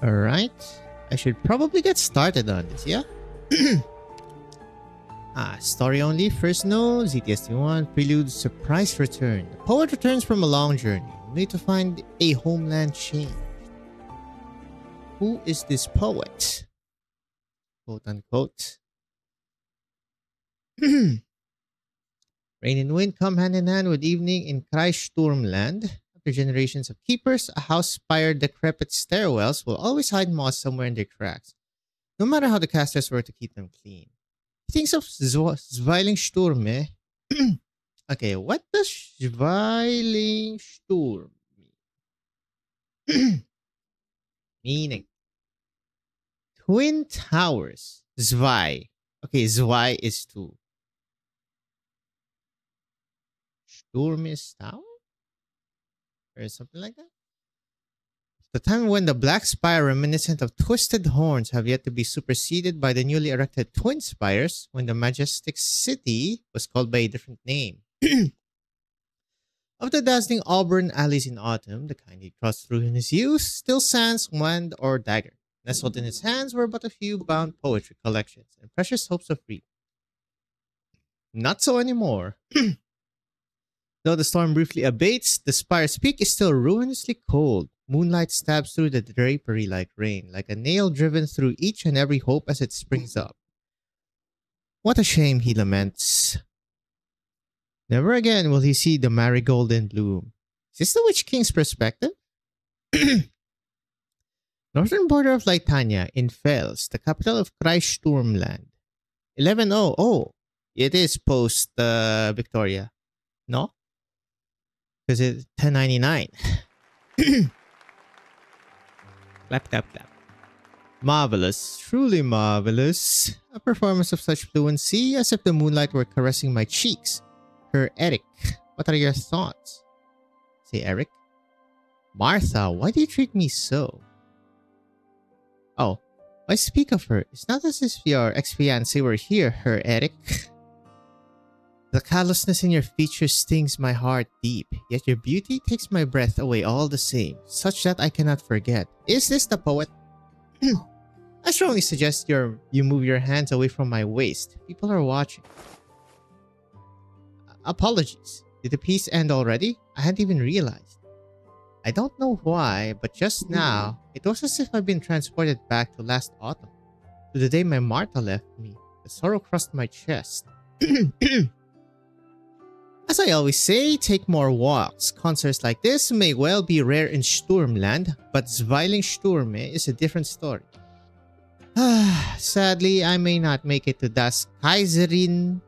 Alright. I should probably get started on this, yeah? Story only. First note, ZTST1, Prelude, Surprise Return. The poet returns from a long journey, only to find a homeland changed. Who is this poet? Quote unquote. Rain and wind come hand in hand with evening in Kreissturmland. After generations of keepers, a house-spired decrepit stairwells will always hide moss somewhere in their cracks, no matter how the casters work to keep them clean. He thinks of Zwilingsturme. Okay, what does Zwilingsturme mean? Meaning. Twin towers. Zwei. Okay, Zwei is two. Sturm is tower? Or something like that? The time when the black spire reminiscent of twisted horns have yet to be superseded by the newly erected twin spires when the majestic city was called by a different name. Of the dazzling auburn alleys in autumn, the kind he crossed through in his youth, still sans wand or dagger. Nestled in his hands were but a few bound poetry collections and precious hopes of freedom. Not so anymore. Though the storm briefly abates, the spire's peak is still ruinously cold. Moonlight stabs through the drapery like rain, like a nail driven through each and every hope as it springs up. What a shame, he laments. Never again will he see the marigold in bloom. Is this the Witch King's perspective? Northern border of Litania, in Fels, the capital of Kreissturmland. 11-0. Oh, it is post Victoria. No? Because it's 1099. Clap, clap, clap. Marvelous. Truly marvelous. A performance of such fluency as if the moonlight were caressing my cheeks. Her Eric. What are your thoughts? Say Eric. Martha, why do you treat me so? Oh, why speak of her? It's not as if your ex-fiancé were here, Her Eric. The callousness in your features stings my heart deep, yet your beauty takes my breath away all the same, such that I cannot forget. Is this the poet? I strongly suggest you move your hands away from my waist. People are watching. Apologies. Did the piece end already? I hadn't even realized. I don't know why, but just now, it was as if I'd been transported back to last autumn, to the day my Martha left me. The sorrow crossed my chest. As I always say, take more walks. Concerts like this may well be rare in Sturmland, but Zwilingsturme is a different story. Sadly, I may not make it to das Kaiserinsfest.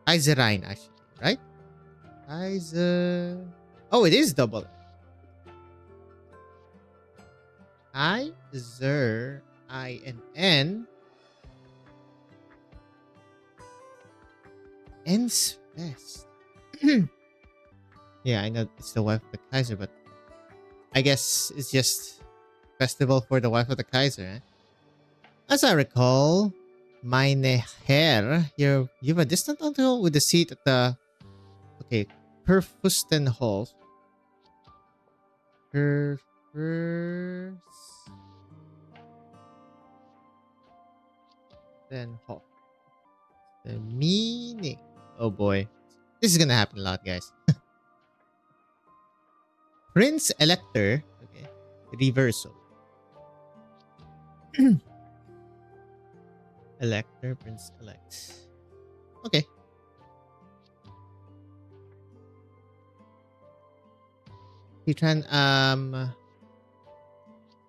Kaiserein, actually, right? Oh, it is double. Kaiser, I-N-N. Ensfest. Yeah, I know it's the wife of the Kaiser, but I guess it's just festival for the wife of the Kaiser. Eh? As I recall, meine Herr, you have a distant uncle with a seat at the Kurfürstenhof. Kurfürstenhof. The meaning. Oh boy. This is gonna happen a lot, guys. Prince Elector. Okay. Reversal. Elector, Prince Elect. Okay.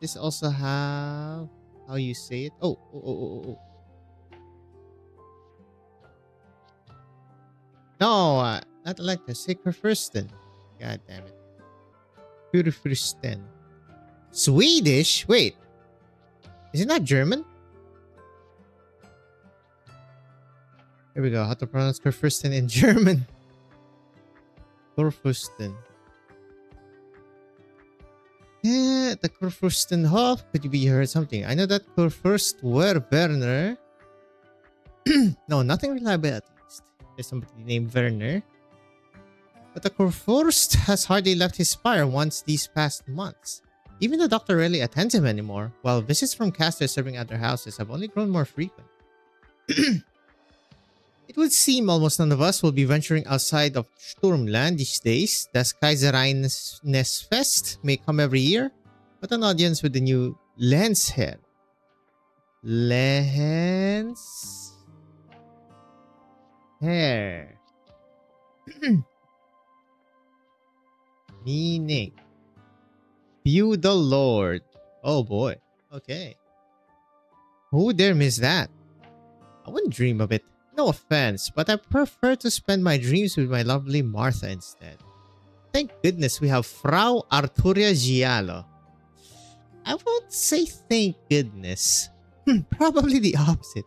This also have how you say it. Oh. No, not Elector. Sacred Fürsten. God damn it. Kurfürsten. Swedish? Wait. Is it not German? Here we go. How to pronounce Kurfürsten in German. Kurfürsten. Yeah, the Kurfürstenhof. Could you be heard something? I know that Kurfürst were Werner. No, nothing reliable at least. There's somebody named Werner. But the Kurfürst has hardly left his spire once these past months. Even the doctor rarely attends him anymore, while visits from casters serving at their houses have only grown more frequent. It would seem almost none of us will be venturing outside of Sturmland these days. Das Kaiserinnenfest may come every year, but an audience with the new Lensherr. Lensherr. Meaning. View the Lord. Oh boy. Okay. Who dare miss that? I wouldn't dream of it. No offense, but I prefer to spend my dreams with my lovely Martha instead. Thank goodness we have Frau Arturia Giallo. I won't say thank goodness. Probably the opposite.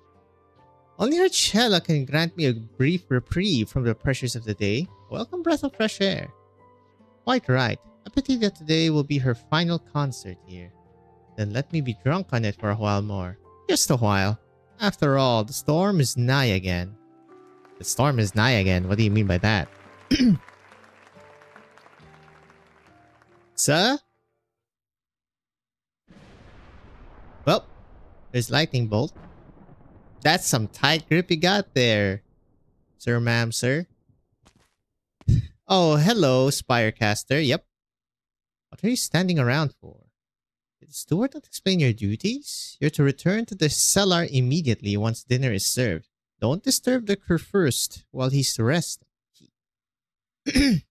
Only her cello can grant me a brief reprieve from the pressures of the day. Welcome breath of fresh air. Quite right. A pity that today will be her final concert here. Then let me be drunk on it for a while more. Just a while. After all, the storm is nigh again. The storm is nigh again? What do you mean by that? Sir? Well, there's lightning bolt. That's some tight grip you got there. Sir, ma'am, sir. Oh, hello, Spirecaster. Yep. What are you standing around for? Did the steward not explain your duties? You're to return to the cellar immediately once dinner is served. Don't disturb the Kurfürst while he's resting. The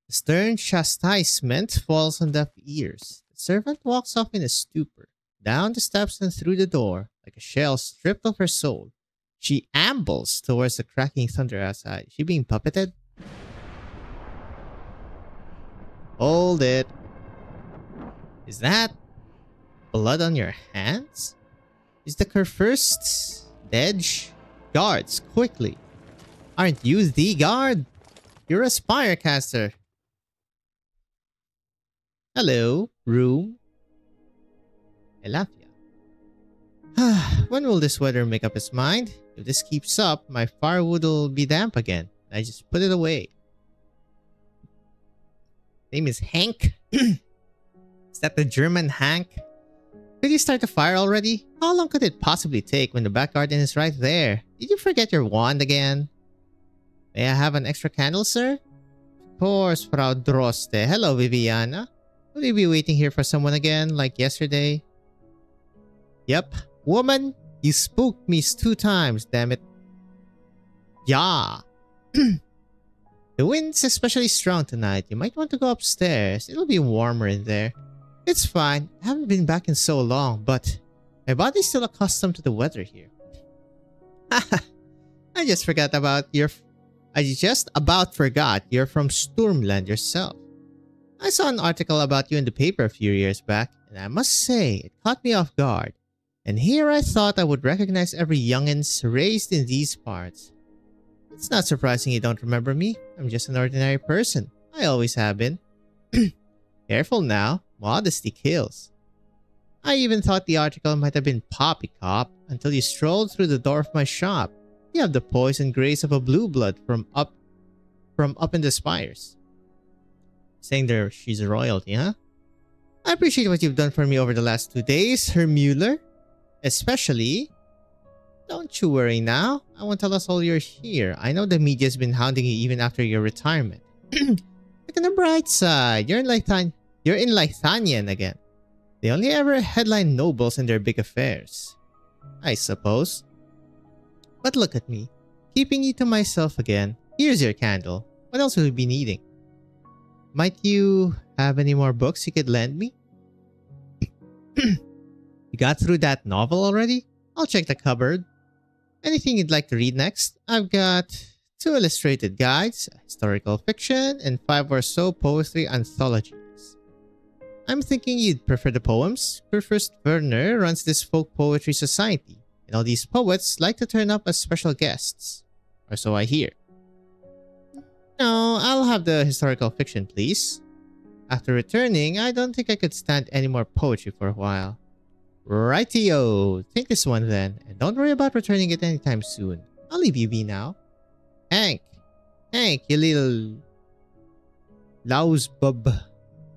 stern chastisement falls on deaf ears. The servant walks off in a stupor, down the steps and through the door, like a shell stripped of her soul. She ambles towards the cracking thunder outside. Is she being puppeted? Hold it. Is that blood on your hands? Is the Kurfürst dead? Guards, quickly. Aren't you the guard? You're a Spirecaster. Hello, room. Elafia. When will this weather make up its mind? If this keeps up, my firewood will be damp again. I just put it away. Name is Hank. Is that the German Hank? Could you start the fire already? How long could it possibly take when the back garden is right there? Did you forget your wand again? May I have an extra candle, sir? Of course, Frau Droste. Hello, Viviana. Will you be waiting here for someone again, like yesterday? Yep. Woman, you spooked me 2 times, damn it. Yeah. The wind's especially strong tonight. You might want to go upstairs. It'll be warmer in there. It's fine. I haven't been back in so long, but my body's still accustomed to the weather here. I just forgot about your... I just about forgot you're from Sturmland yourself. I saw an article about you in the paper a few years back, and I must say, it caught me off guard. And here I thought I would recognize every young'uns raised in these parts. It's not surprising you don't remember me. I'm just an ordinary person. I always have been. Careful now. Modesty kills. I even thought the article might have been poppycock until you strolled through the door of my shop. You have the poise and grace of a blue blood from up in the spires. Saying there she's a royalty, huh? I appreciate what you've done for me over the last 2 days, Herr Müller. Especially... Don't you worry now. I won't tell us all you're here. I know the media's been hounding you even after your retirement. Look on the bright side. You're in Lithuanian again. They only ever headline nobles in their big affairs. I suppose. But look at me. Keeping you to myself again. Here's your candle. What else will you be needing? Might you have any more books you could lend me? You got through that novel already? I'll check the cupboard. Anything you'd like to read next? I've got 2 illustrated guides, historical fiction, and 5 or so poetry anthologies. I'm thinking you'd prefer the poems. Kurfürst Werner runs this folk poetry society, and all these poets like to turn up as special guests. Or so I hear. No, I'll have the historical fiction, please. After returning, I don't think I could stand any more poetry for a while. Rightio, take this one then, and don't worry about returning it anytime soon. I'll leave you be now. Hank, you little Lausbub.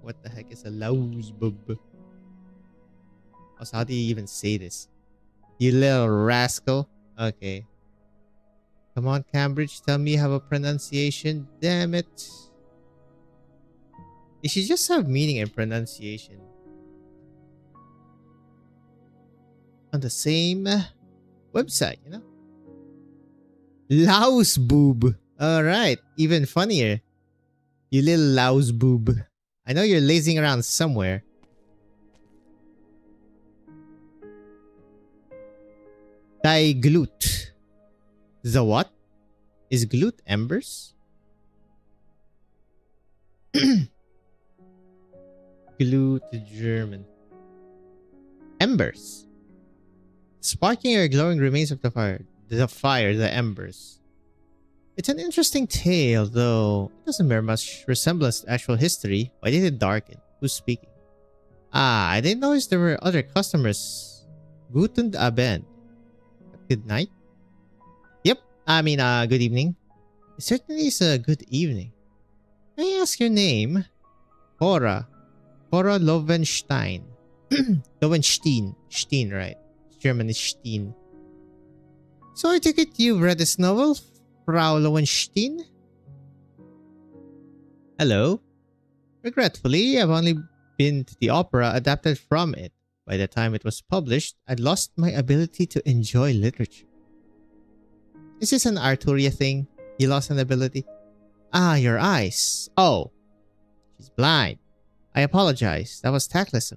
What the heck is a Lausbub? Also, how do you even say this? You little rascal. Okay. Come on, Cambridge. Tell me you have a pronunciation. Damn it. It should just have meaning and pronunciation. On the same website, you know? Lausboob. Alright. Even funnier. You little Lausboob. I know you're lazing around somewhere. Glute. The what? Is glute embers? Glute German. Embers. Sparking or glowing remains of the fire. The embers. It's an interesting tale, though it doesn't bear much resemblance to actual history. Why did it darken? Who's speaking? Ah, I didn't notice there were other customers. Guten Abend. Good night? Yep, good evening. It certainly is a good evening. May I ask your name? Cora. Cora Lowenstein. Lowenstein. Steen, right? German is Steen. So I take it you've read this novel, Frau Lowenstein? Hello? Regretfully, I've only been to the opera adapted from it. By the time it was published, I'd lost my ability to enjoy literature. Is this an Arturia thing? You lost an ability? Ah, your eyes. Oh. She's blind. I apologize. That was tactless. I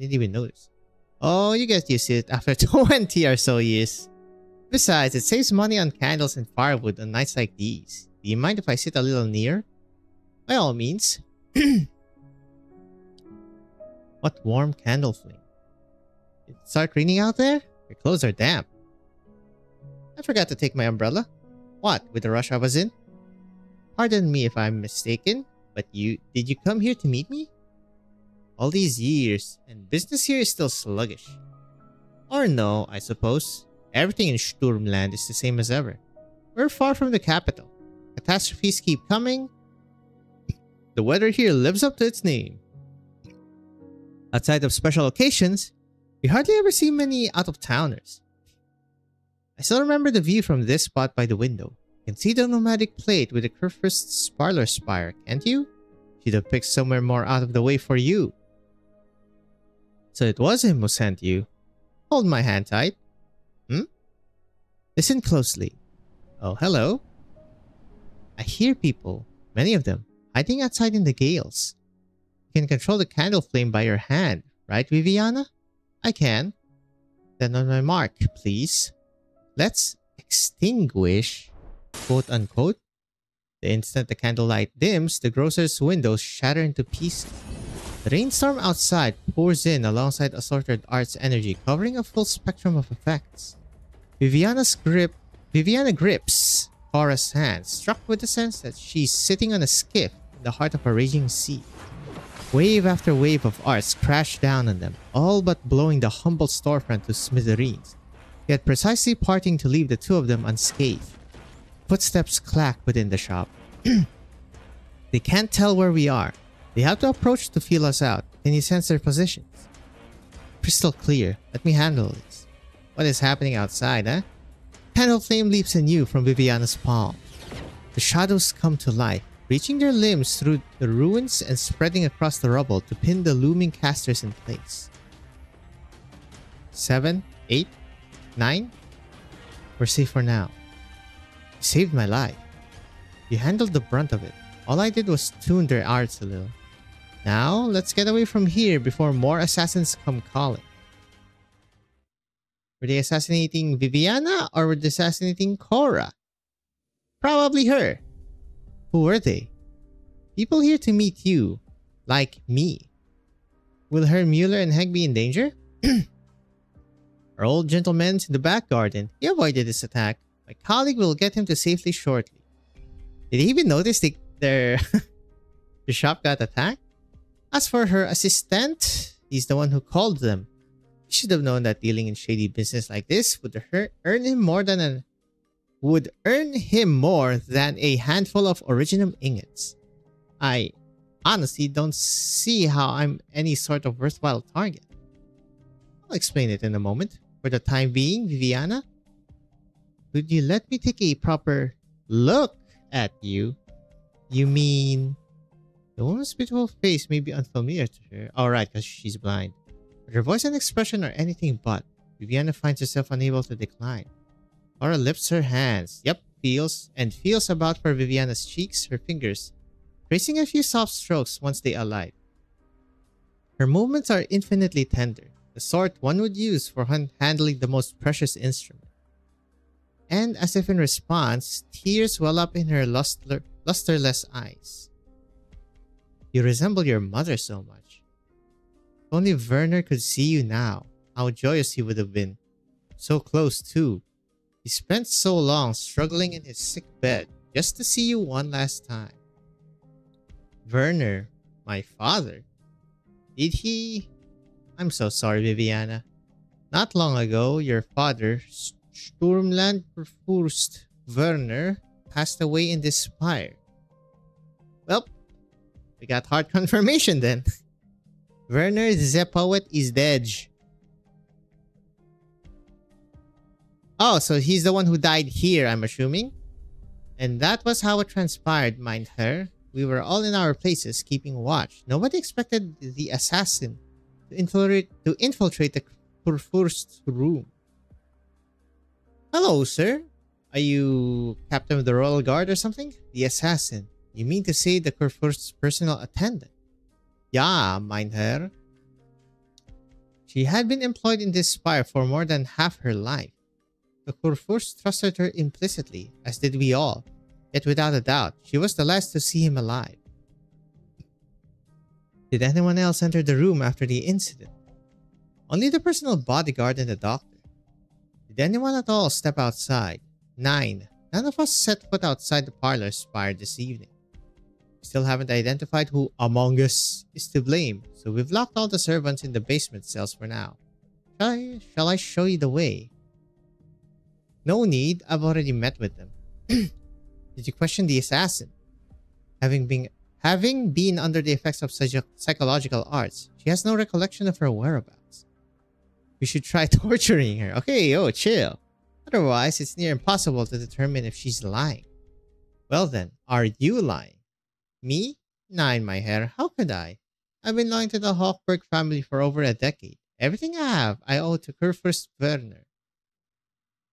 didn't even notice. Oh, you get used to it after 20 or so years. Besides, it saves money on candles and firewood on nights like these. Do you mind if I sit a little near? By all means. What warm candle flame. Did it start raining out there? Your clothes are damp. I forgot to take my umbrella. What, with the rush I was in? Pardon me if I'm mistaken, but did you come here to meet me? All these years, and business here is still sluggish. Or no, I suppose. Everything in Sturmland is the same as ever. We're far from the capital. Catastrophes keep coming. The weather here lives up to its name. Outside of special occasions, we hardly ever see many out-of-towners. I still remember the view from this spot by the window. You can see the nomadic plate with the Kurfürst's parlor spire, can't you? Should have picked somewhere more out of the way for you. So it was him who sent you. Hold my hand tight. Listen closely. Oh, hello. I hear people, many of them, hiding outside in the gales. You can control the candle flame by your hand, right, Viviana? I can. Then on my mark, please. Let's extinguish, quote unquote. The instant the candlelight dims, the grocer's windows shatter into pieces. The rainstorm outside pours in alongside assorted art's energy, covering a full spectrum of effects. Viviana grips Cora's hand, struck with the sense that she's sitting on a skiff in the heart of a raging sea. Wave after wave of arts crash down on them, all but blowing the humble storefront to smithereens, yet precisely parting to leave the two of them unscathed. Footsteps clack within the shop. They can't tell where we are. They have to approach to feel us out. Can you sense their positions? Crystal clear. Let me handle this. What is happening outside, eh? Candle flame leaps anew from Viviana's palm. The shadows come to life, reaching their limbs through the ruins and spreading across the rubble to pin the looming casters in place. 7, 8, 9. We're safe for now. You saved my life. You handled the brunt of it. All I did was tune their arts a little. Now, let's get away from here before more assassins come calling. Were they assassinating Viviana or were they assassinating Cora? Probably her. Who were they? People here to meet you, like me. Will Herr Mueller and Heg be in danger? Our old gentleman's in the back garden. He avoided this attack. My colleague will get him to safety shortly. Did he even notice their shop got attacked? As for her assistant, he's the one who called them. He should have known that dealing in shady business like this would earn him more than a handful of originum ingots. I honestly don't see how I'm any sort of worthwhile target. I'll explain it in a moment. For the time being, Viviana, could you let me take a proper look at you? You mean the woman's beautiful face may be unfamiliar to her. Alright, because she's blind. But her voice and expression are anything but. Viviana finds herself unable to decline. Laura lifts her hands. Yep, feels about for Viviana's cheeks, her fingers, tracing a few soft strokes once they alight. Her movements are infinitely tender, the sort one would use for handling the most precious instrument. And as if in response, tears well up in her lusterless eyes. You resemble your mother so much. If only Werner could see you now, how joyous he would have been. So close too. He spent so long struggling in his sick bed just to see you one last time. Werner, my father. Did he? I'm so sorry, Viviana. Not long ago, your father, Sturmlandfürst Werner, passed away in this fire. Well, we got hard confirmation then. Werner the poet is dead. Oh, so he's the one who died here, I'm assuming. And that was how it transpired, mind her. We were all in our places, keeping watch. Nobody expected the assassin to infiltrate the Kurfürst's room. Hello, sir. Are you captain of the royal guard or something? The assassin. You mean to say the Kurfürst's personal attendant? Yeah, mind her. She had been employed in this spire for more than half her life. The Kurfürst trusted her implicitly, as did we all. Yet without a doubt, she was the last to see him alive. Did anyone else enter the room after the incident? Only the personal bodyguard and the doctor. Did anyone at all step outside? 9. None of us set foot outside the parlor spire this evening. We still haven't identified who among us is to blame, so we've locked all the servants in the basement cells for now. Shall I show you the way? No need, I've already met with them. Did you question the assassin? Having been under the effects of psychological arts, she has no recollection of her whereabouts. We should try torturing her. Okay, chill. Otherwise, it's near impossible to determine if she's lying. Well then, are you lying? Me? 9, my hair. How could I? I've been lying to the Hochberg family for over a decade. Everything I have, I owe to Kurfürst Werner.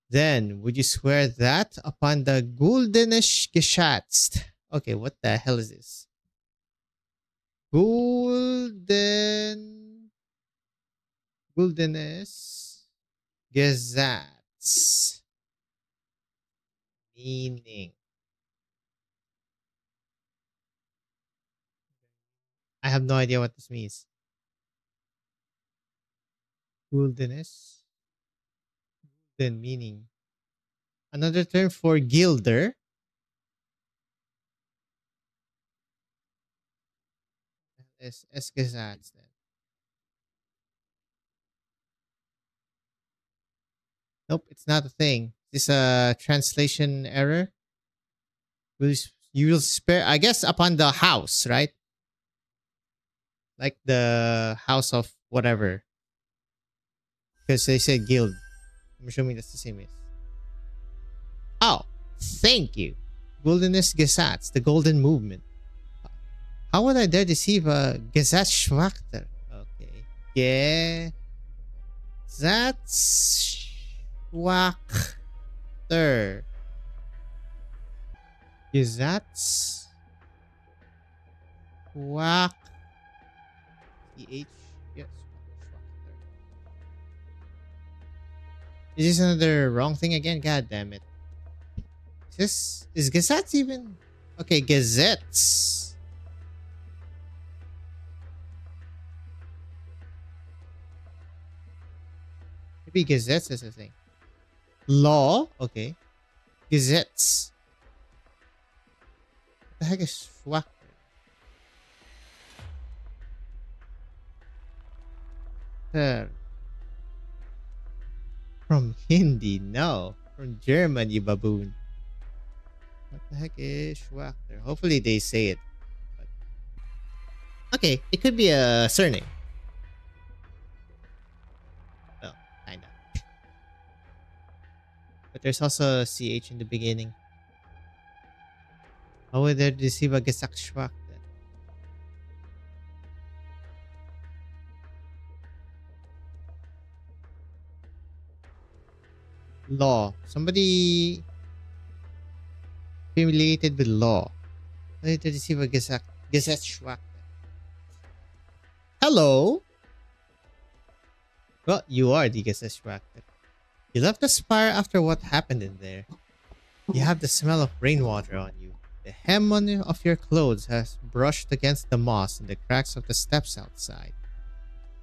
Then, would you swear that upon the Guldenes Geschätzt? Okay, what the hell is this? Guldenes Gesetz. Meaning. I have no idea what this means. Guldenes. Then meaning. Another term for gilder. Es Gesetz then. Nope, it's not a thing. Is this a translation error? You will spare, I guess, upon the house, right? Like the house of whatever. Because they said guild. I'm assuming that's the same as. Oh, thank you. Goldenes Gesetz, the golden movement. How would I dare deceive a Gesetzschwachter? Okay. Gesetzschwachter. Gesetzschwachter. TH. Yes. Is this another wrong thing again? God damn it. Is Gesetz even? Okay, Gesetz. Maybe Gesetz is a thing. Law? Okay. Gesetz. What the heck is Schwachter? From Hindi, no. From German, you baboon. What the heck is Schwachter? Hopefully they say it. But Okay, it could be a surname. Well, kinda. But there's also a CH in the beginning. How would there deceive a Gesakschwak then? Law. Somebody affiliated with law. How would there deceive a Gesakschwak then? Hello? Well, you are the Gesakschwak then. You left the spire after what happened in there. You have the smell of rainwater on you. The hem of your clothes has brushed against the moss and the cracks of the steps outside.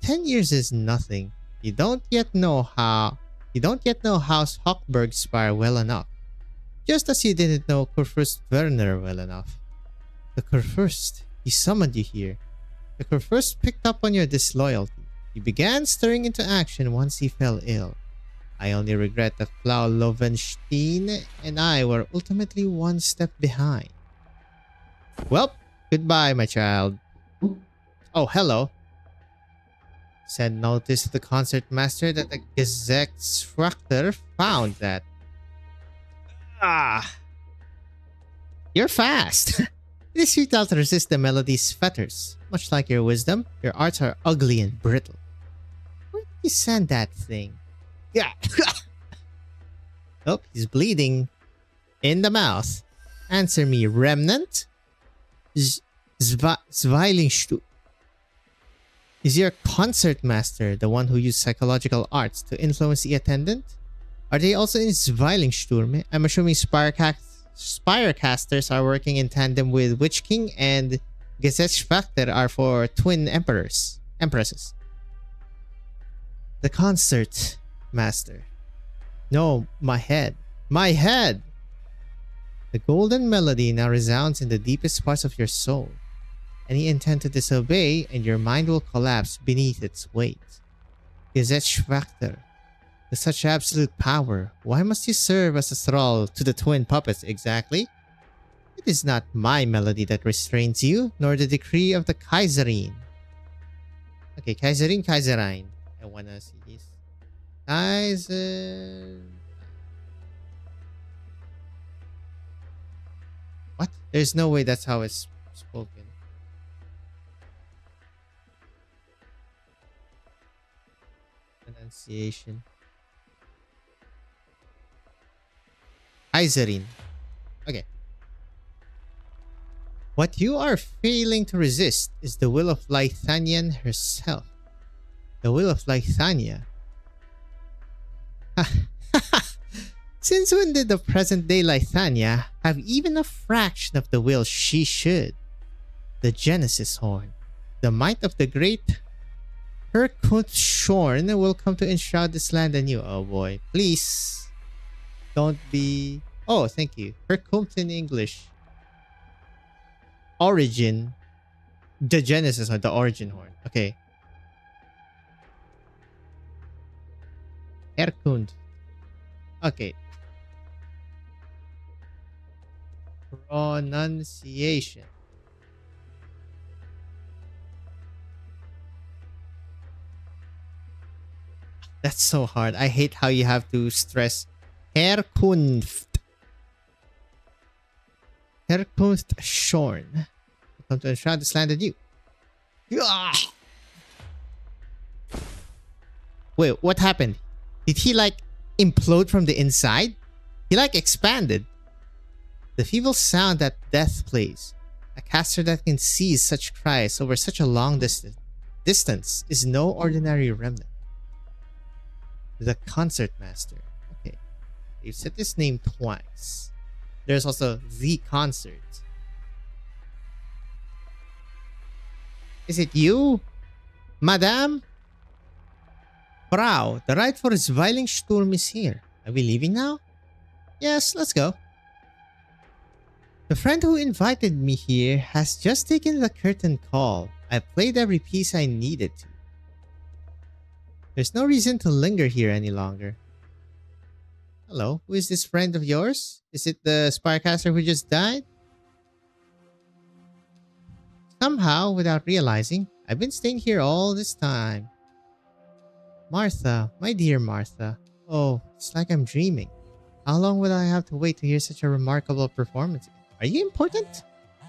10 years is nothing. You don't yet know House Hochberg Spire well enough. Just as you didn't know Kurfürst Werner well enough. The Kurfürst, he summoned you here. The Kurfürst picked up on your disloyalty. He began stirring into action once he fell ill. I only regret that Frau Lovenstein and I were ultimately one step behind. Well, goodbye, my child. Oh, hello. Send notice to the concertmaster that the Gesellschafter found that. Ah, you're fast. It is futile to resist the melody's fetters. Much like your wisdom, your arts are ugly and brittle. Where did you send that thing? Yeah. Oh, he's bleeding. In the mouth. Answer me, remnant? Zwilingsturme. Is your concertmaster the one who used psychological arts to influence the attendant? Are they also in Zwilingsturme? I'm assuming Spirecasters are working in tandem with Witch King and Gesellschafter are for twin empresses. The concert master. No, my head. My head! The golden melody now resounds in the deepest parts of your soul. Any intent to disobey and your mind will collapse beneath its weight. Gesellschafter. With such absolute power, why must you serve as a thrall to the twin puppets exactly? It is not my melody that restrains you, nor the decree of the Kaiserin. Okay, Kaiserin. I wanna see this. Kaiser... What? There's no way that's how it's spoken. Pronunciation. Kaiserin. Okay. What you are failing to resist is the will of Lithanian herself. The will of Lithania. Since when did the present-day Lithania have even a fraction of the will she should? The Genesis Horn. The might of the great Shorn will come to enshroud this land anew. Oh boy. Please. Don't be... Oh, thank you. Herkunft in English. Origin. The Genesis or the Origin Horn. Okay. Herkunft. Okay. Pronunciation. That's so hard. I hate how you have to stress Herkunft. Herkunft Shorn. Come to enshroud this land anew. Wait, what happened? Did he like implode from the inside? He like expanded. The feeble sound that death plays. A caster that can seize such cries over such a long distance is no ordinary remnant. The concertmaster. Okay. You've said this name twice. There's also the concert. Is it you, Madame? Frau, the ride for Zwilingsturme is here. Are we leaving now? Yes, let's go. The friend who invited me here has just taken the curtain call. I played every piece I needed to. There's no reason to linger here any longer. Hello, who is this friend of yours? Is it the Spirecaster who just died? Somehow, without realizing, I've been staying here all this time. Martha, my dear Martha. Oh, it's like I'm dreaming. How long will I have to wait to hear such a remarkable performance? Are you important? I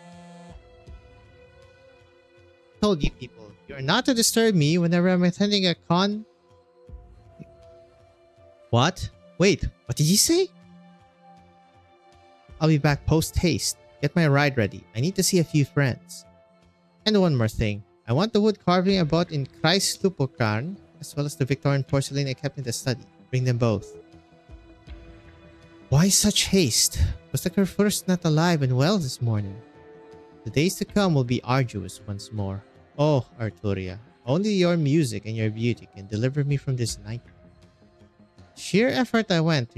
told you people, you are not to disturb me whenever I'm attending a con. What? Wait, what did you say? I'll be back post-haste. Get my ride ready. I need to see a few friends. And one more thing. I want the wood carving I bought in Kreislupokarn, as well as the Victorian porcelain I kept in the study. Bring them both. Why such haste? Was the Kurfürst not alive and well this morning? The days to come will be arduous once more. Oh, Arturia, only your music and your beauty can deliver me from this nightmare. The sheer effort I went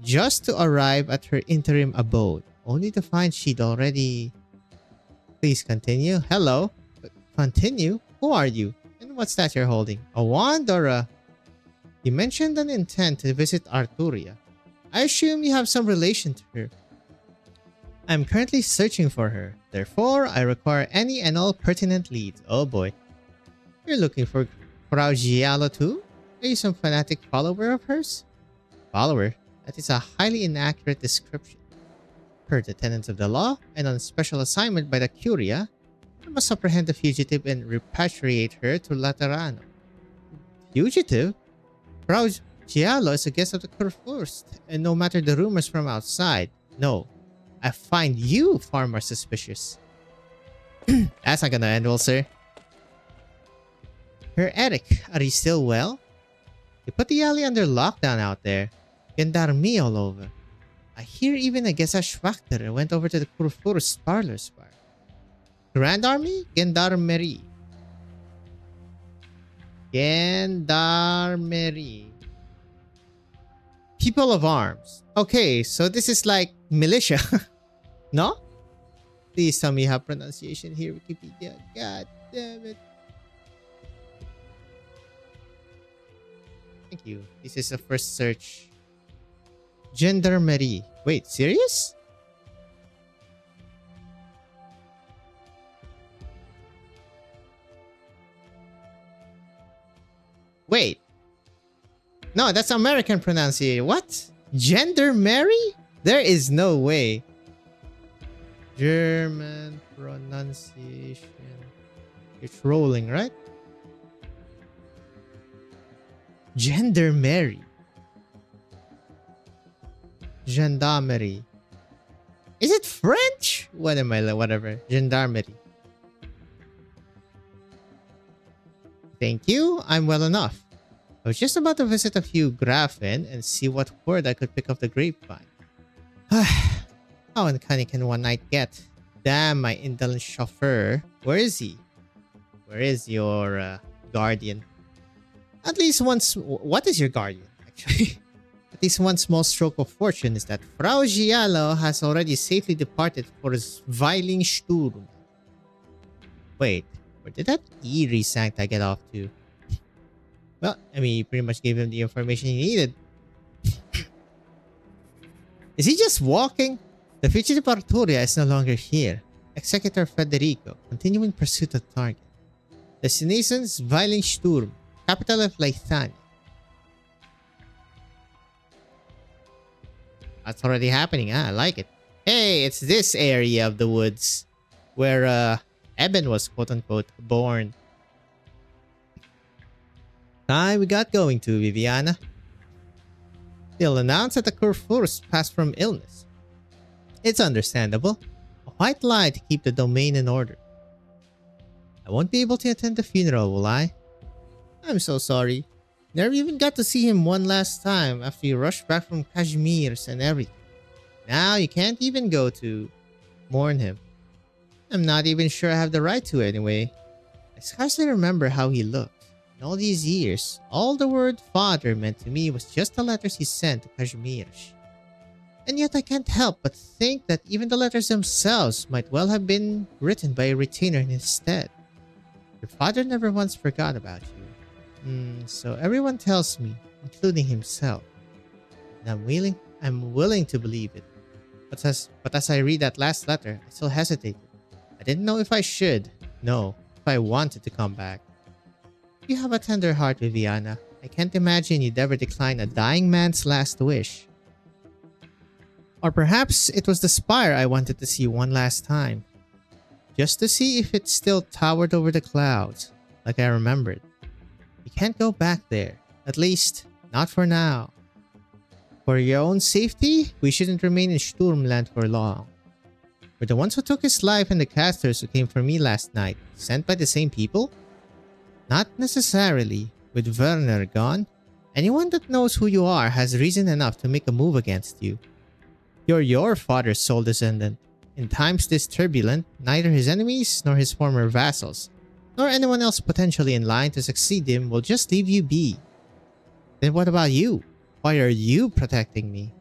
just to arrive at her interim abode, only to find she'd already... Please continue. Hello. Continue? Who are you? And what's that you're holding? A wand or a... You mentioned an intent to visit Arturia. I assume you have some relation to her. I'm currently searching for her. Therefore, I require any and all pertinent leads. Oh boy. You're looking for Frau Giallo too? Are you some fanatic follower of hers? Follower? That is a highly inaccurate description. Per the tenets of the law, and on special assignment by the Curia, I must apprehend the fugitive and repatriate her to Laterano. Fugitive? Frau Giallo is a guest of the Kurfürst, and no matter the rumors from outside, no, I find you far more suspicious. That's not gonna end well, sir. Herr Eric, are you still well? They put the alley under lockdown out there. Gendarmerie all over. I hear even a Gesellschafter went over to the Kurfürst's parlor spar. Grand Army? Gendarmerie. Gendarmerie. People of arms. Okay, so this is like militia. No? Please tell me you have pronunciation here, Wikipedia. God damn it. Thank you. This is the first search. Gendarmerie. Wait, serious? Wait. No, that's American pronunciation. What? Gendarmerie? There is no way. German pronunciation. It's rolling, right? Gendarmerie. Gendarmerie. Is it French? What am I? Whatever. Gendarmerie. Thank you. I'm well enough. I was just about to visit a few Grafen and see what word I could pick off the grapevine. How uncanny can one night get? Damn, my indolent chauffeur. Where is he? Where is your guardian? At least once... What is your guardian, actually? At least one small stroke of fortune is that Frau Giallo has already safely departed for Zwilingsturme. Wait, where did that eerie sancta get off to? Well, I mean, you pretty much gave him the information he needed. Is he just walking? The fugitive Arturia is no longer here. Executor Federico, continuing pursuit of target. Destination Zwilingsturme, capital of Leithania. That's already happening, huh? I like it. Hey, it's this area of the woods where Eben was quote-unquote born. Time we got going to, Viviana. They'll announce that the Kurfürst passed from illness. It's understandable. A white lie to keep the domain in order. I won't be able to attend the funeral, will I? I'm so sorry. Never even got to see him one last time after you rushed back from Kashmir's and everything. Now you can't even go to mourn him. I'm not even sure I have the right to anyway. I scarcely remember how he looked. In all these years, all the word father meant to me was just the letters he sent to Kashmir. And yet I can't help but think that even the letters themselves might well have been written by a retainer in his stead. Your father never once forgot about you. So everyone tells me, including himself. And I'm willing to believe it. But as I read that last letter, I still hesitated. I didn't know if I should. No, if I wanted to come back. You have a tender heart, Viviana. I can't imagine you'd ever decline a dying man's last wish. Or perhaps it was the spire I wanted to see one last time. Just to see if it still towered over the clouds, like I remembered. You can't go back there. At least, not for now. For your own safety, we shouldn't remain in Sturmland for long. Were the ones who took his life and the casters who came for me last night sent by the same people? Not necessarily. With Werner gone, anyone that knows who you are has reason enough to make a move against you. You're your father's sole descendant. In times this turbulent, neither his enemies nor his former vassals, nor anyone else potentially in line to succeed him will just leave you be. Then what about you? Why are you protecting me?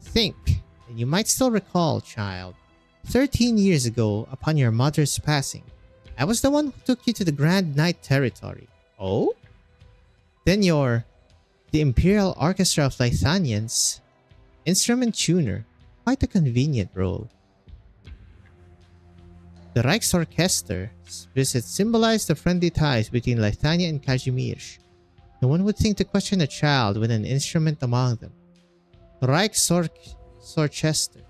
Think, and you might still recall, child. 13 years ago, upon your mother's passing, I was the one who took you to the Grand Knight territory. Oh? Then you're the Imperial Orchestra of Lithanians, instrument tuner. Quite a convenient role. The Reichsorchester visit symbolized the friendly ties between Lithania and Kazimierz. No one would think to question a child with an instrument among them. Reichsorchester.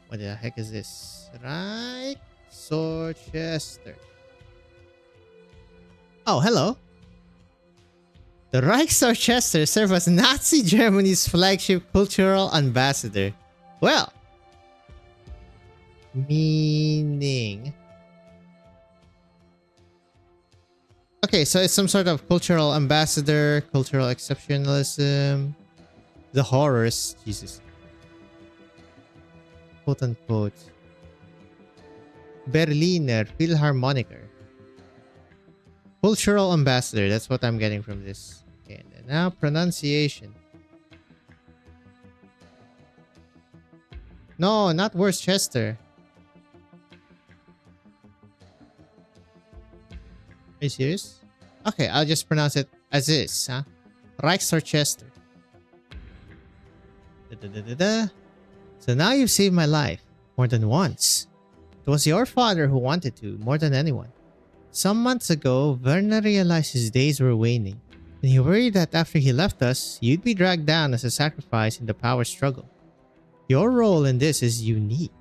What the heck is this? Reichsorchester. Oh, hello. The Reichsorchester served as Nazi Germany's flagship cultural ambassador. Well, meaning... Okay, so it's some sort of cultural ambassador, cultural exceptionalism, the horrors, Jesus. Quote unquote. Berliner Philharmoniker. Cultural ambassador, that's what I'm getting from this. Okay, and then now pronunciation. No, not Worcester. Are you serious? Okay, I'll just pronounce it as is, huh? Reichsorchester. So now you've saved my life. More than once. It was your father who wanted to, more than anyone. Some months ago, Werner realized his days were waning, and he worried that after he left us, you'd be dragged down as a sacrifice in the power struggle. Your role in this is unique.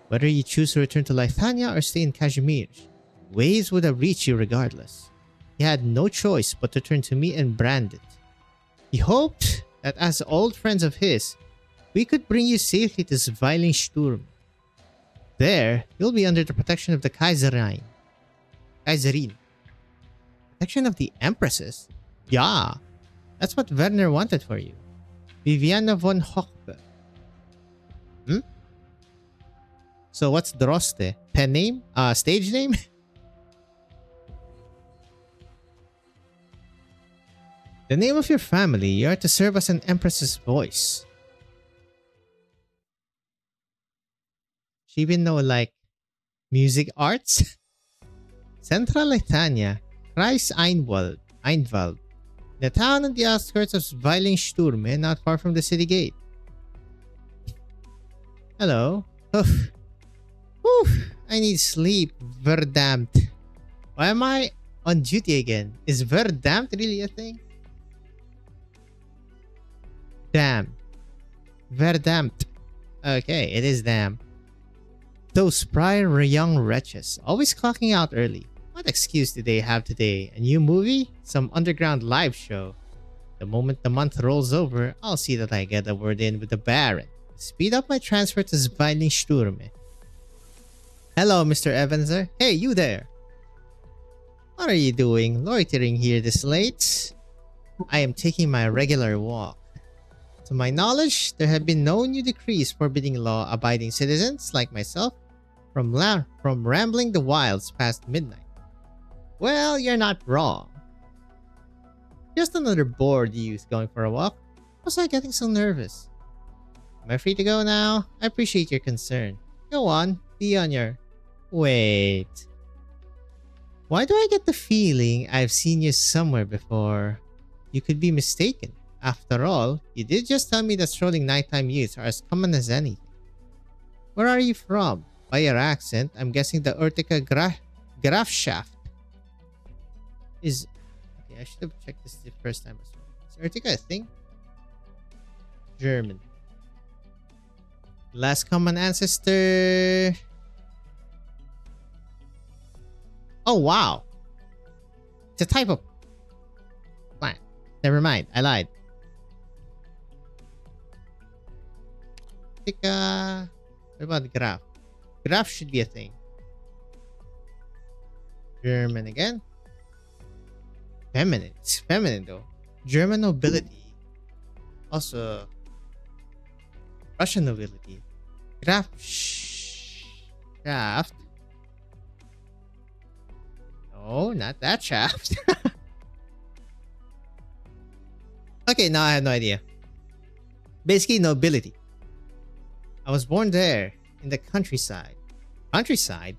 Whether you choose to return to Lithania or stay in Kazimierz, waves would have reached you regardless. He had no choice but to turn to me and brand it. He hoped that as old friends of his, we could bring you safely to Zwilingsturme. There, you'll be under the protection of the Kaiserin. Protection of the Empresses? Yeah, that's what Werner wanted for you. Viviana von Hochberg. So what's Droste? Pen name? Stage name? The name of your family, you are to serve as an Empress's voice. She even know like music arts? Central Lithania, Kreis Einwald, the town on the outskirts of Zwilingsturme, not far from the city gate. Hello. Oof. Oof. I need sleep. Verdammt. Why am I on duty again? Is verdammt really a thing? Damn. Verdammt. Okay, it is damn. Those prior young wretches, always clocking out early. What excuse do they have today? A new movie? Some underground live show? The moment the month rolls over, I'll see that I get a word in with the Baron. Speed up my transfer to Zwilingsturme. Hello, Mr. Evanser. Hey, you there. What are you doing, loitering here this late? I am taking my regular walk. To my knowledge, there have been no new decrees forbidding law-abiding citizens like myself from rambling the wilds past midnight. Well, you're not wrong. Just another bored youth going for a walk. Why was I getting so nervous? Am I free to go now? I appreciate your concern. Go on, be on your... Wait. Why do I get the feeling I've seen you somewhere before? You could be mistaken. After all, you did just tell me that strolling nighttime youths are as common as anything. Where are you from? By your accent, I'm guessing the Urtica Grafschaft is... Okay, I should have checked this the first time as well. Is Urtica a thing? German. Last common ancestor... Oh, wow. It's a type of plant. Never mind, I lied. Urtica... What about Graf? Graf should be a thing. German again. Feminine. It's feminine though. German nobility. Also, Russian nobility. Graf. Shaft. No, not that shaft. Okay, now I have no idea. Basically, nobility. I was born there, in the countryside. Countryside?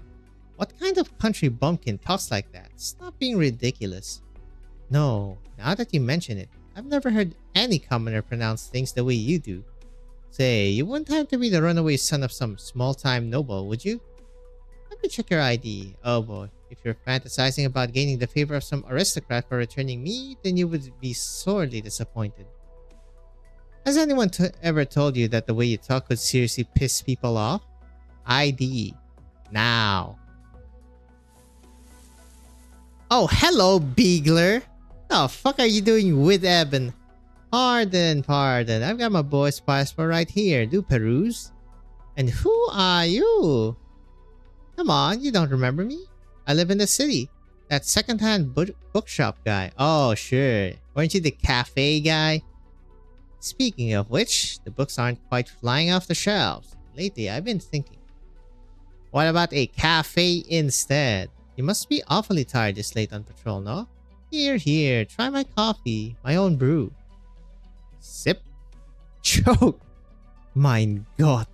What kind of country bumpkin talks like that? Stop being ridiculous. No, now that you mention it, I've never heard any commoner pronounce things the way you do. Say, you wouldn't have to be the runaway son of some small-time noble, would you? Let me check your ID. Oh boy, if you're fantasizing about gaining the favor of some aristocrat for returning me, then you would be sorely disappointed. Has anyone ever told you that the way you talk could seriously piss people off? ID. Now. Oh, hello, Beagler. The fuck are you doing with Eben? Pardon. I've got my boy's passport right here. Do peruse. And who are you? Come on, you don't remember me? I live in the city. That second-hand bookshop guy. Oh, sure. Weren't you the cafe guy? Speaking of which, the books aren't quite flying off the shelves. Lately, I've been thinking. What about a cafe instead? You must be awfully tired this late on patrol, no? Here, try my coffee. My own brew. Sip. Choke. My God.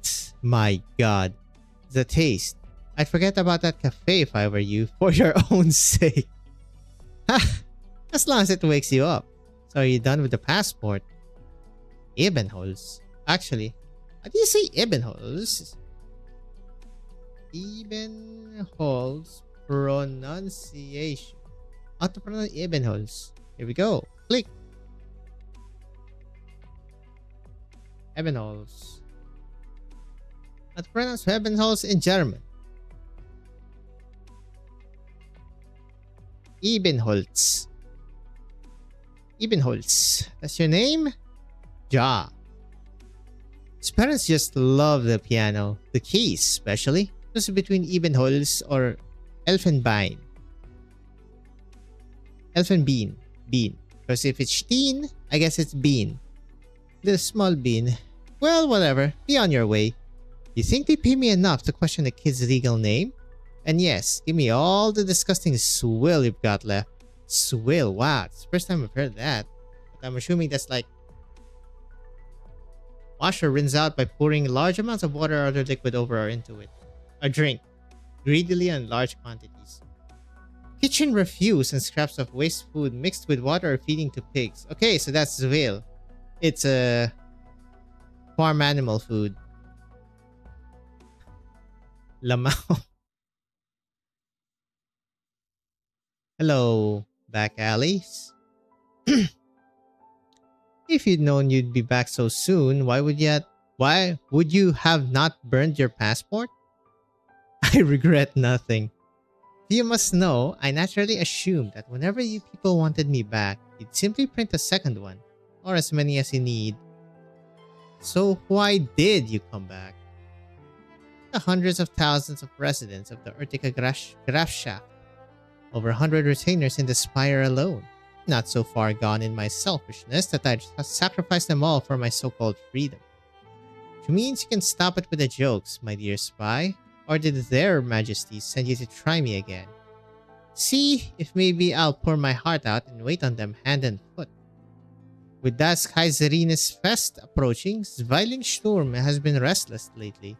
The taste. I'd forget about that cafe if I were you, for your own sake. Ha! As long as it wakes you up. So are you done with the passport? Ebenholz. Actually, how do you say Ebenholz? Ebenholz pronunciation. How to pronounce Ebenholz? Here we go. Click. Ebenholz. How to pronounce Ebenholz in German? Ebenholz. Ebenholz. That's your name? Ja. His parents just love the piano. The keys, especially. This is between Ebenholz or Elfenbein. Elfenbein. Bean. Because if it's Steen, I guess it's Bean. The small bean. Well, whatever. Be on your way. You think they pay me enough to question a kid's legal name? And yes, give me all the disgusting swill you've got left. Swill? Wow. It's the first time I've heard that. But I'm assuming that's like wash or rinse out by pouring large amounts of water or other liquid over or into it. Or drink. Greedily in large quantities. Kitchen refuse and scraps of waste food mixed with water or feeding to pigs. Okay, so that's Zvil. It's a farm animal food. Lamao. Hello, back alleys. If you'd known you'd be back so soon, why would you have not burned your passport? I regret nothing. You must know, I naturally assumed that whenever you people wanted me back, you'd simply print a second one, or as many as you need. So why did you come back? The hundreds of thousands of residents of the Urtica Grafschaft. Over 100 retainers in the spire alone. Not so far gone in my selfishness that I'd sacrifice them all for my so-called freedom. Which means you can stop it with the jokes, my dear spy. Or did their majesties send you to try me again? See if maybe I'll pour my heart out and wait on them hand and foot. With Das Kaiserinnes Fest approaching, Zwilingsturme has been restless lately.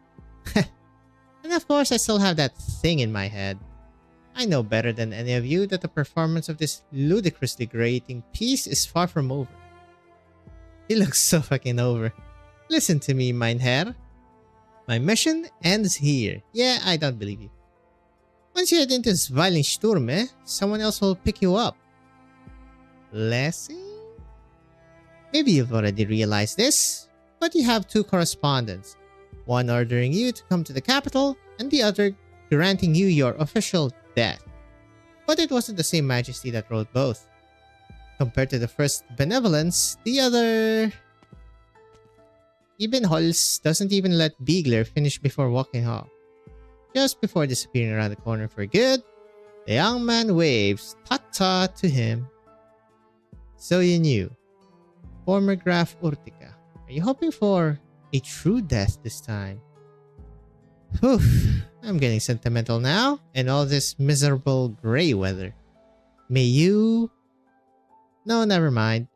And of course I still have that thing in my head. I know better than any of you that the performance of this ludicrously grating piece is far from over. He looks so fucking over. Listen to me, mein Herr. My mission ends here. Yeah, I don't believe you. Once you head into Zwilingsturme, someone else will pick you up. Blessing? Maybe you've already realized this, but you have two correspondents. One ordering you to come to the capital, and the other granting you your official death. But it wasn't the same majesty that wrote both. Compared to the first benevolence, the other... Even Holz doesn't even let Beegler finish before walking off. Just before disappearing around the corner for good, the young man waves ta-ta to him. So you knew. Former Graf Urtica. Are you hoping for a true death this time? Whew, I'm getting sentimental now, and all this miserable grey weather. May you... No, never mind.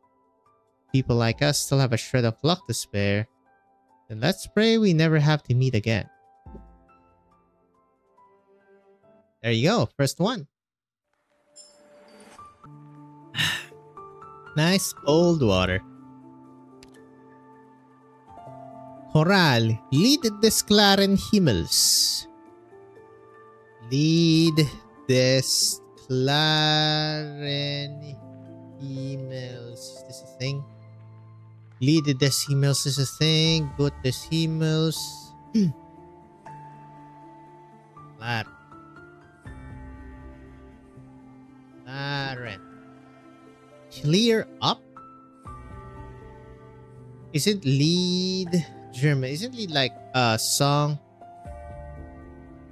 People like us still have a shred of luck to spare. Then let's pray we never have to meet again. There you go, first one. Nice cold water. Choral, Lied des klaren Himmels. Lied des klaren Himmels. Is this a thing? Lied des Himmels is a thing. Gut des Himmels. Klaren. Klaren. Clear up? Isn't Lied German? Isn't Lied like a song?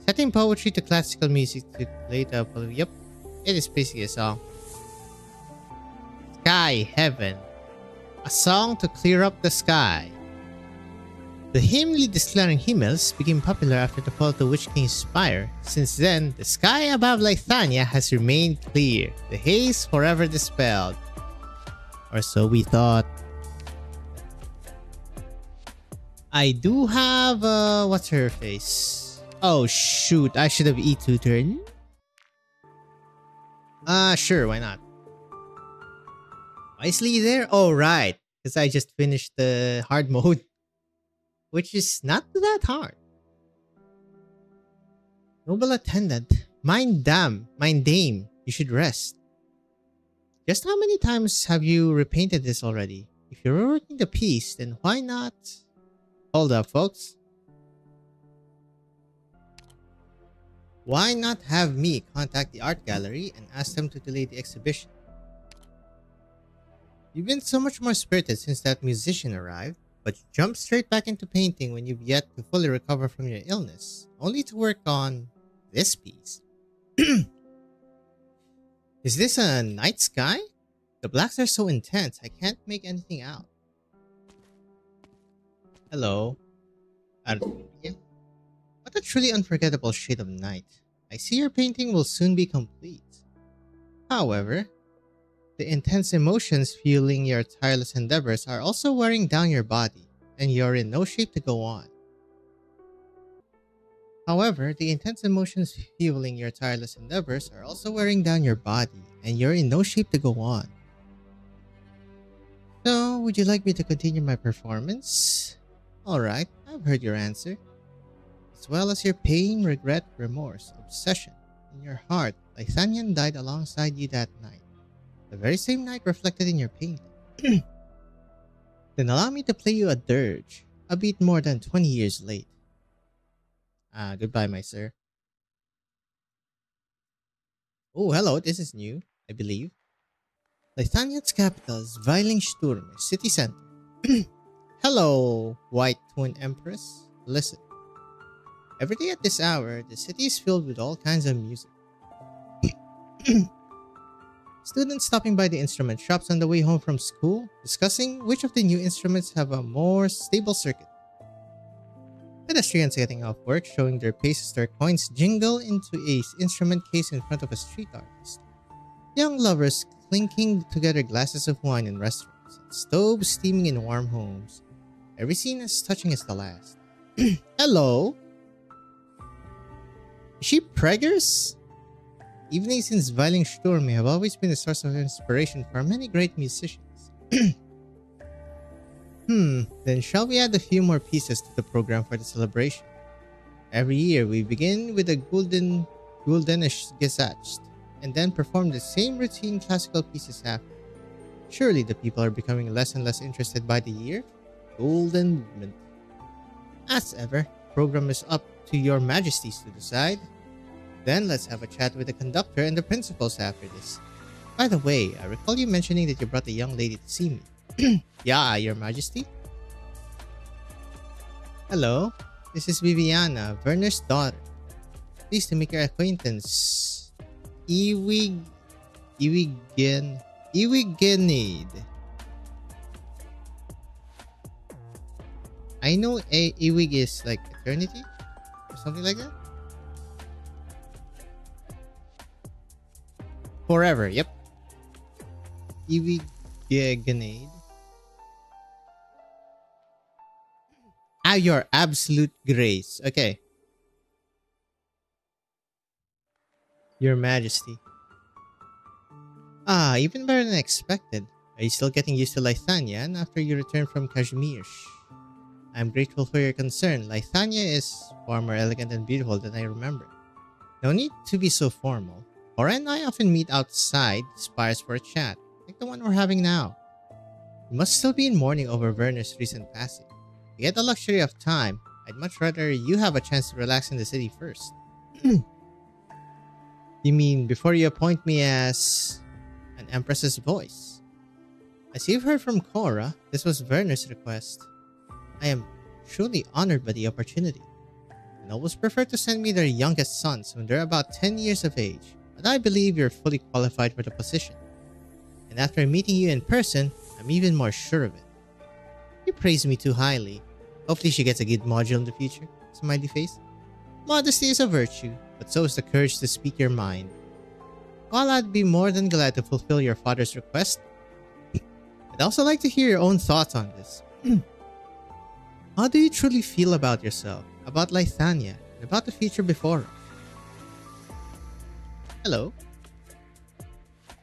Setting poetry to classical music to later. Yep, it is basically a song. Sky, heaven. A song to clear up the sky. The hymn Lied des klaren Himmels became popular after the fall of the Witch King's Spire. Since then, the sky above Lythania has remained clear, the haze forever dispelled. Or so we thought. I do have, what's her face? Oh shoot, I should have E2'd her. Sure, why not? Wisely there? Oh, right. Because I just finished the hard mode. Which is not that hard. Noble attendant. Mein dame, you should rest. Just how many times have you repainted this already? If you're working the piece, then why not... Hold up, folks. Why not have me contact the art gallery and ask them to delay the exhibition? You've been so much more spirited since that musician arrived, but you jumped straight back into painting when you've yet to fully recover from your illness, only to work on this piece. Is this a night sky? The blacks are so intense, I can't make anything out. Hello. What a truly unforgettable shade of night. I see your painting will soon be complete. However, the intense emotions fueling your tireless endeavors are also wearing down your body, and you're in no shape to go on. However, the intense emotions fueling your tireless endeavors are also wearing down your body, and you're in no shape to go on. So, would you like me to continue my performance? Alright, I've heard your answer. As well as your pain, regret, remorse, obsession. In your heart, Lythanian died alongside you that night. The very same night reflected in your painting. Then allow me to play you a dirge, a beat more than 20 years late. Goodbye, my sir. Oh, hello, this is new, I believe. Lythania's capital, Zwilingsturme, city center. Hello, White Twin Empress. Listen. Every day at this hour, the city is filled with all kinds of music. Students stopping by the instrument shops on the way home from school, discussing which of the new instruments have a more stable circuit. Pedestrians getting off work, showing their pace as their coins jingle into an instrument case in front of a street artist. Young lovers clinking together glasses of wine in restaurants, and stoves steaming in warm homes. Every scene as touching as the last. Hello? Is she preggers? Evenings in Zwilingsturme have always been a source of inspiration for many great musicians. Then shall we add a few more pieces to the program for the celebration? Every year we begin with a Guldenish Gesetzt, and then perform the same routine classical pieces after. Surely the people are becoming less and less interested by the year? Golden movement. As ever, program is up to your majesties to decide. Then let's have a chat with the conductor and the principals after this. By the way, I recall you mentioning that you brought a young lady to see me. Yeah, your majesty? Hello, this is Viviana, Werner's daughter. Pleased to make your acquaintance. Ewig... Ewigenade. I know Ewig is like eternity? Or something like that? Forever, yep. Ewigenade. Ah, your absolute grace. Okay. Your majesty. Ah, even better than expected. Are you still getting used to Lithanian after you return from Kashmir? I'm grateful for your concern. Lithania is far more elegant and beautiful than I remember. No need to be so formal. Cora and I often meet outside the spires for a chat, like the one we're having now. You must still be in mourning over Werner's recent passing. To get the luxury of time, I'd much rather you have a chance to relax in the city first. You mean before you appoint me as an empress's voice? As you've heard from Cora, this was Werner's request. I am truly honored by the opportunity. The nobles prefer to send me their youngest sons when they're about 10 years of age, but I believe you're fully qualified for the position. And after meeting you in person, I'm even more sure of it. You praise me too highly. Hopefully she gets a good module in the future. Smiley face. Modesty is a virtue, but so is the courage to speak your mind. While I'd be more than glad to fulfill your father's request, I'd also like to hear your own thoughts on this. How do you truly feel about yourself, about Lithania, and about the future before us? Hello.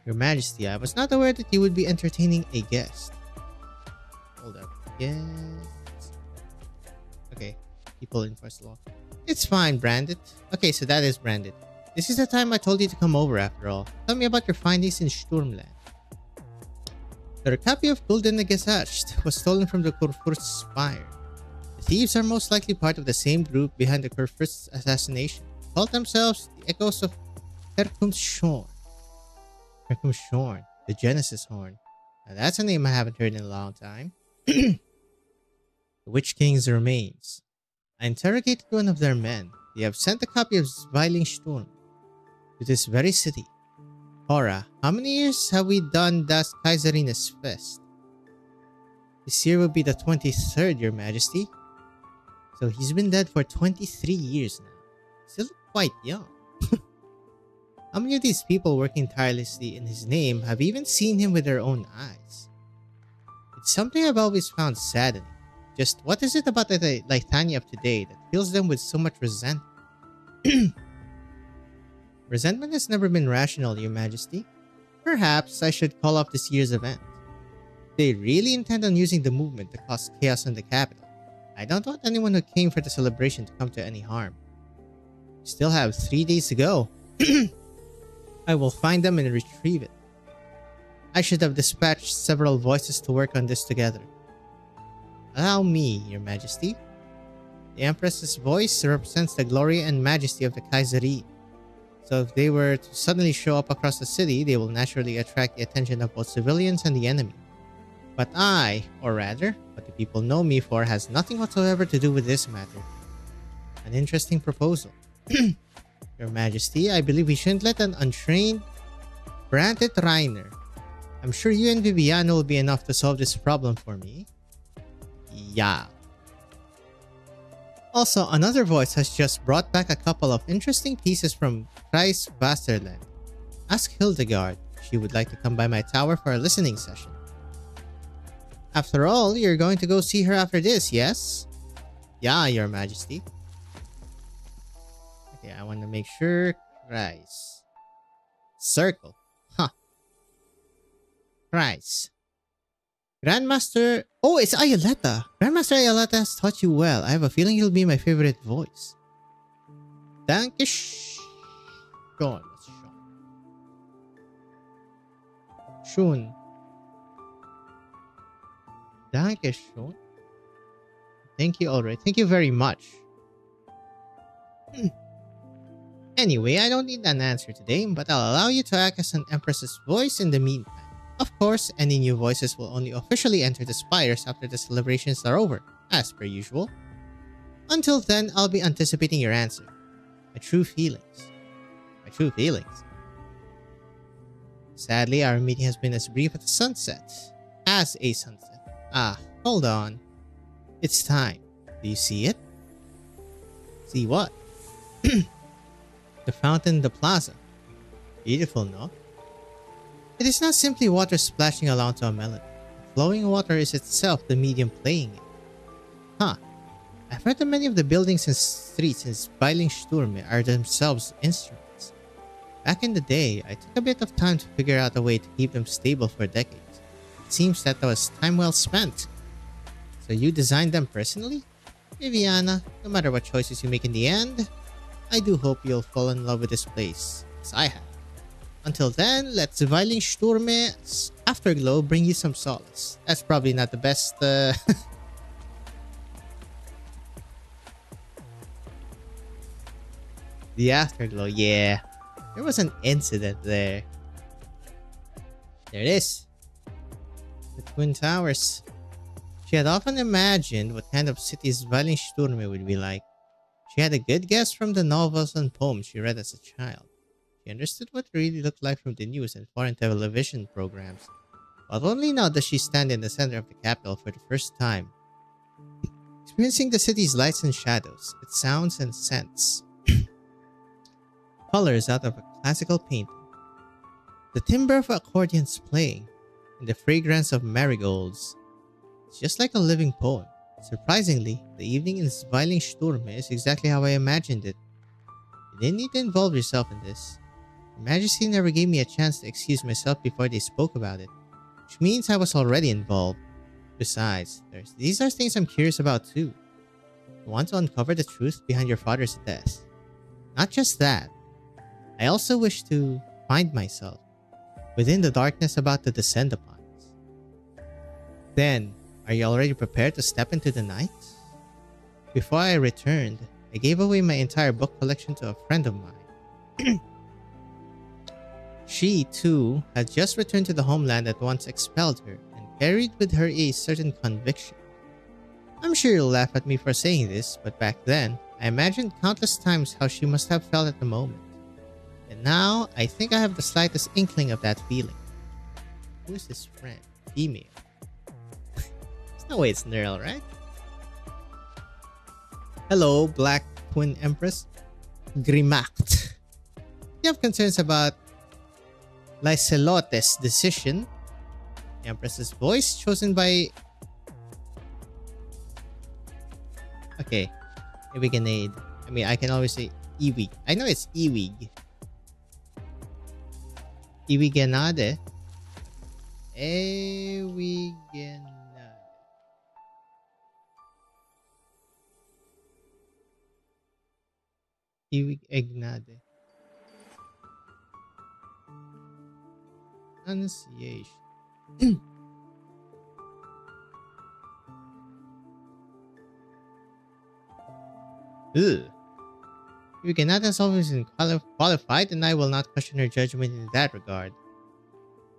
Your Majesty, I was not aware that you would be entertaining a guest. Hold up. Yes. Okay. People enforce the law. It's fine, Brandit. Okay, so that is Brandit. This is the time I told you to come over after all. Tell me about your findings in Sturmland. The copy of Gulden Gesetzt was stolen from the Kurfürst's spire. The thieves are most likely part of the same group behind the Kurfürst's assassination. They call themselves the Echoes of Herkumshorn. Herkumshorn, the Genesis Horn. Now that's a name I haven't heard in a long time. The Witch King's remains. I interrogated one of their men. They have sent a copy of Zwilingsturme to this very city. Cora, how many years have we done Das Kaiserines Fest? This year will be the 23rd, Your Majesty. So he's been dead for 23 years now. Still quite young. How many of these people working tirelessly in his name have even seen him with their own eyes? It's something I've always found saddening. Just what is it about the Lithania of today that fills them with so much resentment? Resentment has never been rational, Your Majesty. Perhaps I should call off this year's event. They really intend on using the movement to cause chaos in the capital. I don't want anyone who came for the celebration to come to any harm. Still have 3 days to go. I will find them and retrieve it. I should have dispatched several voices to work on this together. Allow me, Your Majesty. The Empress's voice represents the glory and majesty of the Kaiserate. So if they were to suddenly show up across the city, they will naturally attract the attention of both civilians and the enemy. But I, or rather, what the people know me for, has nothing whatsoever to do with this matter. An interesting proposal. Your Majesty, I believe we shouldn't let an untrained Brandit Reiner. I'm sure you and Viviana will be enough to solve this problem for me. Yeah. Also, another voice has just brought back a couple of interesting pieces from Kreis Vasterland. Ask Hildegard if she would like to come by my tower for a listening session. After all, you're going to go see her after this, yes? Yeah, Your Majesty. Okay, I want to make sure. Kreis. Circle. Huh. Kreis. Grandmaster... Oh, it's Ayaleta. Grandmaster Ayaleta has taught you well. I have a feeling you'll be my favorite voice. Dankish. Sean. Shun. Dankish, Sean. Thank you already. Thank you very much. Anyway, I don't need an answer today, but I'll allow you to act as an Empress's voice in the meantime. Of course, any new voices will only officially enter the spires after the celebrations are over, as per usual. Until then, I'll be anticipating your answer. My true feelings. My true feelings. Sadly, our meeting has been as brief as a sunset. As a sunset. Ah, hold on. It's time. Do you see it? See what? The fountain in the plaza. Beautiful, no? It is not simply water splashing along to a melody. Flowing water is itself the medium playing it. Huh. I've heard that many of the buildings and streets in Zwilingsturme are themselves instruments. Back in the day, I took a bit of time to figure out a way to keep them stable for decades. It seems that was time well spent. So you designed them personally? Viviana, no matter what choices you make in the end, I do hope you'll fall in love with this place, as I have. Until then, let Zwilingsturme's afterglow bring you some solace. That's probably not the best, The afterglow, yeah. There was an incident there. There it is. The Twin Towers. She had often imagined what kind of city Zwilingsturme would be like. She had a good guess from the novels and poems she read as a child. She understood what it really looked like from the news and foreign television programs. But only now does she stand in the center of the capital for the first time, experiencing the city's lights and shadows, its sounds and scents. Colors out of a classical painting. The timbre of accordions playing, and the fragrance of marigolds. It's just like a living poem. Surprisingly, the evening in Zwilingsturme is exactly how I imagined it. You didn't need to involve yourself in this. Your Majesty never gave me a chance to excuse myself before they spoke about it, which means I was already involved. Besides, these are things I'm curious about too. I want to uncover the truth behind your father's death. Not just that, I also wish to find myself within the darkness about to descend upon us. Then, are you already prepared to step into the night? Before I returned, I gave away my entire book collection to a friend of mine. She, too, had just returned to the homeland that once expelled her and carried with her a certain conviction. I'm sure you'll laugh at me for saying this, but back then, I imagined countless times how she must have felt at the moment. And now, I think I have the slightest inkling of that feeling. Who is this friend? Female. There's no way it's Nerl, right? Hello, Black Twin Empress. Grimact. You have concerns about Lyselote's decision. The Empress's voice chosen by... Okay. Iwiganade. I mean, I can always say Iwig. I know it's Iwig. Iwiganade. Iwiganade. Iwiganade. Pronunciation. Ugh. Iwiganade has always been qualified, and I will not question her judgment in that regard.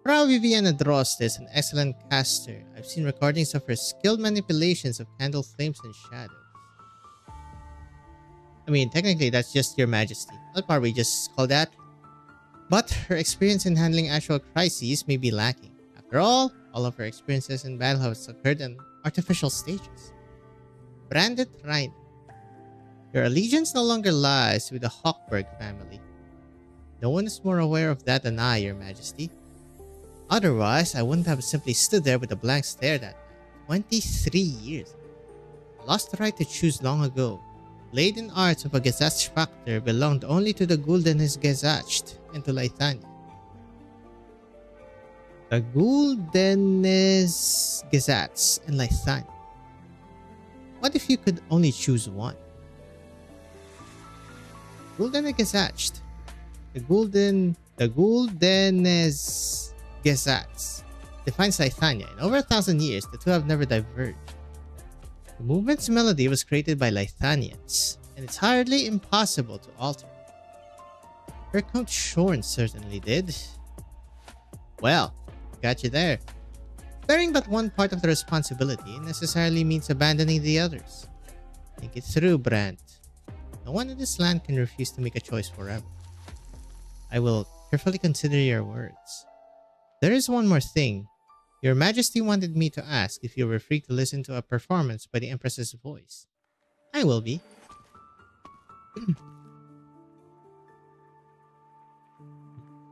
Frau Viviana Drost is an excellent caster. I've seen recordings of her skilled manipulations of candle flames and shadows. I mean, technically that's just your majesty. What part we just call that? But her experience in handling actual crises may be lacking. After all of her experiences in battle have occurred in artificial stages. Branded Reiner. Your allegiance no longer lies with the Hochberg family. No one is more aware of that than I, your majesty. Otherwise, I wouldn't have simply stood there with a blank stare that night. 23 years. I lost the right to choose long ago. Laden arts of a Gesellschafter belonged only to the Guldenes Gesellschaft and to Leithania. The Guldenes Gazats and Lythan. What if you could only choose one? Gulden Gazatst. The Guldenes Gazats defines Lythania. In over 1,000 years, the two have never diverged. The movement's melody was created by Lythanians, and it's hardly impossible to alter. Her Count Shorn certainly did. Well, got you there. Bearing but one part of the responsibility necessarily means abandoning the others. Think it through, Brandt. No one in this land can refuse to make a choice forever. I will carefully consider your words. There is one more thing. Your Majesty wanted me to ask if you were free to listen to a performance by the Empress's voice. I will be.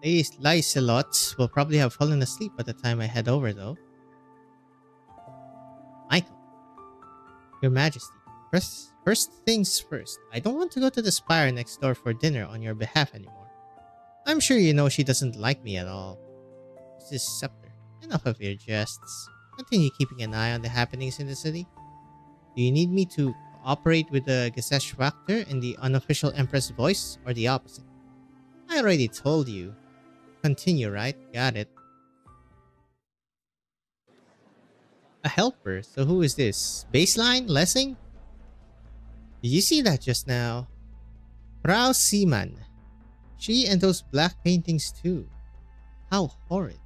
These Lycelots will probably have fallen asleep by the time I head over, though. Michael. Your Majesty, first things first. I don't want to go to the spire next door for dinner on your behalf anymore. I'm sure you know she doesn't like me at all. Mrs. Scepter, enough of your jests. Continue keeping an eye on the happenings in the city. Do you need me to cooperate with the Gesellschafter and the unofficial Empress voice, or the opposite? I already told you. Continue, right? Got it. A helper? So who is this? Baseline? Lessing? Did you see that just now? Frau Seaman. She and those black paintings too. How horrid.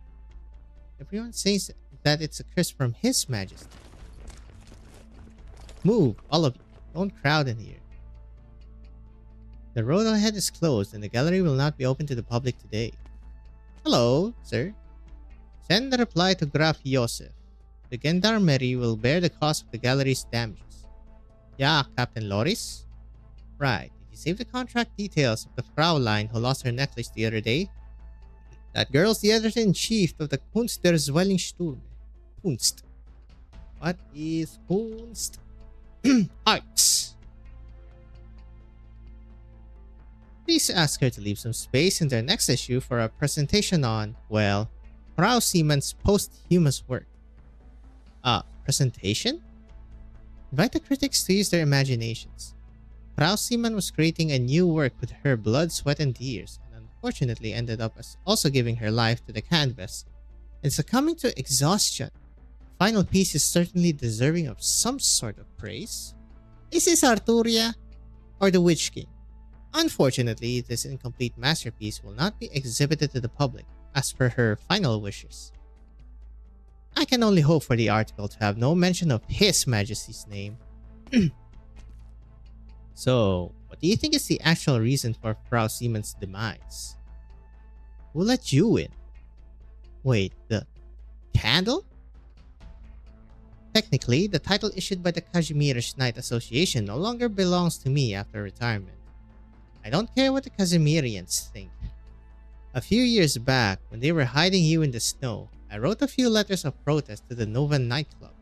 Everyone says that it's a curse from His Majesty. Move, all of you. Don't crowd in here. The road ahead is closed and the gallery will not be open to the public today. Hello, sir. Send the reply to Graf Josef. The Gendarmerie will bear the cost of the gallery's damages. Yeah, Captain Loris? Right. Did you save the contract details of the Fraulein who lost her necklace the other day? That girl's the editor-in-chief of the Kunst der Zwilingsturme. Kunst. What is Kunst? Arts. Please ask her to leave some space in their next issue for a presentation on, well, Frau Siemens' posthumous work. Presentation? Invite the critics to use their imaginations. Frau Siemann was creating a new work with her blood, sweat, and tears, and unfortunately ended up as also giving her life to the canvas and succumbing to exhaustion. The final piece is certainly deserving of some sort of praise. Is this Arturia or the Witch King? Unfortunately, this incomplete masterpiece will not be exhibited to the public, as per her final wishes. I can only hope for the article to have no mention of His Majesty's name. So, what do you think is the actual reason for Frau Siemens' demise? Who let you in? Wait, the candle? Technically, the title issued by the Kazimierz Knight Association no longer belongs to me after retirement. I don't care what the Kazimierians think. A few years back, when they were hiding you in the snow, I wrote a few letters of protest to the Nova nightclub,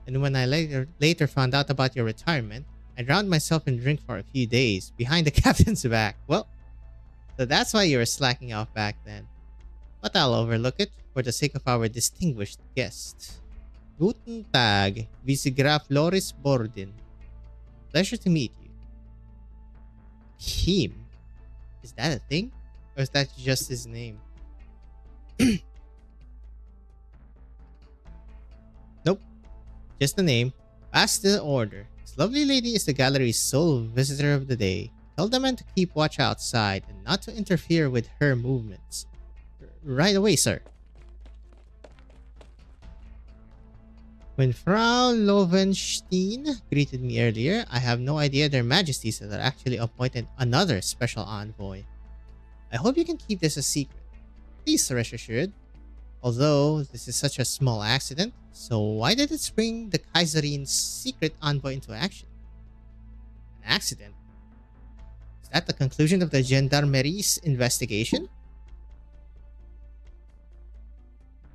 and when I later found out about your retirement, I drowned myself in drink for a few days behind the captain's back. Well, so that's why you were slacking off back then. But I'll overlook it for the sake of our distinguished guest. Guten Tag, Vicegraf Loris Borden. Pleasure to meet you. Him? Is that a thing? Or is that just his name? Nope. Just the name. Pass the order. This lovely lady is the gallery's sole visitor of the day. Tell the men to keep watch outside and not to interfere with her movements. Right away, sir. When Frau Lovenstein greeted me earlier, I have no idea their majesties had actually appointed another special envoy. I hope you can keep this a secret. Please rest assured. Although this is such a small accident, so why did it spring the Kaiserin's secret envoy into action? An accident? Is that the conclusion of the Gendarmerie's investigation?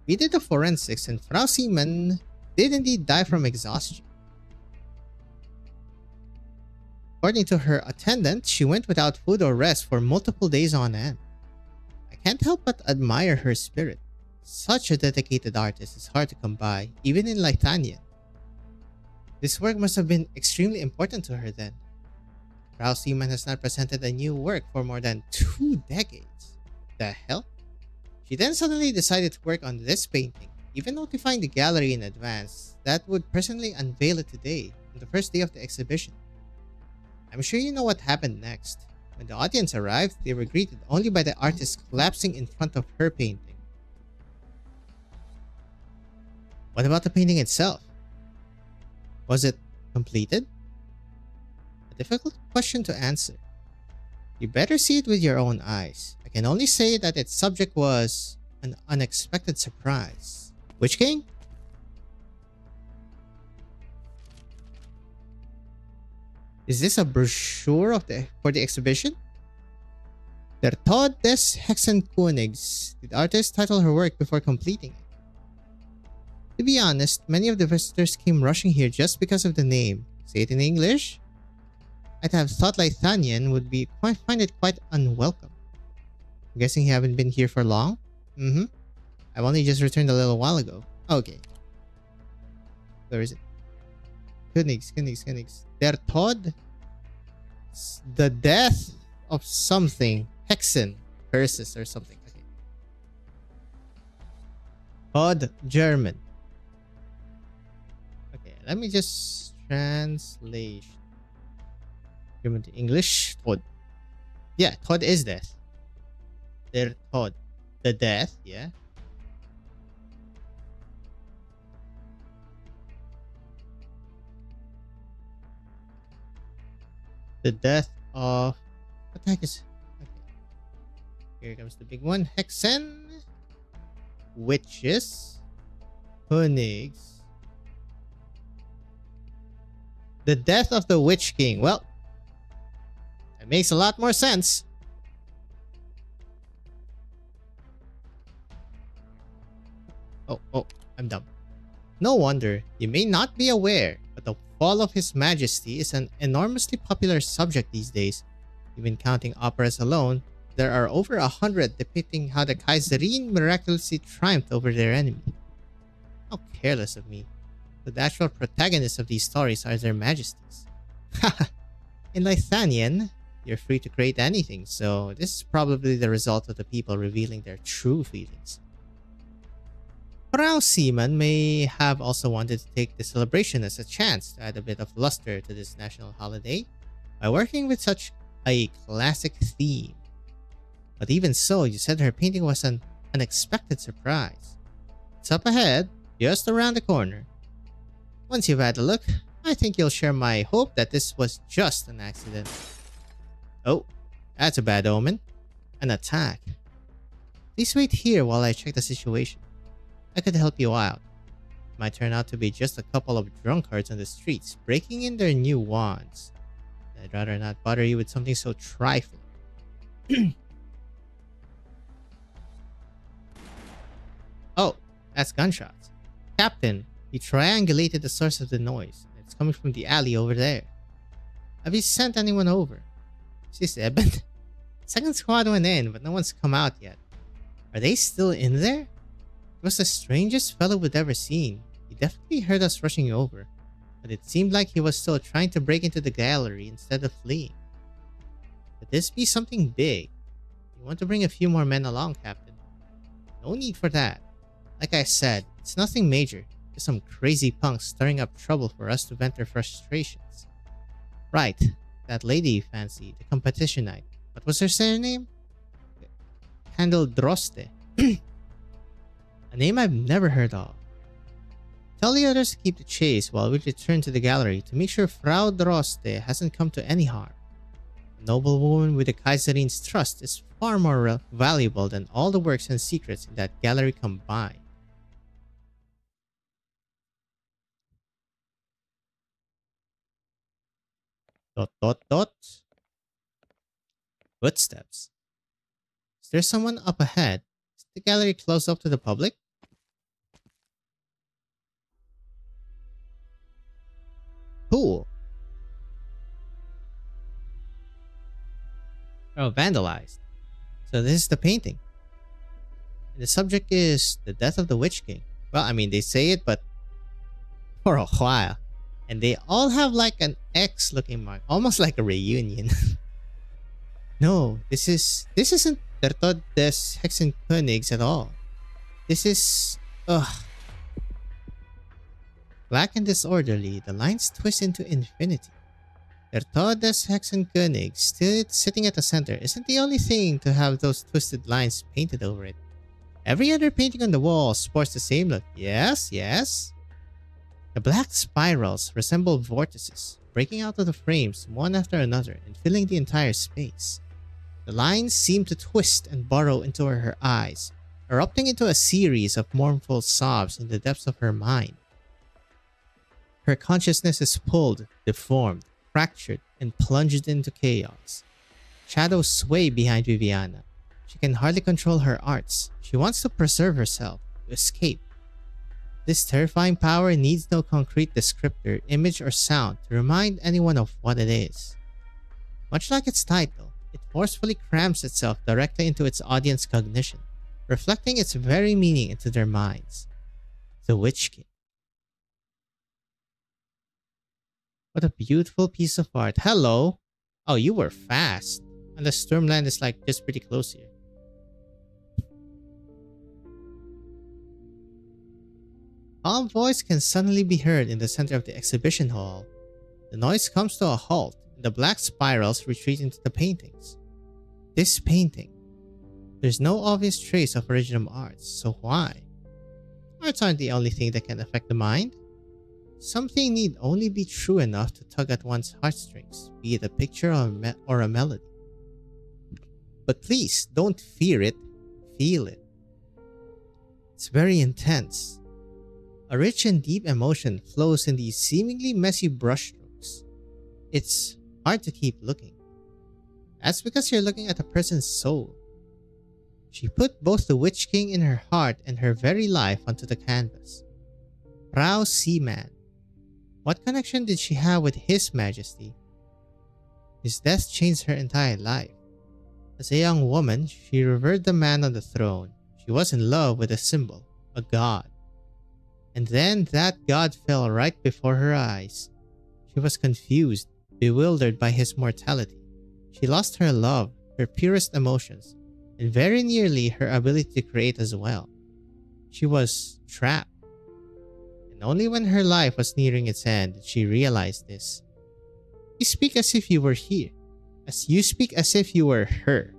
We did the forensics and Frau Siemann did indeed die from exhaustion. According to her attendant, she went without food or rest for multiple days on end. I can't help but admire her spirit. Such a dedicated artist is hard to come by, even in Lithuania. This work must have been extremely important to her then. Frau Seaman has not presented a new work for more than 2 decades. The hell? She then suddenly decided to work on this painting, even notifying the gallery in advance that would personally unveil it today, on the first day of the exhibition. I'm sure you know what happened next. When the audience arrived, they were greeted only by the artist collapsing in front of her painting. What about the painting itself? Was it completed? A difficult question to answer. You better see it with your own eyes. I can only say that its subject was an unexpected surprise. Witch King? Is this a brochure for the exhibition? Der Tod des Hexenkönigs. Did the artist title her work before completing it? To be honest, many of the visitors came rushing here just because of the name. Say it in English? I'd have thought Lithuanian would find it quite unwelcome. I'm guessing you haven't been here for long? Mm-hmm. I've only just returned a little while ago. Okay. Where is it? Königs. Der Tod? The death of something. Hexen. Curses or something. Okay. Tod German. Okay, let me just translate German to English. Tod. Yeah, Tod is death. Der Tod. The death, yeah. The death of... What the heck is... Okay. Here comes the big one. Hexen. Witches. Königs. The death of the Witch King. Well, that makes a lot more sense. Oh, I'm dumb. No wonder. You may not be aware, but the fall of His Majesty is an enormously popular subject these days. Even counting operas alone, there are over 100 depicting how the Kaiserin miraculously triumphed over their enemy. How careless of me. The actual protagonists of these stories are their majesties. Haha. In Lithuanian, you're free to create anything, so this is probably the result of the people revealing their true feelings. Frau Seaman may have also wanted to take the celebration as a chance to add a bit of luster to this national holiday by working with such a classic theme. But even so, you said her painting was an unexpected surprise. It's up ahead, just around the corner. Once you've had a look, I think you'll share my hope that this was just an accident. Oh, that's a bad omen. An attack. Please wait here while I check the situation. I could help you out. It might turn out to be just a couple of drunkards on the streets breaking in their new wands. I'd rather not bother you with something so trifling. Oh, that's gunshots. Captain, he triangulated the source of the noise. It's coming from the alley over there. Have you sent anyone over? Is this Eben? Second squad went in, but no one's come out yet. Are they still in there? He was the strangest fellow we'd ever seen. He definitely heard us rushing over, but it seemed like he was still trying to break into the gallery instead of fleeing. Could this be something big? You want to bring a few more men along, Captain? No need for that. Like I said, it's nothing major. Just some crazy punks stirring up trouble for us to vent their frustrations. Right, that lady you fancy, the competition night. What was her surname? Handel Droste. A name I've never heard of. Tell the others to keep the chase while we return to the gallery to make sure Frau Droste hasn't come to any harm. A noble woman with the Kaiserin's trust is far more valuable than all the works and secrets in that gallery combined. Footsteps. Is there someone up ahead? Is the gallery closed up to the public? Cool. Oh, vandalized. So this is the painting. And the subject is the death of the Witch King. Well, I mean, they say it, but for a while. And they all have like an X looking mark, almost like a reunion. No, this isn't Der Tod des Hexenkönigs at all. This is black and disorderly, the lines twist into infinity. Der Tod des Hexenkönigs, still sitting at the center, isn't the only thing to have those twisted lines painted over it. Every other painting on the wall sports the same look. Yes, yes. The black spirals resemble vortices, breaking out of the frames one after another and filling the entire space. The lines seem to twist and burrow into her eyes, erupting into a series of mournful sobs in the depths of her mind. Her consciousness is pulled, deformed, fractured, and plunged into chaos. Shadows sway behind Viviana. She can hardly control her arts. She wants to preserve herself, to escape. This terrifying power needs no concrete descriptor, image, or sound to remind anyone of what it is. Much like its title, it forcefully crams itself directly into its audience cognition, reflecting its very meaning into their minds. The Witch King. What a beautiful piece of art. Hello! Oh, you were fast. And the Stormland is like just pretty close here. Calm voice can suddenly be heard in the center of the exhibition hall. The noise comes to a halt, and the black spirals retreat into the paintings. This painting. There's no obvious trace of original arts, so why? Arts aren't the only thing that can affect the mind. Something need only be true enough to tug at one's heartstrings, be it a picture or a melody. But please, don't fear it, feel it. It's very intense. A rich and deep emotion flows in these seemingly messy brushstrokes. It's hard to keep looking. That's because you're looking at a person's soul. She put both the Witch King in her heart and her very life onto the canvas. Frau Seaman. What connection did she have with His Majesty? His death changed her entire life. As a young woman, she revered the man on the throne. She was in love with a symbol, a god. And then that god fell right before her eyes. She was confused, bewildered by his mortality. She lost her love, her purest emotions, and very nearly her ability to create as well. She was trapped. And only when her life was nearing its end did she realize this. You speak as if you were here. You speak as if you were her.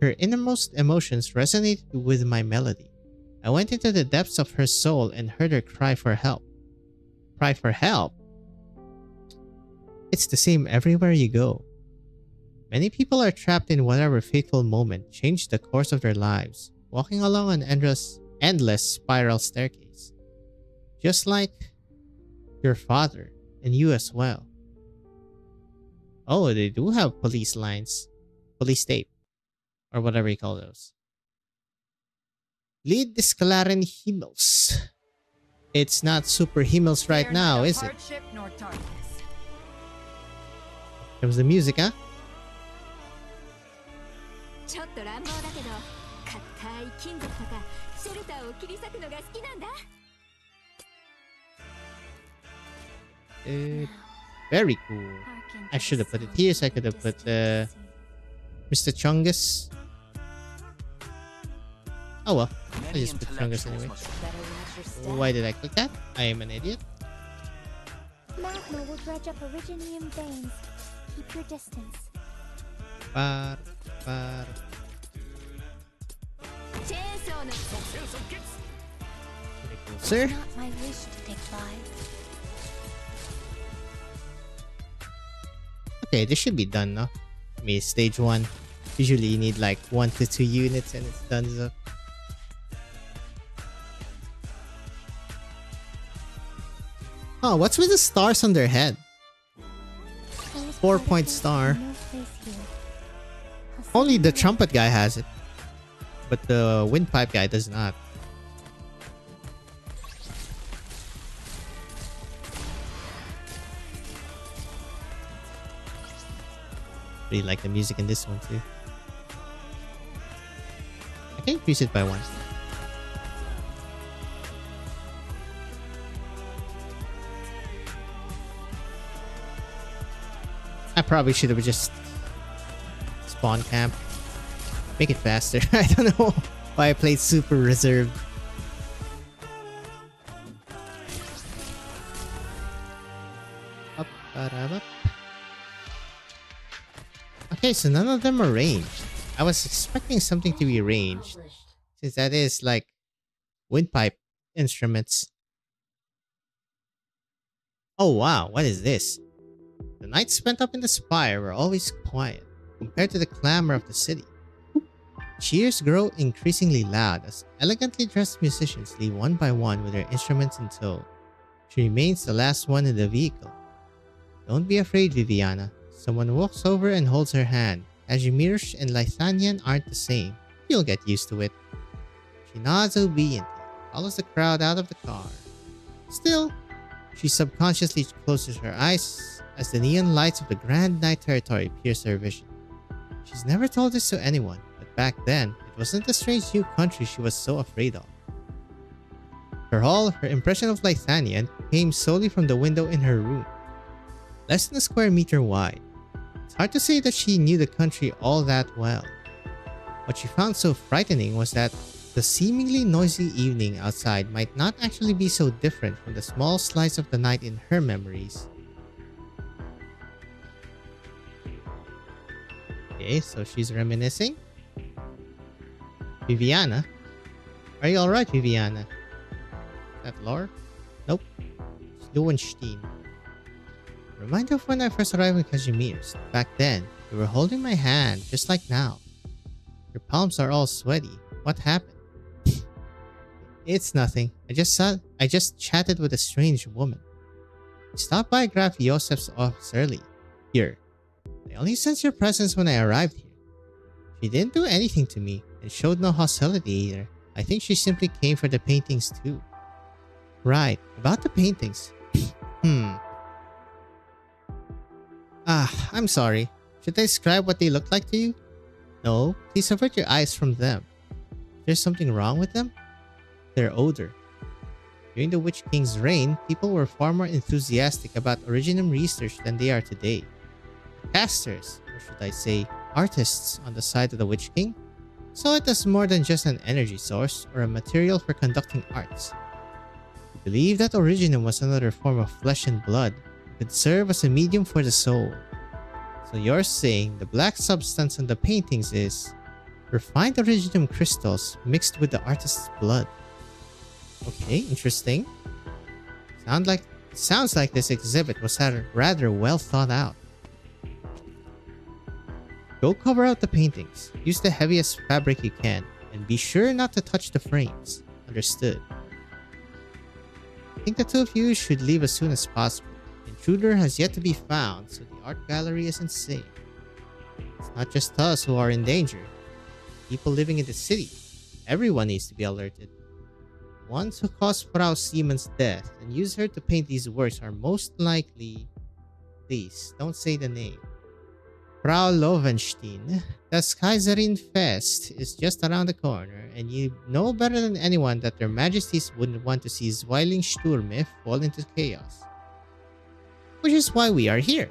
Her innermost emotions resonated with my melody. I went into the depths of her soul and heard her cry for help. Cry for help? It's the same everywhere you go. Many people are trapped in whatever fateful moment changed the course of their lives, walking along an endless spiral staircase. Just like your father and you as well. Oh, they do have police lines. Police tape. Or whatever you call those. Lead des klaren Himmels. It's not super Himmels right now, is it? Comes the music, huh? Very cool. I should have put it here, so I could have put Mr. Chungus. Oh well, I just put Chungus anyway. Why did I click that? I am an idiot. Magma will dredge up originium veins. Keep your distance. Par. Sir? Not my wish to take lives. Okay, this should be done now. I mean, stage 1. Usually you need like 1 to 2 units and it's done so. Oh, what's with the stars on their head? 4-point star. Only the trumpet guy has it. But the windpipe guy does not. Really like the music in this one too. I can increase it by 1. I probably should have just spawn camp. Make it faster. I don't know why I played super reserved. Up, up. Okay, so none of them are ranged. I was expecting something to be ranged, since that is like windpipe instruments. Oh wow, what is this? The nights spent up in the spire were always quiet, compared to the clamor of the city. Cheers grow increasingly loud as elegantly dressed musicians leave one by one with their instruments in tow. She remains the last one in the vehicle. Don't be afraid, Viviana. Someone walks over and holds her hand. Casimir and Lithanian aren't the same. You'll get used to it. She nods obediently, follows the crowd out of the car. Still, she subconsciously closes her eyes as the neon lights of the Grand Night territory pierce her vision. She's never told this to anyone, but back then, it wasn't the strange new country she was so afraid of. Her impression of Lithanian came solely from the window in her room. Less than a square meter wide. It's hard to say that she knew the country all that well. What she found so frightening was that the seemingly noisy evening outside might not actually be so different from the small slice of the night in her memories. Okay, so she's reminiscing. Viviana? Are you alright, Viviana? That Lore? Nope. It's Zwilingsturme. Reminder of when I first arrived in Casimir's. Back then, you were holding my hand, just like now. Your palms are all sweaty. What happened? It's nothing. I just chatted with a strange woman. I stopped by Graf Josef's office early. Here. I only sensed your presence when I arrived here. She didn't do anything to me, and showed no hostility either. I think she simply came for the paintings too. Right, about the paintings. I'm sorry. Should I describe what they look like to you? No, please avert your eyes from them. There's something wrong with them? Their odor. During the Witch King's reign, people were far more enthusiastic about originum research than they are today. Casters, or should I say, artists on the side of the Witch King, saw it as more than just an energy source or a material for conducting arts. They believed that originum was another form of flesh and blood and could serve as a medium for the soul. So you're saying the black substance on the paintings is refined originum crystals mixed with the artist's blood. Okay, interesting. Sounds like this exhibit was rather well thought out. Go cover out the paintings. Use the heaviest fabric you can, and be sure not to touch the frames. Understood. I think the two of you should leave as soon as possible. The intruder has yet to be found, so the art gallery isn't safe. It's not just us who are in danger. People living in the city. Everyone needs to be alerted. The ones who caused Frau Siemens' death and used her to paint these works are most likely... Please, don't say the name. Frau Lovenstein. Das Kaiserin Fest is just around the corner, and you know better than anyone that their majesties wouldn't want to see Zwilingsturme fall into chaos. Which is why we are here.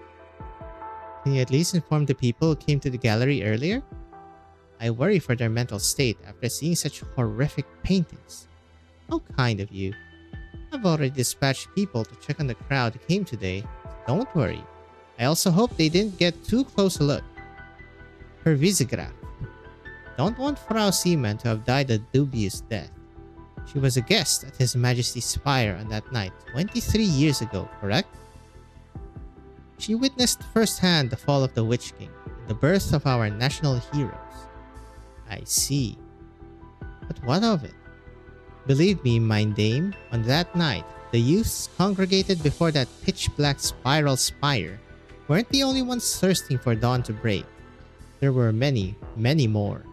Can you at least inform the people who came to the gallery earlier? I worry for their mental state after seeing such horrific paintings. How kind of you. I've already dispatched people to check on the crowd who came today. Don't worry. I also hope they didn't get too close a look. Her Visigraph. Don't want Frau Seaman to have died a dubious death. She was a guest at His Majesty's spire on that night 23 years ago, correct? She witnessed firsthand the fall of the Witch King and the birth of our national heroes. I see. But what of it? Believe me, mine dame, on that night, the youths congregated before that pitch-black spiral spire weren't the only ones thirsting for dawn to break. There were many, many more.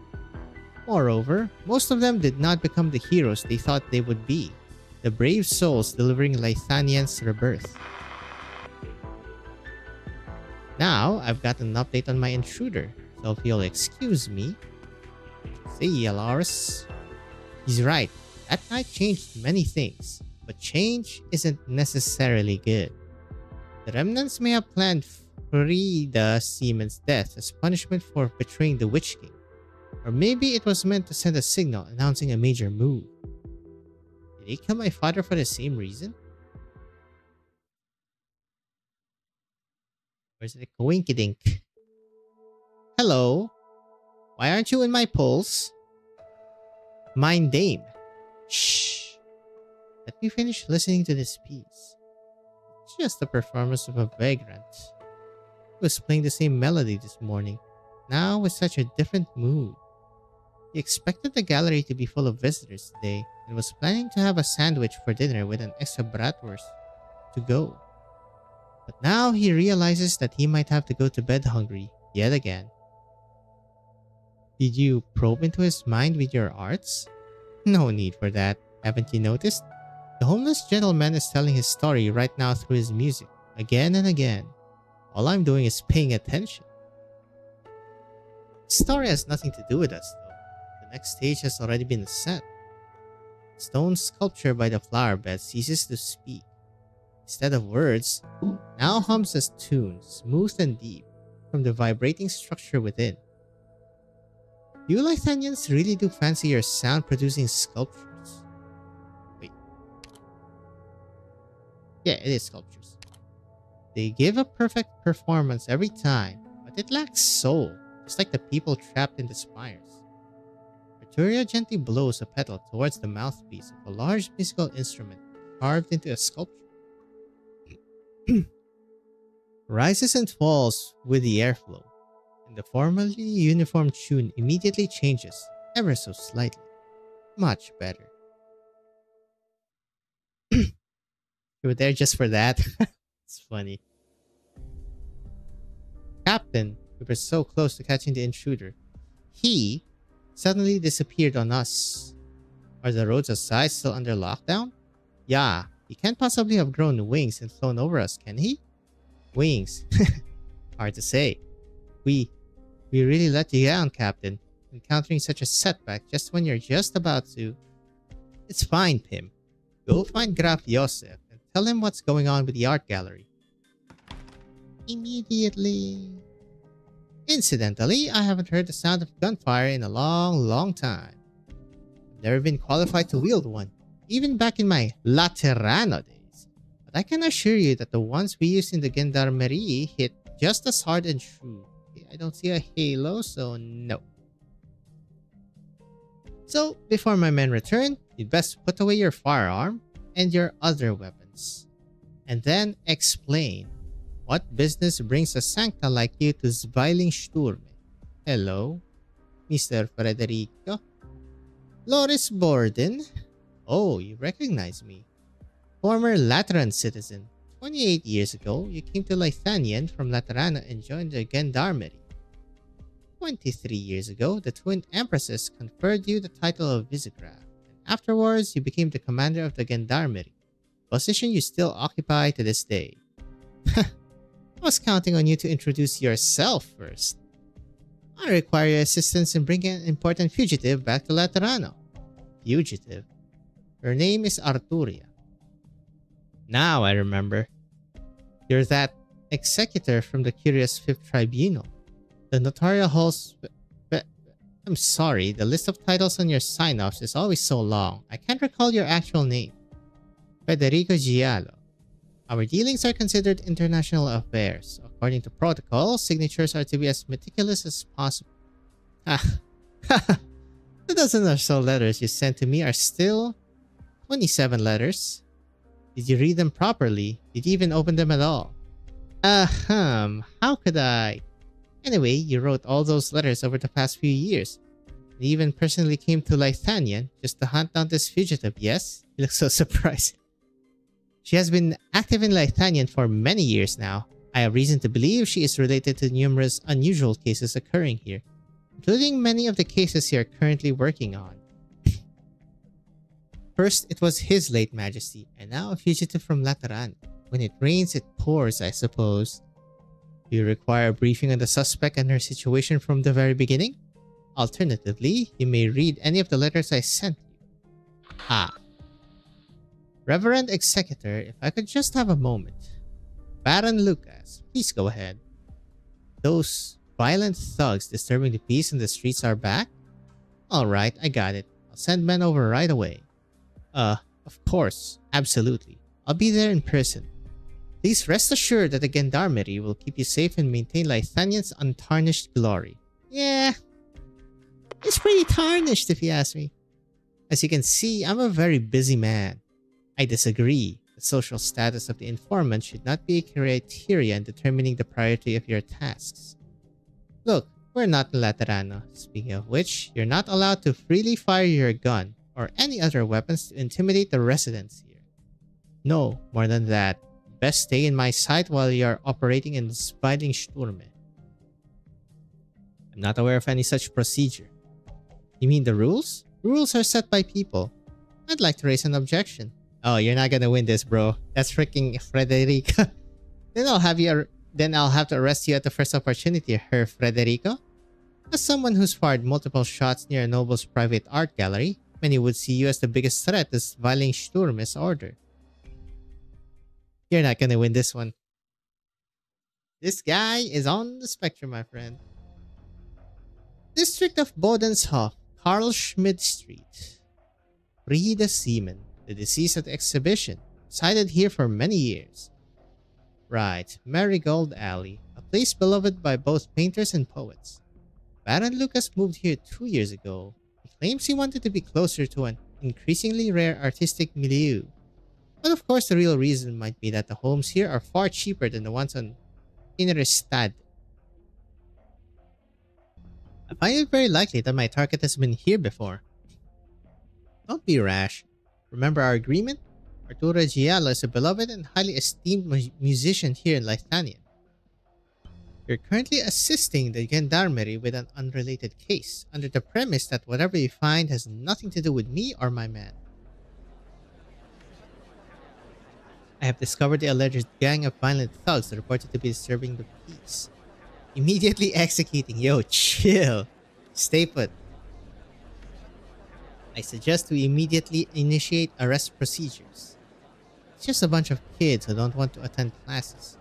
Moreover, most of them did not become the heroes they thought they would be, the brave souls delivering Lithanian's rebirth. Now, I've got an update on my intruder, so if you'll excuse me... See ya, Loris. He's right. That night changed many things, but change isn't necessarily good. The remnants may have planned Frida Seaman's death as punishment for betraying the Witch King. Or maybe it was meant to send a signal announcing a major move. Did they kill my father for the same reason? Where's the coinkydink? Hello? Why aren't you in my pulse? Mine dame. Shh. Let me finish listening to this piece. It's just the performance of a vagrant. He was playing the same melody this morning, now with such a different mood. He expected the gallery to be full of visitors today and was planning to have a sandwich for dinner with an extra bratwurst to go. But now he realizes that he might have to go to bed hungry yet again. Did you probe into his mind with your arts? No need for that. Haven't you noticed? The homeless gentleman is telling his story right now through his music, again and again. All I'm doing is paying attention. The story has nothing to do with us, though. The next stage has already been set. The stone sculpture by the flower bed ceases to speak. Instead of words, now hums a tune, smooth and deep, from the vibrating structure within. You Lithanians really do fancy your sound-producing sculptures. Wait. Yeah, it is sculptures. They give a perfect performance every time, but it lacks soul, just like the people trapped in the spires. Arturia gently blows a petal towards the mouthpiece of a large musical instrument carved into a sculpture. Rises and falls with the airflow, and the formally uniform tune immediately changes, ever so slightly. Much better. You were there just for that? It's funny. Captain, we were so close to catching the intruder. He suddenly disappeared on us. Are the roads outside still under lockdown? Yeah, he can't possibly have grown wings and flown over us, can he? Wings. Hard to say. We really let you down, Captain. Encountering such a setback just when you're just about to... It's fine, Pim. Go find Graf Josef and tell him what's going on with the art gallery. Immediately. Incidentally, I haven't heard the sound of gunfire in a long time. I've never been qualified to wield one, even back in my Laterano days. But I can assure you that the ones we used in the Gendarmerie hit just as hard and true. I don't see a halo, so no. So, before my men return, you'd best put away your firearm and your other weapons. And then explain. What business brings a sancta like you to Zwilingsturme? Hello, Mr. Federico? Loris Borden? Oh, you recognize me. Former Lateran citizen. 28 years ago, you came to Lithanian from Laterana and joined the Gendarmerie. 23 years ago, the twin empresses conferred you the title of Vicegraf, and afterwards you became the commander of the Gendarmerie, a position you still occupy to this day. I was counting on you to introduce yourself first. I require your assistance in bringing an important fugitive back to Laterano. Fugitive? Her name is Arturia. Now I remember. You're that executor from the Curious Fifth Tribunal. The Notaria Hall's... I'm sorry, the list of titles on your sign-offs is always so long. I can't recall your actual name. Federico Giallo. Our dealings are considered international affairs. According to protocol, signatures are to be as meticulous as possible. The dozen or so letters you sent to me are still 27 letters. Did you read them properly? Did you even open them at all? How could I? Anyway, you wrote all those letters over the past few years. And even personally came to Lithanian just to hunt down this fugitive, yes? You look so surprised. She has been active in Lithanian for many years now. I have reason to believe she is related to numerous unusual cases occurring here, including many of the cases you are currently working on. First, it was His Late Majesty, and now a fugitive from Lateran. When it rains, it pours, I suppose. Do you require a briefing on the suspect and her situation from the very beginning? Alternatively, you may read any of the letters I sent you. Ah. Reverend Executor, if I could just have a moment. Baron Lucas, please go ahead. Those violent thugs disturbing the peace in the streets are back? Alright, I got it. I'll send men over right away. Of course. Absolutely. I'll be there in person. Please rest assured that the gendarmerie will keep you safe and maintain Lithanian's untarnished glory. Yeah. It's pretty tarnished if you ask me. As you can see, I'm a very busy man. I disagree. The social status of the informant should not be a criteria in determining the priority of your tasks. Look, we're not in Laterano. Speaking of which, you're not allowed to freely fire your gun or any other weapons to intimidate the residents here. No, more than that, best stay in my sight while you're operating in Zwilingsturme. I'm not aware of any such procedure. You mean the rules? Rules are set by people. I'd like to raise an objection. Oh, you're not gonna win this, bro. That's freaking Frederica. Then I'll have to arrest you at the first opportunity, Herr Frederico. As someone who's fired multiple shots near a noble's private art gallery, many would see you as the biggest threat to Zwilingsturme's order. You're not gonna win this one. This guy is on the spectrum, my friend. District of Bodenshof, Karl Schmid Street. Frieda Seaman, the deceased at the exhibition, resided here for many years. Right, Marigold Alley, a place beloved by both painters and poets. Baron Lucas moved here 2 years ago. He claims he wanted to be closer to an increasingly rare artistic milieu. But of course the real reason might be that the homes here are far cheaper than the ones on Innerstad. I find it very likely that my target has been here before. Don't be rash. Remember our agreement? Arturo Giallo is a beloved and highly esteemed musician here in Lithania. You're currently assisting the gendarmerie with an unrelated case, under the premise that whatever you find has nothing to do with me or my man. I have discovered the alleged gang of violent thugs reported to be disturbing the peace. Immediately executing. Yo, chill. Stay put. I suggest we immediately initiate arrest procedures. It's just a bunch of kids who don't want to attend classes.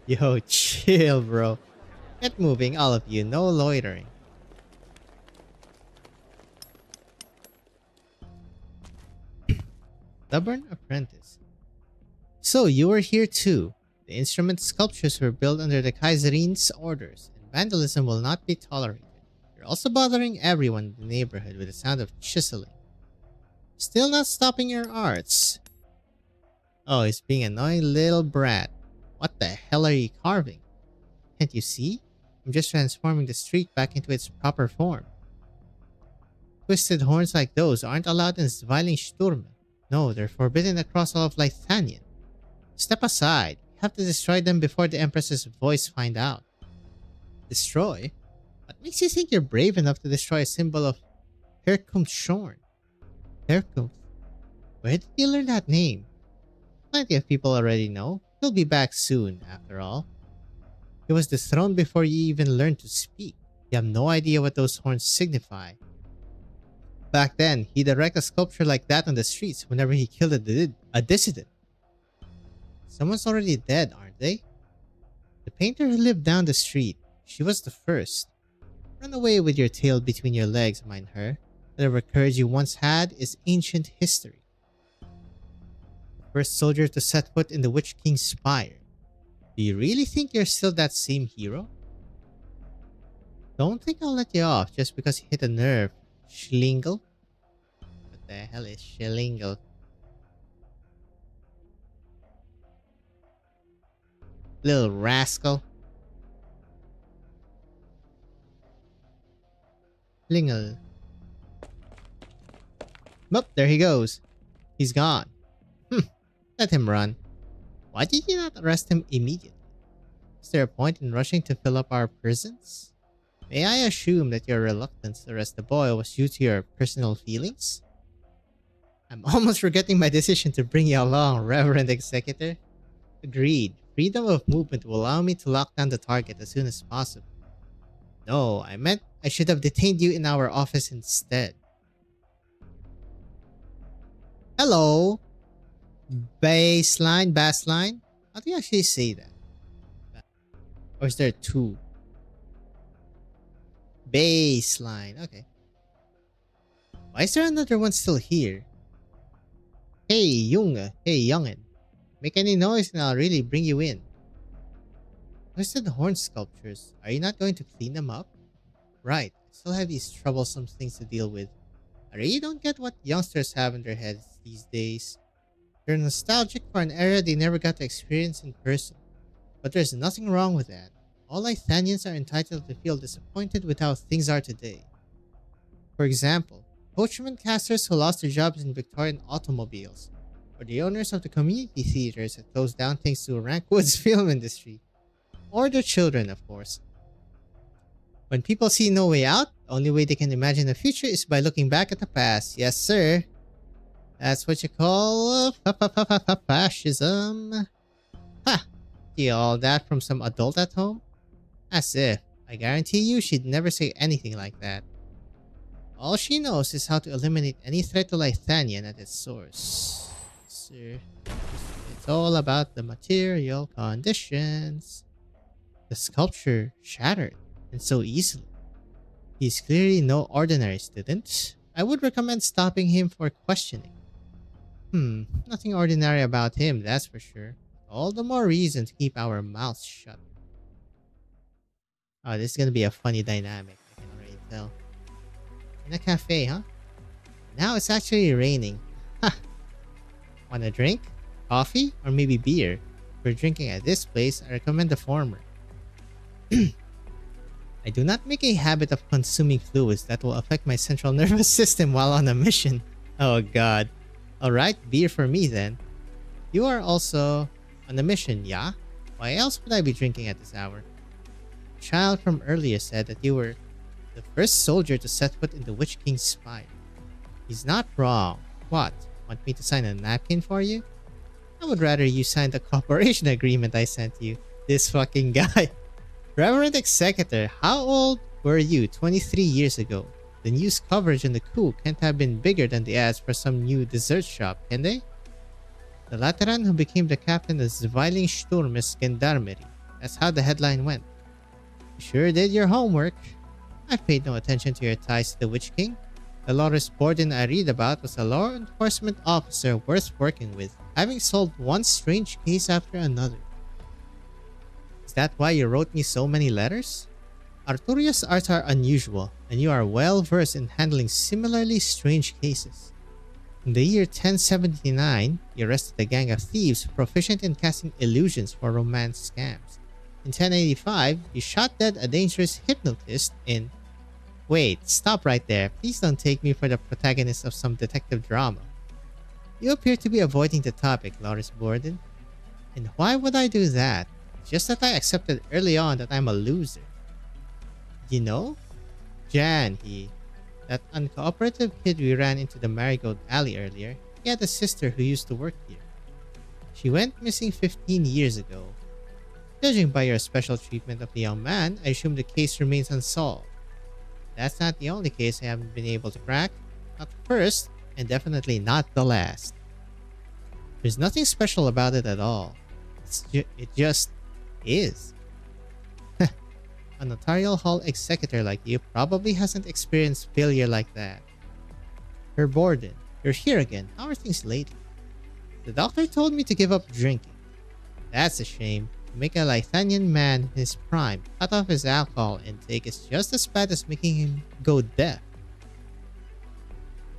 Yo, chill, bro. Get moving, all of you. No loitering. Stubborn apprentice. So, you were here too. The instrument sculptures were built under the Kaiserin's orders, and vandalism will not be tolerated. You're also bothering everyone in the neighborhood with the sound of chiseling. Still not stopping your arts. Oh, he's being an annoying little brat. What the hell are you carving? Can't you see? I'm just transforming the street back into its proper form. Twisted horns like those aren't allowed in Zwilingsturme. No, they're forbidden across all of Lithanian. Step aside. You have to destroy them before the Empress's voice find out. Destroy? What makes you think you're brave enough to destroy a symbol of Herkunftshorn? Herkunft? Where did you learn that name? Plenty of people already know. He'll be back soon, after all. He was dethroned before you even learned to speak. You have no idea what those horns signify. Back then, he'd erect a sculpture like that on the streets whenever he killed a dissident. Someone's already dead, aren't they? The painter who lived down the street. She was the first. Run away with your tail between your legs, mind her. Whatever courage you once had is ancient history. The first soldier to set foot in the Witch King's spire. Do you really think you're still that same hero? Don't think I'll let you off just because you hit a nerve, Schlingle. What the hell is Schlingle? Little rascal. Schlingle. Nope, there he goes. He's gone. Let him run. Why did you not arrest him immediately? Is there a point in rushing to fill up our prisons? May I assume that your reluctance to arrest the boy was due to your personal feelings? I'm almost regretting my decision to bring you along, Reverend Executor. Agreed. Freedom of movement will allow me to lock down the target as soon as possible. No, I meant I should have detained you in our office instead. Hello, bassline? How do you actually say that? Or is there two? Baseline. Okay. Why is there another one still here? Hey, Junge. Hey, youngin. Make any noise and I'll really bring you in. Twisted horn sculptures. Are you not going to clean them up? Right. I still have these troublesome things to deal with. I really don't get what youngsters have in their heads these days. They're nostalgic for an era they never got to experience in person. But there's nothing wrong with that. All Lythanians are entitled to feel disappointed with how things are today. For example, coachman casters who lost their jobs in Victorian automobiles, or the owners of the community theaters that closed down thanks to Rankwood's film industry, or their children, of course. When people see no way out, the only way they can imagine the future is by looking back at the past. Yes, sir. That's what you call fascism. Ha! See all that from some adult at home? As if. I guarantee you she'd never say anything like that. All she knows is how to eliminate any threat to Lythanian at its source. Sir, it's all about the material conditions. The sculpture shattered, and so easily. He's clearly no ordinary student. I would recommend stopping him for questioning. Nothing ordinary about him, that's for sure. All the more reason to keep our mouths shut. Oh, this is gonna be a funny dynamic, I can already tell. In a cafe, huh? Now it's actually raining. Ha! Want a drink? Coffee? Or maybe beer? If you're drinking at this place, I recommend the former. I do not make a habit of consuming fluids that will affect my central nervous system while on a mission. Oh god. Alright, beer for me then. You are also on a mission, yeah? Why else would I be drinking at this hour? A child from earlier said that you were the first soldier to set foot in the Witch King's spire. He's not wrong. What? Want me to sign a napkin for you? I would rather you sign the cooperation agreement I sent you. This fucking guy. Reverend Executor, how old were you 23 years ago? The news coverage on the coup can't have been bigger than the ads for some new dessert shop, can they? The Lateran who became the captain of Zwilingsturme Gendarmerie. That's how the headline went. You sure did your homework. I've paid no attention to your ties to the Witch King. The Loris Borden I read about was a law enforcement officer worth working with, having solved one strange case after another. Is that why you wrote me so many letters? Arturia's arts are unusual, and you are well versed in handling similarly strange cases. In the year 1079, you arrested a gang of thieves proficient in casting illusions for romance scams. In 1085, you shot dead a dangerous hypnotist in... Wait, stop right there. Please don't take me for the protagonist of some detective drama. You appear to be avoiding the topic, Loris Borden. And why would I do that? Just that I accepted early on that I'm a loser. You know? Jan, that uncooperative kid we ran into the Marigold Alley earlier, he had a sister who used to work here. She went missing 15 years ago. Judging by your special treatment of the young man, I assume the case remains unsolved. That's not the only case I haven't been able to crack. Not the first, and definitely not the last. There's nothing special about it at all. It just is. A notarial hall executor like you probably hasn't experienced failure like that. Herr Borden, you're here again. How are things lately? The doctor told me to give up drinking. That's a shame. To make a Lythanian man in his prime cut off his alcohol intake is just as bad as making him go deaf.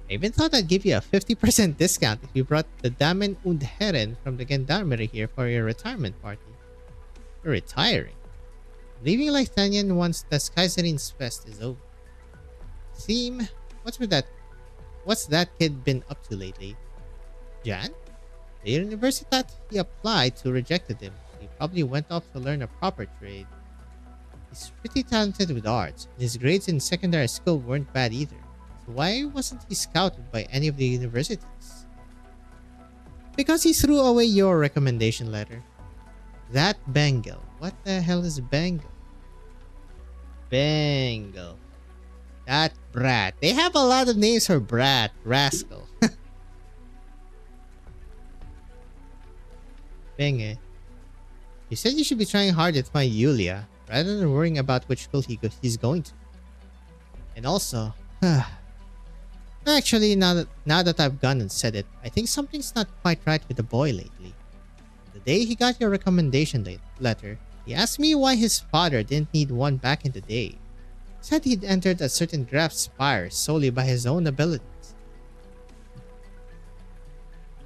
I even thought I'd give you a 50% discount if you brought the Damen und Herren from the Gendarmerie here for your retirement party. You're retiring. Leaving Lythanian once the Kaiserin's fest is over. Theme, what's that kid been up to lately? Jan? The universitat he applied to rejected him. He probably went off to learn a proper trade. He's pretty talented with arts, and his grades in secondary school weren't bad either. So why wasn't he scouted by any of the universities? Because he threw away your recommendation letter. That Bengal. What the hell is Bengal? Bengal. That brat. They have a lot of names for brat. Rascal. Benge. You said you should be trying hard to find Yulia, rather than worrying about which school he's going to. And also, actually, now that I've gone and said it, I think something's not quite right with the boy lately. The day he got your recommendation letter, he asked me why his father didn't need one back in the day. Said he'd entered a certain draft spire solely by his own abilities.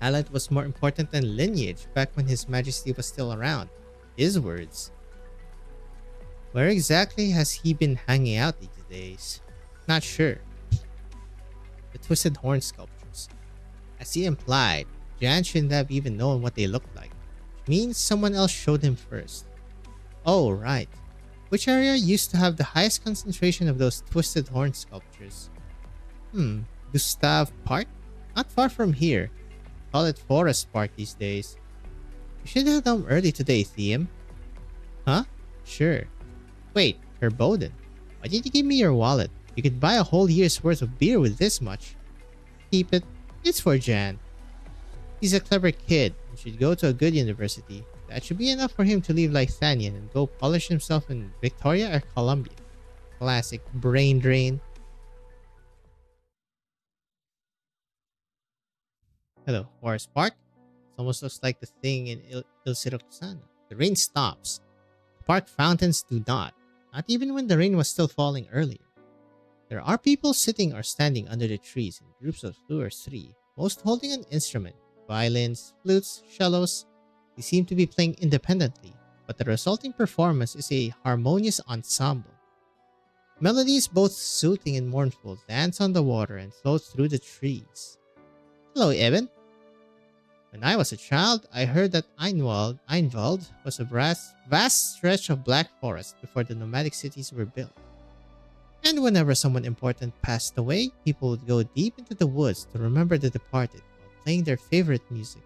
Talent was more important than lineage back when His Majesty was still around. His words. Where exactly has he been hanging out these days? Not sure. The twisted horn sculptures. As he implied, Jan shouldn't have even known what they looked like. Which means someone else showed him first. Oh, right. Which area used to have the highest concentration of those twisted horn sculptures? Gustav Park? Not far from here. Call it Forest Park these days. You should head home early today, Thiem. Huh? Sure. Wait, Herboden. Why did you give me your wallet? You could buy a whole year's worth of beer with this much. Keep it. It's for Jan. He's a clever kid and should go to a good university. That should be enough for him to leave Lythanian and go polish himself in Victoria or Columbia. Classic brain drain. Hello, Forest Park. It almost looks like the thing in Il Sirocusano. The rain stops. The park fountains do not even when the rain was still falling earlier. There are people sitting or standing under the trees in groups of 2 or 3, most holding an instrument. Violins, flutes, cellos. They seem to be playing independently, but the resulting performance is a harmonious ensemble. Melodies both soothing and mournful dance on the water and flow through the trees. Hello, Evan. When I was a child, I heard that Einwald was a vast stretch of black forest before the nomadic cities were built. And whenever someone important passed away, people would go deep into the woods to remember the departed while playing their favorite music.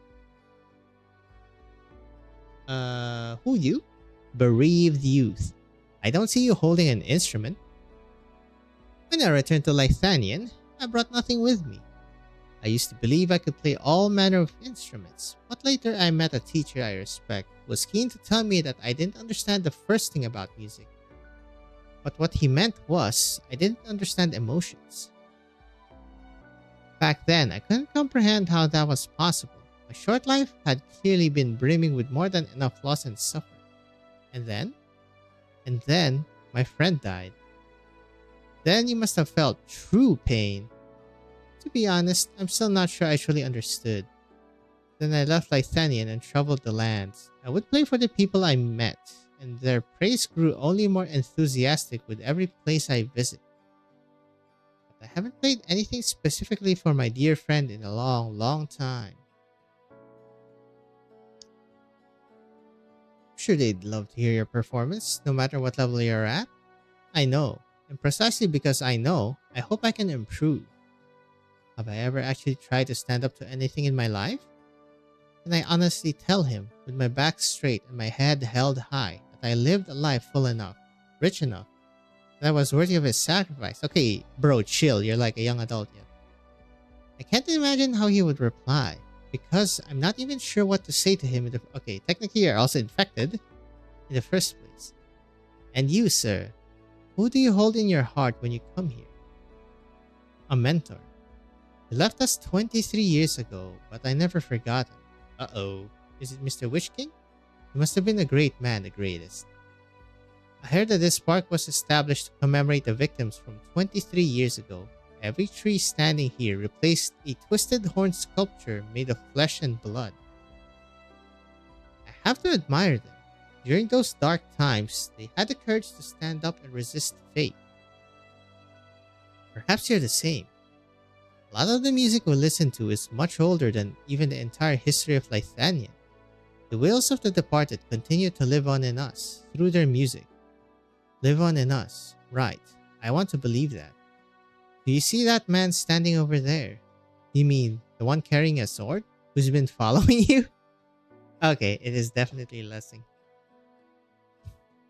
Who you? Bereaved youth. I don't see you holding an instrument. When I returned to Lythanian, I brought nothing with me. I used to believe I could play all manner of instruments, but later I met a teacher I respect who was keen to tell me that I didn't understand the first thing about music. But what he meant was, I didn't understand emotions. Back then, I couldn't comprehend how that was possible. My short life had clearly been brimming with more than enough loss and suffering. And then, my friend died. Then you must have felt true pain. To be honest, I'm still not sure I truly understood. Then I left Lythanian and traveled the lands. I would play for the people I met, and their praise grew only more enthusiastic with every place I visit. But I haven't played anything specifically for my dear friend in a long, long time. I'm sure they'd love to hear your performance, no matter what level you're at. I know, and precisely because I know, I hope I can improve. Have I ever actually tried to stand up to anything in my life? Can I honestly tell him, with my back straight and my head held high, that I lived a life full enough, rich enough, that I was worthy of his sacrifice? Okay, bro, chill, you're like a young adult yet. I can't imagine how he would reply, because I'm not even sure what to say to him. Okay, technically you're also infected in the first place. And you, sir, who do you hold in your heart when you come here? A mentor. He left us 23 years ago, but I never forgot him. Uh-oh. Is it Mr. Witch King? He must have been a great man, the greatest. I heard that this park was established to commemorate the victims from 23 years ago. Every tree standing here replaced a twisted horn sculpture made of flesh and blood. I have to admire them. During those dark times, they had the courage to stand up and resist fate. Perhaps you're the same. A lot of the music we listen to is much older than even the entire history of Lythania. The wails of the departed continue to live on in us, through their music. Live on in us. Right. I want to believe that. Do you see that man standing over there? You mean the one carrying a sword? Who's been following you? Okay, it is definitely Lessing.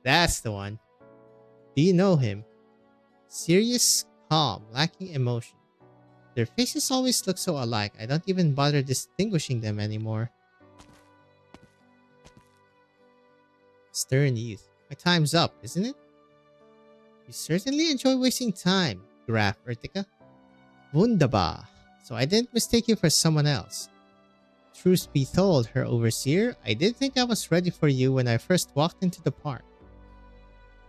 That's the one. Do you know him? Serious, calm, lacking emotion. Their faces always look so alike, I don't even bother distinguishing them anymore. Stern youth. My time's up, isn't it? You certainly enjoy wasting time, Graf Urtica. Wunderbar. So I didn't mistake you for someone else. Truth be told, Her Overseer, I did think I was ready for you when I first walked into the park.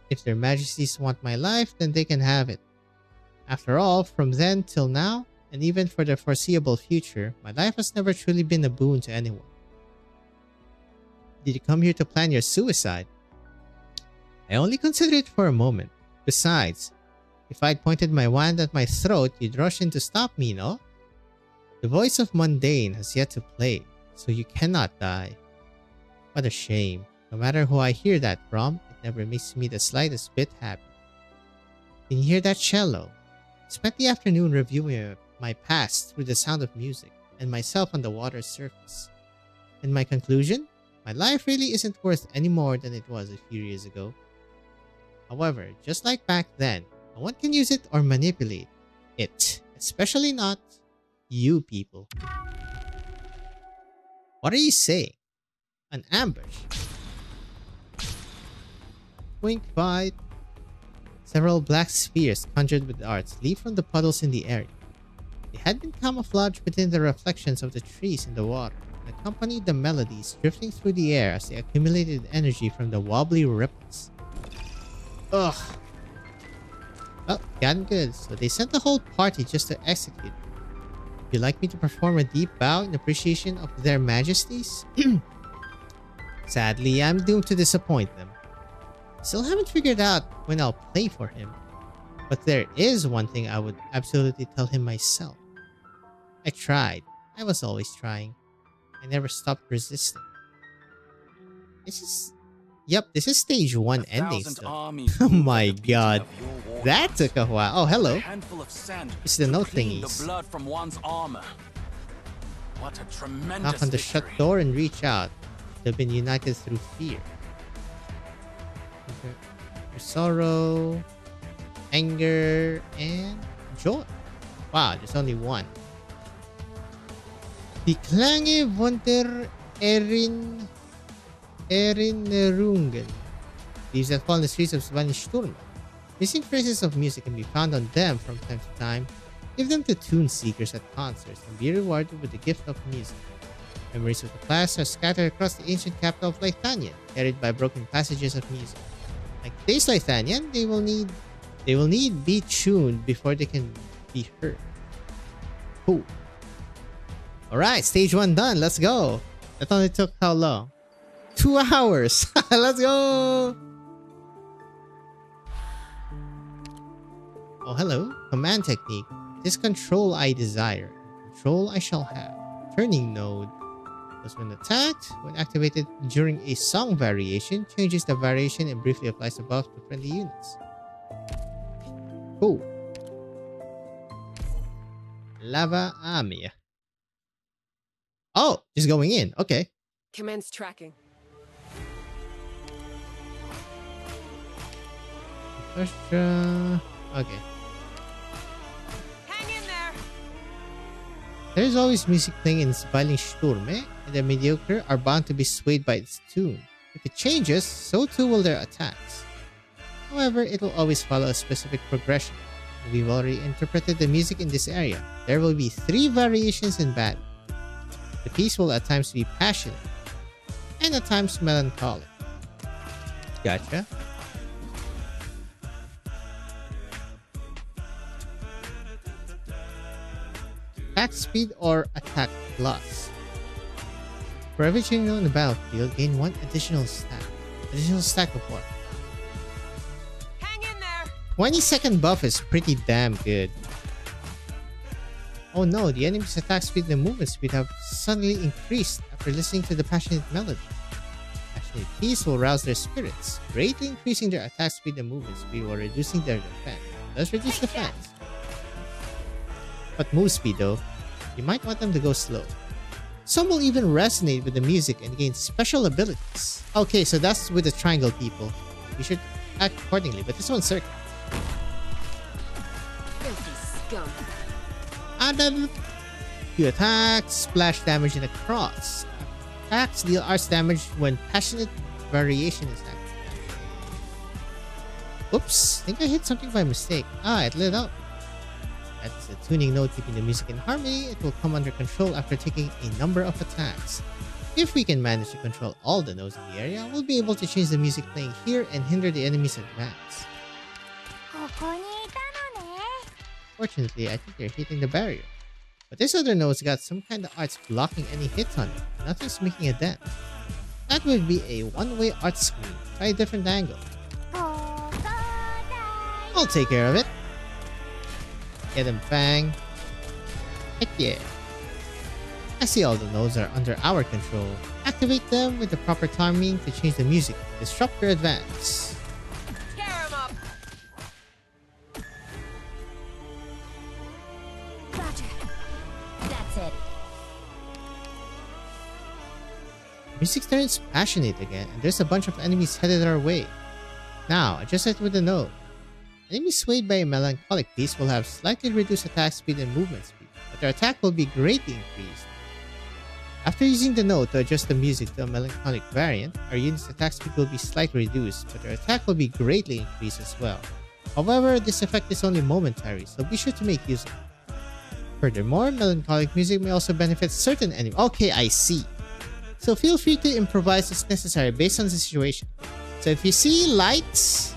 If their majesties want my life, then they can have it. After all, from then till now, and even for the foreseeable future, my life has never truly been a boon to anyone. Did you come here to plan your suicide? I only considered it for a moment. Besides, if I'd pointed my wand at my throat, you'd rush in to stop me, no? The voice of Mundane has yet to play, so you cannot die. What a shame. No matter who I hear that from, it never makes me the slightest bit happy. Can you hear that cello? I spent the afternoon reviewing my past through the sound of music, and myself on the water's surface. And my conclusion? My life really isn't worth any more than it was a few years ago. However, just like back then, no one can use it or manipulate it, especially not you people. What are you saying? An ambush? Wink fight. Several black spheres conjured with arts leap from the puddles in the area. They had been camouflaged within the reflections of the trees in the water, and accompanied the melodies drifting through the air as they accumulated energy from the wobbly ripples. Ugh. Well, gotten good, so they sent the whole party just to execute. Would you like me to perform a deep bow in appreciation of their majesties? Sadly, I'm doomed to disappoint them. Still haven't figured out when I'll play for him. But there is one thing I would absolutely tell him myself. I tried. I was always trying. I never stopped resisting. This is stage 1 ending stuff. Oh my god. That took a while. Oh, hello. It's the note thingies. Knock on the shut door and reach out. They've been united through fear. Sorrow, anger, and joy. Wow, there's only one. Die Klange von der Erinnerungen. These that fall in the streets of Zwilingsturme. Missing phrases of music can be found on them from time to time. Give them to tune seekers at concerts and be rewarded with the gift of music. Memories of the past are scattered across the ancient capital of Lythanian, carried by broken passages of music. Like today's Lythanian, they will need be tuned before they can be heard. Cool. Alright, stage 1 done. Let's go. That only took how long? 2 hours. Let's go. Oh, hello. Command technique. This control I desire. Control I shall have. Turning node. Was when attacked, when activated during a song variation, changes the variation and briefly applies the buff to friendly units. Cool. Lava Amia. Oh, just going in. Okay. Commence tracking. Okay. Hang in there. There's always music playing in Zwilingsturme, and the mediocre are bound to be swayed by its tune. If it changes, so too will their attacks. However, it will always follow a specific progression. We've already interpreted the music in this area. There will be 3 variations in battle. The piece will at times be passionate, and at times melancholic. Gotcha. Attack speed or attack plus. For every change on the battlefield, gain 1 additional stack. Additional stack of what? Hang in there. 20-second buff is pretty damn good. Oh no, the enemy's attack speed and movement speed have suddenly increased after listening to the passionate melody. Passionate piece will rouse their spirits, greatly increasing their attack speed and movement speed while reducing their defense. Does reduce defense. But move speed though, you might want them to go slow. Some will even resonate with the music and gain special abilities. Okay, so that's with the triangle people. act accordingly, but this one's circle. Filthy scum. And then you attack, splash damage, and a cross. Attacks deal arts damage when passionate variation is active. Oops, I think I hit something by mistake. Ah, it lit up. That's a tuning note keeping the music in harmony. It will come under control after taking a number of attacks. If we can manage to control all the notes in the area, we'll be able to change the music playing here and hinder the enemy's advance. Fortunately, I think they're hitting the barrier. But this other note's got some kind of arts blocking any hits on it, not just making a dent. That would be a one-way art screen. Try a different angle. I'll take care of it. Get him, Fang. Heck yeah. I see all the nodes are under our control. Activate them with the proper timing to change the music. Disrupt their advance. Tear him up. Roger. That's it. Music turns passionate again, and there's a bunch of enemies headed our way. Now, adjust it with the node. Enemies swayed by a melancholic piece will have slightly reduced attack speed and movement speed, but their attack will be greatly increased. After using the node to adjust the music to a melancholic variant, our unit's attack speed will be slightly reduced, but their attack will be greatly increased as well. However, this effect is only momentary, so be sure to make use of it. Furthermore, melancholic music may also benefit certain enemies. Okay, I see. So feel free to improvise as necessary based on the situation. So if you see lights,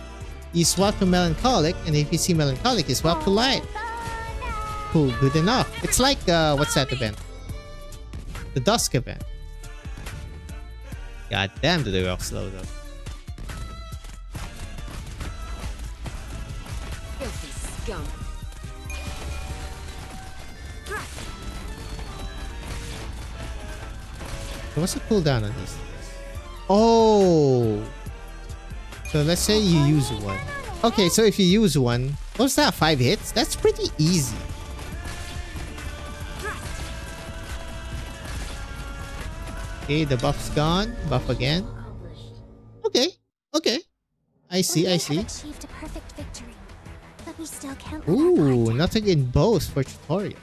you swap to melancholic, and if you see melancholic, you swap to light. Cool, good enough. It's like, what's that event? The Dusk event. God damn, do they walk slow though. Filthy scum. So what's the cooldown on these things? Oh! So let's say you use one. Okay, so if you use one, what's that? 5 hits? That's pretty easy. Okay, the buff's gone. Buff again. Okay, okay. I see, I see. Achieved a perfect victory, but we still can't. Ooh, nothing in both for tutorial.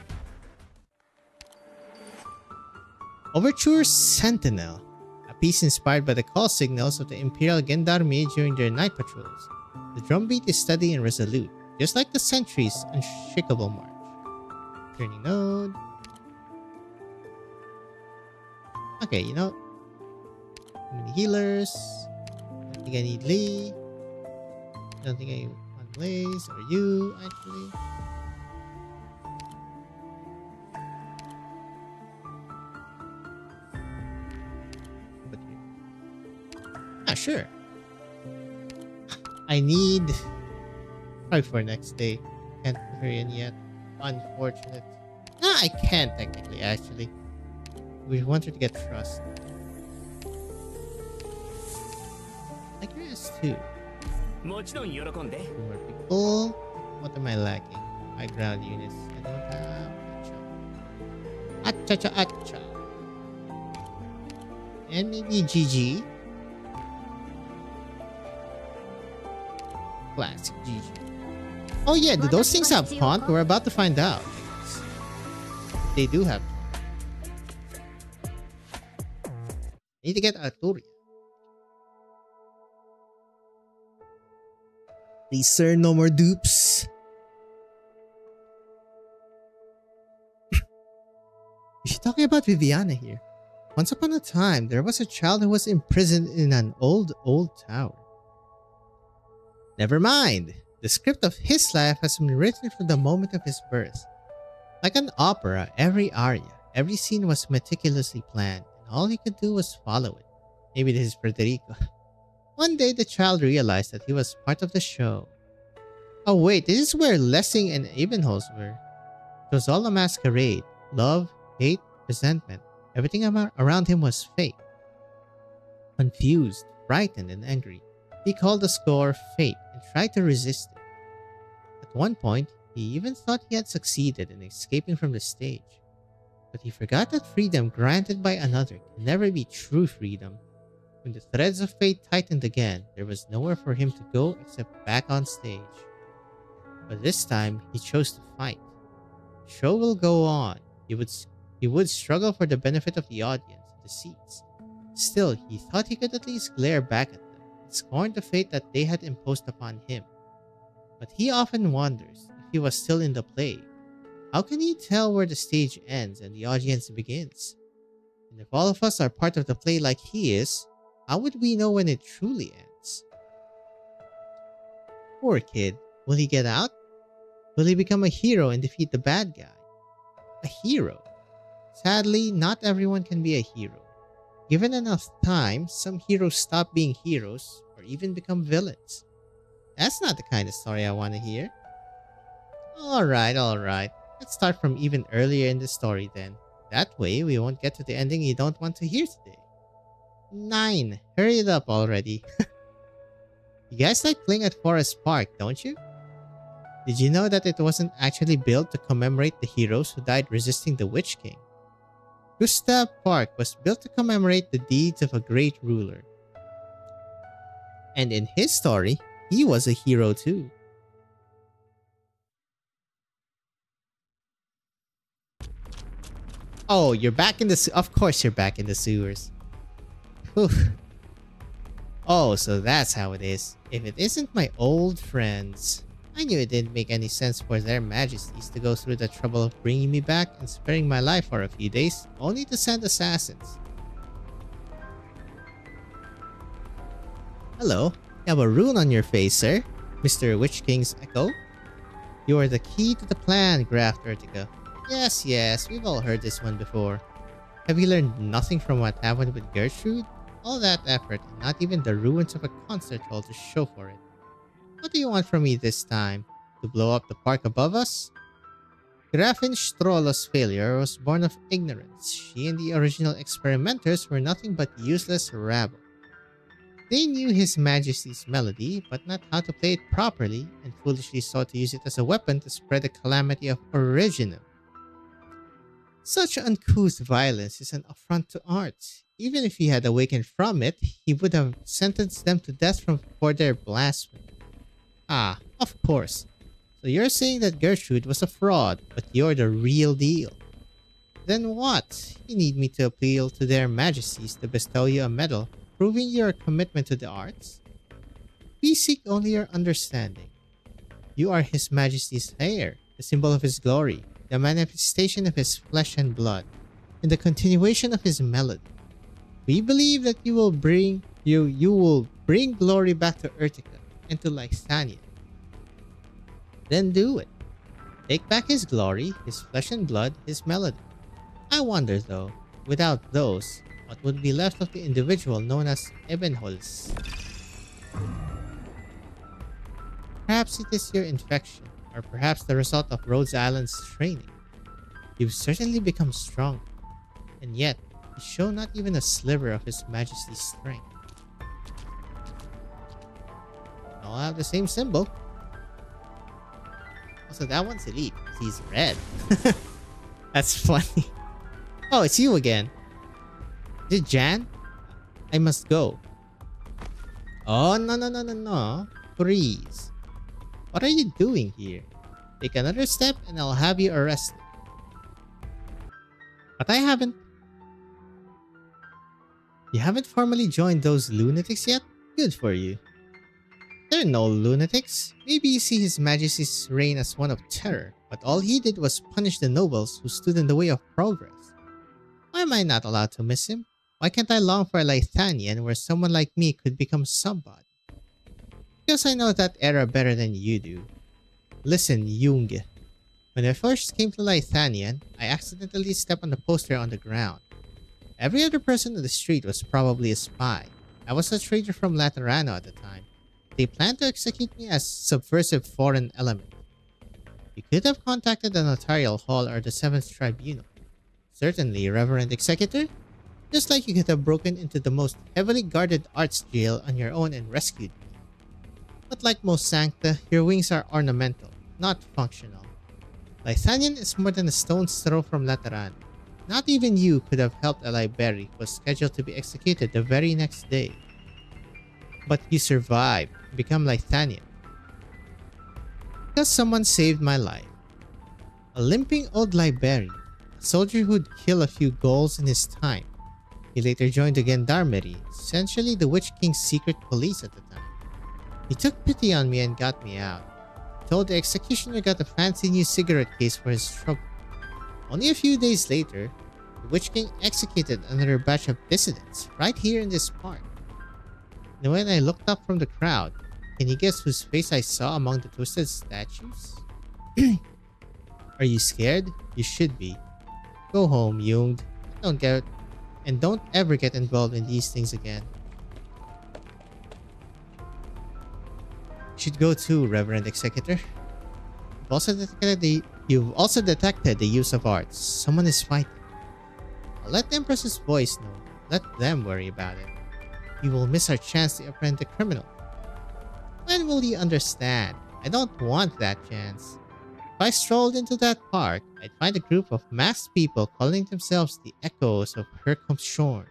Overture Sentinel. A piece inspired by the call signals of the Imperial Gendarmerie during their night patrols. The drumbeat is steady and resolute, just like the sentry's unshakable march. Turning node. Okay, you know, too many healers. Don't think I need Lee. Don't think I want Blaze or you, actually. But you. Ah, sure. I need probably for next day. Can't put her in yet. Unfortunate. Ah, I can't technically, actually. We want her to get trust. I guess too. もちろん喜んで。 Two more people. What am I lacking? My ground units. I don't have. Acha. Acha. And maybe GG. Classic GG. Oh yeah, do those things have taunt? We're about to find out. They do have taunt. Need to get Arturia. Please, sir, no more dupes. We should talk about Viviana here. Once upon a time, there was a child who was imprisoned in an old tower. Never mind. The script of his life has been written from the moment of his birth. Like an opera, every aria, every scene was meticulously planned. All he could do was follow it. Maybe this is Federico. One day, the child realized that he was part of the show. Oh wait, this is where Lessing and Ebenholz were. It was all a masquerade. Love, hate, resentment. Everything around him was fake. Confused, frightened, and angry, he called the score fate and tried to resist it. At one point, he even thought he had succeeded in escaping from the stage. But he forgot that freedom granted by another can never be true freedom. When the threads of fate tightened again, there was nowhere for him to go except back on stage. But this time, he chose to fight. The show will go on. He would struggle for the benefit of the audience and the seats. Still, he thought he could at least glare back at them and scorn the fate that they had imposed upon him. But he often wonders if he was still in the play. How can he tell where the stage ends and the audience begins? And if all of us are part of the play like he is, how would we know when it truly ends? Poor kid. Will he get out? Will he become a hero and defeat the bad guy? A hero? Sadly, not everyone can be a hero. Given enough time, some heroes stop being heroes or even become villains. That's not the kind of story I want to hear. Alright. Let's start from even earlier in the story then. That way, we won't get to the ending you don't want to hear today. 9. Hurry it up already. You guys like playing at Forest Park, don't you? Did you know that it wasn't actually built to commemorate the heroes who died resisting the Witch King? Gustav Park was built to commemorate the deeds of a great ruler. And in his story, he was a hero too. Oh, you're back in the of course you're back in the sewers. Whew. Oh, so that's how it is. If it isn't my old friends. I knew it didn't make any sense for their majesties to go through the trouble of bringing me back and sparing my life for a few days, only to send assassins. Hello, you have a rune on your face, sir. Mr. Witch King's Echo. You are the key to the plan, Graf Urtica. Yes, we've all heard this one before. Have you learned nothing from what happened with Gertrude? All that effort and not even the ruins of a concert hall to show for it. What do you want from me this time? To blow up the park above us? Grafin Strollo's failure was born of ignorance. She and the original experimenters were nothing but useless rabble. They knew His Majesty's melody, but not how to play it properly, and foolishly sought to use it as a weapon to spread the calamity of original. Such uncouth violence is an affront to art. Even if he had awakened from it, he would have sentenced them to death for their blasphemy. Ah, of course. So you're saying that Gertrude was a fraud, but you're the real deal. Then what? You need me to appeal to their majesties to bestow you a medal, proving your commitment to the arts? We seek only your understanding. You are His Majesty's heir, the symbol of his glory, the manifestation of his flesh and blood, and the continuation of his melody. We believe that you will bring glory back to Urtica and to Lysania. Then do it. Take back his glory, his flesh and blood, his melody. I wonder though, without those, what would be left of the individual known as Ebenholz? Perhaps it is your infection, or perhaps the result of Rhodes Island's training. You've certainly become stronger, and yet you show not even a sliver of His Majesty's strength. All have the same symbol. Also, that one's elite. He's red. That's funny. Oh, it's you again. Is it Jan? I must go. Oh, no. Freeze. What are you doing here? Take another step and I'll have you arrested. But I haven't. You haven't formally joined those lunatics yet? Good for you. There are no lunatics. Maybe you see His Majesty's reign as one of terror, but all he did was punish the nobles who stood in the way of progress. Why am I not allowed to miss him? Why can't I long for a Lithanian where someone like me could become somebody? Because I know that era better than you do. Listen, Jung. When I first came to Lithanian, I accidentally stepped on the poster on the ground. Every other person on the street was probably a spy. I was a traitor from Laterano at the time. They planned to execute me as subversive foreign element. You could have contacted the Notarial Hall or the 7th Tribunal. Certainly, Reverend Executor. Just like you could have broken into the most heavily guarded arts jail on your own and rescued me. But like most Sancta, your wings are ornamental, not functional. Lysanian is more than a stone's throw from Lateran. Not even you could have helped a library who was scheduled to be executed the very next day. But you survived, become Lythanian. Because someone saved my life. A limping old librarian, a soldier who'd kill a few ghouls in his time. He later joined the Gendarmerie, essentially the Witch King's secret police at the time. He took pity on me and got me out. He told the executioner got a fancy new cigarette case for his trouble. Only a few days later, the Witch King executed another batch of dissidents right here in this park. And when I looked up from the crowd, can you guess whose face I saw among the twisted statues? Are you scared? You should be. Go home, Jung. Don't ever get involved in these things again. You should go too, Reverend Executor. You've also detected the use of arts. Someone is fighting. I'll let the Empress's voice know. Let them worry about it. We will miss our chance to apprehend the criminal. When will you understand? I don't want that chance. If I strolled into that park, I'd find a group of masked people calling themselves the Echoes of Herkomshorn.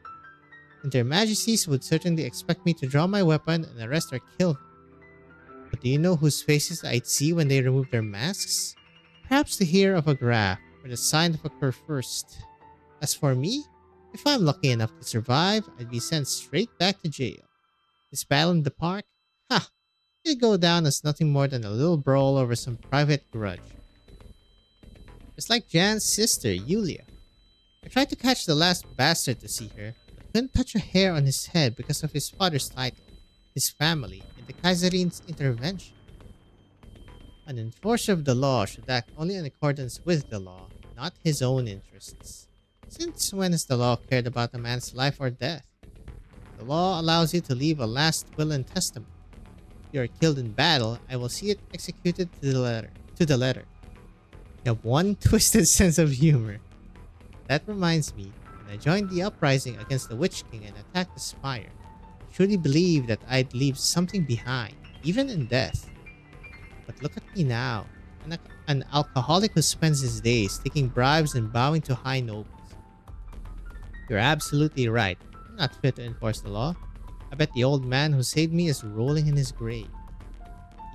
And their majesties would certainly expect me to draw my weapon and arrest or kill them. But do you know whose faces I'd see when they remove their masks? Perhaps the hero of a graph or the sign of a curve first. As for me, if I'm lucky enough to survive, I'd be sent straight back to jail. This battle in the park? Ha! It'd go down as nothing more than a little brawl over some private grudge. It's like Jan's sister, Yulia. I tried to catch the last bastard to see her, but couldn't touch a hair on his head because of his father's title, his family, and the Kaiserin's intervention. An enforcer of the law should act only in accordance with the law, not his own interests. Since when has the law cared about a man's life or death? The law allows you to leave a last will and testament. If you are killed in battle, I will see it executed to the letter. You have one twisted sense of humor. That reminds me, when I joined the uprising against the Witch King and attacked the Spire, I truly believed that I'd leave something behind, even in death. But look at me now, an alcoholic who spends his days taking bribes and bowing to high nobles. You're absolutely right. I'm not fit to enforce the law. I bet the old man who saved me is rolling in his grave.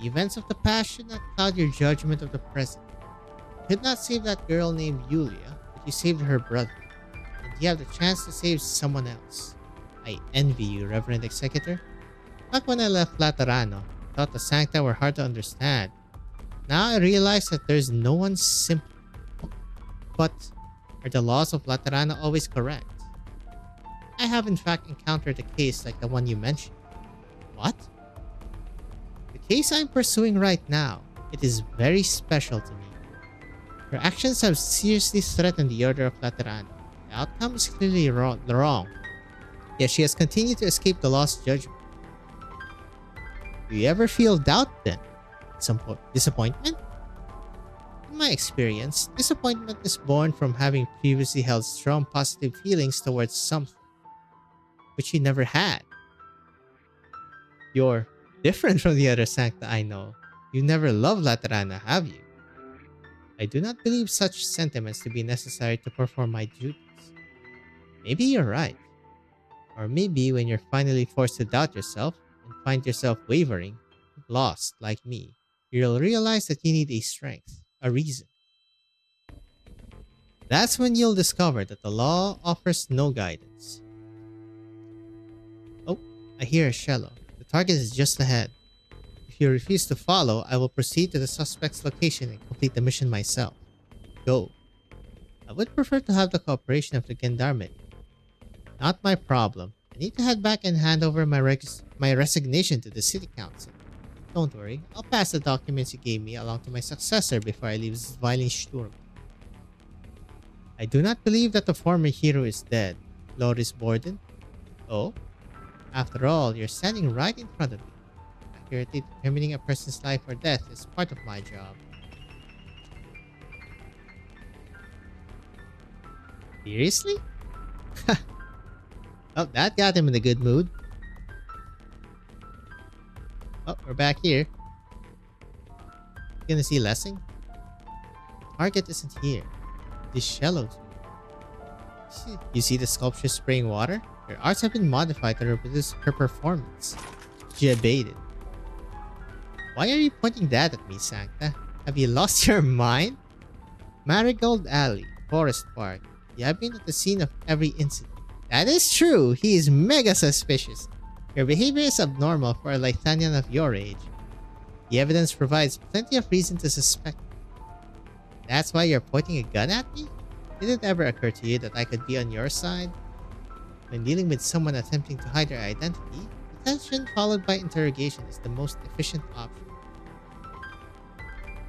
The events of the past should not cloud your judgment of the present. You could not save that girl named Yulia, but you saved her brother. And you have the chance to save someone else. I envy you, Reverend Executor. Back when I left Laterano, I thought the Sancta were hard to understand. Now I realize that there's no one simple. But are the laws of Laterano always correct? I have in fact encountered a case like the one you mentioned. What? The case I'm pursuing right now, it is very special to me. Her actions have seriously threatened the Order of Laterano. The outcome is clearly wrong. Yet she has continued to escape the law's judgment. Do you ever feel doubt then? Some disappointment? In my experience, disappointment is born from having previously held strong positive feelings towards something, which you never had. You're different from the other Sancta I know. You never loved Laterana, have you? I do not believe such sentiments to be necessary to perform my duties. Maybe you're right. Or maybe when you're finally forced to doubt yourself and find yourself wavering, lost like me, you'll realize that you need a strength, a reason. That's when you'll discover that the law offers no guidance. Oh, I hear a shello. The target is just ahead. If you refuse to follow, I will proceed to the suspect's location and complete the mission myself. Go. I would prefer to have the cooperation of the Gendarmerie. Not my problem. I need to head back and hand over my resignation to the City Council. Don't worry, I'll pass the documents you gave me along to my successor before I leave Zwilingsturme. I do not believe that the former hero is dead, Loris Borden. Oh? After all, you're standing right in front of me. Accurately determining a person's life or death is part of my job. Seriously? Oh, that got him in a good mood. Oh, we're back here. Gonna see Lessing? Target isn't here. This shallow too. You see the sculpture spraying water? Her arts have been modified to reproduce her performance. She abated. Why are you pointing that at me, Sancta? Have you lost your mind? Marigold Alley, Forest Park. You have been at the scene of every incident. That is true. He is mega suspicious. Your behavior is abnormal for a Lithanian of your age. The evidence provides plenty of reason to suspect. That's why you're pointing a gun at me? Did it ever occur to you that I could be on your side? When dealing with someone attempting to hide their identity, detention followed by interrogation is the most efficient option.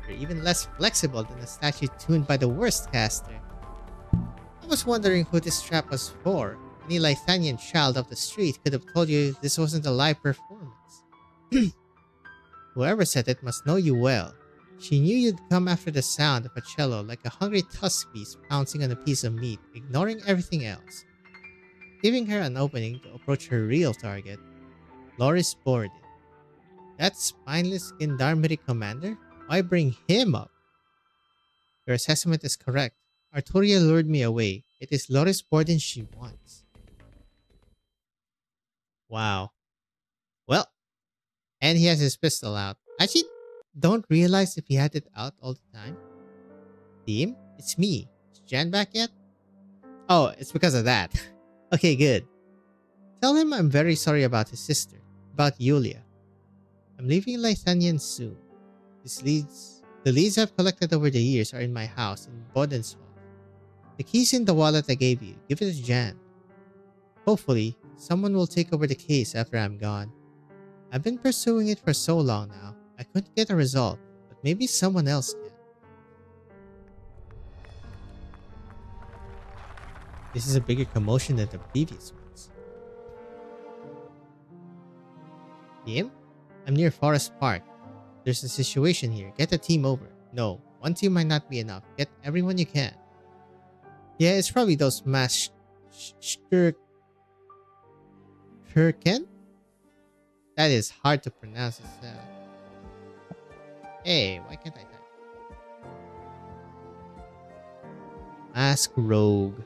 You're even less flexible than a statue tuned by the worst caster. I was wondering who this trap was for. Any Lithanian child off the street could have told you this wasn't a live performance. Whoever said it must know you well. She knew you'd come after the sound of a cello like a hungry tusk beast pouncing on a piece of meat, ignoring everything else. Giving her an opening to approach her real target, Loris Borden. That spineless Gendarmerie commander? Why bring him up? Your assessment is correct. Arturia lured me away. It is Loris Borden she wants. Wow. Well, and he has his pistol out. Actually, don't realize if he had it out all the time. Team, it's me. Is Jan back yet? Oh, it's because of that. Okay, good. Tell him I'm very sorry about his sister, about Yulia. I'm leaving Lithanian soon. The leads I've collected over the years are in my house in Bodenshof. The key's in the wallet I gave you. Give it to Jan. Hopefully, someone will take over the case after I'm gone. I've been pursuing it for so long now. I couldn't get a result, but maybe someone else can. This is a bigger commotion than the previous ones. Team? I'm near Forest Park. There's a situation here. Get the team over. No, one team might not be enough. Get everyone you can. Yeah, it's probably those mass Shurken? That is hard to pronounce itself. Hey, why can't I type? Mask Rogue.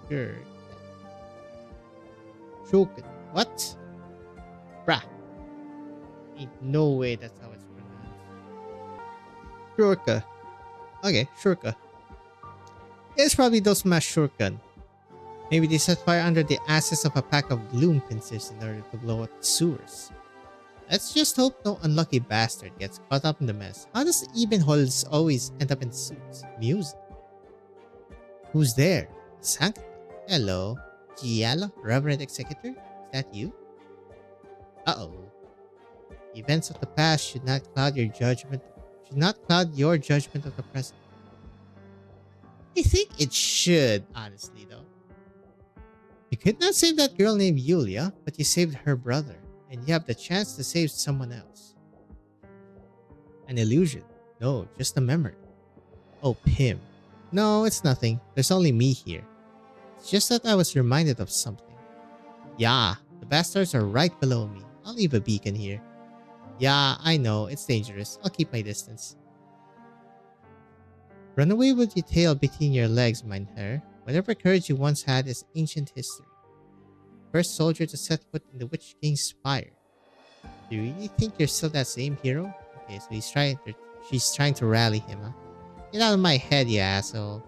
Shurken. Shurken. What? Bruh. Ain't no way that's how it's pronounced. Shurka. Okay, Shurka. It's probably those mass Shurken. Maybe they set fire under the asses of a pack of gloom pincers in order to blow up the sewers. Let's just hope no unlucky bastard gets caught up in the mess. How does Ebenholz always end up in suits? Music. Who's there? Sancta. Hello. Giallo, Reverend Executor? Is that you? Uh-oh. Events of the past should not cloud your judgment of the present. I think it should, honestly, though. You could not save that girl named Yulia, but you saved her brother, and you have the chance to save someone else. An illusion. No, just a memory. Oh, Pim. No, it's nothing. There's only me here. It's just that I was reminded of something. Yeah, the bastards are right below me. I'll leave a beacon here. Yeah, I know, it's dangerous. I'll keep my distance. Run away with your tail between your legs, Mynheer. Whatever courage you once had is ancient history. First soldier to set foot in the Witch King's spire. Do you really think you're still that same hero? Okay, so she's trying to rally him, huh? Get out of my head, you asshole.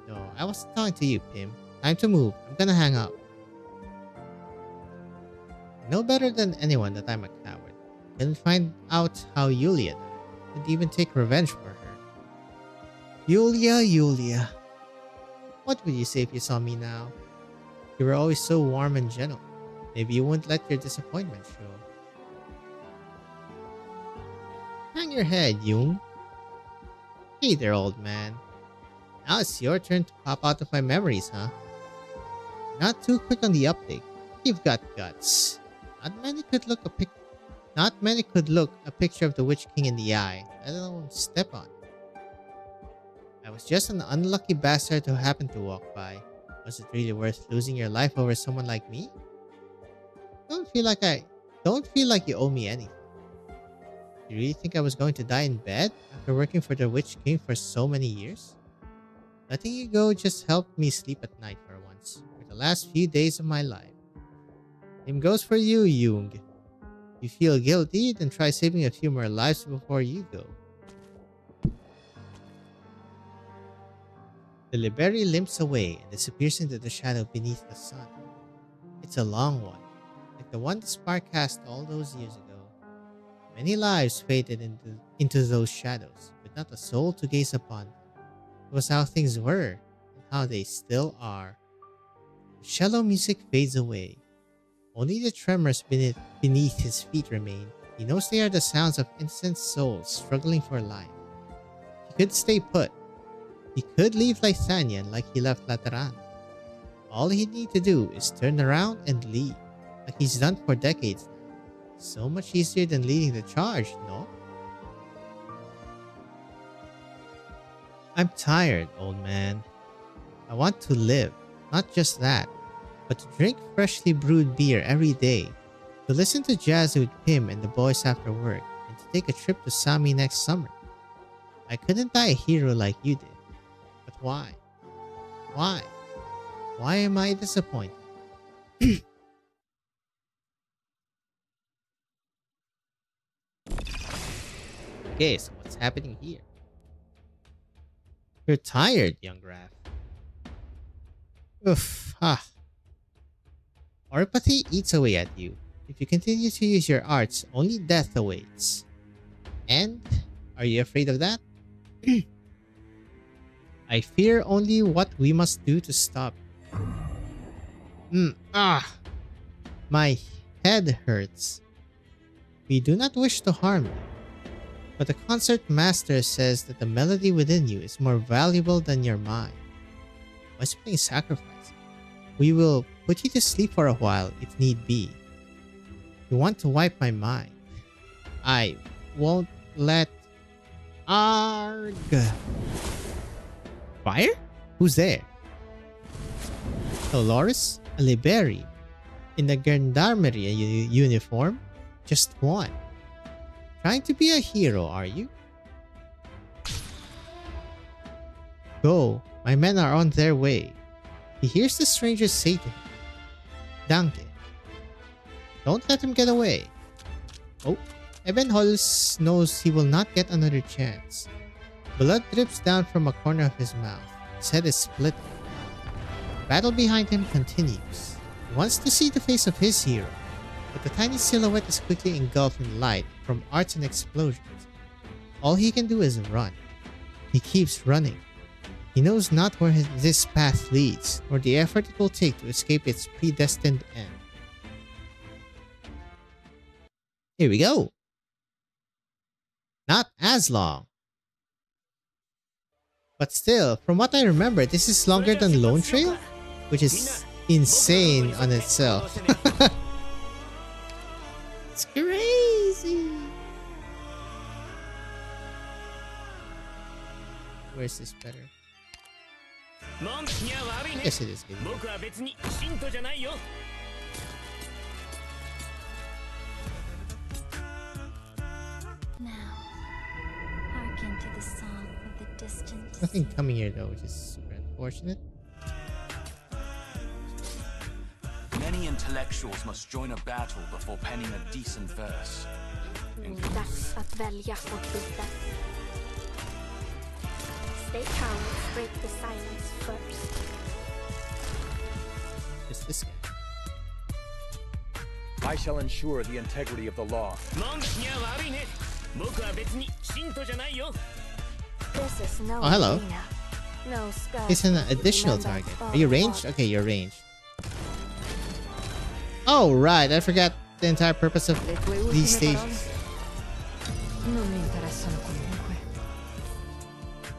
No, I wasn't talking to you, Pim. Time to move. I'm gonna hang up. I know better than anyone that I'm a coward. Didn't find out how Yulia died. Didn't even take revenge for her. Yulia. What would you say if you saw me now? You were always so warm and gentle. Maybe you wouldn't let your disappointment show. Hang your head, Jung. Hey there, old man. Now it's your turn to pop out of my memories, huh? Not too quick on the uptake. You've got guts. Not many could look a picture of the Witch King in the eye, let alone step on it. I was just an unlucky bastard who happened to walk by. Was it really worth losing your life over someone like me? Don't feel like you owe me anything. You really think I was going to die in bed after working for the Witch King for so many years? Letting you go just helped me sleep at night for once, for the last few days of my life. Same goes for you, Jung. You feel guilty, then try saving a few more lives before you go. The Liberi limps away and disappears into the shadow beneath the sun. It's a long one, like the one the spark cast all those years ago. Many lives faded into those shadows, but not a soul to gaze upon. It was how things were, and how they still are. The shallow music fades away. Only the tremors beneath his feet remain. He knows they are the sounds of innocent souls struggling for life. He could stay put. He could leave Lythanian like he left Lateran. All he'd need to do is turn around and leave, like he's done for decades now. So much easier than leading the charge, no? I'm tired, old man. I want to live, not just that, but to drink freshly brewed beer every day, to listen to jazz with Pim and the boys after work, and to take a trip to Sami next summer. I couldn't die a hero like you did. But why? Why? Why am I disappointed? Okay, so what's happening here? You're tired, young Graf. Oof, ha. Oripathy eats away at you. If you continue to use your arts, only death awaits. And? Are you afraid of that? I fear only what we must do to stop. My head hurts. We do not wish to harm you. But the concert master says that the melody within you is more valuable than your mind. Why playing sacrifice? We will put you to sleep for a while if need be. You want to wipe my mind. I won't let... Arg! Fire? Who's there? Dolores? A Liberi? In a gendarmerie uniform? Just one. Trying to be a hero, are you? Go. My men are on their way. He hears the strangers say to him, Danke. Don't let him get away. Oh, Ebenholz knows he will not get another chance. Blood drips down from a corner of his mouth. His head is split. The battle behind him continues. He wants to see the face of his hero, but the tiny silhouette is quickly engulfed in light from arts and explosions. All he can do is run. He keeps running. He knows not where this path leads, nor the effort it will take to escape its predestined end. Here we go. Not as long. But still, from what I remember, this is longer than Lone Trail, which is insane on itself. It's crazy. Where's this better? Yes, it is good. Now, hearken to the song of the distant. Nothing coming here though, which is super unfortunate. Many intellectuals must join a battle before penning a decent verse. Dags att välja vårt byte. Stay cowards, break the silence first. Just this guy. I shall ensure the integrity of the law. This is no Oh, hello. arena. No skirt It's an to additional remember target. all Are you the ranged? water. Okay, you're ranged. Oh, right. I forgot the entire purpose of these stages.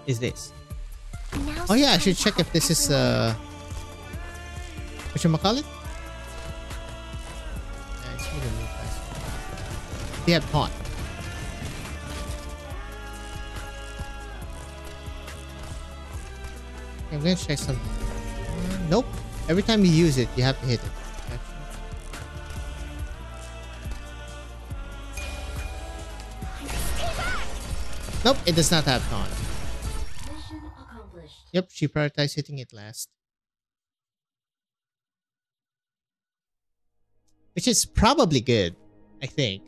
Is this? Now's Oh yeah, I the should time check to if this is everyone. whatchamacallit? Yeah, it's really move fast. They have taunt. Okay, I'm gonna check something. Nope. Every time you use it, you have to hit it. Nope, it does not have taunt. Mission accomplished. Yep, she prioritized hitting it last. Which is probably good, I think.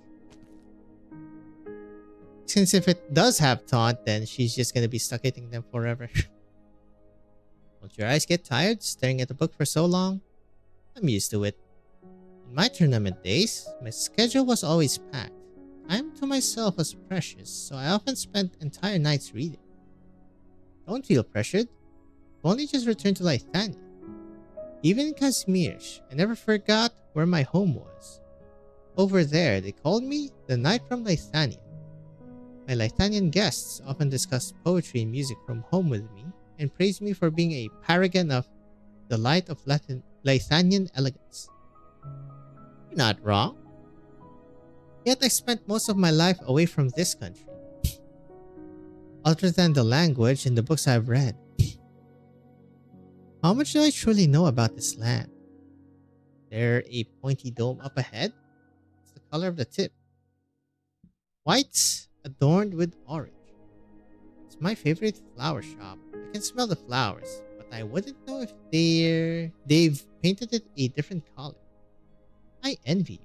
Since if it does have taunt, then she's just gonna be stuck hitting them forever. Don't your eyes get tired staring at the book for so long? I'm used to it. In my tournament days, my schedule was always packed. Time to myself was precious, so I often spent entire nights reading. Don't feel pressured. I've only just returned to Lithania. Even in Kazmir, I never forgot where my home was. Over there, they called me the Knight from Lithania. My Lithanian guests often discussed poetry and music from home with me and praised me for being a paragon of the light of Lithanian elegance. You're not wrong. Yet I spent most of my life away from this country. Other than the language and the books I've read. How much do I truly know about this land? There a pointy dome up ahead? It's the color of the tip. White, adorned with orange. It's my favorite flower shop. I can smell the flowers, but I wouldn't know if they've painted it a different color. I envy you.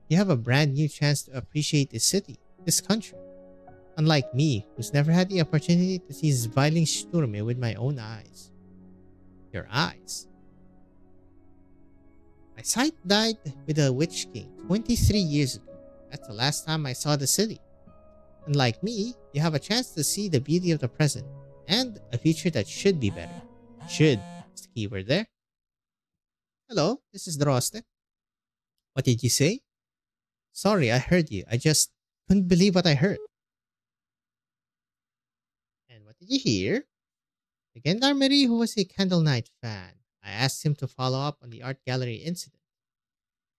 You have a brand new chance to appreciate this city, this country. Unlike me, who's never had the opportunity to see Zwilingsturme with my own eyes. Your eyes. My sight died with the Witch King 23 years ago. That's the last time I saw the city. Unlike me, you have a chance to see the beauty of the present and a future that should be better. Should is the keyword there. Hello, this is Droste. What did you say? Sorry, I heard you. I just couldn't believe what I heard. And what did you hear? The Gendarmerie, who was a Candle Knight fan. I asked him to follow up on the art gallery incident.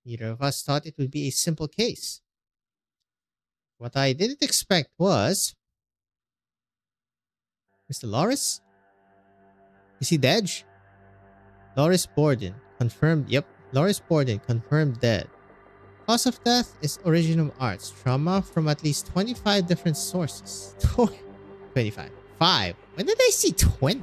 Neither of us thought it would be a simple case. What I didn't expect was... Mr. Loris? Is he dead? Loris Borden, confirmed. Yep, Loris Borden, confirmed dead. Cause of death is Originum Arts trauma from at least 25 different sources. 25. 5. When did I see 20?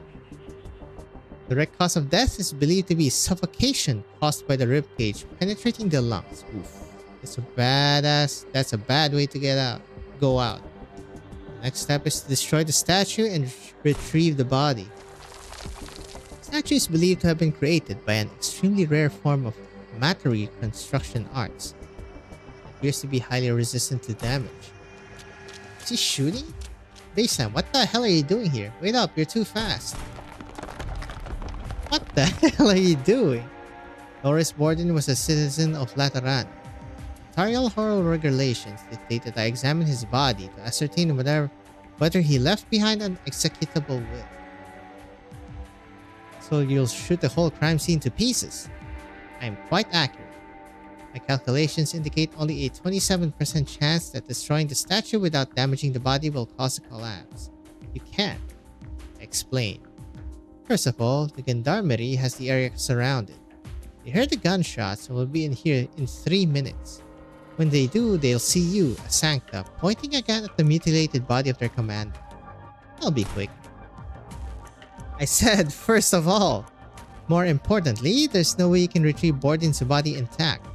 The direct cause of death is believed to be suffocation caused by the ribcage penetrating the lungs. Oof. That's a bad way to go out. The next step is to destroy the statue and retrieve the body. The statue is believed to have been created by an extremely rare form of matter reconstruction arts. It appears to be highly resistant to damage. Is he shooting? Baseline, what the hell are you doing here? Wait up, you're too fast. What the hell are you doing? Loris Borden was a citizen of Lateran. Notarial horror regulations dictated I examine his body to ascertain whether he left behind an executable will. So you'll shoot the whole crime scene to pieces. I am quite accurate. My calculations indicate only a 27% chance that destroying the statue without damaging the body will cause a collapse. You can't. Explain. First of all, the Gendarmerie has the area surrounded. They heard the gunshots and will be in here in 3 minutes. When they do, they'll see you, a Sancta, pointing a gun at the mutilated body of their commander. I'll be quick. I said, first of all. More importantly, there's no way you can retrieve Borden's body intact.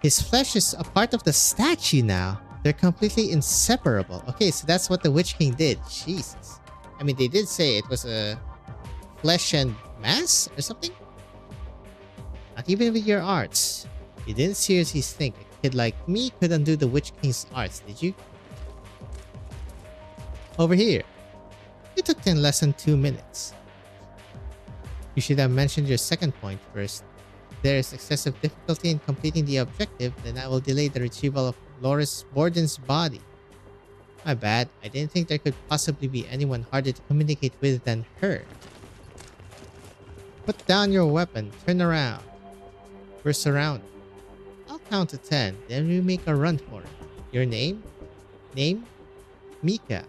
His flesh is a part of the statue now. They're completely inseparable. Okay, so that's what the Witch King did. Jesus. I mean, they did say it was a flesh and mass or something? Not even with your arts. You didn't seriously think a kid like me could undo the Witch King's arts, did you? Over here. It took them less than 2 minutes. You should have mentioned your second point first. If there is excessive difficulty in completing the objective, then I will delay the retrieval of Loris Borden's body. My bad, I didn't think there could possibly be anyone harder to communicate with than her. Put down your weapon, turn around. We're surrounded. I'll count to 10, then we make a run for it. Your name? Name? Mika.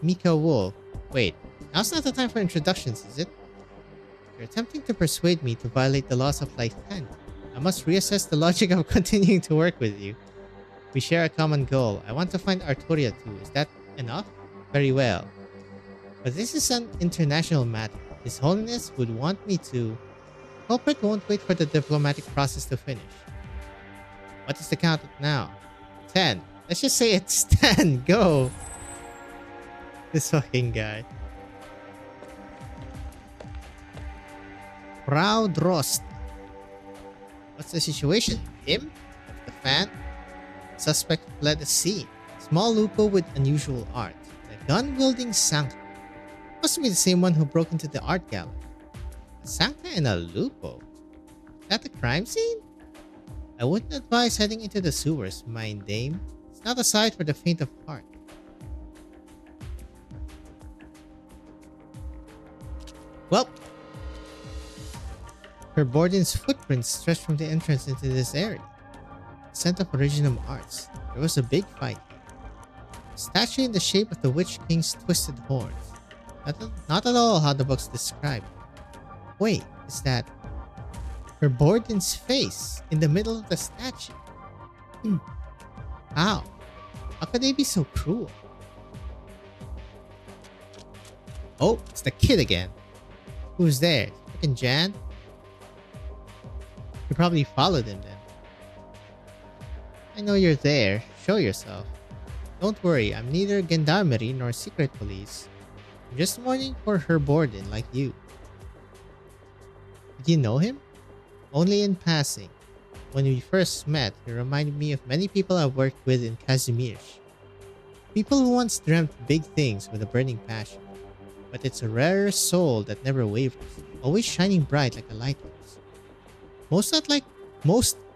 Mika Wolf. Wait, now's not the time for introductions, is it? You're attempting to persuade me to violate the laws of Lithania. I must reassess the logic of continuing to work with you. We share a common goal. I want to find Arturia too. Is that enough? Very well. But this is an international matter. His Holiness would want me to. Culprit won't wait for the diplomatic process to finish. What is the count now? 10. Let's just say it's 10. Go! This fucking guy. Proud Rost. What's the situation? Him? The fan? Suspect fled the scene. Small lupo with unusual art. The gun-wielding Sancta. Must be the same one who broke into the art gallery. A Sancta and a lupo? Is that the crime scene? I wouldn't advise heading into the sewers, mind dame. It's not a sight for the faint of heart. Well, her Borden's footprints stretched from the entrance into this area. Scent of original arts. There was a big fight. A statue in the shape of the Witch King's twisted horns. Not at all how the books describe it. Wait, is that her Borden's face in the middle of the statue? How? How could they be so cruel? Oh, it's the kid again. Who's there? Frickin' Jan? You probably followed him then. I know you're there. Show yourself. Don't worry, I'm neither gendarmerie nor secret police. I'm just mourning for her Borden like you. Did you know him? Only in passing. When we first met, he reminded me of many people I've worked with in Kazimierz. People who once dreamt big things with a burning passion. But it's a rare soul that never wavers, always shining bright like a lighthouse. Most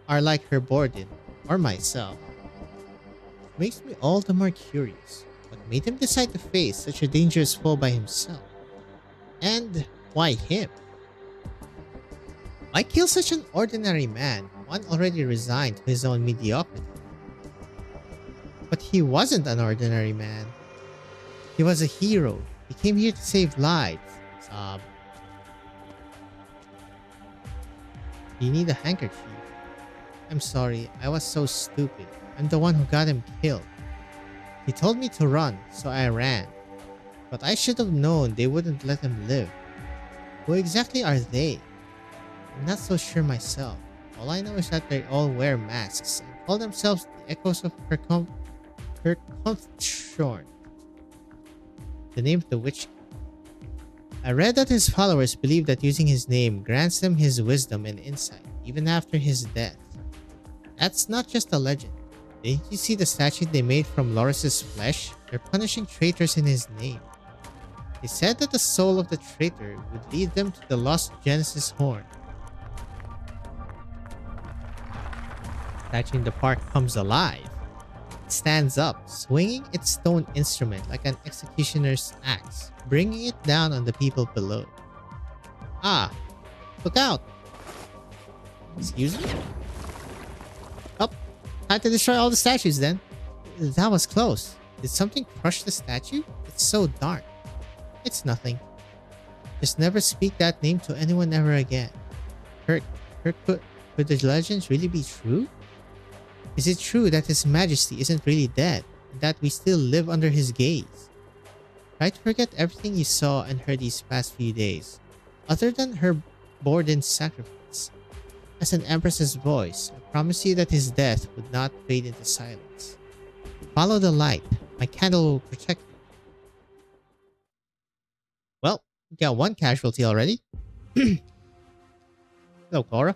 are like her Borden, or myself. It makes me all the more curious. What made him decide to face such a dangerous foe by himself? And why him? Why kill such an ordinary man, one already resigned to his own mediocrity? But he wasn't an ordinary man. He was a hero. He came here to save lives. Sob. You need a handkerchief. I'm sorry, I was so stupid. I'm the one who got him killed. He told me to run, so I ran. But I should have known they wouldn't let him live. Who exactly are they? I'm not so sure myself. All I know is that they all wear masks and call themselves the echoes of Herkomstshorn, the name of the Witch King. I read that his followers believe that using his name grants them his wisdom and insight, even after his death. That's not just a legend. Didn't you see the statue they made from Loris's flesh? They're punishing traitors in his name. They said that the soul of the traitor would lead them to the lost Genesis horn. The statue in the park comes alive. It stands up, swinging its stone instrument like an executioner's axe, bringing it down on the people below. Ah! Look out! Excuse me? Oh, time to destroy all the statues then. That was close. Did something crush the statue? It's so dark. It's nothing. Just never speak that name to anyone ever again. Could the legends really be true? Is it true that His Majesty isn't really dead, and that we still live under his gaze? Try to forget everything you saw and heard these past few days, other than her Borden's sacrifice. As an Empress's voice, I promise you that his death would not fade into silence. Follow the light. My candle will protect you. Well, we got one casualty already. Hello, Cora.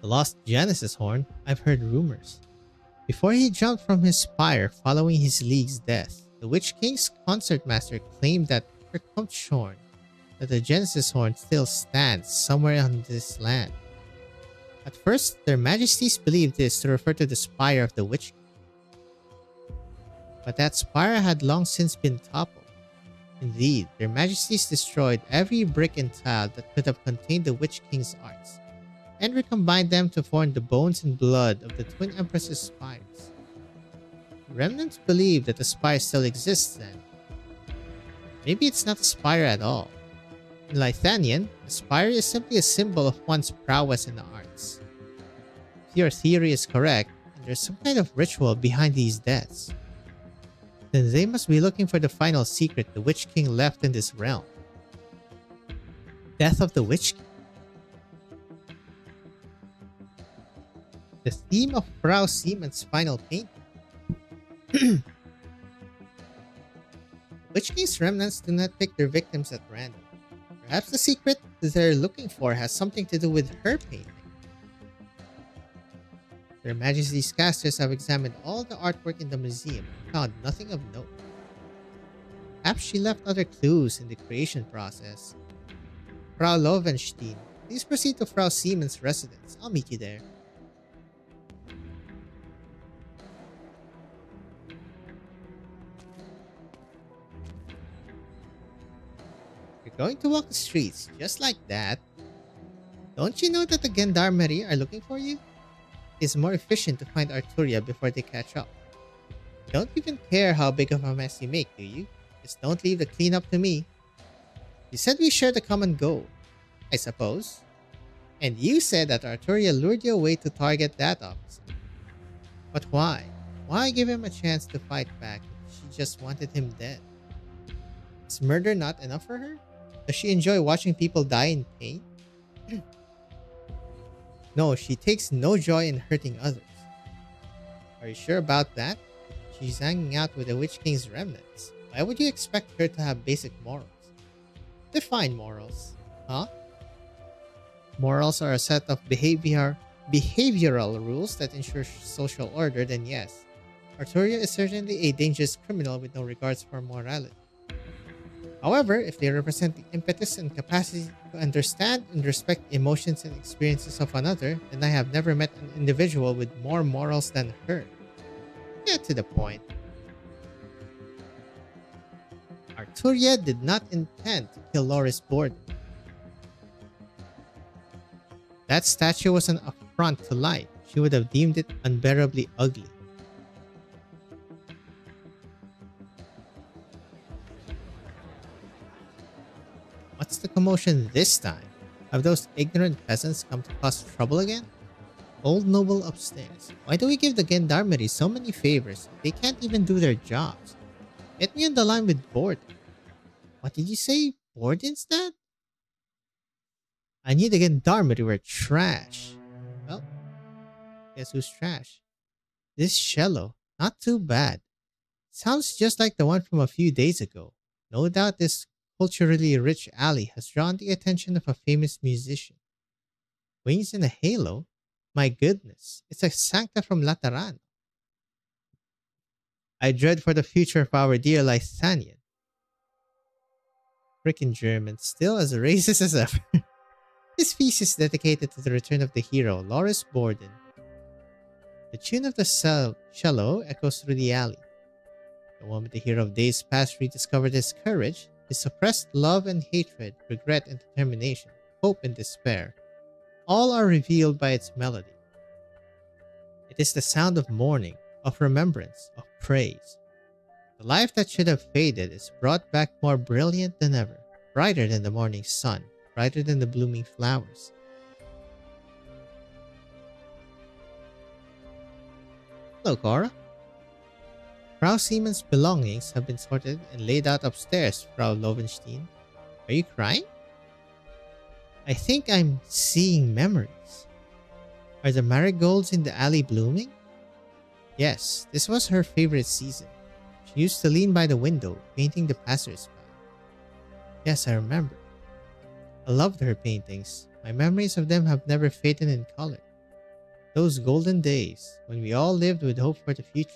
The lost Genesis horn. I've heard rumors. Before he jumped from his spire following his league's death, the Witch King's concertmaster claimed that Herkomstshorn, that the Genesis horn still stands somewhere on this land. At first, their majesties believed this to refer to the spire of the Witch King. But that spire had long since been toppled. Indeed, their majesties destroyed every brick and tile that could have contained the Witch King's arts, and recombined them to form the bones and blood of the Twin Empresses' spires. The remnants believe that the spire still exists then. Maybe it's not a spire at all. In Lithanian, a spire is simply a symbol of one's prowess in the arts. If your theory is correct, and there's some kind of ritual behind these deaths, then they must be looking for the final secret the Witch King left in this realm. Death of the Witch King. The theme of Frau Siemens' final painting. The Witch King's remnants do not pick their victims at random. Perhaps the secret they're looking for has something to do with her painting. Their Majesty's casters have examined all the artwork in the museum and found nothing of note. Perhaps she left other clues in the creation process. Frau Lovenstein, please proceed to Frau Siemens' residence. I'll meet you there. You're going to walk the streets just like that. Don't you know that the Gendarmerie are looking for you? It's more efficient to find Arturia before they catch up. You don't even care how big of a mess you make, do you? Just don't leave the cleanup to me. You said we shared a common goal, I suppose. And you said that Arturia lured you away to target that officer. But why? Why give him a chance to fight back if she just wanted him dead? Is murder not enough for her? Does she enjoy watching people die in pain? No, she takes no joy in hurting others. Are you sure about that? She's hanging out with the Witch King's remnants. Why would you expect her to have basic morals? Define morals, huh? Morals are a set of behavioral rules that ensure social order, then yes. Arturia is certainly a dangerous criminal with no regards for morality. However, if they represent the impetus and capacity to understand and respect emotions and experiences of another, then I have never met an individual with more morals than her. Get to the point. Arturia did not intend to kill Loris Borden. That statue was an affront to life. She would have deemed it unbearably ugly. What's the commotion this time? Have those ignorant peasants come to cause trouble again? Old noble upstairs. Why do we give the Gendarmerie so many favors? They can't even do their jobs. Get me on the line with Borden. What did you say? Borden's dead? I knew the Gendarmerie were trash. Well, guess who's trash? This cello. Not too bad. Sounds just like the one from a few days ago. No doubt this culturally rich alley has drawn the attention of a famous musician. Wings and a halo? My goodness, it's a Sancta from Lateran. I dread for the future of our dear Lythanian. Frickin' Germans, still as racist as ever. This feast is dedicated to the return of the hero, Loris Borden. The tune of the cello echoes through the alley. The moment the hero of days past rediscovered his courage, his suppressed love and hatred, regret and determination, hope and despair, all are revealed by its melody. It is the sound of mourning, of remembrance, of praise. The life that should have faded is brought back more brilliant than ever, brighter than the morning sun, brighter than the blooming flowers. Hello, Cora. Frau Siemens' belongings have been sorted and laid out upstairs, Frau Lovenstein. Are you crying? I think I'm seeing memories. Are the marigolds in the alley blooming? Yes, this was her favorite season. She used to lean by the window, painting the passers-by. Yes, I remember. I loved her paintings. My memories of them have never faded in color. Those golden days, when we all lived with hope for the future.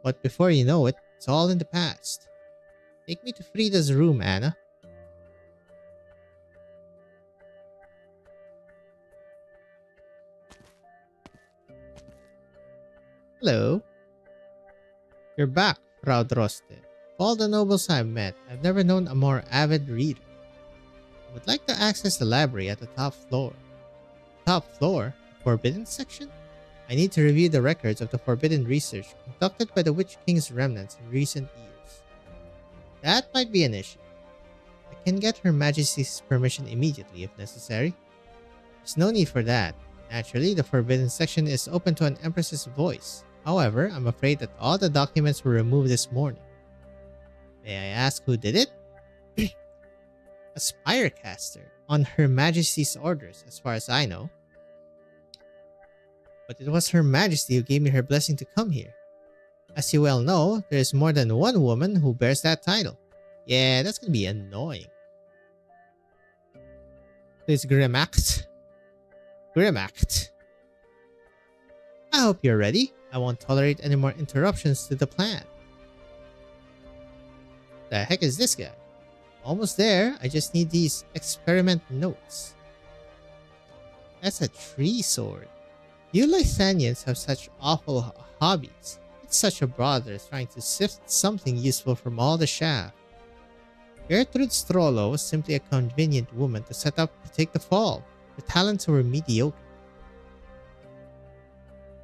But before you know it, it's all in the past. Take me to Frida's room, Anna. Hello. You're back, Frau Droste. Of all the nobles I've met, I've never known a more avid reader. I would like to access the library at the top floor. Top floor? Forbidden section? I need to review the records of the forbidden research conducted by the Witch King's remnants in recent years. That might be an issue. I can get Her Majesty's permission immediately if necessary. There's no need for that. Naturally, the forbidden section is open to an Empress's voice. However, I'm afraid that all the documents were removed this morning. May I ask who did it? a spirecaster on Her Majesty's orders, as far as I know. But it was Her Majesty who gave me her blessing to come here. As you well know, there is more than one woman who bears that title. Yeah, that's gonna be annoying. Please, Grimact. Grimact. I hope you're ready. I won't tolerate any more interruptions to the plan. The heck is this guy? Almost there. I just need these experiment notes. That's a tree sword. You Lithanians have such awful hobbies. It's such a bother trying to sift something useful from all the chaff. Gertrude Strollo was simply a convenient woman to set up to take the fall. Her talents were mediocre.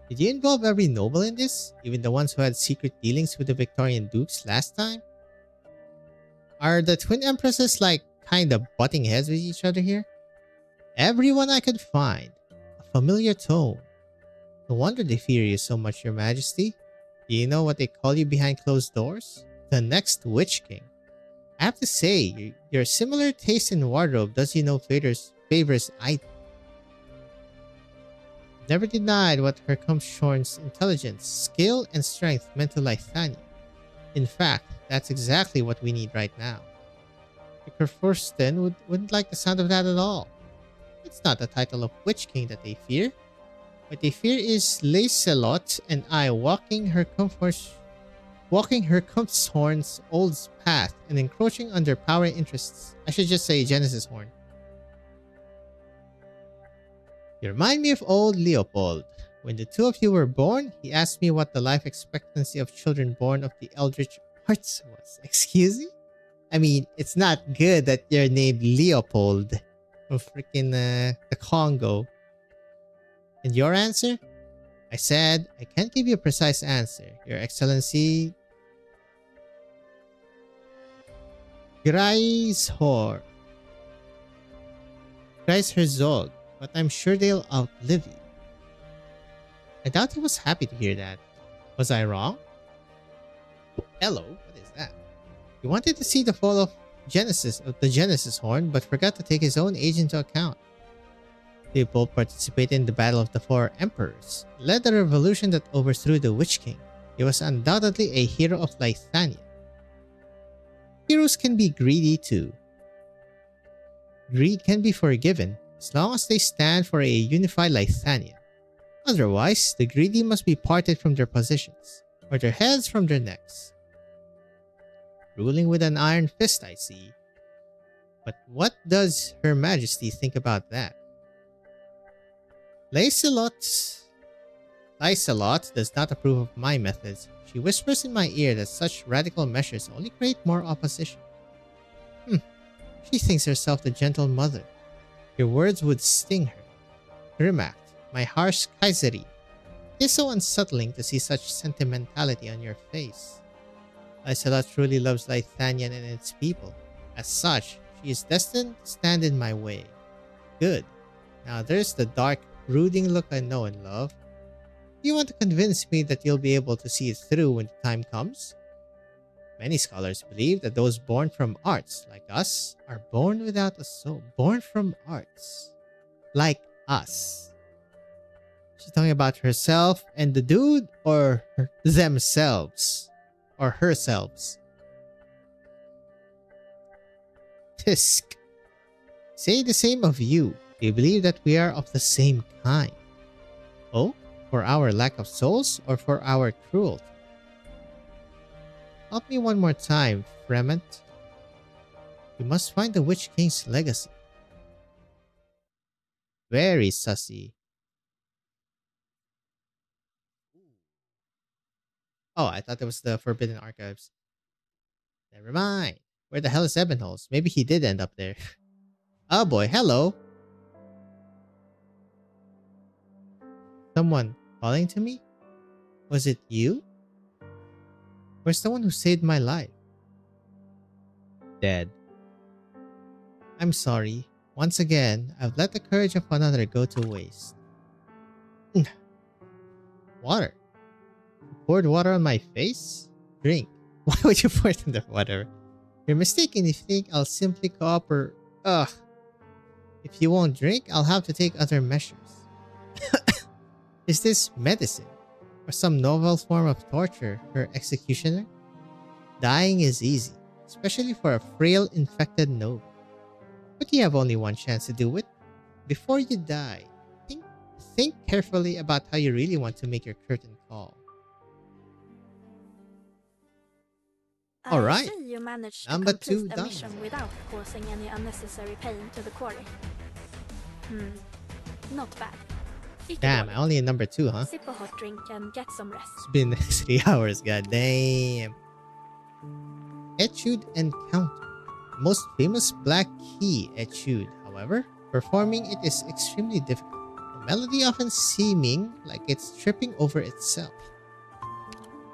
Did you involve every noble in this? Even the ones who had secret dealings with the Victorian dukes last time? Are the twin empresses like kinda butting heads with each other here? Everyone I could find. A familiar tone. No wonder they fear you so much, Your Majesty. Do you know what they call you behind closed doors? The next Witch King. I have to say, your similar taste in wardrobe does you no favors either. Never denied what Hercumshorn's intelligence, skill, and strength meant to Lithania. In fact, that's exactly what we need right now. Forsten wouldn't like the sound of that at all. It's not the title of Witch King that they fear. What they fear is Lacelot and I walking Hercumshorn's old path and encroaching on their power interests. I should just say Genesis Horn. You remind me of old Leopold. When the two of you were born, he asked me what the life expectancy of children born of the Eldritch Arts was. Excuse me? I mean, it's not good that you're named Leopold from freaking the Congo. And your answer? I said, I can't give you a precise answer, Your Excellency. Greishor. Herzog, but I'm sure they'll outlive you. I doubt he was happy to hear that. Was I wrong? Hello, what is that? He wanted to see the fall of the Genesis Horn, but forgot to take his own age into account. Leopold participated in the Battle of the Four Emperors, led the revolution that overthrew the Witch King. He was undoubtedly a hero of Lithania. Heroes can be greedy too. Greed can be forgiven as long as they stand for a unified Lithania. Otherwise, the greedy must be parted from their positions, or their heads from their necks. Ruling with an iron fist, I see. But what does Her Majesty think about that? Lacelot does not approve of my methods. She whispers in my ear that such radical measures only create more opposition. She thinks herself the gentle mother. Your words would sting her. Grimact, my harsh Kaiseri. It is so unsettling to see such sentimentality on your face. Lacelot truly loves Lithania and its people. As such, she is destined to stand in my way. Good. Now there's the dark, brooding look I know and love. Do you want to convince me that you'll be able to see it through when the time comes? Many scholars believe that those born from arts, like us, are born without a soul. Born from arts. Like us. She's talking about herself and the dude, or themselves? Or herselves? Tisk. Say the same of you. They believe that we are of the same kind. Oh? For our lack of souls or for our cruelty? Help me one more time, Fremont. We must find the Witch King's legacy. Very sussy. Oh, I thought it was the Forbidden Archives. Never mind. Where the hell is Ebenholz? Maybe he did end up there. Oh boy, hello. Someone calling to me? Was it you? Where's the one who saved my life? Dead. I'm sorry. Once again, I've let the courage of another go to waste. Water. You poured water on my face? Drink. Why would you pour it in the water? You're mistaken if you think I'll simply Ugh. If you won't drink, I'll have to take other measures. Is this medicine? Or some novel form of torture for executioner? Dying is easy, especially for a frail infected noble. But you have only one chance to do it. Before you die, think carefully about how you really want to make your curtain call. Alright, I see you managed to number complete 2 the done. mission without causing any unnecessary pain to the quarry. Not bad. Icke Damn, dåligt. I only in number 2, huh? Sip a hot drink and get some rest. It's been 3 hours, god damn. Etude Encounter. Most famous black key etude, however, performing it is extremely difficult. The melody often seeming like it's tripping over itself.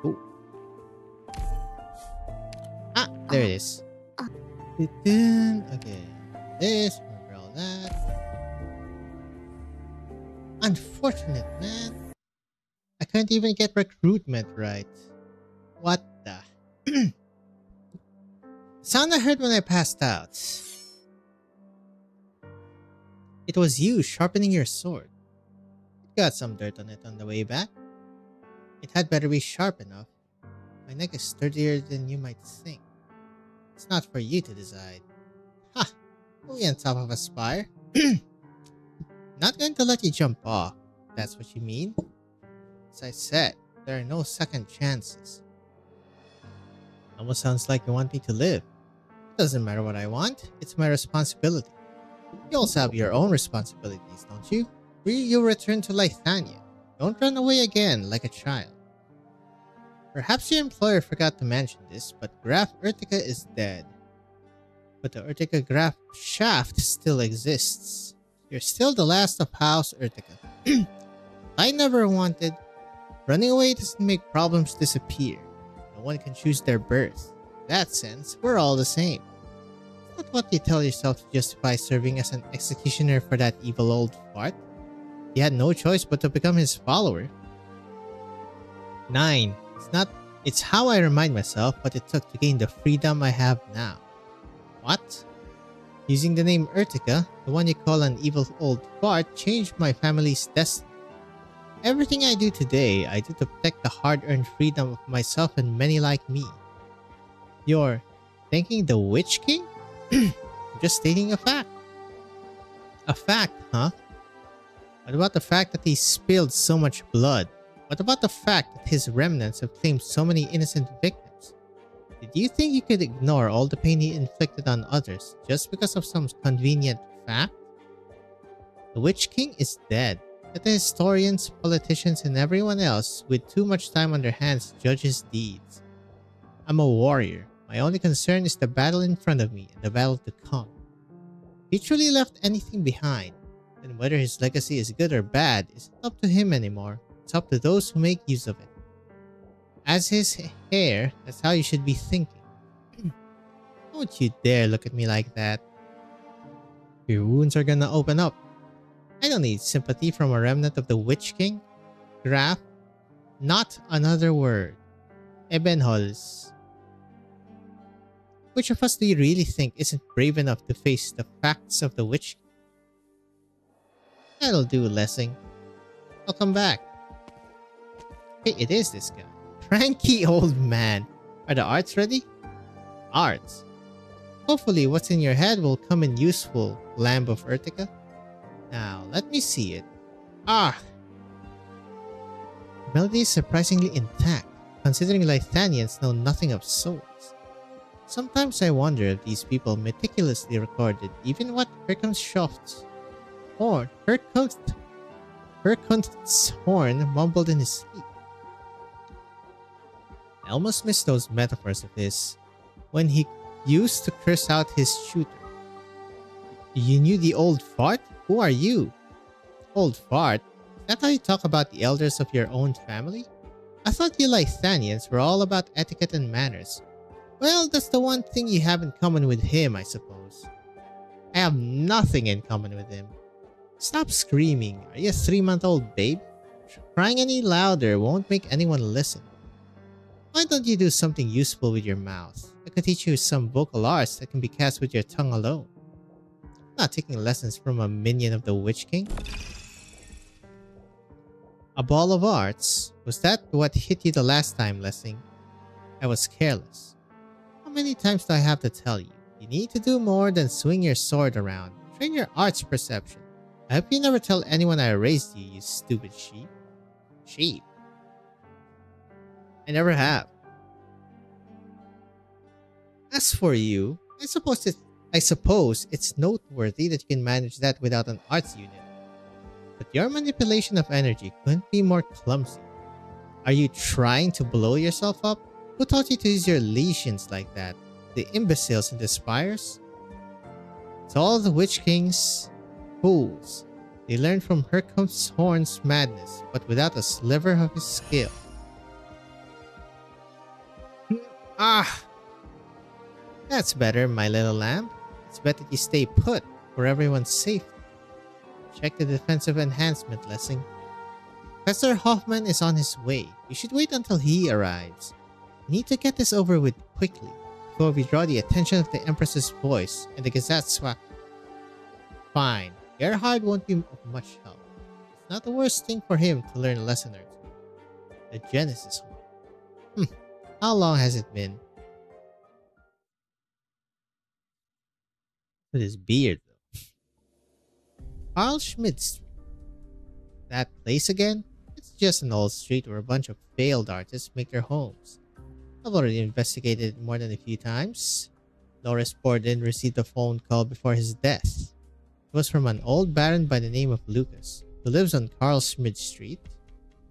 Ooh. Ah, there it is. Okay, this, remember all that. Unfortunate, man. I can't even get recruitment right. What the? Sound I heard when I passed out. It was you sharpening your sword. It got some dirt on it on the way back. It had better be sharp enough. My neck is sturdier than you might think. It's not for you to decide. Ha! Only on top of a spire. Not going to let you jump off. That's what you mean? As I said, there are no second chances. Almost sounds like you want me to live. It doesn't matter what I want. It's my responsibility. You also have your own responsibilities, don't you? You return to Lithania. Don't run away again like a child. Perhaps your employer forgot to mention this, but Graf Urtica is dead. But the Urtica Graf shaft still exists. You're still the last of House Urtica. I never wanted. Running away doesn't make problems disappear. No one can choose their birth. In that sense, we're all the same. It's not what you tell yourself to justify serving as an executioner for that evil old fart. You had no choice but to become his follower. 9. It's how I remind myself what it took to gain the freedom I have now. What? Using the name Urtica, the one you call an evil old fart, changed my family's destiny. Everything I do today, I do to protect the hard-earned freedom of myself and many like me. You're thanking the Witch King? Just stating a fact. A fact, huh? What about the fact that he spilled so much blood? What about the fact that his remnants have claimed so many innocent victims? Did you think you could ignore all the pain he inflicted on others just because of some convenient fact? The Witch King is dead. Let the historians, politicians, and everyone else with too much time on their hands judge his deeds. I'm a warrior. My only concern is the battle in front of me and the battle to come. If he truly left anything behind, then whether his legacy is good or bad isn't up to him anymore. It's up to those who make use of it. As his heir, that's how you should be thinking. Don't you dare look at me like that. Your wounds are gonna open up. I don't need sympathy from a remnant of the Witch King. Graf, not another word. Ebenholz. Which of us do you really think isn't brave enough to face the facts of the Witch King? That'll do, Lessing. I'll come back. Hey, it is this guy. Cranky old man. Are the arts ready? Arts. Hopefully what's in your head will come in useful, Lamb of Urtica. Now, let me see it. Ah! The melody is surprisingly intact, considering Lithanians know nothing of swords. Sometimes I wonder if these people meticulously recorded even what Herkunft's horn mumbled in his sleep. I almost missed those metaphors of his when he used to curse out his shooter. You knew the old fart? Who are you? Old fart? Is that how you talk about the elders of your own family? I thought you Lithanians were all about etiquette and manners. Well, that's the one thing you have in common with him, I suppose. I have nothing in common with him. Stop screaming. Are you a 3-month-old babe? Crying any louder won't make anyone listen. Why don't you do something useful with your mouth? I could teach you some vocal arts that can be cast with your tongue alone. Not taking lessons from a minion of the Witch King. A ball of arts? Was that what hit you the last time, Lessing? I was careless. How many times do I have to tell you? You need to do more than swing your sword around. Train your arts perception. I hope you never tell anyone I raised you, you stupid sheep. Sheep? I never have. As for you, I suppose it's noteworthy that you can manage that without an arts unit. But your manipulation of energy couldn't be more clumsy. Are you trying to blow yourself up? Who taught you to use your lesions like that? The imbeciles in the spires? It's all the Witch King's fools. They learned from Horn's madness, but without a sliver of his skill. That's better, my little lamb. It's better you stay put for everyone's safety. Check the defensive enhancement, Lessing. Professor Hoffman is on his way. You should wait until he arrives. We need to get this over with quickly before we draw the attention of the Empress's voice and the Gazette swap. Fine. Gerhard won't be of much help. It's not the worst thing for him to learn a lesson or two. The Genesis Hall. How long has it been? With his beard, though. Carl Schmidt Street. That place again? It's just an old street where a bunch of failed artists make their homes. I've already investigated it more than a few times. Loris Borden received a phone call before his death. It was from an old baron by the name of Lucas, who lives on Carl Schmidt Street.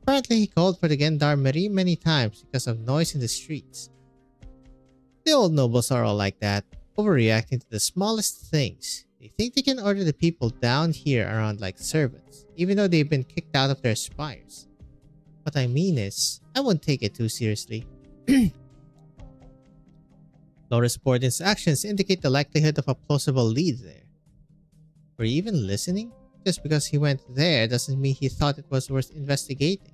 Apparently, he called for the gendarmerie many times because of noise in the streets. The old nobles are all like that, overreacting to the smallest things. They think they can order the people down here around like servants, even though they've been kicked out of their spires. What I mean is, I won't take it too seriously. Loris Borden's actions indicate the likelihood of a plausible lead there. Were you even listening? Just because he went there doesn't mean he thought it was worth investigating.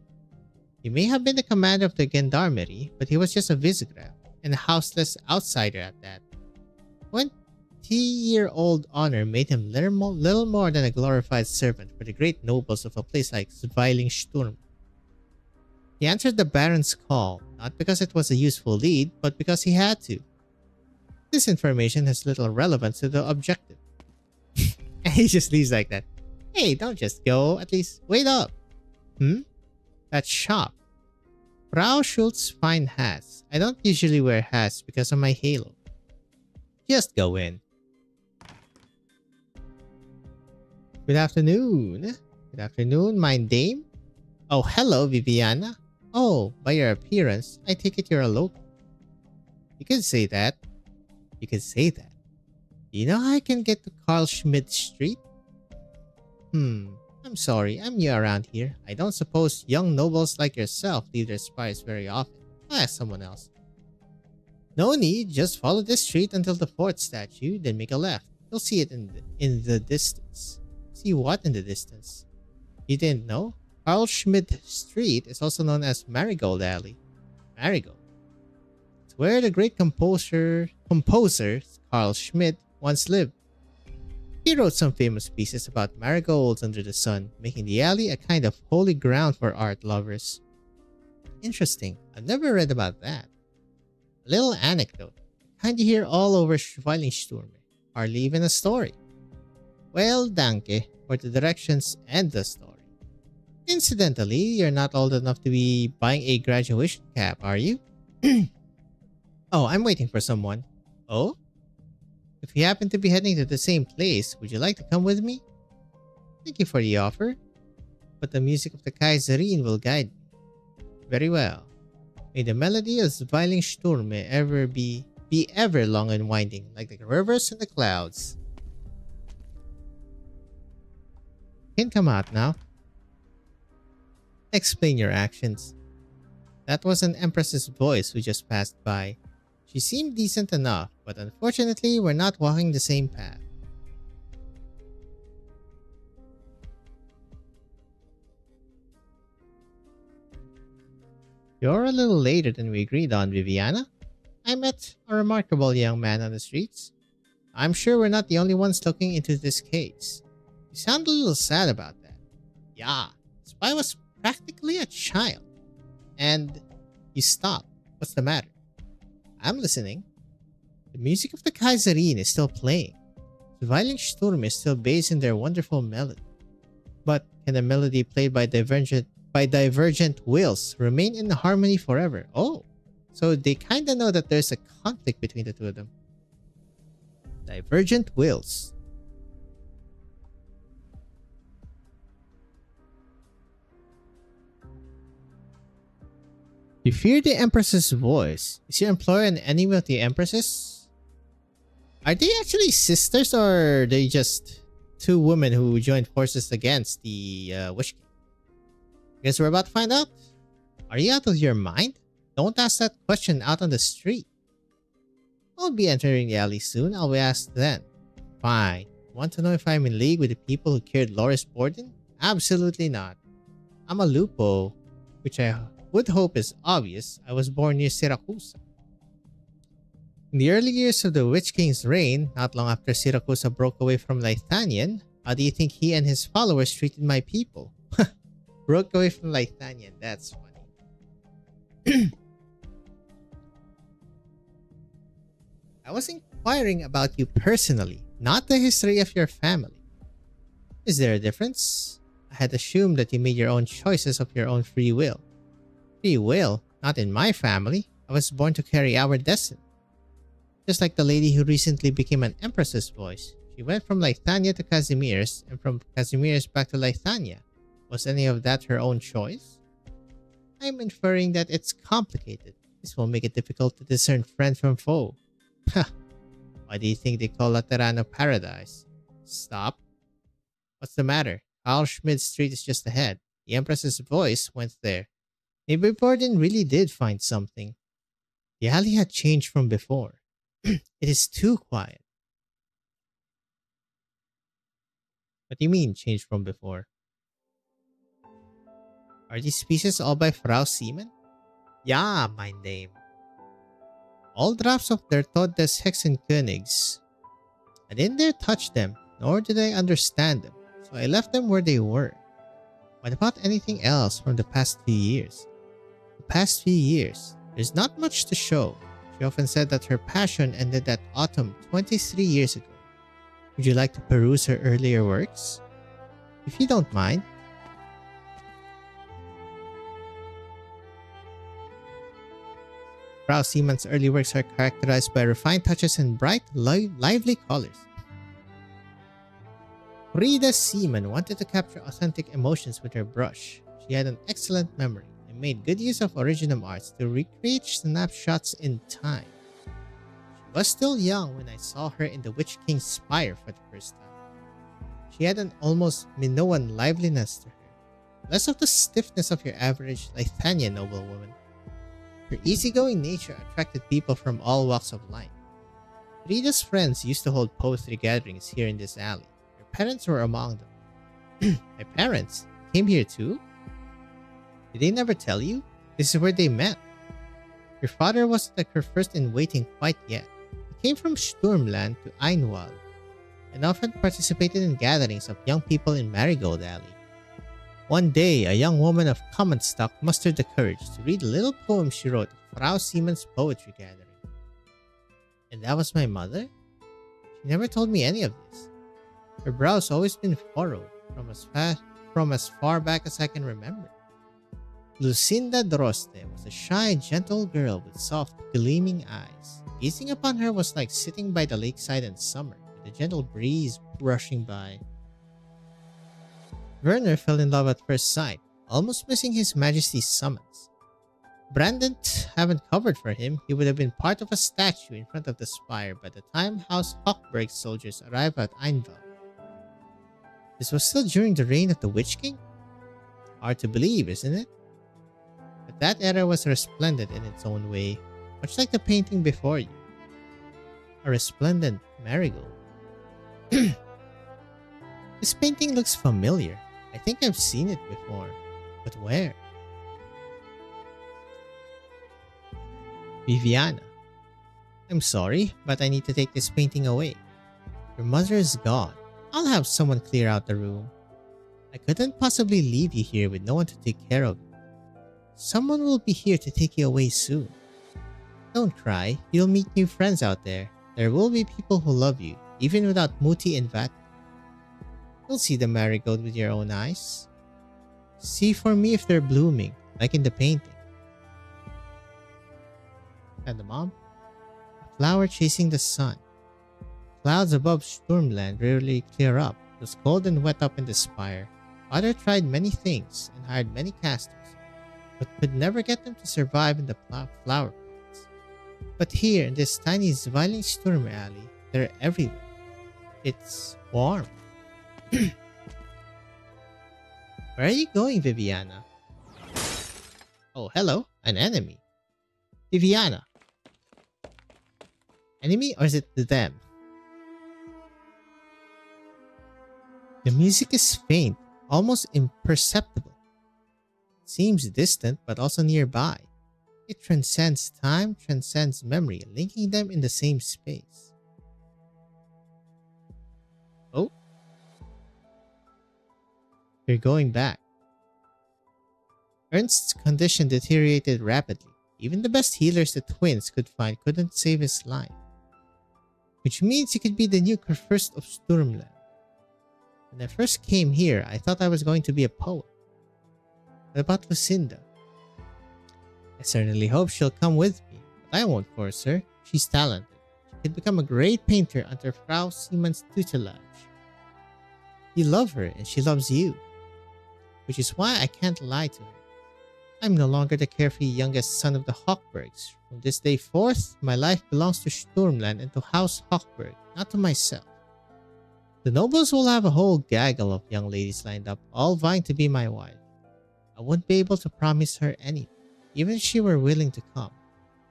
He may have been the commander of the gendarmerie, but he was just a Visigraph, and a houseless outsider at that. 20-year-old honor made him little more than a glorified servant for the great nobles of a place like Zwilingsturme. He answered the Baron's call, not because it was a useful lead, but because he had to. This information has little relevance to the objective. And he just leaves like that. Hey, don't just go. At least wait up. That shop. Frau Schultz fine hats. I don't usually wear hats because of my halo. Just go in. Good afternoon. Good afternoon, mine dame. Oh, hello, Viviana. Oh, by your appearance, I take it you're a local. You can say that. You can say that. Do you know how I can get to Carl Schmidt Street? I'm sorry, I'm new around here. I don't suppose young nobles like yourself leave their spires very often. I'll ask someone else. No need, just follow this street until the fourth statue, then make a left. You'll see it in the distance. See what in the distance? You didn't know? Carl Schmidt Street is also known as Marigold Alley. Marigold. It's where the great composer Carl Schmidt once lived. He wrote some famous pieces about marigolds under the sun, making the alley a kind of holy ground for art lovers. Interesting. I've never read about that. A little anecdote. Kind you hear all over Zwilingsturme. Hardly even a story. Well, danke for the directions and the story. Incidentally, you're not old enough to be buying a graduation cap, are you? Oh, I'm waiting for someone. Oh? If you happen to be heading to the same place, would you like to come with me? Thank you for the offer, but the music of the Kaiserin will guide me. Very well. May the melody of Zwilingsturme ever be ever long and winding, like the rivers and the clouds. You can come out now. Explain your actions. That was an Empress's voice who just passed by. She seemed decent enough, but unfortunately we're not walking the same path. You're a little later than we agreed on, Viviana. I met a remarkable young man on the streets. I'm sure we're not the only ones looking into this case. You sound a little sad about that. Yeah, Spy was practically a child. And you stopped. What's the matter? I'm listening. The music of the Kaiserin is still playing. Zwilingsturme is still based in their wonderful melody. But can a melody played by divergent wills remain in harmony forever? Oh, so they kinda know that there's a conflict between the two of them. Divergent wills. You fear the Empress's voice. Is your employer an enemy of the Empress's? Are they actually sisters, or are they just two women who joined forces against the Witch King? Guess we're about to find out. Are you out of your mind? Don't ask that question out on the street. I'll be entering the alley soon. I'll be asked then. Fine. Want to know if I'm in league with the people who killed Loris Borden? Absolutely not. I'm a lupo, which I would hope is obvious. I was born near Siracusa. In the early years of the Witch King's reign, not long after Siracusa broke away from Lythanian, how do you think he and his followers treated my people? Broke away from Lythanian, that's funny. I was inquiring about you personally, not the history of your family. Is there a difference? I had assumed that you made your own choices of your own free will. Free will? Not in my family. I was born to carry our destiny. Just like the lady who recently became an Empress's voice. She went from Lythania to Casimir's, and from Casimir's back to Lythania. Was any of that her own choice? I'm inferring that it's complicated. This will make it difficult to discern friend from foe. Ha! Why do you think they call Laterano paradise? Stop. What's the matter? Carl Schmid Street is just ahead. The Empress's voice went there. Maybe Borden really did find something. The alley had changed from before. It is too quiet. What do you mean, changed from before? Are these pieces all by Frau Seaman? Yeah, my name. All drafts of Der Tod des Hexenkönigs. I didn't dare touch them, nor did I understand them, so I left them where they were. What about anything else from the past few years? The past few years, there's not much to show. She often said that her passion ended that autumn 23 years ago. Would you like to peruse her earlier works? If you don't mind. Frau Seaman's early works are characterized by refined touches and bright, lively colors. Frida Seaman wanted to capture authentic emotions with her brush. She had an excellent memory and made good use of originum arts to recreate snapshots in time. She was still young when I saw her in the Witch King's Spire for the first time. She had an almost Minoan liveliness to her, less of the stiffness of your average Lythania noblewoman. Her easygoing nature attracted people from all walks of life. Frida's friends used to hold poetry gatherings here in this alley. Her parents were among them. My parents came here too? Did they never tell you? This is where they met. Your father wasn't like her first-in-waiting quite yet. He came from Sturmland to Einwald, and often participated in gatherings of young people in Marigold Alley. One day, a young woman of common stock mustered the courage to read a little poem she wrote at Frau Seaman's poetry gathering. And that was my mother? She never told me any of this. Her brow's always been furrowed from as far back as I can remember. Lucinda Droste was a shy, gentle girl with soft, gleaming eyes. Gazing upon her was like sitting by the lakeside in summer, with a gentle breeze brushing by. Werner fell in love at first sight, almost missing His Majesty's summons. Brandon haven't covered for him, he would have been part of a statue in front of the spire by the time House Hochberg's soldiers arrived at Einwald. This was still during the reign of the Witch King? Hard to believe, isn't it? But that era was resplendent in its own way, much like the painting before you. A resplendent marigold. This painting looks familiar. I think I've seen it before. But where? Viviana. I'm sorry, but I need to take this painting away. Your mother is gone. I'll have someone clear out the room. I couldn't possibly leave you here with no one to take care of you. Someone will be here to take you away soon. Don't cry. You'll meet new friends out there. There will be people who love you, even without Muti and Vat. You'll see the marigold with your own eyes. See for me if they're blooming, like in the painting. And the mom? A flower chasing the sun. Clouds above Sturmland rarely clear up. It was cold and wet up in the spire. Father tried many things and hired many casters, but could never get them to survive in the flower plots. But here in this tiny Zwilingsturme alley, they're everywhere. It's warm. Where are you going, Viviana? Oh, hello. An enemy. Viviana. Enemy, or is it them? The music is faint, almost imperceptible. It seems distant, but also nearby. It transcends time, transcends memory, linking them in the same space. Oh? You're going back. Ernst's condition deteriorated rapidly. Even the best healers the twins could find couldn't save his life. Which means he could be the new first of Sturmland. When I first came here, I thought I was going to be a poet. What about Lucinda? I certainly hope she'll come with me, but I won't force her. She's talented. She could become a great painter under Frau Siemens' tutelage. You love her and she loves you. Which is why I can't lie to her. I'm no longer the carefree youngest son of the Hochbergs. From this day forth, my life belongs to Sturmland and to House Hochberg, not to myself. The nobles will have a whole gaggle of young ladies lined up, all vying to be my wife. I wouldn't be able to promise her anything, even if she were willing to come.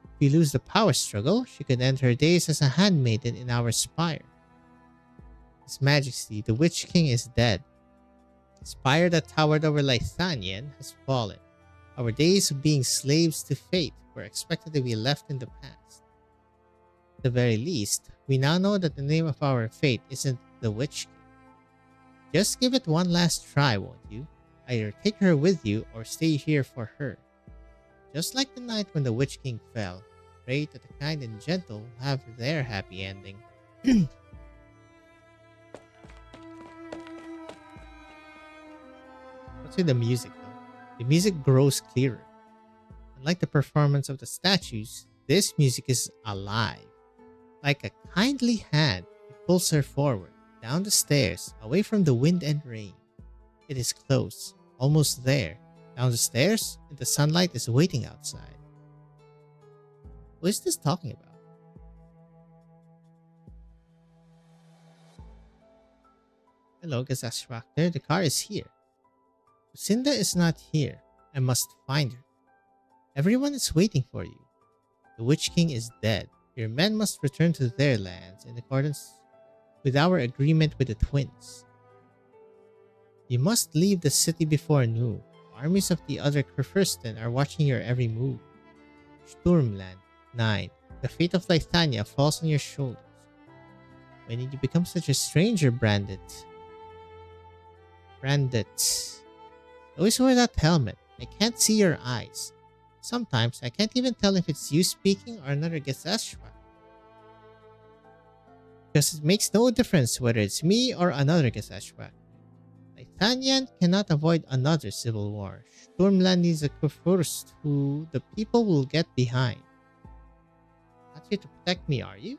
If we lose the power struggle, she could end her days as a handmaiden in our spire. His Majesty, the Witch King, is dead. The spire that towered over Lythanien has fallen. Our days of being slaves to fate were expected to be left in the past. At the very least, we now know that the name of our fate isn't the Witch King. Just give it one last try, won't you? Either take her with you or stay here for her. Just like the night when the Witch King fell, pray that the kind and gentle have their happy ending. What's with the music though? The music grows clearer. Unlike the performance of the statues, this music is alive. Like a kindly hand, it pulls her forward, down the stairs, away from the wind and rain. It is close, almost there. Down the stairs, and the sunlight is waiting outside. Who is this talking about? Hello, Gesellschafter. The car is here. Lucinda is not here. I must find her. Everyone is waiting for you. The Witch King is dead. Your men must return to their lands in accordance with our agreement with the twins. You must leave the city before noon. Armies of the other Kurfürsten are watching your every move. Sturmland 9. The fate of Lythania falls on your shoulders. When did you become such a stranger, Brandit? Brandit. Always wear that helmet. I can't see your eyes. Sometimes I can't even tell if it's you speaking or another Gesellschaft. Because it makes no difference whether it's me or another Gesellschaft. Lythanian cannot avoid another civil war. Sturmland needs a Kurfürst who the people will get behind. Not here to protect me, are you?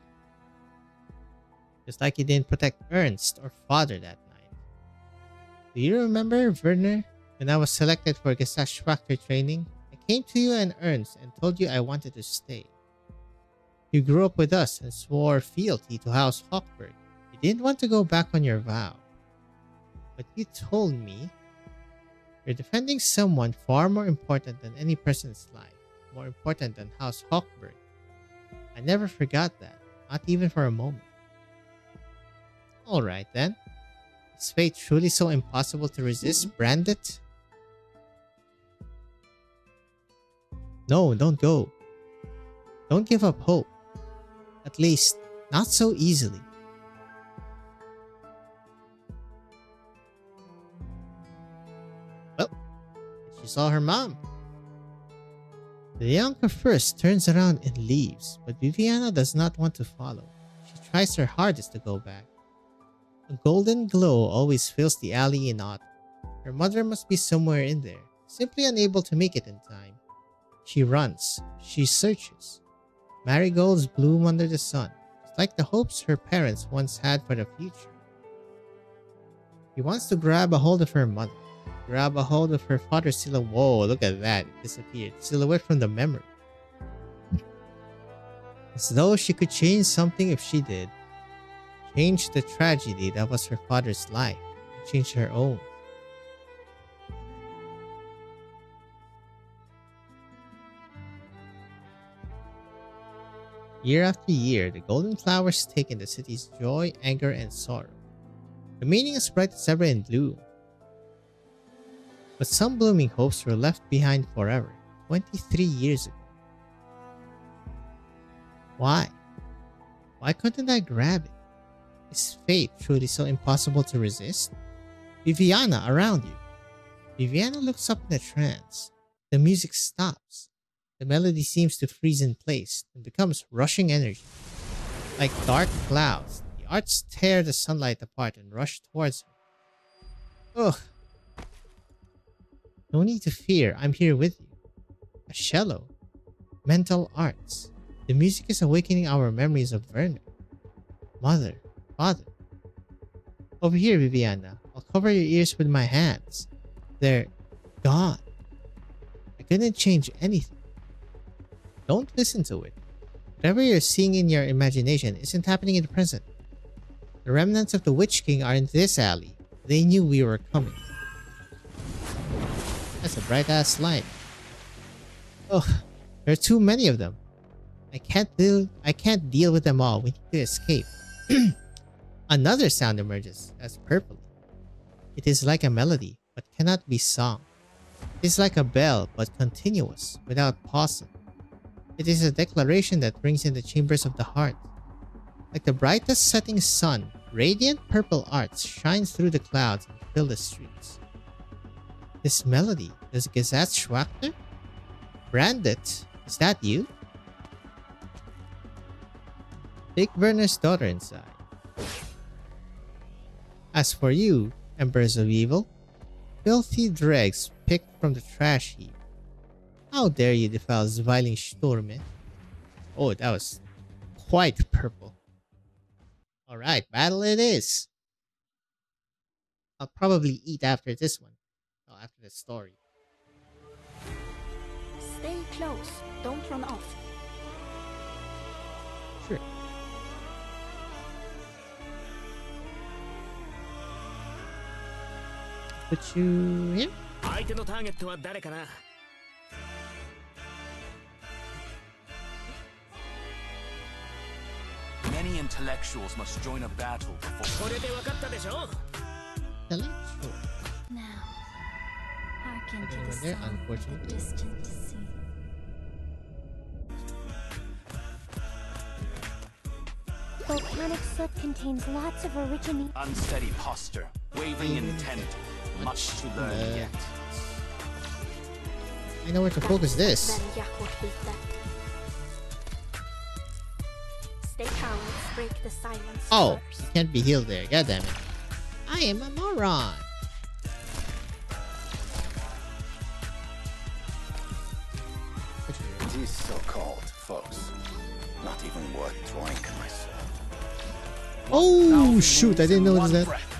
Just like you didn't protect Ernst or Father that night. Do you remember, Werner? When I was selected for Gesellschafter training, I came to you and Ernst and told you I wanted to stay. You grew up with us and swore fealty to House Hochberg. You didn't want to go back on your vow. But you told me you're defending someone far more important than any person's life, more important than House Hochberg. I never forgot that, not even for a moment. Alright then. Is fate truly so impossible to resist, Brandit? No, don't go. Don't give up hope. At least, not so easily. She saw her mom. The youngster first turns around and leaves, but Viviana does not want to follow. She tries her hardest to go back. A golden glow always fills the alley in autumn. Her mother must be somewhere in there, simply unable to make it in time. She runs. She searches. Marigolds bloom under the sun, just like the hopes her parents once had for the future. She wants to grab a hold of her mother, grab a hold of her father's silhouette. Whoa, look at that. It disappeared. Silhouette from the memory. As though she could change something if she did. Change the tragedy that was her father's life. Change her own. Year after year, the golden flowers take in the city's joy, anger, and sorrow. The meaning is bright as ever in bloom. But some blooming hopes were left behind forever, 23 years ago. Why? Why couldn't I grab it? Is fate truly so impossible to resist? Viviana, around you. Viviana looks up in a trance. The music stops. The melody seems to freeze in place and becomes rushing energy. Like dark clouds, the arts tear the sunlight apart and rush towards her. Ugh. No need to fear, I'm here with you. A cello. Mental arts. The music is awakening our memories of Werner. Mother. Father. Over here, Viviana. I'll cover your ears with my hands. They're gone. I couldn't change anything. Don't listen to it. Whatever you're seeing in your imagination isn't happening in the present. The remnants of the Witch King are in this alley. They knew we were coming. That's a bright-ass light. Ugh, there are too many of them. I can't deal with them all. We need to escape. Another sound emerges as purple. It is like a melody, but cannot be sung. It is like a bell, but continuous, without pausing. It is a declaration that rings in the chambers of the heart. Like the brightest setting sun, radiant purple arts shines through the clouds and fill the streets. This melody, does Gesatz Schwachter? Brandet, is that you? Take Werner's daughter inside. As for you, Embers of Evil, filthy dregs picked from the trash heap. How dare you defile Zwilingsturme? Oh, that was quite purple. Alright, battle it is. I'll probably eat after this one. Oh, after the story. Stay close. Don't run off. Sure. Put you here? 相手のターゲットは誰かな Many intellectuals must join a battle before. これで分かったでしょ Intellectual. Now, hearken to Anyone the there? sound of the Unfortunately. distant sea. Volcanic soot contains lots of originating. Unsteady posture, wavering intent, much to learn yet. I know where to focus this. Välja vårt byte. Stay cowards, break the silence Oh, first. you can't be healed there. God damn it. I am a moron. These so-called folks, not even worth drawing myself. Oh shoot! I didn't notice One that. breath.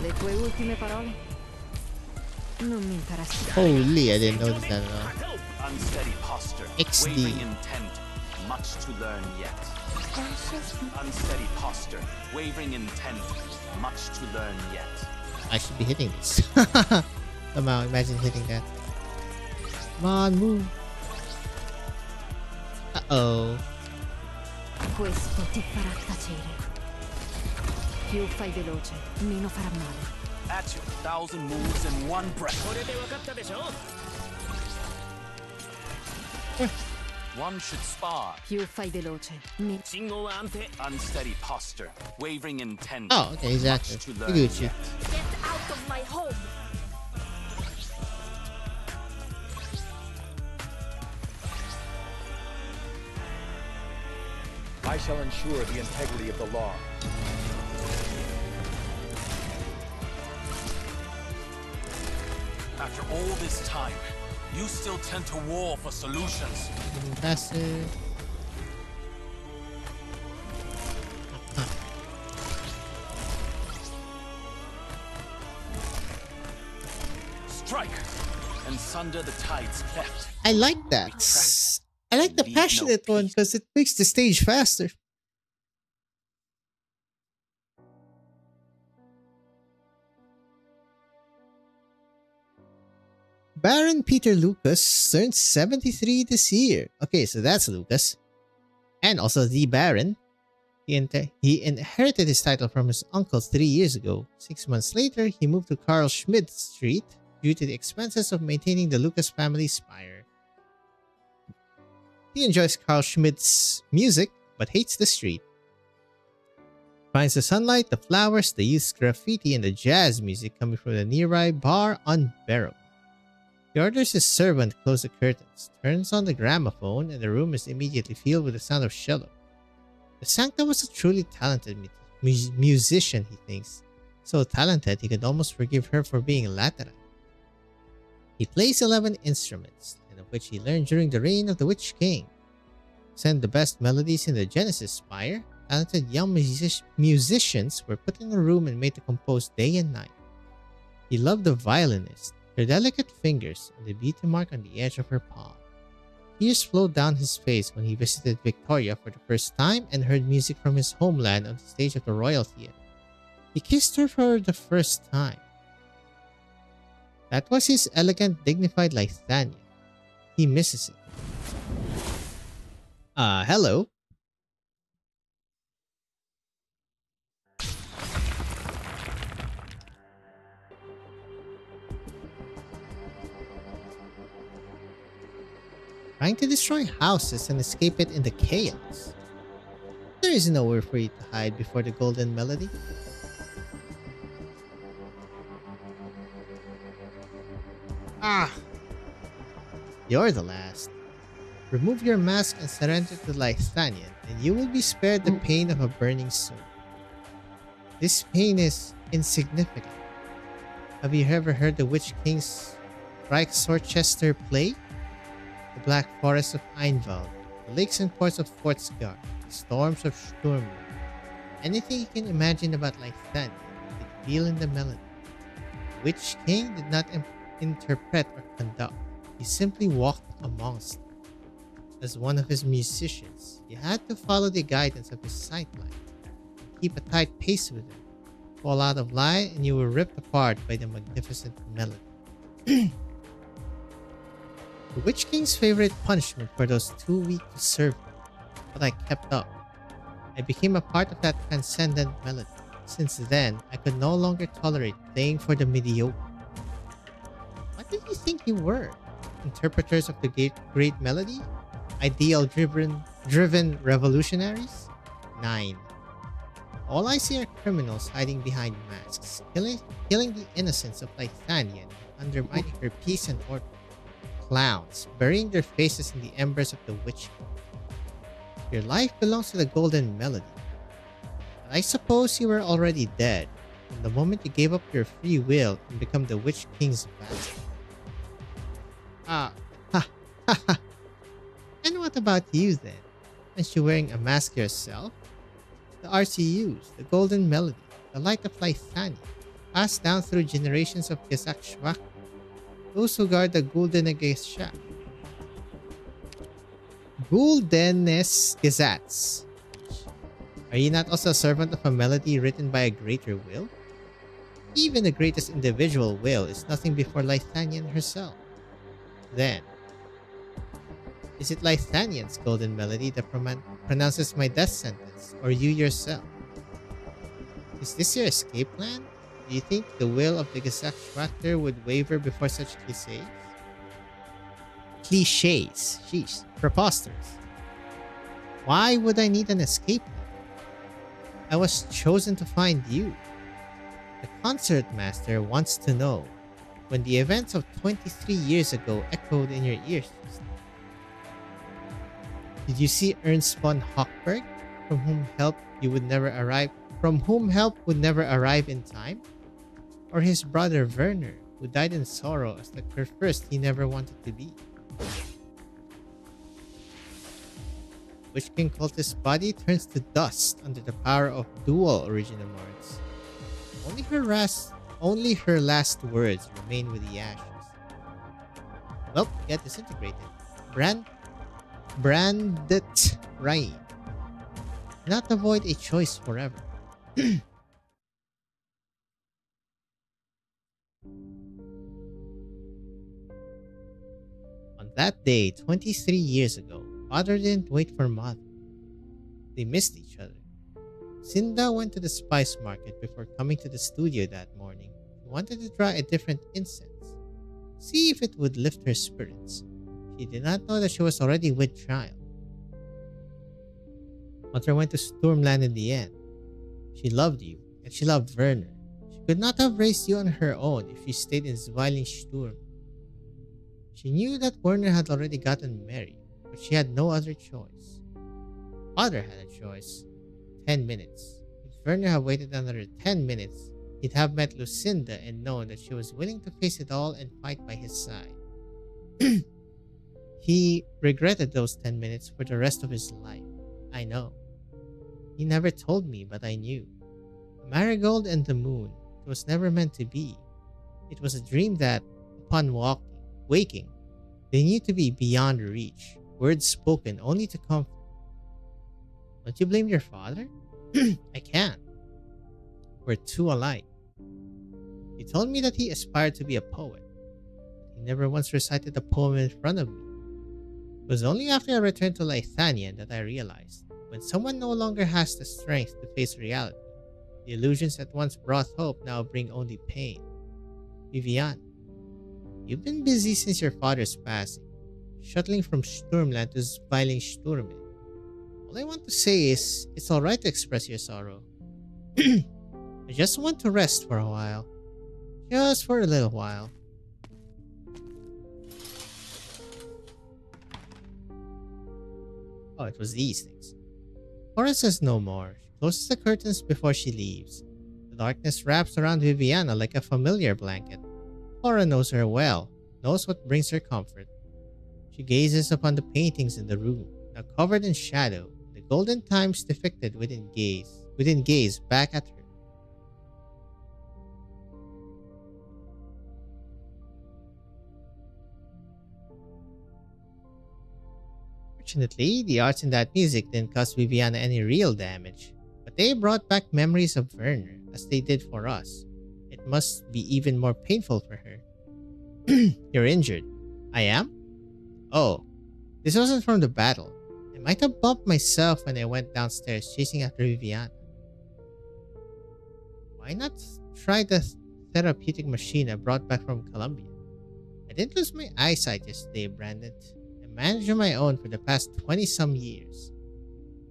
Le tue ultime parole? Non mi interessi. Holy, I didn't notice that at all. Unsteady posture, XD. wavering intent, much to learn yet. Ashes Unsteady posture, wavering intent, much to learn yet. I should be hitting this. Somehow, imagine hitting that. Come on, move. Uh-oh. Questo ti farà tacere. Più fai veloce, meno farà male. At you, 1,000 moves in one breath. これで分かったでしょ One should spar. Più fai veloce, meno. 信号は安定 Unsteady posture, wavering intent. Oh, okay, he's much active. to Look learn at you. yet. Get out of my home! I shall ensure the integrity of the law. After all this time, you still tend to war for solutions. Faster. Strike and sunder the tides cleft. I like that. I like the passionate one because it makes the stage faster. Baron Peter Lucas turned 73 this year. Okay, so that's Lucas. And also the Baron. He inherited his title from his uncle 3 years ago. 6 months later, he moved to Carl Schmidt Street due to the expenses of maintaining the Lucas family spire. He enjoys Carl Schmidt's music, but hates the street. Finds the sunlight, the flowers, the youth's graffiti, and the jazz music coming from the nearby bar unbearable. He orders his servant to close the curtains, turns on the gramophone, and the room is immediately filled with the sound of cello. The Sancta was a truly talented musician, he thinks. So talented, he could almost forgive her for being a Lateran. He plays 11 instruments, 10 of which he learned during the reign of the Witch King. Sent the best melodies in the Genesis Spire, talented young musicians were put in a room and made to compose day and night. He loved the violinist, her delicate fingers, and the beauty mark on the edge of her palm. Tears flowed down his face when he visited Victoria for the first time and heard music from his homeland on the stage of the Royal Theatre. He kissed her for the first time. That was his elegant, dignified Lithania. He misses it. Hello. Trying to destroy houses and escape it in the chaos. There is nowhere for you to hide before the golden melody. Ah! You're the last. Remove your mask and surrender to Lithanian, and you will be spared the pain of a burning soul. This pain is insignificant. Have you ever heard the Witch King's Reichsorchester play? The Black Forest of Einwald, the lakes and ports of Fortsgard, the storms of Sturm. Anything you can imagine about Lithania, you could feel in the melody. The Witch King did not interpret or conduct. He simply walked amongst them. As one of his musicians, he had to follow the guidance of his sightline, keep a tight pace with them. Fall out of line and you were ripped apart by the magnificent melody. The Witch King's favorite punishment for those too weak to serve him, but I kept up. I became a part of that transcendent melody. Since then, I could no longer tolerate playing for the mediocre. What did you think you were? Interpreters of the great melody? Ideal-driven revolutionaries? 9. All I see are criminals hiding behind masks, killing the innocents of Lithania and undermining her peace and order. Clowns, burying their faces in the embers of the Witch King. Your life belongs to the golden melody. But I suppose you were already dead from the moment you gave up your free will and become the Witch King's vassal. And what about you then? Aren't you wearing a mask yourself? The arts you use, the golden melody, the light of Lithania, passed down through generations of Gesakshwak, those who guard the Guldene Gesat. Guldenes Gesats. Are you not also a servant of a melody written by a greater will? Even the greatest individual will is nothing before Lithanian herself. Then, is it Lithanian's golden melody that pronounces my death sentence, or you yourself? Is this your escape plan? Do you think the will of the Gesakshwakter would waver before such clichés? Clichés. Sheesh. Preposterous. Why would I need an escape plan? I was chosen to find you. The concertmaster wants to know when the events of 23 years ago echoed in your ears. Did you see Ernst von Hochberg? from whom help would never arrive in time? Or his brother Werner, who died in sorrow as the first he never wanted to be? Witch King cultist's body turns to dust under the power of dual original words. Only her last words remain with the ashes. Nope, get disintegrated. Brandet Rai. Not avoid a choice forever. On that day, 23 years ago, father didn't wait for mother. They missed each other. Cinda went to the spice market before coming to the studio that morning. She wanted to try a different incense, see if it would lift her spirits. She did not know that she was already with child. Mother went to Stormland in the end. She loved you, and she loved Werner. She could not have raised you on her own if she stayed in Zwilingsturme. She knew that Werner had already gotten married, but she had no other choice. Father had a choice. 10 minutes. If Werner had waited another 10 minutes, he'd have met Lucinda and known that she was willing to face it all and fight by his side. He regretted those 10 minutes for the rest of his life. I know. He never told me, but I knew. The marigold and the moon, it was never meant to be. It was a dream that, upon waking, they knew to be beyond reach, words spoken only to comfort. Don't you blame your father? I can't. We're two alike. He told me that he aspired to be a poet. He never once recited a poem in front of me. It was only after I returned to Lythanian that I realized, when someone no longer has the strength to face reality, the illusions that once brought hope now bring only pain. Vivian, you've been busy since your father's passing, shuttling from Sturmland to Zwilingsturme. All I want to say is, it's alright to express your sorrow. I just want to rest for a while. Just for a little while. Oh, it was these things. Cora says no more. She closes the curtains before she leaves. The darkness wraps around Viviana like a familiar blanket. Cora knows her well, knows what brings her comfort. She gazes upon the paintings in the room, now covered in shadow, the golden times depicted within gaze back at her. Fortunately, the arts in that music didn't cause Viviana any real damage, but they brought back memories of Werner, as they did for us. It must be even more painful for her. You're injured. I am? Oh, this wasn't from the battle. I might have bumped myself when I went downstairs chasing after Viviana. Why not try the therapeutic machine I brought back from Colombia? I didn't lose my eyesight yesterday, Brandon. Managed on my own for the past 20-some years.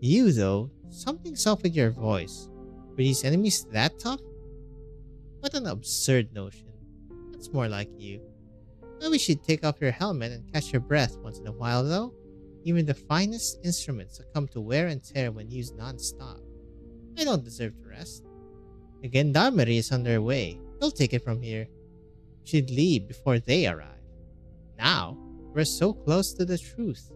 You, though, something's off with your voice. Were these enemies that tough? What an absurd notion. That's more like you. I wish you'd take off your helmet and catch your breath once in a while, though. Even the finest instruments succumb to wear and tear when used non-stop. I don't deserve to rest. The gendarmerie is on their way. They'll take it from here. She'd leave before they arrive. Now, we're so close to the truth.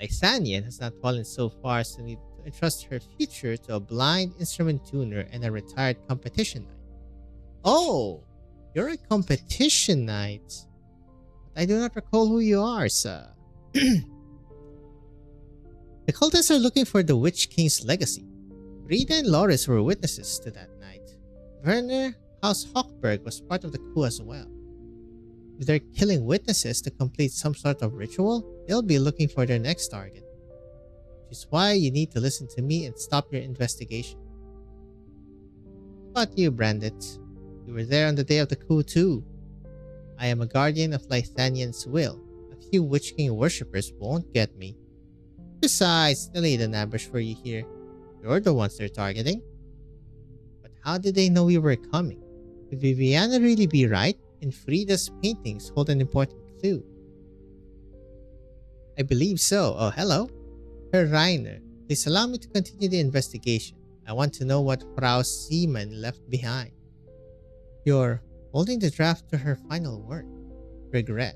Lythanian has not fallen so far as to need to entrust her future to a blind instrument tuner and a retired competition knight. Oh, you're a competition knight. But I do not recall who you are, sir. The cultists are looking for the Witch King's legacy. Rita and Loris were witnesses to that night. Werner, House Hochberg was part of the coup as well. If they're killing witnesses to complete some sort of ritual, they'll be looking for their next target. Which is why you need to listen to me and stop your investigation. How about you, Brandit? You were there on the day of the coup too. I am a guardian of Lythanian's will. A few Witch King worshippers won't get me. Besides, they laid an ambush for you here. You're the ones they're targeting. But how did they know we were coming? Could Viviana really be right? And Frida's paintings hold an important clue. I believe so. Oh, hello. Herr Reiner, Please allow me to continue the investigation. I want to know what Frau Seaman left behind. You're holding the draft to her final work. Regret.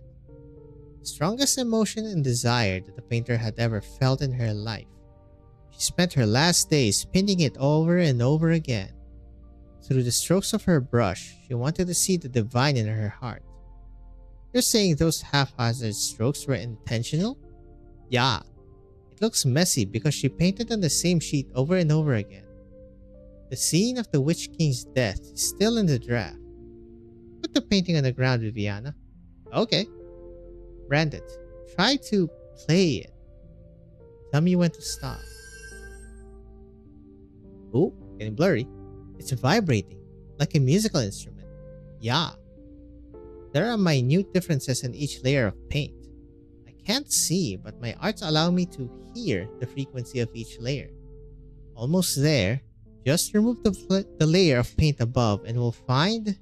Strongest emotion and desire that the painter had ever felt in her life. She spent her last days painting it over and over again. Through the strokes of her brush, she wanted to see the divine in her heart. You're saying those haphazard strokes were intentional? Yeah. It looks messy because she painted on the same sheet over and over again. The scene of the Witch King's death is still in the draft. Put the painting on the ground, Viviana. Okay. Brand it. Try to play it. Tell me when to stop. Oh, getting blurry. It's vibrating, like a musical instrument. Yeah. There are minute differences in each layer of paint. I can't see, but my arts allow me to hear the frequency of each layer. Almost there. Just remove the layer of paint above and we'll find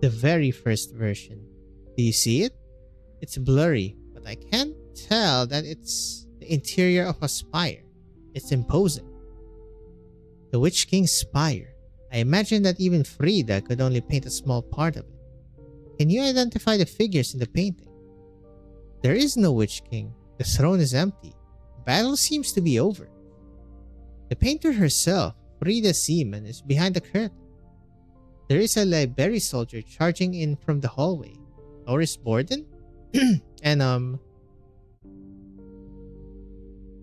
the very first version. Do you see it? It's blurry, but I can't tell that it's the interior of a spire. It's imposing. The Witch King's spire. I imagine that even Frida could only paint a small part of it. Can you identify the figures in the painting? There is no Witch King. The throne is empty. The battle seems to be over. The painter herself, Frida Seaman, is behind the curtain. There is a Liberi soldier charging in from the hallway. Doris Borden? And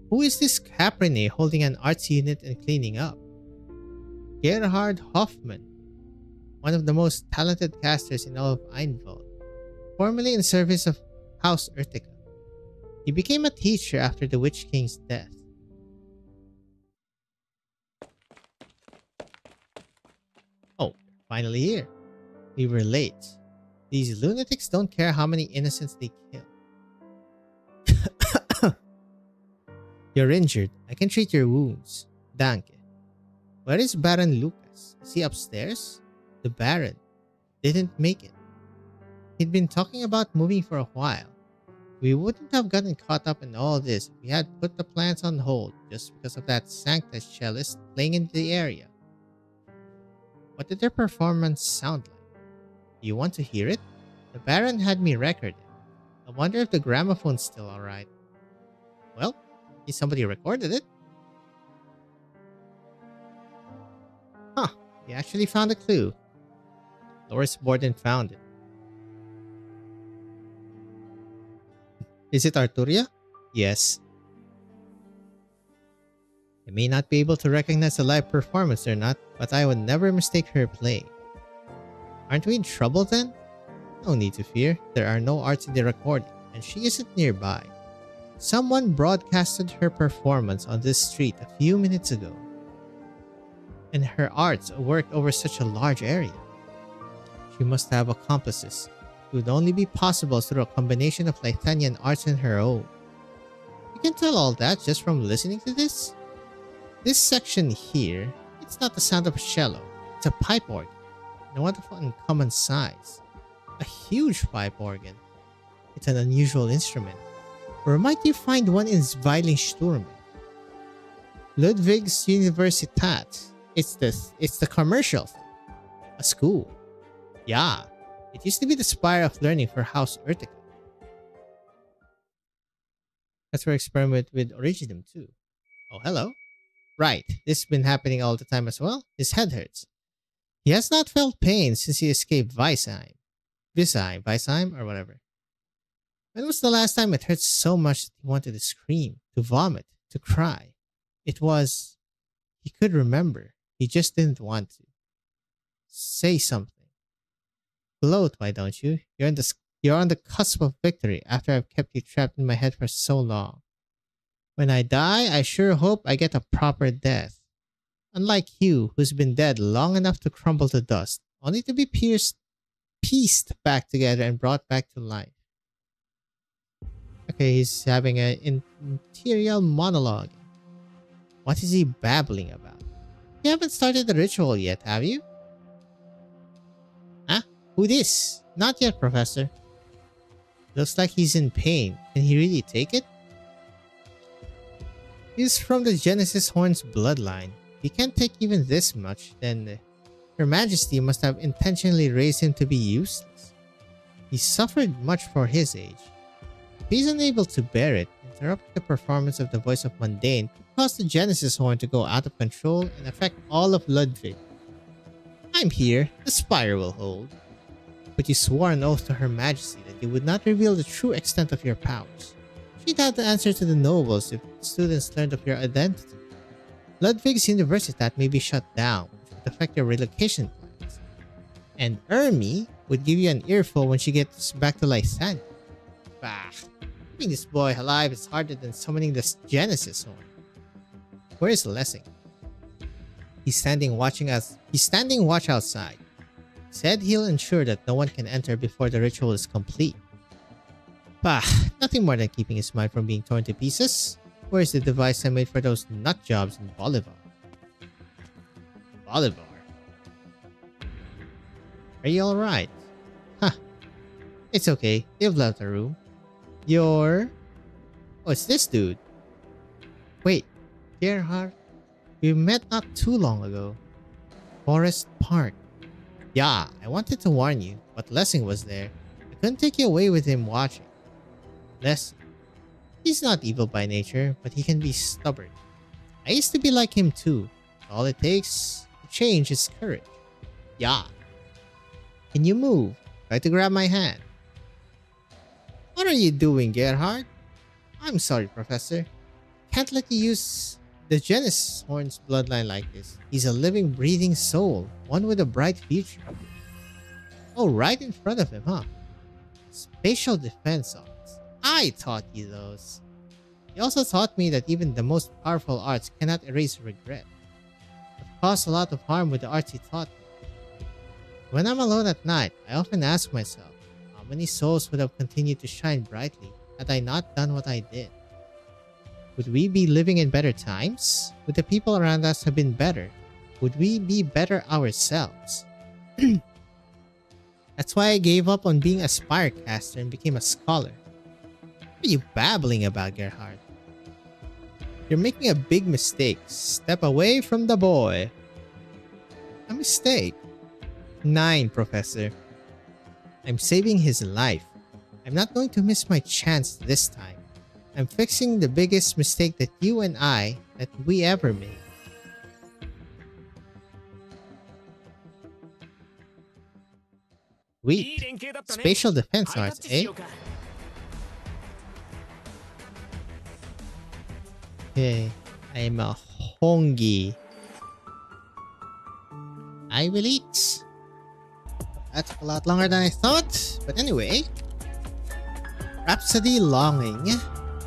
who is this Caprine holding an arts unit and cleaning up? Gerhard Hoffman, one of the most talented casters in all of Einwald, formerly in service of House Urtica. He became a teacher after the Witch King's death. Oh, finally here. We were late. These lunatics don't care how many innocents they kill. You're injured. I can treat your wounds. Danke. Where is Baron Lucas? Is he upstairs? The Baron didn't make it. He'd been talking about moving for a while. We wouldn't have gotten caught up in all this if we had put the plans on hold just because of that Sanctus cellist playing in the area. What did their performance sound like? Do you want to hear it? The Baron had me record it. I wonder if the gramophone's still alright. Well, somebody recorded it. Huh, we actually found a clue. Doris Borden found it. Is it Arturia? Yes. I may not be able to recognize a live performance or not, but I would never mistake her playing. Aren't we in trouble then? No need to fear. There are no arts in the recording, and she isn't nearby. Someone broadcasted her performance on this street a few minutes ago. And her arts worked over such a large area. She must have accomplices. It would only be possible through a combination of Lythanian arts and her own. You can tell all that just from listening to this? This section here, it's not the sound of a cello. It's a pipe organ. And a wonderful uncommon size. A huge pipe organ. It's an unusual instrument. Where might you find one in Zwilingsturme? Ludwig's Universität. It's the commercial thing. A school. Yeah. It used to be the spire of learning for House Urtica. That's where experiment with Originum too. Oh, hello. Right, this has been happening all the time as well. His head hurts. He has not felt pain since he escaped Weisheim, or whatever. When was the last time it hurt so much that he wanted to scream, to vomit, to cry? It was... He could remember. He just didn't want to. Say something. Gloat, why don't you? You're on the cusp of victory after I've kept you trapped in my head for so long. When I die, I sure hope I get a proper death. Unlike you, who's been dead long enough to crumble to dust, only to be pieced back together and brought back to life. Okay, he's having an interior monologue. What is he babbling about? You haven't started the ritual yet, have you? Huh? Who this? Not yet, Professor. Looks like he's in pain. Can he really take it? He's from the Genesis Horn's bloodline. If he can't take even this much, then Her Majesty must have intentionally raised him to be useless. He suffered much for his age. If he's unable to bear it, interrupting the performance of the voice of Mundane could cause the Genesis Horn to go out of control and affect all of Ludwig. I'm here, the spire will hold. But you swore an oath to Her Majesty that you would not reveal the true extent of your powers. She'd have to answer to the nobles if students learned of your identity. Ludwig's Universitat may be shut down, which would affect your relocation plans. And Ermi would give you an earful when she gets back to Lysania. Bah, keeping this boy alive is harder than summoning the Genesis Horn. Where is Lessing? He's standing watch outside. Said he'll ensure that no one can enter before the ritual is complete. Bah, nothing more than keeping his mind from being torn to pieces. Where's the device I made for those nut jobs in Bolivar? Bolivar? Are you alright? Huh. It's okay, they've left the room. You're... Oh, it's this dude. Wait, Gerhard? We met not too long ago. Forest Park. Yeah, I wanted to warn you, but Lessing was there. I couldn't take you away with him watching. Lessing. He's not evil by nature, but he can be stubborn. I used to be like him too. All it takes to change is courage. Yeah. Can you move? Try to grab my hand. What are you doing, Gerhard? I'm sorry, Professor. Can't let you use the Genesis Horn's bloodline like this. He's a living, breathing soul, one with a bright future. Oh, right in front of him, huh? Spatial defense arts. I taught you those. He also taught me that even the most powerful arts cannot erase regret. I've caused a lot of harm with the arts he taught me. When I'm alone at night, I often ask myself, how many souls would have continued to shine brightly had I not done what I did? Would we be living in better times? Would the people around us have been better? Would we be better ourselves? That's why I gave up on being a spirecaster and became a scholar. What are you babbling about, Gerhard? You're making a big mistake. Step away from the boy. A mistake? 9, Professor. I'm saving his life. I'm not going to miss my chance this time. I'm fixing the biggest mistake that we ever made. Sweet. Spatial defense arts, eh? Okay, I'm a Hongi. I will eat. That took a lot longer than I thought. But anyway. Rhapsody Longing.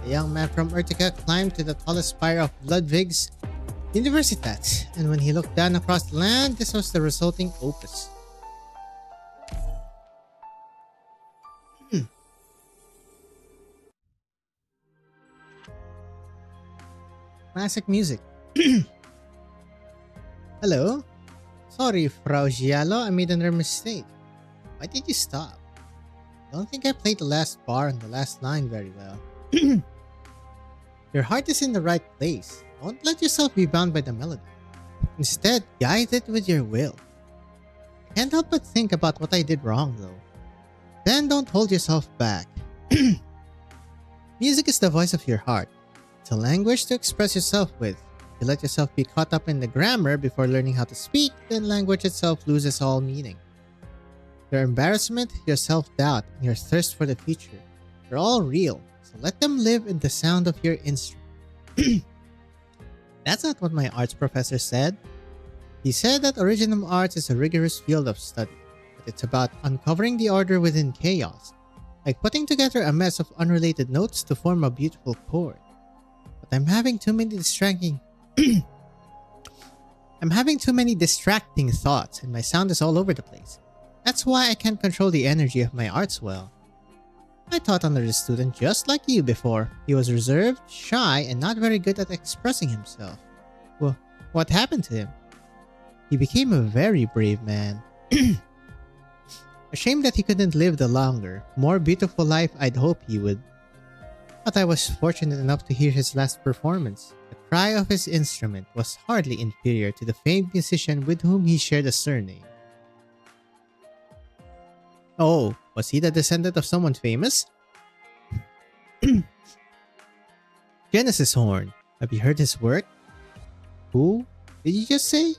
A young man from Urtica climbed to the tallest spire of Ludwig's Universitat. And when he looked down across the land, this was the resulting opus. Classic music. Hello? Sorry, Frau Giallo, I made another mistake. Why did you stop? I don't think I played the last bar on the last line very well. Your heart is in the right place. Don't let yourself be bound by the melody. Instead, guide it with your will. I can't help but think about what I did wrong, though. Then don't hold yourself back. Music is the voice of your heart. It's a language to express yourself with. If you let yourself be caught up in the grammar before learning how to speak, then language itself loses all meaning. Your embarrassment, your self-doubt, and your thirst for the future, they're all real, so let them live in the sound of your instrument. That's not what my arts professor said. He said that original arts is a rigorous field of study, but it's about uncovering the order within chaos, like putting together a mess of unrelated notes to form a beautiful chord. But I'm having too many distracting thoughts, and my sound is all over the place. That's why I can't control the energy of my arts well. I taught under a student just like you before. He was reserved, shy, and not very good at expressing himself. Well, what happened to him? He became a very brave man. A shame that he couldn't live the longer, more beautiful life I'd hoped he would. But I was fortunate enough to hear his last performance. At cry of his instrument was hardly inferior to the famed musician with whom he shared a surname. Oh, was he the descendant of someone famous? Genesis Horn. Have you heard his work? Who? Did you just say?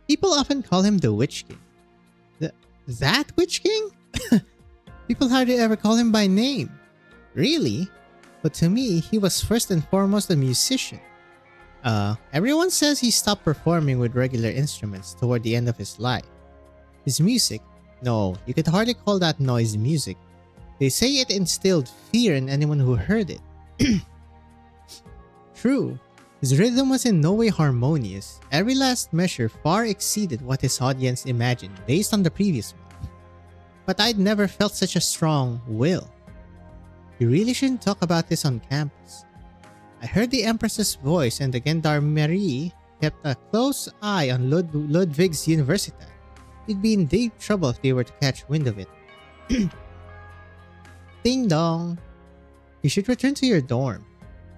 People often call him the Witch King. That Witch King? People hardly ever call him by name. Really? But to me, he was first and foremost a musician. Everyone says he stopped performing with regular instruments toward the end of his life. His music? No, you could hardly call that noise music. They say it instilled fear in anyone who heard it. True, his rhythm was in no way harmonious. Every last measure far exceeded what his audience imagined based on the previous one. But I'd never felt such a strong will. You really shouldn't talk about this on campus. I heard the Empress's voice and the Gendarmerie kept a close eye on Ludwig's Universität. You'd be in deep trouble if they were to catch wind of it. Ding dong! You should return to your dorm.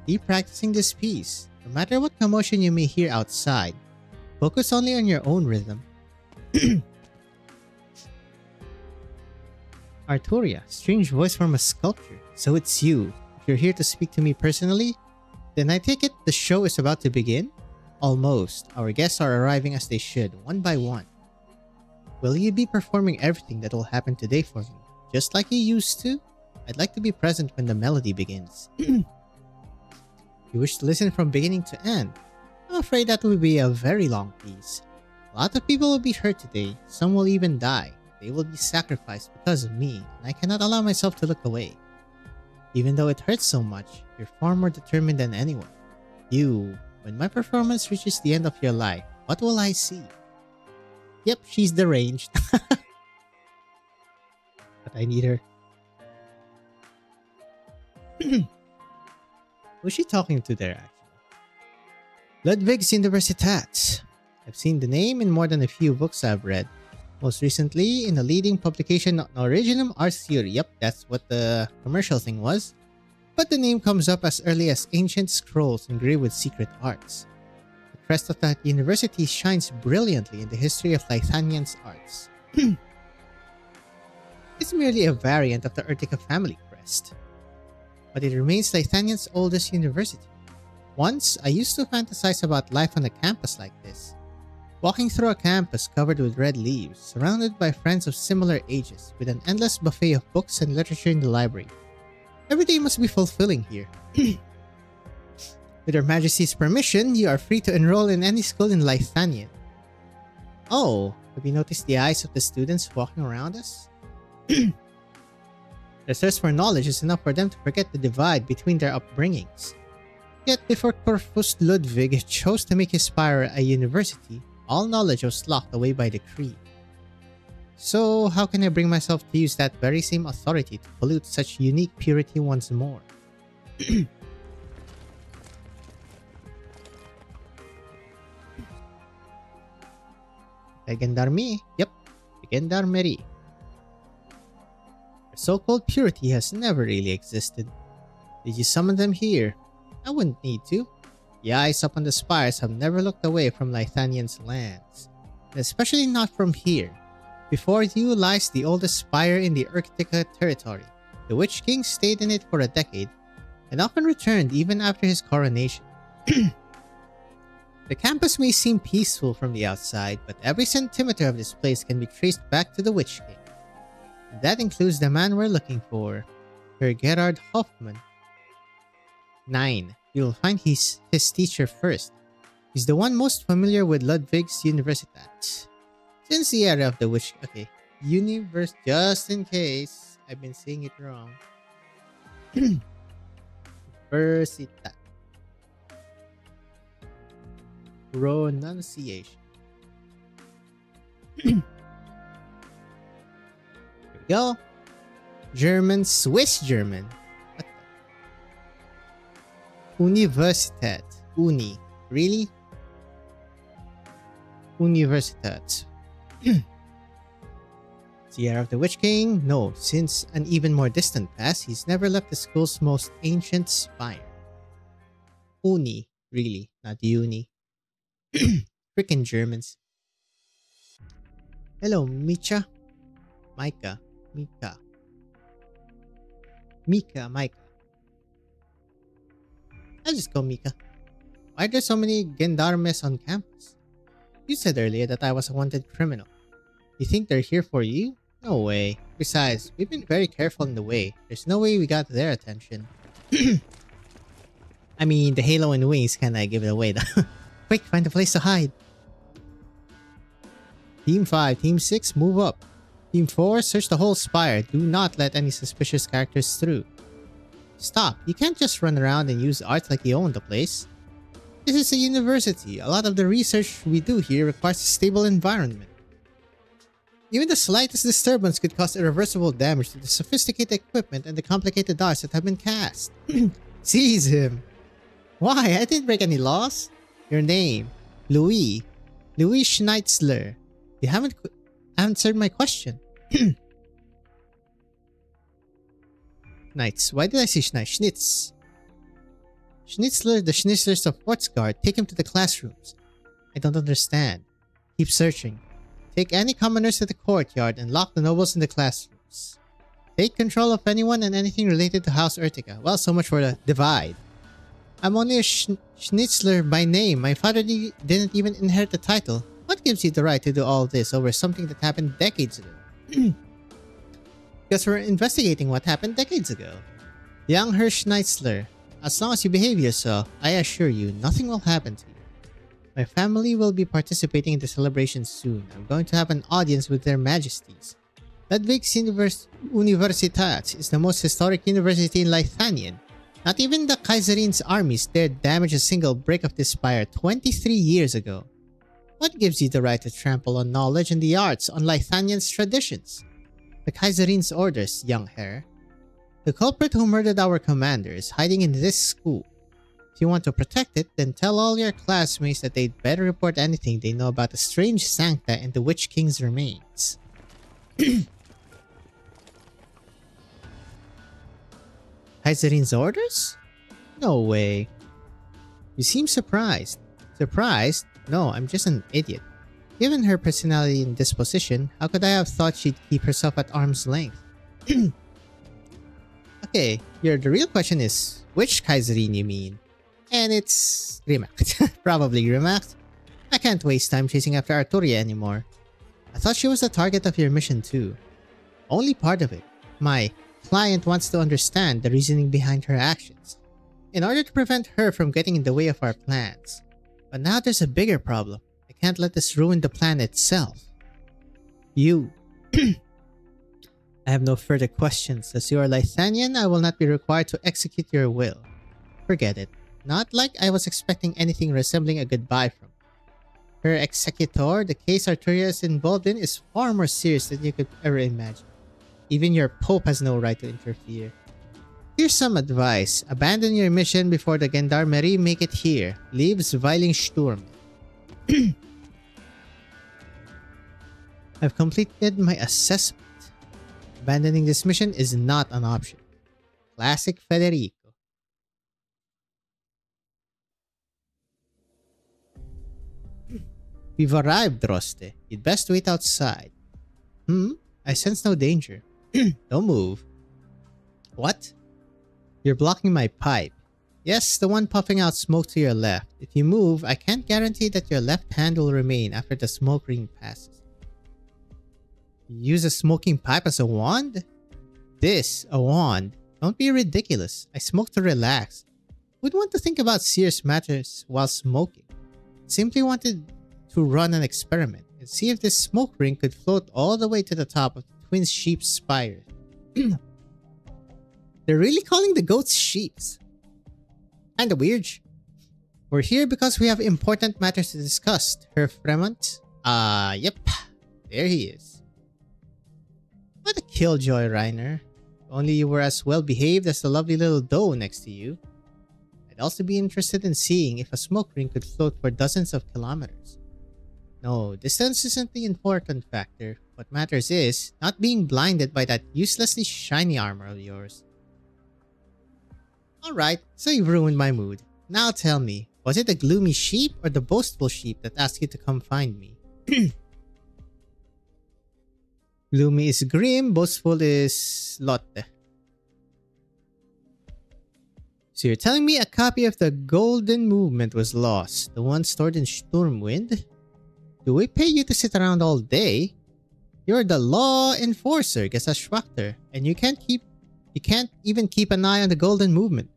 Keep practicing this piece. No matter what commotion you may hear outside, focus only on your own rhythm. Arturia, strange voice from a sculpture. So it's you. If you're here to speak to me personally, then I take it the show is about to begin? Almost. Our guests are arriving as they should, one by one. Will you be performing everything that will happen today for me, just like you used to? I'd like to be present when the melody begins. You wish to listen from beginning to end? I'm afraid that will be a very long piece. A lot of people will be hurt today, some will even die. They will be sacrificed because of me, and I cannot allow myself to look away. Even though it hurts so much, you're far more determined than anyone. You, when my performance reaches the end of your life, what will I see? Yep, she's deranged. But I need her. Who's she talking to there, actually? Ludwig's Universität. I've seen the name in more than a few books I've read. Most recently, in a leading publication on Originum Ars Theory. Yep, that's what the commercial thing was. But the name comes up as early as ancient scrolls engraved with secret arts. The crest of that university shines brilliantly in the history of Lithanian's arts. It's merely a variant of the Urtica family crest. But it remains Lithanian's oldest university. Once, I used to fantasize about life on a campus like this. Walking through a campus covered with red leaves, surrounded by friends of similar ages, with an endless buffet of books and literature in the library. Every day must be fulfilling here. With Her Majesty's permission, you are free to enroll in any school in Lithanian. Oh, have you noticed the eyes of the students walking around us? Their thirst for knowledge is enough for them to forget the divide between their upbringings. Yet before Corpus Ludwig chose to make his spire a university, all knowledge was locked away by decree. So how can I bring myself to use that very same authority to pollute such unique purity once more? Gendarmerie? Yep, Gendarmerie. So-called purity has never really existed. Did you summon them here? I wouldn't need to. The eyes up on the spires have never looked away from Lithanian's lands, and especially not from here. Before you lies the oldest spire in the Urktica territory. The Witch King stayed in it for a decade, and often returned even after his coronation. The campus may seem peaceful from the outside, but every centimeter of this place can be traced back to the Witch King. And that includes the man we're looking for, Herr Gerhard Hoffmann. 9. You'll find his teacher first. He's the one most familiar with Ludwig's Universität. Since the era of the Witch... Okay. Just in case I've been saying it wrong. Universität. Pronunciation. Here we go. German, Swiss German. What the? Universität. Uni. Really? Universität. Sierra of the Witch King? No, since an even more distant past, he's never left the school's most ancient spire. Uni, really, not uni. Freaking Germans. Hello, Micha. Micah. Mika. Mika. I'll just go Mika. Why are there so many gendarmes on campus? You said earlier that I was a wanted criminal. You think they're here for you? No way. Besides, we've been very careful in the way. There's no way we got their attention. I mean, the halo and wings kinda give it away though. Quick, find a place to hide. Team 5, Team 6, move up. Team 4, search the whole spire. Do not let any suspicious characters through. Stop. You can't just run around and use art like you own the place. This is a university. A lot of the research we do here requires a stable environment. Even the slightest disturbance could cause irreversible damage to the sophisticated equipment and the complicated arts that have been cast. Seize him. Why? I didn't break any laws. Your name. Louis. Louis Schnitzler. You haven't answered my question. Knights. Why did I say Schnitz? Schnitzler, the Schnitzlers of Ortsgard. Take him to the classrooms. I don't understand. Keep searching. Take any commoners to the courtyard and lock the nobles in the classrooms. Take control of anyone and anything related to House Urtica. Well, so much for the divide. I'm only a Schnitzler by name. My father didn't even inherit the title. What gives you the right to do all this over something that happened decades ago? Because we're investigating what happened decades ago. Young Herr Schnitzler, as long as you behave yourself, I assure you, nothing will happen to you. My family will be participating in the celebration soon. I'm going to have an audience with their majesties. Ludwig's Universitat is the most historic university in Lithuanian. Not even the Kaiserin's armies dared damage a single brick of this spire 23 years ago. What gives you the right to trample on knowledge and the arts, on Lithuanian's traditions? The Kaiserin's orders, young Herr. The culprit who murdered our commander is hiding in this school. If you want to protect it, then tell all your classmates that they'd better report anything they know about the strange sancta and the Witch King's remains. Kaiserin's orders? No way. You seem surprised. Surprised? No, I'm just an idiot. Given her personality and disposition, how could I have thought she'd keep herself at arm's length? Okay, the real question is, which Kaiserin you mean? And it's Grimacht. Probably Grimacht. I can't waste time chasing after Arturia anymore. I thought she was the target of your mission too. Only part of it. My client wants to understand the reasoning behind her actions, in order to prevent her from getting in the way of our plans. But now there's a bigger problem. I can't let this ruin the plan itself. You. I have no further questions. As you are Lithanian, I will not be required to execute your will. Forget it. Not like I was expecting anything resembling a goodbye from her executor. The case Arturia is involved in is far more serious than you could ever imagine. Even your Pope has no right to interfere. Here's some advice. Abandon your mission before the Gendarmerie make it here. Leave Zwilingsturme. I've completed my assessment. Abandoning this mission is not an option. Classic Federico. We've arrived, Droste. You'd best wait outside. I sense no danger. Don't move. What? You're blocking my pipe. Yes, the one puffing out smoke to your left. If you move, I can't guarantee that your left hand will remain after the smoke ring passes. You use a smoking pipe as a wand? This, a wand? Don't be ridiculous. I smoke to relax. Who'd want to think about serious matters while smoking? Simply wanted to run an experiment and see if this smoke ring could float all the way to the top of the twin sheep's spire. They're really calling the goats sheeps. Kinda weird. We're here because we have important matters to discuss, Herr Fremont. Yep. There he is. What a killjoy, Reiner. If only you were as well behaved as the lovely little doe next to you. I'd also be interested in seeing if a smoke ring could float for dozens of kilometers. No, distance isn't the important factor. What matters is not being blinded by that uselessly shiny armor of yours. Alright, so you've ruined my mood. Now tell me, was it the gloomy sheep or the boastful sheep that asked you to come find me? Gloomy is grim, boastful is Lotte. So you're telling me a copy of the Golden Movement was lost, the one stored in Sturmwind? Do we pay you to sit around all day? You're the law enforcer, Gesellschafter, and you can't even keep an eye on the Golden Movement.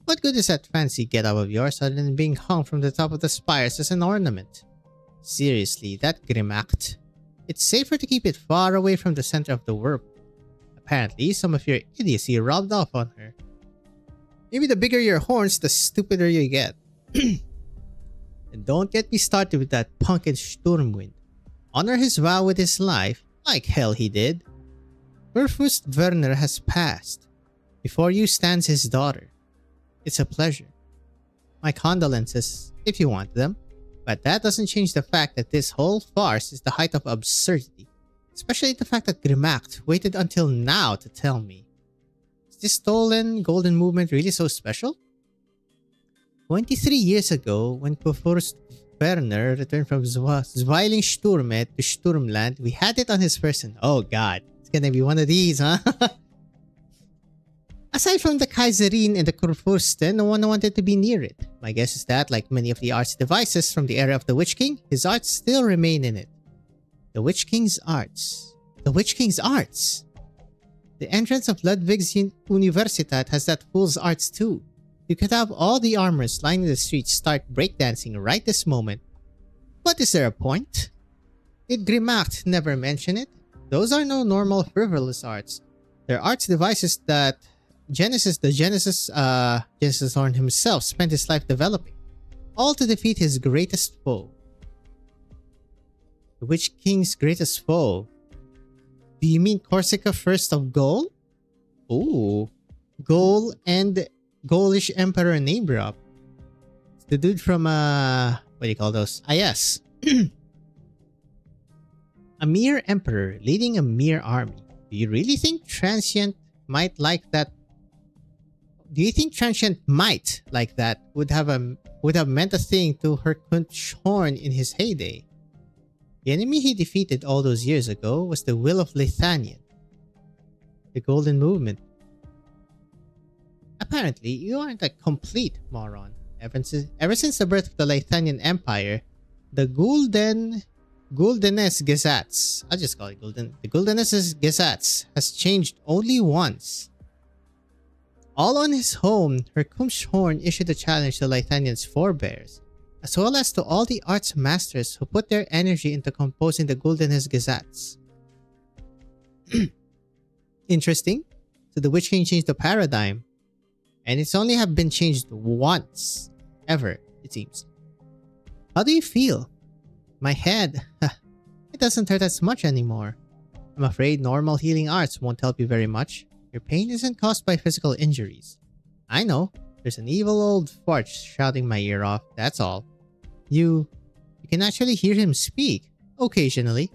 What good is that fancy get-up of yours other than being hung from the top of the spires as an ornament? Seriously, that Grimacht. It's safer to keep it far away from the center of the world. Apparently, some of your idiocy rubbed off on her. Maybe the bigger your horns, the stupider you get. And don't get me started with that punk in Sturmwind. Honor his vow with his life, like hell he did. Kurfürst Werner has passed. Before you stands his daughter. It's a pleasure. My condolences, if you want them. But that doesn't change the fact that this whole farce is the height of absurdity. Especially the fact that Grimacht waited until now to tell me. Is this stolen Golden Movement really so special? 23 years ago, when Kurfürst Werner returned from Zwilingsturme to Sturmland, we had it on his person. Oh god, it's gonna be one of these, huh? Aside from the Kaiserin and the Kurfürsten, no one wanted to be near it. My guess is that, like many of the arts devices from the era of the Witch King, his arts still remain in it. The Witch King's arts. The Witch King's arts! The entrance of Ludwig's Universitat has that fool's arts too. You could have all the armors lining the streets start breakdancing right this moment. But is there a point? Did Grimacht never mention it? Those are no normal frivolous arts. They're arts devices that Genesis Horn himself spent his life developing, all to defeat his greatest foe. The Witch King's greatest foe? Do you mean Corsica First of Gaul? Ooh, Gaul and Gaulish Emperor name drop. It's the dude from what do you call those? Ah yes. A mere emperor leading a mere army. Do you really think Transient might like that? Do you think Transient might like that would have meant a thing to Horn in his heyday? The enemy he defeated all those years ago was the will of Lithanian, the Golden Movement. Apparently, you aren't a complete moron. Ever since the birth of the Lithanian Empire, the Guldenese Gesetz, I'll just call it Gulden, the Guldenese Gesetz has changed only once. All on his home, Horn issued a challenge to Lithanian's forebears, as well as to all the arts masters who put their energy into composing the Guldenese Gesetz. Interesting. So the Witch King changed the paradigm. And it's only have been changed once. Ever, it seems. How do you feel? My head. It doesn't hurt as much anymore. I'm afraid normal healing arts won't help you very much. Your pain isn't caused by physical injuries. I know. There's an evil old fart shouting my ear off, that's all. You can actually hear him speak, occasionally.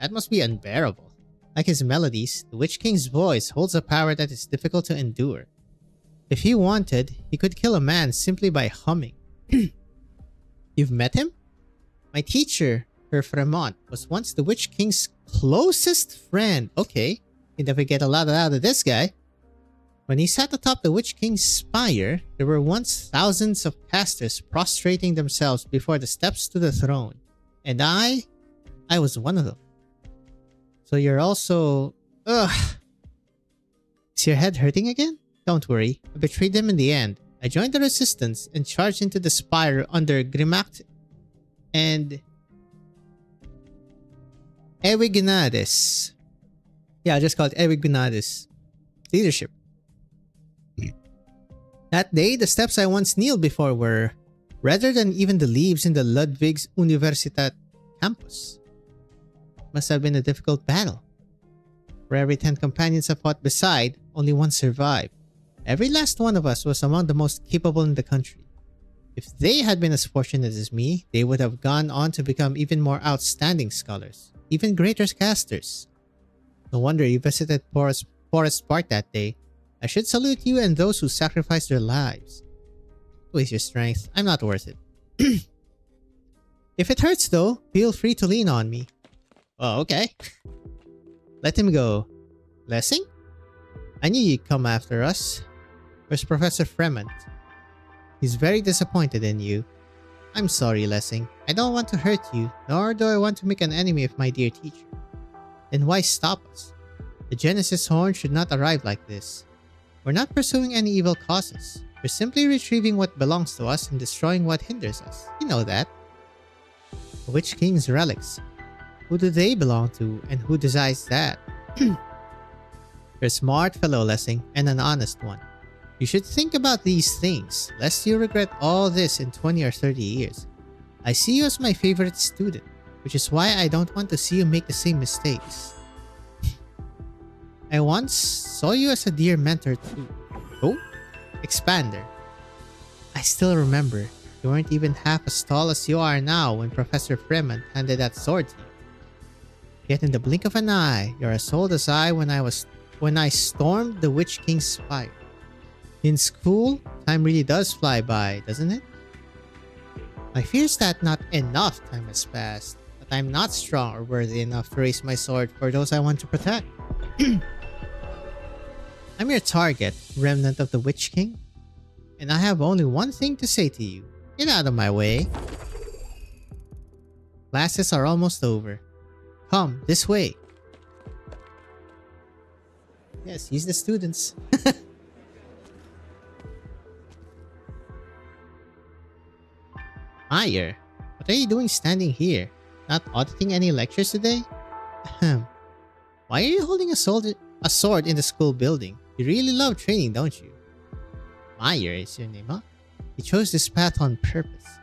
That must be unbearable. Like his melodies, the Witch King's voice holds a power that is difficult to endure. If he wanted, he could kill a man simply by humming. You've met him? My teacher, Her Fremont, was once the Witch King's closest friend. Okay, you never get a lot out of this guy. When he sat atop the Witch King's spire, there were once thousands of casters prostrating themselves before the steps to the throne. And I was one of them. So you're also... Ugh. Is your head hurting again? Don't worry, I betrayed them in the end. I joined the resistance and charged into the spire under Grimacht and Ewignades. Yeah, I just called Ewignades. Leadership. That day, the steps I once kneeled before were redder than even the leaves in the Ludwig's Universitat campus. Must have been a difficult battle. For every 10 companions I fought beside, only one survived. Every last one of us was among the most capable in the country. If they had been as fortunate as me, they would have gone on to become even more outstanding scholars, even greater casters. No wonder you visited Forest Park that day. I should salute you and those who sacrificed their lives. Waste your strength. I'm not worth it. If it hurts though, feel free to lean on me. Oh, okay. Let him go. Lessing? I knew you'd come after us. Where's Professor Fremont? He's very disappointed in you. I'm sorry, Lessing. I don't want to hurt you, nor do I want to make an enemy of my dear teacher. Then why stop us? The Genesis Horn should not arrive like this. We're not pursuing any evil causes. We're simply retrieving what belongs to us and destroying what hinders us. You know that. The Witch King's relics. Who do they belong to, and who decides that? You're a smart fellow, Lessing, and an honest one. You should think about these things, lest you regret all this in 20 or 30 years. I see you as my favorite student, which is why I don't want to see you make the same mistakes. I once saw you as a dear mentor too. Oh? Expander. I still remember, you weren't even half as tall as you are now when Professor Fremont handed that sword to you. Yet in the blink of an eye, you're as old as I when I stormed the Witch King's spire. In school, time really does fly by, doesn't it? My fear is that not enough time has passed, that I'm not strong or worthy enough to raise my sword for those I want to protect. I'm your target, remnant of the Witch King, and I have only one thing to say to you. Get out of my way. Classes are almost over. Come, this way. Yes, he's the students. Meyer, what are you doing standing here? Not auditing any lectures today? Ahem. Why are you holding a sword in the school building? You really love training, don't you? Meyer is your name, huh? You chose this path on purpose.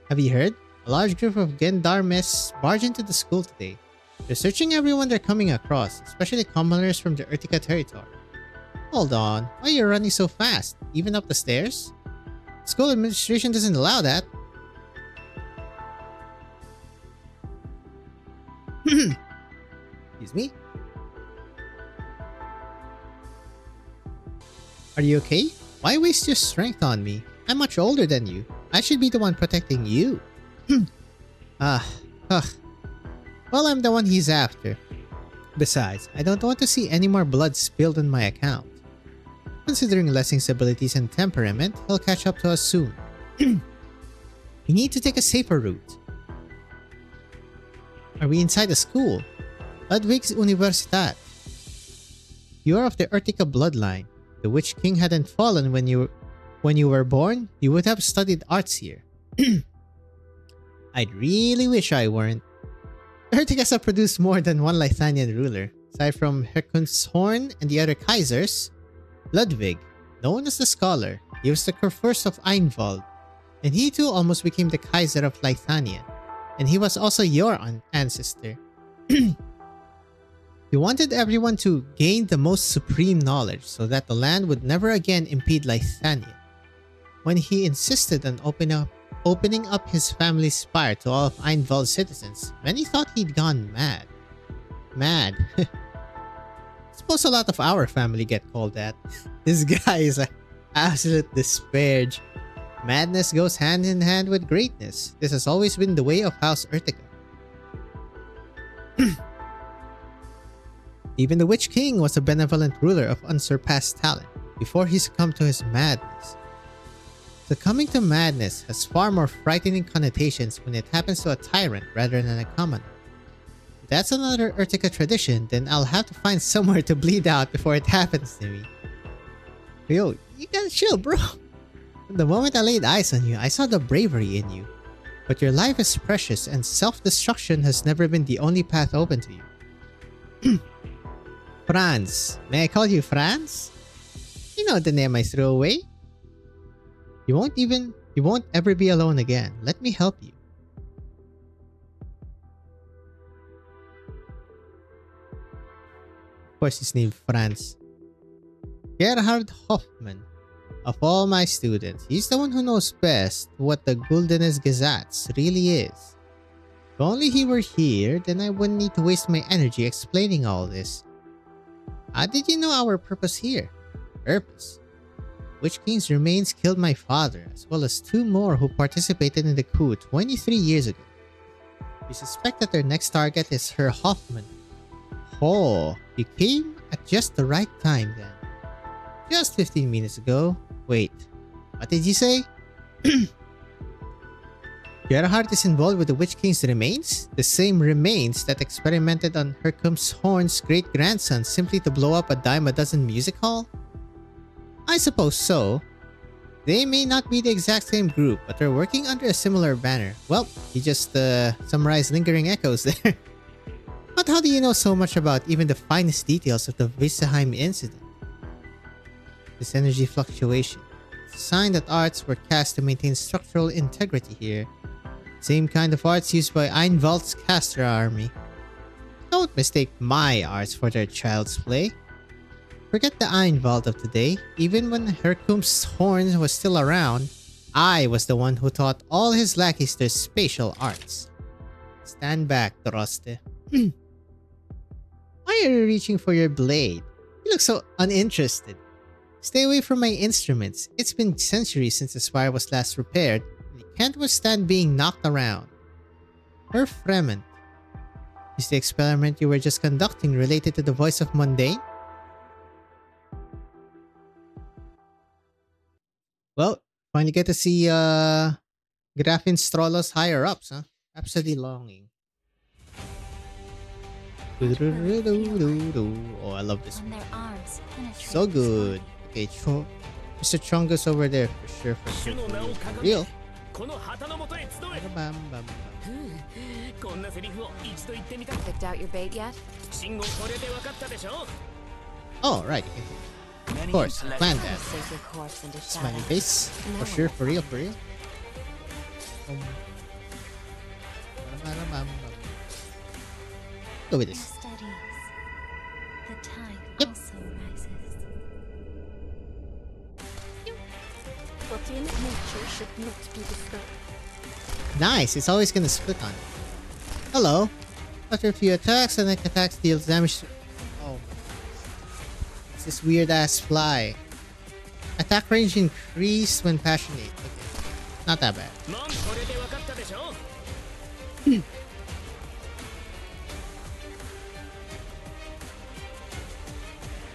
Have you heard? A large group of gendarmes barged into the school today. They're searching everyone they're coming across, especially commoners from the Urtica territory. Hold on, why are you running so fast? Even up the stairs? School administration doesn't allow that. Excuse me? Are you okay? Why waste your strength on me? I'm much older than you. I should be the one protecting you. Well, I'm the one he's after. Besides, I don't want to see any more blood spilled on my account. Considering Lessing's abilities and temperament, he'll catch up to us soon. We need to take a safer route. Are we inside the school? Ludwig's Universitat. You are of the Urtica bloodline. The Witch King hadn't fallen when you were born, you would have studied arts here. I'd really wish I weren't. Urticas have produced more than one Lithanian ruler. Aside from Herkunshorn and the other Kaisers, Ludwig, known as the Scholar, he was the first of Einwald, and he too almost became the Kaiser of Lithania, and he was also your ancestor. He wanted everyone to gain the most supreme knowledge so that the land would never again impede Lithania. When he insisted on opening up his family's spire to all of Einwald's citizens, many thought he'd gone mad. Mad. Suppose a lot of our family get called that. This guy is an absolute disparage. Madness goes hand in hand with greatness. This has always been the way of House Urtica. Even the Witch King was a benevolent ruler of unsurpassed talent before he succumbed to his madness. Succumbing to madness has far more frightening connotations when it happens to a tyrant rather than a commoner. If that's another Urtica tradition, then I'll have to find somewhere to bleed out before it happens to me. Yo, you gotta chill, bro. The moment I laid eyes on you, I saw the bravery in you. But your life is precious and self-destruction has never been the only path open to you. Franz. May I call you Franz? You know the name I threw away. You won't ever be alone again. Let me help you. Of course he's named Franz. Gerhard Hoffmann. Of all my students, he's the one who knows best what the Guldenes Gesetz really is. If only he were here, then I wouldn't need to waste my energy explaining all this. How did you know our purpose here? Purpose? Witch King's remains killed my father, as well as 2 more who participated in the coup 23 years ago. We suspect that their next target is Herr Hoffman. Oh, you came at just the right time then. Just 15 minutes ago. Wait, what did you say? Gerhard is involved with the Witch King's remains? The same remains that experimented on Herkumshorn's great-grandson simply to blow up a dime a dozen music hall? I suppose so. They may not be the exact same group, but they're working under a similar banner. Well, you just summarized lingering echoes there. But how do you know so much about even the finest details of the Visheim incident? This energy fluctuation. It's a sign that arts were cast to maintain structural integrity here. Same kind of arts used by Einwald's caster army. Don't mistake my arts for their child's play. Forget the Einwald of today. Even when Herkumshorn was still around, I was the one who taught all his lackeys their spatial arts. Stand back, Droste. Why are you reaching for your blade? You look so uninterested. Stay away from my instruments. It's been centuries since the spire was last repaired, and you can't withstand being knocked around. Herr Fremont. Is the experiment you were just conducting related to the voice of Mundane? Well, finally get to see Grafin Strollo's higher ups, huh? Absolutely longing. Oh, I love this one. So good. Okay, Mr. Chungus over there for sure, for real. Picked out your bait yet? Oh, right. Okay. Of course, I planned that. Sink your corpse into Smiley shadows. face. For sure, for real, for real. Go with this. Studies. The tide Yep. also rises. But in nature should not be disturbed. Nice, it's always gonna split on it. Hello. After a few attacks, and attacks deals damage to... Oh. It's this weird ass fly. Attack range increased when passionate. Okay. Not that bad.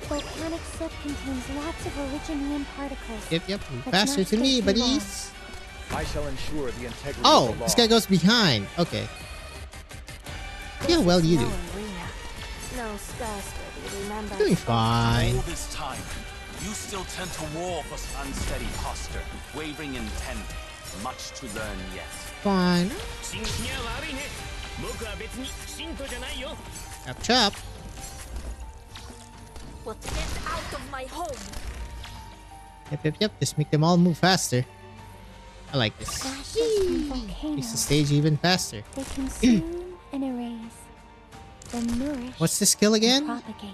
Volcanic soot contains lots of originium particles. Yep, move Let's faster not to me, stay too long. buddies. I shall ensure the integrity Oh, of the law. this guy goes behind. Okay. Yeah, well, you do. No, scarcely remember. Doing fine. All this time, you still tend to war for unsteady posture, wavering intent. Much to learn yet. Fine. Chop, chop. But get out of my home. Yep. Just make them all move faster. I like this. Ashes from Makes the volcanoes. stage even faster. They consume and erase. Then nourish What's the skill and again? propagate.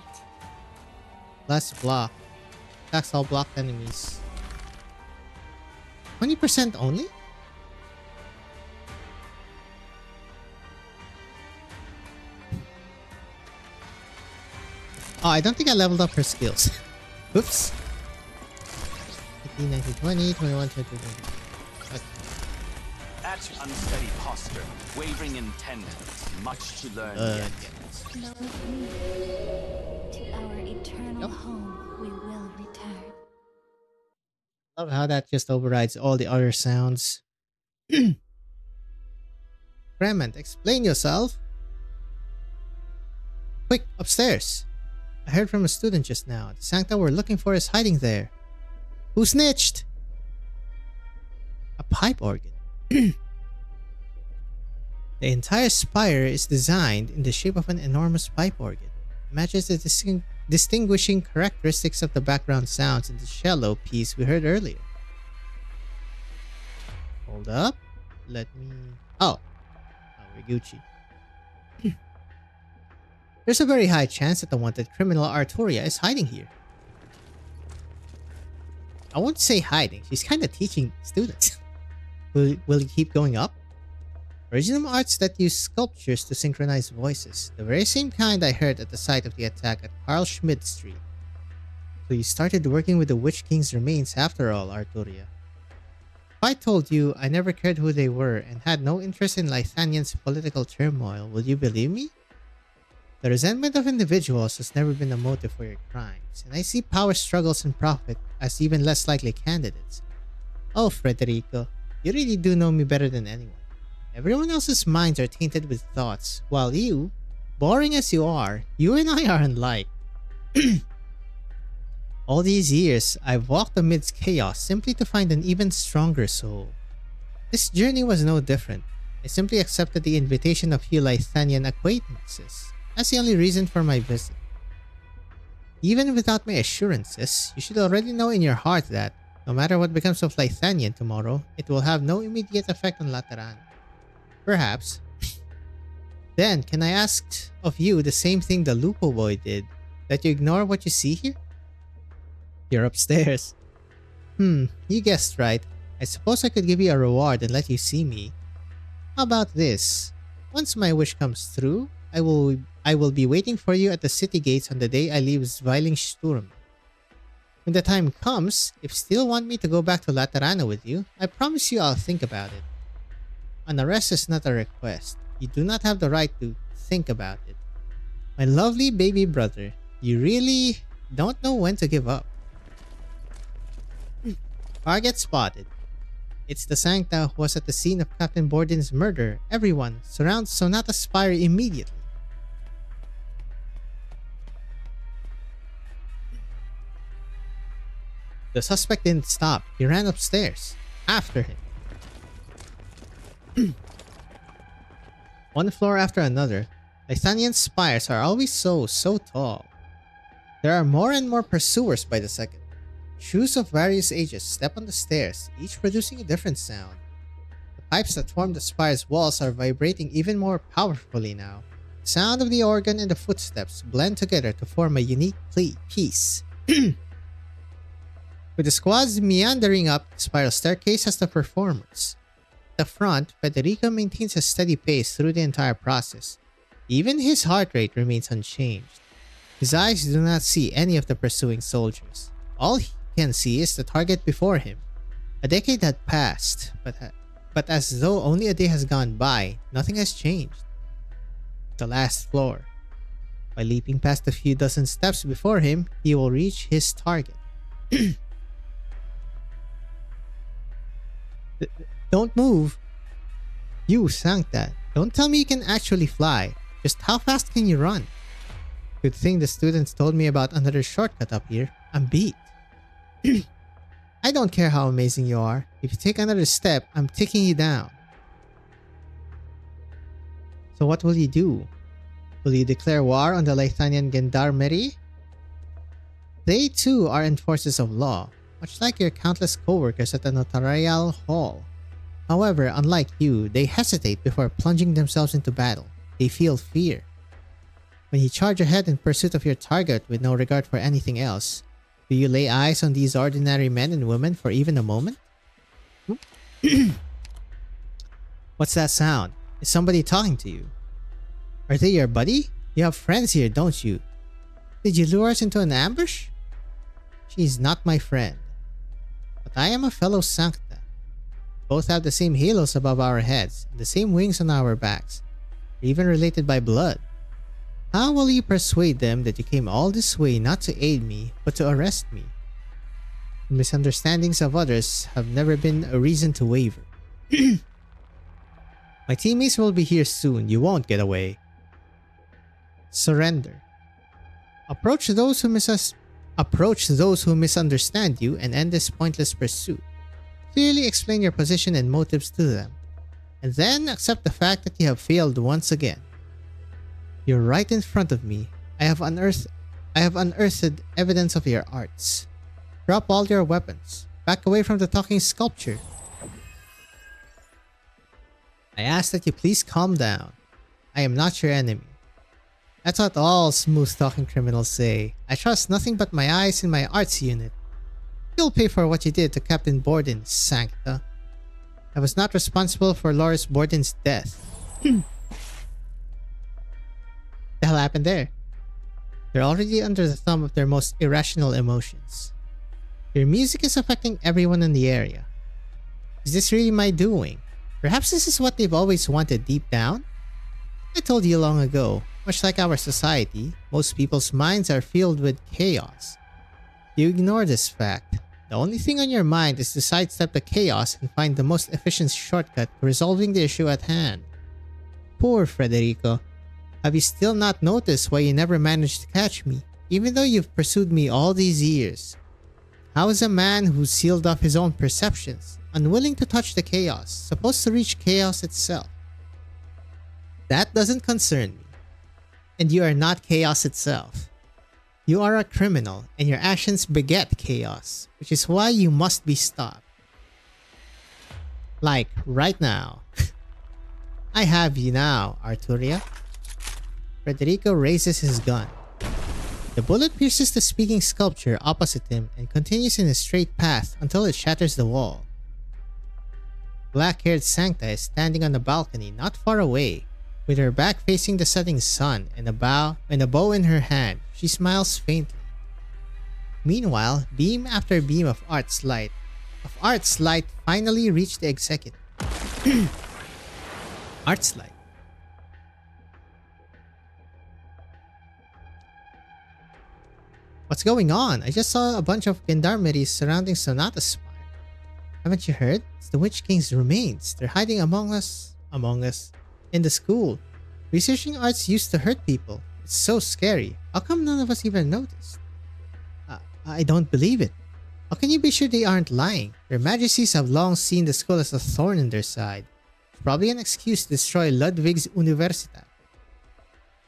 Less block. Attacks all blocked enemies. 20% only? Oh, I don't think I leveled up her skills. Oops. 18, 19, 20, 21, 22, 23. Okay. At unsteady posture, wavering intent. Much to learn Yeah. yet. No, to our eternal Yep. home we will return. Love how that just overrides all the other sounds. Fremont, explain yourself. Quick, upstairs. I heard from a student just now. The Sancta we're looking for is hiding there. Who snitched? A pipe organ. The entire spire is designed in the shape of an enormous pipe organ. It matches the distinguishing characteristics of the background sounds in the cello piece we heard earlier. Hold up. Let me... Oh, we're Gucci. There's a very high chance that the wanted criminal Arturia is hiding here. I won't say hiding. She's kind of teaching students. Will you keep going up? Original arts that use sculptures to synchronize voices. The very same kind I heard at the site of the attack at Carl Schmidt Street. So you started working with the Witch King's remains after all, Arturia. If I told you I never cared who they were and had no interest in Lithanian's political turmoil, would you believe me? The resentment of individuals has never been a motive for your crimes, and I see power struggles and profit as even less likely candidates. Oh, Frederico, you really do know me better than anyone. Everyone else's minds are tainted with thoughts, while you, boring as you are, you and I are unlike. All these years, I've walked amidst chaos simply to find an even stronger soul. This journey was no different. I simply accepted the invitation of few Lithanian acquaintances. That's the only reason for my visit. Even without my assurances, you should already know in your heart that, no matter what becomes of Lithanian tomorrow, it will have no immediate effect on Lateran. Perhaps. Then, can I ask of you the same thing the Lupo boy did? That you ignore what you see here? You're upstairs. You guessed right. I suppose I could give you a reward and let you see me. How about this? Once my wish comes through, I will be waiting for you at the city gates on the day I leave Zwilingsturme. When the time comes, if you still want me to go back to Laterano with you, I promise you I'll think about it. An arrest is not a request. You do not have the right to think about it. My lovely baby brother, you really don't know when to give up. Target spotted. It's the Sancta who was at the scene of Captain Borden's murder. Everyone, surround Sonata Spire immediately. The suspect didn't stop. He ran upstairs. After him. One floor after another. Lithanian spires are always so tall. There are more and more pursuers by the second. Shoes of various ages step on the stairs, each producing a different sound. The pipes that form the spire's walls are vibrating even more powerfully now. The sound of the organ and the footsteps blend together to form a unique piece. With the squads meandering up the spiral staircase as the performers. At the front, Federico maintains a steady pace through the entire process. Even his heart rate remains unchanged. His eyes do not see any of the pursuing soldiers. All he can see is the target before him. A decade had passed, but as though only a day has gone by, nothing has changed. The last floor. By leaping past a few dozen steps before him, he will reach his target. Don't move. You, Sancta, don't tell me you can actually fly. Just how fast can you run? Good thing the students told me about another shortcut up here. I'm beat. I don't care how amazing you are. If you take another step, I'm taking you down. So what will you do? Will you declare war on the Lithanian Gendarmerie? They too are enforcers of law, much like your countless co-workers at the notarial hall. However, unlike you, they hesitate before plunging themselves into battle. They feel fear. When you charge ahead in pursuit of your target with no regard for anything else, do you lay eyes on these ordinary men and women for even a moment? What's that sound? Is somebody talking to you? Are they your buddy? You have friends here, don't you? Did you lure us into an ambush? She's not my friend. But I am a fellow Sancta. Both have the same halos above our heads, and the same wings on our backs. We're even related by blood. How will you persuade them that you came all this way not to aid me, but to arrest me? The misunderstandings of others have never been a reason to waver. My teammates will be here soon. You won't get away. Surrender. Approach those who misunderstand you and end this pointless pursuit. Clearly explain your position and motives to them, and then accept the fact that you have failed once again. You're right in front of me. I have unearthed evidence of your arts. Drop all your weapons. Back away from the talking sculpture. I ask that you please calm down. I am not your enemy. That's what all smooth-talking criminals say. I trust nothing but my eyes and my arts unit. You'll pay for what you did to Captain Borden, Sancta. I was not responsible for Loris Borden's death. The hell happened there? They're already under the thumb of their most irrational emotions. Your music is affecting everyone in the area. Is this really my doing? Perhaps this is what they've always wanted deep down? I told you long ago, much like our society, most people's minds are filled with chaos. You ignore this fact. The only thing on your mind is to sidestep the chaos and find the most efficient shortcut to resolving the issue at hand. Poor Federico. Have you still not noticed why you never managed to catch me, even though you've pursued me all these years? How is a man who sealed off his own perceptions, unwilling to touch the chaos, supposed to reach chaos itself? That doesn't concern me. And you are not chaos itself. You are a criminal, and your actions beget chaos, which is why you must be stopped. Like, right now. I have you now, Arturia. Federico raises his gun. The bullet pierces the speaking sculpture opposite him and continues in a straight path until it shatters the wall. Black-haired Sancta is standing on the balcony not far away. With her back facing the setting sun and a bow in her hand, she smiles faintly. Meanwhile, beam after beam of Art's light finally reach the executive. Art's light. What's going on? I just saw a bunch of gendarmeries surrounding Sonata Spire. Haven't you heard? It's the Witch King's remains. They're hiding among us, in the school. Researching arts used to hurt people. It's so scary. How come none of us even noticed? I don't believe it. How can you be sure they aren't lying? Their majesties have long seen the school as a thorn in their side. It's probably an excuse to destroy Ludwig's Universitat.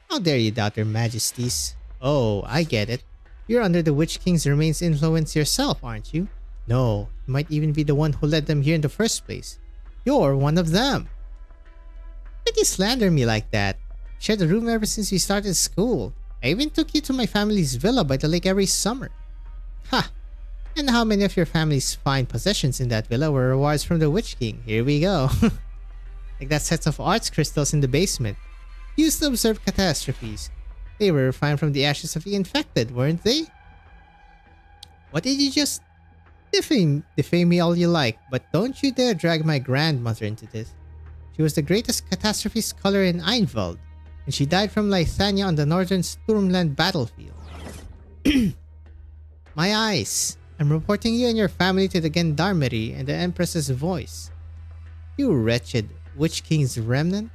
How dare you doubt their majesties? Oh, I get it. You're under the Witch King's remains influence yourself, aren't you? No, you might even be the one who led them here in the first place. You're one of them. Why did you slander me like that? Shared the room ever since we started school. I even took you to my family's villa by the lake every summer. Ha! And how many of your family's fine possessions in that villa were rewards from the Witch King? Here we go. Like that set of arts crystals in the basement. Used to observe catastrophes. They were refined from the ashes of the infected, weren't they? What did you just... Defame me all you like, but don't you dare drag my grandmother into this. She was the greatest catastrophe scholar in Einwald, and she died from Lithania on the northern Sturmland battlefield. My eyes! I'm reporting you and your family to the Gendarmerie and the Empress's voice. You wretched Witch King's remnant?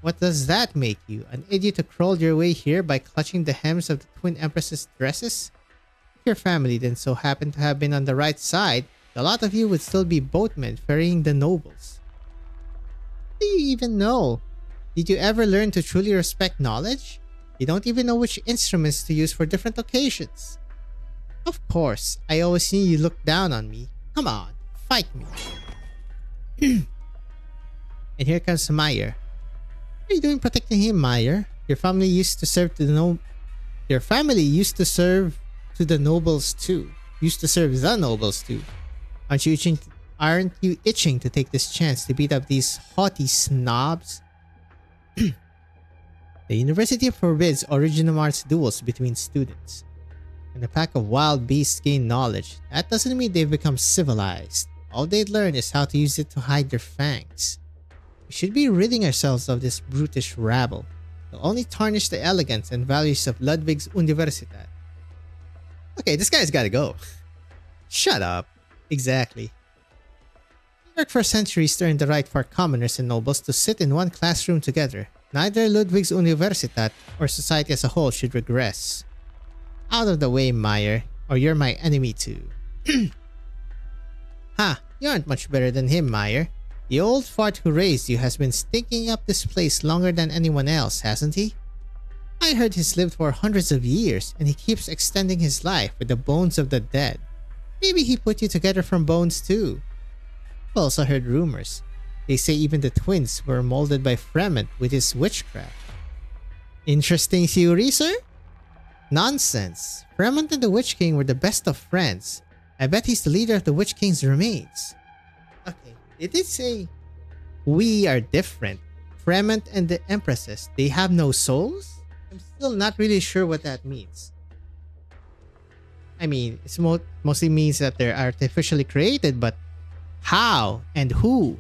What does that make you? An idiot who crawled your way here by clutching the hems of the Twin Empress's dresses? If your family then so happened to have been on the right side, the lot of you would still be boatmen ferrying the nobles. What do you even know? Did you ever learn to truly respect knowledge? You don't even know which instruments to use for different occasions. Of course, I always knew you looked down on me. Come on, fight me. And here comes Meyer. What are you doing protecting him, Meyer? Your family used to serve to the nobles too. Aren't you itching to take this chance to beat up these haughty snobs? The university forbids original arts duels between students. When a pack of wild beasts gain knowledge, that doesn't mean they've become civilized. All they'd learn is how to use it to hide their fangs. We should be ridding ourselves of this brutish rabble. It'll only tarnish the elegance and values of Ludwig's Universitat. Okay, this guy's gotta go. Shut up. Exactly. He worked for centuries to earn the right for commoners and nobles to sit in one classroom together. Neither Ludwig's Universitat or society as a whole should regress. Out of the way, Meyer, or you're my enemy too. Ha! You aren't much better than him, Meyer. The old fart who raised you has been stinking up this place longer than anyone else, hasn't he? I heard he's lived for hundreds of years, and he keeps extending his life with the bones of the dead. Maybe he put you together from bones too. I've also heard rumors. They say even the twins were molded by Fremont with his witchcraft. Interesting theory, sir? Nonsense. Fremont and the Witch King were the best of friends. I bet he's the leader of the Witch King's remains. Okay, they did say we are different. Fremont and the Empresses, they have no souls? I'm still not really sure what that means. I mean, it mostly means that they're artificially created, but how and who?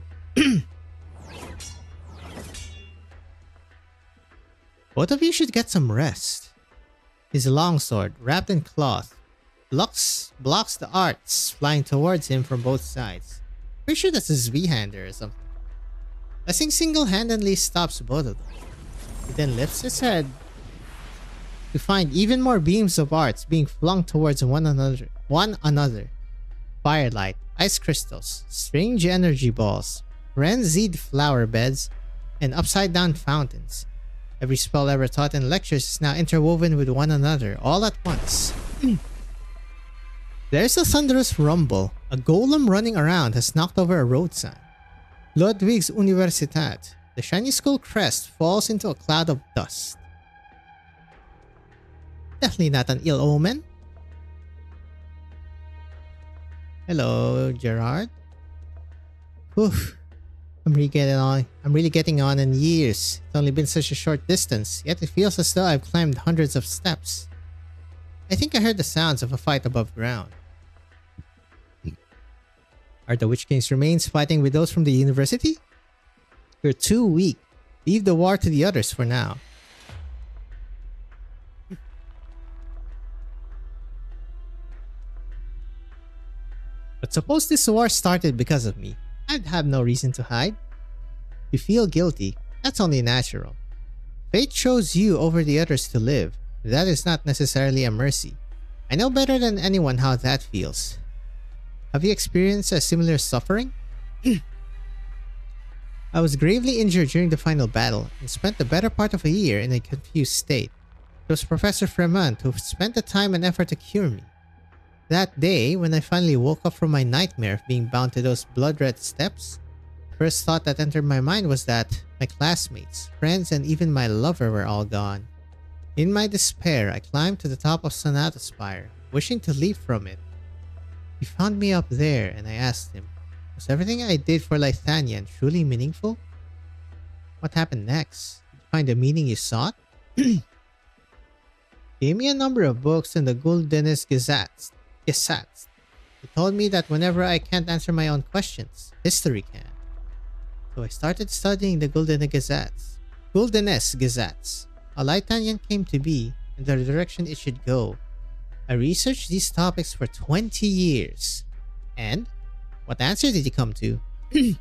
Both of you should get some rest. His longsword, wrapped in cloth, blocks the arts flying towards him from both sides. Pretty sure that's a Zweihander or something. Lessing single-handedly stops both of them. He then lifts his head to find even more beams of arts being flung towards one another. Firelight, ice crystals, strange energy balls, frenzied flower beds, and upside-down fountains. Every spell ever taught in lectures is now interwoven with one another, all at once. There's a thunderous rumble. A golem running around has knocked over a road sign. Ludwig's Universität. The shiny skull crest falls into a cloud of dust. Definitely not an ill omen. Hello, Gerard. Oof. I'm really getting on in years. It's only been such a short distance, yet it feels as though I've climbed hundreds of steps. I think I heard the sounds of a fight above ground. Are the Witch King's remains fighting with those from the university? You're too weak. Leave the war to the others for now. But suppose this war started because of me. I'd have no reason to hide. You feel guilty. That's only natural. Fate chose you over the others to live. That is not necessarily a mercy. I know better than anyone how that feels. Have you experienced a similar suffering? I was gravely injured during the final battle and spent the better part of a year in a confused state. It was Professor Fremont who spent the time and effort to cure me. That day, when I finally woke up from my nightmare of being bound to those blood-red steps, the first thought that entered my mind was that my classmates, friends, and even my lover were all gone. In my despair, I climbed to the top of Sonata Spire, wishing to leap from it. He found me up there, and I asked him, was everything I did for Lythanian truly meaningful? What happened next? Did you find the meaning you sought? Gave me a number of books and the Guldenes Gesetz. He told me that whenever I can't answer my own questions, history can. So I started studying the Guldenes Gesetz, how Lythanian came to be, and the direction it should go. I researched these topics for 20 years. And what answer did he come to? The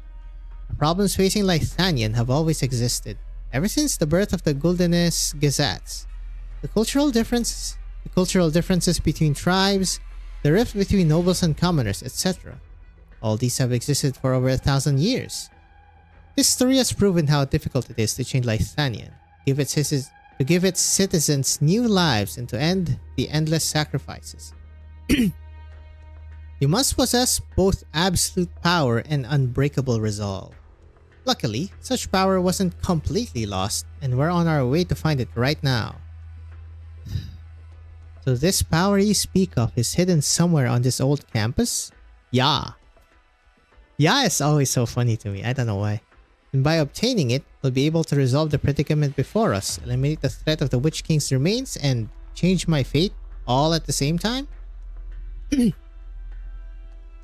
problems facing Lythanian have always existed, ever since the birth of the Guldenes Gesetz. The cultural differences between tribes, the rift between nobles and commoners, etc. All these have existed for over 1,000 years. History has proven how difficult it is to change Lythanian, to give its citizens new lives and to end the endless sacrifices. You must possess both absolute power and unbreakable resolve. Luckily, such power wasn't completely lost, and we're on our way to find it right now. So this power you speak of is hidden somewhere on this old campus? Yeah. Yeah is always so funny to me, I don't know why. And by obtaining it, we'll be able to resolve the predicament before us, eliminate the threat of the Witch King's remains, and change my fate all at the same time? It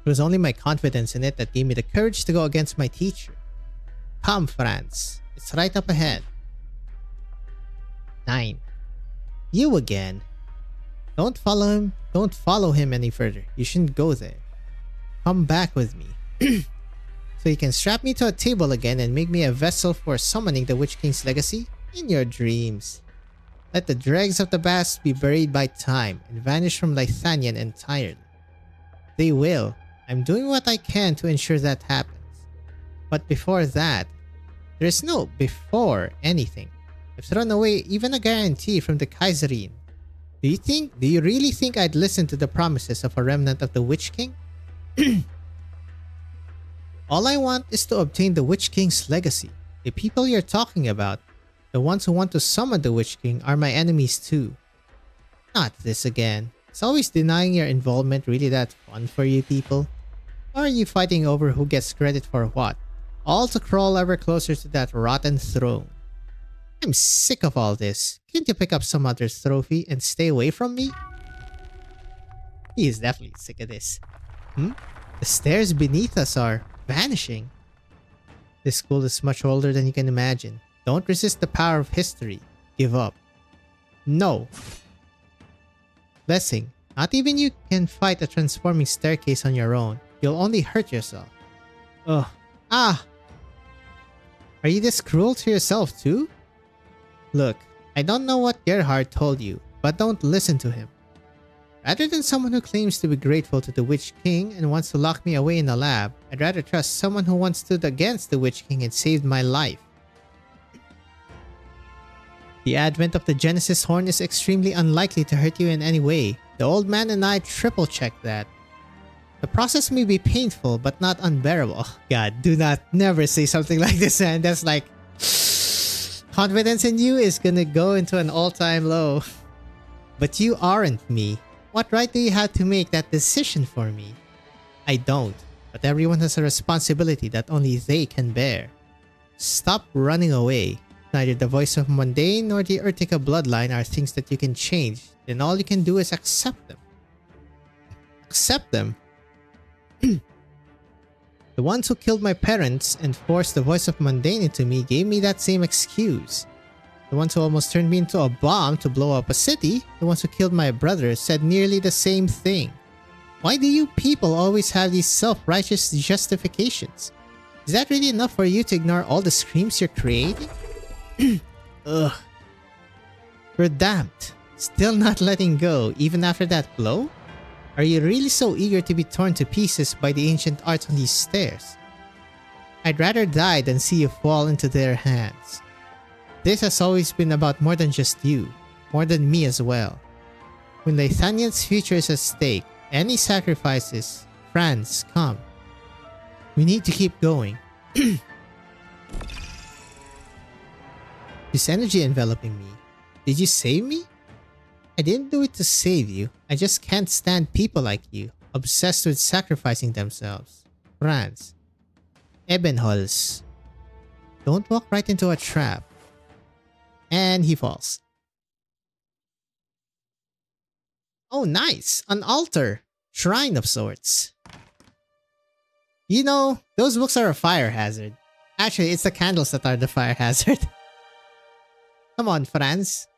was only my confidence in it that gave me the courage to go against my teacher. Come, Franz. It's right up ahead. 9. You again. Don't follow him any further. You shouldn't go there. Come back with me. So you can strap me to a table again and make me a vessel for summoning the Witch King's legacy in your dreams. Let the dregs of the past be buried by time and vanish from Lythanian entirely. They will. I'm doing what I can to ensure that happens. But before that, there is no before anything. I've thrown away even a guarantee from the Kaiserin. Do you really think I'd listen to the promises of a remnant of the Witch King? All I want is to obtain the Witch King's legacy. The people you're talking about, the ones who want to summon the Witch King, are my enemies too. Not this again. Is always denying your involvement really that fun for you people? Or are you fighting over who gets credit for what? All to crawl ever closer to that rotten throne. I'm sick of all this. Can't you pick up some other trophy and stay away from me? He is definitely sick of this. The stairs beneath us are vanishing. This school is much older than you can imagine. Don't resist the power of history. Give up. No. Blessing, not even you can fight a transforming staircase on your own. You'll only hurt yourself. Ugh. Ah! Are you this cruel to yourself too? Look, I don't know what Gerhard told you, but don't listen to him. Rather than someone who claims to be grateful to the Witch King and wants to lock me away in a lab, I'd rather trust someone who once stood against the Witch King and saved my life. The advent of the Genesis Horn is extremely unlikely to hurt you in any way. The old man and I triple-checked that. The process may be painful, but not unbearable. God, do not never say something like this, man. That's like... confidence in you is gonna go into an all-time low. But you aren't me. What right do you have to make that decision for me? I don't, but everyone has a responsibility that only they can bear. Stop running away. Neither the voice of Mundane nor the Urtica bloodline are things that you can change. Then all you can do is accept them. Accept them? The ones who killed my parents and forced the voice of Mundane into me gave me that same excuse. The ones who almost turned me into a bomb to blow up a city, the ones who killed my brother, said nearly the same thing. Why do you people always have these self-righteous justifications? Is that really enough for you to ignore all the screams you're creating? Ugh. You're damned. Still not letting go, even after that blow? Are you really so eager to be torn to pieces by the ancient arts on these stairs? I'd rather die than see you fall into their hands. This has always been about more than just you, more than me as well. When Lithanian's future is at stake, any sacrifices, Franz, come. We need to keep going. This energy enveloping me. Did you save me? I didn't do it to save you. I just can't stand people like you, obsessed with sacrificing themselves. Franz. Ebenholz. Don't walk right into a trap. And he falls. Oh, nice! An altar! Shrine of sorts. You know, those books are a fire hazard. Actually, it's the candles that are the fire hazard. Come on, Franz.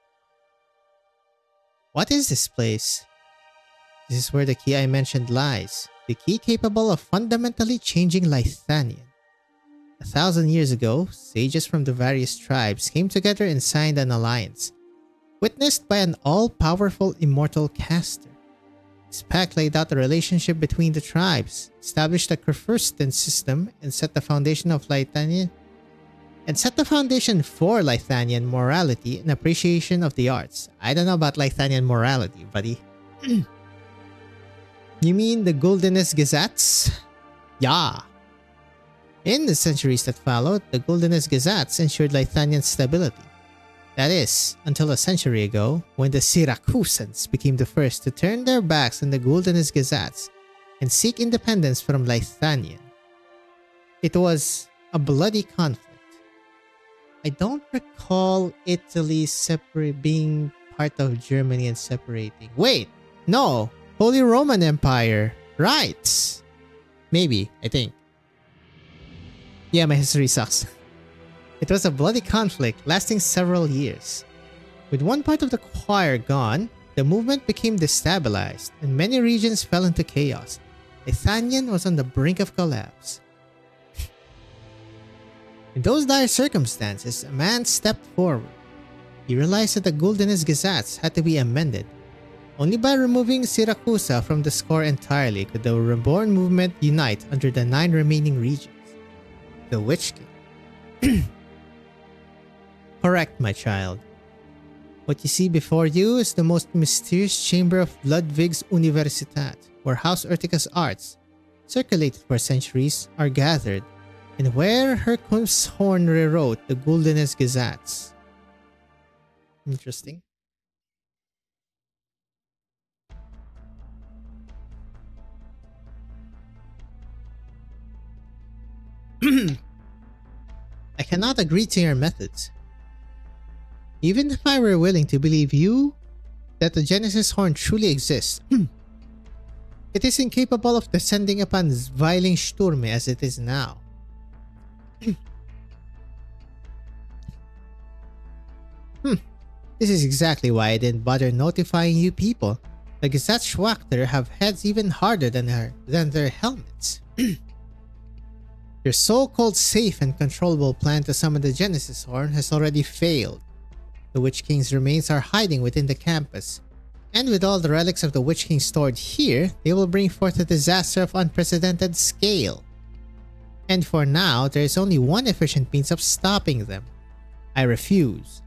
What is this place? This is where the key I mentioned lies. The key capable of fundamentally changing Lithanian. 1,000 years ago, sages from the various tribes came together and signed an alliance, witnessed by an all-powerful immortal caster. This pact laid out the relationship between the tribes, established a Kurfürsten system, and set the foundation of Lithanian for Lithanian morality and appreciation of the arts. I don't know about Lithanian morality, buddy. You mean the Guldenes Gesetz? Yeah. In the centuries that followed, the Guldenes Gesetz ensured Lithanian stability. That is, until a century ago, when the Syracusans became the first to turn their backs on the Guldenes Gesetz and seek independence from Lithanian. It was a bloody conflict. I don't recall Italy being part of Germany and separating. Wait! No! Holy Roman Empire! Right! Maybe, I think. Yeah, my history sucks. It was a bloody conflict lasting several years. With one part of the choir gone, the movement became destabilized and many regions fell into chaos. Lithanian was on the brink of collapse. In those dire circumstances, a man stepped forward. He realized that the Guldenes Gesetz had to be amended. Only by removing Syracusa from the score entirely could the reborn movement unite under the 9 remaining regions. The Witch King. Correct, my child. What you see before you is the most mysterious chamber of Ludwig's Universitat, where House Urtica's arts, circulated for centuries, are gathered, and where Herkunf's Horn rewrote the Guldenes Gesetz. Interesting. I cannot agree to your methods. Even if I were willing to believe you that the Genesis Horn truly exists, it is incapable of descending upon Zwilingsturme as it is now. This is exactly why I didn't bother notifying you people. The Gesetzschwachter have heads even harder than their helmets. Your so-called safe and controllable plan to summon the Genesis Horn has already failed. The Witch King's remains are hiding within the campus, and with all the relics of the Witch King stored here, they will bring forth a disaster of unprecedented scale. And for now, there is only one efficient means of stopping them. I refuse.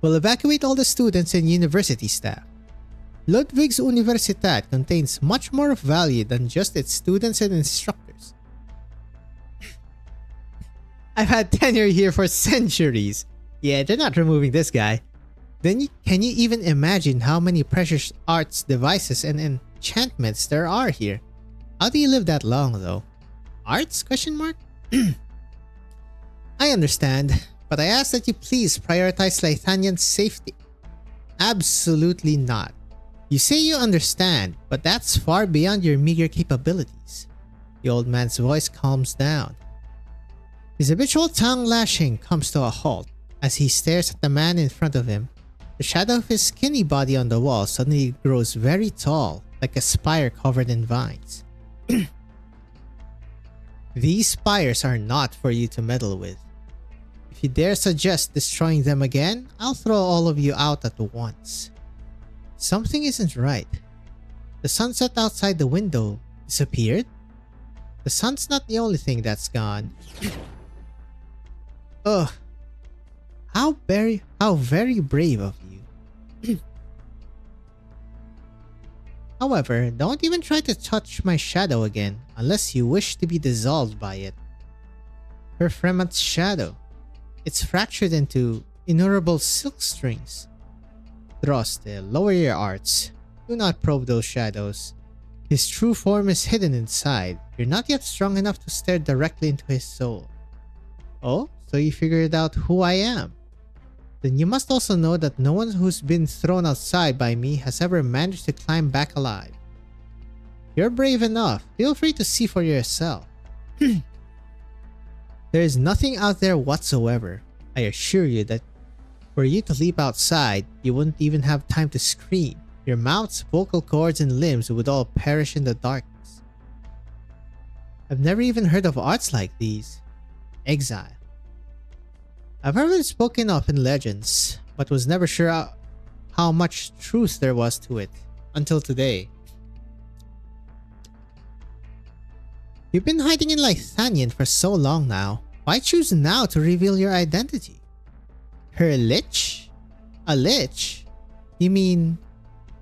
We'll evacuate all the students and university staff. Ludwig's Universität contains much more of value than just its students and instructors. I've had tenure here for centuries. Yeah, they're not removing this guy. Then can you even imagine how many precious arts devices and enchantments there are here? How do you live that long though? Arts? Question mark? I understand, but I ask that you please prioritize Lythanian's safety. Absolutely not. You say you understand, but that's far beyond your meager capabilities. The old man's voice calms down. His habitual tongue lashing comes to a halt as he stares at the man in front of him. The shadow of his skinny body on the wall suddenly grows very tall, like a spire covered in vines. These spires are not for you to meddle with. If you dare suggest destroying them again, I'll throw all of you out at once. Something isn't right. The sunset outside the window disappeared? The sun's not the only thing that's gone. Ugh. How very brave of you. However, don't even try to touch my shadow again unless you wish to be dissolved by it. Her Fremont's shadow. It's fractured into innumerable silk strings. Droste, lower your arts. Do not probe those shadows. His true form is hidden inside. You're not yet strong enough to stare directly into his soul. Oh, so you figured out who I am. Then you must also know that no one who's been thrown outside by me has ever managed to climb back alive. You're brave enough. Feel free to see for yourself. There is nothing out there whatsoever. I assure you that were you to leap outside, you wouldn't even have time to scream. Your mouth's vocal cords and limbs would all perish in the darkness. I've never even heard of arts like these. Exile. I've heard it spoken of in legends, but was never sure how much truth there was to it, until today. You've been hiding in Lythanian for so long now. Why choose now to reveal your identity? Her lich? A lich? You mean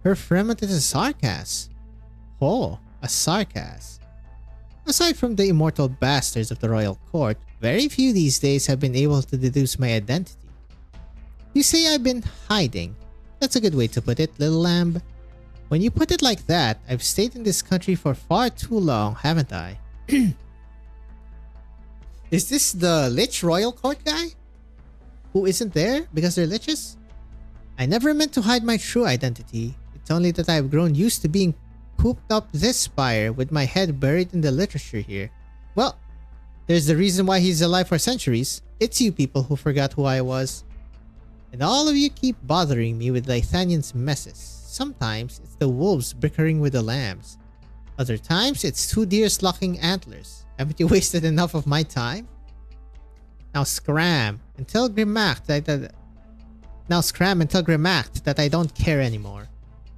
her Fremont is a Sarkas? Oh, a Sarkas. Aside from the immortal bastards of the royal court, very few these days have been able to deduce my identity. You say I've been hiding. That's a good way to put it, little lamb. When you put it like that, I've stayed in this country for far too long, haven't I? Is this the Lich Royal Court guy? Who isn't there because they're liches? I never meant to hide my true identity. It's only that I've grown used to being pooped up this spire with my head buried in the literature here. Well, there's the reason why he's alive for centuries. It's you people who forgot who I was. And all of you keep bothering me with Lythanian's messes. Sometimes it's the wolves bickering with the lambs. Other times it's two deers locking antlers. Haven't you wasted enough of my time? Now scram and tell Grimacht that I don't care anymore.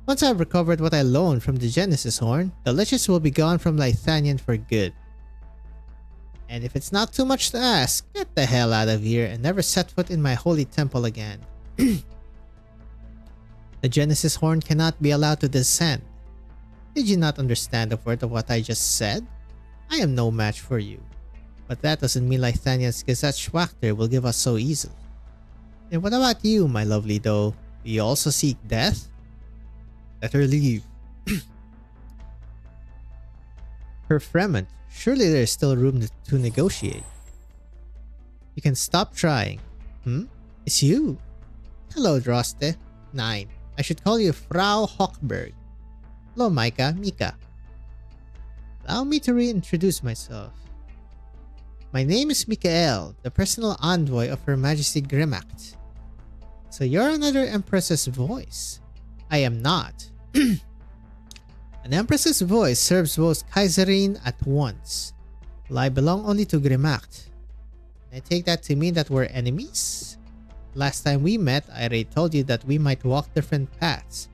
Once I've recovered what I loaned from the Genesis Horn, the liches will be gone from Lythanian for good. And if it's not too much to ask, get the hell out of here and never set foot in my holy temple again. The Genesis Horn cannot be allowed to descend. Did you not understand a word of what I just said? I am no match for you. But that doesn't mean Lythanian's Gesetzschwachter will give us so easily. And what about you, my lovely doe? Do you also seek death? Let her leave. Her Fremont, surely there is still room to negotiate. You can stop trying. Hmm? It's you. Hello, Droste. 9. I should call you Frau Hochberg. Hello, Mika. Allow me to reintroduce myself. My name is Mikael, the personal envoy of Her Majesty Grimacht. So you're another Empress's voice. I am not. An Empress's voice serves both Kaiserin at once. Well, I belong only to Grimacht. I take that to mean that we're enemies? Last time we met, I already told you that we might walk different paths.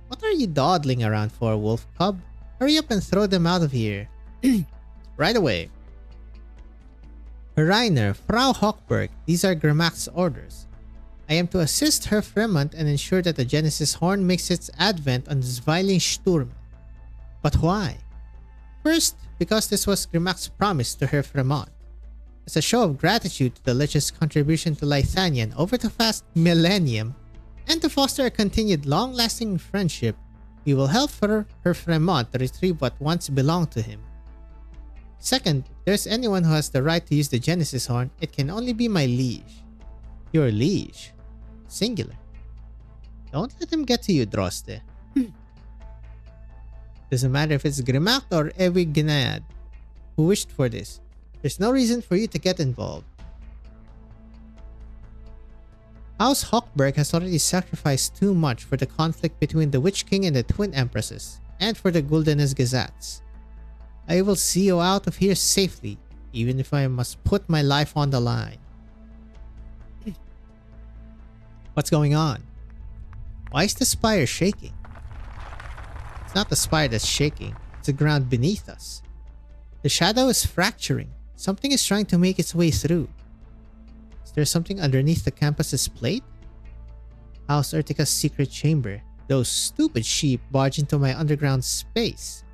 What are you dawdling around for, wolf cub? Hurry up and throw them out of here. Right away. Reiner, Frau Hochberg, these are Grimacht's orders. I am to assist Herr Fremont and ensure that the Genesis Horn makes its advent on Zwilingsturme. But why? First, because this was Grimacht's promise to Herr Fremont. As a show of gratitude to the Lich's contribution to Lythanian over the past millennium, and to foster a continued long-lasting friendship, we will help Herr Fremont retrieve what once belonged to him. Second, if there's anyone who has the right to use the Genesis Horn, it can only be my liege. Your liege. Singular. Don't let him get to you, Droste. Doesn't matter if it's Grimacht or Ewig Gnad who wished for this. There's no reason for you to get involved. House Hochberg has already sacrificed too much for the conflict between the Witch King and the Twin Empresses, and for the Gulden's Gazats. I will see you out of here safely, even if I must put my life on the line. What's going on? Why is the spire shaking? It's not the spire that's shaking, it's the ground beneath us. The shadow is fracturing. Something is trying to make its way through. Is there something underneath the campus's plate? House Urtica's secret chamber. Those stupid sheep barge into my underground space.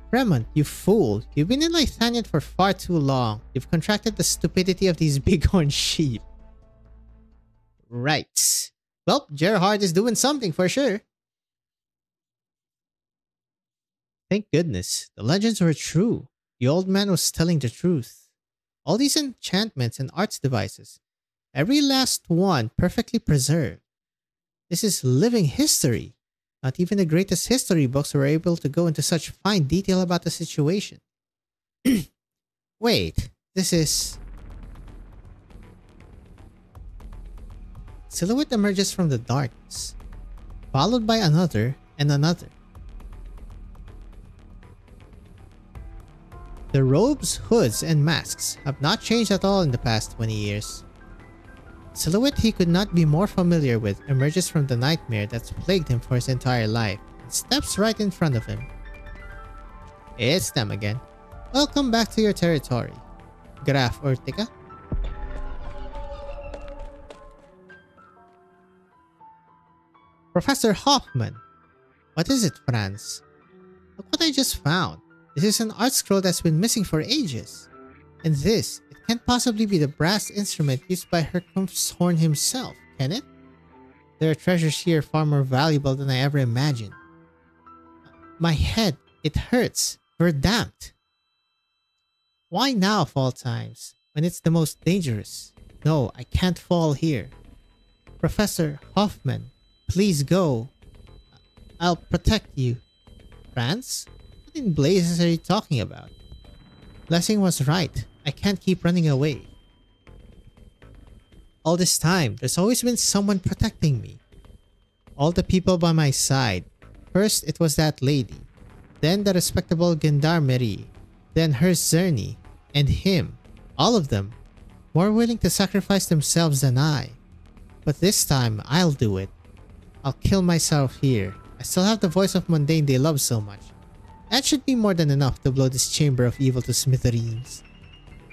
Fremont, you fool. You've been in Lythanian for far too long. You've contracted the stupidity of these bighorn sheep. Right. Well, Gerhard is doing something for sure. Thank goodness. The legends were true. The old man was telling the truth. All these enchantments and arts devices. Every last one perfectly preserved. This is living history. Not even the greatest history books were able to go into such fine detail about the situation. Wait, this is... Silhouette emerges from the darkness, followed by another and another. The robes, hoods, and masks have not changed at all in the past 20 years. The silhouette he could not be more familiar with emerges from the nightmare that's plagued him for his entire life and steps right in front of him. It's them again. Welcome back to your territory, Graf Urtica. Professor Hoffman! What is it, Franz? Look what I just found. This is an art scroll that's been missing for ages. And this, it can't possibly be the brass instrument used by Herkum's Horn himself, can it? There are treasures here far more valuable than I ever imagined. My head, it hurts. Verdammt. Why now of all times, when it's the most dangerous? No, I can't fall here. Professor Hoffman, please go. I'll protect you. Franz? What in blazes are you talking about? Blessing was right. I can't keep running away. All this time, there's always been someone protecting me. All the people by my side. First, it was that lady. Then the respectable gendarmerie. Then her Zerny. And him. All of them. More willing to sacrifice themselves than I. But this time, I'll do it. I'll kill myself here. I still have the voice of mundane they love so much. That should be more than enough to blow this chamber of evil to smithereens.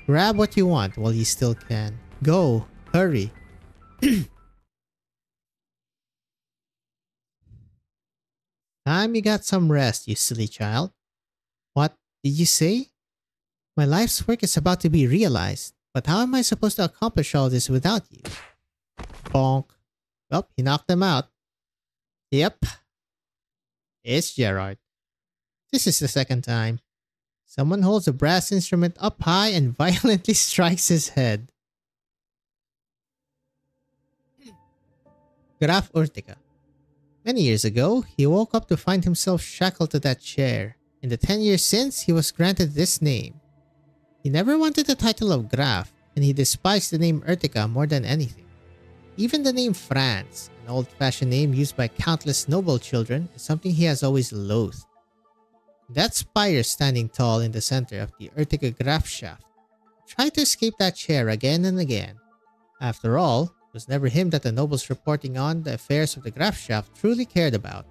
Grab what you want while you still can. Go. Hurry. Time you got some rest, you silly child. What did you say? My life's work is about to be realized, but how am I supposed to accomplish all this without you? Bonk. Well, he knocked them out. Yep. It's Gerard. This is the second time. Someone holds a brass instrument up high and violently strikes his head. Graf Urtica. Many years ago, he woke up to find himself shackled to that chair. In the 10 years since, he was granted this name. He never wanted the title of Graf, and he despised the name Urtica more than anything. Even the name Franz, an old-fashioned name used by countless noble children, is something he has always loathed. That spire standing tall in the center of the Urtica Graf shaft tried to escape that chair again and again. After all, it was never him that the nobles reporting on the affairs of the Graf shaft truly cared about.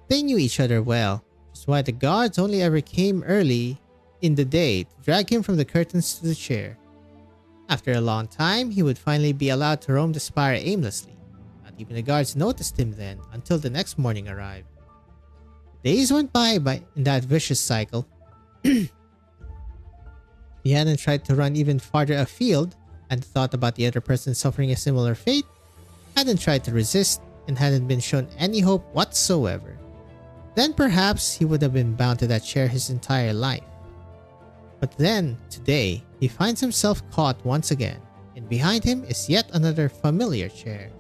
They knew each other well, which is why the guards only ever came early in the day to drag him from the curtains to the chair. After a long time, he would finally be allowed to roam the spire aimlessly. Not even the guards noticed him then, until the next morning arrived. Days went by in that vicious cycle. He hadn't tried to run even farther afield, hadn't thought about the other person suffering a similar fate, hadn't tried to resist, and hadn't been shown any hope whatsoever. Then perhaps he would have been bound to that chair his entire life. But then, today, he finds himself caught once again, and behind him is yet another familiar chair.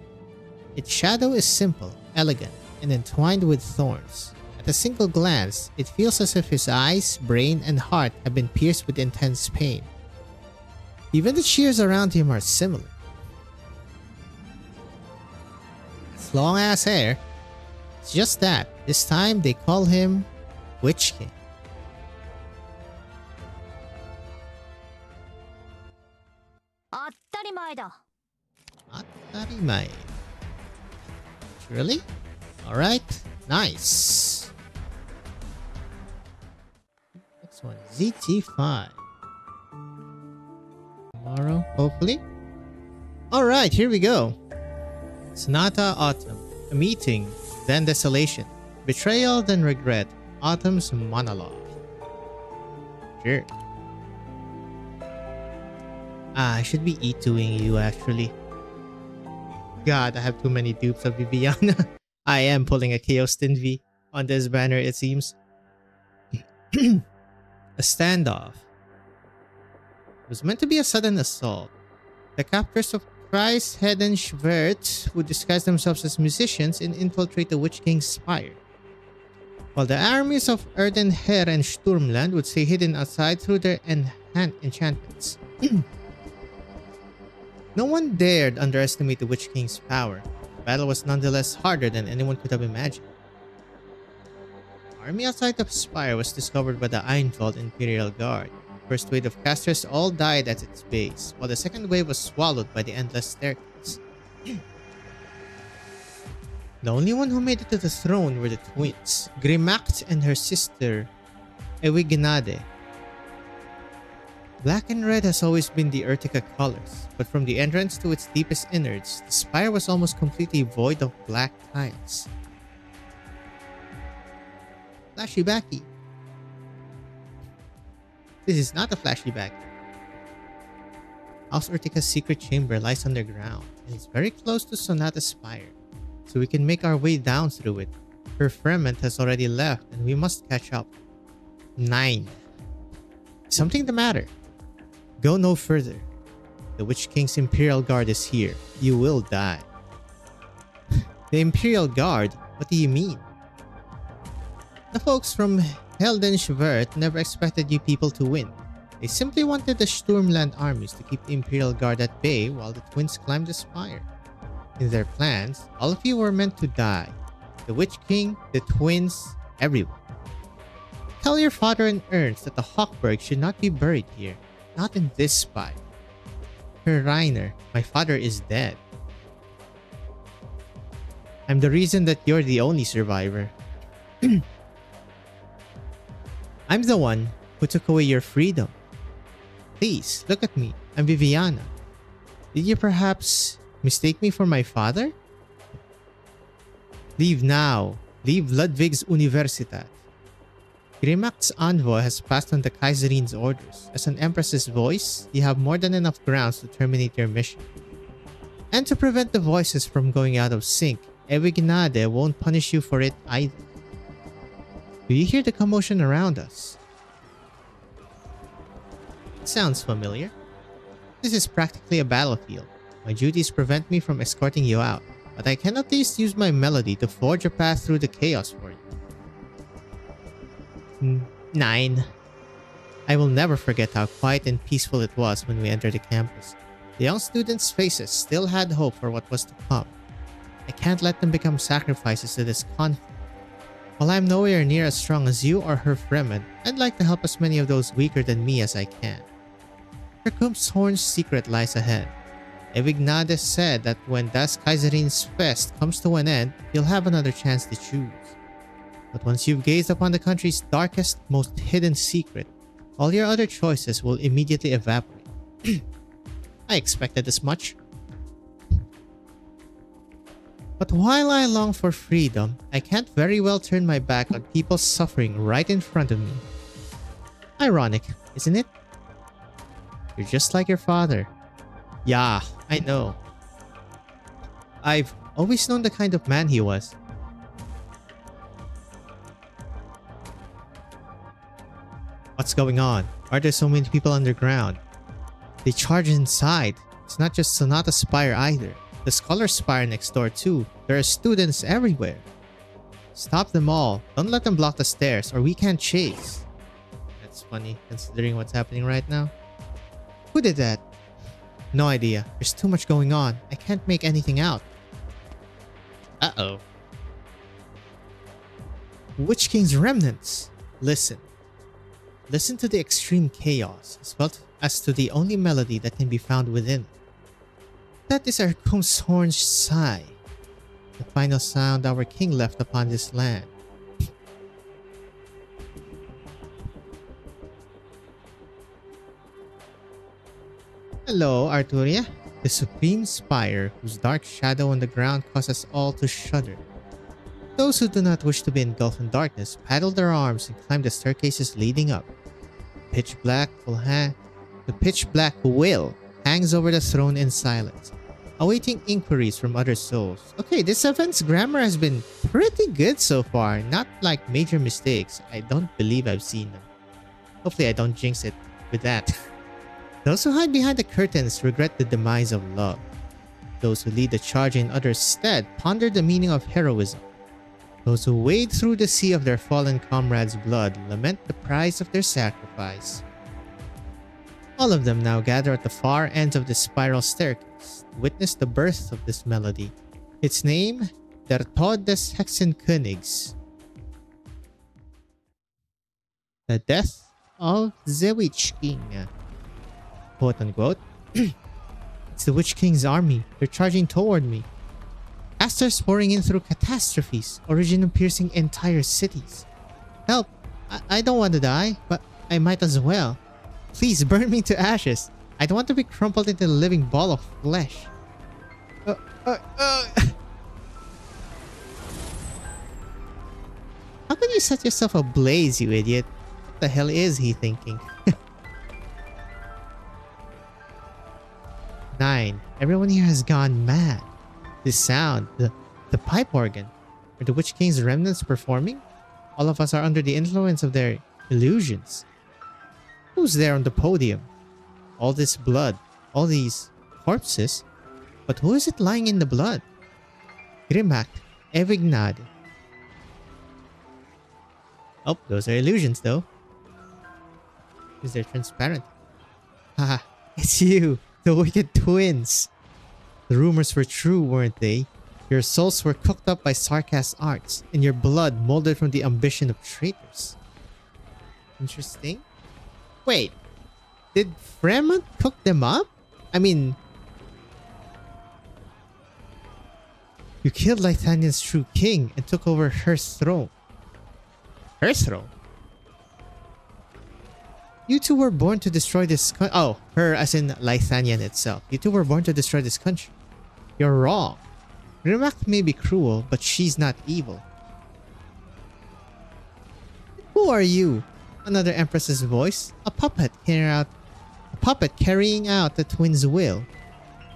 Its shadow is simple, elegant, and entwined with thorns. At a single glance, it feels as if his eyes, brain, and heart have been pierced with intense pain. Even the shears around him are similar. It's long-ass hair. It's just that, this time they call him Witch King. Atarimae. Really? Alright, nice. Next one, ZT5. Tomorrow, hopefully. Alright, here we go. Sonata Autumn. A meeting, then desolation. Betrayal, then regret. Autumn's monologue. Sure. I should be E2ing you actually. God, I have too many dupes of Viviana. I am pulling a Chaos V on this banner, it seems. A standoff. It was meant to be a sudden assault. The captors of Kreis, Head, and Schwert would disguise themselves as musicians and infiltrate the Witch King's spire, while the armies of Erden, Her, and Sturmland would stay hidden outside through their enchantments. No one dared underestimate the Witch King's power. The battle was nonetheless harder than anyone could have imagined. The army outside the spire was discovered by the Einwald Imperial Guard. The first wave of casters all died at its base, while the second wave was swallowed by the endless staircase. The only one who made it to the throne were the twins, Grimacht and her sister, Ewignade. Black and red has always been the Urtica colors, but from the entrance to its deepest innards, the spire was almost completely void of black tiles. Flashy backy. This is not a flashy backy. House Urtica's secret chamber lies underground, and is very close to Sonata's spire, so we can make our way down through it. Her ferment has already left, and we must catch up. 9. Is something the matter? Go no further. The Witch King's Imperial Guard is here. You will die. The Imperial Guard? What do you mean? The folks from Heldenschwert never expected you people to win. They simply wanted the Sturmland armies to keep the Imperial Guard at bay while the twins climbed the spire. In their plans, all of you were meant to die. The Witch King, the twins, everyone. Tell your father and Ernst that the Hawkberg should not be buried here. Not in this spire. Herr Reiner, my father is dead. I'm the reason that you're the only survivor. I'm the one who took away your freedom. Please, look at me. I'm Viviana. Did you perhaps mistake me for my father? Leave now. Leave Ludwig's Universitat. Grimacht's envoy has passed on the Kaiserin's orders. As an Empress's voice, you have more than enough grounds to terminate your mission. And to prevent the voices from going out of sync, Ewignade won't punish you for it either. Do you hear the commotion around us? It sounds familiar. This is practically a battlefield. My duties prevent me from escorting you out. but I can at least use my melody to forge a path through the chaos for you. 9. I will never forget how quiet and peaceful it was when we entered the campus. The young students' faces still had hope for what was to come. I can't let them become sacrifices to this conflict. While I'm nowhere near as strong as you or her Fremen, I'd like to help as many of those weaker than me as I can. Herkumshorn's secret lies ahead. Evignades said that when Das Kaiserin's fest comes to an end, you'll have another chance to choose. But once you've gazed upon the country's darkest, most hidden secret, all your other choices will immediately evaporate. I expected as much. But while I long for freedom, I can't very well turn my back on people suffering right in front of me. Ironic, isn't it? You're just like your father. Yeah, I know. I've always known the kind of man he was. What's going on? Why are there so many people underground? They charge inside. It's not just Sonata Spire either. The Scholar Spire next door too. There are students everywhere. Stop them all. Don't let them block the stairs or we can't chase. That's funny considering what's happening right now. Who did that? No idea. There's too much going on. I can't make anything out. Uh-oh. Witch King's remnants. Listen. Listen to the extreme chaos as well as to the only melody that can be found within. That is Herkumshorn's sigh. The final sound our king left upon this land. Hello, Arturia. The supreme spire whose dark shadow on the ground causes all to shudder. Those who do not wish to be engulfed in darkness paddle their arms and climb the staircases leading up. The pitch black will hangs over the throne in silence, awaiting inquiries from other souls. Okay, this event's grammar has been pretty good so far. Not like major mistakes. I don't believe I've seen them. Hopefully I don't jinx it with that. Those who hide behind the curtains regret the demise of love. Those who lead the charge in others' stead ponder the meaning of heroism. Those who wade through the sea of their fallen comrades' blood lament the price of their sacrifice. All of them now gather at the far ends of the spiral staircase to witness the birth of this melody. Its name, Der Tod des Hexenkönigs. The death of the Witch King. Quote unquote. It's the Witch King's army. They're charging toward me. Asters pouring in through catastrophes, origin piercing entire cities. Help! I don't want to die, but I might as well. Please burn me to ashes. I don't want to be crumpled into a living ball of flesh. How can you set yourself ablaze, you idiot? What the hell is he thinking? 9. Everyone here has gone mad. This sound, the pipe organ. Are the Witch King's remnants performing? All of us are under the influence of their illusions. Who's there on the podium? All this blood, all these corpses. But who is it lying in the blood? Grimac, Evignade. Oh, those are illusions though. Because they're transparent. Haha, it's you, the wicked twins. The rumors were true, weren't they? Your souls were cooked up by Sarkast's arts, and your blood molded from the ambition of traitors. Interesting. Wait, did Fremont cook them up? I mean, you killed Lithanian's true king and took over her throne. Her throne? You two were born to destroy this country. Oh, her as in Lithanian itself. You two were born to destroy this country. You're wrong. Grimac may be cruel, but she's not evil. Who are you? Another empress's voice. A puppet carrying out the twins' will.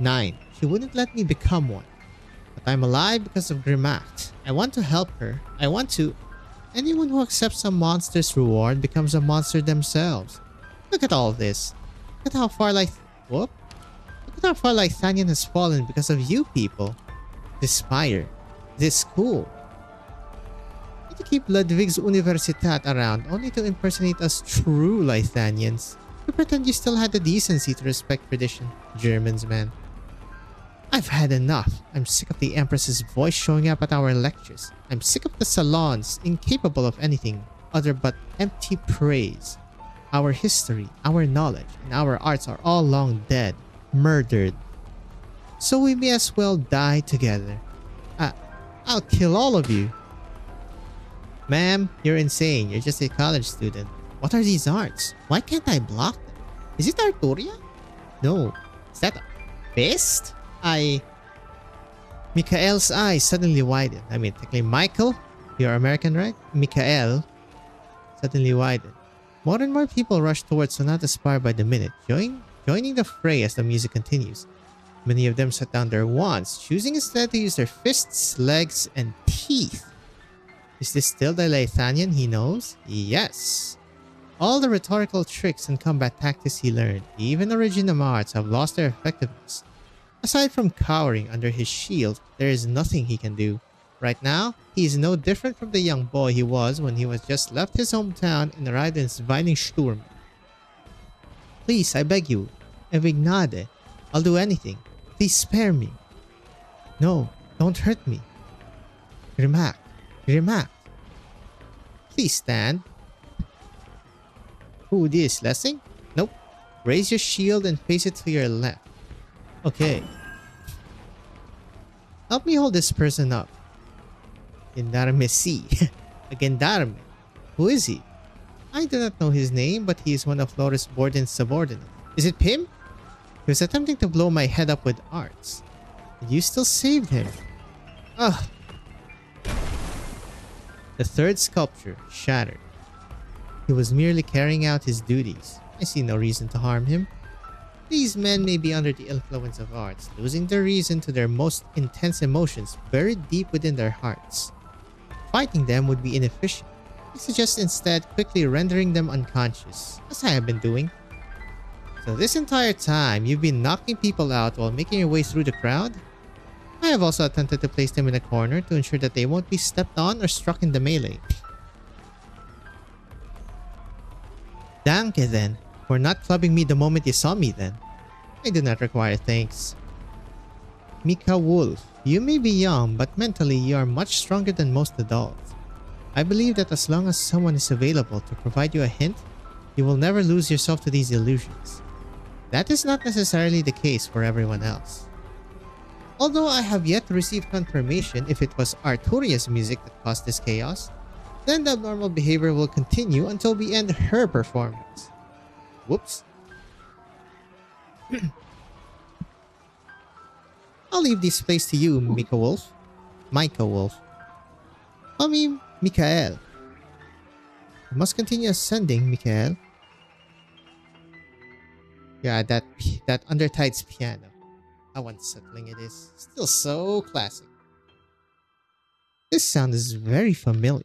9. She wouldn't let me become one. But I'm alive because of Grimac. I want to help her. I want to... Anyone who accepts a monster's reward becomes a monster themselves. Look at all this. Look at how far Lithanian has fallen because of you people. This spire. This school. To keep Ludwig's Universitat around only to impersonate us true Lithanians. To pretend you still had the decency to respect tradition. Germans, man. I've had enough. I'm sick of the Empress's voice showing up at our lectures. I'm sick of the salons, incapable of anything other but empty praise. Our history, our knowledge, and our arts are all long dead, murdered. So we may as well die together. I'll kill all of you. Ma'am, you're insane. You're just a college student. What are these arts? Why can't I block them? Is it Arturia? No. Is that a fist? Mikael's eyes suddenly widened. I mean, technically Michael, you're American, right? Mikael suddenly widened. More and more people rush towards Sonata Spire by the minute, joining the fray as the music continues. Many of them set down their wands, choosing instead to use their fists, legs, and teeth. Is this still the Lithanian he knows? Yes. All the rhetorical tricks and combat tactics he learned, even original arts, have lost their effectiveness. Aside from cowering under his shield, there is nothing he can do. Right now, he is no different from the young boy he was when he was just left his hometown and arrived in Zwilingsturme. Please, I beg you, Evignade. I'll do anything. Please spare me. No, don't hurt me. Grimac. Please stand. Who this, Lessing? Nope. Raise your shield and face it to your left. Okay. Help me hold this person up. Gendarme C. A gendarme. Who is he? I do not know his name, but he is one of Loris Borden's subordinates. Is it Pim? He was attempting to blow my head up with arts. And you still saved him. Ugh. The third sculpture shattered. He was merely carrying out his duties. I see no reason to harm him. These men may be under the influence of arts, losing their reason to their most intense emotions buried deep within their hearts. Fighting them would be inefficient. I suggest instead quickly rendering them unconscious, as I have been doing. So this entire time, you've been knocking people out while making your way through the crowd? I have also attempted to place them in a corner to ensure that they won't be stepped on or struck in the melee. Danke then, for not clubbing me the moment you saw me then. I do not require thanks. Mika Wolf, you may be young, but mentally you are much stronger than most adults. I believe that as long as someone is available to provide you a hint, you will never lose yourself to these illusions. That is not necessarily the case for everyone else. Although I have yet to receive confirmation if it was Arturia's music that caused this chaos, then the abnormal behavior will continue until we end her performance. Whoops. I'll leave this place to you, Mika Wolf. Call me Mikael. You must continue ascending, Mikael. Yeah, that Undertide's piano. How unsettling it is. Still so classic. This sound is very familiar.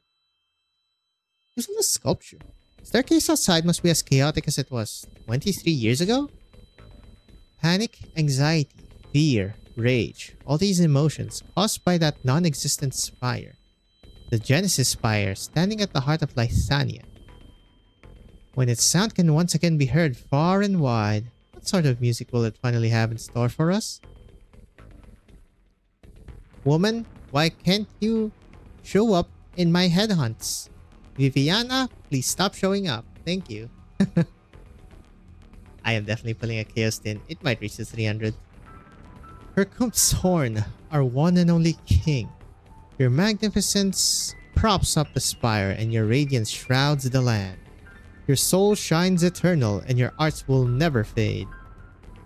Isn't a sculpture? Staircase outside must be as chaotic as it was 23 years ago? Panic, anxiety, fear, rage, all these emotions caused by that non-existent spire. The Genesis Spire standing at the heart of Lithania. When its sound can once again be heard far and wide, what sort of music will it finally have in store for us? Woman, why can't you show up in my headhunts? Viviana, please stop showing up. Thank you. I am definitely pulling a Chaos Din. It might reach the 300. Herkum's Horn, our one and only king. Your magnificence props up the spire and your radiance shrouds the land. Your soul shines eternal and your arts will never fade.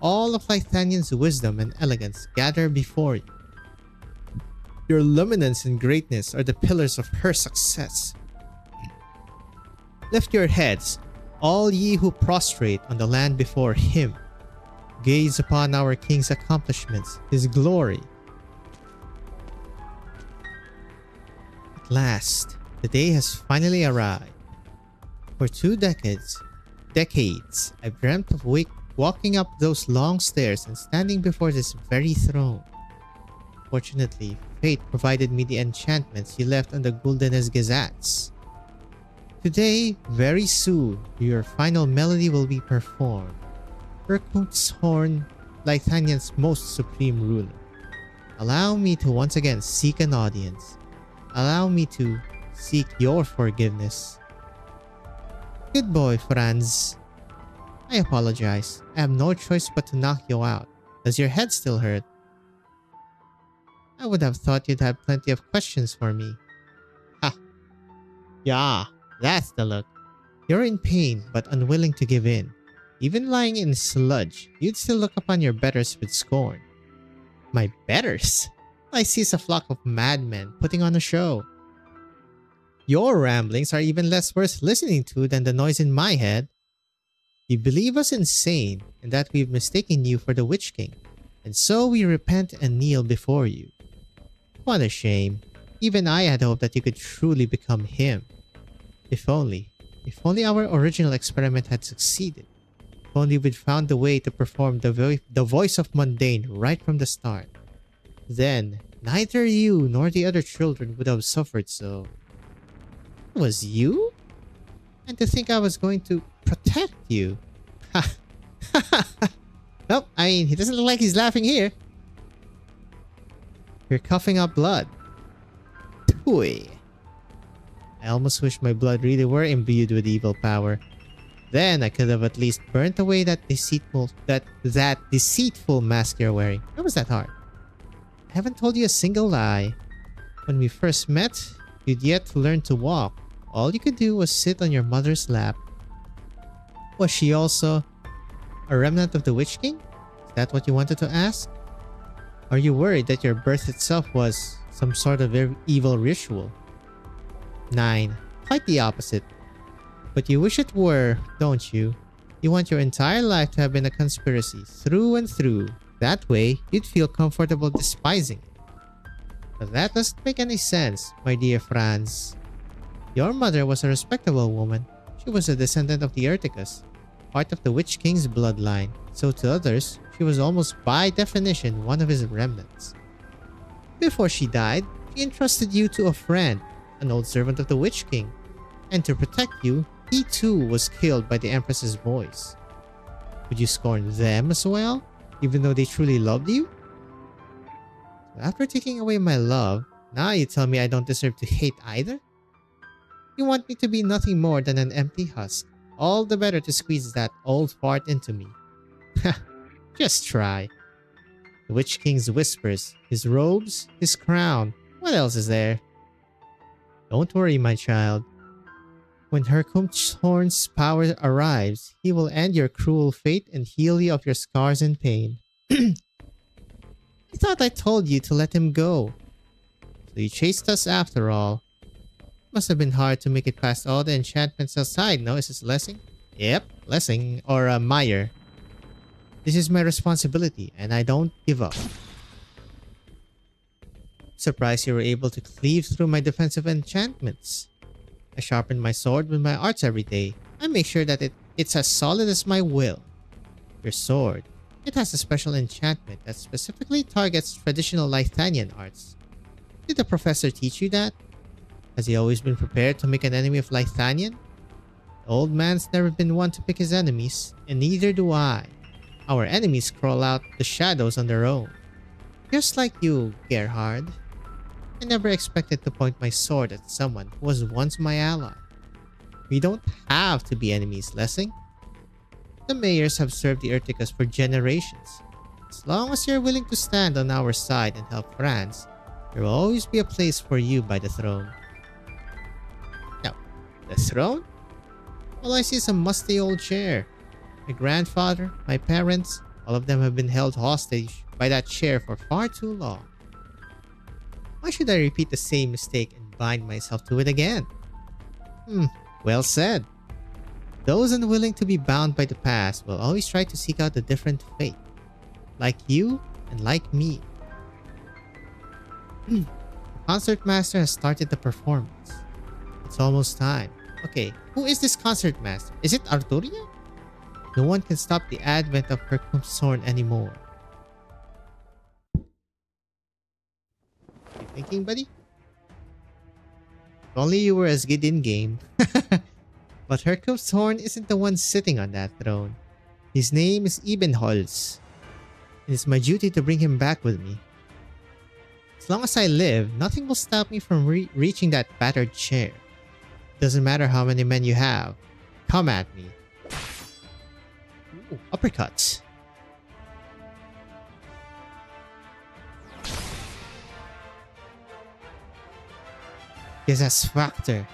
All of Lithanian's wisdom and elegance gather before you. Your luminance and greatness are the pillars of her success. Lift your heads, all ye who prostrate on the land before him. Gaze upon our king's accomplishments, his glory. At last, the day has finally arrived. For 2 decades, I've dreamt of walking up those long stairs and standing before this very throne. Fortunately, fate provided me the enchantments you left on the Gulden's Gazettes. Today, very soon, your final melody will be performed. Urkunft's Horn, Lythanian's most supreme ruler. Allow me to once again seek an audience. Allow me to seek your forgiveness. Good boy, Franz. I apologize. I have no choice but to knock you out. Does your head still hurt? I would have thought you'd have plenty of questions for me. Ha! Yeah, that's the look. You're in pain, but unwilling to give in. Even lying in sludge, you'd still look upon your betters with scorn. My betters? I sees a flock of madmen putting on a show. Your ramblings are even less worth listening to than the noise in my head. You believe us insane and that we've mistaken you for the Witch King, and so we repent and kneel before you. What a shame. Even I had hoped that you could truly become him. If only our original experiment had succeeded. If only we'd found the way to perform the voice of mundane right from the start. Then, neither you nor the other children would have suffered so. It was you? And to think I was going to protect you. Ha! Nope, I mean, he doesn't look like he's laughing here. You're coughing up blood. Tui. I almost wish my blood really were imbued with evil power. Then I could have at least burnt away that deceitful mask you're wearing. Where was that heart? I haven't told you a single lie. When we first met, you'd yet to learn to walk. All you could do was sit on your mother's lap. Was she also a remnant of the Witch King? Is that what you wanted to ask? Are you worried that your birth itself was some sort of evil ritual? 9. Quite the opposite. But you wish it were, don't you? You want your entire life to have been a conspiracy, through and through. That way, you'd feel comfortable despising it. But that doesn't make any sense, my dear Franz. Your mother was a respectable woman. She was a descendant of the Urticus, part of the Witch King's bloodline, so to others, she was almost by definition one of his remnants. Before she died, she entrusted you to a friend, an old servant of the Witch King, and to protect you, he too was killed by the Empress's voice. Would you scorn them as well, even though they truly loved you? So after taking away my love, now you tell me I don't deserve to hate either? You want me to be nothing more than an empty husk, all the better to squeeze that old fart into me. Just try. The Witch King's whispers, his robes, his crown, what else is there? Don't worry, my child. When Horn's power arrives, he will end your cruel fate and heal you of your scars and pain. I thought I told you to let him go. So you chased us after all. Must have been hard to make it past all the enchantments outside, no? Is this Lessing? Yep, Lessing, or Meyer. This is my responsibility, and I don't give up. Surprised you were able to cleave through my defensive enchantments. I sharpen my sword with my arts every day. I make sure that it's as solid as my will. Your sword, it has a special enchantment that specifically targets traditional Lythanian arts. Did the professor teach you that? Has he always been prepared to make an enemy of Lythanian? The old man's never been one to pick his enemies, and neither do I. Our enemies crawl out the shadows on their own. Just like you, Gerhard. I never expected to point my sword at someone who was once my ally. We don't have to be enemies, Lessing. The mayors have served the Urticus for generations. As long as you're willing to stand on our side and help France, there will always be a place for you by the throne. Now, the throne? All I see is a musty old chair. My grandfather, my parents, all of them have been held hostage by that chair for far too long. Why should I repeat the same mistake and bind myself to it again? Well said. Those unwilling to be bound by the past will always try to seek out a different fate. Like you and like me. The concertmaster has started the performance. It's almost time. Okay, who is this concertmaster? Is it Arturia? No one can stop the advent of Herkum's horn anymore. thinking, buddy? If only you were as good in-game. But Hercule isn't the one sitting on that throne. His name is Ebenholz. It is my duty to bring him back with me. As long as I live, nothing will stop me from reaching that battered chair. Doesn't matter how many men you have. Come at me. Ooh, uppercuts. Factor.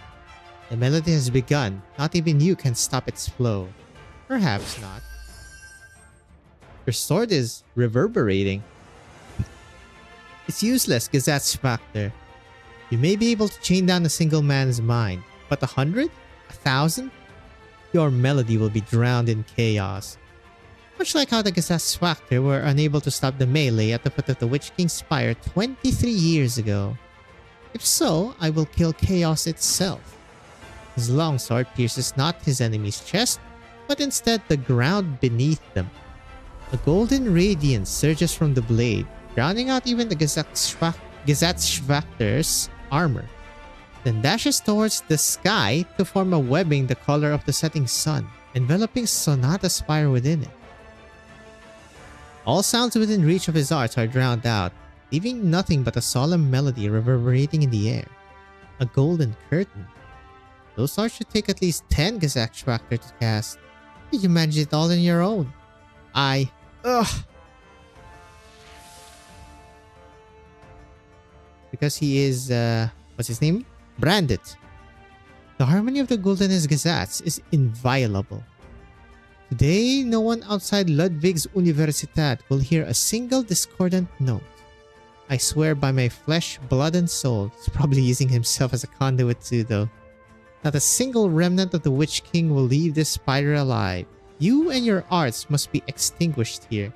The melody has begun. Not even you can stop its flow. Perhaps not. Your sword is reverberating. It's useless, Factor. You may be able to chain down a single man's mind, but 100? 1,000? Your melody will be drowned in chaos. Much like how the Factor were unable to stop the melee at the foot of the Witch King's Spire 23 years ago. If so, I will kill chaos itself. His longsword pierces not his enemy's chest, but instead the ground beneath them. A golden radiance surges from the blade, drowning out even the Gesatzschwachter's armor, then dashes towards the sky to form a webbing the color of the setting sun, enveloping Sonata Spire within it. All sounds within reach of his arts are drowned out, leaving nothing but a solemn melody reverberating in the air. A golden curtain. Those arts should take at least 10 Gesatzschwachter to cast. Did you manage it all on your own? Because he is, what's his name? Branded. The harmony of the Goldenes Gesatz is inviolable. Today, no one outside Ludwig's Universität will hear a single discordant note. I swear by my flesh, blood, and soul. He's probably using himself as a conduit too, though. Not a single remnant of the Witch King will leave this spire alive. You and your arts must be extinguished here.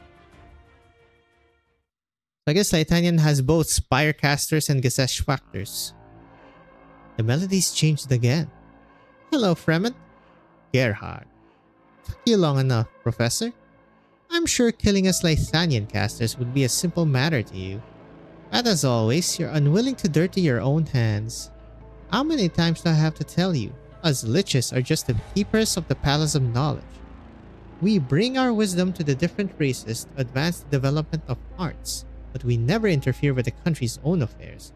So I guess Laetanian has both Spirecasters and Gesatzschwachters. The melodies changed again. Hello, Fremont. Gerhard. Took you long enough, Professor. I'm sure killing us Laethanian casters would be a simple matter to you. But as always, you're unwilling to dirty your own hands. How many times do I have to tell you? Us liches are just the keepers of the Palace of Knowledge. We bring our wisdom to the different races to advance the development of arts, but we never interfere with the country's own affairs.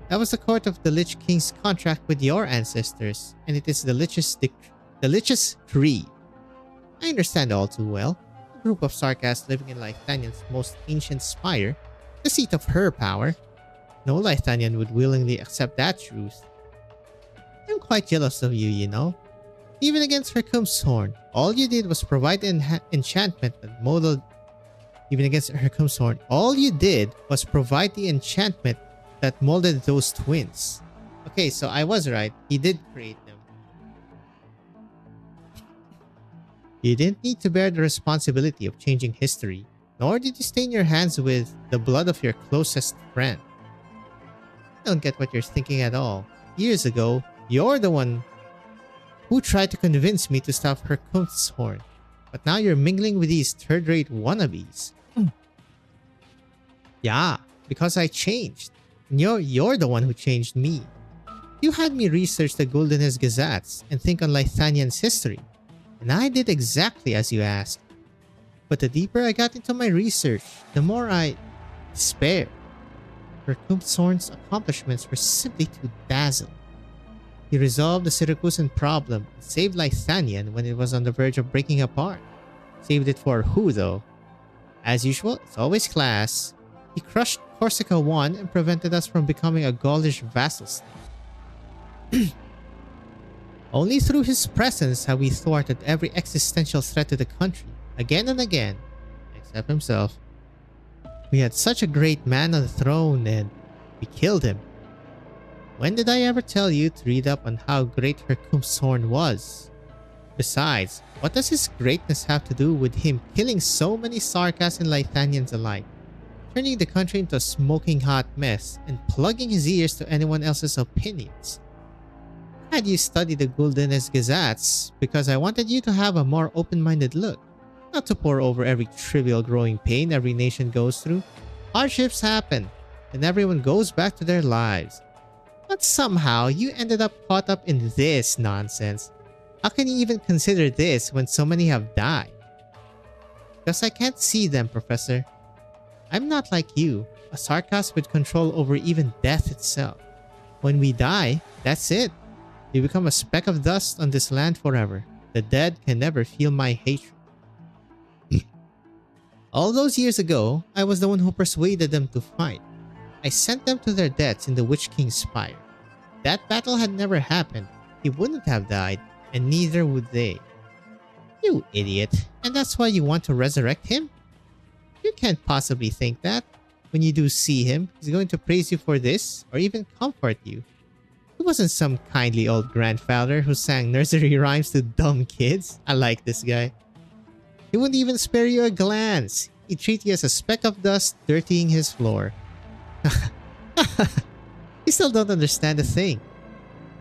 That was the court of the Lich King's contract with your ancestors, and it is the Lich's creed. I understand all too well. A group of sarcasts living in Laethanian's most ancient spire, the seat of her power. No Laethanian would willingly accept that truth. I'm quite jealous of you, you know. Even against Hercumshorn, all you did was provide an enchantment that molded... Even against Hercumshorn, all you did was provide the enchantment that molded those twins. Okay, so I was right. He did create them. You didn't need to bear the responsibility of changing history, nor did you stain your hands with the blood of your closest friend. I don't get what you're thinking at all. Years ago, you're the one who tried to convince me to stop Hercumshorn, but now you're mingling with these third-rate wannabes. Yeah, because I changed. And you're the one who changed me. You had me research the Goldenes Gesatz and think on Laethanian's history, and I did exactly as you asked. But the deeper I got into my research, the more I despaired. Hercumshorn's accomplishments were simply too dazzling. He resolved the Syracusan problem and saved Laethanian when it was on the verge of breaking apart. Saved it for who, though? As usual, it's always class. He crushed Corsica I and prevented us from becoming a Gaulish vassal state. Only through his presence have we thwarted every existential threat to the country, again and again, except himself. We had such a great man on the throne and we killed him. When did I ever tell you to read up on how great Hercumshorn was? Besides, what does his greatness have to do with him killing so many Sarkas and Laethanians alike, turning the country into a smoking hot mess, and plugging his ears to anyone else's opinions? Had you studied the Goldenes Gesatz because I wanted you to have a more open-minded look, not to pore over every trivial growing pain every nation goes through. Hardships happen. and everyone goes back to their lives. But somehow, you ended up caught up in this nonsense. How can you even consider this when so many have died? Because I can't see them, Professor. I'm not like you, a sarcast with control over even death itself. When we die, that's it. We become a speck of dust on this land forever. The dead can never feel my hatred. All those years ago, I was the one who persuaded them to fight. I sent them to their deaths in the Witch King's Spire. If that battle had never happened, he wouldn't have died, and neither would they. You idiot, and that's why you want to resurrect him? You can't possibly think that. When you do see him, he's going to praise you for this, or even comfort you. He wasn't some kindly old grandfather who sang nursery rhymes to dumb kids. I like this guy. He wouldn't even spare you a glance. He'd treat you as a speck of dust dirtying his floor. You still don't understand a thing.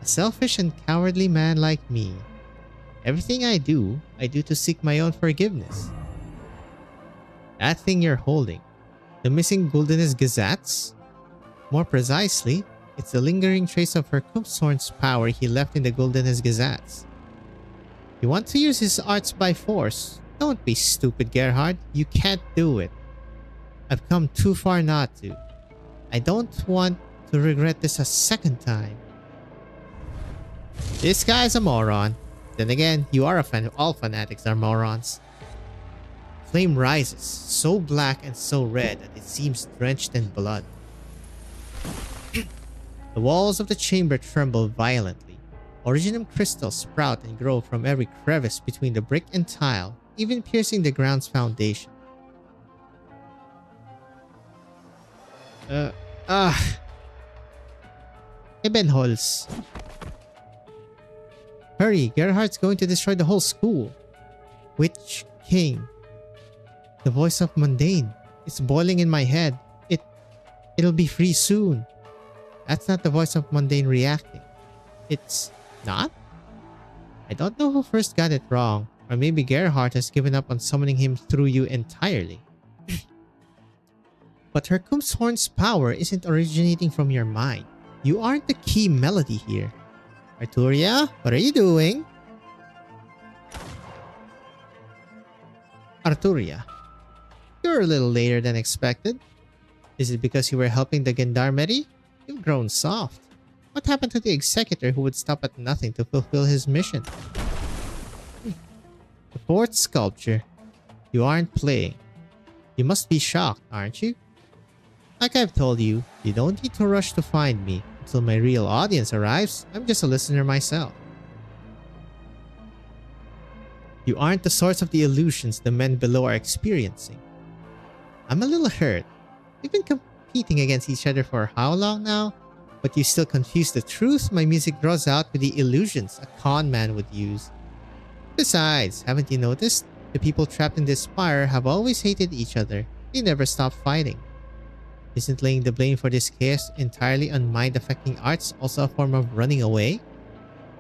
A selfish and cowardly man like me. Everything I do to seek my own forgiveness. That thing you're holding, the missing Gulden's Gazettes? More precisely, it's the lingering trace of Herkumshorn's power he left in the Gulden's Gazettes. You want to use his arts by force? Don't be stupid, Gerhard. You can't do it. I've come too far not to. I don't want to regret this a second time. This guy's a moron. Then again, you are a fan. All fanatics are morons. Flame rises, so black and so red that it seems drenched in blood. The walls of the chamber tremble violently. Originum crystals sprout and grow from every crevice between the brick and tile, even piercing the ground's foundation. Ebenholz. Hurry, Gerhard's going to destroy the whole school. Witch King. The voice of Mundane. It's boiling in my head. It'll be free soon. That's not the voice of Mundane reacting. It's not? I don't know who first got it wrong, or maybe Gerhard has given up on summoning him through you entirely. But Herkumshorn's power isn't originating from your mind. You aren't the key melody here. Arturia, what are you doing? Arturia, you're a little later than expected. Is it because you were helping the Gendarmerie? You've grown soft. What happened to the executor who would stop at nothing to fulfill his mission? The fourth sculpture. You aren't playing. You must be shocked, aren't you? Like I've told you, you don't need to rush to find me. Until my real audience arrives, I'm just a listener myself. You aren't the source of the illusions the men below are experiencing. I'm a little hurt. We've been competing against each other for how long now? But you still confuse the truth my music draws out with the illusions a con man would use. Besides, haven't you noticed? The people trapped in this spire have always hated each other. They never stop fighting. Isn't laying the blame for this chaos entirely on mind-affecting arts also a form of running away?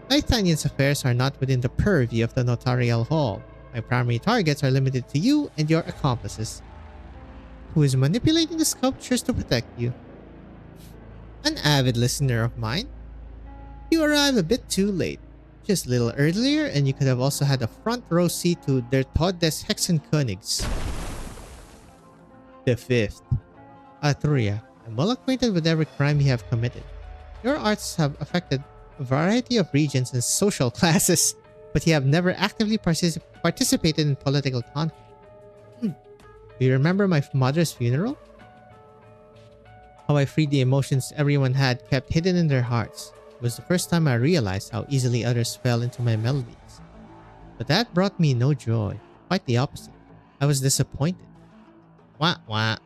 Lythanian's affairs are not within the purview of the Notarial Hall. My primary targets are limited to you and your accomplices. Who is manipulating the sculptures to protect you? An avid listener of mine. You arrived a bit too late. Just a little earlier and you could have also had a front row seat to Der Tod des Hexenkönigs. The fifth. Arturia, I'm well acquainted with every crime you have committed. Your arts have affected a variety of regions and social classes, but you have never actively participated in political conflict. Do you remember my mother's funeral? How I freed the emotions everyone had kept hidden in their hearts. It was the first time I realized how easily others fell into my melodies. But that brought me no joy. Quite the opposite. I was disappointed. Wah wah.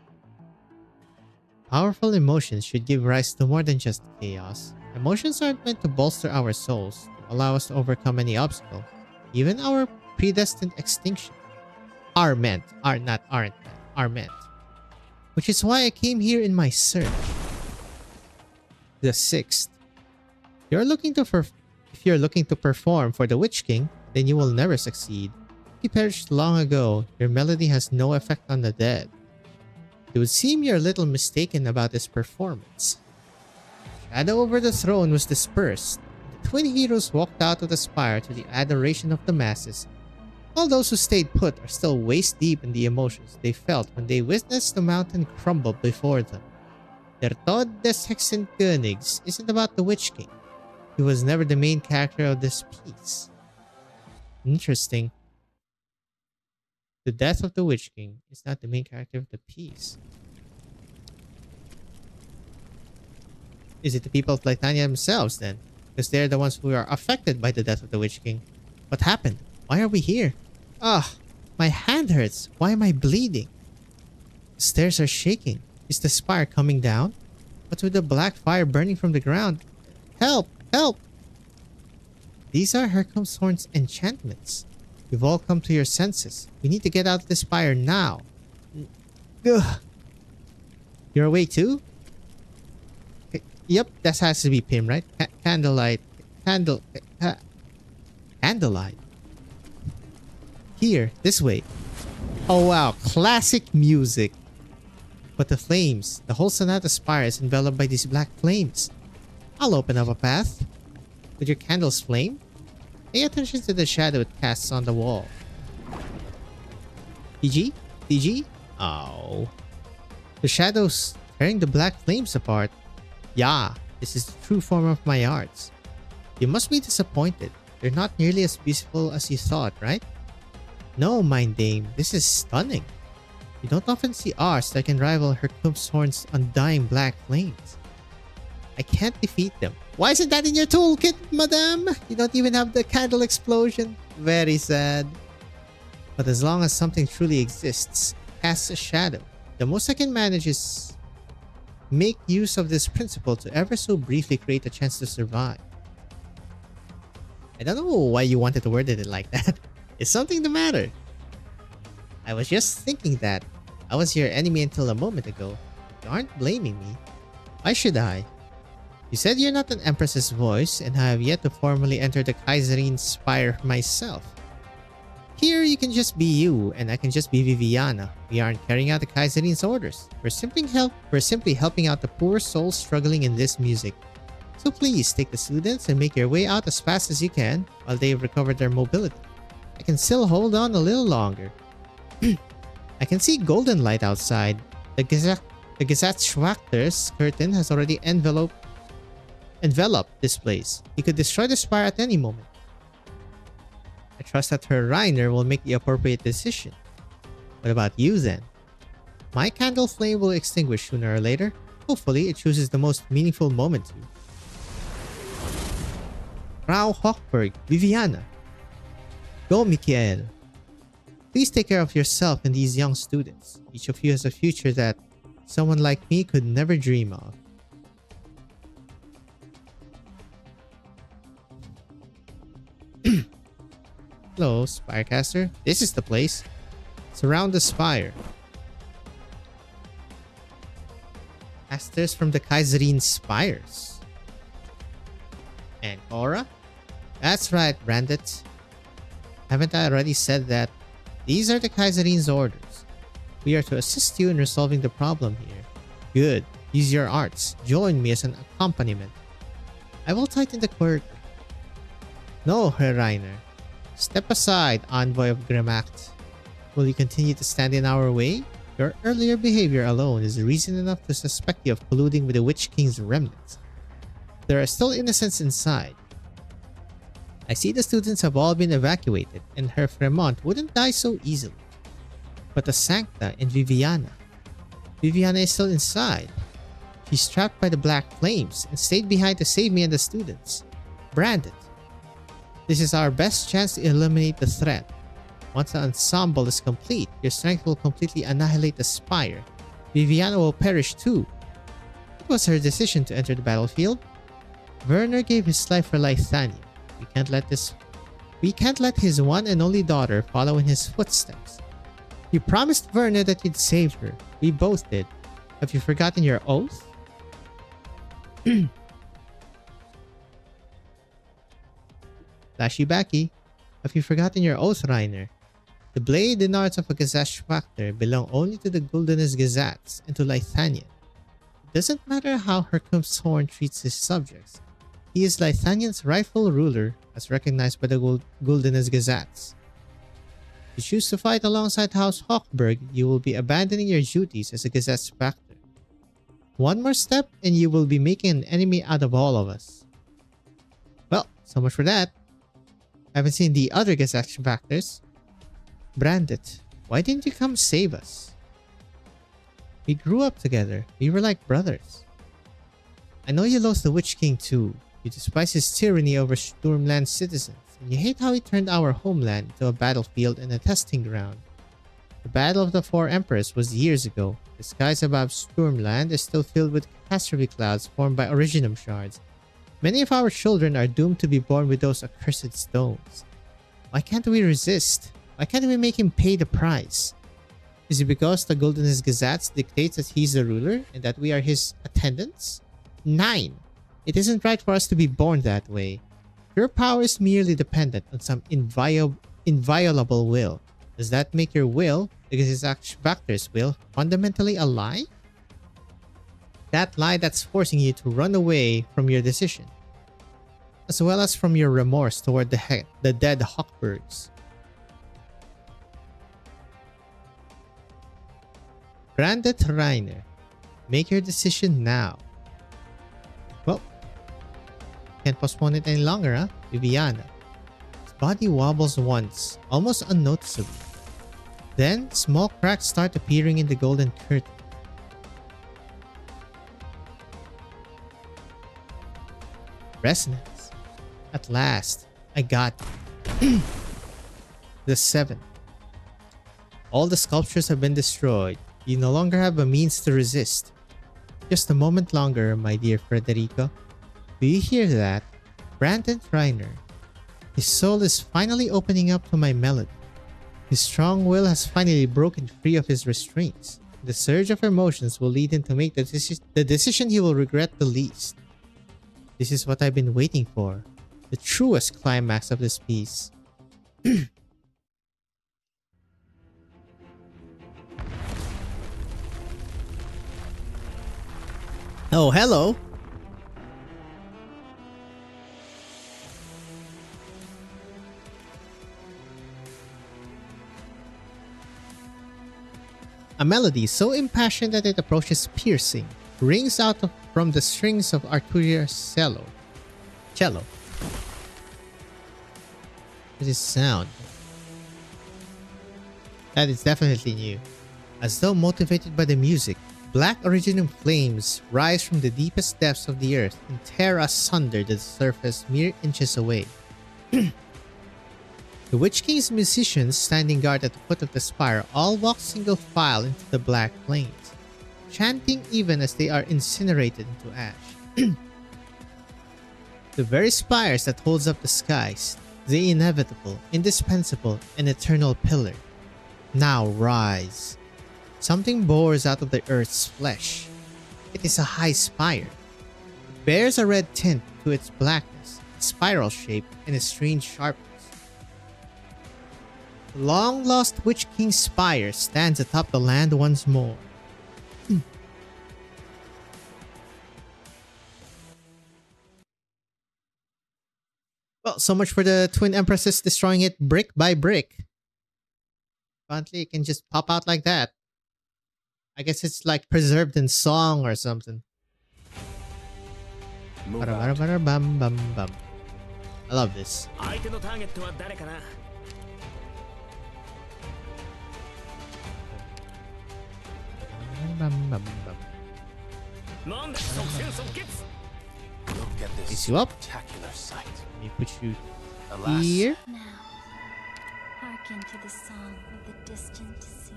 Powerful emotions should give rise to more than just chaos. Emotions aren't meant to bolster our souls, to allow us to overcome any obstacle, even our predestined extinction. Are meant. Which is why I came here in my search. The sixth. If you're looking to perform for the Witch King, then you will never succeed. He perished long ago. Your melody has no effect on the dead. It would seem you're a little mistaken about his performance. Shadow over the throne was dispersed. The twin heroes walked out of the spire to the adoration of the masses. All those who stayed put are still waist deep in the emotions they felt when they witnessed the mountain crumble before them. Der Tod des Hexenkönigs isn't about the Witch King. He was never the main character of this piece. Interesting. The death of the Witch King is not the main character of the piece. Is it the people of Titania themselves then? Because they're the ones who are affected by the death of the Witch King. What happened? Why are we here? Ah, my hand hurts. Why am I bleeding? The stairs are shaking. Is the spire coming down? What's with the black fire burning from the ground? Help! Help! These are Hercumshorn's enchantments. You've all come to your senses. We need to get out of this spire now. Ugh. You're awake too? Yep, that has to be Pim, right? Candlelight. Candlelight. Here, this way. Oh wow, classic music. But the flames, the whole Sonata Spire is enveloped by these black flames. I'll open up a path. Would your candles flame? Pay attention to the shadow it casts on the wall. TG? TG? Oh. The shadows tearing the black flames apart. Yeah, this is the true form of my arts. You must be disappointed. They're not nearly as beautiful as you thought, right? No, Mind Dame, this is stunning. You don't often see arts that can rival Hercumshorn's undying black flames. I can't defeat them. Why isn't that in your toolkit, madame? You don't even have the candle explosion. Very sad. But as long as something truly exists, casts a shadow, the most I can manage is make use of this principle to ever so briefly create a chance to survive. I don't know why you wanted to word it like that. Is something the matter? I was just thinking that. I was your enemy until a moment ago. You aren't blaming me. Why should I? You said you're not an Empress's voice, and I have yet to formally enter the Kaiserine Spire myself. Here you can just be you, and I can just be Viviana. We aren't carrying out the Kaiserine's orders. We're simply helping out the poor souls struggling in this music. So please take the students and make your way out as fast as you can while they've recovered their mobility. I can still hold on a little longer. I can see golden light outside. The Gesatzschwachter's curtain has already enveloped this place. He could destroy the spire at any moment. I trust that Herr Reiner will make the appropriate decision. What about you then? My candle flame will extinguish sooner or later. Hopefully, it chooses the most meaningful moment to. Frau Hochberg, Viviana. Go, Michael. Please take care of yourself and these young students. Each of you has a future that someone like me could never dream of. Hello, Spirecaster. This is the place. Surround the spire. Casters from the Kaiserine Spires. And Cora? That's right, Brandit. Haven't I already said that? These are the Kaiserine's orders. We are to assist you in resolving the problem here. Good. Use your arts. Join me as an accompaniment. I will tighten the cord. No, Herr Reiner. Step aside, envoy of Gremacht. Will you continue to stand in our way? Your earlier behavior alone is reason enough to suspect you of colluding with the Witch King's remnants. There are still innocents inside. I see the students have all been evacuated, and Herr Fremont wouldn't die so easily. But the Sancta and Viviana. Viviana is still inside. She's trapped by the black flames and stayed behind to save me and the students. Branded. This is our best chance to eliminate the threat. Once the ensemble is complete, your strength will completely annihilate the spire. Viviana will perish too. It was her decision to enter the battlefield. Werner gave his life for Lythania. We can't let his one and only daughter follow in his footsteps. You promised Werner that you'd save her. We both did. Have you forgotten your oath? Flashy backy. Have you forgotten your oath, Reiner? The blade and arts of a Gesellschafter belong only to the Gulden's Gesetz and to Lithanian. It doesn't matter how Herkumshorn treats his subjects. He is Lithanian's rightful ruler, as recognized by the Gulden's Gesetz. If you choose to fight alongside House Hawkberg, you will be abandoning your duties as a Gesellschafter. One more step and you will be making an enemy out of all of us. Well, so much for that. Haven't seen the other Gesellschafters. Brandit, why didn't you come save us? We grew up together. We were like brothers. I know you lost the Witch King too. You despise his tyranny over Sturmland's citizens, and you hate how he turned our homeland into a battlefield and a testing ground. The Battle of the Four Emperors was years ago. The skies above Sturmland is still filled with catastrophe clouds formed by Originum shards. Many of our children are doomed to be born with those accursed stones. Why can't we resist? Why can't we make him pay the price? Is it because the Gulden's Gesetz dictates that he's the ruler and that we are his attendants? 9. It isn't right for us to be born that way. Your power is merely dependent on some inviolable will. Does that make your will, the Gesellschafter's will, fundamentally a lie? That lie that's forcing you to run away from your decision, as well as from your remorse toward the dead Hawkbergs. Brandit Reiner, make your decision now. Well, can't postpone it any longer, huh? Viviana. His body wobbles once, almost unnoticeably. Then, small cracks start appearing in the golden curtain. Resonance. At last, I got the 7. All the sculptures have been destroyed. You no longer have a means to resist. Just a moment longer, my dear Frederico. Do you hear that? Brandon Reiner. His soul is finally opening up to my melody. His strong will has finally broken free of his restraints. The surge of emotions will lead him to make the decision he will regret the least. This is what I've been waiting for. The truest climax of this piece. Oh, hello. A melody so impassioned that it approaches piercing, rings out from the strings of Arturia's cello. What is this sound? That is definitely new. As though motivated by the music, black originum flames rise from the deepest depths of the earth and tear asunder the surface mere inches away. The Witch King's musicians standing guard at the foot of the spire all walk single file into the black flames, chanting even as they are incinerated into ash. The very spires that holds up the skies, the inevitable, indispensable, and eternal pillar, now rise. Something bores out of the earth's flesh. It is a high spire. It bears a red tint to its blackness, its spiral shape, and its strange sharpness. The long-lost Witch King's spire stands atop the land once more. Well, so much for the Twin Empresses destroying it brick by brick. Apparently, it can just pop out like that. I guess it's like preserved in song or something. Bam, bam, bam. I love this. Bam, bam, bam. Look at this Raise you up. spectacular sight. Let me put you Alas, here. Now, hearken to the song of the distant sea.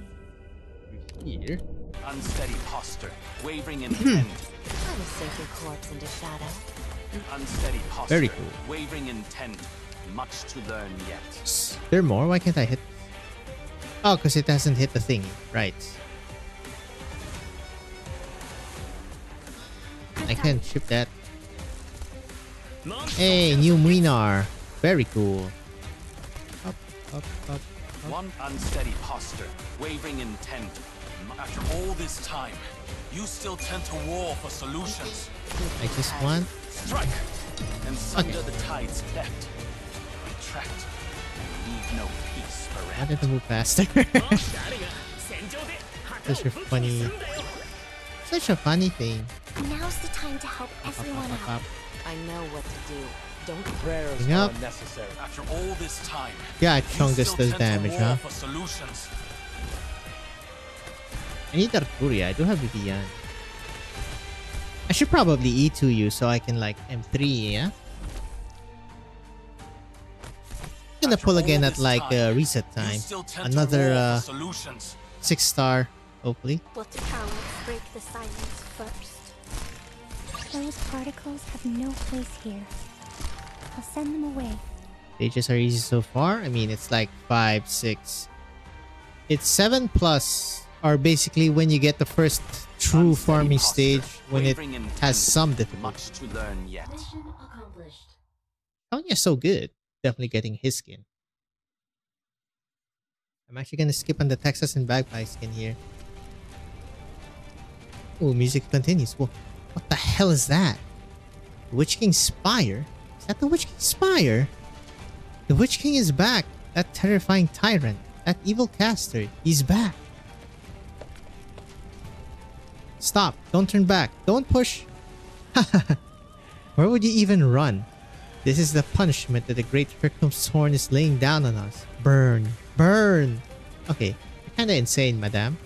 Here. unsteady posture, wavering intent. Let us sink your corpse into shadow. Unsteady posture, Very cool. wavering intent. Much to learn yet. Is there more? Why can't I hit? Oh, because it hasn't hit the thingy. Right. I can ship that. Hey, new Muinar. Very cool. Up, up, up. One unsteady posture, wavering intent. After all this time, you still tend to war for solutions. I just want... Strike! And sunder the tides left. Retract. And leave no peace for I wanted to move faster. Such a funny... Such a funny thing. Now's the time to help everyone out. I know what to do. Don't Prayers Yep. are unnecessary. After all this time, Yeah, you Chungus still does tend to damage, war huh? for solutions. I need Arturia. I do have Vivian. I should probably E2 you so I can like M3, yeah? I'm gonna After pull all again at this like time, reset you time. still tend to Another war for solutions. 6-star, hopefully. What cowards break the silence first? Those particles have no place here. I'll send them away. Stages are easy so far. I mean, it's like 5, 6. It's 7 plus are basically when you get the first true Unsteady farming posture, stage when it wavering intent. has some difficulty. Much to learn yet. Tanya's so good. Definitely getting his skin. I'm actually gonna skip on the Texas and Bagpipe skin here. Oh, music continues. Whoa, what the hell is that? The Witch King's Spire? Is that the Witch King's Spire? The Witch King is back. That terrifying tyrant. That evil caster. He's back. Stop. Don't turn back. Don't push. Where would you even run? This is the punishment that the great Hercum's horn is laying down on us. Burn. Burn! Okay, you're kinda insane, madame.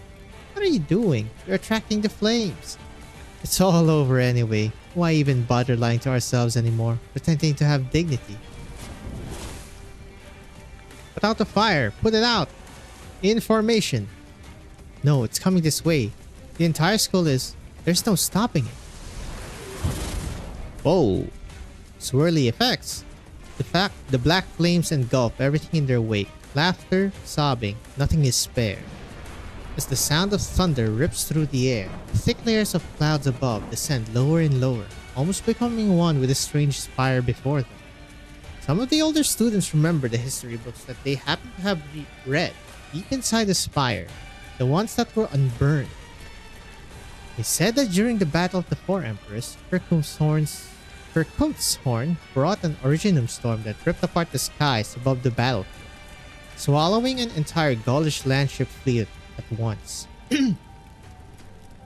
What are you doing? You're attracting the flames. It's all over anyway. Why even bother lying to ourselves anymore? Pretending to have dignity. Put out the fire. Put it out. In formation. No, it's coming this way. The entire school is... There's no stopping it. Whoa. Swirly effects. The black flames engulf everything in their wake. Laughter, sobbing, nothing is spared. As the sound of thunder rips through the air, thick layers of clouds above descend lower and lower, almost becoming one with the strange spire before them. Some of the older students remember the history books that they happen to have read deep inside the spire, the ones that were unburned. They said that during the Battle of the Four Emperors, Hercum's horn brought an originum storm that ripped apart the skies above the battlefield, swallowing an entire Gaulish landship fleet at once.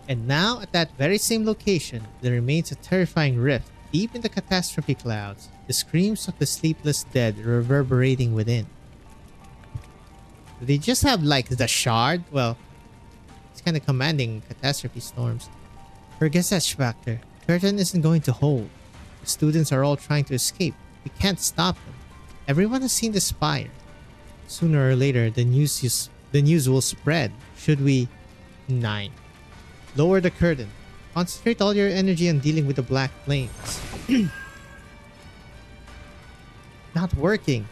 And now, at that very same location, there remains a terrifying rift deep in the catastrophe clouds, the screams of the sleepless dead reverberating within. Do they just have like the shard? Well, it's kind of commanding catastrophe storms. Forget that factor. Curtain isn't going to hold. The students are all trying to escape. We can't stop them. Everyone has seen the spire. Sooner or later, the news will spread. Should we... 9. Lower the curtain. Concentrate all your energy on dealing with the black flames. Not working.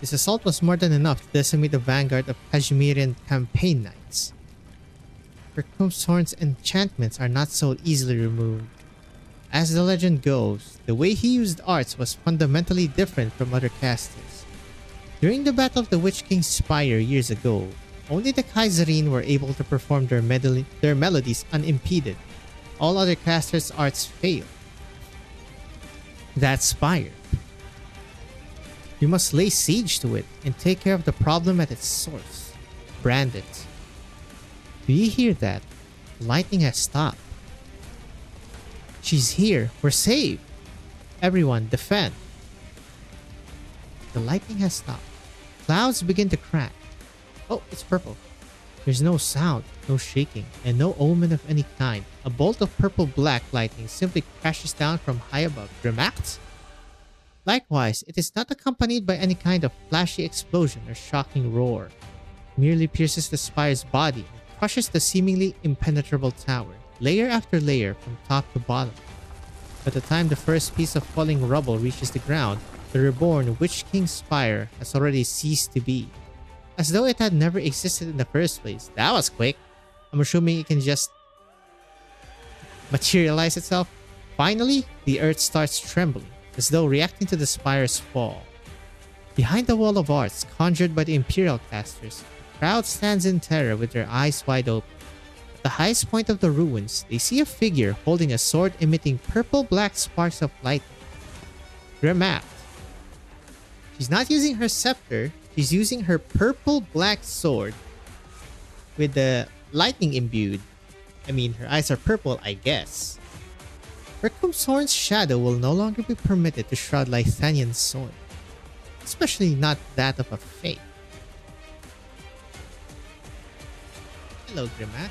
This assault was more than enough to decimate the vanguard of Kashmirian campaign knights. Hercum's horn's enchantments are not so easily removed. As the legend goes, the way he used arts was fundamentally different from other casters. During the Battle of the Witch King's Spire years ago, only the Kaiserine were able to perform their melodies unimpeded. All other casters' arts failed. That spire. You must lay siege to it and take care of the problem at its source. Brand it. Do you hear that? Lightning has stopped. She's here. We're saved. Everyone, defend. The lightning has stopped. Clouds begin to crack. Oh, it's purple. There's no sound, no shaking, and no omen of any kind. A bolt of purple-black lightning simply crashes down from high above. Dramax? Likewise, it is not accompanied by any kind of flashy explosion or shocking roar. It merely pierces the spire's body and crushes the seemingly impenetrable tower, layer after layer from top to bottom. By the time the first piece of falling rubble reaches the ground, the reborn Witch King's Spire has already ceased to be. As though it had never existed in the first place. That was quick. I'm assuming it can just materialize itself. Finally, the earth starts trembling, as though reacting to the spire's fall. Behind the wall of arts conjured by the Imperial casters, the crowd stands in terror with their eyes wide open. At the highest point of the ruins, they see a figure holding a sword emitting purple-black sparks of light. Grimact. She's not using her scepter, she's using her purple-black sword with the lightning imbued. I mean, her eyes are purple, I guess. Her Horn's shadow will no longer be permitted to shroud Lythanian's soil. Especially not that of a fake. Hello, Grimac.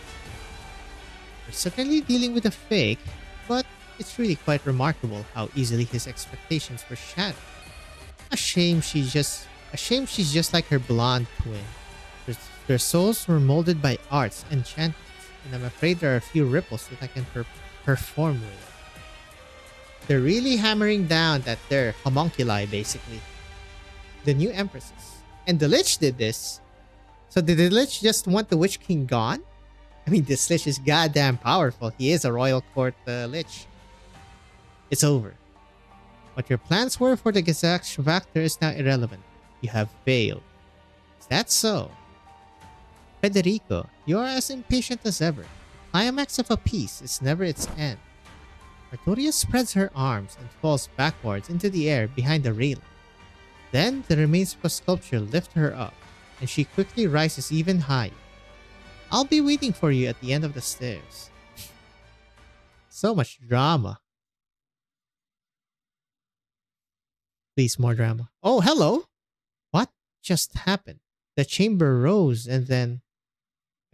We're certainly dealing with a fake, but it's really quite remarkable how easily his expectations were shattered. A shame she's just like her blonde twin. Their souls were molded by arts and enchantments, and I'm afraid there are a few ripples that I can perform with. They're really hammering down that they're homunculi, basically. The new empresses. And the Lich did this. So did the Lich just want the Witch King gone? I mean, this Lich is goddamn powerful. He is a royal court Lich. It's over. What your plans were for the Gesellschafter is now irrelevant. You have failed. Is that so? Federico, you are as impatient as ever. The climax of a peace is never its end. Arturia spreads her arms and falls backwards into the air behind the railing. Then the remains of a sculpture lift her up, and she quickly rises even higher. I'll be waiting for you at the end of the stairs. So much drama. Please, more drama. Oh, hello! What just happened? The chamber rose and then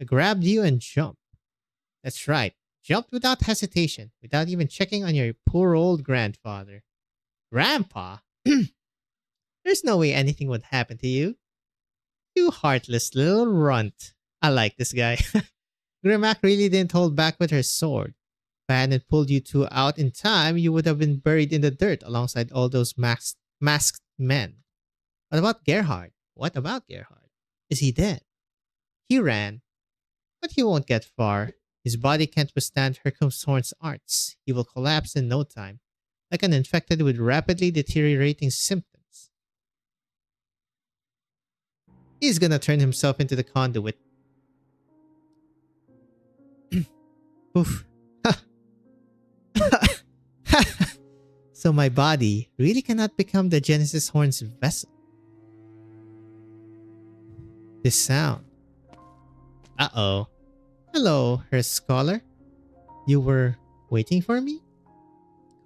I grabbed you and jumped. That's right. Jumped without hesitation, without even checking on your poor old grandfather. Grandpa? There's no way anything would happen to you. You heartless little runt. I like this guy. Grimac really didn't hold back with her sword. If I hadn't pulled you two out in time, you would have been buried in the dirt alongside all those masked men. What about Gerhard? What about Gerhard? Is he dead? He ran. But he won't get far. His body can't withstand Hercumsthorn's arts. He will collapse in no time, like an infected with rapidly deteriorating symptoms. He's gonna turn himself into the conduit. Oof. So my body really cannot become the Genesis Horn's vessel. This sound. Uh-oh. Hello, Herbst Scholar. You were waiting for me?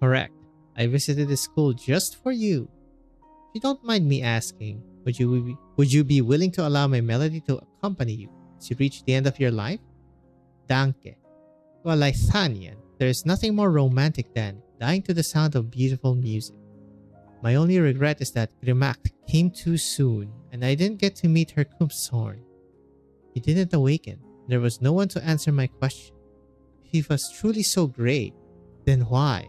Correct. I visited the school just for you. If you don't mind me asking, would you be willing to allow my melody to accompany you as you reach the end of your life? Danke. To a Lythanian, there is nothing more romantic than dying to the sound of beautiful music. My only regret is that Grimac came too soon and I didn't get to meet Hercumsthorn. He didn't awaken. There was no one to answer my question. If he was truly so great, then why?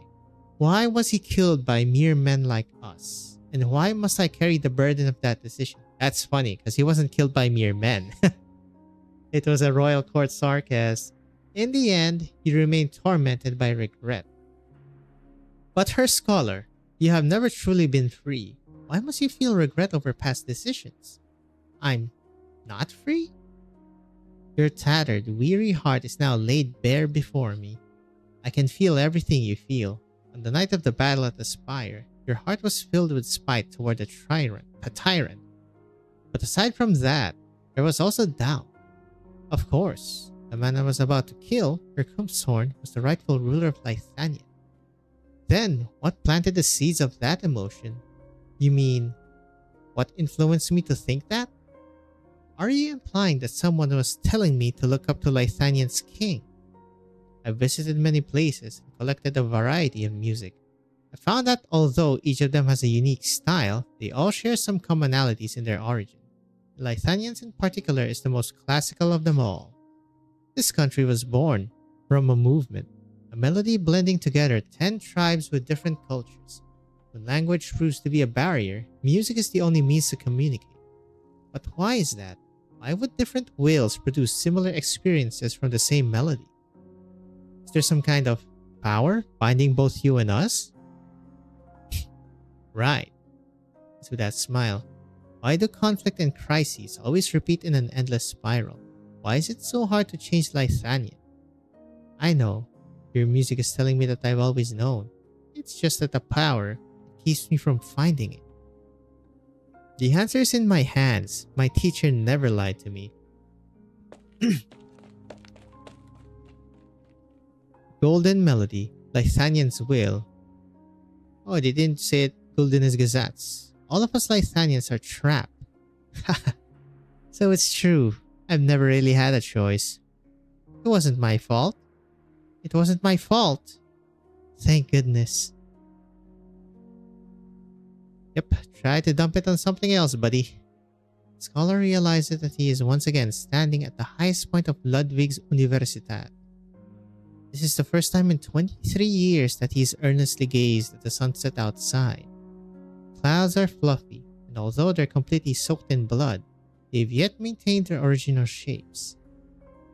Why was he killed by mere men like us? And why must I carry the burden of that decision? That's funny, because he wasn't killed by mere men. It was a royal court sarcasm. In the end, he remained tormented by regret. But Herbst Scholar, you have never truly been free. Why must you feel regret over past decisions? I'm not free? Your tattered, weary heart is now laid bare before me. I can feel everything you feel. On the night of the battle at the Spire, your heart was filled with spite toward a tyrant. But aside from that, there was also doubt. Of course, the man I was about to kill, Hercumsthorn, was the rightful ruler of Lythania. Then, what planted the seeds of that emotion? You mean, what influenced me to think that? Are you implying that someone was telling me to look up to Lythanian's king? I visited many places and collected a variety of music. I found that although each of them has a unique style, they all share some commonalities in their origin. The Lythanians in particular is the most classical of them all. This country was born from a movement, a melody blending together 10 tribes with different cultures. When language proves to be a barrier, music is the only means to communicate. But why is that? Why would different whales produce similar experiences from the same melody? Is there some kind of power binding both you and us? Right. So that smile. Why do conflict and crises always repeat in an endless spiral? Why is it so hard to change Lithanian? I know, your music is telling me that I've always known. It's just that the power keeps me from finding it. The answer is in my hands. My teacher never lied to me. Golden Melody, Lithanian's will. Oh, they didn't say it golden as gazettes. All of us Lithanians are trapped. So it's true. I've never really had a choice. It wasn't my fault. It wasn't my fault. Thank goodness. Yep, try to dump it on something else, buddy. Scholar realizes that he is once again standing at the highest point of Ludwig's Universität. This is the first time in 23 years that he's earnestly gazed at the sunset outside. Clouds are fluffy, and although they're completely soaked in blood, they've yet maintained their original shapes.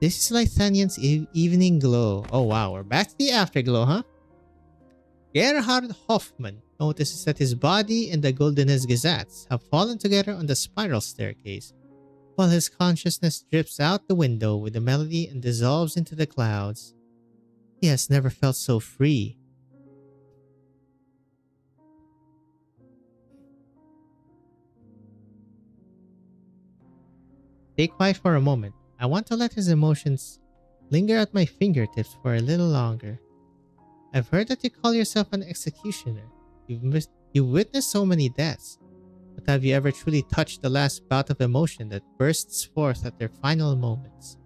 This is Lithanian's evening glow. Oh wow, we're back to the afterglow, huh? Gerhard Hoffmann notices that his body and the Goldenes Gazettes have fallen together on the spiral staircase, while his consciousness drips out the window with the melody and dissolves into the clouds. He has never felt so free. Stay quiet for a moment. I want to let his emotions linger at my fingertips for a little longer. I've heard that you call yourself an executioner. You've witnessed so many deaths. But have you ever truly touched the last bout of emotion that bursts forth at their final moments?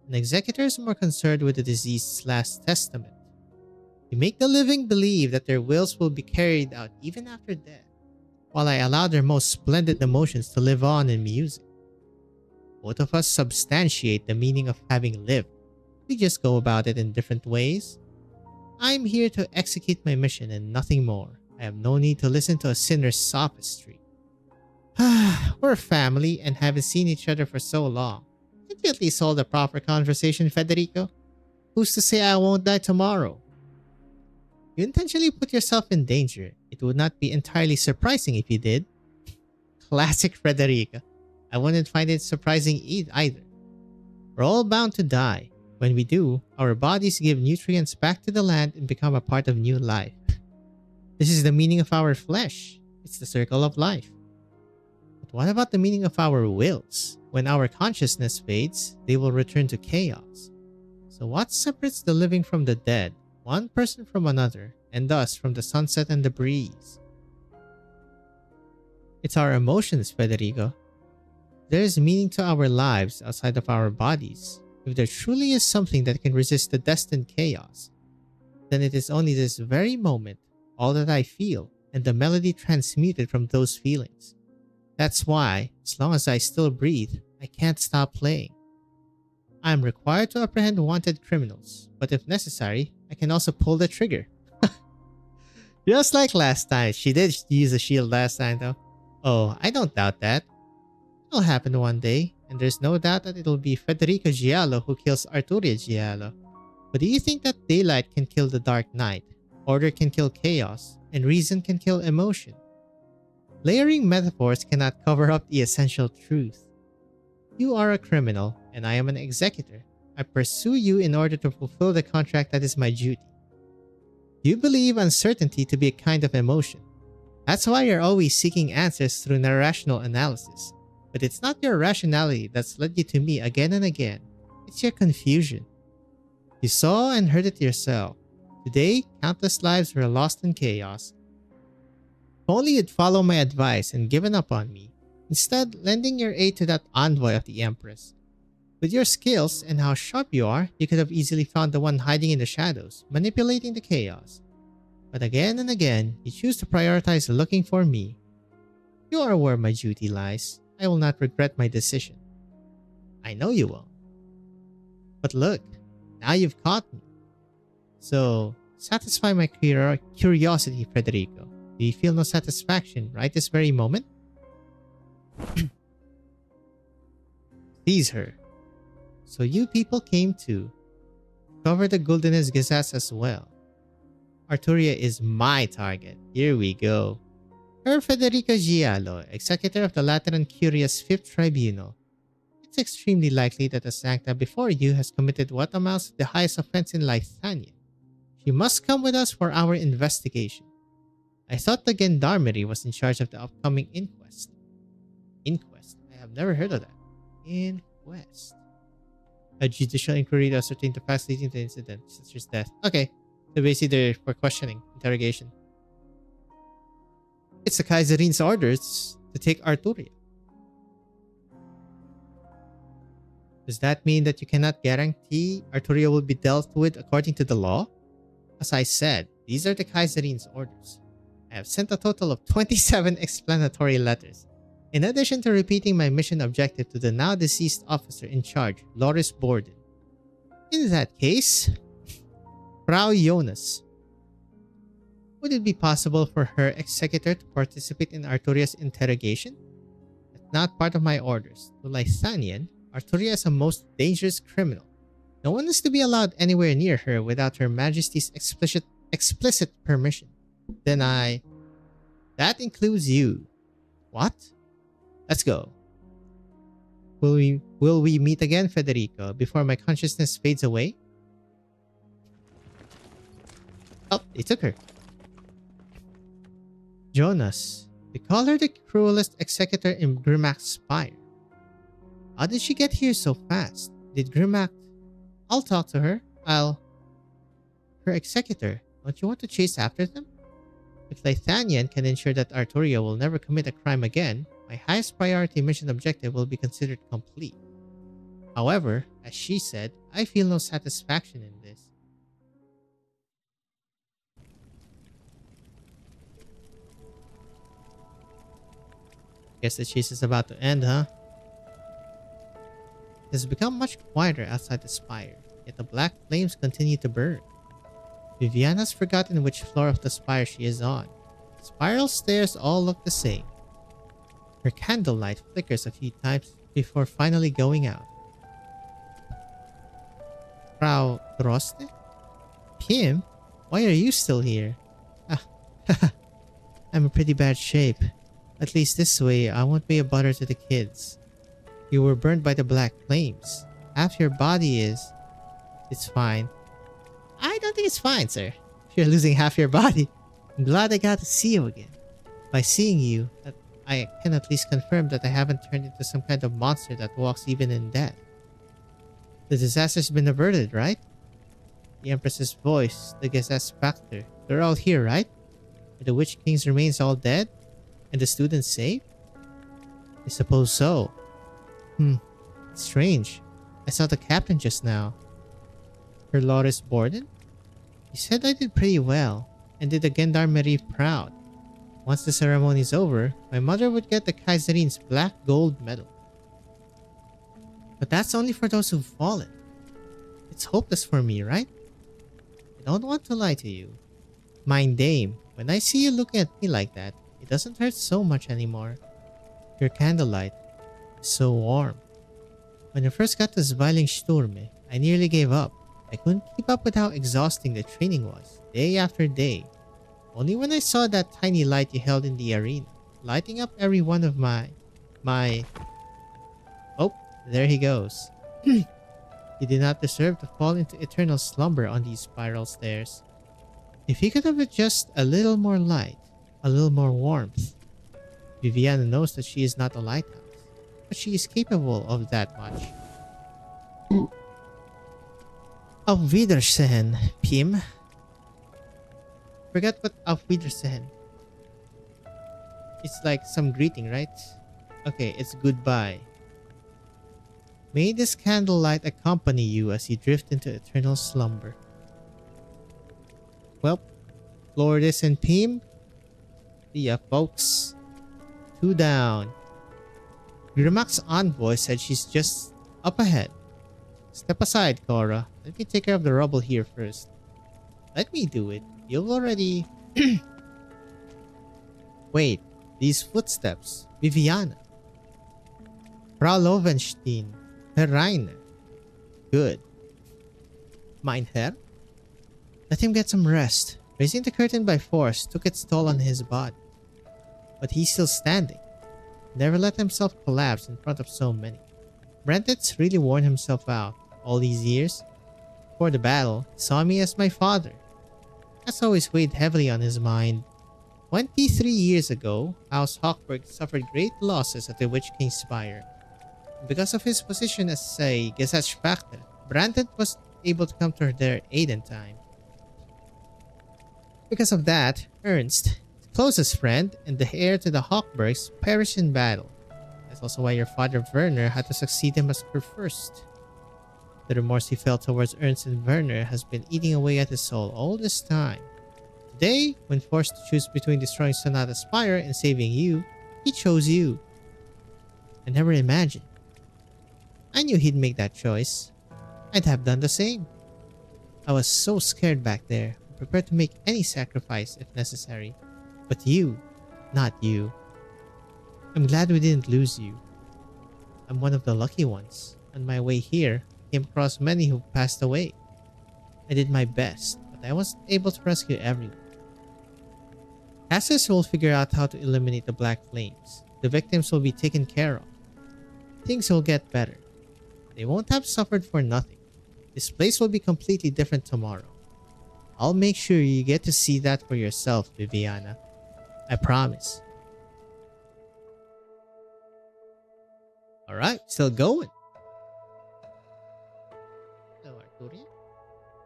An executor is more concerned with the deceased's last testament. You make the living believe that their wills will be carried out even after death, while I allow their most splendid emotions to live on in music. Both of us substantiate the meaning of having lived. We just go about it in different ways. I'm here to execute my mission and nothing more. I have no need to listen to a sinner's sophistry. We're family and haven't seen each other for so long. Can't you at least hold a proper conversation, Federico? Who's to say I won't die tomorrow? You intentionally put yourself in danger. It would not be entirely surprising if you did. Classic Federico. I wouldn't find it surprising either. We're all bound to die. When we do, our bodies give nutrients back to the land and become a part of new life. This is the meaning of our flesh. It's the circle of life. But what about the meaning of our wills? When our consciousness fades, they will return to chaos. So what separates the living from the dead, one person from another, and thus from the sunset and the breeze? It's our emotions, Federico. There is meaning to our lives outside of our bodies. If there truly is something that can resist the destined chaos, then it is only this very moment, all that I feel, and the melody transmuted from those feelings. That's why, as long as I still breathe, I can't stop playing. I am required to apprehend wanted criminals, but if necessary, I can also pull the trigger. Just like last time. She did use a shield last time though. Oh, I don't doubt that. It'll happen one day, and there's no doubt that it'll be Federico Giallo who kills Arturia Giallo. But do you think that daylight can kill the dark night, order can kill chaos, and reason can kill emotion? Layering metaphors cannot cover up the essential truth. You are a criminal, and I am an executor. I pursue you in order to fulfill the contract that is my duty. You believe uncertainty to be a kind of emotion. That's why you're always seeking answers through irrational analysis. But it's not your rationality that's led you to me again and again. It's your confusion. You saw and heard it yourself. Today, countless lives were lost in chaos. If only you'd follow my advice and given up on me, instead lending your aid to that envoy of the Empress. With your skills and how sharp you are, you could have easily found the one hiding in the shadows, manipulating the chaos. But again and again, you choose to prioritize looking for me. You are where my duty lies. I will not regret my decision. I know you won't. But look, now you've caught me. So, satisfy my curiosity, Federico. Do you feel no satisfaction right this very moment? Seize her. So you people came to cover the Goldenes Gazettes as well. Arturia is my target. Here we go. Her Federico Giallo, executor of the Lateran Curia's Fifth Tribunal. It's extremely likely that the Sancta before you has committed what amounts to the highest offense in Lithania. She must come with us for our investigation. I thought the Gendarmerie was in charge of the upcoming inquest. Inquest? I have never heard of that. Inquest. A judicial inquiry to ascertain the facts leading to the incident, sister's death. Okay, so basically they're for questioning, interrogation. It's the Kaiserin's orders to take Arturia. Does that mean that you cannot guarantee Arturia will be dealt with according to the law? As I said, these are the Kaiserin's orders. I have sent a total of 27 explanatory letters, in addition to repeating my mission objective to the now deceased officer in charge, Loris Borden. In that case, Frau Jonas, would it be possible for her executor to participate in Arturia's interrogation? That's not part of my orders. To Lithanian, Arturia is a most dangerous criminal. No one is to be allowed anywhere near her without Her Majesty's explicit permission. Then that includes you. What? Let's go. Will we meet again, Federico, before my consciousness fades away? Oh, they took her. Jonas. They call her the cruelest executor in Grimac's spire. How did she get here so fast? Did Grimac... I'll talk to her. Her executor. Don't you want to chase after them? If Lithanian can ensure that Arturia will never commit a crime again, my highest priority mission objective will be considered complete. However, as she said, I feel no satisfaction in this. Guess the chase is about to end, huh? It has become much quieter outside the spire, yet the black flames continue to burn. Viviana's forgotten which floor of the spire she is on. The spiral stairs all look the same. Her candlelight flickers a few times before finally going out. Frau Droste? Pim? Why are you still here? Ah, I'm in pretty bad shape. At least this way, I won't be a bother to the kids. You were burned by the black flames. Half your body is... It's fine. I don't think it's fine, sir. If you're losing half your body. I'm glad I got to see you again. By seeing you, I can at least confirm that I haven't turned into some kind of monster that walks even in death. The disaster's been averted, right? The Empress's voice, the Gazette Spectre, they're all here, right? Are the Witch King's remains all dead? And the students safe? I suppose so. It's strange. I saw the captain just now. Her Loris Borden? He said I did pretty well, and did the Gendarmerie proud. Once the ceremony's over, my mother would get the Kaiserin's black gold medal. But that's only for those who've fallen. It's hopeless for me, right? I don't want to lie to you. Mein Dame, when I see you looking at me like that, it doesn't hurt so much anymore. Your candlelight is so warm. When I first got to Zwilingsturme, I nearly gave up. I couldn't keep up with how exhausting the training was, day after day. Only when I saw that tiny light you held in the arena, lighting up every one of my... Oh, there he goes. He did not deserve to fall into eternal slumber on these spiral stairs. If he could have just a little more light, a little more warmth. Viviana knows that she is not a lighthouse, but she is capable of that much. Auf Wiedersehen, Pim. Forget what Auf Wiedersehen. It's like some greeting, right? Okay, it's goodbye. May this candlelight accompany you as you drift into eternal slumber. Well, Lourdes and Pim. See ya, folks. 2 down. Grimac's envoy said she's just up ahead. Step aside, Cora. Let me take care of the rubble here first. Let me do it. You've already... Wait, these footsteps. Viviana. Frau Lovenstein. Herr Reiner. Good. Mein Herr? Let him get some rest. Raising the curtain by force took its toll on his body. but he's still standing. Never let himself collapse in front of so many. Brandon's really worn himself out all these years. Before the battle, he saw me as my father. That's always weighed heavily on his mind. 23 years ago, House Hawkberg suffered great losses at the Witch King's Spire. Because of his position as a Gesetzspachter, Brandon was able to come to their aid in time. Because of that, Ernst, his closest friend and the heir to the Hawkbergs, perished in battle. That's also why your father Werner had to succeed him as first. The remorse he felt towards Ernst and Werner has been eating away at his soul all this time. Today, when forced to choose between destroying Sonata's Spire and saving you, he chose you. I never imagined. I knew he'd make that choice. I'd have done the same. I was so scared back there, prepared to make any sacrifice if necessary. But you, not you. I'm glad we didn't lose you. I'm one of the lucky ones. On my way here, I came across many who passed away. I did my best, but I wasn't able to rescue everyone. Casters will figure out how to eliminate the Black Flames. The victims will be taken care of. Things will get better. They won't have suffered for nothing. This place will be completely different tomorrow. I'll make sure you get to see that for yourself, Viviana. I promise. Alright, still going. Hello, Arturia.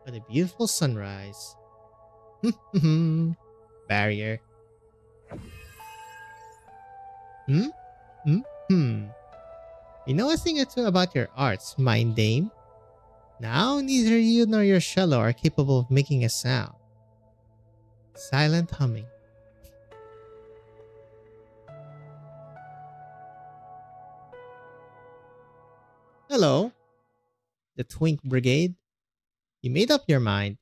What a beautiful sunrise. Barrier. You know a thing or two about your arts, Mind Dame. Now, neither you nor your cello are capable of making a sound. Silent humming. Hello, the Twink Brigade. You made up your mind.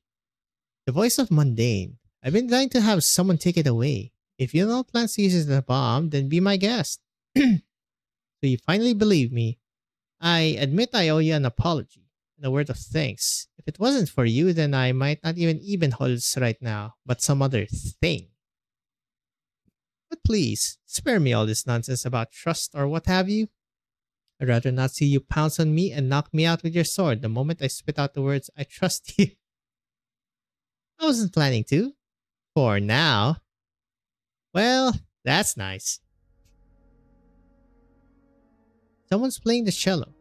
The voice of Mundane. I've been dying to have someone take it away. If you don't plan to use it as a bomb, then be my guest. So you finally believe me. I admit I owe you an apology and a word of thanks. If it wasn't for you, then I might not even Holz right now, but some other thing. But please, spare me all this nonsense about trust or what have you. I'd rather not see you pounce on me and knock me out with your sword the moment I spit out the words, I trust you. I wasn't planning to. For now. Well, that's nice. Someone's playing the cello.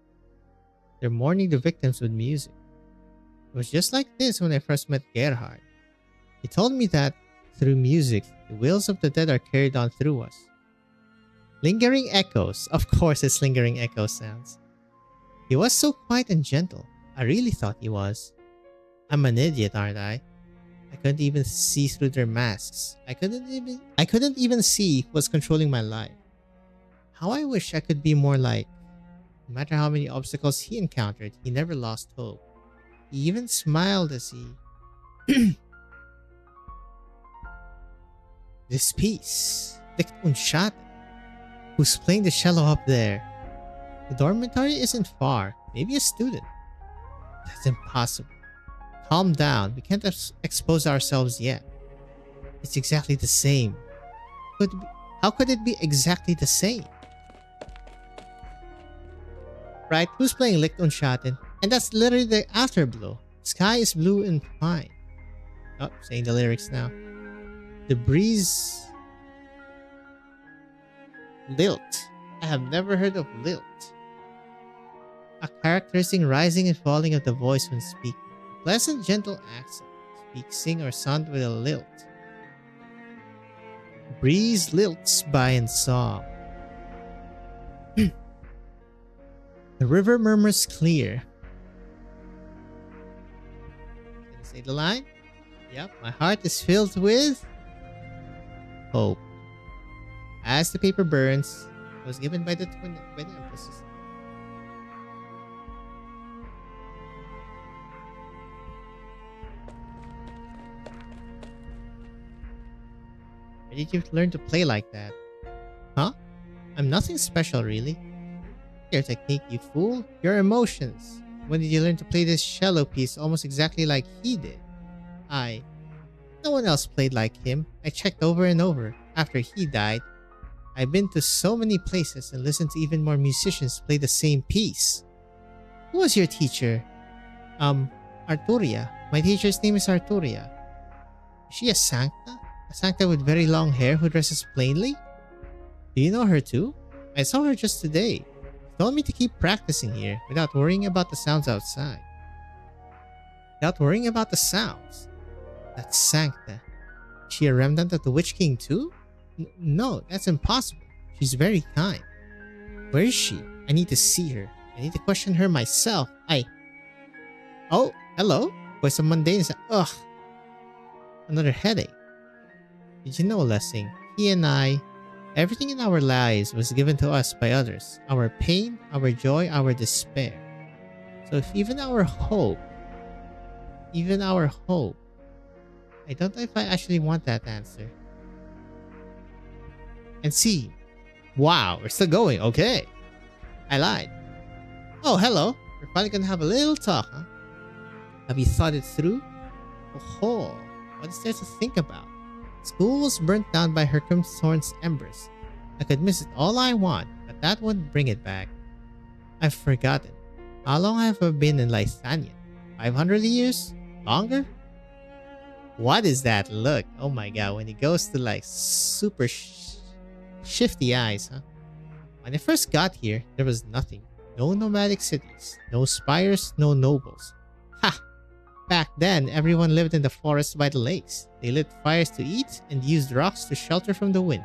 They're mourning the victims with music. It was just like this when I first met Gerhard. He told me that, through music, the wills of the dead are carried on through us. Lingering echoes. Of course it's lingering echo sounds. He was so quiet and gentle. I really thought he was. I'm an idiot, aren't I? I couldn't even see through their masks. I couldn't even see who was controlling my life. How I wish I could be more like. No matter how many obstacles he encountered, he never lost hope. He even smiled as he... This piece. Licht und Schatten. Who's playing the cello up there? The dormitory isn't far. Maybe a student. That's impossible. Calm down. We can't expose ourselves yet. It's exactly the same. How could it be exactly the same? Right, who's playing Licht und Schatten? And that's literally the afterglow. Sky is blue and fine. Oh, saying the lyrics now. The breeze... Lilt. I have never heard of lilt. A characteristic rising and falling of the voice when speaking. A pleasant, gentle accent. Speak, sing, or sound with a lilt. Breeze lilts by in song. The river murmurs clear. Can I say the line? Yep, my heart is filled with hope. As the paper burns, it was given by the Empresses. Where did you learn to play like that? Huh? I'm nothing special, really. Your technique, you fool. Your emotions. When did you learn to play this cello piece almost exactly like he did? No one else played like him. I checked over and over. After he died, I've been to so many places and listened to even more musicians play the same piece. Who was your teacher? Arturia. My teacher's name is Arturia. Is she a Sancta? A Sancta with very long hair who dresses plainly? Do you know her too? I saw her just today. She told me to keep practicing here without worrying about the sounds outside. Without worrying about the sounds? That's Sancta. Is she a remnant of the Witch King too? No, that's impossible. She's very kind. Where is she? I need to see her. I need to question her myself. Oh, hello? Voice of mundane is... Ugh. Another headache. Did you know, Lessing? He and I... Everything in our lives was given to us by others. Our pain, our joy, our despair. So if even our hope... I don't know if I actually want that answer. And see. Wow, we're still going. Okay. I lied. Oh, hello. We're finally gonna have a little talk, huh? Have you thought it through? Oh, what is there to think about? School was burnt down by Hercumthorn's embers. I could miss it all I want, but that wouldn't bring it back. I've forgotten. How long have I been in Lysthania? 500 years? Longer? What is that look? Oh my god, when he goes to like super shifty eyes, huh? When I first got here, there was nothing. No nomadic cities, no spires, no nobles. Ha! Back then, everyone lived in the forest by the lakes. They lit fires to eat and used rocks to shelter from the wind.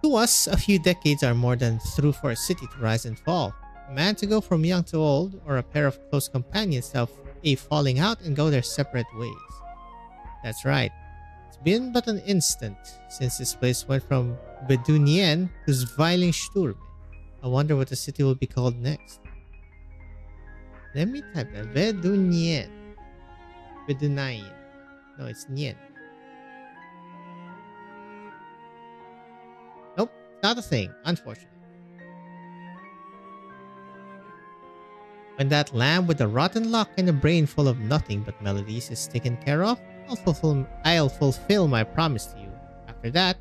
To us, a few decades are more than through for a city to rise and fall. A man to go from young to old, or a pair of close companions to have a falling out and go their separate ways. That's right. It's been but an instant since this place went from Bedunien to Zwilingsturme. I wonder what the city will be called next. Let me type that. Bedunien. Bedunien. No, it's Nien. Nope, not a thing, unfortunately. When that lamb with a rotten luck and a brain full of nothing but melodies is taken care of, I'll fulfill my promise to you. After that,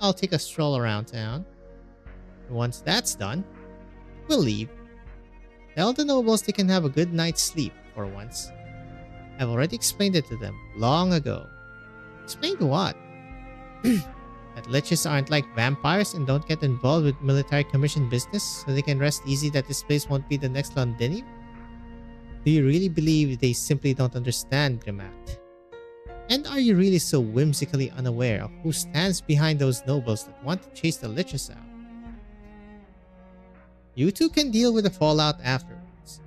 I'll take a stroll around town. And once that's done, we'll leave. Tell the nobles they can have a good night's sleep for once. I've already explained it to them long ago. Explained what? That liches aren't like vampires and don't get involved with military commission business so they can rest easy that this place won't be the next Londinium? Do you really believe they simply don't understand Grimact? And are you really so whimsically unaware of who stands behind those nobles that want to chase the liches out? You two can deal with the fallout afterwards.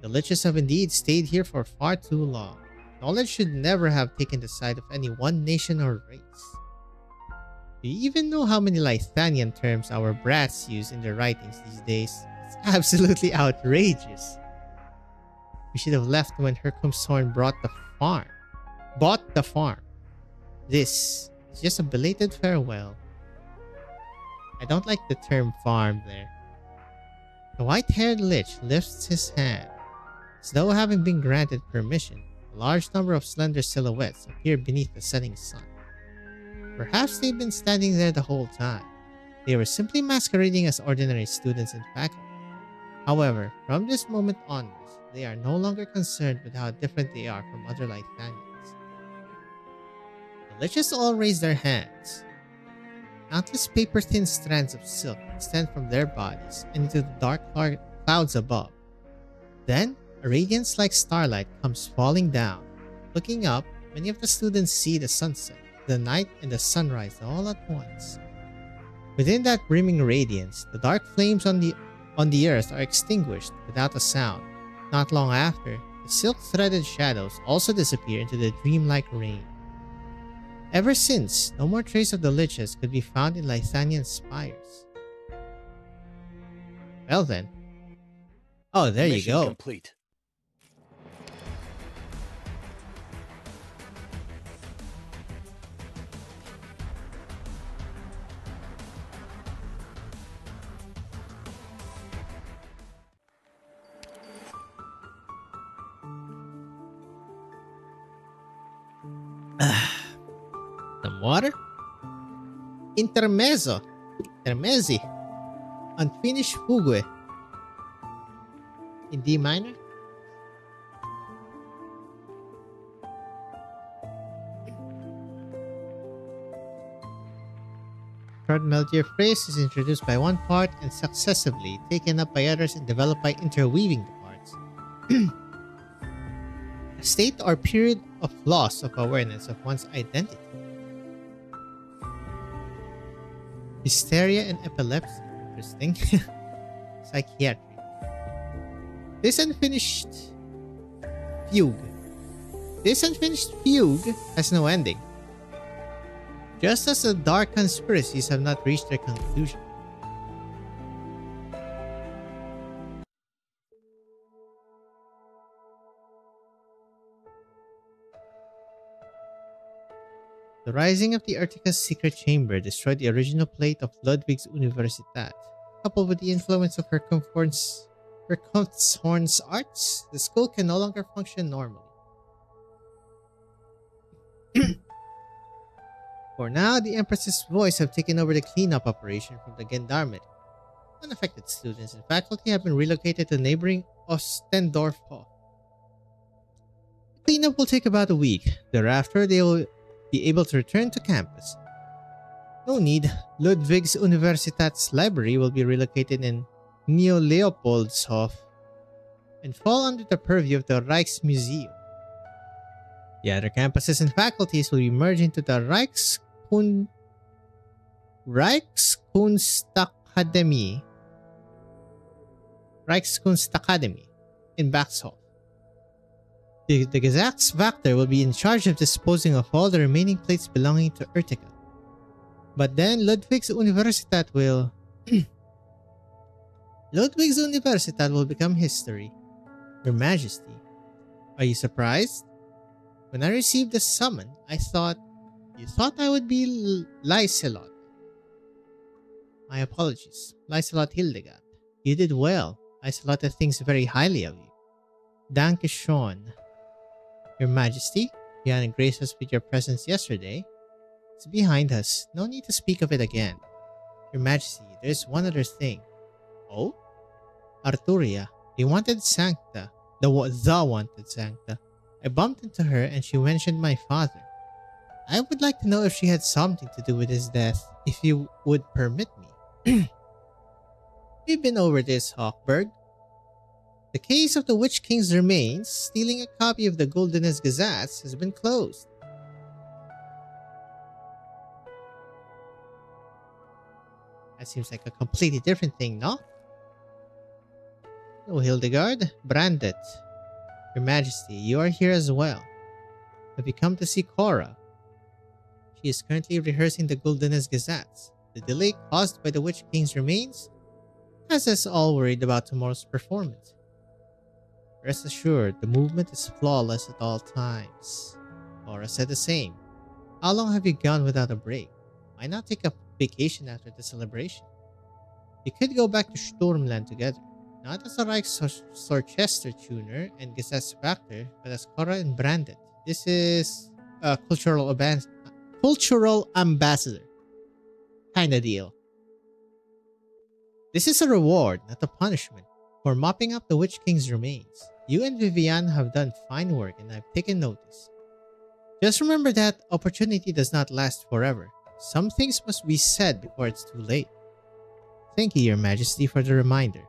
The liches have indeed stayed here for far too long. Knowledge should never have taken the side of any one nation or race. Do you even know how many Lythanian terms our brats use in their writings these days? It's absolutely outrageous. We should have left when Hercumthorn bought the farm. This is just a belated farewell. I don't like the term farm there. The white-haired lich lifts his hand. As though having been granted permission, a large number of slender silhouettes appear beneath the setting sun. Perhaps they've been standing there the whole time. They were simply masquerading as ordinary students and faculty. However, from this moment onwards, they are no longer concerned with how different they are from other Lythanians. The liches all raise their hands. Countless paper-thin strands of silk extend from their bodies and into the dark clouds above. Then, a radiance like starlight comes falling down. Looking up, many of the students see the sunset, the night, and the sunrise all at once. Within that brimming radiance, the dark flames on the earth are extinguished without a sound. Not long after, the silk-threaded shadows also disappear into the dreamlike rain. Ever since, no more trace of the liches could be found in Lythanian spires. Well then. Oh, there you go. Complete. Some water? Intermezzo. Intermezzi. Unfinished fugue. In D minor? Short melodier phrase is introduced by one part and successively taken up by others and developed by interweaving the parts. A state or period of loss of awareness of one's identity. Hysteria and epilepsy. Interesting. Psychiatry. This unfinished fugue. This unfinished fugue has no ending. Just as the dark conspiracies have not reached their conclusion. The rising of the Arctica's secret chamber destroyed the original plate of Ludwig's Universitat. Coupled with the influence of her consort's arts, the school can no longer function normally. For now, the Empress's voice have taken over the cleanup operation from the Gendarmerie. Unaffected students and faculty have been relocated to neighboring Ostendorf Hall. The cleanup will take about a week. Thereafter, they will be able to return to campus. No need. Ludwig's Universitat's library will be relocated in Neo-Leopoldshof and fall under the purview of the Rijksmuseum. The other campuses and faculties will be merged into the Rijkskunstakademie in Baxhof. The Gesangsvakter will be in charge of disposing of all the remaining plates belonging to Urtica. But then Ludwig's Universitat will become history. Your Majesty, are you surprised? When I received the summon, I thought you thought I would be Lyselot. My apologies, Lyselot Hildegard. You did well. Lyselot thinks very highly of you. Danke schön. Your Majesty, you hadn't graced us with your presence yesterday. It's behind us. No need to speak of it again. Your Majesty, there's one other thing. Oh? Arturia, the wanted Sancta. The wanted Sancta. I bumped into her and she mentioned my father. I would like to know if she had something to do with his death, if you would permit me. We've been over this, Hawkberg. The case of the Witch King's remains, stealing a copy of the Goldenest Gazette, has been closed. That seems like a completely different thing, no? Oh, Hildegard, Brandet. Your Majesty, you are here as well. Have you come to see Cora? She is currently rehearsing the Goldenest Gazette. The delay caused by the Witch King's remains has us all worried about tomorrow's performance. Rest assured, the movement is flawless at all times. Cora said the same. How long have you gone without a break? Why not take a vacation after the celebration? We could go back to Sturmland together. Not as a Reichsorchester tuner and Gesangsvakter, but as Cora and Brandet. This is a cultural ambassador. Kinda deal. This is a reward, not a punishment, for mopping up the Witch King's remains. You and Vivian have done fine work and I've taken notice. Just remember that opportunity does not last forever. Some things must be said before it's too late. Thank you, Your Majesty, for the reminder.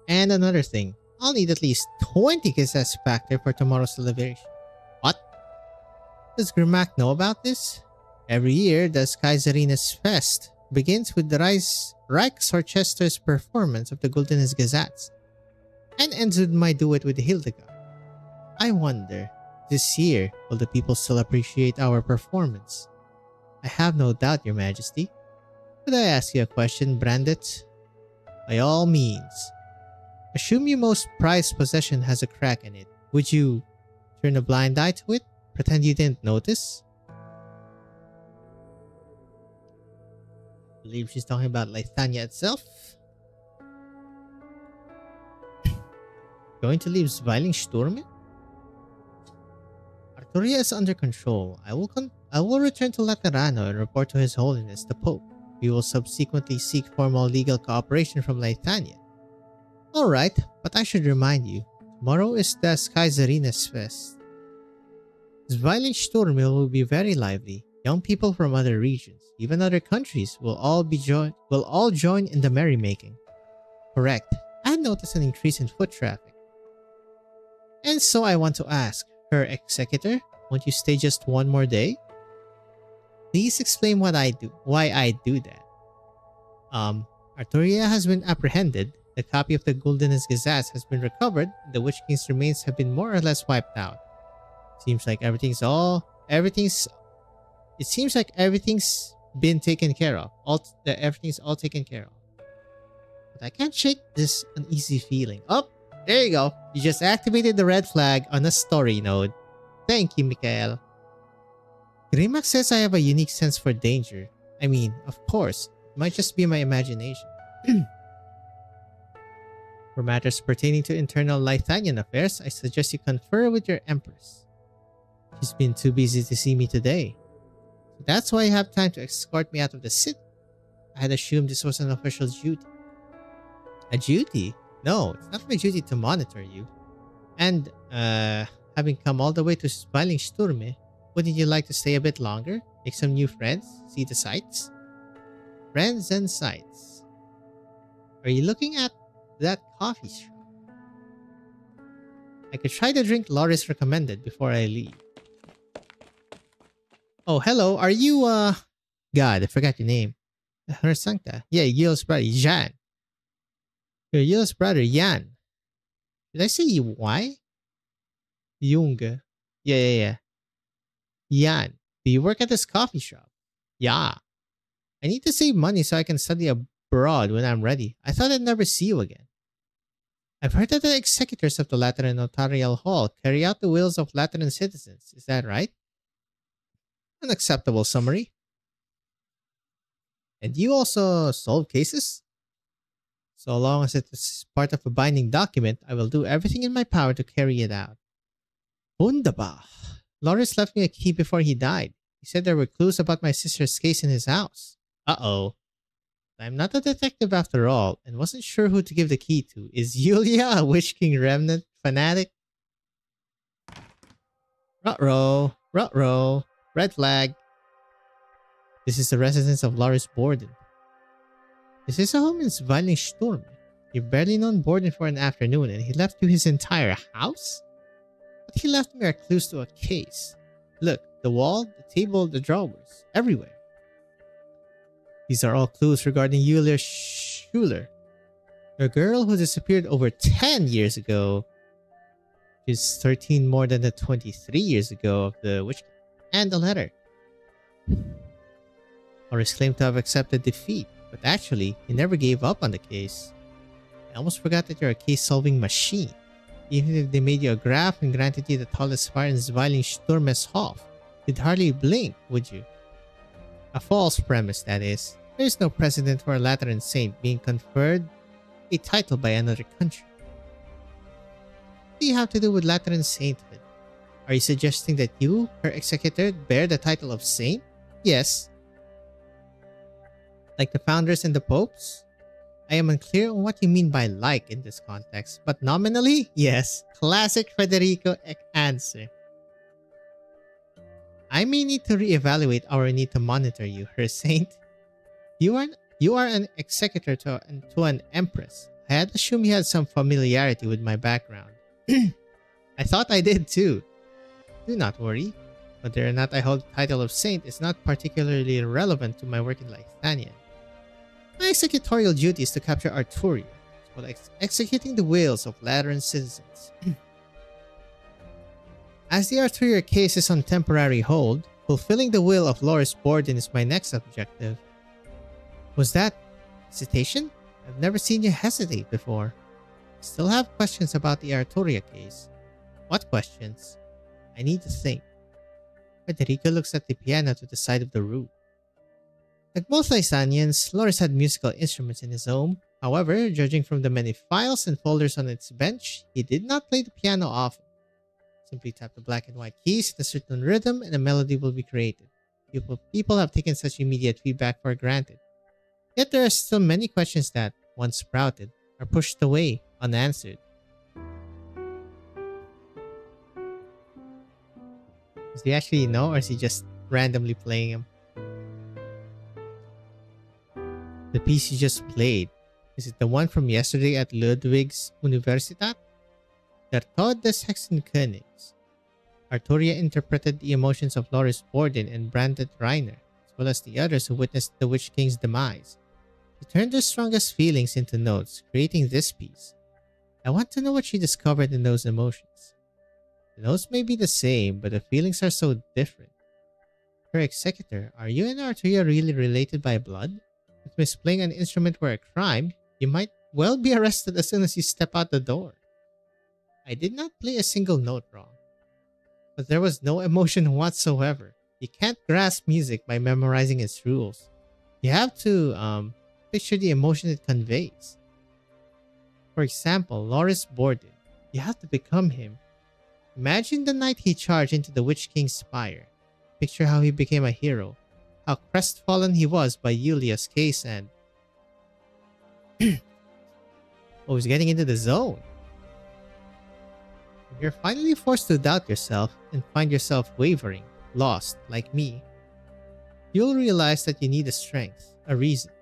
And another thing, I'll need at least 20 Gesangsvakter for tomorrow's celebration. What? Does Grimac know about this? Every year, the Kaiserinas Fest begins with the Reichsorchester's performance of the Goldenest Gazette and ends with my duet with Hildegard. I wonder, this year, will the people still appreciate our performance? I have no doubt, Your Majesty. Could I ask you a question, Brandet? By all means. Assume your most prized possession has a crack in it. Would you turn a blind eye to it? Pretend you didn't notice? I believe she's talking about Lithania itself. Going to leave Zwilingsturme? Arturia is under control. I will I will return to Laterano and report to His Holiness the Pope. We will subsequently seek formal legal cooperation from Laethania. Alright, but I should remind you, tomorrow is das Kaiserinas Fest. Zwilingsturme will be very lively. Young people from other regions, even other countries, will all join in the merrymaking. Correct. I had noticed an increase in foot traffic. And so I want to ask, Her Executor, won't you stay just one more day? Please explain why I do that. Arturia has been apprehended. The copy of the Gulden's Gazette has been recovered. The Witch King's remains have been more or less wiped out. Seems like everything's been taken care of. Everything's all taken care of. But I can't shake this uneasy feeling. Oh, there you go. You just activated the red flag on a story node. Thank you, Mikael. Grimax says I have a unique sense for danger. I mean, of course, it might just be my imagination. For matters pertaining to internal Laethanian affairs, I suggest you confer with your Empress. She's been too busy to see me today. So that's why you have time to escort me out of the city. I had assumed this was an official duty. A duty? No, it's not my duty to monitor you. And, having come all the way to Zwilingsturme, wouldn't you like to stay a bit longer? Make some new friends? See the sights? Friends and sights. Are you looking at that coffee shop? I could try the drink Loris recommended before I leave. Oh, hello. Are you, God, I forgot your name. Her Sancta. Yeah, Yul's brother, Jan. Your Yul's brother, Jan. Did I say Y? Jung. Yeah. Jan, do you work at this coffee shop? Yeah. I need to save money so I can study abroad when I'm ready. I thought I'd never see you again. I've heard that the executors of the Lateran Notarial Hall carry out the wills of Lateran citizens. Is that right? An acceptable summary. And you also solve cases? So long as it is part of a binding document, I will do everything in my power to carry it out. Wunderbar. Loris left me a key before he died. He said there were clues about my sister's case in his house. Uh-oh. I'm not a detective after all, and wasn't sure who to give the key to. Is Yulia a Witch King Remnant fanatic? Ruh-roh. Red flag. This is the residence of Loris Borden. This is a home in Zwilingsturme. You've barely known Borden for an afternoon, and he left you his entire house? What he left me are clues to a case. Look, the wall, the table, the drawers, everywhere. These are all clues regarding Yulia Schuler, a girl who disappeared over 10 years ago. She's 13 more than the 23 years ago of the Witch King. And a letter. Loris claimed to have accepted defeat, but actually, he never gave up on the case. I almost forgot that you're a case-solving machine. Even if they made you a graph and granted you the tallest fire in Zwilingsturme's Hof, you'd hardly blink, would you? A false premise, that is. There is no precedent for a Lateran saint being conferred a title by another country. What do you have to do with Lateran sainthood? Are you suggesting that you, her executor, bear the title of saint? Yes. Like the founders and the popes? I am unclear on what you mean by like in this context, but nominally, yes. Classic Federico answer. I may need to reevaluate our need to monitor you, her saint. You are an executor to an empress. I had assumed you had some familiarity with my background. I thought I did too. Do not worry. Whether or not I hold the title of saint is not particularly relevant to my work in Laethania. My executorial duty is to capture Arturia, while executing the wills of Lateran citizens. As the Arturia case is on temporary hold, fulfilling the will of Loris Borden is my next objective. Was that hesitation? I've never seen you hesitate before. I still have questions about the Arturia case. What questions? I need to think. Federico looks at the piano to the side of the room. Like most Lysanians, Loris had musical instruments in his home. However, judging from the many files and folders on its bench, he did not play the piano often. Simply tap the black and white keys in a certain rhythm and a melody will be created. People have taken such immediate feedback for granted. Yet there are still many questions that, once sprouted, are pushed away unanswered. Does he actually know, or is he just randomly playing him? The piece you just played, is it the one from yesterday at Ludwig's Universität? Der Tod des Hexenkönigs. Arturia interpreted the emotions of Loris Borden and Brandet Reiner, as well as the others who witnessed the Witch King's demise. She turned their strongest feelings into notes, creating this piece. I want to know what she discovered in those emotions. The notes may be the same, but the feelings are so different. Her executor, are you and Arturia really related by blood? If misplaying an instrument were a crime, you might well be arrested as soon as you step out the door. I did not play a single note wrong, but there was no emotion whatsoever. You can't grasp music by memorizing its rules. You have to picture the emotion it conveys. For example, Loris Borden. You have to become him. Imagine the night he charged into the Witch King's spire. Picture how he became a hero. How crestfallen he was by Yulia's case and... oh, he's getting into the zone. If you're finally forced to doubt yourself and find yourself wavering, lost, like me, you'll realize that you need a strength, a reason.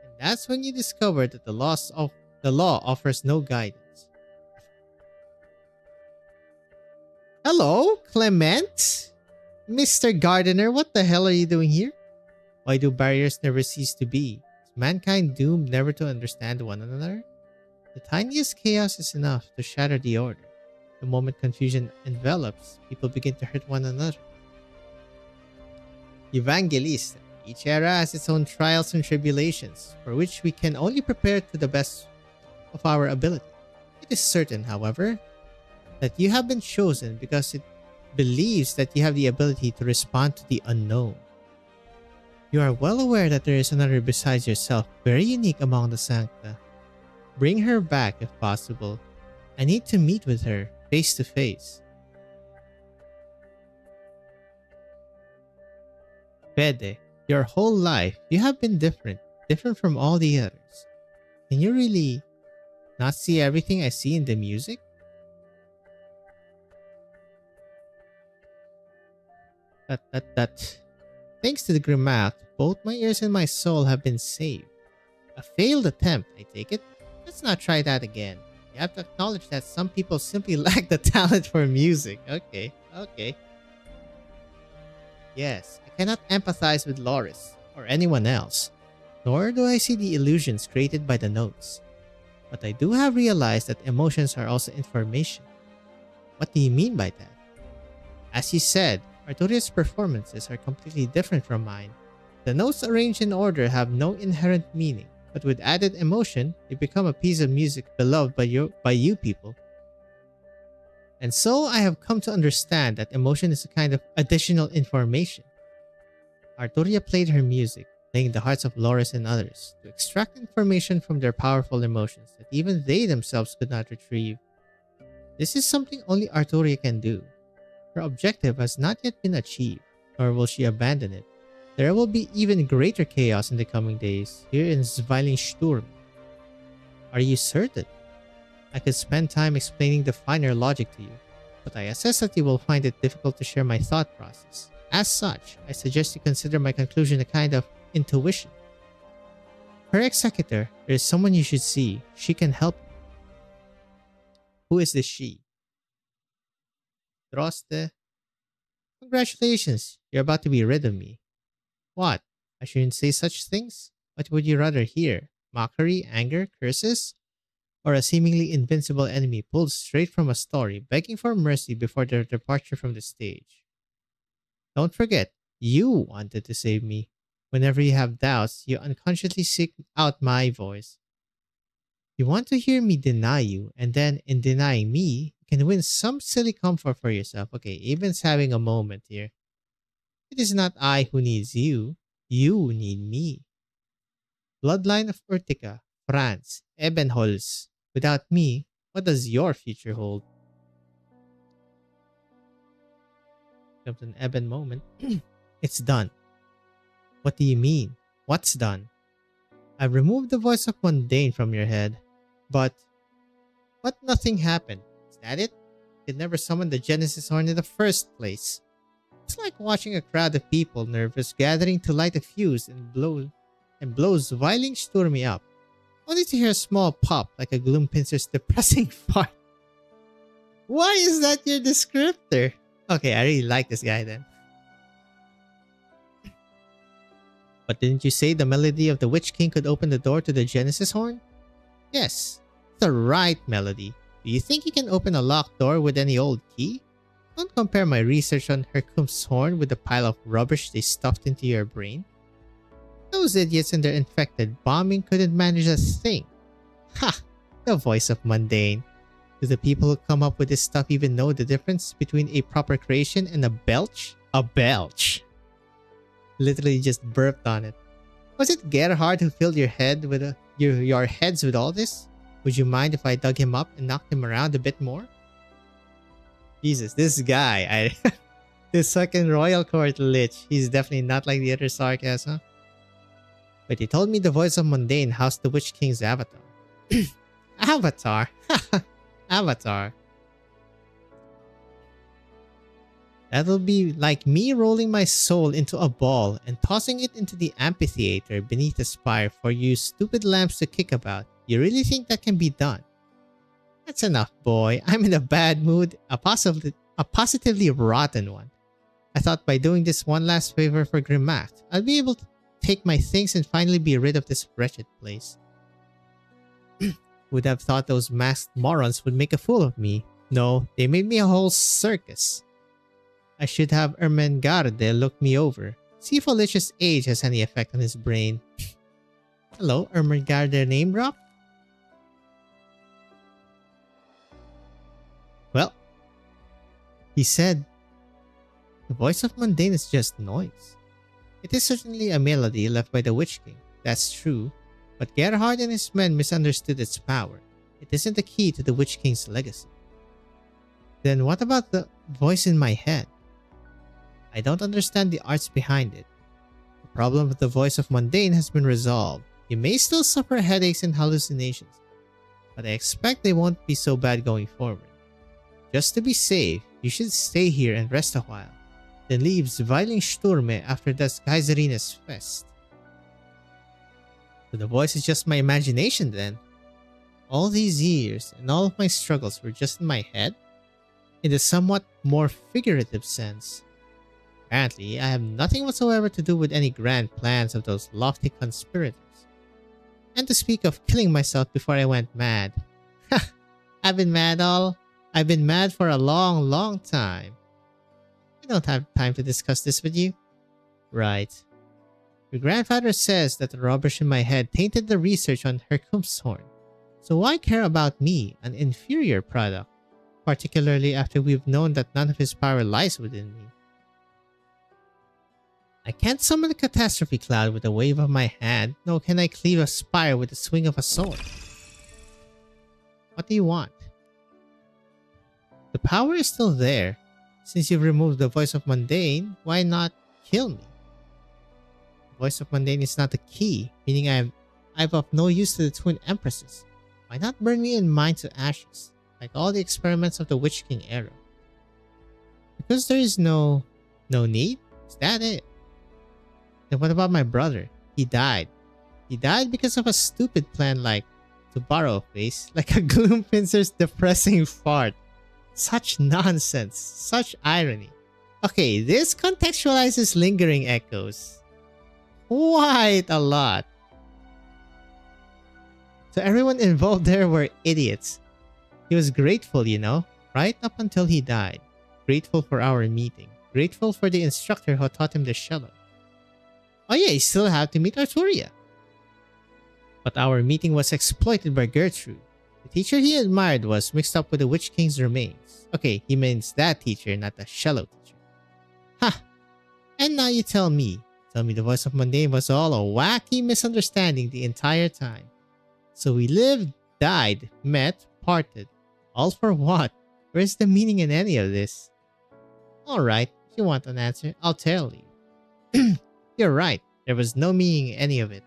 And that's when you discover that the law offers no guidance. Hello, Clement? Mr. Gardener, what the hell are you doing here? Why do barriers never cease to be? Is mankind doomed never to understand one another? The tiniest chaos is enough to shatter the order. The moment confusion envelops, people begin to hurt one another. Evangelista, each era has its own trials and tribulations, for which we can only prepare to the best of our ability. It is certain, however, that you have been chosen because it believes that you have the ability to respond to the unknown. You are well aware that there is another besides yourself, very unique among the Sancta. Bring her back if possible. I need to meet with her, face to face. Fede, your whole life, you have been different from all the others. Can you really not see everything I see in the music? Thanks to the Grimac, both my ears and my soul have been saved. A failed attempt, I take it? Let's not try that again. You have to acknowledge that some people simply lack the talent for music. Okay. Yes, I cannot empathize with Loris, or anyone else. Nor do I see the illusions created by the notes. But I do have realized that emotions are also information. What do you mean by that? As you said, Arturia's performances are completely different from mine. The notes arranged in order have no inherent meaning, but with added emotion, they become a piece of music beloved by you people. And so I have come to understand that emotion is a kind of additional information. Arturia played her music, playing the hearts of Loris and others, to extract information from their powerful emotions that even they themselves could not retrieve. This is something only Arturia can do. Her objective has not yet been achieved, nor will she abandon it. There will be even greater chaos in the coming days, here in Zwilingsturme. Are you certain? I could spend time explaining the finer logic to you, but I assess that you will find it difficult to share my thought process. As such, I suggest you consider my conclusion a kind of intuition. Her executor, there is someone you should see. She can help you. Who is this she? Droste. Congratulations, you're about to be rid of me. What? I shouldn't say such things? What would you rather hear? Mockery, anger, curses? Or a seemingly invincible enemy pulled straight from a story, begging for mercy before their departure from the stage? Don't forget, you wanted to save me. Whenever you have doubts, you unconsciously seek out my voice. You want to hear me deny you, and then, in denying me, you can win some silly comfort for yourself. Okay, Eben's having a moment here. It is not I who needs you. You need me. Bloodline of Urtica, France, Ebenholz. Without me, what does your future hold? Comes an Eben moment. It's done. What do you mean? What's done? I've removed the voice of mundane from your head. But nothing happened. Is that it? You could never summon the Genesis Horn in the first place. It's like watching a crowd of people nervous gathering to light a fuse and blow Zwilingsturme up, only to hear a small pop like a Gloompincer's depressing fart. Why is that your descriptor? Okay, I really like this guy then. But didn't you say the melody of the Witch King could open the door to the Genesis Horn? Yes, it's the right melody. Do you think you can open a locked door with any old key? Don't compare my research on Herkum's horn with the pile of rubbish they stuffed into your brain. Those idiots and their infected bombing couldn't manage a thing. Ha! The voice of mundane. Do the people who come up with this stuff even know the difference between a proper creation and a belch? A belch! Literally just burped on it. Was it Gerhard who filled your head with your heads with all this? Would you mind if I dug him up and knocked him around a bit more? Jesus, this guy, this fucking royal court lich, he's definitely not like the other sarcasm. But he told me the voice of mundane housed the Witch King's avatar. Avatar? Avatar. That'll be like me rolling my soul into a ball and tossing it into the amphitheater beneath the spire for you stupid lamps to kick about. You really think that can be done? That's enough, boy. I'm in a bad mood, a positively rotten one. I thought by doing this one last favor for Grimacht, I'll be able to take my things and finally be rid of this wretched place. Would have thought those masked morons would make a fool of me. No, they made me a whole circus. I should have Ermengarde look me over. See if Alicia's age has any effect on his brain. Hello, Ermengarde name drop? Well, he said, the voice of mundane is just noise. It is certainly a melody left by the Witch King, that's true, but Gerhard and his men misunderstood its power. It isn't the key to the Witch King's legacy. Then what about the voice in my head? I don't understand the arts behind it. The problem with the voice of mundane has been resolved. You may still suffer headaches and hallucinations, but I expect they won't be so bad going forward. Just to be safe, you should stay here and rest a while, then leave Zwilingsturme after das Kaiserinas Fest. So the voice is just my imagination then? All these years and all of my struggles were just in my head? In the somewhat more figurative sense. Apparently, I have nothing whatsoever to do with any grand plans of those lofty conspirators. And to speak of killing myself before I went mad. Ha! I've been mad for a long, long time. I don't have time to discuss this with you. Right. Your grandfather says that the rubbish in my head tainted the research on Herkum's horn. So why care about me, an inferior product? Particularly after we've known that none of his power lies within me. I can't summon a catastrophe cloud with a wave of my hand, nor can I cleave a spire with the swing of a sword. What do you want? The power is still there. Since you've removed the voice of mundane, why not kill me? The voice of mundane is not the key, meaning I've of no use to the twin empresses. Why not burn me and mine to ashes, like all the experiments of the Witch King era? Because there is no need? Is that it? Then what about my brother? He died. He died because of a stupid plan like, to borrow a face, like a Gloompincer's depressing fart. Such nonsense. Such irony. Okay, this contextualizes lingering echoes. Quite a lot. So everyone involved there were idiots. He was grateful, you know, right up until he died. Grateful for our meeting. Grateful for the instructor who taught him the cello. Oh yeah, you still have to meet Arturia. But our meeting was exploited by Gertrude. The teacher he admired was mixed up with the Witch King's remains. Okay, he means that teacher, not the cello teacher. Ha! And now you tell me the voice of mundane was all a wacky misunderstanding the entire time. So we lived, died, met, parted. All for what? Where's the meaning in any of this? Alright, if you want an answer, I'll tell you. You're right. There was no meaning in any of it.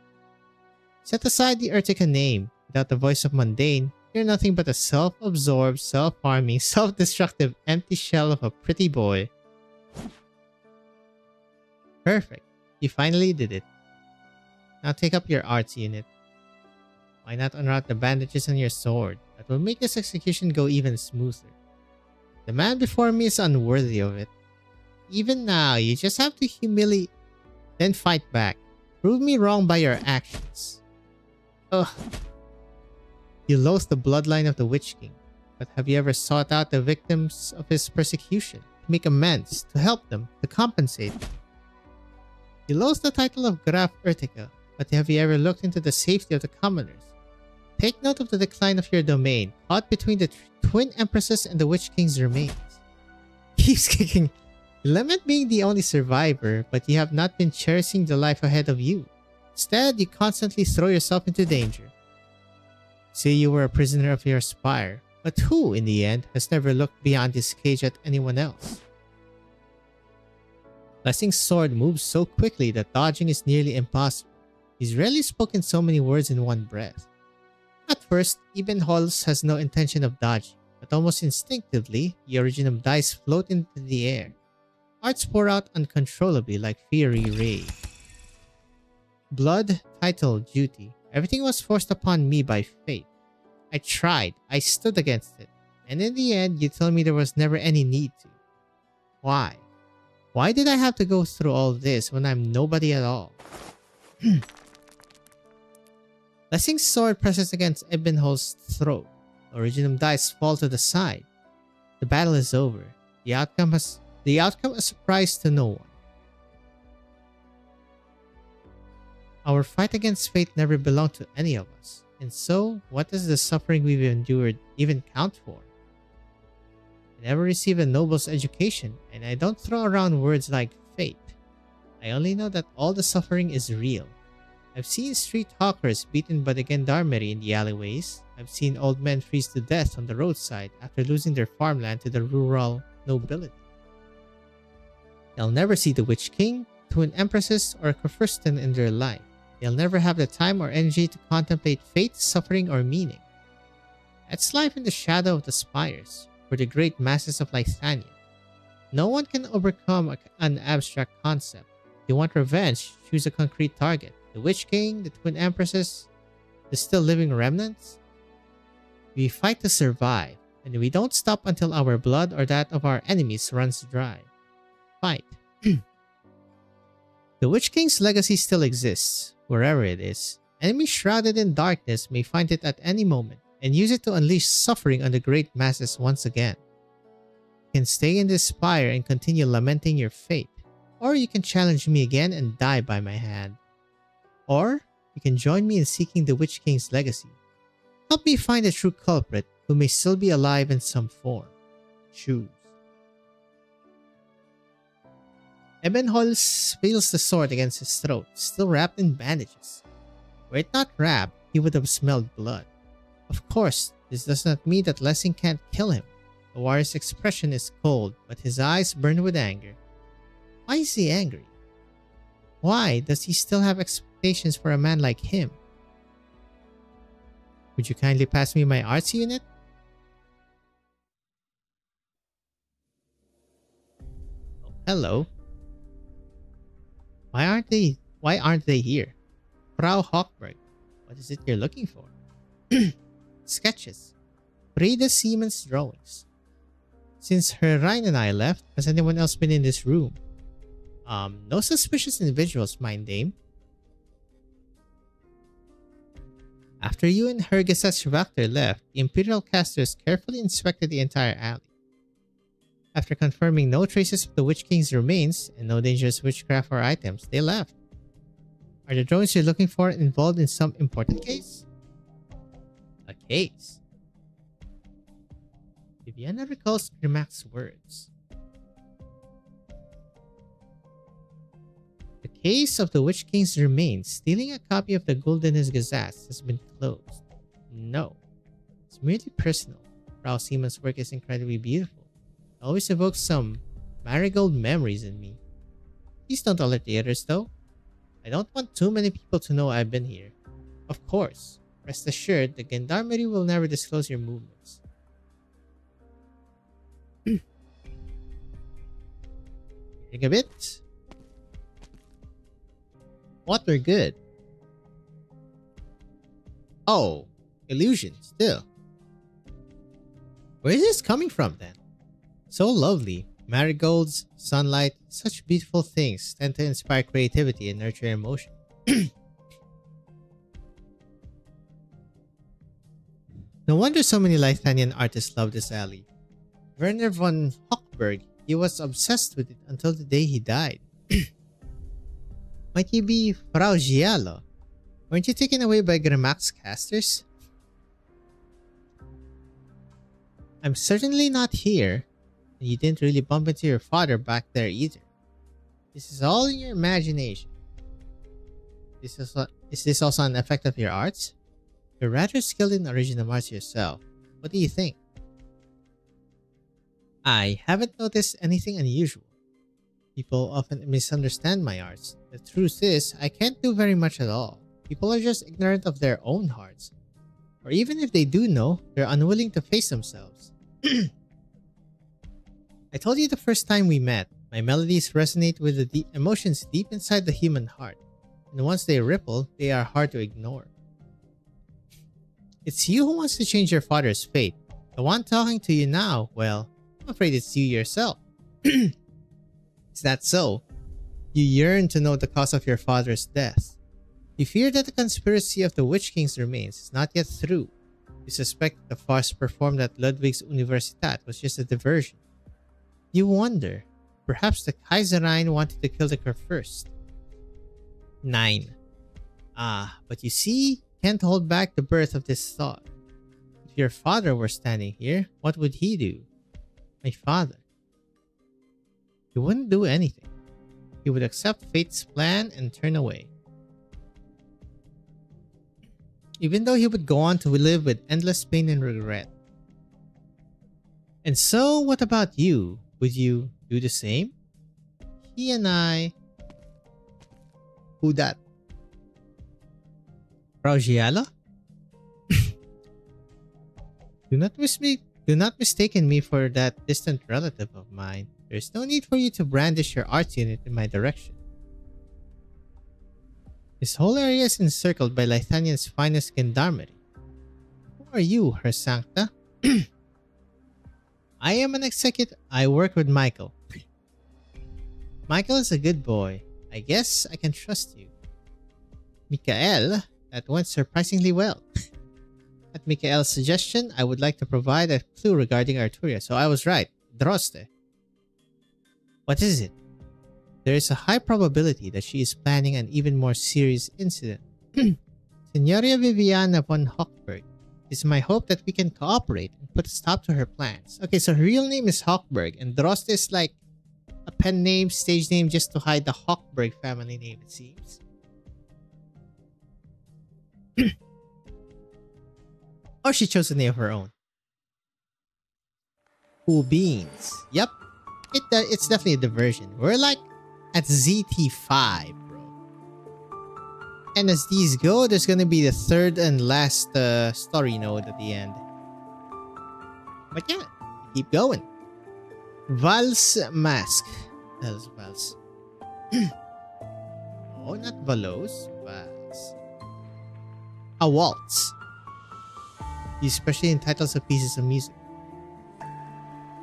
Set aside the Urtica name. Without the voice of mundane, you're nothing but a self-absorbed, self-harming, self-destructive empty shell of a pretty boy. Perfect. You finally did it. Now take up your arts unit. Why not unwrap the bandages on your sword? That will make this execution go even smoother. The man before me is unworthy of it. Even now, you just have to humiliate, then fight back. Prove me wrong by your actions. Ugh. You loathe the bloodline of the Witch King, but have you ever sought out the victims of his persecution, to make amends, to help them, to compensate? You loathe the title of Graf Urtica, but have you ever looked into the safety of the commoners? Take note of the decline of your domain, caught between the twin empresses and the Witch King's remains. Keeps kicking. You lament being the only survivor, but you have not been cherishing the life ahead of you. Instead, you constantly throw yourself into danger. Say you were a prisoner of your spire, but who, in the end, has never looked beyond his cage at anyone else? Blessing's sword moves so quickly that dodging is nearly impossible. He's rarely spoken so many words in one breath. At first, Ebenholz has no intention of dodging, but almost instinctively, the originum dice float into the air. Arts pour out uncontrollably like fiery ray. Blood, title, duty. Everything was forced upon me by fate. I tried, I stood against it, and in the end, you told me there was never any need to. Why? Why did I have to go through all this when I'm nobody at all? Blessing's sword presses against Ebenholz's throat. Originum dice fall to the side. The battle is over. The outcome a surprise to no one. Our fight against fate never belonged to any of us. And so, what does the suffering we've endured even count for? I never received a noble's education, and I don't throw around words like fate. I only know that all the suffering is real. I've seen street hawkers beaten by the gendarmerie in the alleyways. I've seen old men freeze to death on the roadside after losing their farmland to the rural nobility. They'll never see the Witch King, twin empresses, or Kurfürsten in their life. They'll never have the time or energy to contemplate fate, suffering, or meaning. That's life in the shadow of the spires, for the great masses of Lithania. No one can overcome an abstract concept. If you want revenge, choose a concrete target. The Witch King, the twin empresses, the still living remnants. We fight to survive, and we don't stop until our blood or that of our enemies runs dry. Fight. The Witch King's legacy still exists, wherever it is. Enemies shrouded in darkness may find it at any moment and use it to unleash suffering on the great masses once again. You can stay in this spire and continue lamenting your fate, or you can challenge me again and die by my hand. Or you can join me in seeking the Witch King's legacy. Help me find the true culprit who may still be alive in some form. Choose. Ebenholz feels the sword against his throat, still wrapped in bandages. Were it not wrapped, he would have smelled blood. Of course, this does not mean that Lessing can't kill him. The warrior's expression is cold, but his eyes burn with anger. Why is he angry? Why does he still have expectations for a man like him? Would you kindly pass me my arts unit? Oh, hello. Why aren't they here? Frau Hochberg, what is it you're looking for? Sketches. Frida Siemens drawings. Since Herrine and I left, has anyone else been in this room? No suspicious individuals, mein Dame. After you and Herr Gesetzwachter left, the Imperial casters carefully inspected the entire alley. After confirming no traces of the Witch King's remains and no dangerous witchcraft or items, they left. Are the drawings you're looking for involved in some important case? A case? Viviana recalls Grimac's words. The case of the Witch King's remains stealing a copy of the Gulden's Gazette has been closed. No. It's merely personal. Frau Siemens' work is incredibly beautiful. It always evokes some marigold memories in me. Please don't alert the others, though. I don't want too many people to know I've been here. Of course. Rest assured, the gendarmerie will never disclose your movements. Hearing a bit. What were good? Oh, illusion, still. Where is this coming from then? So lovely. Marigolds, sunlight, such beautiful things tend to inspire creativity and nurture emotion. No wonder so many Lithuanian artists love this alley. Werner von Hochberg, he was obsessed with it until the day he died. Might you be Frau Giallo? Weren't you taken away by Grimax casters? I'm certainly not here, and you didn't really bump into your father back there either. This is all in your imagination. Is this also an effect of your arts? You're rather skilled in original arts yourself. What do you think? I haven't noticed anything unusual. People often misunderstand my arts. The truth is, I can't do very much at all. People are just ignorant of their own hearts. Or even if they do know, they're unwilling to face themselves. I told you the first time we met, my melodies resonate with the emotions deep inside the human heart. And once they ripple, they are hard to ignore. It's you who wants to change your father's fate. The one talking to you now, well, I'm afraid it's you yourself. Is that so? You yearn to know the cause of your father's death. You fear that the conspiracy of the Witch King's remains is not yet through. You suspect the farce performed at Ludwig's Universitat was just a diversion. You wonder, perhaps the Kaiserine wanted to kill the Kerr first. 9. But you see, can't hold back the birth of this thought. If your father were standing here, what would he do? My father. He wouldn't do anything. He would accept fate's plan and turn away. Even though he would go on to live with endless pain and regret. And so, what about you? Would you do the same? He and I... Who dat? Frau Giallo? Do not mistaken me for that distant relative of mine. There's no need for you to brandish your art unit in my direction. This whole area is encircled by Lithuania's finest gendarmerie. Who are you, Her Sancta? I am an executive. I work with Michael. Michael is a good boy. I guess I can trust you. Mikael, that went surprisingly well. At Mikael's suggestion, I would like to provide a clue regarding Arturia, so I was right. Droste. What is it? There is a high probability that she is planning an even more serious incident. Signoria Viviana von Hochberg. It is my hope that we can cooperate and put a stop to her plans. Okay, so her real name is Hochberg, and Droste is like a pen name, stage name, just to hide the Hochberg family name, it seems. Or she chose a name of her own. Cool beans. Yep. It's definitely a diversion. We're like at ZT5, bro. And as these go, there's gonna be the third and last story node at the end. But yeah, keep going. Val's Mask. That is Val's. Oh, not Valos. Val's. A waltz. Especially in titles of pieces of music.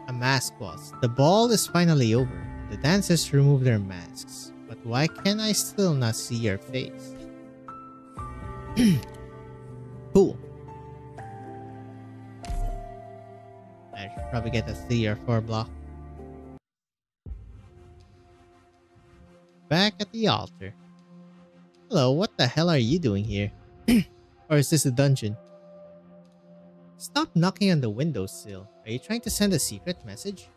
A mask waltz. The ball is finally over. The dancers remove their masks. But why can I still not see your face? Cool. I should probably get a 3 or 4 block. Back at the altar. Hello, what the hell are you doing here? Or is this a dungeon? Stop knocking on the windowsill. Are you trying to send a secret message?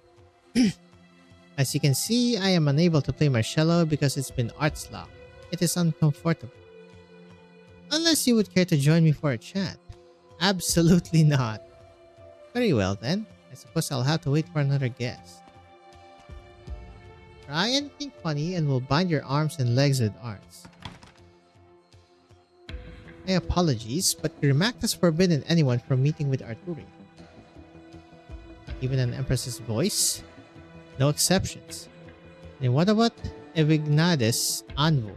As you can see, I am unable to play my cello because it's been arts locked. It is uncomfortable. Unless you would care to join me for a chat. Absolutely not. Very well then. I suppose I'll have to wait for another guest. Try anything funny and we'll bind your arms and legs with arts. My apologies, but your Mac has forbidden anyone from meeting with Arturi. Even an Empress's voice? No exceptions. Then what about Evignades' envoy?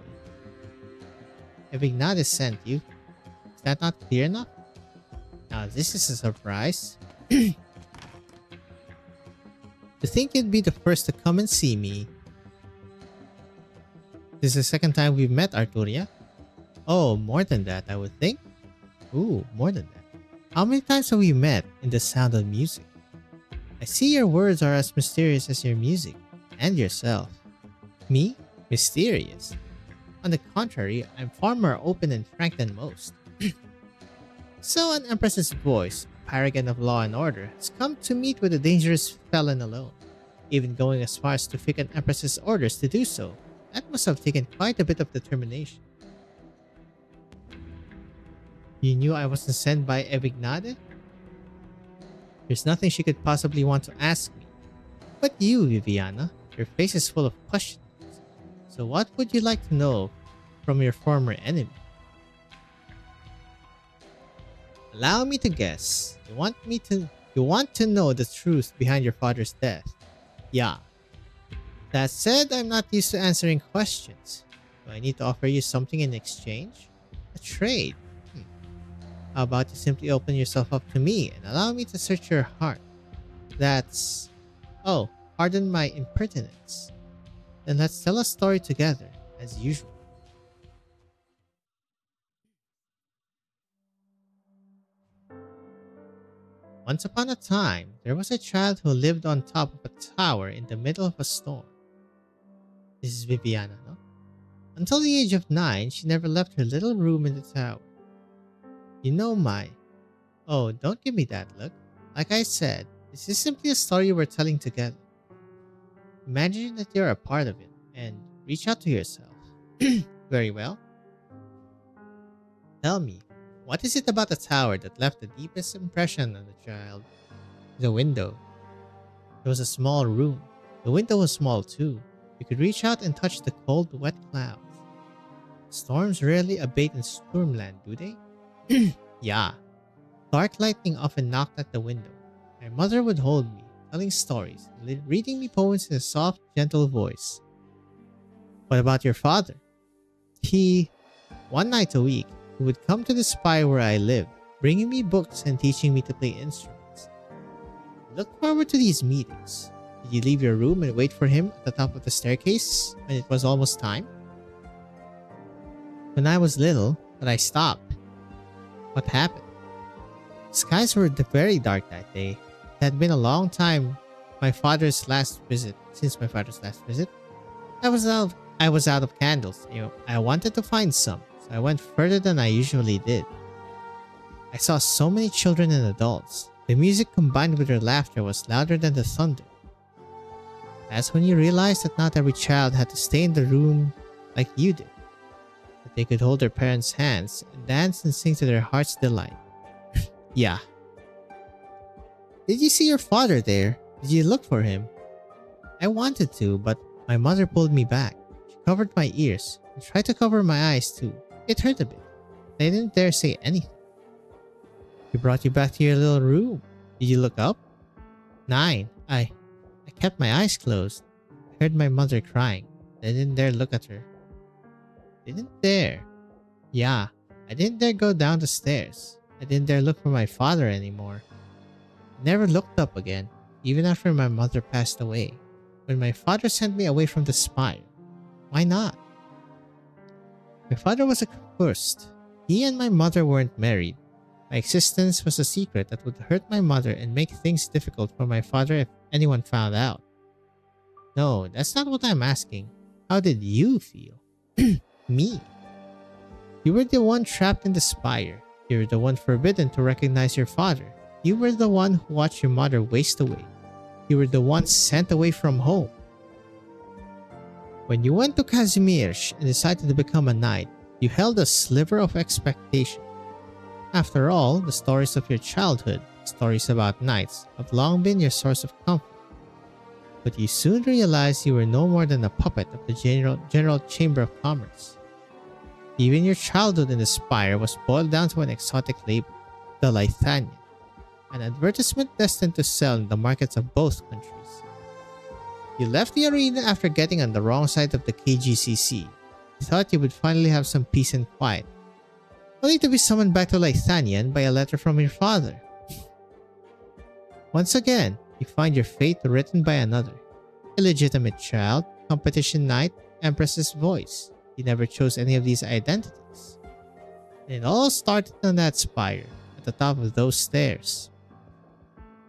Evignades sent you. Is that not clear enough? Now this is a surprise. To think you'd be the first to come and see me. This is the second time we've met, Arturia. Oh, more than that, I would think. Ooh, more than that. How many times have we met in the sound of music? I see your words are as mysterious as your music. And yourself. Me? Mysterious? On the contrary, I'm far more open and frank than most. So an Empress's voice, paragon of law and order, has come to meet with a dangerous felon alone, even going as far as to fake an Empress's orders to do so. That must have taken quite a bit of determination. You knew I wasn't sent by Evignade? There's nothing she could possibly want to ask me. But you, Viviana, your face is full of questions. So what would you like to know from your former enemy? Allow me to guess. You want to know the truth behind your father's death. Yeah. That said, I'm not used to answering questions. Do I need to offer you something in exchange? A trade. How about you simply open yourself up to me and allow me to search your heart? That's... Oh, pardon my impertinence. Then let's tell a story together, as usual. Once upon a time, there was a child who lived on top of a tower in the middle of a storm. This is Viviana, no? Until the age of 9, she never left her little room in the tower. You know my... Oh, don't give me that look. Like I said, this is simply a story we're telling together. Imagine that you're a part of it, and reach out to yourself. Very well. Tell me, what is it about the tower that left the deepest impression on the child? The window. It was a small room. The window was small too. You could reach out and touch the cold, wet clouds. Storms rarely abate in Stormland, do they? Yeah. Dark lightning often knocked at the window. My mother would hold me, telling stories, reading me poems in a soft, gentle voice. What about your father? One night a week, he would come to the spire where I lived, bringing me books and teaching me to play instruments. I looked forward to these meetings. Did you leave your room and wait for him at the top of the staircase when it was almost time? When I was little, but I stopped. What happened? The skies were very dark that day. It had been a long time since my father's last visit. I was out of candles. I wanted to find some, so I went further than I usually did. I saw so many children and adults. The music combined with their laughter was louder than the thunder. That's when you realized that not every child had to stay in the room like you did. That they could hold their parents' hands and dance and sing to their heart's delight. Yeah. Did you see your father there? Did you look for him? I wanted to, but my mother pulled me back. She covered my ears and tried to cover my eyes too. It hurt a bit. I didn't dare say anything. He brought you back to your little room. Did you look up? 9. I kept my eyes closed. I heard my mother crying. I didn't dare look at her. Didn't dare? Yeah, I didn't dare go down the stairs. I didn't dare look for my father anymore. I never looked up again, even after my mother passed away. When my father sent me away from the spire. Why not? My father was accursed. He and my mother weren't married. My existence was a secret that would hurt my mother and make things difficult for my father if anyone found out. No, that's not what I'm asking. How did you feel? Me. You were the one trapped in the spire. You were the one forbidden to recognize your father. You were the one who watched your mother waste away. You were the one sent away from home. When you went to Kazimierz and decided to become a knight, you held a sliver of expectation. After all, the stories of your childhood, stories about knights, have long been your source of comfort. But you soon realized you were no more than a puppet of the General Chamber of Commerce. Even your childhood in the Spire was boiled down to an exotic label, the Lithanian, an advertisement destined to sell in the markets of both countries. You left the arena after getting on the wrong side of the KGCC. You thought you would finally have some peace and quiet, only to be summoned back to Lithanian by a letter from your father. Once again, you find your fate written by another. Illegitimate child, competition knight, empress's voice. You never chose any of these identities. And it all started on that spire, at the top of those stairs.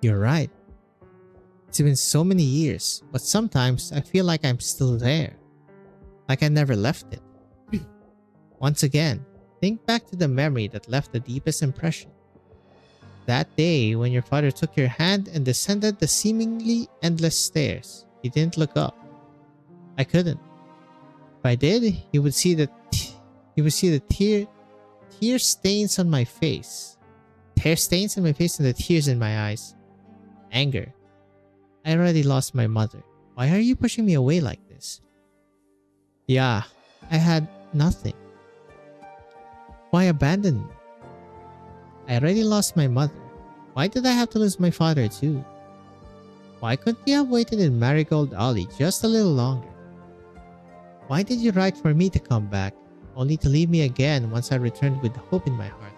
You're right. It's been so many years, but sometimes I feel like I'm still there. Like I never left it. Once again, think back to the memory that left the deepest impression. That day when your father took your hand and descended the seemingly endless stairs. You didn't look up. I couldn't. If I did, you would see the tear stains on my face. Tear stains on my face and the tears in my eyes. Anger. I already lost my mother. Why are you pushing me away like this? Yeah, I had nothing. Why abandon me? I already lost my mother. Why did I have to lose my father too? Why couldn't you have waited in Marigold Alley just a little longer? Why did you write for me to come back, only to leave me again once I returned with hope in my heart?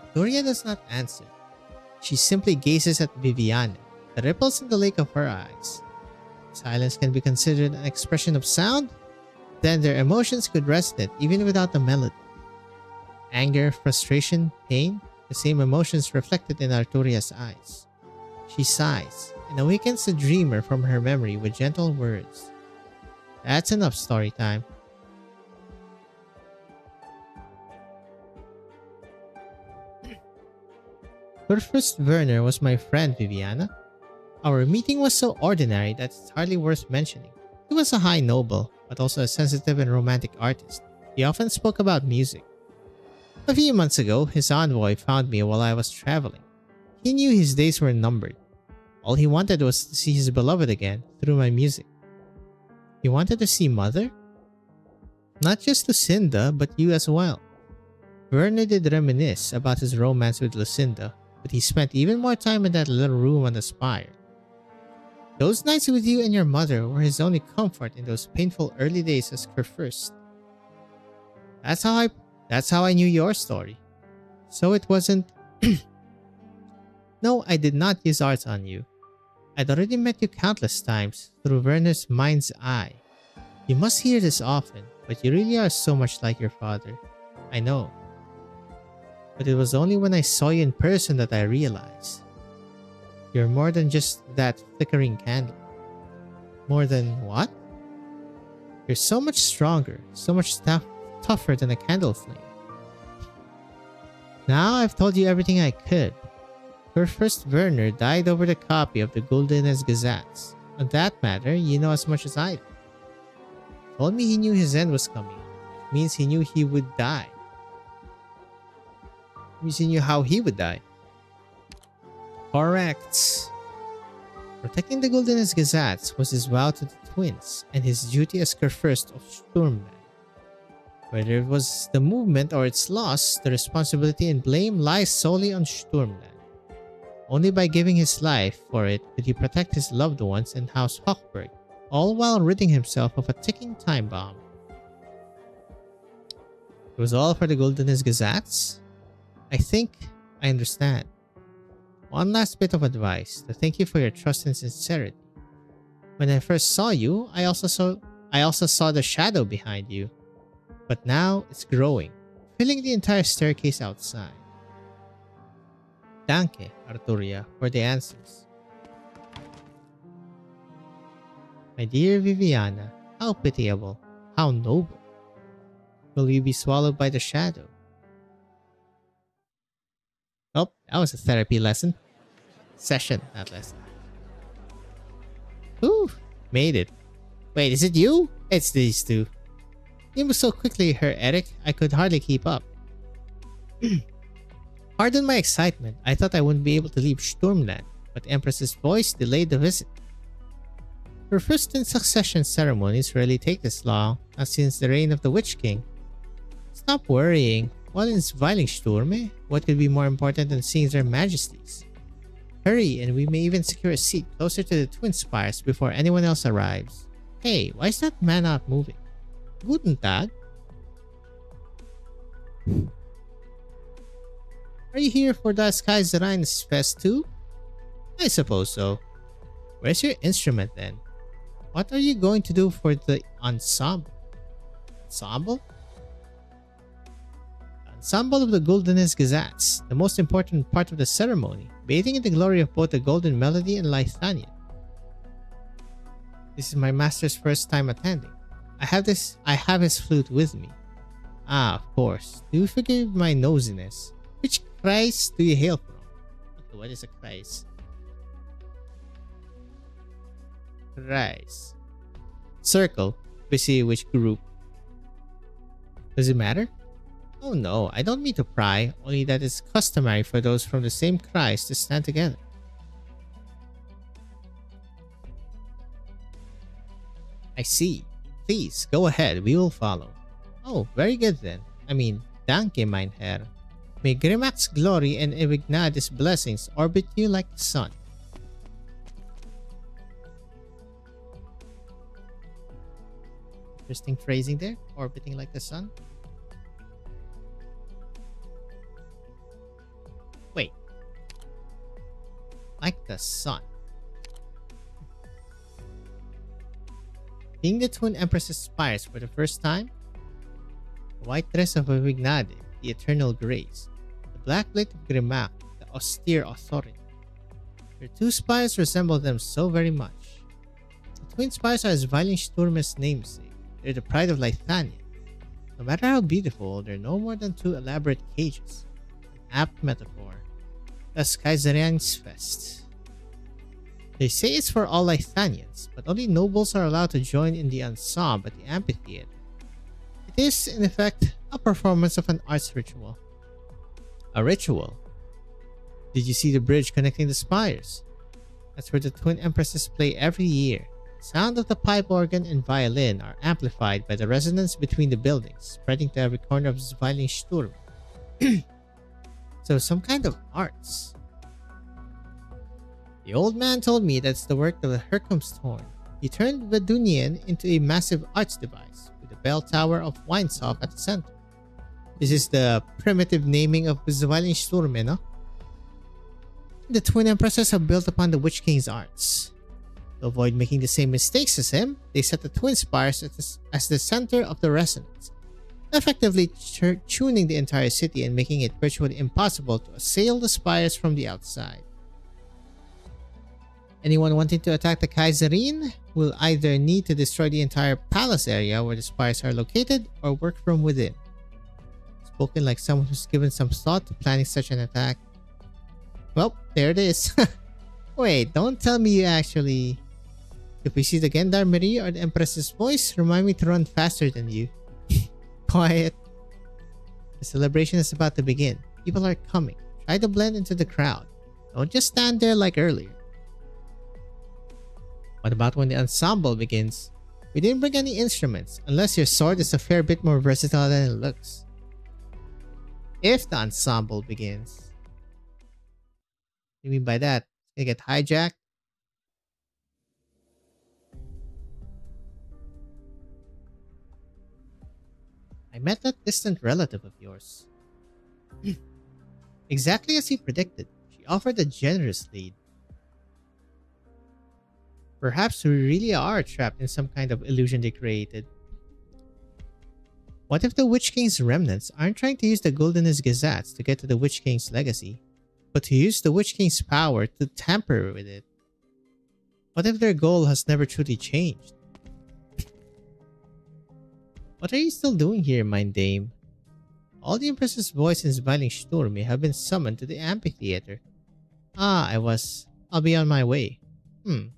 Victoria does not answer. She simply gazes at Viviana, the ripples in the lake of her eyes. Silence can be considered an expression of sound? Then their emotions could resonate even without the melody. Anger, frustration, pain, the same emotions reflected in Arturia's eyes. She sighs and awakens the dreamer from her memory with gentle words. That's enough story time. First Werner was my friend Viviana. Our meeting was so ordinary that it's hardly worth mentioning. He was a high noble, but also a sensitive and romantic artist. He often spoke about music. A few months ago, his envoy found me while I was traveling. He knew his days were numbered. All he wanted was to see his beloved again through my music. He wanted to see Mother? Not just Lucinda, but you as well. Werner did reminisce about his romance with Lucinda, but he spent even more time in that little room on the spire. Those nights with you and your mother were his only comfort in those painful early days as her first. That's how I knew your story. So it wasn't... No, I did not use art on you. I'd already met you countless times through Werner's mind's eye. You must hear this often, but you really are so much like your father. I know. But it was only when I saw you in person that I realized. You're more than just that flickering candle. More than what? You're so much stronger, so much tougher than a candle flame. Now I've told you everything I could. Your first Werner died over the copy of the Gulden's Gazettes. On that matter, you know as much as I do. Told me he knew his end was coming. It means he knew he would die. It means he knew how he would die. Correct. Protecting the Gulden's Gazettes was his vow to the twins and his duty as Kurfürst of Sturmland. Whether it was the movement or its loss, the responsibility and blame lies solely on Sturmland. Only by giving his life for it did he protect his loved ones and House Hochberg, all while ridding himself of a ticking time bomb. It was all for the Gulden's Gazettes? I think I understand. One last bit of advice to thank you for your trust and sincerity. When I first saw you, I also saw the shadow behind you. But now it's growing, filling the entire staircase outside. Danke, Arturia, for the answers. My dear Viviana, how pitiable, how noble. Will you be swallowed by the shadow? Oh, that was a therapy lesson. Session, not lesson. Ooh, made it. Wait, is it you? It's these two. You moved so quickly, Herr Eric, I could hardly keep up. Pardon my excitement. I thought I wouldn't be able to leave Sturmland, but Empress's voice delayed the visit. Her first in succession ceremonies rarely take this long, not since the reign of the Witch King. Stop worrying. While in Zwilingsturme, what could be more important than seeing their majesties? Hurry, and we may even secure a seat closer to the Twin Spires before anyone else arrives. Hey, why is that man not moving? Guten Tag. Are you here for Das Kaiserreins Fest too? I suppose so. Where's your instrument then? What are you going to do for the ensemble? Ensemble? The ensemble of the Gulden's Gazettes, the most important part of the ceremony, bathing in the glory of both the Golden Melody and Lythanian. This is my master's first time attending. I have his flute with me. Ah, of course. Do forgive my nosiness. Which Kreis do you hail from? What is a Kreis? Kreis. Circle. We see which group. Does it matter? Oh no, I don't mean to pry, only that it's customary for those from the same Kreis to stand together. I see. Please, go ahead, we will follow. Oh, very good then. I mean, danke, mein Herr. May Grimac's glory and Evignadis' blessings orbit you like the sun. Interesting phrasing there, orbiting like the sun. Wait. Like the sun. Seeing the Twin Empress's spires for the first time, the white dress of Evignade, the eternal grace, the black blade of Grimac, the austere authority. Their two spires resemble them so very much. The twin spires are Zwilingsturme's namesake. They're the pride of Lythania. No matter how beautiful, they're no more than two elaborate cages. An apt metaphor. Das Kaiserreins Fest. They say it's for all Lythanians, but only nobles are allowed to join in the ensemble at the amphitheater. It is, in effect, a performance of an arts ritual. A ritual? Did you see the bridge connecting the spires? That's where the Twin Empresses play every year. The sound of the pipe organ and violin are amplified by the resonance between the buildings, spreading to every corner of Zwilingsturme. So some kind of arts. The old man told me that's the work of the Herkumsthorn. He turned Vedunian into a massive arts device, with the bell tower of Wineshof at the center. This is the primitive naming of Zwilingsturme, no? The Twin Empresses have built upon the Witch King's arts. To avoid making the same mistakes as him, they set the Twin Spires as the center of the resonance, effectively tuning the entire city and making it virtually impossible to assail the spires from the outside. Anyone wanting to attack the Kaiserine will either need to destroy the entire palace area where the spires are located or work from within. Spoken like someone who's given some thought to planning such an attack. Well, there it is. Wait, don't tell me you actually... If we see the Gendarmerie or the Empress's voice, remind me to run faster than you. Quiet. The celebration is about to begin. People are coming. Try to blend into the crowd. Don't just stand there like earlier. What about when the ensemble begins? We didn't bring any instruments, unless your sword is a fair bit more versatile than it looks. If the ensemble begins. What do you mean by that? It's gonna get hijacked? I met that distant relative of yours. Exactly as you predicted, she offered a generous lead. Perhaps we really are trapped in some kind of illusion they created. What if the Witch King's remnants aren't trying to use the Gulden's Gazettes to get to the Witch King's legacy, but to use the Witch King's power to tamper with it? What if their goal has never truly changed? What are you still doing here, mine dame? All the Empress's boys in Zwilingsturme have been summoned to the amphitheater. Ah, I'll be on my way. The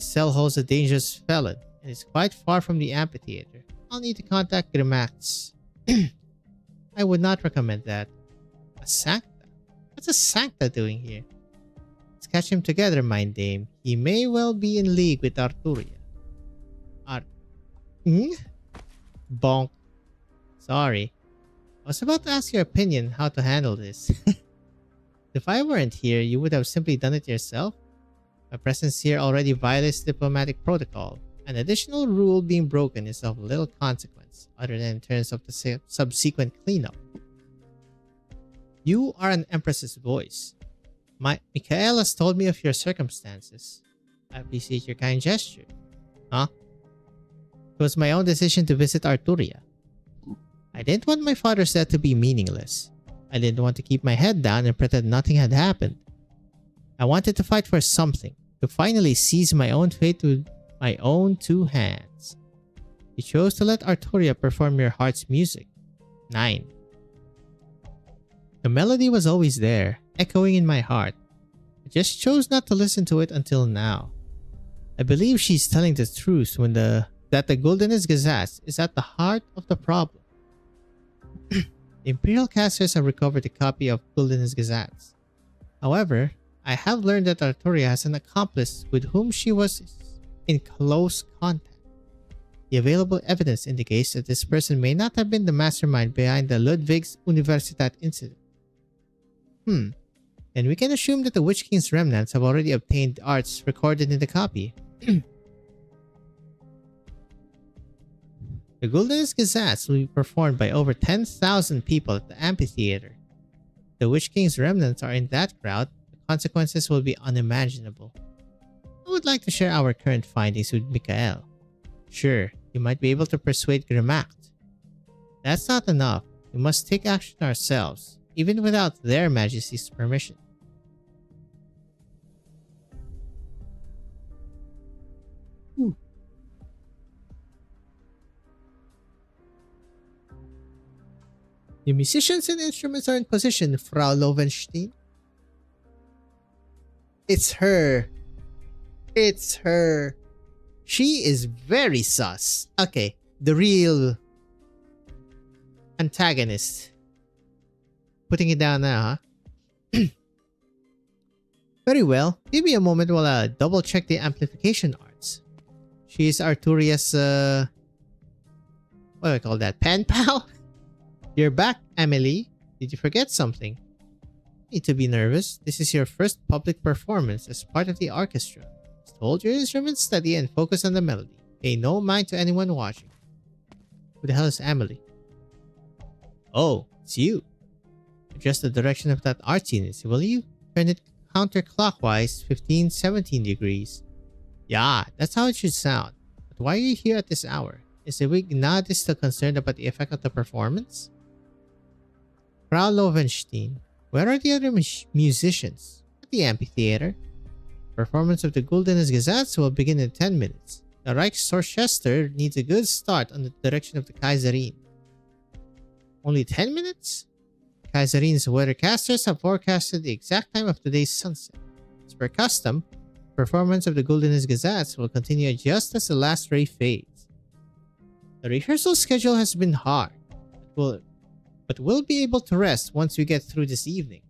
cell holds a dangerous felon, and is quite far from the amphitheater. I'll need to contact Grimac's. I would not recommend that. A sancta? What's a sancta doing here? It's catch him together, Mind Dame. He may well be in league with Arturia. Bonk. Sorry. I was about to ask your opinion how to handle this. If I weren't here, you would have simply done it yourself? My presence here already violates diplomatic protocol. An additional rule being broken is of little consequence, other than in terms of the subsequent cleanup. You are an Empress's voice. Mikael has told me of your circumstances. I appreciate your kind gesture. Huh? It was my own decision to visit Arturia. I didn't want my father's death to be meaningless. I didn't want to keep my head down and pretend nothing had happened. I wanted to fight for something, to finally seize my own fate with my own two hands. You chose to let Arturia perform your heart's music. 9. The melody was always there, echoing in my heart. I just chose not to listen to it until now. I believe she's telling the truth when that the Gulden's Gazette is at the heart of the problem. The Imperial casters have recovered a copy of Gulden's Gazette. However, I have learned that Arturia has an accomplice with whom she was in close contact. The available evidence indicates that this person may not have been the mastermind behind the Ludwigs Universität incident. And we can assume that the Witch King's remnants have already obtained arts recorded in the copy. The Gulden's Gazettes will be performed by over 10,000 people at the amphitheater. If the Witch King's remnants are in that crowd, the consequences will be unimaginable. I would like to share our current findings with Mikael. Sure, you might be able to persuade Grimacht. That's not enough. We must take action ourselves, even without their majesty's permission. The musicians and instruments are in position, Frau Lovenstein. It's her. It's her. She is very sus. Okay, the real antagonist. Putting it down now, huh? Very well. Give me a moment while I double check the amplification arts. She is Arturia's, what do I call that? Pen pal? You're back, Emily. Did you forget something? Need to be nervous. This is your first public performance as part of the orchestra. Just hold your instrument steady and focus on the melody. Pay no mind to anyone watching. Who the hell is Emily? Oh, it's you. Adjust the direction of that artiness, will you? Turn it counterclockwise 15-17 degrees. Yeah, that's how it should sound. But why are you here at this hour? Is the Wignadis still concerned about the effect of the performance? Frau Lovenstein, where are the other musicians? At the amphitheater. Performance of the Gulden's Gazette will begin in 10 minutes. The Reichsorchester needs a good start on the direction of the Kaiserin. Only 10 minutes? Kaiserin's weathercasters have forecasted the exact time of today's sunset. As per custom, performance of the Gulden's Gazette will continue just as the last ray fades. The rehearsal schedule has been hard, but we'll be able to rest once we get through this evening.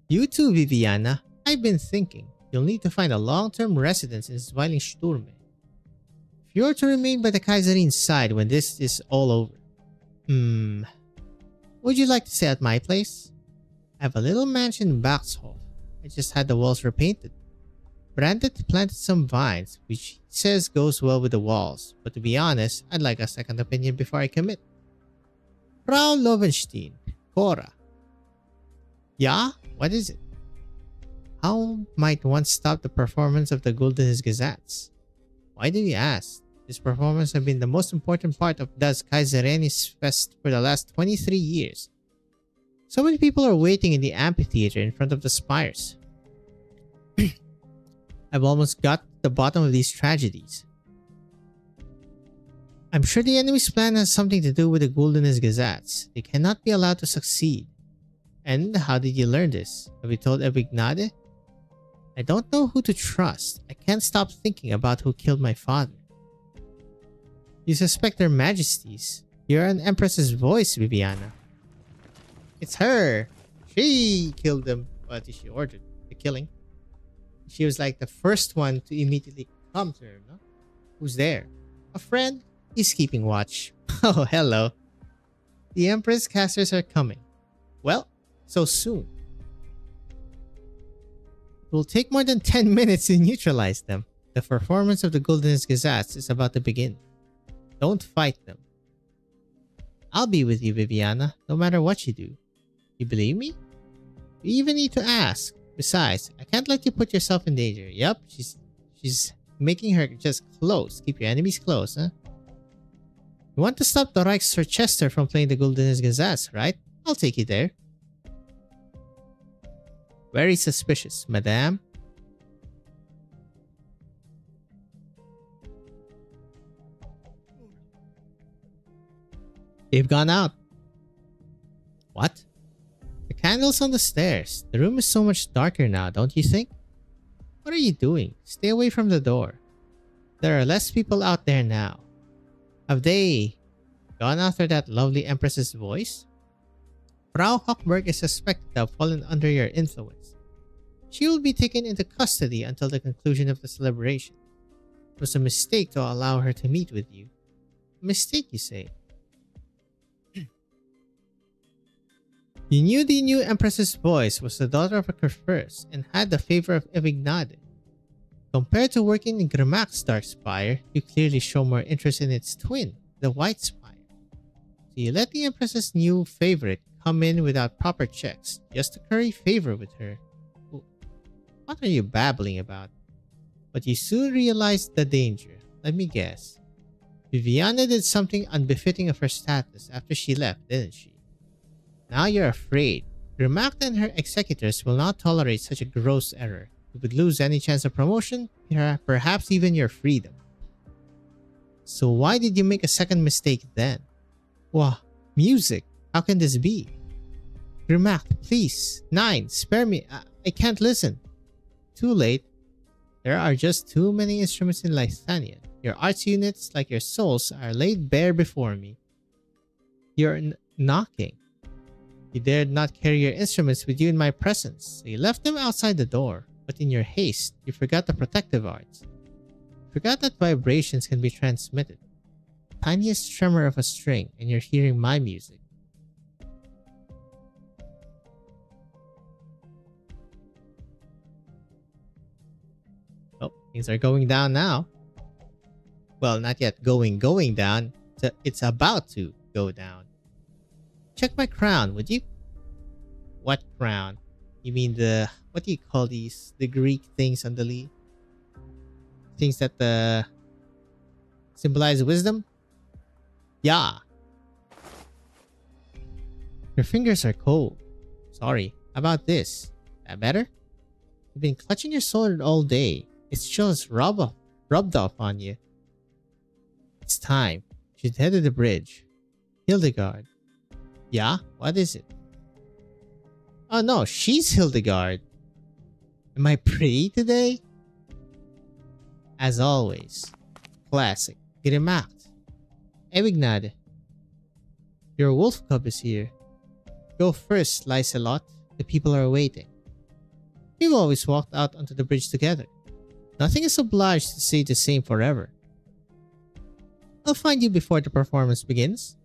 You too, Viviana. I've been thinking you'll need to find a long-term residence in Zwilingsturme. If you're to remain by the Kaiserin's side when this is all over. Would you like to stay at my place? I have a little mansion in Baxhof. I just had the walls repainted. Brandt planted some vines, which he says goes well with the walls, but to be honest, I'd like a second opinion before I commit. Frau Lovenstein, Cora. Yeah? What is it? How might one stop the performance of the Gulden's Gazettes? Why do you ask? This performance has been the most important part of Das Kaiserenis Fest for the last 23 years. So many people are waiting in the amphitheater in front of the spires. I've almost got to the bottom of these tragedies. I'm sure the enemy's plan has something to do with the Gulden's Gazettes. They cannot be allowed to succeed. And how did you learn this? Have you told Evignade? I don't know who to trust. I can't stop thinking about who killed my father. You suspect their majesties. You're an empress's voice, Viviana. It's her. She killed them. But she ordered the killing. She was like the first one to immediately come to her, no? Who's there? A friend? He's keeping watch. Oh, hello. The Empress casters are coming. Well, so soon. It will take more than 10 minutes to neutralize them. The performance of the Goldenest Gazzats is about to begin. Don't fight them. I'll be with you, Viviana, no matter what you do. You believe me? You even need to ask. Besides, I can't let you put yourself in danger. Yup, she's making her just close. Keep your enemies close, huh? You want to stop the Reichssorchester from playing the Goldenest Gazzats, right? I'll take you there. Very suspicious, madame. They've gone out. What? The candle's on the stairs. The room is so much darker now, don't you think? What are you doing? Stay away from the door. There are less people out there now. Have they gone after that lovely Empress's voice? Frau Hochberg is suspected to have fallen under your influence. She will be taken into custody until the conclusion of the celebration. It was a mistake to allow her to meet with you. A mistake, you say? You knew the new Empress's voice was the daughter of a Kurfürst and had the favor of Evignade. Compared to working in Grimac's Dark Spire, you clearly show more interest in its twin, the White Spire. So you let the Empress's new favorite come in without proper checks, just to curry favor with her. What are you babbling about? But you soon realized the danger. Let me guess. Viviana did something unbefitting of her status after she left, didn't she? Now you're afraid. Grimac and her executors will not tolerate such a gross error. You would lose any chance of promotion, perhaps even your freedom. So why did you make a second mistake then? Wah, music. How can this be? Grimac, please. 9, spare me. I can't listen. Too late. There are just too many instruments in Lysthania. Your arts units, like your souls, are laid bare before me. You're knocking. You dared not carry your instruments with you in my presence, so you left them outside the door. But in your haste, you forgot the protective arts. You forgot that vibrations can be transmitted. The tiniest tremor of a string, and you're hearing my music. Oh, things are going down now. Well, not yet going down. It's about to go down. Check my crown, would you? What crown? You mean the... What do you call these? The Greek things on the leaf? Things that symbolize wisdom? Yeah. Your fingers are cold. Sorry. How about this? That better? You've been clutching your sword all day. It's just rubbed off on you. It's time. You should head to the bridge. Hildegard. Yeah? What is it? Oh no, she's Hildegard. Am I pretty today? As always. Classic. Grimac. Evignade. Your wolf cub is here. Go first, Lyselot. The people are waiting. We've always walked out onto the bridge together. Nothing is obliged to stay the same forever. I'll find you before the performance begins.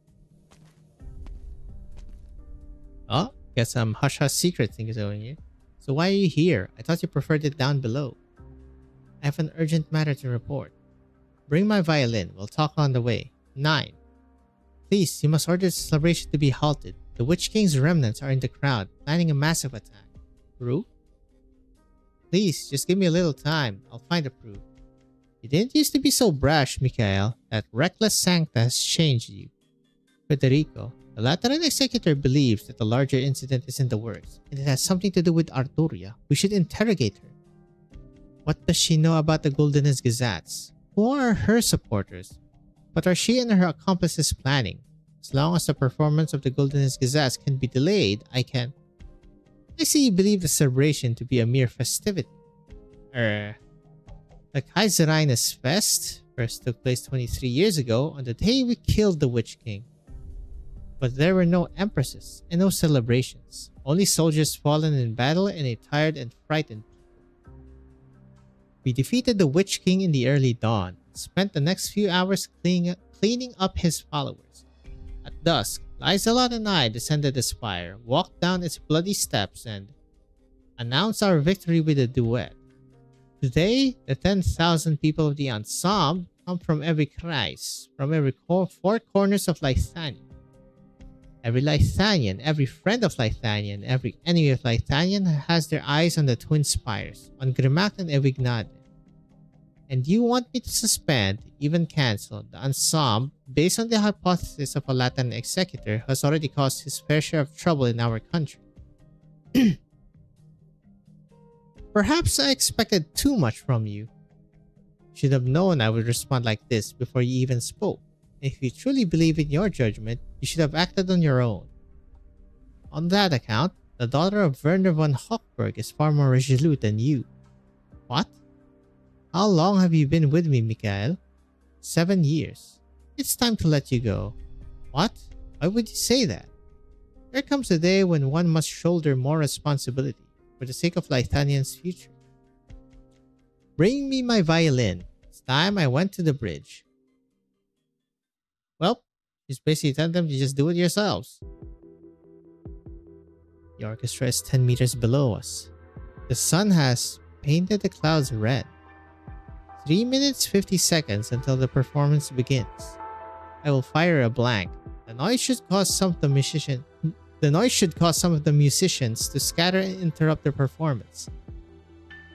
Oh, got some hush-hush secret things going here. So why are you here? I thought you preferred it down below. I have an urgent matter to report. Bring my violin. We'll talk on the way. 9. Please, you must order the celebration to be halted. The Witch King's remnants are in the crowd, planning a massive attack. Proof? Please, just give me a little time. I'll find a proof. You didn't used to be so brash, Mikhail. That reckless sancta has changed you. Federico, the Lateran executor believes that the larger incident is in the works, and it has something to do with Arturia. We should interrogate her. What does she know about the Goldenest Gazzats? Who are her supporters? What are she and her accomplices planning? As long as the performance of the Goldenest Gazzats can be delayed, I see you believe the celebration to be a mere festivity. The Kaiserinus Fest first took place 23 years ago on the day we killed the Witch King. But there were no empresses and no celebrations. Only soldiers fallen in battle and a tired and frightened people. We defeated the Witch King in the early dawn, spent the next few hours cleaning up his followers. At dusk, Lizelot and I descended the spire, walked down its bloody steps, and announced our victory with a duet. Today, the 10,000 people of the ensemble come from every kreis, from every four corners of Lithania. Every Lithanian, every friend of Lithanian, every enemy of Lithanian has their eyes on the twin spires, on Grimac and Evignade. And you want me to suspend, even cancel, the ensemble based on the hypothesis of a Latin executor who has already caused his fair share of trouble in our country. Perhaps I expected too much from you. Should have known I would respond like this before you even spoke. If you truly believe in your judgment, you should have acted on your own. On that account, the daughter of Werner von Hochberg is far more resolute than you. What? How long have you been with me, Mikael? 7 years. It's time to let you go. What? Why would you say that? There comes a day when one must shoulder more responsibility for the sake of Lithanian's future. Bring me my violin. It's time I went to the bridge. Well, just basically tell them to just do it yourselves. The orchestra is 10 meters below us. The sun has painted the clouds red. 3 minutes 50 seconds until the performance begins. I will fire a blank. The noise should cause some of the musicians to scatter and interrupt their performance.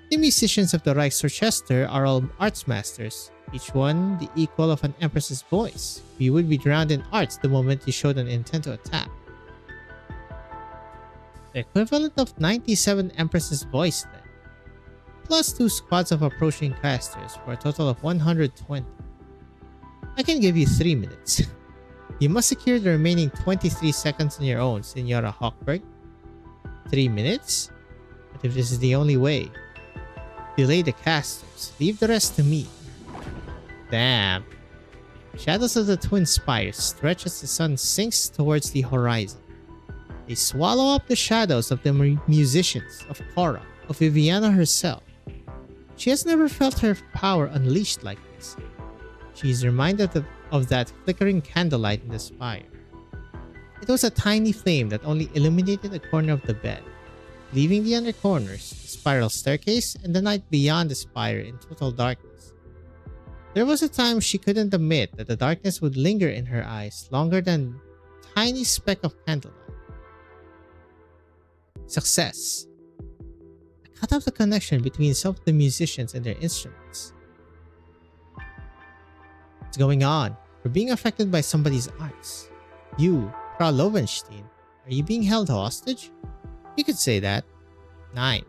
The musicians of the Reichsorchester are all arts masters, each one the equal of an empress's voice. We would be drowned in arts the moment you showed an intent to attack. The equivalent of 97 empresses' voice then, plus 2 squads of approaching casters for a total of 120. I can give you 3 minutes. You must secure the remaining 23 seconds on your own, Senora Hochberg. 3 minutes? But if this is the only way, delay the casters. Leave the rest to me. Damn. Shadows of the twin spires stretch as the sun sinks towards the horizon. They swallow up the shadows of the musicians, of Cora, of Viviana herself. She has never felt her power unleashed like this. She is reminded of that flickering candlelight in the spire. It was a tiny flame that only illuminated a corner of the bed, leaving the other corners, the spiral staircase, and the night beyond the spire in total darkness. There was a time she couldn't admit that the darkness would linger in her eyes longer than a tiny speck of candlelight. Success. I cut off the connection between some of the musicians and their instruments. What's going on? We're being affected by somebody's arts. You, Frau Lowenstein, are you being held hostage? You could say that. 9.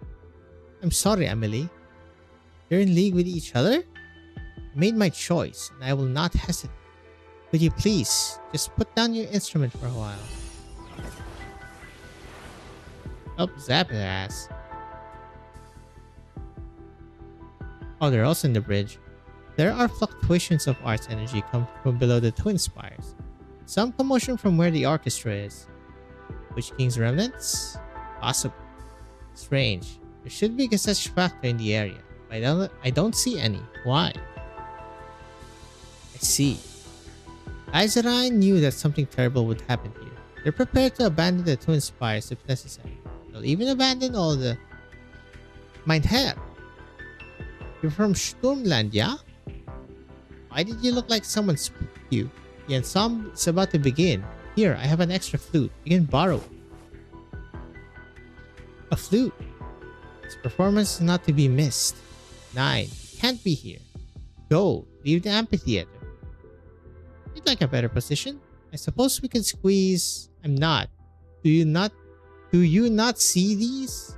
I'm sorry, Emily. You're in league with each other? I made my choice, and I will not hesitate. Could you please just put down your instrument for a while? Oh, zap their ass. Oh, they're also in the bridge. There are fluctuations of arts energy come from below the twin spires. Some commotion from where the orchestra is. Witch King's remnants? Possible. Strange. There should be a such factor in the area, but I don't see any. Why? I see. Aizarine knew that something terrible would happen here. They're prepared to abandon the twin spires if necessary. They'll even abandon all the... Mein Herr! You're from Sturmland, yeah? Why did you look like someone spooked you? The ensemble is about to begin. Here, I have an extra flute. You can borrow it. A flute? This performance is not to be missed. 9. You can't be here. Go. Leave the amphitheater. You'd like a better position? I suppose we can squeeze... I'm not. Do you not see these?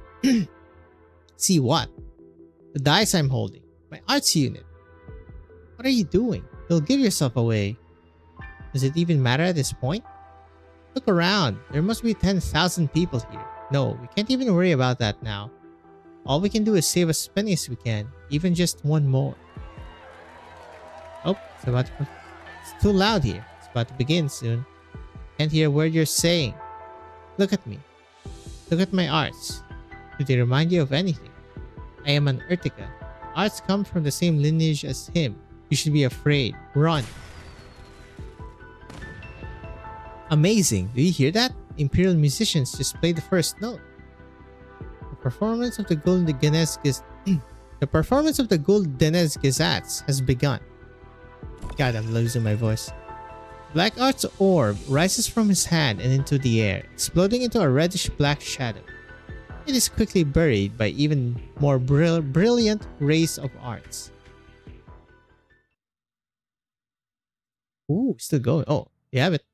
See what? The dice I'm holding. My arts unit. What are you doing? You'll give yourself away. Does it even matter at this point? Look around. There must be 10,000 people here. No, we can't even worry about that now. All we can do is save as many as we can. Even just one more. Oh, it's too loud here. It's about to begin soon. Can't hear a word you're saying. Look at me. Look at my arts. Do they remind you of anything? I am an Urtica. Arts come from the same lineage as him. You should be afraid. Run. Amazing. Do you hear that? Imperial musicians just played the first note. The performance of the Guldenez Gazats has begun. God, I'm losing my voice. Black Art's orb rises from his hand and into the air, exploding into a reddish-black shadow. It is quickly buried by even more brilliant rays of arts. Ooh, still going. Oh, you have it.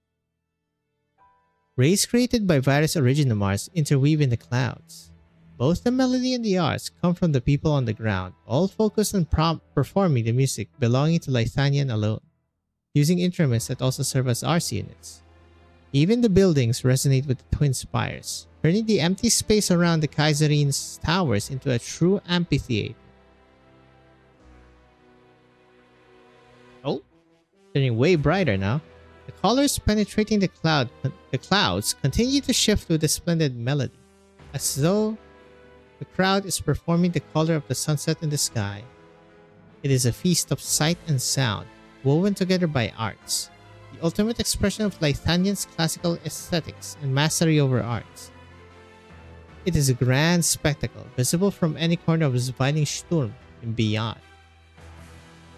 Rays created by various Originamars interweave in the clouds. Both the melody and the arts come from the people on the ground, all focused on performing the music belonging to Lithanian alone, using instruments that also serve as arts units. Even the buildings resonate with the twin spires, turning the empty space around the Kaiserin's towers into a true amphitheater. Oh, turning way brighter now. The colors penetrating the clouds continue to shift with a splendid melody, as though the crowd is performing the color of the sunset in the sky. It is a feast of sight and sound, woven together by arts, the ultimate expression of Lithanian's classical aesthetics and mastery over arts. It is a grand spectacle, visible from any corner of Zwilingsturme and beyond.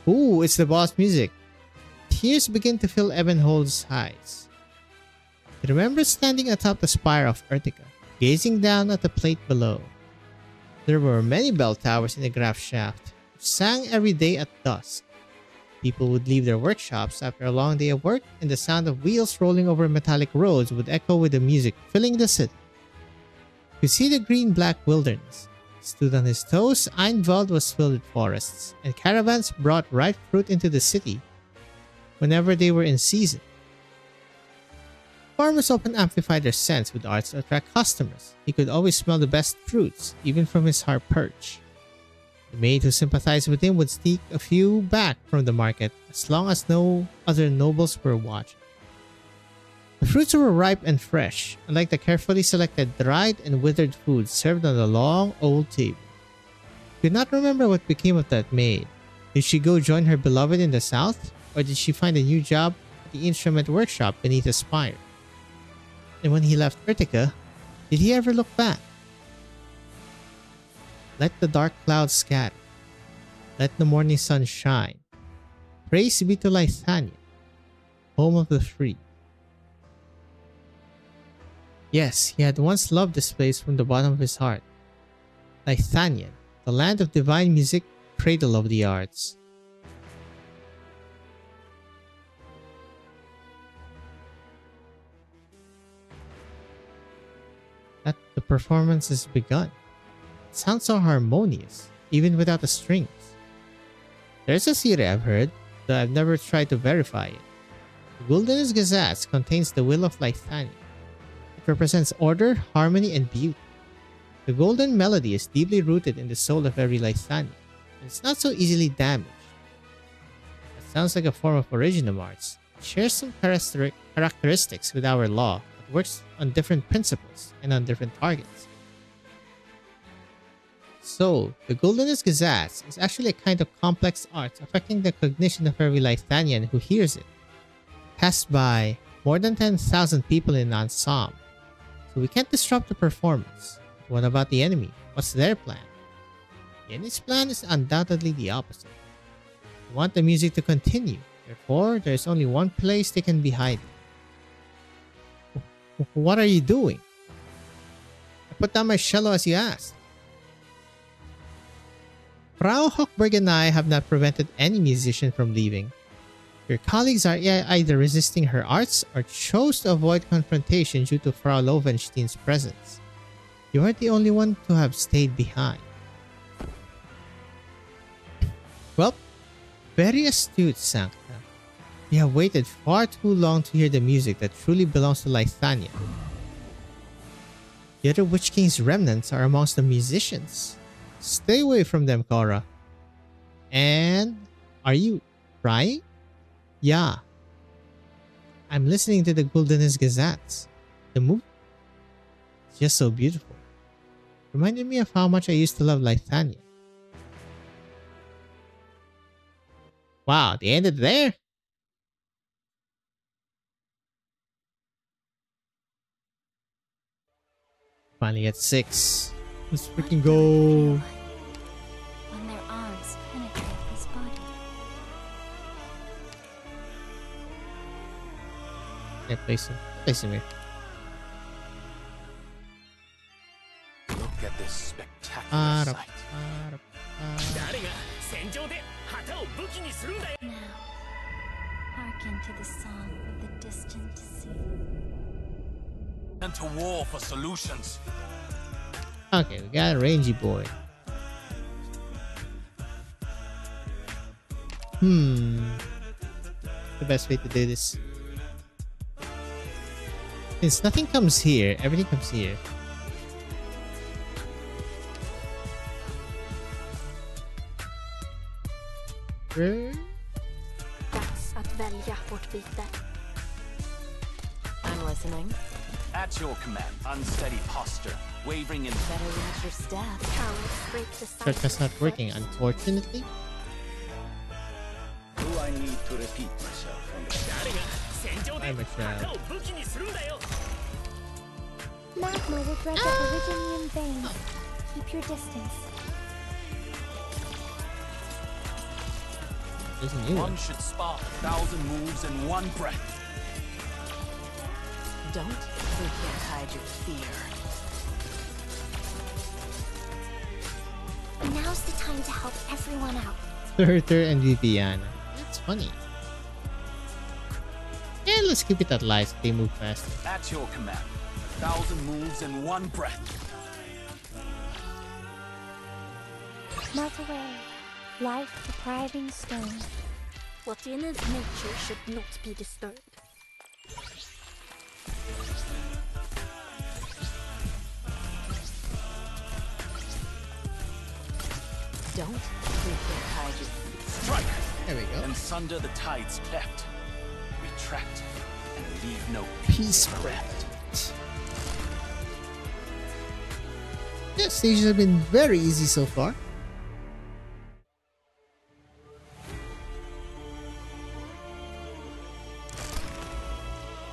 Ooh, it's the boss music. Tears begin to fill Ebenhold's eyes. He remembers standing atop the spire of Urtica, gazing down at the plate below. There were many bell towers in the Graf shaft, which sang every day at dusk. People would leave their workshops after a long day of work, and the sound of wheels rolling over metallic roads would echo with the music filling the city. You could see the green-black wilderness. Stood on his toes, Einwald was filled with forests, and caravans brought ripe fruit into the city whenever they were in season. Farmers often amplified their scents with arts to attract customers. He could always smell the best fruits, even from his high perch. The maid who sympathized with him would sneak a few back from the market as long as no other nobles were watching. The fruits were ripe and fresh, unlike the carefully selected dried and withered foods served on the long old table. He could not remember what became of that maid. Did she go join her beloved in the south, or did she find a new job at the instrument workshop beneath a spire? And when he left Urtica, did he ever look back? Let the dark clouds scatter. Let the morning sun shine. Praise be to Lithania, home of the free. Yes, he had once loved this place from the bottom of his heart. Lithania, the land of divine music, cradle of the arts. That the performance has begun. It sounds so harmonious, even without the strings. There's a theory I've heard, though I've never tried to verify it. The Guldenez Gazette contains the will of Lithania. It represents order, harmony, and beauty. The golden melody is deeply rooted in the soul of every Lithanian, and it's not so easily damaged. It sounds like a form of original arts. It shares some characteristics with our law, but works on different principles and on different targets. So, the Guldenez Gazette is actually a kind of complex art affecting the cognition of every Lithanian who hears it. Cast by more than 10,000 people in ensemble. So we can't disrupt the performance. What about the enemy? What's their plan? The enemy's plan is undoubtedly the opposite. They want the music to continue. Therefore, there's only one place they can be hiding. What are you doing? I put down my cello as you asked. Frau Hochberg and I have not prevented any musician from leaving. Your colleagues are either resisting her arts or chose to avoid confrontation due to Frau Lowenstein's presence. You are the only one to have stayed behind. Well, very astute, Sancta. You have waited far too long to hear the music that truly belongs to Lithania. The other Witch King's remnants are amongst the musicians. Stay away from them, Cora. And are you crying? Yeah. I'm listening to the Gulden's Gazettes. The movie is just so beautiful. Reminded me of how much I used to love Lithania. Wow, they ended there? Finally at 6. Let's freaking go. When their arms penetrate his body. Yeah, place him here. Look at this spectacular sight. 誰が戦場で旗を武器にするんだよ。 Now, hearken to the song of the distant sea. And to war for solutions. Okay, we got a rangy boy. The best way to do this. Since nothing comes here, everything comes here. Dags att välja vårt byte. I'm listening. At your command, unsteady posture, wavering in Better watch your step. Cowards break the Shortcut's not working, unfortunately. Do I need to repeat myself from the 誰が戦場で I'm a child. 旗を武器にするんだよ。 Magma will dredge up Originium veins. Keep your distance. There's a new one. one should spark 1,000 moves in one breath. Don't you can't hide your fear. Now's the time to help everyone out. Herther and Viviana. That's funny. Yeah, let's keep it at light so they move faster. At your command, 1,000 moves in one breath. Melt away. Life-depriving stone. Whatina's nature should not be disturbed. Don't you can't hide your fear. Strike There we go. and sunder the tides cleft. Retract and leave no Peace breath. Yeah, stages have been very easy so far.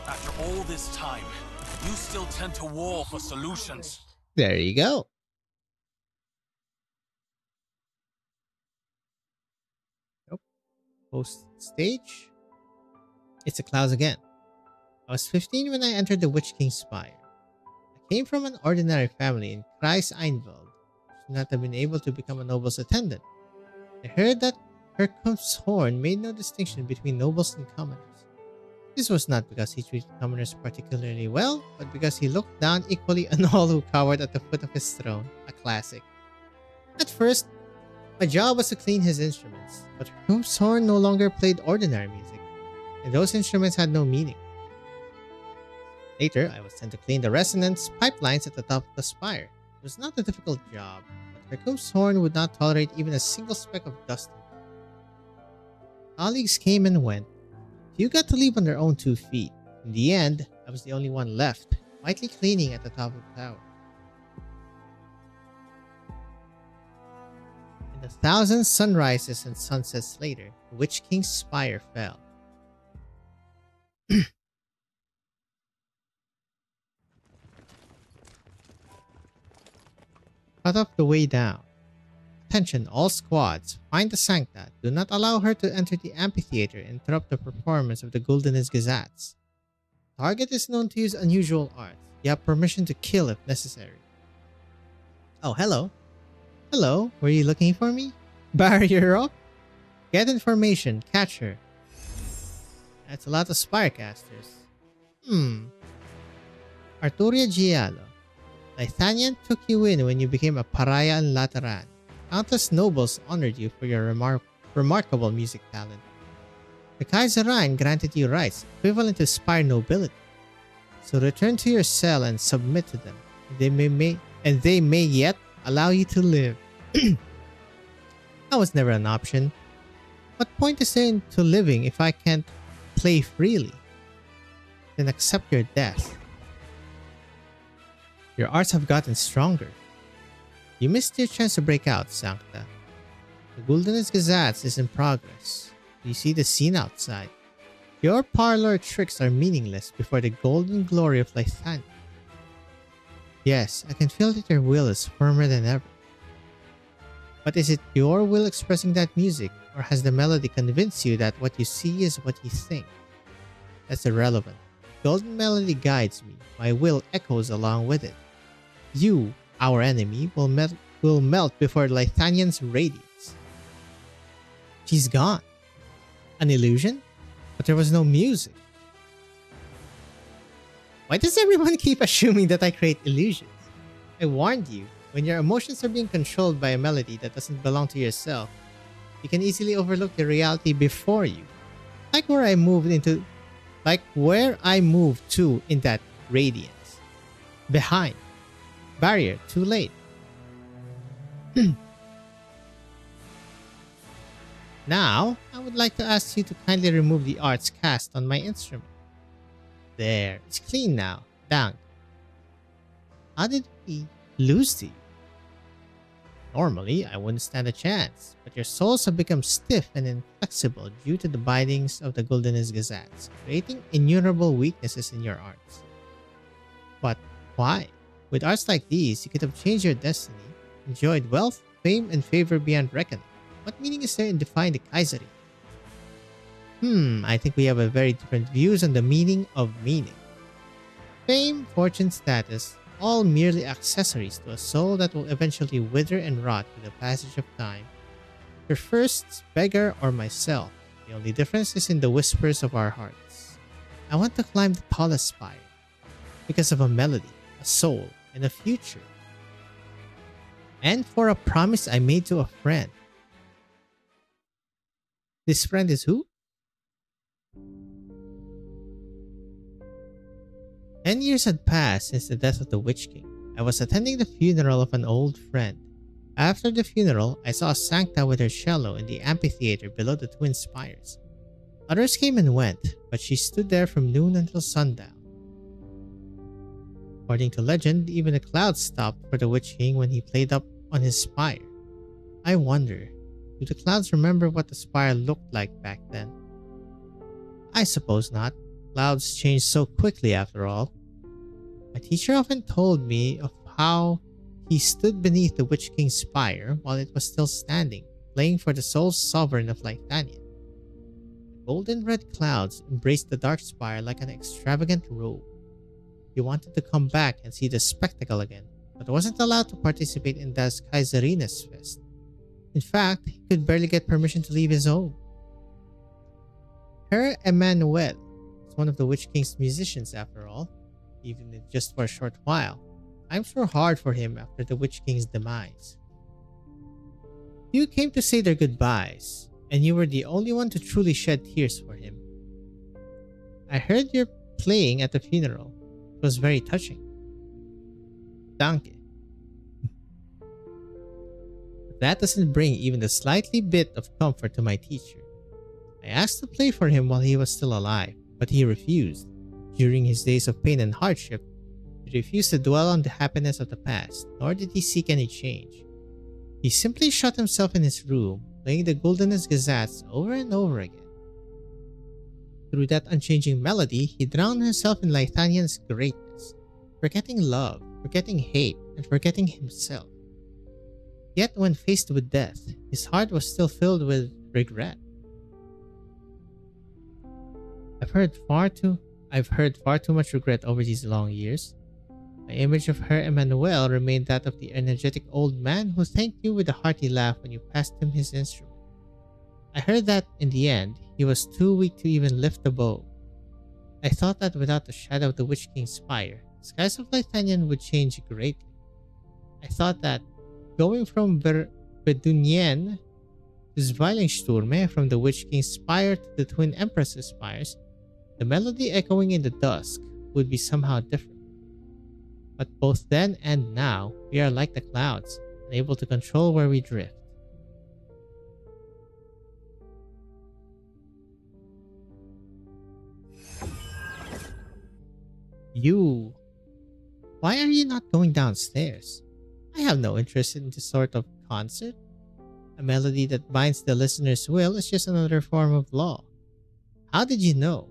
After all this time, you still tend to war for solutions. There you go. Nope. Post stage. It's the clouds again. I was 15 when I entered the Witch King's Spire. I came from an ordinary family in Kreis Einveld, should not have been able to become a noble's attendant. I heard that Herrkopf's horn made no distinction between nobles and commoners. This was not because he treated commoners particularly well, but because he looked down equally on all who cowered at the foot of his throne. A classic. At first, my job was to clean his instruments, but Herrkopf's horn no longer played ordinary music, and those instruments had no meaning. Later, I was sent to clean the resonance pipelines at the top of the spire. It was not a difficult job, but Herrkopf's horn would not tolerate even a single speck of dust in it. Colleagues came and went. Few got to leave on their own 2 feet. In the end, I was the only one left, quietly cleaning at the top of the tower. And 1,000 sunrises and sunsets later, the Witch King's spire fell. Cut off the way down. Attention all squads, find the Sancta. Do not allow her to enter the amphitheater and interrupt the performance of the Gulden's Gazettes. Target is known to use unusual arts. You have permission to kill if necessary. Oh, hello. Hello, were you looking for me? Barrier up? Get information, catch her. That's a lot of Spirecasters. Arturia Giallo. Lithanian took you in when you became a pariah in Lateran. Countless nobles honored you for your remarkable music talent. The Kaiserine granted you rights equivalent to Spire nobility. So return to your cell and submit to them. They may yet allow you to live. That was never an option. What point is there to living if I can't play freely? then accept your death. Your arts have gotten stronger. You missed your chance to break out, Sancta. The Gulden's Gazette is in progress. You see the scene outside. Your parlor tricks are meaningless before the golden glory of Lythania. Yes, I can feel that your will is firmer than ever. But is it your will expressing that music, or has the melody convinced you that what you see is what you think? That's irrelevant. Golden melody guides me. My will echoes along with it. You, our enemy, will melt before Lythanian's radiance. She's gone. An illusion? But there was no music. Why does everyone keep assuming that I create illusions? I warned you, when your emotions are being controlled by a melody that doesn't belong to yourself, you can easily overlook the reality before you. Like where I moved to in that radiance. Behind. Barrier, too late. Now, I would like to ask you to kindly remove the arts cast on my instrument. There, it's clean now. Dang. How did we lose to you? Normally, I wouldn't stand a chance, but your souls have become stiff and inflexible due to the bindings of the Gulden's Gazettes, creating innumerable weaknesses in your arts. But why? With arts like these, you could have changed your destiny, enjoyed wealth, fame, and favor beyond reckoning. What meaning is there in defying the Kaiserry? I think we have a very different views on the meaning of meaning. Fame, fortune, status, all merely accessories to a soul that will eventually wither and rot with the passage of time. Your first beggar or myself, the only difference is in the whispers of our hearts. I want to climb the tallest spire because of a melody, a soul, and a future. And for a promise I made to a friend. This friend is who? 10 years had passed since the death of the Witch King. I was attending the funeral of an old friend. After the funeral, I saw Sancta with her cello in the amphitheater below the twin spires. Others came and went, but she stood there from noon until sundown. According to legend, even the clouds stopped for the Witch King when he played up on his spire. I wonder, do the clouds remember what the spire looked like back then? I suppose not. Clouds change so quickly after all. My teacher often told me of how he stood beneath the Witch King's spire while it was still standing, playing for the sole sovereign of Lythania. The golden red clouds embraced the dark spire like an extravagant robe. He wanted to come back and see the spectacle again, but wasn't allowed to participate in Das Kaiserinas Fest. In fact, he could barely get permission to leave his home. Herr Emanuel was one of the Witch King's musicians after all, even if just for a short while. Times were hard for him after the Witch King's demise. You came to say their goodbyes, and you were the only one to truly shed tears for him. I heard your playing at the funeral. It was very touching. Danke. But that doesn't bring even the slightly bit of comfort to my teacher. I asked to play for him while he was still alive, but he refused. During his days of pain and hardship, he refused to dwell on the happiness of the past, nor did he seek any change. He simply shut himself in his room, playing the Gulden's Gazettes over and over again. Through that unchanging melody, he drowned himself in Lythanian's greatness, forgetting love, forgetting hate, and forgetting himself. Yet when faced with death, his heart was still filled with regret. I've heard far too much regret over these long years. My image of Herr Emanuel remained that of the energetic old man who thanked you with a hearty laugh when you passed him his instrument. I heard that, in the end, he was too weak to even lift the bow. I thought that without the shadow of the Witch King's spire, the skies of Lythanian would change greatly. I thought that, going from Bedunien to Zwilingsturme, from the Witch King's spire to the Twin Empress's spires, the melody echoing in the dusk would be somehow different. But both then and now, we are like the clouds, unable to control where we drift. You. Why are you not going downstairs? I have no interest in this sort of concert. A melody that binds the listener's will is just another form of law. How did you know?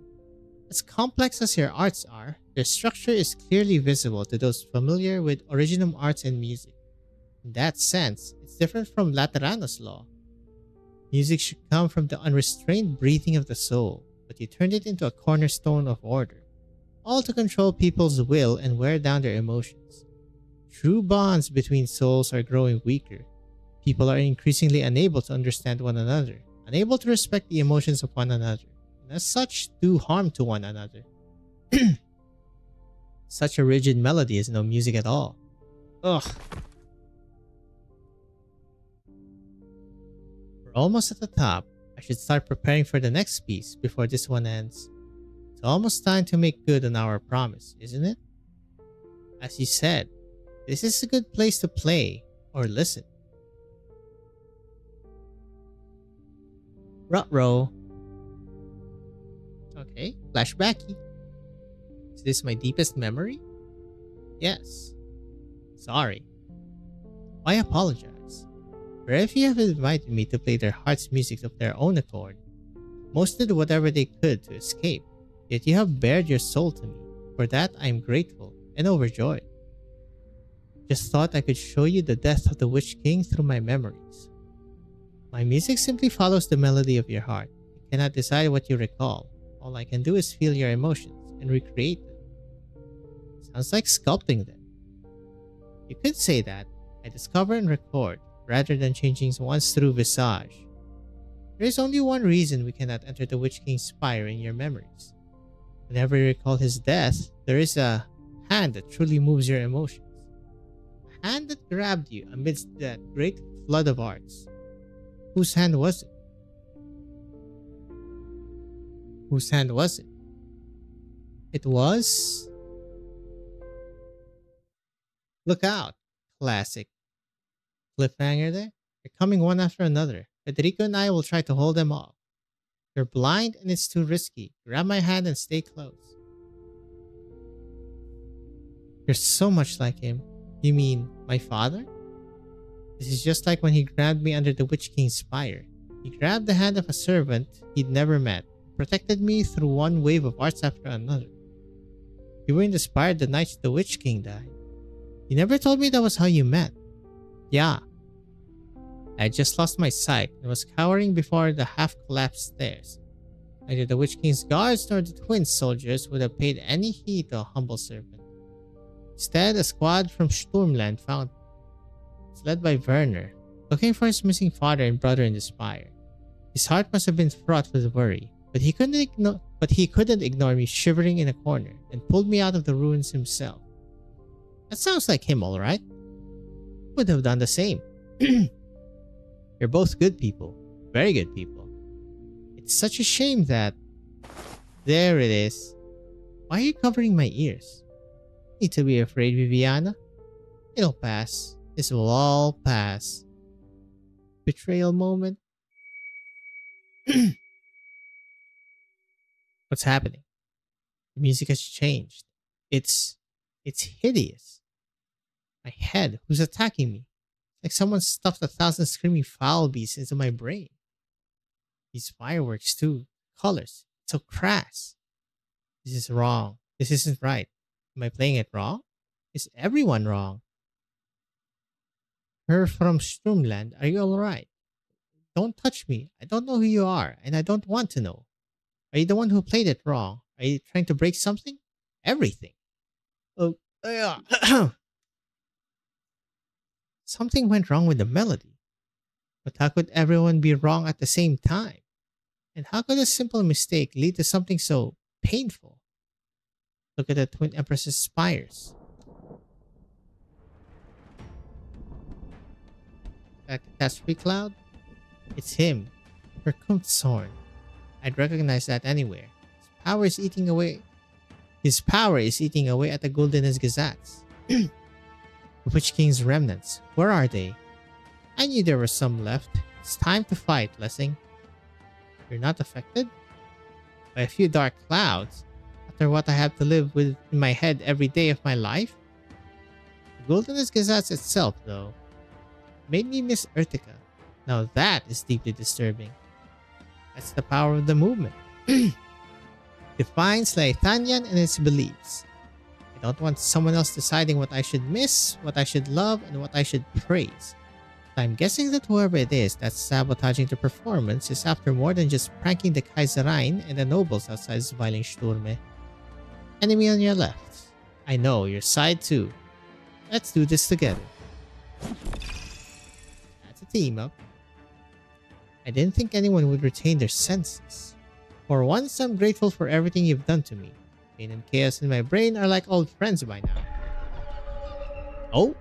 As complex as your arts are, their structure is clearly visible to those familiar with original arts and music. In that sense, it's different from Laterano's law. Music should come from the unrestrained breathing of the soul, but you turned it into a cornerstone of order, all to control people's will and wear down their emotions. True bonds between souls are growing weaker. People are increasingly unable to understand one another, unable to respect the emotions of one another, and as such do harm to one another. Such a rigid melody is no music at all. Ugh. We're almost at the top. I should start preparing for the next piece before this one ends. It's almost time to make good on our promise, isn't it? As you said, this is a good place to play or listen. Ruh-roh. Okay, flashbacky. Is this my deepest memory? Yes. Sorry. Why apologize? For if you have invited me to play their heart's music of their own accord, most did whatever they could to escape, yet you have bared your soul to me. For that I am grateful and overjoyed. Just thought I could show you the death of the Witch King through my memories. My music simply follows the melody of your heart. I cannot decide what you recall. All I can do is feel your emotions and recreate them. Sounds like sculpting them. You could say that. I discover and record, rather than changing one's true visage. There is only one reason we cannot enter the Witch King's spire in your memories. Whenever you recall his death, there is a hand that truly moves your emotions. A hand that grabbed you amidst that great flood of arts. Whose hand was it? Whose hand was it? It was... Look out! Classic. Cliffhanger there? They're coming one after another. Federico and I will try to hold them off. You're blind and it's too risky. Grab my hand and stay close. You're so much like him. You mean, my father? This is just like when he grabbed me under the Witch King's spire. He grabbed the hand of a servant he'd never met, protected me through one wave of arts after another. You were in the spire the night the Witch King died. You never told me that was how you met. Yeah. I had just lost my sight and was cowering before the half-collapsed stairs. Neither the Witch King's guards nor the twin soldiers would have paid any heed to a humble servant. Instead, a squad from Sturmland found me. It's led by Werner, looking for his missing father and brother in the spire. His heart must have been fraught with worry, but he couldn't ignore me shivering in a corner and pulled me out of the ruins himself. That sounds like him, all right. Would have done the same. You're both good people, very good people. It's such a shame that... There it is. Why are you covering my ears? Need to be afraid, Viviana? It'll pass. This will all pass. Betrayal moment. What's happening? The music has changed. It's hideous. My head, who's attacking me? Like someone stuffed 1,000 screaming foul beasts into my brain. These fireworks too. Colors. So crass. This is wrong. This isn't right. Am I playing it wrong? Is everyone wrong? Her from Sturmland, are you alright? Don't touch me. I don't know who you are, and I don't want to know. Are you the one who played it wrong? Are you trying to break something? Everything. Oh, something went wrong with the melody. But how could everyone be wrong at the same time? And how could a simple mistake lead to something so painful? Look at the Twin Empress's spires. That catastrophe cloud? It's him. Her Kunstshorn. I'd recognize that anywhere. His power is eating away at the Golden's Gazettes. The Witch King's remnants. Where are they? I knew there were some left. It's time to fight, Lessing. You're not affected? By a few dark clouds. A after what I have to live with in my head every day of my life? The Goldenest Gazette itself, though, made me miss Urtica. Now that is deeply disturbing. That's the power of the movement. Defines Laethanian and its beliefs. I don't want someone else deciding what I should miss, what I should love, and what I should praise. I'm guessing that whoever it is that's sabotaging the performance is after more than just pranking the Kaiserein and the nobles outside Zwilingsturme. Enemy on your left. I know, your side too. Let's do this together. That's a team up. I didn't think anyone would retain their senses. For once, I'm grateful for everything you've done to me. Pain and chaos in my brain are like old friends by now. Oh?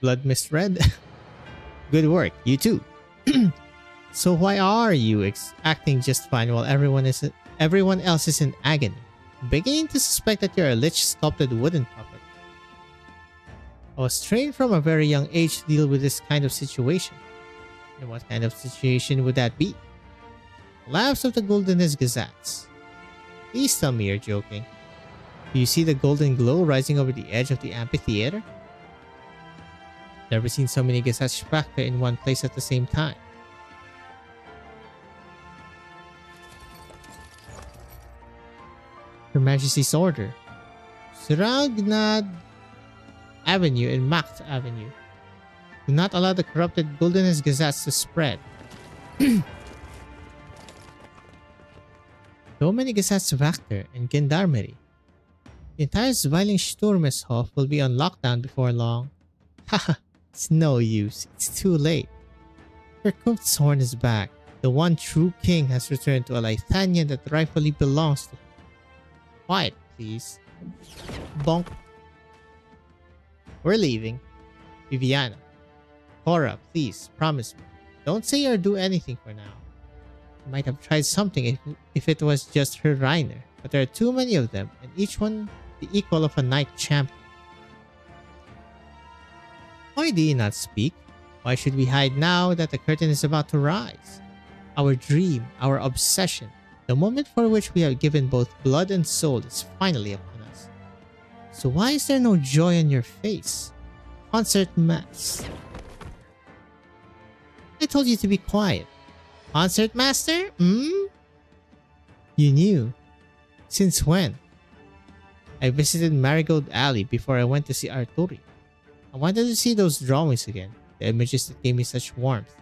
Blood misread. Good work, you too. So why are you acting just fine while everyone else is in agony? I'm beginning to suspect that you're a lich-sculpted wooden puppet. I was trained from a very young age to deal with this kind of situation. And what kind of situation would that be? Laughs of the Goldenest Gazettes. Please tell me you're joking. Do you see the golden glow rising over the edge of the amphitheater? Never seen so many Gesetzsprache in one place at the same time. Her Majesty's order. Siragnad Avenue and Macht Avenue. Do not allow the corrupted Goldenest Gazettes to spread. So many Gesetzwachter and Gendarmerie. The entire Zwilingsturmeshof will be on lockdown before long. Haha, it's no use. It's too late. Her Horn is back. The one true king has returned to a Laethanian that rightfully belongs to him. Quiet, please. Bonk. We're leaving. Viviana. Cora, please, promise me. Don't say or do anything for now. I might have tried something if it was just her Reiner, but there are too many of them, and each one the equal of a knight champion. Why do you not speak? Why should we hide now that the curtain is about to rise? Our dream, our obsession, the moment for which we have given both blood and soul is finally upon us. So why is there no joy on your face? Concert mass. I told you to be quiet. Concert master? You knew. Since when? I visited Marigold Alley before I went to see Arturi. I wanted to see those drawings again, the images that gave me such warmth.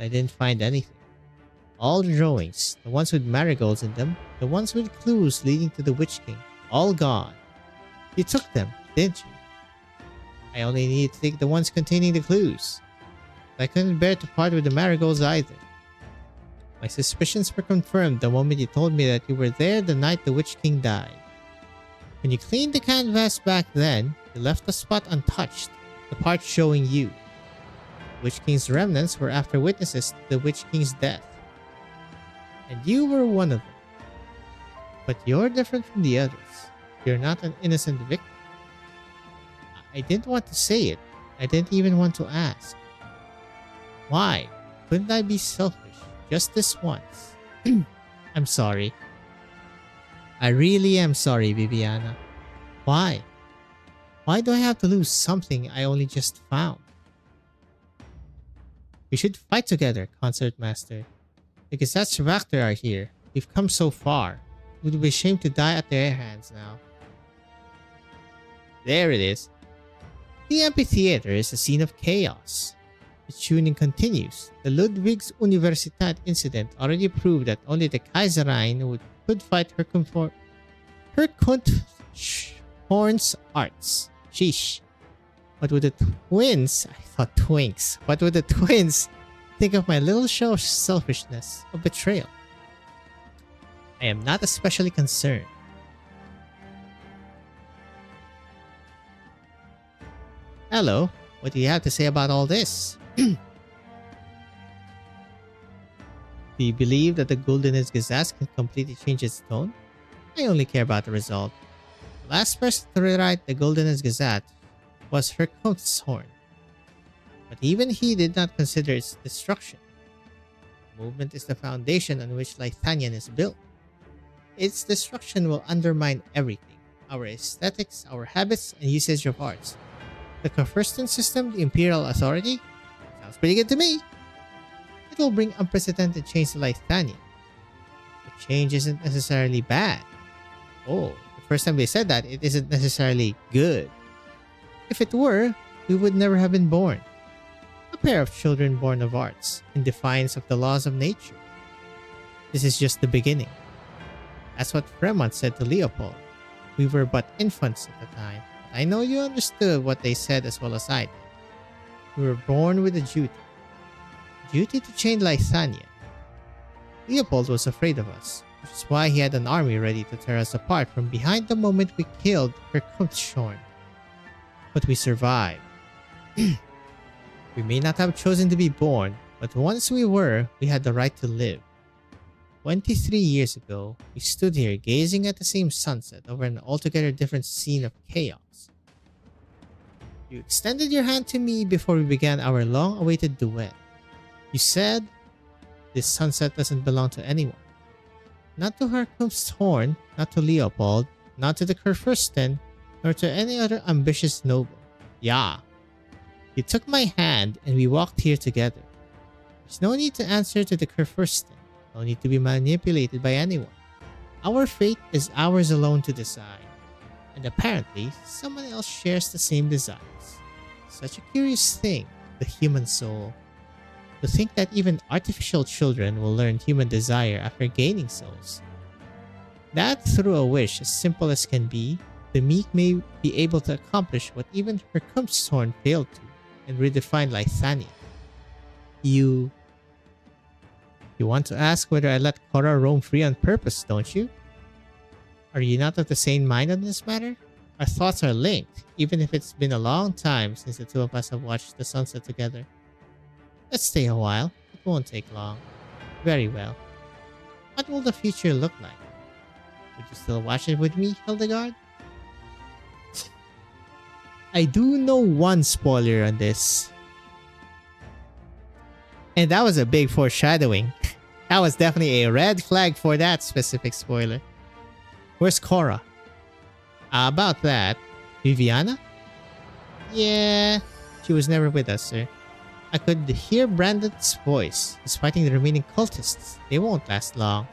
I didn't find anything. All the drawings, the ones with marigolds in them, the ones with clues leading to the Witch King, all gone. You took them, didn't you? I only needed to take the ones containing the clues. I couldn't bear to part with the marigolds either. My suspicions were confirmed the moment you told me that you were there the night the Witch King died. When you cleaned the canvas back then, you left the spot untouched, the part showing you. The Witch King's remnants were after witnesses to the Witch King's death. And you were one of them. But you're different from the others. You're not an innocent victim. I didn't want to say it. I didn't even want to ask. Why? Couldn't I be selfish? Just this once. I'm sorry. I really am sorry, Viviana. Why? Why do I have to lose something I only just found? We should fight together, Concertmaster. The Gesetzwachter are here. We've come so far. It would be a shame to die at their hands now. There it is. The amphitheater is a scene of chaos. The tuning continues. The Ludwigs Universität incident already proved that only the Kaiserein could fight her Horn's arts. Sheesh. What would the twins... I thought twinks. What would the twins think of my little show of selfishness, of betrayal? I am not especially concerned. Hello, what do you have to say about all this? Do you believe that the Goldenest Gazette can completely change its tone? I only care about the result. The last person to rewrite the Goldenest Gazette was Her Horn. But even he did not consider its destruction. The movement is the foundation on which Laethanian is built. Its destruction will undermine everything. Our aesthetics, our habits, and usage of arts. The Kurfürsten system, the Imperial Authority? Sounds pretty good to me. It will bring unprecedented change to Lythania. The change isn't necessarily bad. Oh, the first time they said that, it isn't necessarily good. If it were, we would never have been born. A pair of children born of arts, in defiance of the laws of nature. This is just the beginning. That's what Fremont said to Leopold. We were but infants at the time. I know you understood what they said as well as I did. We were born with a duty. Duty to change Lythania. Leopold was afraid of us, which is why he had an army ready to tear us apart from behind the moment we killed Herkumshorn. But we survived. We may not have chosen to be born, but once we were, we had the right to live. 23 years ago, we stood here gazing at the same sunset over an altogether different scene of chaos. You extended your hand to me before we began our long-awaited duet. You said, this sunset doesn't belong to anyone. Not to Herkumshorn, not to Leopold, not to the Kurfürsten, nor to any other ambitious noble. Yeah. You took my hand and we walked here together. There's no need to answer to the Kurfürsten. No need to be manipulated by anyone. Our fate is ours alone to decide. And apparently, someone else shares the same desires. Such a curious thing, the human soul. To think that even artificial children will learn human desire after gaining souls. That through a wish as simple as can be, the meek may be able to accomplish what even Herkumshorn failed to, and redefine Lythania. You want to ask whether I let Korra roam free on purpose, don't you? Are you not of the same mind on this matter? Our thoughts are linked, even if it's been a long time since the two of us have watched the sunset together. Let's stay a while. It won't take long. Very well. What will the future look like? Would you still watch it with me, Hildegard? I do know one spoiler on this. And that was a big foreshadowing. That was definitely a red flag for that specific spoiler. Where's Korra? About that, Viviana? Yeah, she was never with us, sir. I could hear Brandon's voice. He's fighting the remaining cultists. They won't last long.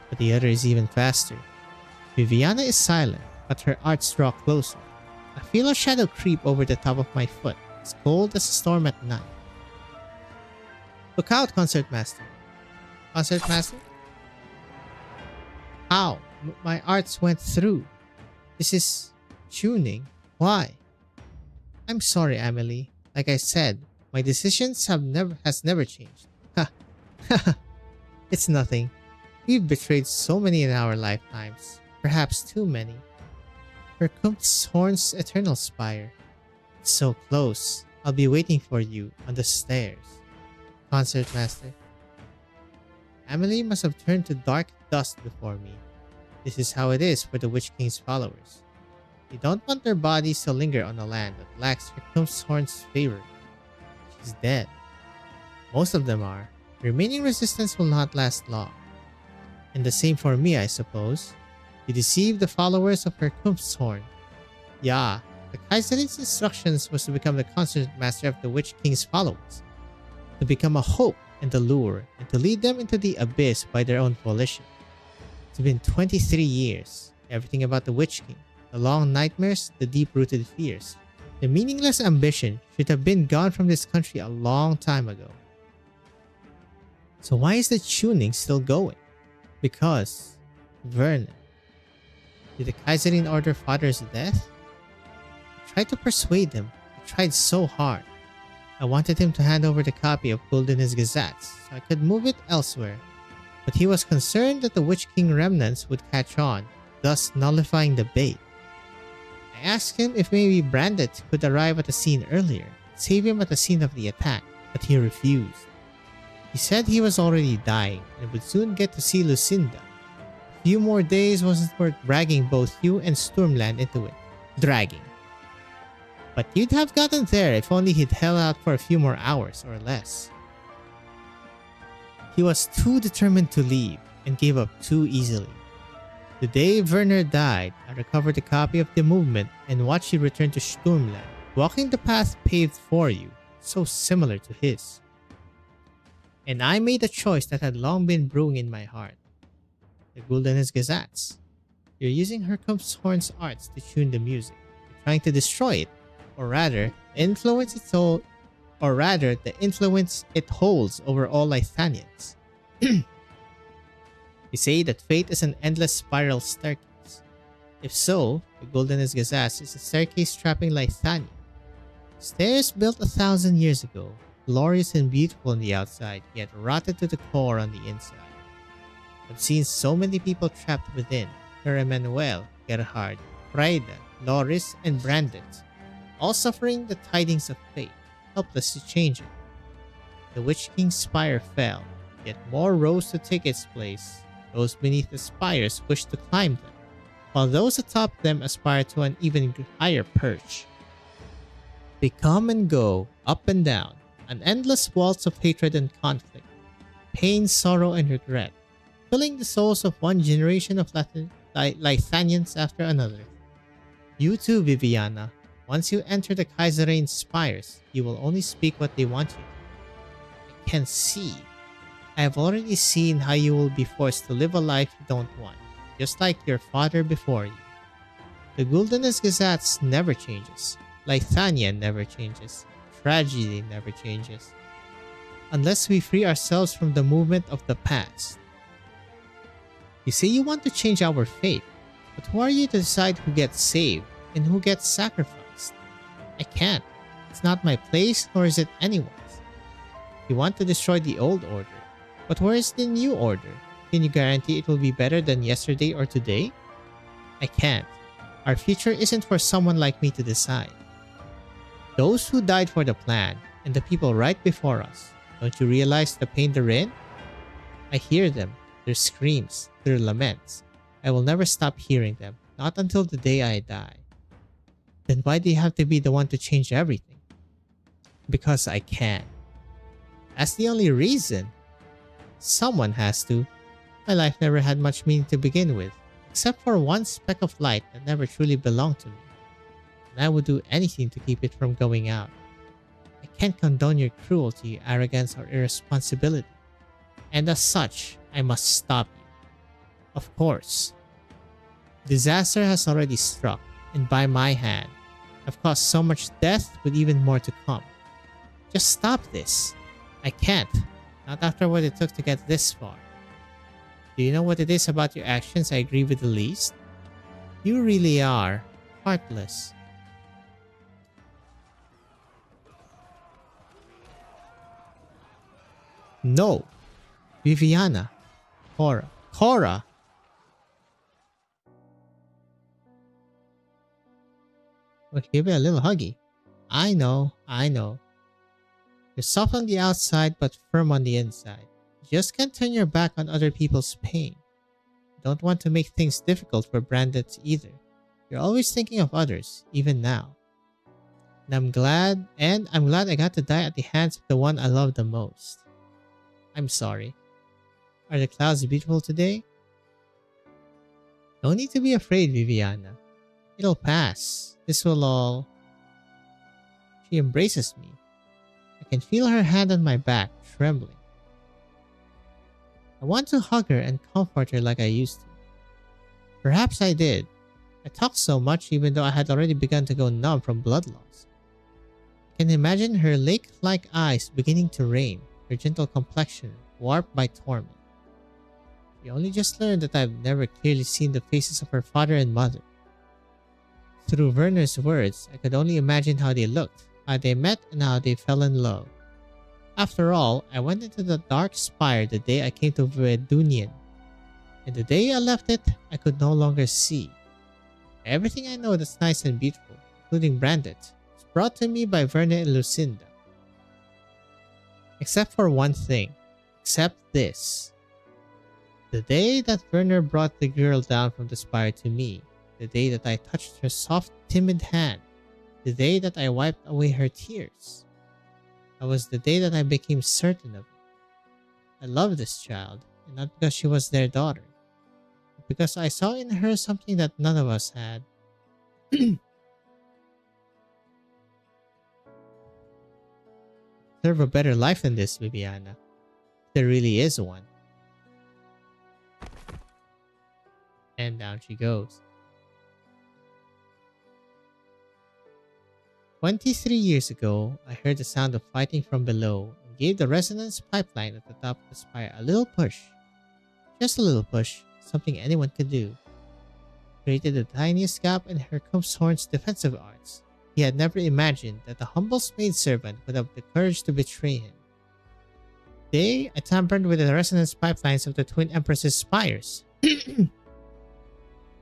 But the other is even faster. Viviana is silent, but her arts draw closer. I feel a shadow creep over the top of my foot, as cold as a storm at night. Look out, Concertmaster. Concertmaster? How? My arts went through. This is tuning. Why? I'm sorry, Amelie. Like I said, my decisions has never changed. Ha! It's nothing. We've betrayed so many in our lifetimes. Perhaps too many. Herkumshorn's eternal spire. It's so close. I'll be waiting for you on the stairs. Concertmaster. Amelie must have turned to dark dust before me. This is how it is for the Witch King's followers. They don't want their bodies to linger on a land that lacks Herkumshorn's favor. She's dead. Most of them are. The remaining resistance will not last long. And the same for me, I suppose. You deceived the followers of Herkumshorn. Yeah, the Kaiserin's instructions was to become the Concertmaster of the Witch King's followers. To become a hope and a lure, and to lead them into the abyss by their own volition. It's been 23 years. Everything about the Witch King, the long nightmares, the deep-rooted fears, the meaningless ambition should have been gone from this country a long time ago. So why is the tuning still going? Because Vernon. Did the Kaiserin order father's death? I tried to persuade him. I tried so hard. I wanted him to hand over the copy of Gulden's Gazettes so I could move it elsewhere. But he was concerned that the Witch King remnants would catch on, thus nullifying the bait. I asked him if maybe Brandet could arrive at the scene earlier, save him at the scene of the attack, but he refused. He said he was already dying and would soon get to see Lucinda. A few more days wasn't worth dragging both you and Stormland into it. Dragging. But you'd have gotten there if only he'd held out for a few more hours or less. He was too determined to leave and gave up too easily. The day Werner died, I recovered a copy of the movement and watched you return to Sturmland, walking the path paved for you, so similar to his. And I made a choice that had long been brewing in my heart. The Gulden's Gazats. You're using Herkomshorn's arts to tune the music. You're trying to destroy it, or rather, the influence it holds over all Lithanians. You say that fate is an endless spiral staircase. If so, the Gulden's Gazats is a staircase trapping Lithania. Stairs built 1,000 years ago, glorious and beautiful on the outside, yet rotted to the core on the inside. I've seen so many people trapped within. Her Emmanuel, Gerhard, Freida, Loris, and Brandon, all suffering the tidings of fate, helpless to change it. The Witch King's spire fell, yet more rose to take its place. Those beneath the spires wish to climb them, while those atop them aspire to an even higher perch. They come and go, up and down, an endless waltz of hatred and conflict, pain, sorrow, and regret, filling the souls of one generation of Lithanians after another. You too, Viviana. Once you enter the Kaiserreich's spires, you will only speak what they want you to. I can see. I have already seen how you will be forced to live a life you don't want, just like your father before you. The Gulden's Gazats never changes. Lithania never changes. Tragedy never changes. Unless we free ourselves from the movement of the past. You say you want to change our fate, but who are you to decide who gets saved and who gets sacrificed? I can't. It's not my place, nor is it anyone's. You want to destroy the old order, but where is the new order? Can you guarantee it will be better than yesterday or today? I can't. Our future isn't for someone like me to decide. Those who died for the plan, and the people right before us, don't you realize the pain they're in? I hear them, their screams, their laments. I will never stop hearing them, not until the day I die. Then why do you have to be the one to change everything? Because I can. That's the only reason. Someone has to. My life never had much meaning to begin with, except for one speck of light that never truly belonged to me. And I would do anything to keep it from going out. I can't condone your cruelty, arrogance, or irresponsibility. And as such, I must stop you. Of course. Disaster has already struck, and by my hand, I've caused so much death with even more to come. Just stop this. I can't. Not after what it took to get this far. Do you know what it is about your actions I agree with the least? You really are heartless. No. Viviana. Cora. Cora! Well, give it a little huggy. I know. You're soft on the outside but firm on the inside. You just can't turn your back on other people's pain. You don't want to make things difficult for Brandets either. You're always thinking of others, even now. And I'm glad I got to die at the hands of the one I love the most. I'm sorry. Are the clouds beautiful today? No need to be afraid, Viviana. It'll pass. This will all... She embraces me. I can feel her hand on my back, trembling. I want to hug her and comfort her like I used to. Perhaps I did. I talked so much even though I had already begun to go numb from blood loss. I can imagine her lake-like eyes beginning to rain, her gentle complexion warped by torment. She only just learned that I've never clearly seen the faces of her father and mother. Through Werner's words, I could only imagine how they looked, how they met, and how they fell in love. After all, I went into the dark spire the day I came to Verdunian, and the day I left it, I could no longer see. Everything I know that's nice and beautiful, including Brandet, was brought to me by Werner and Lucinda. Except for one thing. Except this. The day that Werner brought the girl down from the spire to me, the day that I touched her soft, timid hand, the day that I wiped away her tears. That was the day that I became certain of it. I loved this child, and not because she was their daughter, but because I saw in her something that none of us had. Deserve a better life than this, Viviana. There really is one. And down she goes. 23 years ago, I heard the sound of fighting from below and gave the resonance pipeline at the top of the spire a little push. Just a little push, something anyone could do. Created the tiniest gap in Herbst's horn's defensive arts. He had never imagined that the humble maidservant would have the courage to betray him. Today, I tampered with the resonance pipelines of the Twin Empress's spires.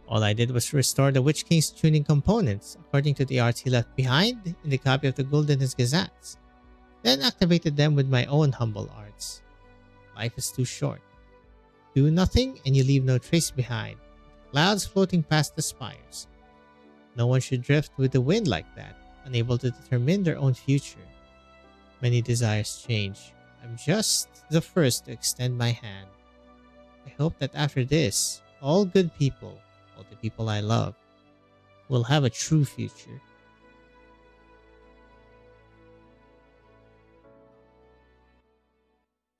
All I did was restore the Witch King's tuning components according to the arts he left behind in the copy of the Golden's Gazettes, then activated them with my own humble arts. Life is too short. Do nothing and you leave no trace behind. Clouds floating past the spires. No one should drift with the wind like that, unable to determine their own future. Many desires change. I'm just the first to extend my hand. I hope that after this, all good people, all the people I love, will have a true future.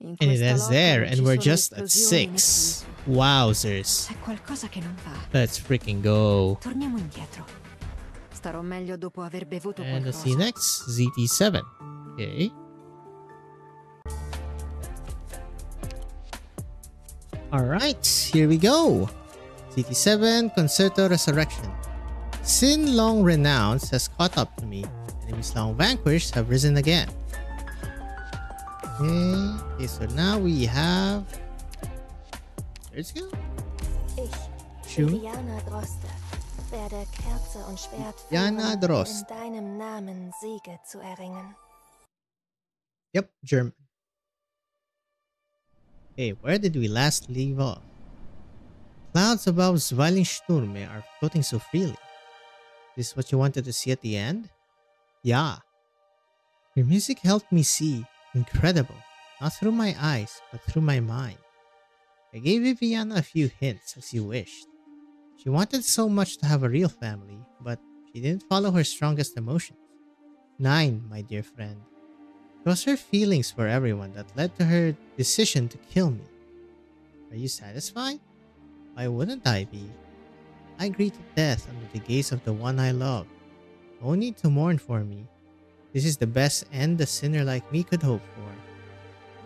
And it ends there, and we're just at 6. Wowzers. Let's freaking go. Torniamo indietro. Starò meglio dopo aver bevuto And let's see qualcosa. next, ZT7. Okay. Alright, here we go. ZT7 Concerto Resurrection. Sin long renounced has caught up to me. Enemies long vanquished have risen again. Okay, so now we have... Let's go. Ich, Sure. Viviana Droste, werde Kerze und Schwert Viviana führen, Droste. in deinem Namen Siege zu erringen. Yep, German. Okay, where did we last leave off? Clouds above Zwilingsturme are floating so freely. This what you wanted to see at the end? Yeah. Your music helped me see. Incredible. Not through my eyes, but through my mind. I gave Viviana a few hints as you wished. She wanted so much to have a real family, but she didn't follow her strongest emotions. 9, my dear friend. It was her feelings for everyone that led to her decision to kill me. Are you satisfied? Why wouldn't I be? I greeted death under the gaze of the one I love. No need to mourn for me. This is the best end a sinner like me could hope for.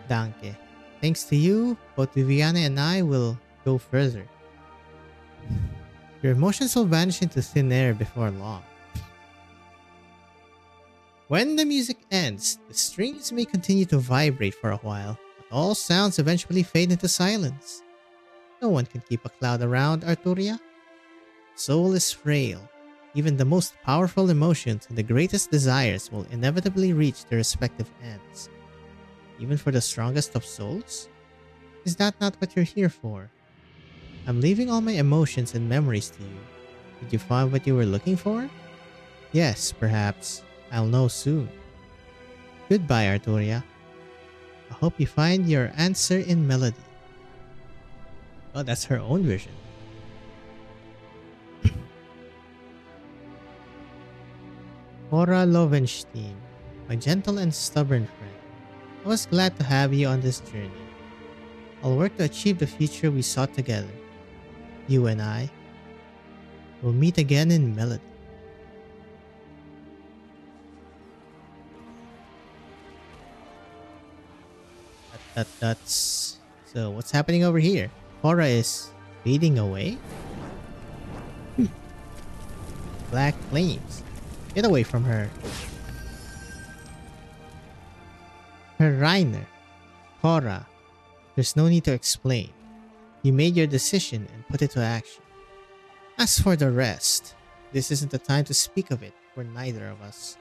Danke. Thanks to you, both Viviana and I will go further. Your emotions will vanish into thin air before long. When the music ends, the strings may continue to vibrate for a while, but all sounds eventually fade into silence. No one can keep a cloud around, Arturia. Soul is frail. Even the most powerful emotions and the greatest desires will inevitably reach their respective ends. Even for the strongest of souls? Is that not what you're here for? I'm leaving all my emotions and memories to you. Did you find what you were looking for? Yes, perhaps. I'll know soon. Goodbye, Arturia. I hope you find your answer in melody. Oh, that's her own version. Cora Lovenstein, my gentle and stubborn friend. I was glad to have you on this journey. I'll work to achieve the future we sought together. You and I will meet again in melody. That's... So what's happening over here? Cora is fading away? Black flames. Get away from her. Her Reiner. Cora. There's no need to explain. You made your decision and put it to action. As for the rest, this isn't the time to speak of it for neither of us.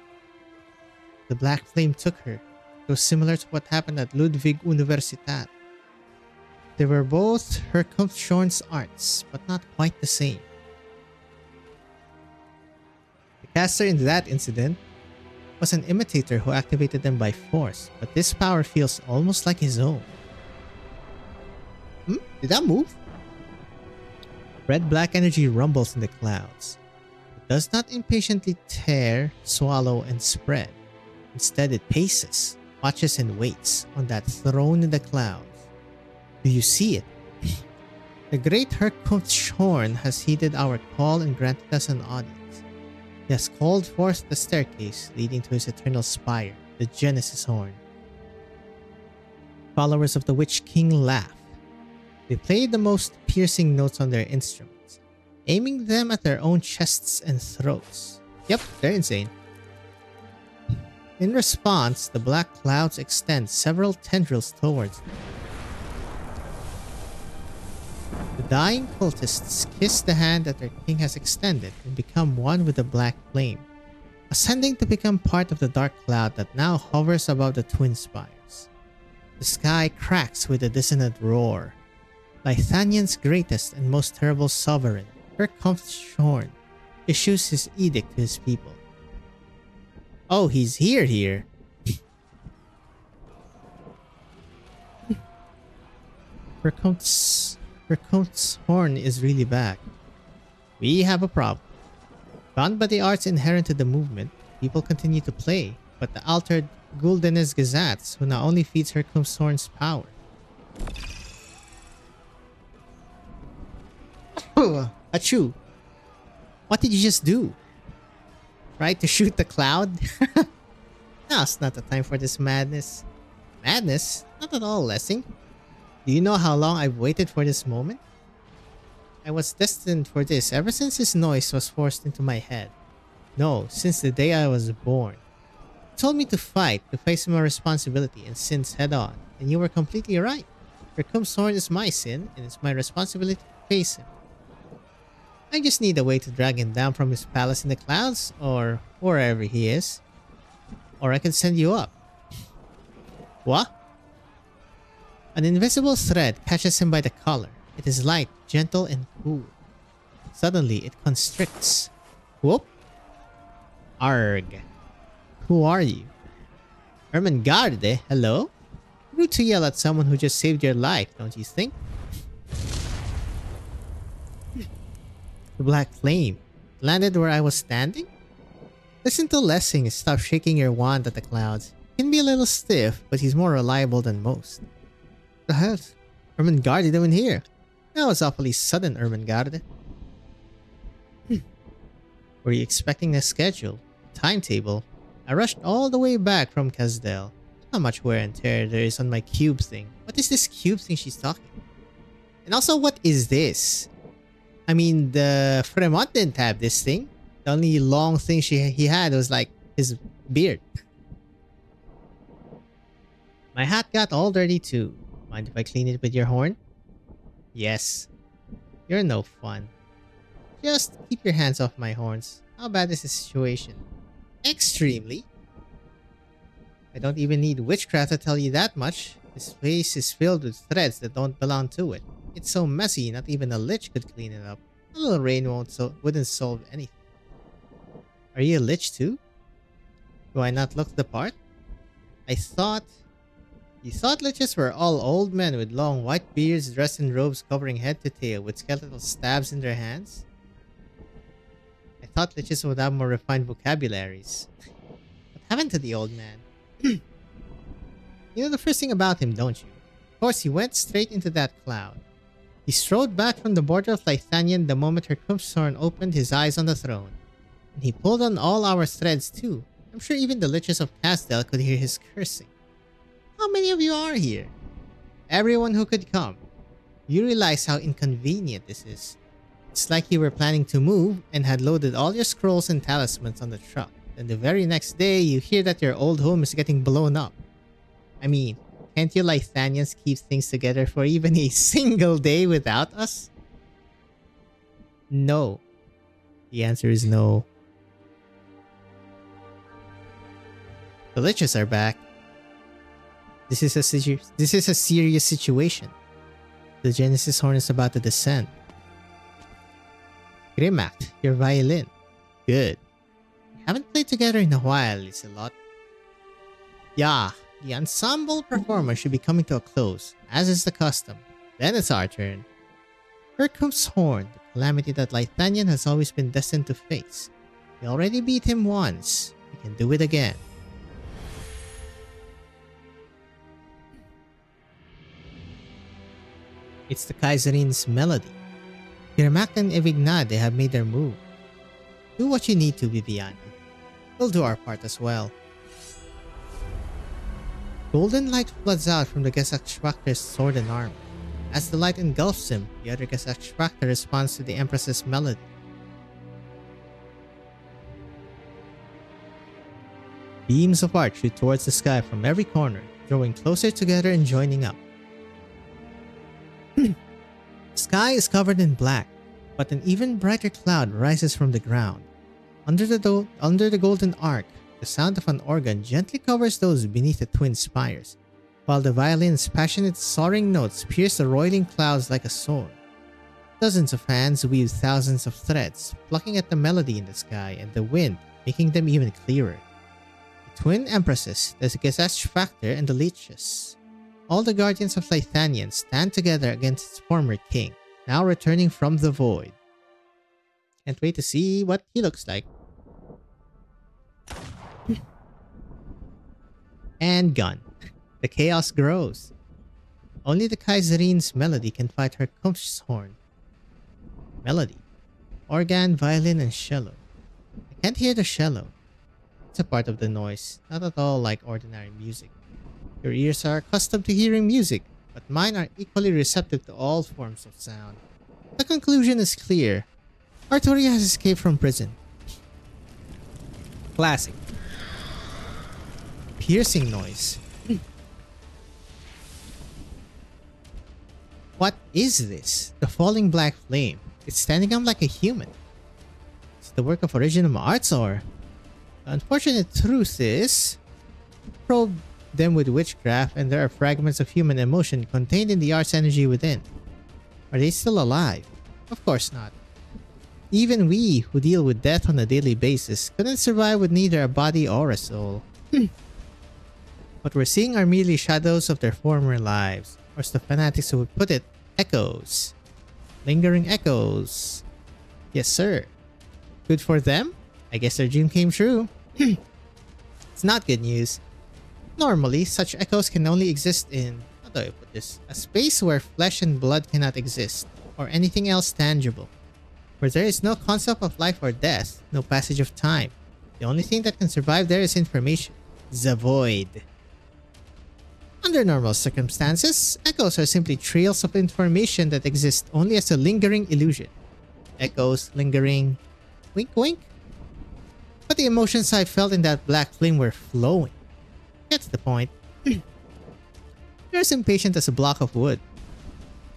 The black flame took her. It was similar to what happened at Ludwig Universitat. They were both Herkunftschorn's arts, but not quite the same. The caster in that incident was an imitator who activated them by force, but this power feels almost like his own. Did that move? Red-black energy rumbles in the clouds. It does not impatiently tear, swallow, and spread. Instead, it paces, watches, and waits on that throne in the clouds. Do you see it? The great Herkunftshorn has heeded our call and granted us an audience. He has called forth the staircase leading to his eternal spire, the Genesis Horn. Followers of the Witch King laugh. They play the most piercing notes on their instruments, aiming them at their own chests and throats. Yep, they're insane. In response, the black clouds extend several tendrils towards them. The dying cultists kiss the hand that their king has extended and become one with the black flame, ascending to become part of the dark cloud that now hovers above the twin spires. The sky cracks with a dissonant roar. Lythanian's greatest and most terrible sovereign, Herkunftshorn, issues his edict to his people. Oh, he's here. Herkunftshorn is really back. We have a problem. Bound by the arts inherent to the movement, people continue to play, but the altered Gulden's Gazats, who not only feeds Herkunftshorn's power. Achoo! What did you just do? Try to shoot the cloud? Now's not the time for this madness. Madness? Not at all, Lessing. Do you know how long I've waited for this moment? I was destined for this ever since his noise was forced into my head. No, since the day I was born. You told me to fight, to face my responsibility and sins head on, and you were completely right. Herkunftshorn is my sin, and it's my responsibility to face him. I just need a way to drag him down from his palace in the clouds, or wherever he is. Or I can send you up. What? An invisible thread catches him by the collar. It is light, gentle, and cool. Suddenly, it constricts. Whoop! Arg. Who are you? Ermengarde, hello? Rude to yell at someone who just saved your life, don't you think? The black flame landed where I was standing? Listen to Lessing and stop shaking your wand at the clouds. He can be a little stiff, but he's more reliable than most. The hell's Ermengarde doing here? That was awfully sudden, Ermengarde. Were you expecting a schedule? Timetable? I rushed all the way back from Kazdel. How much wear and tear there is on my cube thing. What is this cube thing she's talking? And also, what is this? I mean, the Fremont didn't have this thing. The only long thing he had was like his beard. My hat got all dirty too. Mind if I clean it with your horn? Yes. You're no fun. Just keep your hands off my horns. How bad is the situation? Extremely. I don't even need witchcraft to tell you that much. This place is filled with threads that don't belong to it. It's so messy, not even a lich could clean it up. A little rain wouldn't solve anything. Are you a lich too? Do I not look the part? You thought liches were all old men with long white beards dressed in robes covering head to tail with skeletal stabs in their hands? I thought liches would have more refined vocabularies. What happened to the old man? You know the first thing about him, don't you? Of course, he went straight into that cloud. He strode back from the border of Lythanian the moment Herkunftshorn opened his eyes on the throne. And he pulled on all our threads too. I'm sure even the liches of Kazdel could hear his cursing. How many of you are here? Everyone who could come. You realize how inconvenient this is. It's like you were planning to move and had loaded all your scrolls and talismans on the truck. Then the very next day, you hear that your old home is getting blown up. I mean, can't you Lythanians keep things together for even a single day without us? No. The answer is no. The liches are back. This is a serious situation. The Genesis Horn is about to descend. Grimact, your violin. Good. We haven't played together in a while, Liselot. Yeah, the ensemble performance should be coming to a close, as is the custom. Then it's our turn. Here comes Horn, the calamity that Lythanian has always been destined to face. We already beat him once. We can do it again. It's the Kaiserin's melody. Pirmak and Evignade have made their move. Do what you need to, Viviani. We'll do our part as well. Golden light floods out from the Gesachschwachter's sword and armor. As the light engulfs him, the other Gesachschwachter responds to the Empress's melody. Beams of art shoot towards the sky from every corner, drawing closer together and joining up. The sky is covered in black, but an even brighter cloud rises from the ground. Under the golden arc, the sound of an organ gently covers those beneath the twin spires, while the violin's passionate soaring notes pierce the roiling clouds like a sword. Dozens of hands weave thousands of threads, plucking at the melody in the sky and the wind, making them even clearer. The twin empresses, the Gesachschwachter and the leeches. All the guardians of Lythanian stand together against its former king, now returning from the void. Can't wait to see what he looks like. And gone. The chaos grows. Only the Kaiserin's melody can fight her Horn. Melody. Organ, violin, and cello. I can't hear the cello. It's a part of the noise, not at all like ordinary music. Your ears are accustomed to hearing music, but mine are equally receptive to all forms of sound. The conclusion is clear. Arturia has escaped from prison. Classic. Piercing noise. What is this? The falling black flame. It's standing up like a human. It's the work of original arts, or... The unfortunate truth is... Probe them with witchcraft and there are fragments of human emotion contained in the art's energy within. Are they still alive? Of course not. Even we, who deal with death on a daily basis, couldn't survive with neither a body or a soul. What we're seeing are merely shadows of their former lives, or as the fanatics who would put it, echoes. Lingering echoes. Yes, sir. Good for them? I guess their dream came true. It's not good news. Normally, such echoes can only exist in, how do I put this, a space where flesh and blood cannot exist, or anything else tangible. Where there is no concept of life or death, no passage of time. The only thing that can survive there is information. The void. Under normal circumstances, echoes are simply trails of information that exist only as a lingering illusion. Echoes, lingering... Wink wink? But the emotions I felt in that black flame were flowing. Gets the point. You're as impatient as a block of wood.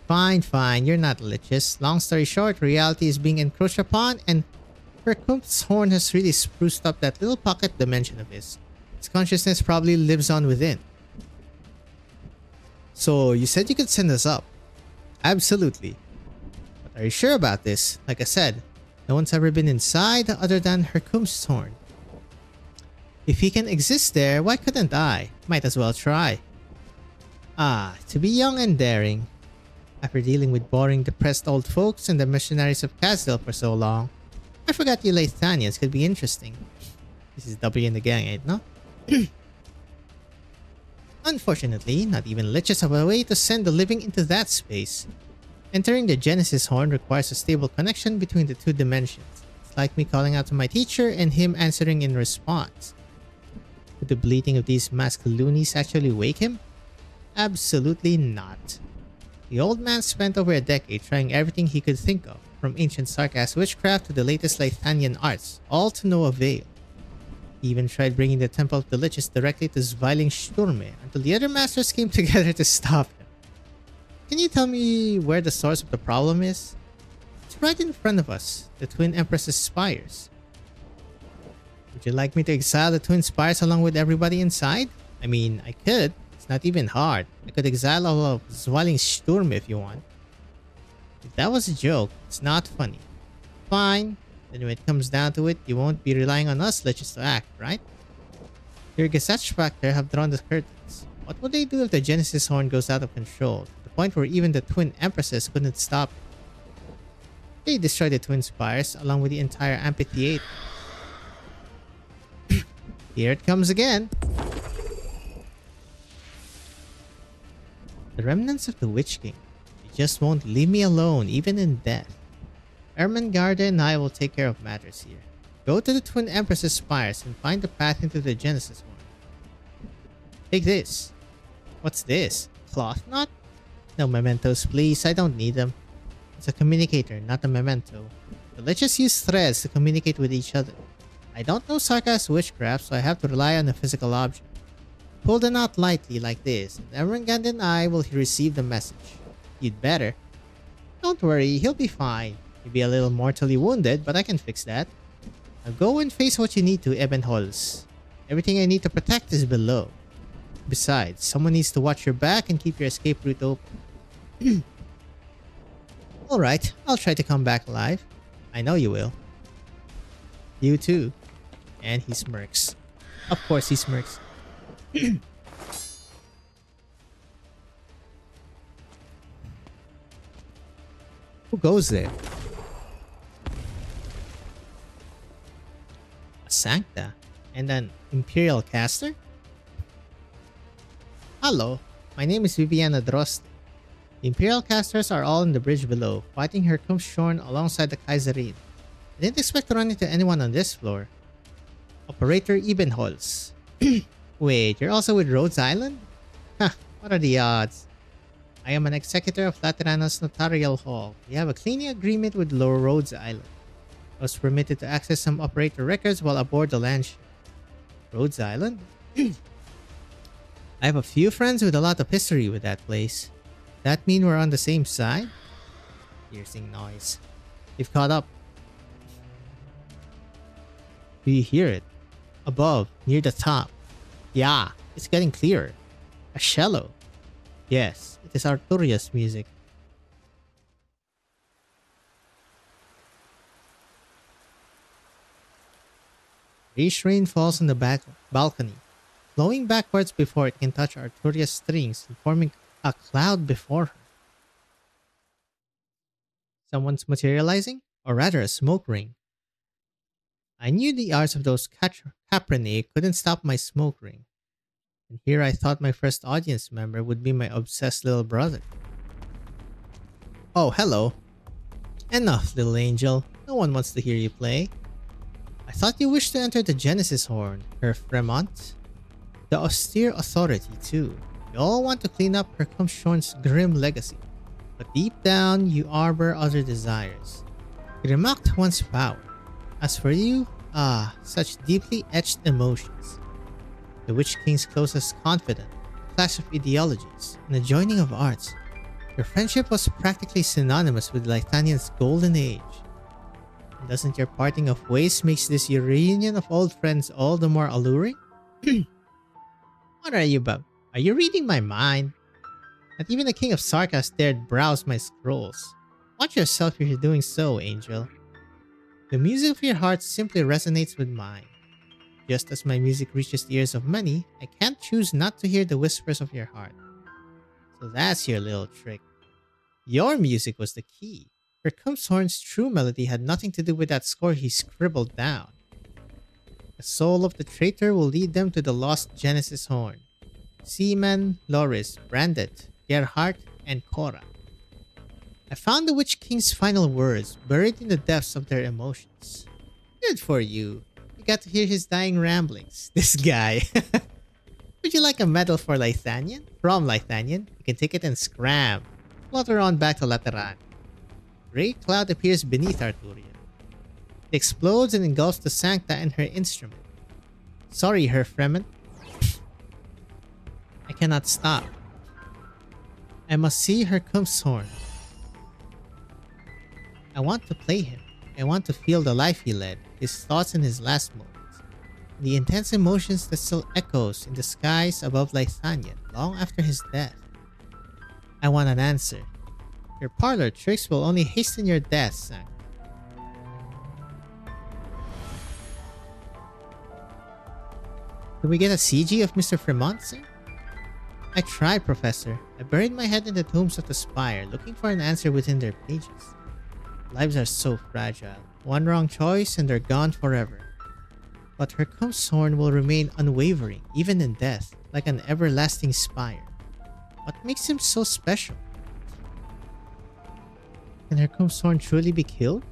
Fine, fine, you're not liches. Long story short, reality is being encroached upon and Horn has really spruced up that little pocket dimension of his. His consciousness probably lives on within. So, you said you could send us up. Absolutely. But are you sure about this? Like I said, no one's ever been inside other than Horn. If he can exist there, why couldn't I? Might as well try. Ah, to be young and daring. After dealing with boring, depressed old folks and the missionaries of Casdale for so long, I forgot you Lythanians could be interesting. This is W in the gang, ain't no? Unfortunately, not even liches have a way to send the living into that space. Entering the Genesis Horn requires a stable connection between the two dimensions. It's like me calling out to my teacher and him answering in response. Could the bleating of these masked loonies actually wake him? Absolutely not. The old man spent over a decade trying everything he could think of, from ancient Sarkas witchcraft to the latest Lythanian arts, all to no avail. He even tried bringing the Temple of the Liches directly to Zwilingsturme until the other masters came together to stop him. Can you tell me where the source of the problem is? It's right in front of us, the Twin Empress's spires. Would you like me to exile the Twin Spires along with everybody inside? I mean, I could. It's not even hard. I could exile all of Zwilingsturme if you want. If that was a joke, it's not funny. Fine. Then when it comes down to it, you won't be relying on us liches to act, right? Your Gesachschwachter have drawn the curtains. What would they do if the Genesis Horn goes out of control, to the point where even the Twin Empresses couldn't stop it? They destroyed the twin spires along with the entire amphitheater. Here it comes again. The remnants of the Witch King. They just won't leave me alone, even in death. Ermengarde and I will take care of matters here. Go to the Twin Empress's spires and find the path into the Genesis one. Take this. What's this? Cloth knot? No mementos, please. I don't need them. It's a communicator, not a memento. But let's just use threads to communicate with each other. I don't know Sarka's witchcraft, so I have to rely on a physical object. Pull the knot lightly like this, and Ermengarde and I will receive the message. You'd better. Don't worry, he'll be fine. He'll be a little mortally wounded, but I can fix that. Now go and face what you need to, Ebenholz. Everything I need to protect is below. Besides, someone needs to watch your back and keep your escape route open. Alright, I'll try to come back alive. I know you will. You too. And he smirks. Of course he smirks. Who goes there? A Sancta and an Imperial caster? Hello, my name is Viviana Droste. The Imperial casters are all in the bridge below, fighting Herkumshorn alongside the Kaiserin. I didn't expect to run into anyone on this floor. Operator Ebenholz. Wait, you're also with Rhodes Island? Huh, what are the odds? I am an executor of Laterana's Notarial Hall. We have a cleaning agreement with Lower Rhodes Island. I was permitted to access some operator records while aboard the landship. Rhodes Island? I have a few friends with a lot of history with that place. That mean we're on the same side? Piercing noise. They've caught up. Do you hear it? Above, near the top. Yeah, it's getting clearer. A cello. Yes, it is Arturia's music. Fresh rain falls on the back balcony, flowing backwards before it can touch Arturia's strings and forming a cloud before her. Someone's materializing? Or rather a smoke ring. I knew the arts of those Caprinae couldn't stop my smoke ring. And here I thought my first audience member would be my obsessed little brother. Oh, hello. Enough, little angel. No one wants to hear you play. I thought you wished to enter the Genesis Horn, Herr Fremont. The austere authority, too. You all want to clean up Herkumshorn's grim legacy. But deep down, you harbor other desires. You mocked one's power. As for you, such deeply etched emotions. The Witch King's closest confidant, a clash of ideologies, and a joining of arts. Your friendship was practically synonymous with Lythanian's golden age. And doesn't your parting of ways makes this your reunion of old friends all the more alluring? What are you about? Are you reading my mind? Not even the King of Sarkas dared browse my scrolls. Watch yourself if you're doing so, Angel. The music of your heart simply resonates with mine. Just as my music reaches the ears of many, I can't choose not to hear the whispers of your heart. So that's your little trick. Your music was the key. Herkumshorn's true melody had nothing to do with that score he scribbled down. The soul of the traitor will lead them to the lost Genesis Horn. Seaman, Loris, Brandet, Gerhardt, and Cora. I found the Witch King's final words buried in the depths of their emotions. Good for you. You got to hear his dying ramblings. This guy. Would you like a medal for Lythanian? From Lythanian? You can take it and scram. Flutter on back to Lateran. Great cloud appears beneath Arturia. It explodes and engulfs the Sancta and her instrument. Sorry, Herr Fremont. I cannot stop. I must see Herkumshorn. I want to play him. I want to feel the life he led, his thoughts in his last moments, the intense emotions that still echoes in the skies above Lythanian long after his death. I want an answer. Your parlor tricks will only hasten your death, Sang. Do we get a CG of Mr. Fremont, sir? I tried, Professor. I buried my head in the tombs of the spire, looking for an answer within their pages. Lives are so fragile. One wrong choice and they're gone forever. But her Hercumsthorn will remain unwavering, even in death, like an everlasting spire. What makes him so special? Can her Hercumsthorn truly be killed?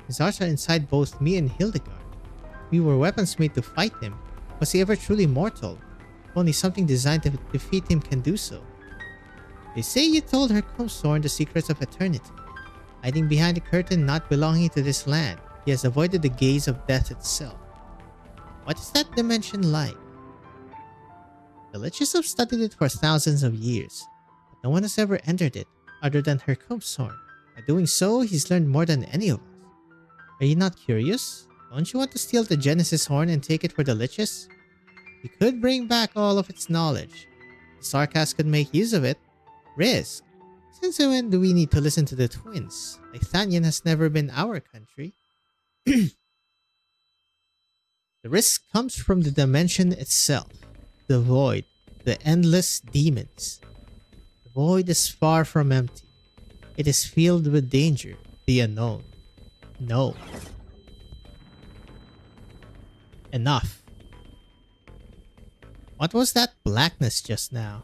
His hearts are inside both me and Hildegard. We were weapons made to fight him. Was he ever truly mortal? Only something designed to defeat him can do so. They say you told her Hercumsthorn the secrets of eternity. Hiding behind a curtain not belonging to this land, he has avoided the gaze of death itself. What is that dimension like? The Liches have studied it for thousands of years, but no one has ever entered it other than her Hercumsthorn. By doing so, he's learned more than any of us. Are you not curious? Don't you want to steal the Genesis Horn and take it for the Liches? We could bring back all of its knowledge. The Sarkas could make use of it. Risk. Since when do we need to listen to the twins? Lythanian has never been our country. The risk comes from the dimension itself. The void. The endless demons. The void is far from empty. It is filled with danger. The unknown. No. Enough. What was that blackness just now?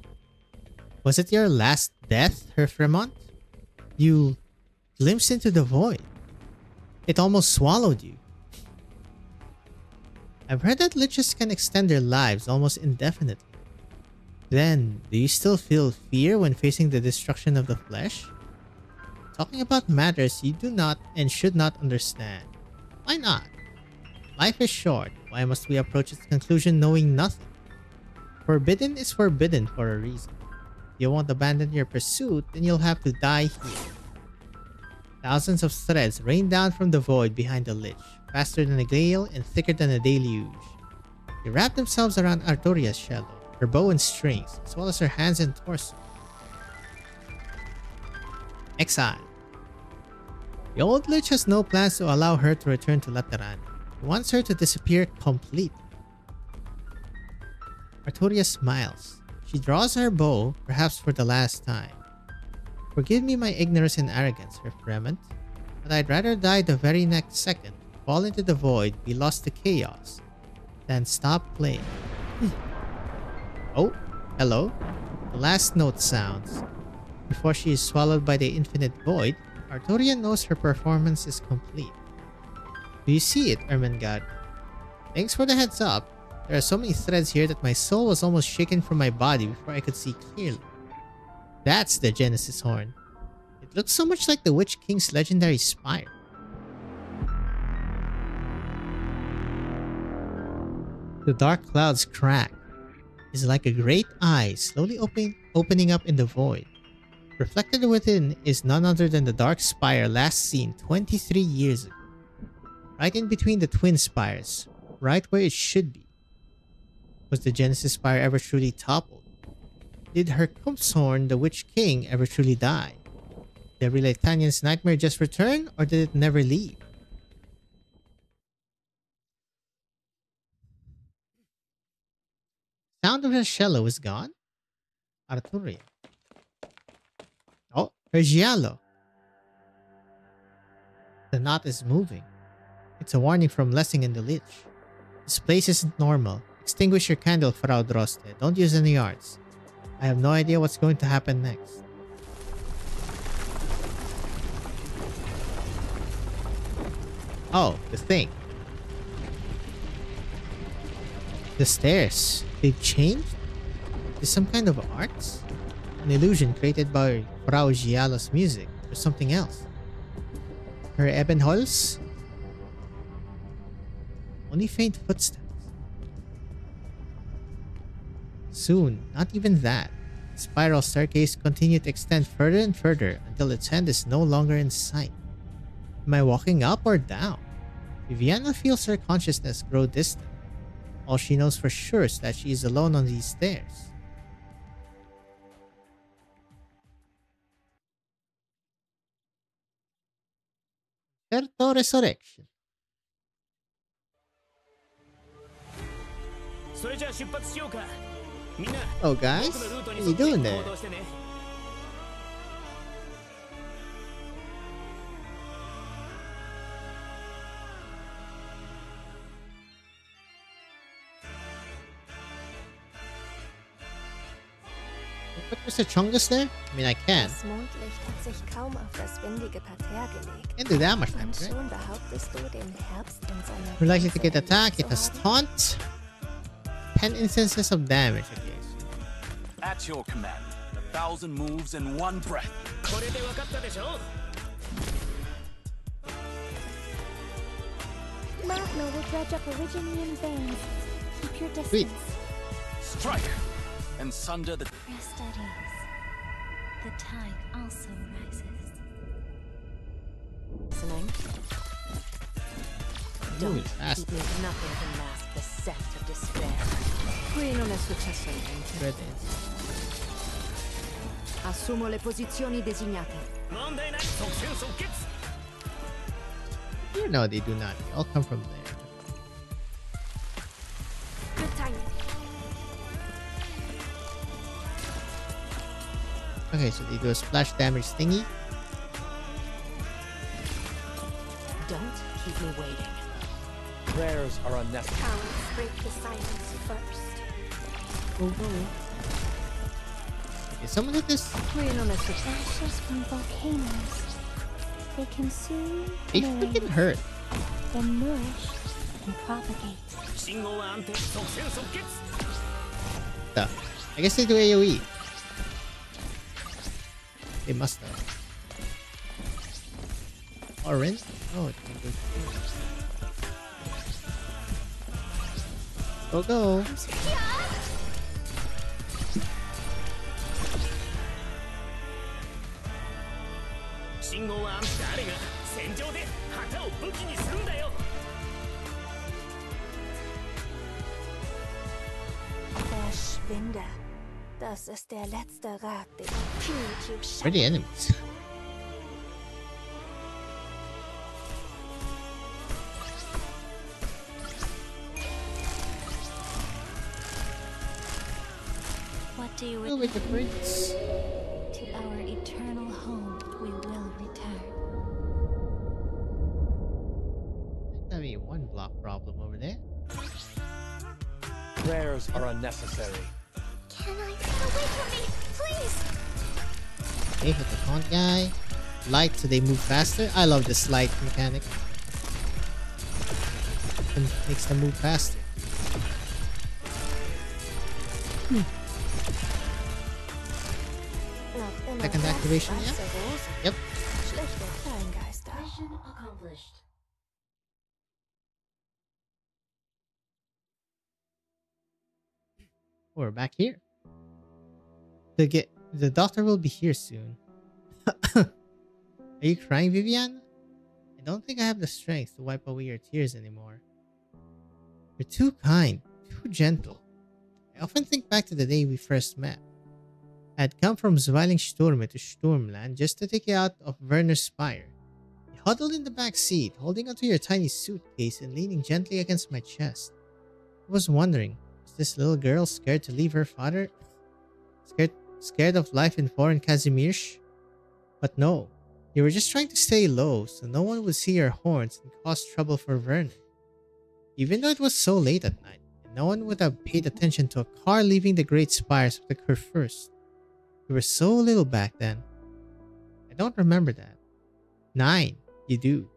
Was it your last death, Herfremont? You glimpsed into the void. It almost swallowed you. I've heard that liches can extend their lives almost indefinitely. Then, do you still feel fear when facing the destruction of the flesh? Talking about matters you do not and should not understand. Why not? Life is short. Why must we approach its conclusion knowing nothing? Forbidden is forbidden for a reason. If you won't abandon your pursuit, then you'll have to die here. Thousands of threads rain down from the void behind the lich, faster than a gale and thicker than a deluge. They wrap themselves around Artoria's shell, her bow and strings, as well as her hands and torso. Exile. The old lich has no plans to allow her to return to Lateran. He wants her to disappear completely. Artoria smiles. She draws her bow, perhaps for the last time. Forgive me my ignorance and arrogance, Herfremont, but I'd rather die the very next second, fall into the void, be lost to chaos, than stop playing. Oh, hello. The last note sounds. Before she is swallowed by the infinite void, Artoria knows her performance is complete. Do you see it, Ermengarde? Thanks for the heads up. There are so many threads here that my soul was almost shaken from my body before I could see clearly. That's the Genesis Horn. It looks so much like the Witch King's legendary spire. The dark clouds crack. It's like a great eye slowly opening up in the void. Reflected within is none other than the dark spire last seen 23 years ago. Right in between the twin spires, right where it should be. Was the Genesis Spire ever truly toppled? Did Hercumsthorn, the Witch King, ever truly die? Did Lythanian's nightmare just return, or did it never leave? Sound of the cello is gone? Arturia. Oh, her giallo. The knot is moving. It's a warning from Lessing and the Lich. This place isn't normal. Extinguish your candle, Frau Droste. Don't use any arts. I have no idea what's going to happen next. Oh, the thing. The stairs. They've changed? Is some kind of arts? An illusion created by Frau Giallo's music, or something else? Her Ebenholz? Only faint footsteps. Soon, not even that. The spiral staircase continued to extend further and further until its end is no longer in sight. Am I walking up or down? Viviana feels her consciousness grow distant. All she knows for sure is that she is alone on these stairs. Certo Resurrection. Oh guys, what are you doing there? put Mr. Chungus there? I mean, I can. Das Mondlicht hat sich kaum auf das windige Parterre gelegt. Can't do that much Und damage, right? schon behauptest du, den Herbst in seiner We're likely to get Grenze attacked. It erlebt has zu haben? taunt. 10 instances of damage. Okay. At your command. 1,000 moves in one breath. これで分かったでしょ Magma will dredge up Originium veins. Keep your distance. Sweet. Strike and sunder the. Rest at ease. The tide also rises. Listening? Ooh, Don't fast. keep me. Nothing can mask the scent of despair. Qui non è successo niente. Red dance. Assumo le posizioni designate. 問題ない即戦即決 No, they do not. They all come from there. Good timing. Okay, so they do a splash damage thingy. Don't keep me waiting. Prayers are unnecessary. Cowards break the silence first. Okay, someone hit this. Qui non è successo. Ashes from volcanoes. They consume, They nourish, freaking hurt. then nourish, and propagate. 信号は安定即戦即決 Duh. I guess they do AoE. They must have. Orange? Oh, it can go. Go, go. 信号は誰が戦場で旗を武器にするんだよ Verschwinde. Das ist der letzte Rat, den Primitive Where are the enemies? What do you Go with the prince. To our eternal home we will return. That'd be one block problem over there. Prayers are unnecessary. Can I get away from me? Please! Okay, hit the taunt guy. Light so they move faster. I love this light mechanic. It makes them move faster. Second activation, yeah? Yep. Schlechte Kleingeister. We're back here. The doctor will be here soon. Are you crying, Vivian? I don't think I have the strength to wipe away your tears anymore. You're too kind, too gentle. I often think back to the day we first met. I had come from Zwilingsturme to Sturmland just to take you out of Werner's Spire. You huddled in the back seat, holding onto your tiny suitcase and leaning gently against my chest. I was wondering, was this little girl scared to leave her father? Scared of life in foreign Kazimierz? But no, you were just trying to stay low so no one would see your horns and cause trouble for Werner. Even though it was so late at night, and no one would have paid attention to a car leaving the Great Spires of the Kurfürst. You were so little back then. I don't remember that. 9, you do.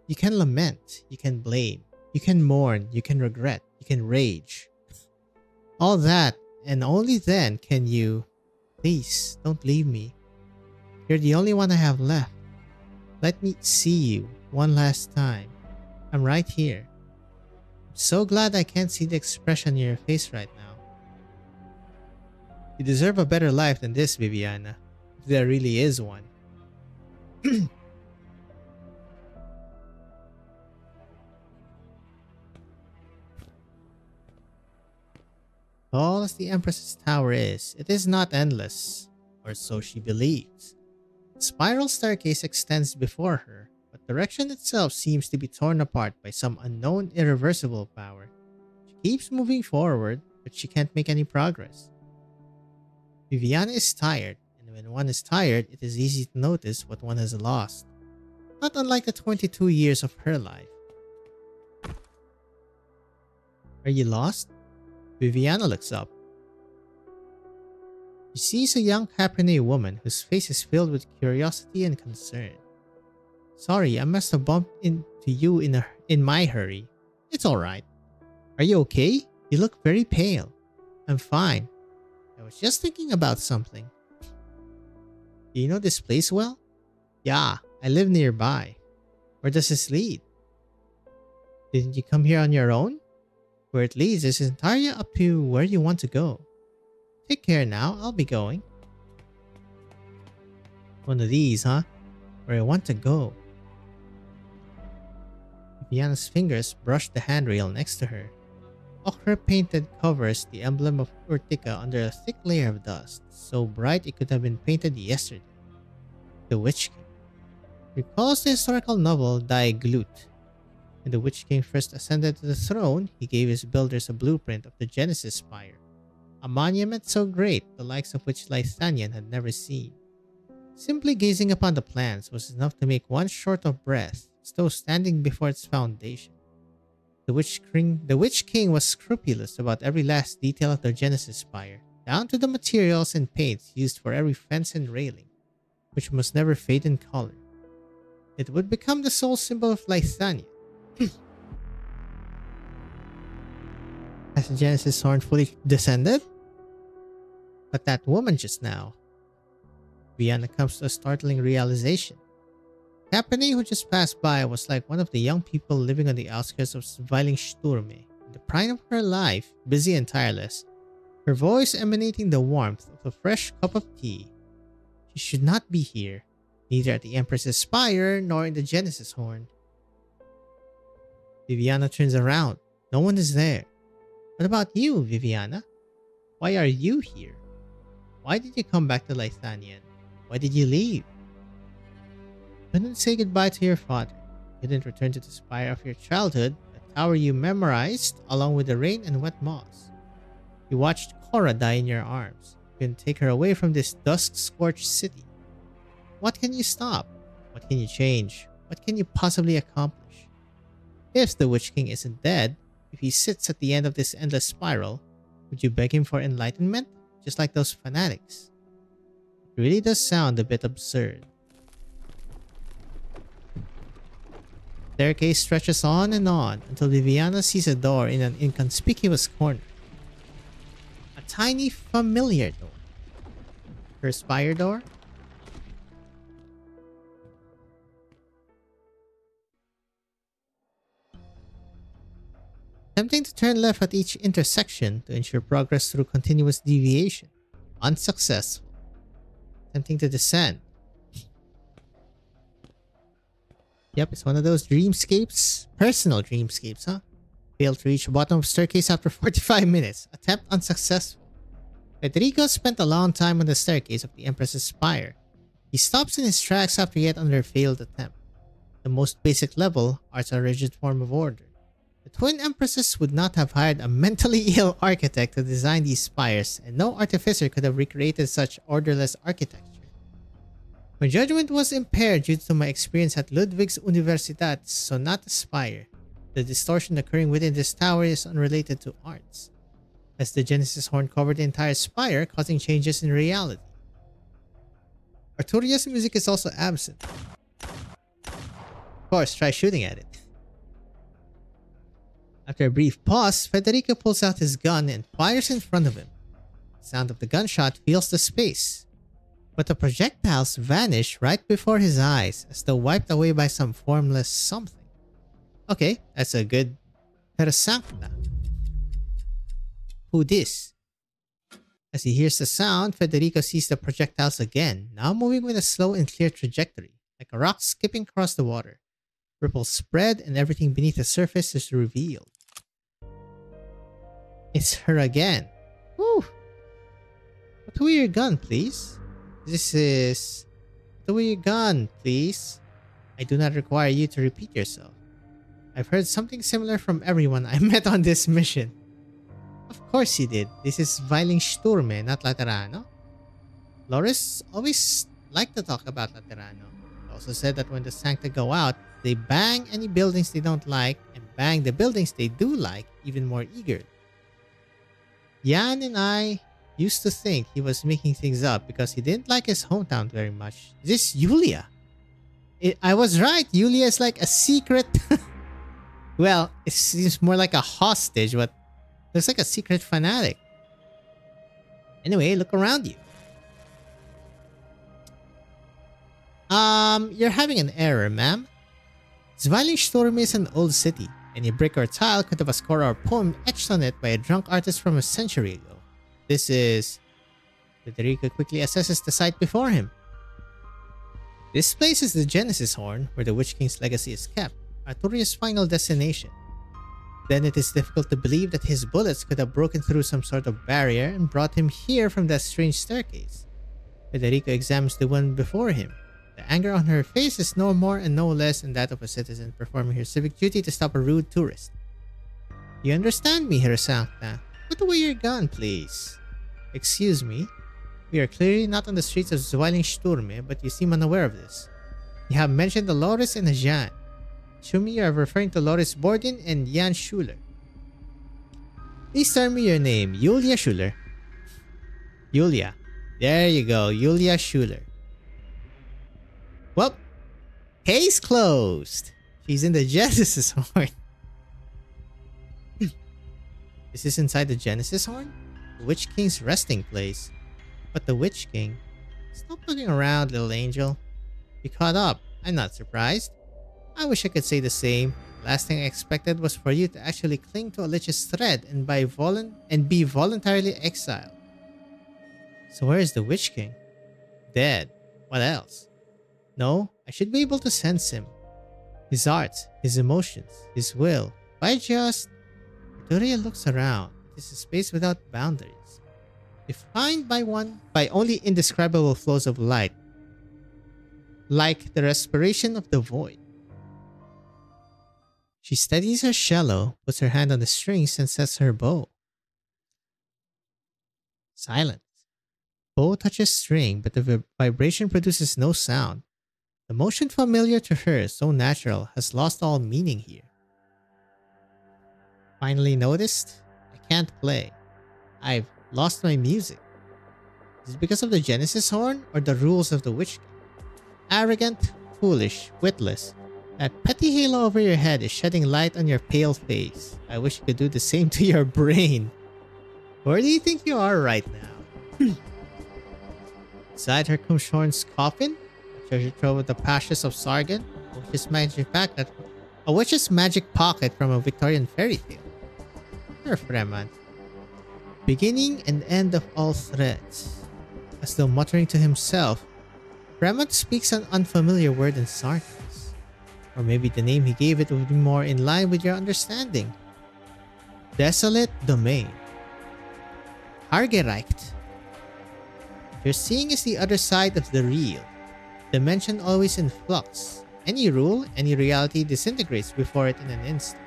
You can lament, you can blame, you can mourn, you can regret, you can rage. All that, and only then can you... Please, don't leave me. You're the only one I have left. Let me see you one last time. I'm right here. I'm so glad I can't see the expression in your face right now. You deserve a better life than this, Viviana. If there really is one. Tall as the Empress's tower is, it is not endless, or so she believes. The spiral staircase extends before her, but direction itself seems to be torn apart by some unknown irreversible power. She keeps moving forward, but she can't make any progress. Viviana is tired, and when one is tired, it is easy to notice what one has lost. Not unlike the 22 years of her life. Are you lost? Viviana looks up. She sees a young Caprine woman whose face is filled with curiosity and concern. Sorry, I must have bumped into you in my hurry. It's alright. Are you okay? You look very pale. I'm fine. I was just thinking about something. Do you know this place well? Yeah, I live nearby. Where does this lead? Didn't you come here on your own? Where it leads is entirely up to where you want to go. Take care now, I'll be going. One of these, huh? Where I want to go. Viviana's fingers brushed the handrail next to her. Ochre painted covers the emblem of Urtica under a thick layer of dust, so bright it could have been painted yesterday. The Witch King. Recalls the historical novel Die Glut. When the Witch King first ascended to the throne, he gave his builders a blueprint of the Genesis Spire, a monument so great the likes of which Lythanian had never seen. Simply gazing upon the plans was enough to make one short of breath, as though standing before its foundation. The Witch King was scrupulous about every last detail of the Genesis Spire, down to the materials and paints used for every fence and railing, which must never fade in color. It would become the sole symbol of Lythania. Has the Genesis horn fully descended? But that woman just now. Viviana comes to a startling realization. Caprine, who just passed by, was like one of the young people living on the outskirts of Zwilingsturme, in the prime of her life, busy and tireless, her voice emanating the warmth of a fresh cup of tea. She should not be here, neither at the Empress's Spire nor in the Genesis horn. Viviana turns around. No one is there. What about you, Viviana? Why are you here? Why did you come back to Lythanian? Why did you leave? You didn't say goodbye to your father. You didn't return to the spire of your childhood, the tower you memorized, along with the rain and wet moss. You watched Cora die in your arms. You couldn't take her away from this dusk-scorched city. What can you stop? What can you change? What can you possibly accomplish? If the Witch King isn't dead, if he sits at the end of this endless spiral, would you beg him for enlightenment? Just like those fanatics? It really does sound a bit absurd. The staircase stretches on and on until Viviana sees a door in an inconspicuous corner. A tiny, familiar door. Her spire door? Attempting to turn left at each intersection to ensure progress through continuous deviation. Unsuccessful. Attempting to descend. Yep, it's one of those dreamscapes. Personal dreamscapes, huh? Failed to reach the bottom of staircase after 45 minutes. Attempt unsuccessful. Federico spent a long time on the staircase of the Empress's Spire. He stops in his tracks after yet another failed attempt. The most basic level, art's a rigid form of order. The twin empresses would not have hired a mentally ill architect to design these spires, and no artificer could have recreated such orderless architecture. My judgment was impaired due to my experience at Ludwig's Universitat, so not the spire. The distortion occurring within this tower is unrelated to arts, as the Genesis horn covered the entire spire, causing changes in reality. Arturia's music is also absent. Of course, try shooting at it. After a brief pause, Federico pulls out his gun and fires in front of him. The sound of the gunshot fills the space, but the projectiles vanish right before his eyes, as though wiped away by some formless something. Okay, that's a good Terra Sancta. Who this? As he hears the sound, Federico sees the projectiles again, now moving with a slow and clear trajectory, like a rock skipping across the water. Ripples spread and everything beneath the surface is revealed. It's her again. Woo! Put away your gun, please. Put away your gun, please. I do not require you to repeat yourself. I've heard something similar from everyone I met on this mission. Of course you did. This is Zwilingsturme, not Laterano. Loris always liked to talk about Laterano. He also said that when the Sancta go out, they bang any buildings they don't like and bang the buildings they do like even more eagerly. Jan and I Used to think he was making things up because he didn't like his hometown very much. Is this Yulia? I was right. Yulia is like a secret... Well, it seems more like a hostage, but looks like a secret fanatic. Anyway, look around you. You're having an error, ma'am. Zwilingsturme is an old city. Any brick or tile could have a score or poem etched on it by a drunk artist from a century ago. This is... Federico quickly assesses the site before him. This place is the Genesis Horn, where the Witch King's legacy is kept. Arturia's final destination. Then it is difficult to believe that his bullets could have broken through some sort of barrier and brought him here from that strange staircase. Federico examines the one before him. The anger on her face is no more and no less than that of a citizen performing her civic duty to stop a rude tourist. You understand me, Herbst? Put away your gun, please. Excuse me. We are clearly not on the streets of Zwilingsturme, but you seem unaware of this. You have mentioned Dolores and Jan. Show me you are referring to Loris Bordin and Jan Schuler. Please tell me your name, Yulia Schuler. Yulia. There you go, Yulia Schuler. Well, case closed. She's in the Genesis Horn. Is this inside the Genesis Horn? The Witch King's resting place. But the Witch King? Stop looking around, little angel. You caught up. I'm not surprised. I wish I could say the same. Last thing I expected was for you to actually cling to a lich's thread and be voluntarily exiled. So where is the Witch King? Dead. What else? No, I should be able to sense him. His art, his emotions, his will. Arturia looks around. It is a space without boundaries. Defined by only indescribable flows of light. Like the respiration of the void. She steadies her cello, puts her hand on the strings, and sets her bow. Silence. Bow touches string, but the vibration produces no sound. The motion familiar to her, so natural, has lost all meaning here. Finally noticed? I can't play. I've lost my music. Is it because of the Genesis Horn or the rules of the Witch King? Arrogant, foolish, witless. That petty halo over your head is shedding light on your pale face. I wish you could do the same to your brain. Where do you think you are right now? Inside her Kumshorn's coffin? A treasure trove of the Pashas of Sargon? A witch's magic pocket from a Victorian fairy tale. Sure, Fremont. Beginning and end of all threads. As though muttering to himself, Fremont speaks an unfamiliar word in Sargon. Or maybe the name he gave it would be more in line with your understanding. Desolate Domain. Argereicht. Your seeing is the other side of the real. Dimension always in flux. Any rule, any reality disintegrates before it in an instant.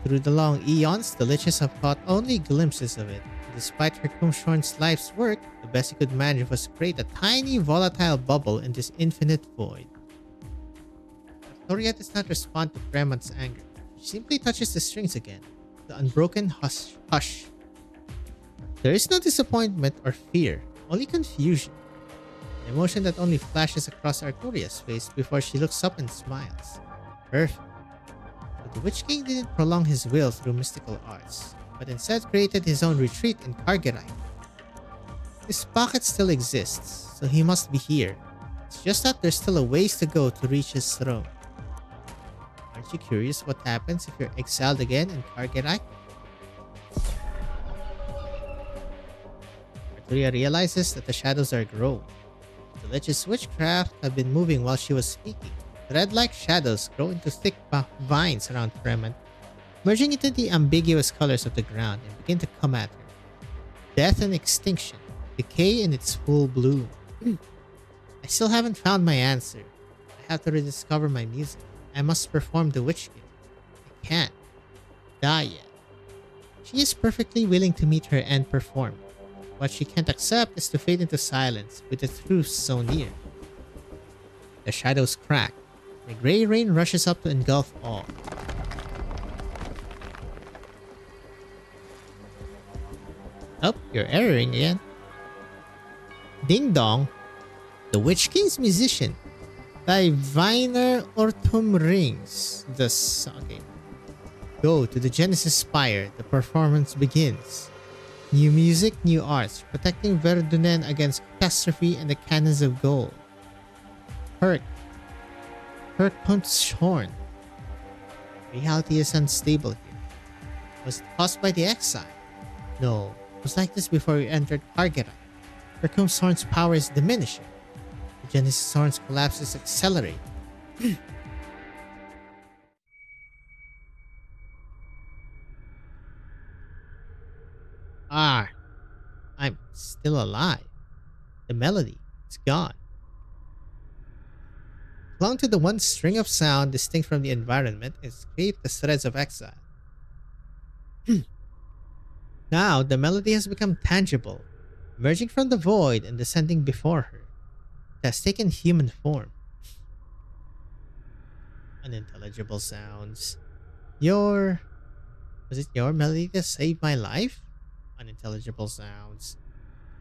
Through the long eons, the liches have caught only glimpses of it. Despite her Kumshorn's life's work, the best he could manage was to create a tiny volatile bubble in this infinite void. Arturia does not respond to Fremont's anger. She simply touches the strings again. The unbroken hush. There is no disappointment or fear, only confusion. An emotion that only flashes across Arturia's face before she looks up and smiles. Perfect. But the Witch King didn't prolong his will through mystical arts, but instead created his own retreat in Kargerai. His pocket still exists, so he must be here. It's just that there's still a ways to go to reach his throne. Aren't you curious what happens if you're exiled again in Kargerai? Arturia realizes that the shadows are growing. The Lich's witchcraft had been moving while she was speaking. Thread-like shadows grow into thick vines around Fremont, merging into the ambiguous colors of the ground and begin to come at her. Death and extinction, decay in its full bloom. I still haven't found my answer. I have to rediscover my music. I must perform the Witch King. I can't die yet. She is perfectly willing to meet her end perform. What she can't accept is to fade into silence with the truth so near. The shadows crack. The gray rain rushes up to engulf all. Oh, you're erroring again. Ding Dong. The Witch King's musician. Diviner Ortum rings. Okay. Go to the Genesis Spire. The performance begins. New music, new arts. Protecting Verdunen against catastrophe and the cannons of gold. Herc Punt's horn. Reality is unstable here. Was it caused by the exile? No. It was like this before we entered Kargerat. Hercum's horn's power is diminishing. The Genesis horn's collapse is accelerating. I'm still alive. The melody, it's gone. Clung to the one string of sound distinct from the environment and escaped the threads of exile. Now, the melody has become tangible, emerging from the void and descending before her. It has taken human form. Unintelligible sounds. Was it your melody that saved my life? Unintelligible sounds.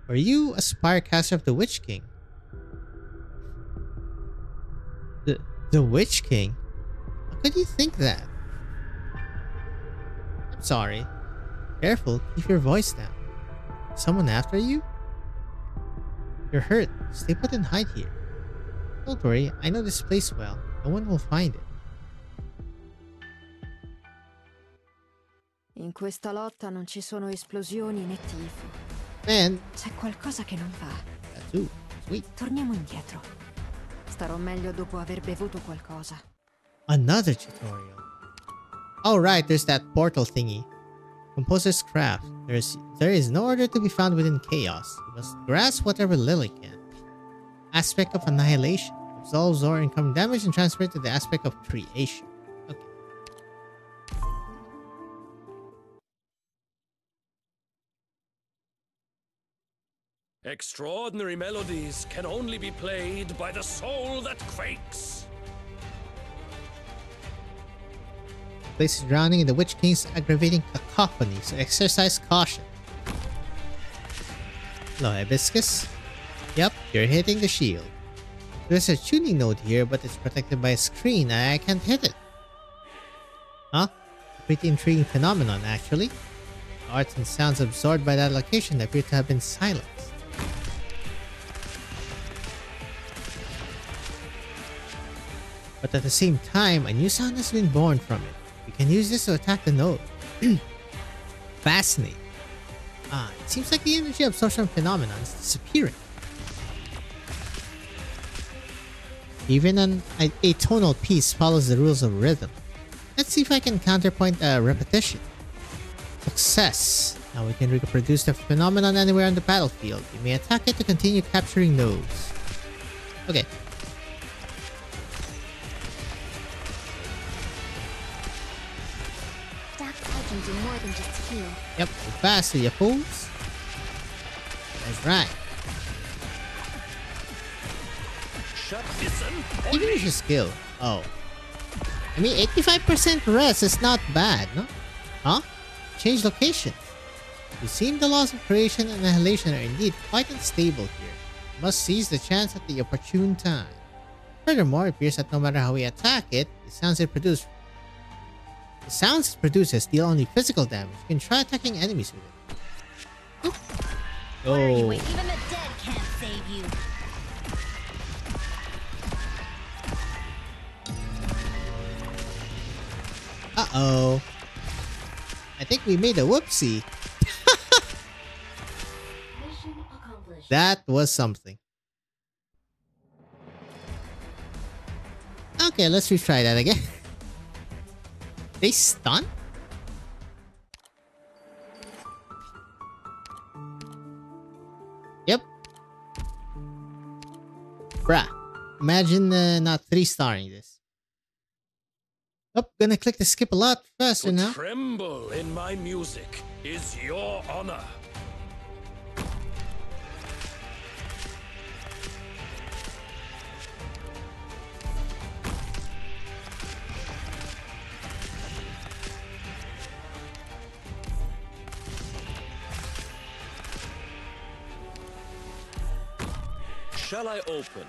Were you a spirecaster of the Witch King? The Witch King? How could you think that? I'm sorry. Careful, keep your voice down. Someone after you? You're hurt. Stay put and hide here. Don't worry, I know this place well. No one will find it. In questa lotta non ci sono esplosioni né tifo. Man. C'è qualcosa che non va. Tattoo. Sweet. Torniamo indietro. Starò meglio dopo aver bevuto qualcosa. Another tutorial. Oh right, there's that portal thingy. Composer's craft. There is no order to be found within chaos. You must grasp whatever Lily can. Aspect of annihilation. Absolves or income damage and transfer it to the aspect of creation. Okay. Extraordinary melodies can only be played by the soul that quakes. Place is drowning in the Witch King's aggravating cacophony, so exercise caution. Hello, Hibiscus. Yep, you're hitting the shield. There's a tuning node here, but it's protected by a screen. I can't hit it. Huh? A pretty intriguing phenomenon, actually. The arts and sounds absorbed by that location appear to have been silenced. But at the same time, a new sound has been born from it. We can use this to attack the node. Fascinating. It seems like the energy absorption phenomenon is disappearing. Even an atonal piece follows the rules of rhythm. Let's see if I can counterpoint repetition. Success. Now we can reproduce the phenomenon anywhere on the battlefield. We may attack it to continue capturing nodes. Okay. Do more than just heal. Yep, go faster, you fools. That's right. Even if your skill. Oh. I mean, 85% rest is not bad, no? Huh? Change locations. You seem the laws of creation and annihilation are indeed quite unstable here. You must seize the chance at the opportune time. Furthermore, it appears that no matter how we attack it, the sounds it produces deal only physical damage. You can try attacking enemies with it. Oop. Oh. Even the dead can't save you. Uh-oh. I think we made a whoopsie. Mission accomplished. That was something. Okay, let's retry that again. They stun? Yep. Bruh. Imagine not 3-starring this. Oh, gonna click the skip a lot faster To now. tremble in my music is your honor. Shall I open?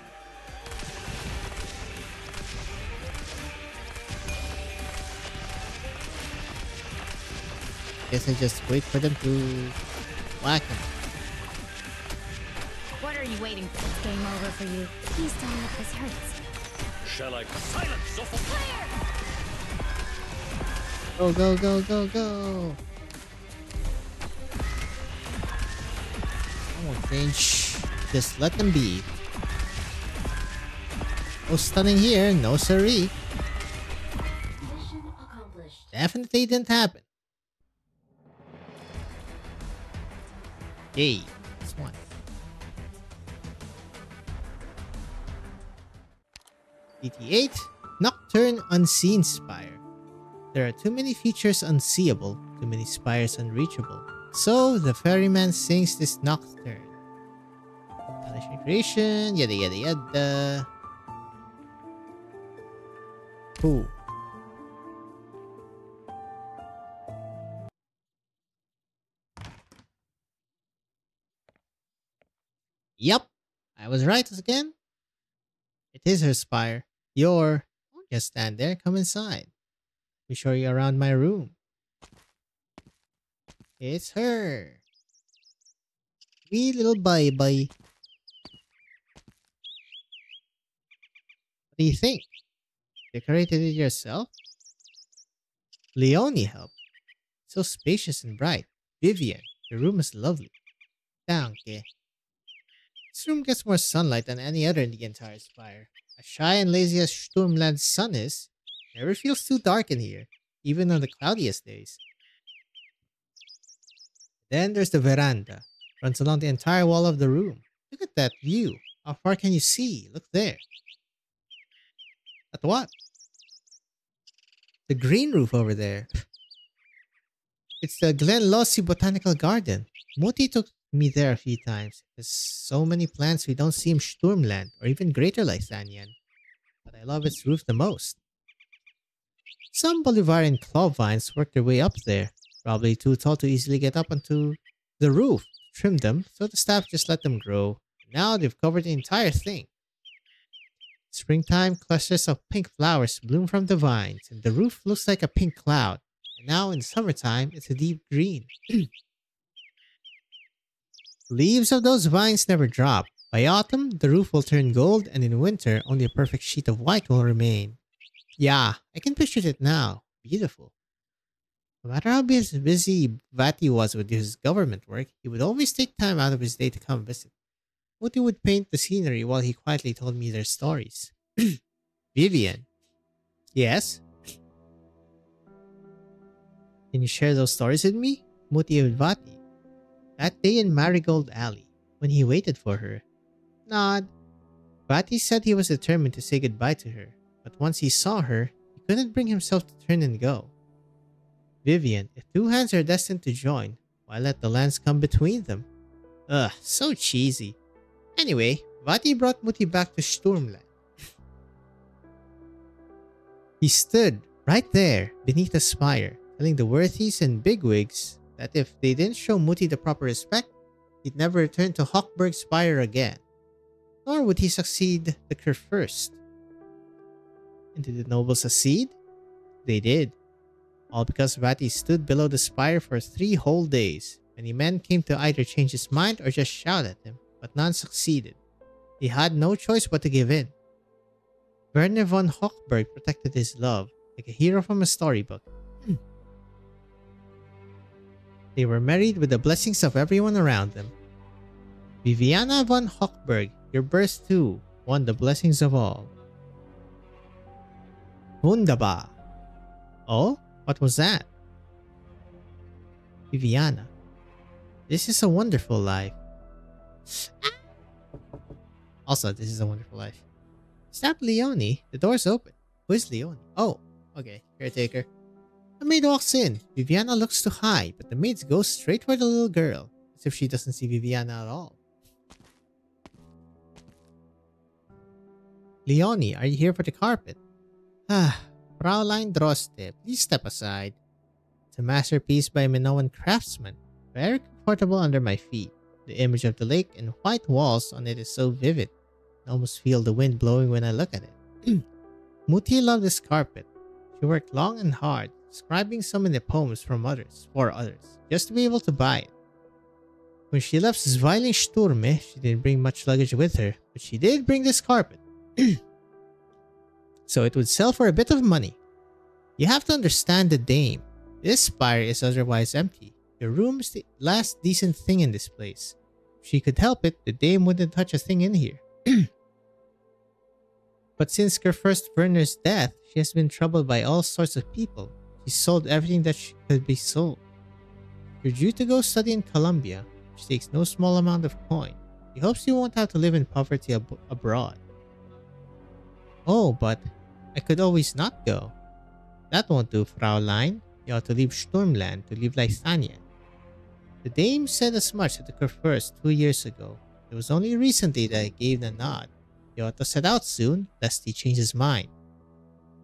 Guess I just wait for them to whack him. What are you waiting for? It's game over for you. Please don't let this hurt. Shall I silence of Go, go, go, go, go. I won't flinch. Just let them be. No stunning here, no siree. Mission accomplished. Definitely didn't happen. Yay, this one. DT8, Nocturne Unseen Spire. There are too many features unseeable, too many spires unreachable. So, the ferryman sings this nocturne. Punishment creation, yada yada yada. Cool. Yup, I was right again. It is her spire. Don't just stand there, come inside. Let me show you around my room. It's her. Wee little bye-bye. What do you think? Decorated it yourself? Leonie helped. So spacious and bright. Vivian, your room is lovely. Danke. This room gets more sunlight than any other in the entire spire. As shy and lazy as Sturmland's sun is, it never feels too dark in here, even on the cloudiest days. Then there's the veranda. Runs along the entire wall of the room. Look at that view. How far can you see? Look there. At what? The green roof over there. It's the Glenlossie Botanical Garden. Moti took me there a few times. There's so many plants we don't see in Sturmland or even Greater Lysanian. But I love its roof the most. Some Bolivarian claw vines work their way up there. Probably too tall to easily get up onto the roof. Trimmed them, so the staff just let them grow. Now they've covered the entire thing. Springtime, clusters of pink flowers bloom from the vines, and the roof looks like a pink cloud. And now in summertime, it's a deep green. Leaves of those vines never drop. By autumn, the roof will turn gold, and in winter, only a perfect sheet of white will remain. Yeah, I can picture it now. Beautiful. No matter how busy Vati was with his government work, he would always take time out of his day to come visit. Muti would paint the scenery while he quietly told me their stories. Vivian. Yes? Can you share those stories with me? Muti and Vati. That day in Marigold Alley, when he waited for her. Nod. Vati said he was determined to say goodbye to her, but once he saw her, he couldn't bring himself to turn and go. Vivian, if two hands are destined to join, why let the lands come between them? Ugh, so cheesy. Anyway, Vati brought Muti back to Sturmland. He stood right there beneath the spire, telling the worthies and bigwigs that if they didn't show Muti the proper respect, he'd never return to Hawkberg Spire again. Nor would he succeed the curse first. And did the nobles succeed? They did. All because Vati stood below the spire for 3 whole days. Many men came to either change his mind or just shout at him, but none succeeded. He had no choice but to give in. Werner von Hochberg protected his love, like a hero from a storybook. They were married with the blessings of everyone around them. Viviana von Hochberg, your birth too, won the blessings of all. Wunderbar. Oh? What was that? Viviana. This is a wonderful life. Also, this is a wonderful life. Is that Leonie? The door's open. Who is Leonie? Oh, okay. Caretaker. A maid walks in. Viviana looks to hide, but the maids go straight for the little girl, as if she doesn't see Viviana at all. Leonie, are you here for the carpet? Ah, Fraulein Droste, please step aside. It's a masterpiece by a Minoan craftsman, very comfortable under my feet. The image of the lake and white walls on it is so vivid. I almost feel the wind blowing when I look at it. Muti loved this carpet. She worked long and hard, scribing so many poems for others, just to be able to buy it. When she left Zwilingsturme, she didn't bring much luggage with her, but she did bring this carpet. So it would sell for a bit of money. You have to understand the dame. This spire is otherwise empty. Your room is the last decent thing in this place. If she could help it, the dame wouldn't touch a thing in here. But since her first Werner's death, she has been troubled by all sorts of people. She sold everything that could be sold. You're due to go study in Colombia, which takes no small amount of coin. He hopes you won't have to live in poverty abroad. Oh, but I could always not go. That won't do, Fraulein. You ought to leave Sturmland to leave Lythania. The dame said as much at the Kurfürst 2 years ago. It was only recently that I gave the nod. You ought to set out soon, lest he change his mind.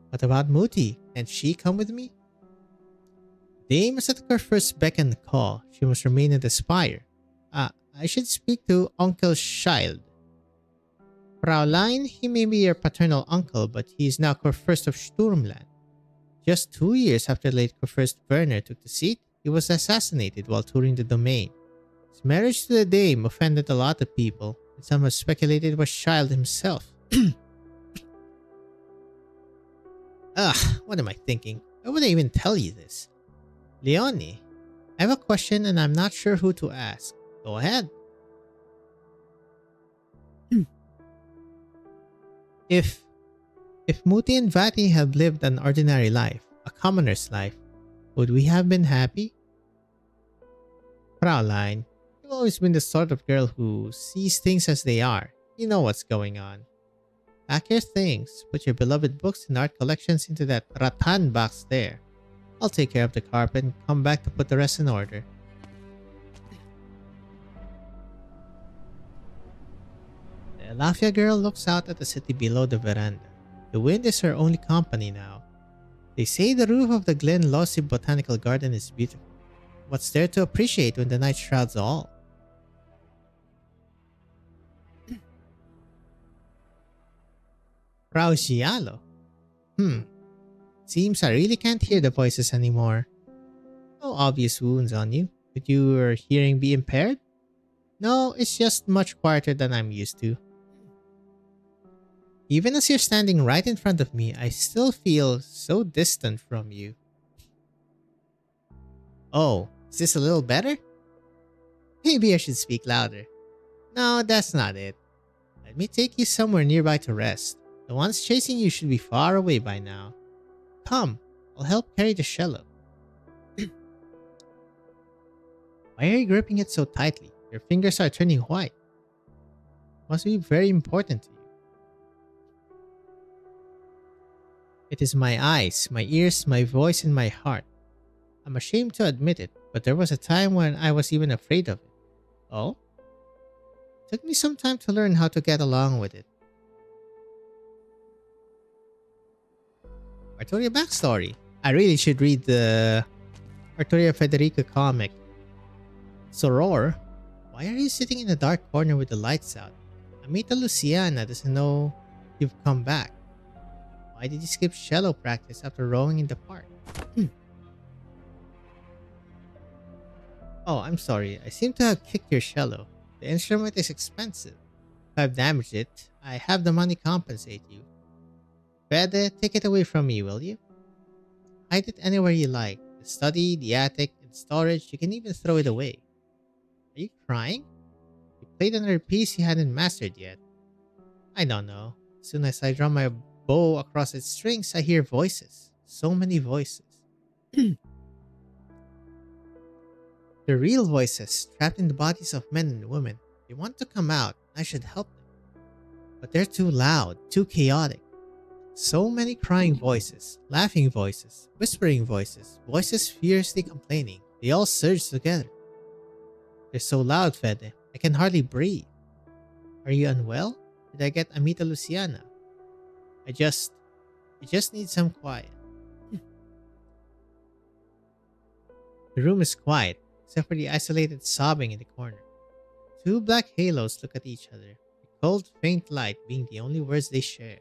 What about Muti? Can't she come with me? Dame is at the Kurfürst's beck and call. She must remain in the spire. I should speak to Onkel Schild. Fraulein, he may be your paternal uncle, but he is now Kurfürst of Sturmland. Just 2 years after late Kurfürst Werner took the seat, he was assassinated while touring the domain. His marriage to the dame offended a lot of people, and some have speculated it was Schild himself. What am I thinking? Why would I even tell you this? Leonie, I have a question and I'm not sure who to ask. Go ahead. If Muti and Vati had lived an ordinary life, a commoner's life, would we have been happy? Fraulein, you've always been the sort of girl who sees things as they are. You know what's going on. Pack your things, put your beloved books and art collections into that rattan box there. I'll take care of the carpet and come back to put the rest in order. The Elafia girl looks out at the city below the veranda. The wind is her only company now. They say the roof of the Glen Lossie Botanical Garden is beautiful. What's there to appreciate when the night shrouds all? Frau Giallo. Seems I really can't hear the voices anymore. No obvious wounds on you. Could your hearing be impaired? No, it's just much quieter than I'm used to. Even as you're standing right in front of me, I still feel so distant from you. Oh, is this a little better? Maybe I should speak louder. No, that's not it. Let me take you somewhere nearby to rest. The ones chasing you should be far away by now. Come, I'll help carry the cello. Why are you gripping it so tightly? Your fingers are turning white. Must be very important to you. It is my eyes, my ears, my voice, and my heart. I'm ashamed to admit it, but there was a time when I was even afraid of it. Oh? It took me some time to learn how to get along with it. Arturia backstory. I really should read the Arturia Federica comic. Soror, why are you sitting in a dark corner with the lights out? Amita Luciana doesn't know you've come back. Why did you skip cello practice after rowing in the park? Oh, I'm sorry. I seem to have kicked your cello. The instrument is expensive. If I've damaged it, I have the money to compensate you. Fede, take it away from me, will you? Hide it anywhere you like. The study, the attic, in storage. You can even throw it away. Are you crying? You played another piece you hadn't mastered yet. I don't know. As soon as I drum my bow across its strings, I hear voices. So many voices. They're real voices, trapped in the bodies of men and women. They want to come out. I should help them. But they're too loud, too chaotic. So many crying voices, laughing voices, whispering voices, voices fiercely complaining. They all surge together. They're so loud, Fede. I can hardly breathe. Are you unwell? Did I get Amita Luciana? I just need some quiet. The room is quiet, except for the isolated sobbing in the corner. Two black halos look at each other. They cold, faint light being the only words they share.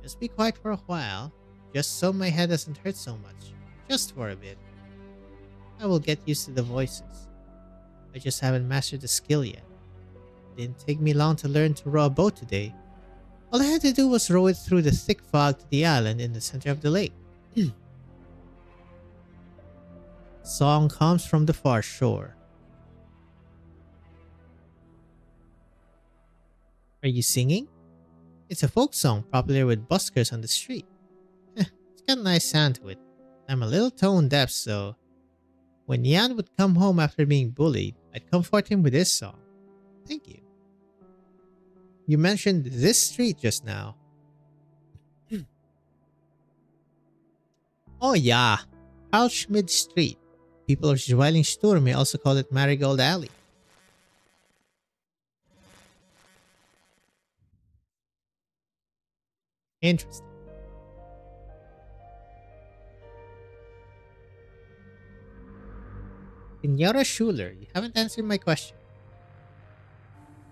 Just be quiet for a while, just so my head doesn't hurt so much. Just for a bit. I will get used to the voices. I just haven't mastered the skill yet. It didn't take me long to learn to row a boat today. All I had to do was row it through the thick fog to the island in the center of the lake. Song comes from the far shore. Are you singing? It's a folk song popular with buskers on the street. It's got a nice sound to it. I'm a little tone deaf, so when Jan would come home after being bullied, I'd comfort him with this song. Thank you. You mentioned this street just now. Oh yeah, Karl Schmid Street. People of Zwilingsturme also call it Marigold Alley. Interesting. Senora Schuler, you haven't answered my question.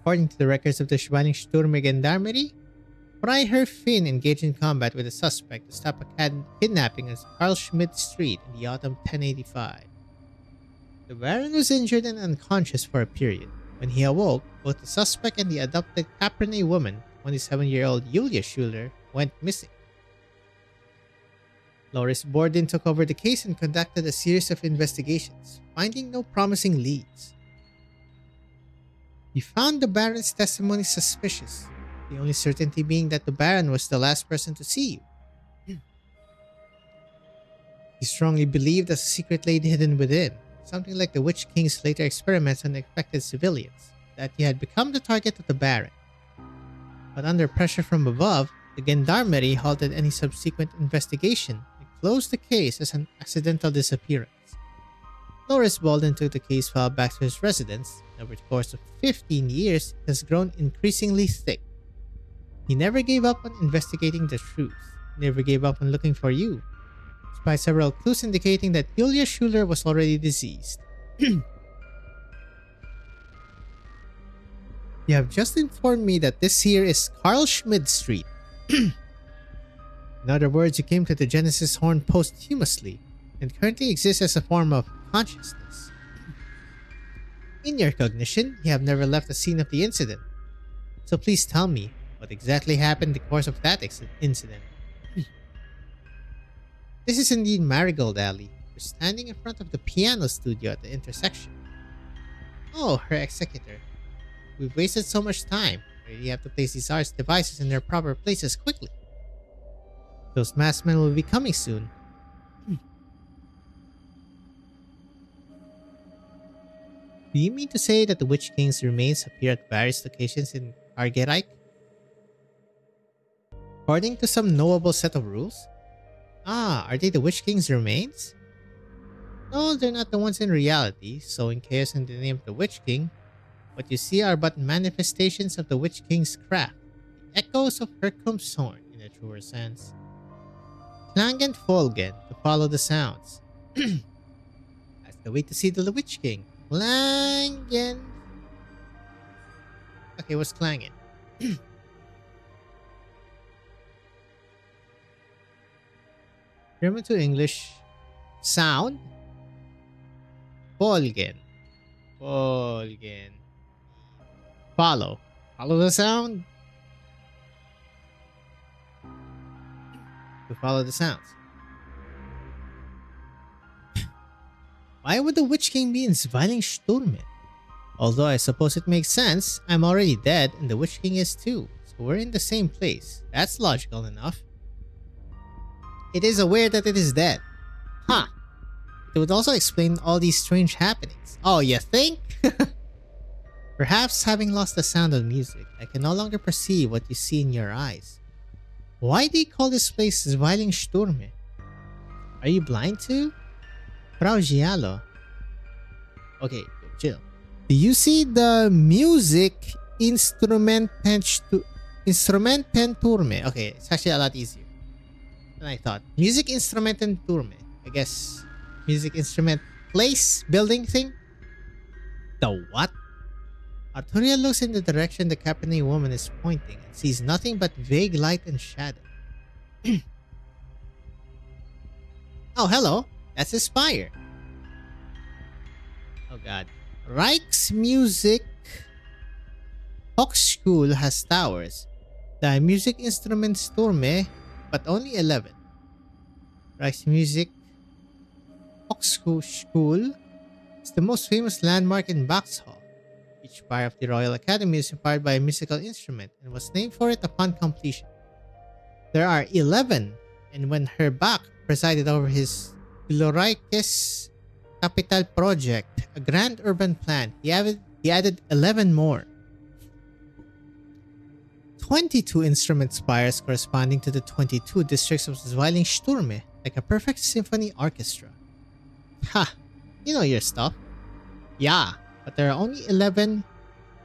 According to the records of the Zwilingsturme Gendarmerie, Freiherr Finn engaged in combat with a suspect to stop a kidnapping on Karl Schmid Street in the autumn 1085. The Baron was injured and unconscious for a period. When he awoke, both the suspect and the adopted Caprine woman, 27-year-old Julia Schuler, went missing. Loris Borden took over the case and conducted a series of investigations, finding no promising leads. He found the Baron's testimony suspicious, the only certainty being that the Baron was the last person to see you. He strongly believed there's a secret lady hidden within, something like the Witch King's later experiments on affected civilians, that he had become the target of the Baron. But under pressure from above, the Gendarmerie halted any subsequent investigation and closed the case as an accidental disappearance. Loris Bolden took the case file back to his residence, and over the course of 15 years, it has grown increasingly thick. He never gave up on investigating the truth, never gave up on looking for you, despite several clues indicating that Julia Schuler was already deceased. You have just informed me that this here is Karl Schmid Street. In other words, you came to the Genesis Horn posthumously, and currently exists as a form of consciousness. In your cognition, you have never left the scene of the incident. So please tell me, what exactly happened in the course of that incident? This is indeed Marigold Alley. We're standing in front of the piano studio at the intersection. Oh, her executor. We've wasted so much time. We really have to place these arts devices in their proper places quickly. Those masked men will be coming soon. Do you mean to say that the Witch King's remains appear at various locations in Argerijk? According to some knowable set of rules? Ah, are they the Witch King's remains? No, they're not the ones in reality, sowing chaos in the name of the Witch King. What you see are but manifestations of the Witch King's craft, the echoes of Herkumshorn in a truer sense. Klangen Folgen, to follow the sounds. That's the way to see the Witch King. Klangen. Okay, what's Klangen? German to English. Sound. Folgen. Folgen. Follow. Follow the sound. To follow the sounds. Why would the Witch King be in Zwilingsturme? Although I suppose it makes sense, I'm already dead and the Witch King is too, so we're in the same place. That's logical enough. It is aware that it is dead. Huh. It would also explain all these strange happenings. Oh, you think? Perhaps having lost the sound of music, I can no longer perceive what you see in your eyes. Why do you call this place Zwilingsturme? Are you blind too? Frau Giallo. Okay, chill. Do you see the music Instrumententurme? Okay, it's actually a lot easier than I thought. Music Instrumententurme. I guess music instrument place building thing? The what? Arturia looks in the direction the captain woman is pointing and sees nothing but vague light and shadow. Oh, hello. That's a spire. Oh god. Rijksmuziek Hochschule has towers. The Musikinstrumentsturme, but only 11. Rijksmuziek Hochschule is the most famous landmark in Vauxhall. Each spire of the Royal Academy is inspired by a musical instrument and was named for it upon completion. There are 11, and when Herbst presided over his glorious capital project, a grand urban plan, he added 11 more. 22 instrument spires corresponding to the 22 districts of Zwilingsturme, like a perfect symphony orchestra. Ha! You know your stuff. Yeah, but there are only 11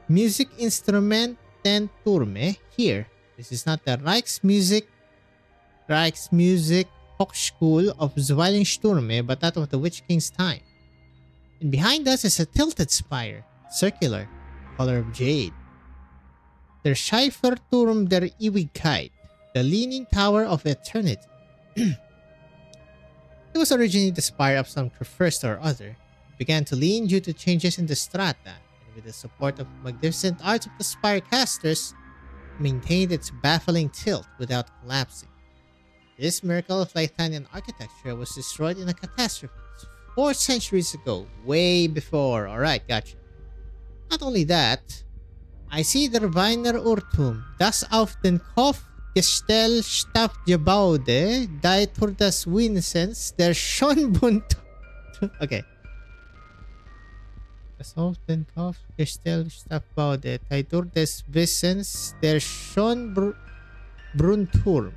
Musikinstrumententurme here. This is not the Rijksmuziek Hochschule of Zwilingsturme, but that of the Witch King's time. And behind us is a tilted spire, circular, color of jade. Der Schieferturm der Ewigkeit, the Leaning Tower of Eternity. It was originally the spire of some first or other. It began to lean due to changes in the strata, and with the support of magnificent arts of the spire casters, maintained its baffling tilt without collapsing. This miracle of Lithanian architecture was destroyed in a catastrophe 4 centuries ago, way before. Alright, gotcha. Not only that, I see der Weiner Urtum, das auf den Kopf gestellte Gebäude, durch das Wissens der Schönbund. Okay. Das auf den Kopf gestellte Gebäude, durch das Wissens der Schönbrunturm.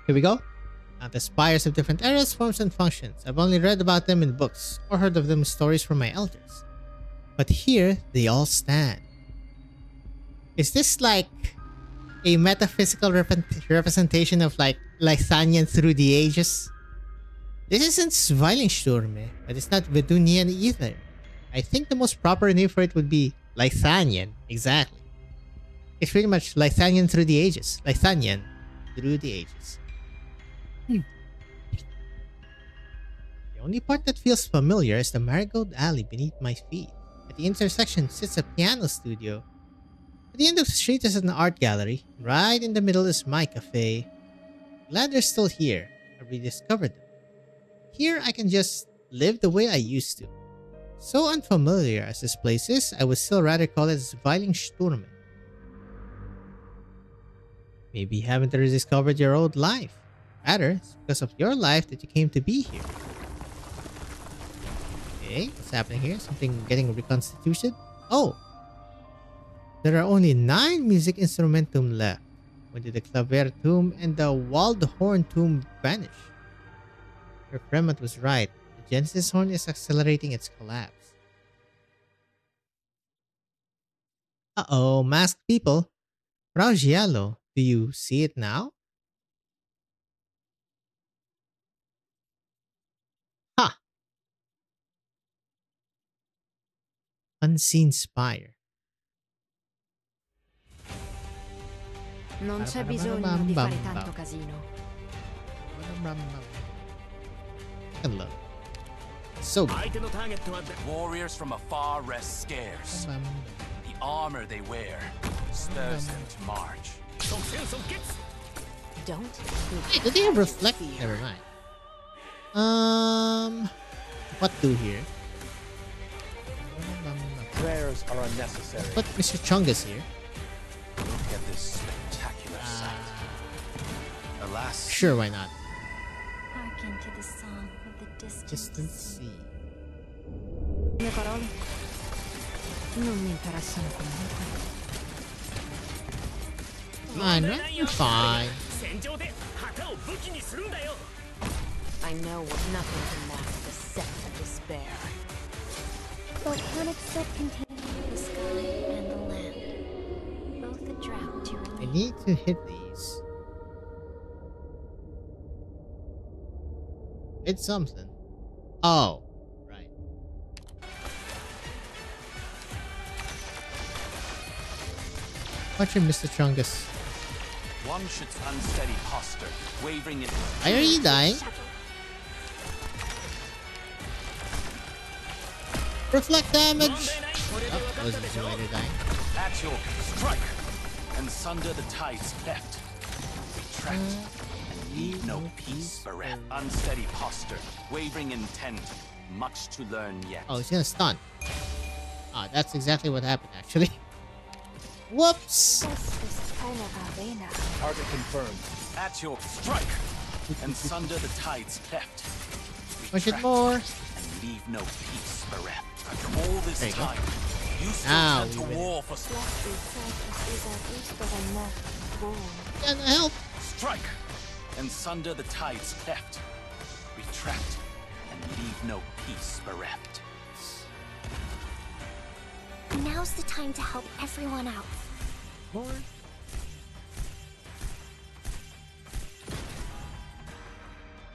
Here we go. Now the spires of different eras, forms, and functions. I've only read about them in books, or heard of them in stories from my elders. But here, they all stand. Is this like a metaphysical representation of like Lithanian through the ages? This isn't Zwilingsturme, but it's not Vedunian either. I think the most proper name for it would be Lithanian. Exactly. It's pretty much Lithanian through the ages. Lithanian through the ages. The only part that feels familiar is the marigold alley beneath my feet. At the intersection sits a piano studio. At the end of the street is an art gallery. Right in the middle is my cafe. Glad they're still here. I rediscovered them. Here I can just live the way I used to. So unfamiliar as this place is, I would still rather call it Zwilingsturme. Maybe you haven't rediscovered your old life. Rather, it's because of your life that you came to be here. Okay, what's happening here? Something getting reconstituted? Oh! There are only 9 Musikinstrumentum left. When did the Klaverturm and the Waldhornturm vanish? Her Fremont was right. The Genesis horn is accelerating its collapse. Uh-oh, masked people. Frau Giallo, do you see it now? Ha! Unseen spire. Non c'è bisogno di fare tanto casino. Hello. So good. Warriors from afar rest scarce. The armor they wear stirs them to march. Don't. Hey, do they have reflect? Never mind. What do here? Prayers are unnecessary. But Mr. Chungus here. Look at this spectacular sight. Alas, Sure, why not? Hearken to the song of the distant Distant sea. sea. Le parole non mi interessano comunque. Fine, right? You're fine. I know nothing can mask the scent of despair. Volcanic set containing the sky and the land. Both a drought to I relieve. need to hit these. It's something. Oh, right. Watch him, Mr. Chungus. One should unsteady posture, wavering in. Why are you dying? Reflect damage! Oh, that was easy why they're dying. At your strike, and sunder the tides cleft. Retract, and leave no peace bereft. Unsteady posture, wavering intent. Much to learn yet. Oh, he's gonna stun. Ah, that's exactly what happened, actually. Whoops! Das ist keine Arena. Target confirmed. At your strike, and sunder the tides cleft. Push it Retract, more. and leave no peace bereft. After all this There you go. time, you still Now turn to we win. war for Lass die Zeit aus dieser düsteren Nacht ruhen. Gonna help. strike, and sunder the tides cleft. Retract, and leave no peace bereft. Now's the time to help everyone out.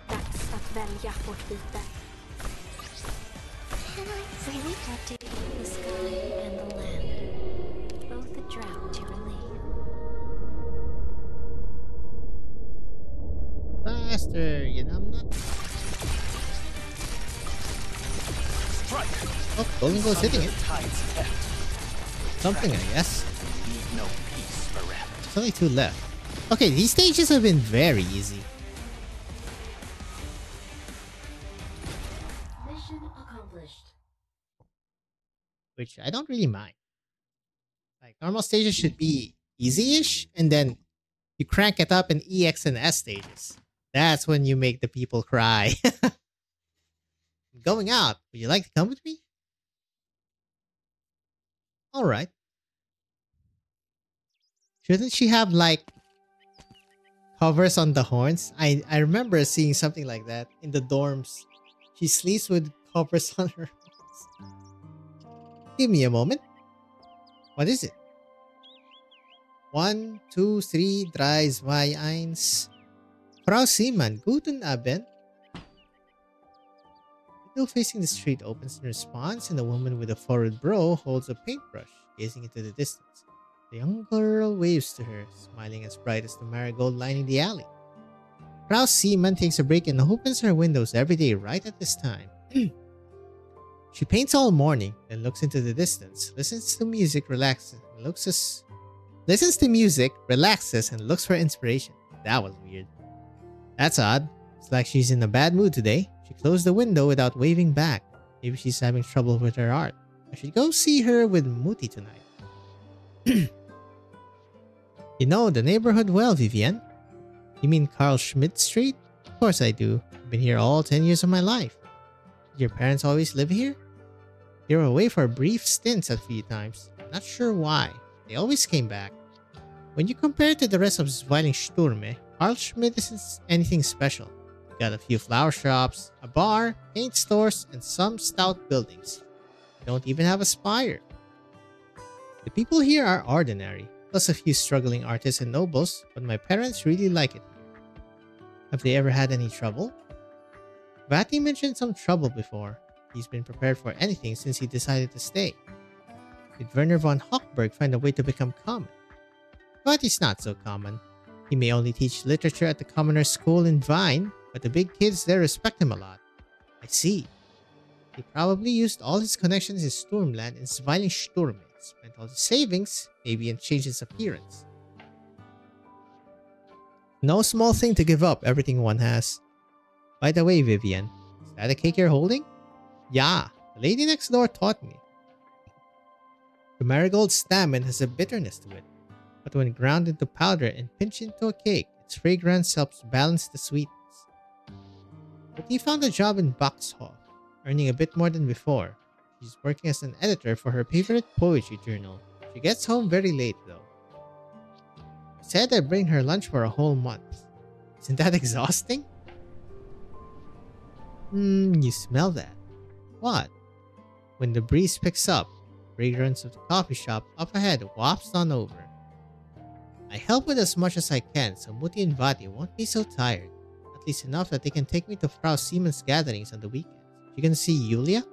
Dags att välja vårt byte. Can I really protect the sky and the land? Both a drought to relieve. Faster, you numbnut. Strike, Oh, Golden Gold's hitting sunder it. the tides cleft. Something, I guess. Leave no peace bereft. There's only 2 left. Okay, these stages have been very easy. Mission accomplished. Which I don't really mind. Like, normal stages should be easy-ish, and then you crank it up in EX and S stages. That's when you make the people cry. I'm going out. Would you like to come with me? Alright. Shouldn't she have, like, covers on the horns? I remember seeing something like that in the dorms. She sleeps with covers on her horns. Give me a moment. What is it? 1, 2, 3, 3, 2, 1. Frau Seaman, guten Abend. The window facing the street opens in response, and a woman with a furrowed brow holds a paintbrush, gazing into the distance. The young girl waves to her, smiling as bright as the marigold lining the alley. Frau Seaman takes a break and opens her windows every day right at this time. She paints all morning, then looks into the distance, listens to music, relaxes, and looks for inspiration. That was weird. That's odd. It's like she's in a bad mood today. She closed the window without waving back. Maybe she's having trouble with her art. I should go see her with Muti tonight. You know the neighborhood well, Vivienne. You mean Carl Schmidt Street? Of course I do. I've been here all 10 years of my life. Did your parents always live here? They were away for brief stints a few times. Not sure why. They always came back. When you compare it to the rest of Zwilingsturme, Carl Schmidt isn't anything special. You got a few flower shops, a bar, paint stores, and some stout buildings. You don't even have a spire. The people here are ordinary, plus a few struggling artists and nobles, but my parents really like it here. Have they ever had any trouble? Vati mentioned some trouble before. He's been prepared for anything since he decided to stay. Did Werner von Hochberg find a way to become common? But he's not so common. He may only teach literature at the commoner's school in Vine, but the big kids there respect him a lot. I see. He probably used all his connections in Sturmland and Zwilingsturme, spent all his savings, maybe, and changed his appearance. No small thing to give up everything one has. By the way, Vivienne, is that a cake you're holding? Yeah, the lady next door taught me. The marigold stamen has a bitterness to it, but when ground into powder and pinched into a cake, its fragrance helps balance the sweetness. But he found a job in Boxhoff, earning a bit more than before. She's working as an editor for her favorite poetry journal. She gets home very late, though. She said I'd bring her lunch for a whole month. Isn't that exhausting? You smell that. What? When the breeze picks up, the fragrance of the coffee shop up ahead wafts on over. I help with as much as I can so Muti and Vati won't be so tired. At least enough that they can take me to Frau Siemens gatherings on the weekends. You can see Julia?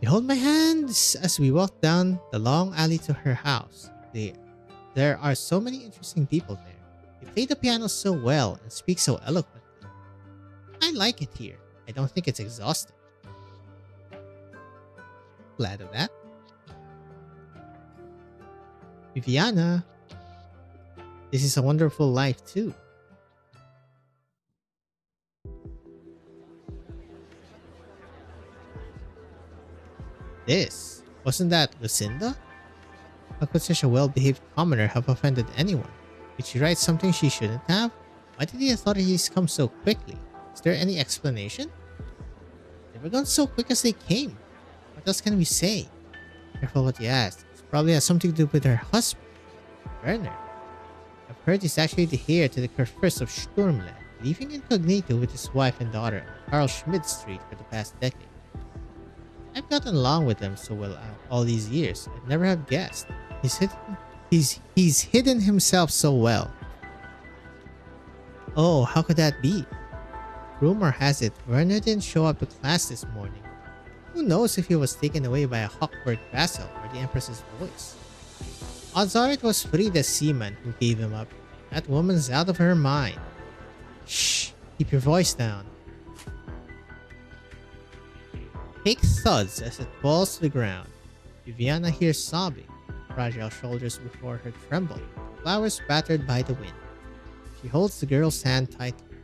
They hold my hands as we walk down the long alley to her house. The There are so many interesting people there. They play the piano so well and speak so eloquently. I like it here. I don't think it's exhausting. Glad of that. Viviana, this is a wonderful life too. This, wasn't that Lucinda? How could such a well-behaved commoner have offended anyone? Did she write something she shouldn't have? Why did the authorities come so quickly? Is there any explanation? They were gone so quick as they came. What else can we say? Careful what you ask. It probably has something to do with her husband, Werner. I've heard he's actually the heir to the Kurfürst of Sturmland, living incognito with his wife and daughter on Karl Schmidt Street for the past decade. I've gotten along with them so well all these years. I'd never have guessed. He's hidden himself so well. Oh, how could that be? Rumor has it Werner didn't show up to class this morning. Who knows if he was taken away by a Hochberg vassal or the Empress's voice. Odds are it was Frida Seaman who gave him up. That woman's out of her mind. Shh, keep your voice down. Take thuds as it falls to the ground. Viviana hears sobbing. Fragile shoulders before her tremble. Flowers battered by the wind. She holds the girl's hand tightly.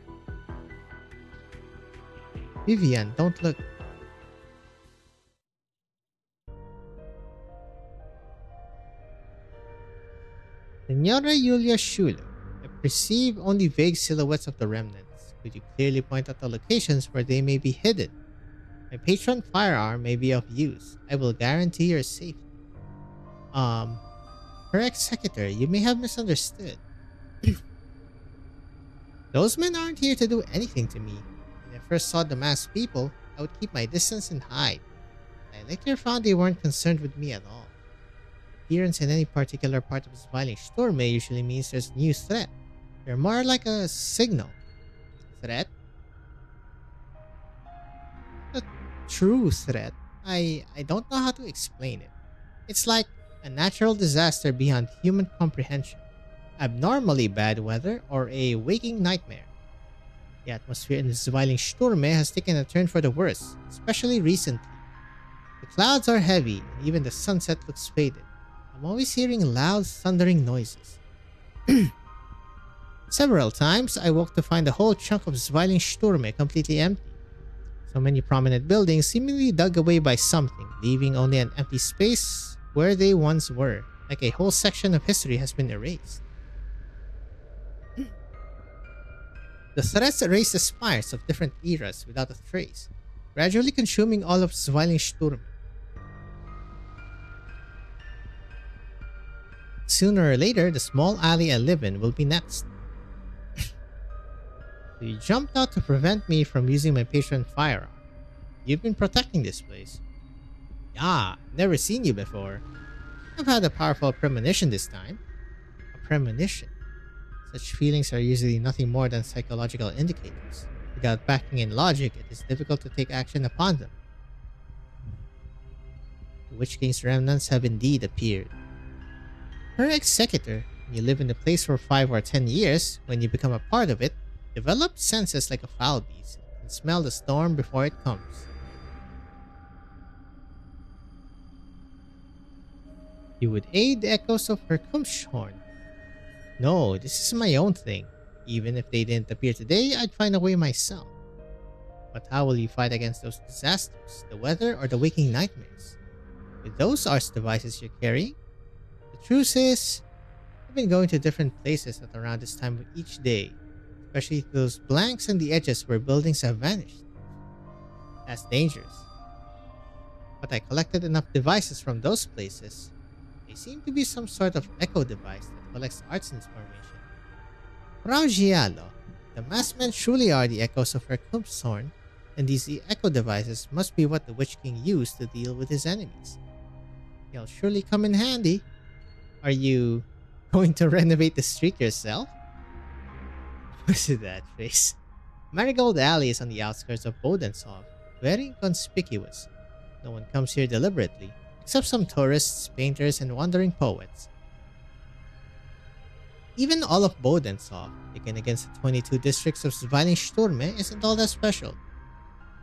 Vivian, don't look. Senora Julia Schuler, I perceive only vague silhouettes of the remnants. Could you clearly point out the locations where they may be hidden? My patron firearm may be of use. I will guarantee your safety. Her executor, you may have misunderstood. Those men aren't here to do anything to me. When I first saw the masked people, I would keep my distance and hide. I later found they weren't concerned with me at all. Appearance in any particular part of Zwilingsturme usually means there's a new threat. They're more like a signal. Threat? A true threat. I don't know how to explain it. It's like a natural disaster beyond human comprehension. Abnormally bad weather or a waking nightmare. The atmosphere in Zwilingsturme has taken a turn for the worse, especially recently. The clouds are heavy and even the sunset looks faded. I'm always hearing loud thundering noises. Several times I woke to find the whole chunk of Zwilingsturme completely empty. So many prominent buildings seemingly dug away by something, leaving only an empty space where they once were, like a whole section of history has been erased. The threats erased the spires of different eras without a trace, gradually consuming all of Zwilingsturme. Sooner or later, the small alley I live in will be next. So you jumped out to prevent me from using my patron firearm. You've been protecting this place. Yeah, never seen you before. I've had a powerful premonition this time. A premonition. Such feelings are usually nothing more than psychological indicators. Without backing in logic, it is difficult to take action upon them. The Witch King's remnants have indeed appeared. Her executor, when you live in the place for 5 or 10 years, when you become a part of it, develops senses like a foul beast and can smell the storm before it comes. You would aid the echoes of her Kumshorn. No, this is my own thing. Even if they didn't appear today, I'd find a way myself. But how will you fight against those disasters, the weather, or the waking nightmares? With those arts devices you're carrying? The truth is, I've been going to different places at around this time of each day, especially those blanks on the edges where buildings have vanished. That's dangerous. But I collected enough devices from those places. They seem to be some sort of echo device that collects arts information. Frau Giallo, the masked men truly are the echoes of her Kumpshorn, and these echo devices must be what the Witch King used to deal with his enemies. They'll surely come in handy. Are you going to renovate the street yourself? What's that face? Marigold Alley is on the outskirts of Bodenshof, very inconspicuous. No one comes here deliberately, except some tourists, painters, and wandering poets. Even all of Bodensov, taken against the 22 districts of Zwilingsturme, isn't all that special.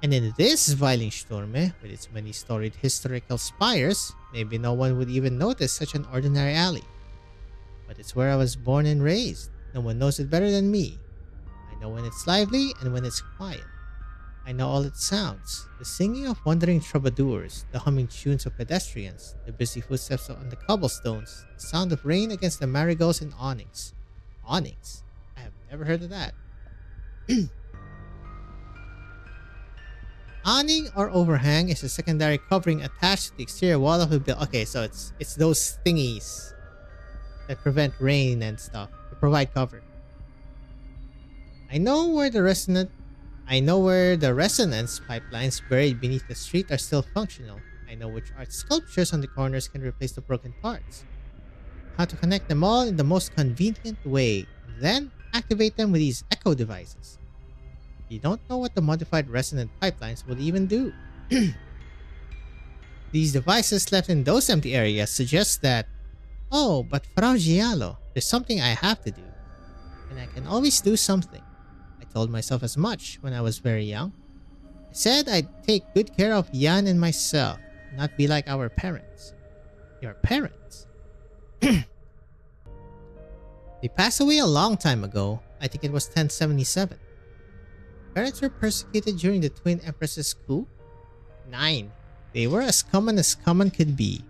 And in this Zwilingsturme, with its many storied historical spires, maybe no one would even notice such an ordinary alley. But it's where I was born and raised. No one knows it better than me. I know when it's lively and when it's quiet. I know all its sounds. The singing of wandering troubadours, the humming tunes of pedestrians, the busy footsteps on the cobblestones, the sound of rain against the marigolds and awnings. Awnings? I have never heard of that. Awning or overhang is a secondary covering attached to the exterior wall of a building. Okay, so it's those thingies that prevent rain and stuff to provide cover. I know where the resonance pipelines buried beneath the street are still functional. I know which art sculptures on the corners can replace the broken parts. How to connect them all in the most convenient way, and then activate them with these echo devices. You don't know what the modified resonant pipelines will even do. These devices left in those empty areas suggest that, oh, but Frau Giallo, there's something I have to do. And I can always do something. I told myself as much when I was very young. I said I'd take good care of Jan and myself, not be like our parents. Your parents? They passed away a long time ago. I think it was 1077. Parents were persecuted during the Twin Empresses' coup? 9. They were as common could be.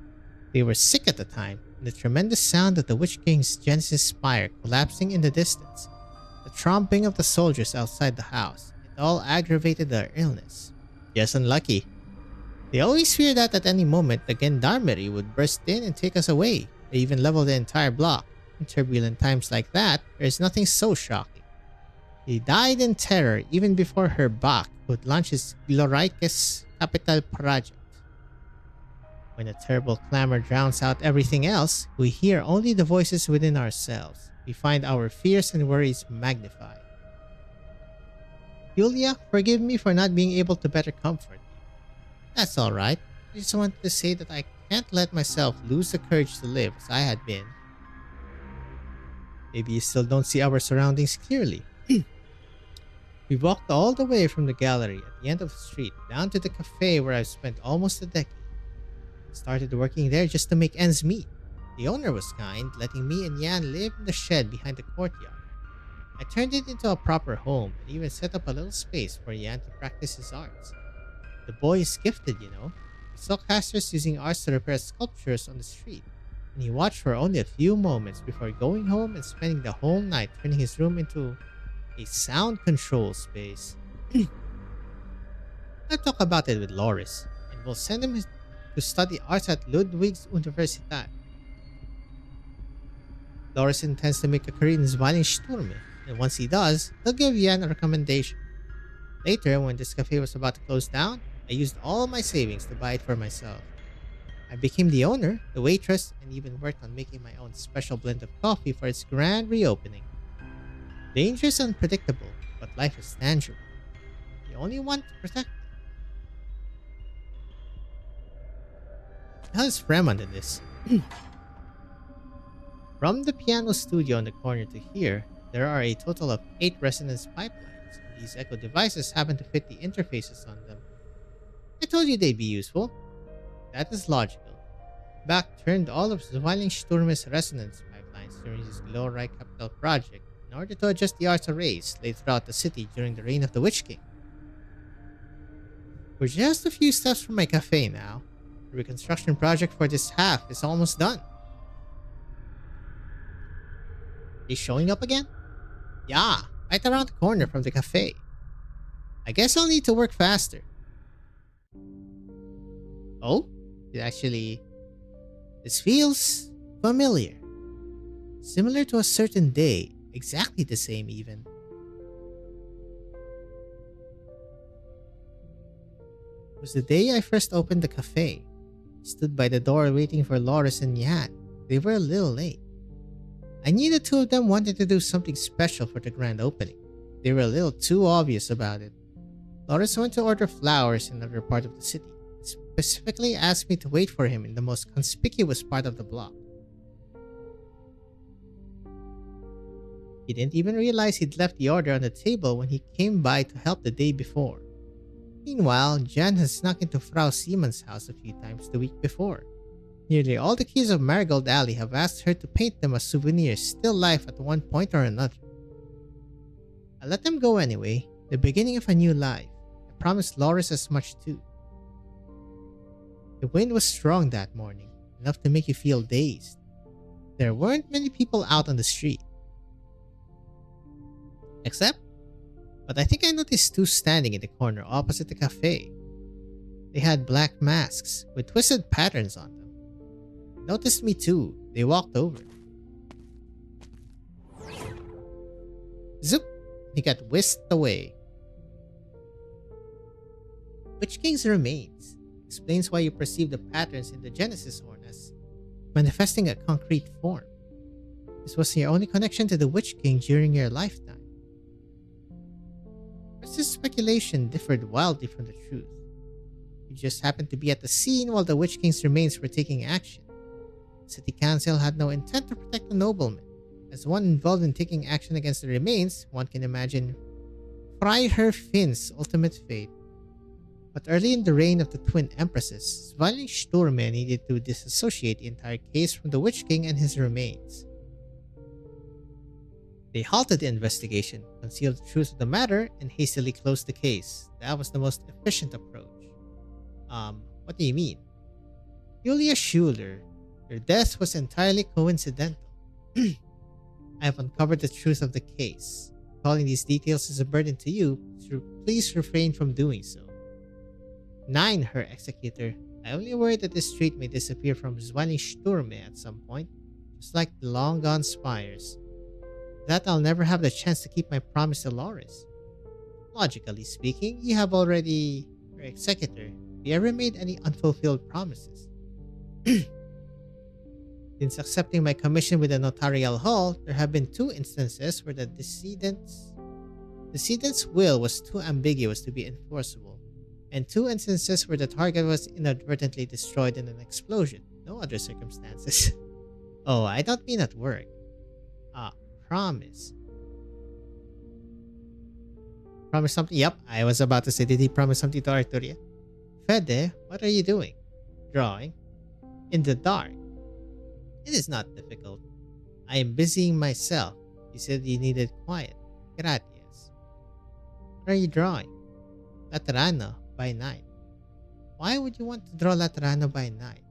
They were sick at the time, and the tremendous sound of the Witch King's Genesis spire collapsing in the distance, the tromping of the soldiers outside the house, it all aggravated their illness. Just unlucky. They always feared that at any moment the gendarmerie would burst in and take us away, or even level the entire block. In turbulent times like that, there is nothing so shocking. He died in terror even before Herbst could launch his glorious capital project. When a terrible clamor drowns out everything else, we hear only the voices within ourselves. We find our fears and worries magnified. Julia, forgive me for not being able to better comfort you. That's alright. I just wanted to say that I can't let myself lose the courage to live as I had been. Maybe you still don't see our surroundings clearly. We walked all the way from the gallery at the end of the street down to the cafe where I've spent almost a decade. I started working there just to make ends meet. The owner was kind, letting me and Jan live in the shed behind the courtyard. I turned it into a proper home and even set up a little space for Jan to practice his arts. The boy is gifted, you know. We saw casters using arts to repair sculptures on the street, and he watched for only a few moments before going home and spending the whole night turning his room into a sound control space. I'll talk about it with Loris, and we'll send him to study arts at Ludwig's Universität. Loris intends to make a career in Zwilingsturme, and once he does, he'll give Jan a recommendation. Later, when this cafe was about to close down, I used all my savings to buy it for myself. I became the owner, the waitress, and even worked on making my own special blend of coffee for its grand reopening. Danger is unpredictable, but life is tangible. You only want to protect it. How is Fremont in this? From the piano studio in the corner to here, there are a total of 8 resonance pipelines. These echo devices happen to fit the interfaces on them. I told you they'd be useful. That is logical. Bach turned all of Zwilingsturme's resonance pipelines during his glorious capital project in order to adjust the arts arrays laid throughout the city during the reign of the Witch King. We're just a few steps from my cafe now. The reconstruction project for this half is almost done. He's showing up again? Yeah, right around the corner from the cafe. I guess I'll need to work faster. Oh, this feels familiar. Similar to a certain day, exactly the same even. It was the day I first opened the cafe. I stood by the door waiting for Loris and Jan. They were a little late. I knew the two of them wanted to do something special for the grand opening. They were a little too obvious about it. Loris went to order flowers in another part of the city, and specifically asked me to wait for him in the most conspicuous part of the block. He didn't even realize he'd left the order on the table when he came by to help the day before. Meanwhile, Jan has snuck into Frau Siemens' house a few times the week before. Nearly all the kids of Marigold Alley have asked her to paint them as souvenirs still life at one point or another. I let them go anyway, the beginning of a new life. I promised Loris as much too. The wind was strong that morning, enough to make you feel dazed. There weren't many people out on the street. But I think I noticed two standing in the corner opposite the cafe. They had black masks with twisted patterns on them. They noticed me too. They walked over. Zoop! He got whisked away. Witch King's remains explains why you perceive the patterns in the Genesis horn as manifesting a concrete form. This was your only connection to the Witch King during your lifetime. This speculation differed wildly from the truth. You just happened to be at the scene while the Witch King's remains were taking action. The city council had no intent to protect the nobleman. As one involved in taking action against the remains, one can imagine Freiherr Finn's ultimate fate. But early in the reign of the twin empresses, Zwilingsturme needed to disassociate the entire case from the Witch King and his remains. They halted the investigation, concealed the truth of the matter, and hastily closed the case. That was the most efficient approach. What do you mean? Julia Schuler, your death was entirely coincidental. I have uncovered the truth of the case. Calling these details is a burden to you, so please refrain from doing so. 9, Her Executor. I only worry that this street may disappear from Zwilingsturme at some point, just like the long-gone spires. That I'll never have the chance to keep my promise to Loris. Logically speaking, you have already, Her Executor, have you ever made any unfulfilled promises? Since accepting my commission with the Notarial Hall, there have been 2 instances where the decedent's will was too ambiguous to be enforceable, and 2 instances where the target was inadvertently destroyed in an explosion. No other circumstances. Oh, I don't mean at work. Promise. Promise something? Yep, I was about to say, did he promise something to Arturia? Fede, what are you doing? Drawing. In the dark. It is not difficult. I am busying myself. You said you needed quiet. Gratias. What are you drawing? Laterano by night. Why would you want to draw Laterano by night?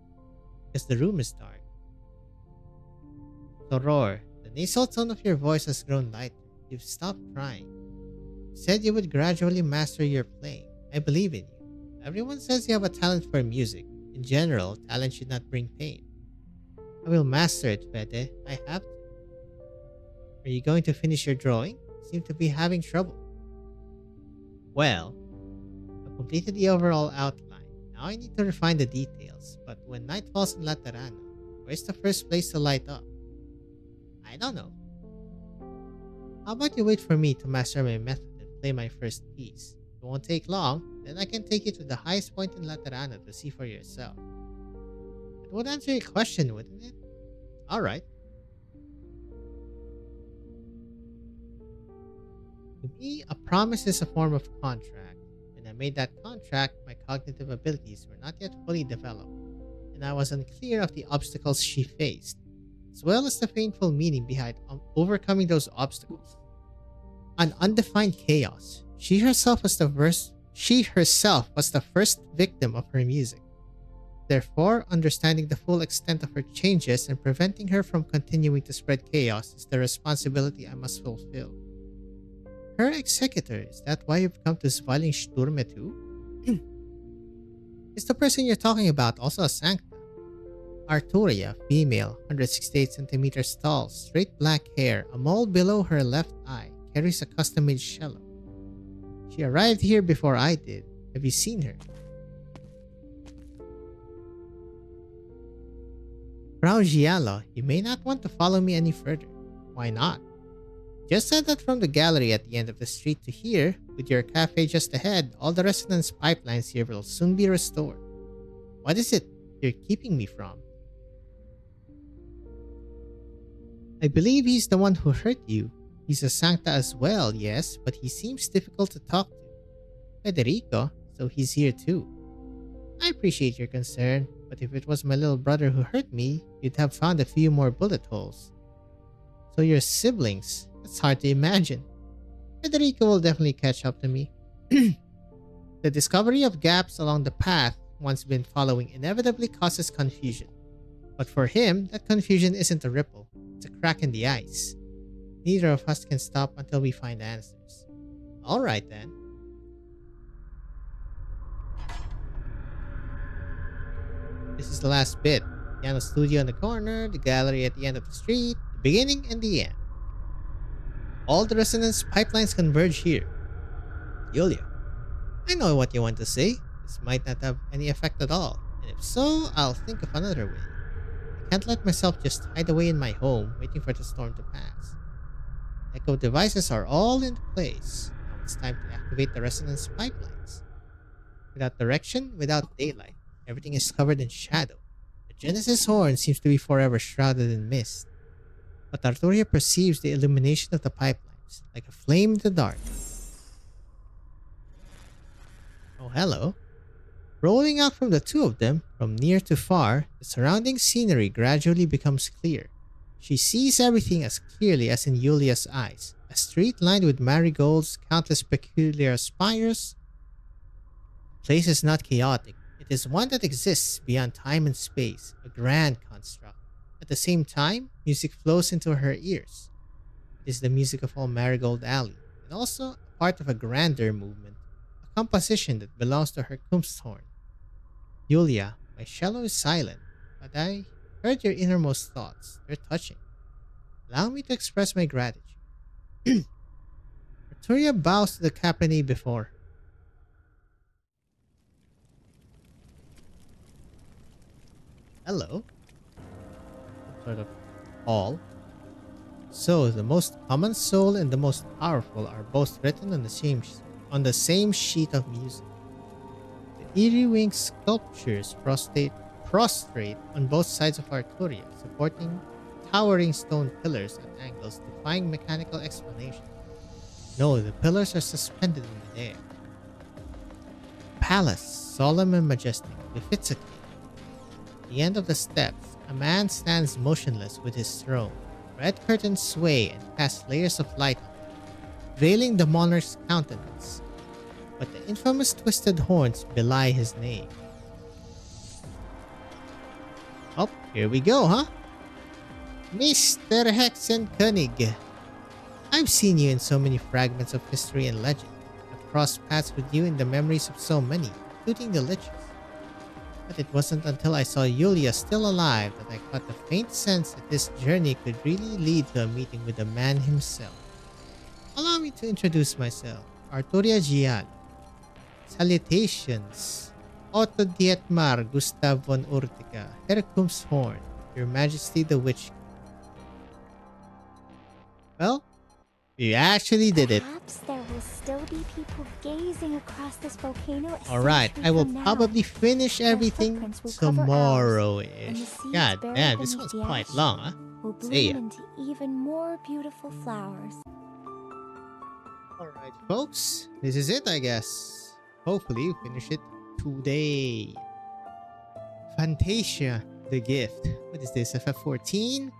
Because the room is dark. Soror, the nasal tone of your voice has grown lighter. You've stopped crying. You said you would gradually master your playing. I believe in you. Everyone says you have a talent for music. In general, talent should not bring pain. I will master it, Fede. I have to. Are you going to finish your drawing? You seem to be having trouble. Well, I've completed the overall outline. Now I need to refine the details. But when night falls in Laterano, where's the first place to light up? I don't know. How about you wait for me to master my method and play my first piece? It won't take long, then I can take you to the highest point in Laterano to see for yourself. It would answer your question, wouldn't it? Alright. To me, a promise is a form of contract. When I made that contract, my cognitive abilities were not yet fully developed, and I was unclear of the obstacles she faced, as well as the painful meaning behind overcoming those obstacles. An undefined chaos. She herself was the first victim of her music. Therefore, understanding the full extent of her changes and preventing her from continuing to spread chaos is the responsibility I must fulfill. Her executor, is that why you've come to Zwilingsturme too? Is the person you're talking about also a Sancta? Arturia, female, 168 centimeters tall, straight black hair, a mole below her left eye, carries a custom-made cello. She arrived here before I did. Have you seen her? Frau Giallo, you may not want to follow me any further. Why not? Just said that from the gallery at the end of the street to here, with your cafe just ahead, all the residents' pipelines here will soon be restored. What is it you're keeping me from? I believe he's the one who hurt you. He's a Sancta as well, yes, but he seems difficult to talk to. Federico, so he's here too. I appreciate your concern, but if it was my little brother who hurt me, you'd have found a few more bullet holes. So you're siblings. That's hard to imagine. Federico will definitely catch up to me. The discovery of gaps along the path one's been following inevitably causes confusion. But for him, that confusion isn't a ripple, it's a crack in the ice. Neither of us can stop until we find answers. Alright then. This is the last bit. Piano studio in the corner, the gallery at the end of the street, the beginning and the end. All the resonance pipelines converge here. Yulia, I know what you want to say. This might not have any effect at all. And if so, I'll think of another way. I can't let myself just hide away in my home, waiting for the storm to pass. Echo devices are all in place. Now it's time to activate the resonance pipelines. Without direction, without daylight, everything is covered in shadow. The Genesis horn seems to be forever shrouded in mist. But Arturia perceives the illumination of the pipelines, like a flame in the dark. Oh, hello. Rolling out from the two of them, from near to far, the surrounding scenery gradually becomes clear. She sees everything as clearly as in Yulia's eyes. A street lined with marigolds, countless peculiar spires. The place is not chaotic. It is one that exists beyond time and space, a grand construct. At the same time, music flows into her ears. It is the music of all Marigold Alley, and also a part of a grander movement, a composition that belongs to her Kunstthorn. Yulia, my cello is silent, but I heard your innermost thoughts. They're touching. Allow me to express my gratitude. Arturia bows to the Caproni before her. Hello. Sort of hall. So the most common soul and the most powerful are both written on the same sheet of music. The eerie winged sculptures prostrate on both sides of Arturia, supporting towering stone pillars at angles defying mechanical explanation. No, the pillars are suspended in the air. Palace, solemn and majestic, befits a king. At the end of the steps, a man stands motionless with his throne. Red curtains sway and cast layers of light on it, veiling the monarch's countenance. But the infamous twisted horns belie his name. Oh, here we go, huh? Mr. Hexenkönig. I've seen you in so many fragments of history and legend. I've crossed paths with you in the memories of so many, including the liches. But it wasn't until I saw Yulia still alive that I caught the faint sense that this journey could really lead to a meeting with the man himself. Allow me to introduce myself, Arturia Gial. Salutations, Otto Dietmar Gustav von Urtica, Herr Kunstthorn, Your Majesty the Witch. Well, you actually did it. Perhaps there will still be people gazing across this volcano. Alright, I will probably finish everything tomorrow-ish. God damn, this one's quite long, huh? Will bloom See ya. into even more beautiful flowers. Alright, folks, this is it, I guess. Hopefully, you finish it today. Fantasia, the Gift. What is this, FF14?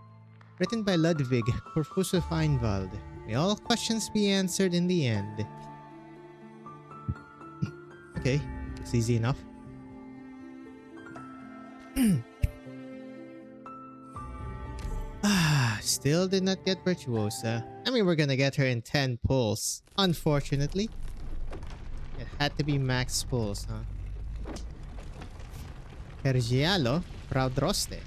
Written by Ludwig Corfuso Feinwald. May all questions be answered in the end. Okay, it's easy enough. Still did not get Virtuosa. I mean, we're gonna get her in 10 pulls. Unfortunately. It had to be max pulls, huh? Pergialo, Proudroste.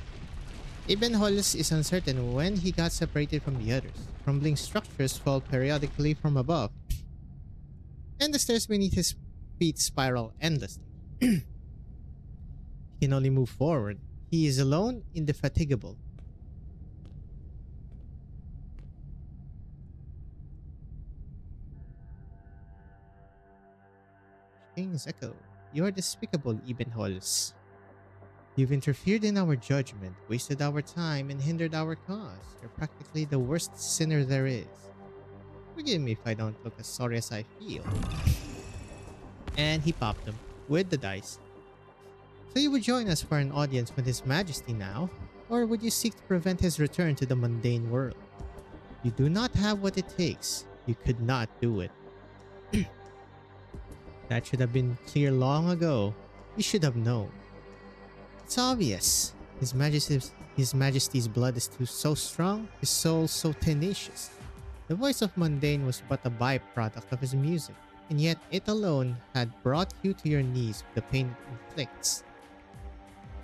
Ebenholz is uncertain when he got separated from the others. Crumbling structures fall periodically from above, and the stairs beneath his feet spiral endlessly. He can only move forward. He is alone, indefatigable. King's Echo. You are despicable, Ebenholz. You've interfered in our judgment, wasted our time, and hindered our cause. You're practically the worst sinner there is. Forgive me if I don't look as sorry as I feel. And he popped them with the dice. So you would join us for an audience with His Majesty now? Or would you seek to prevent his return to the mundane world? You do not have what it takes. You could not do it. That should have been clear long ago. You should have known. It's obvious. His Majesty's blood is so strong, his soul so tenacious. The voice of mundane was but a byproduct of his music, and yet it alone had brought you to your knees with the pain it inflicts.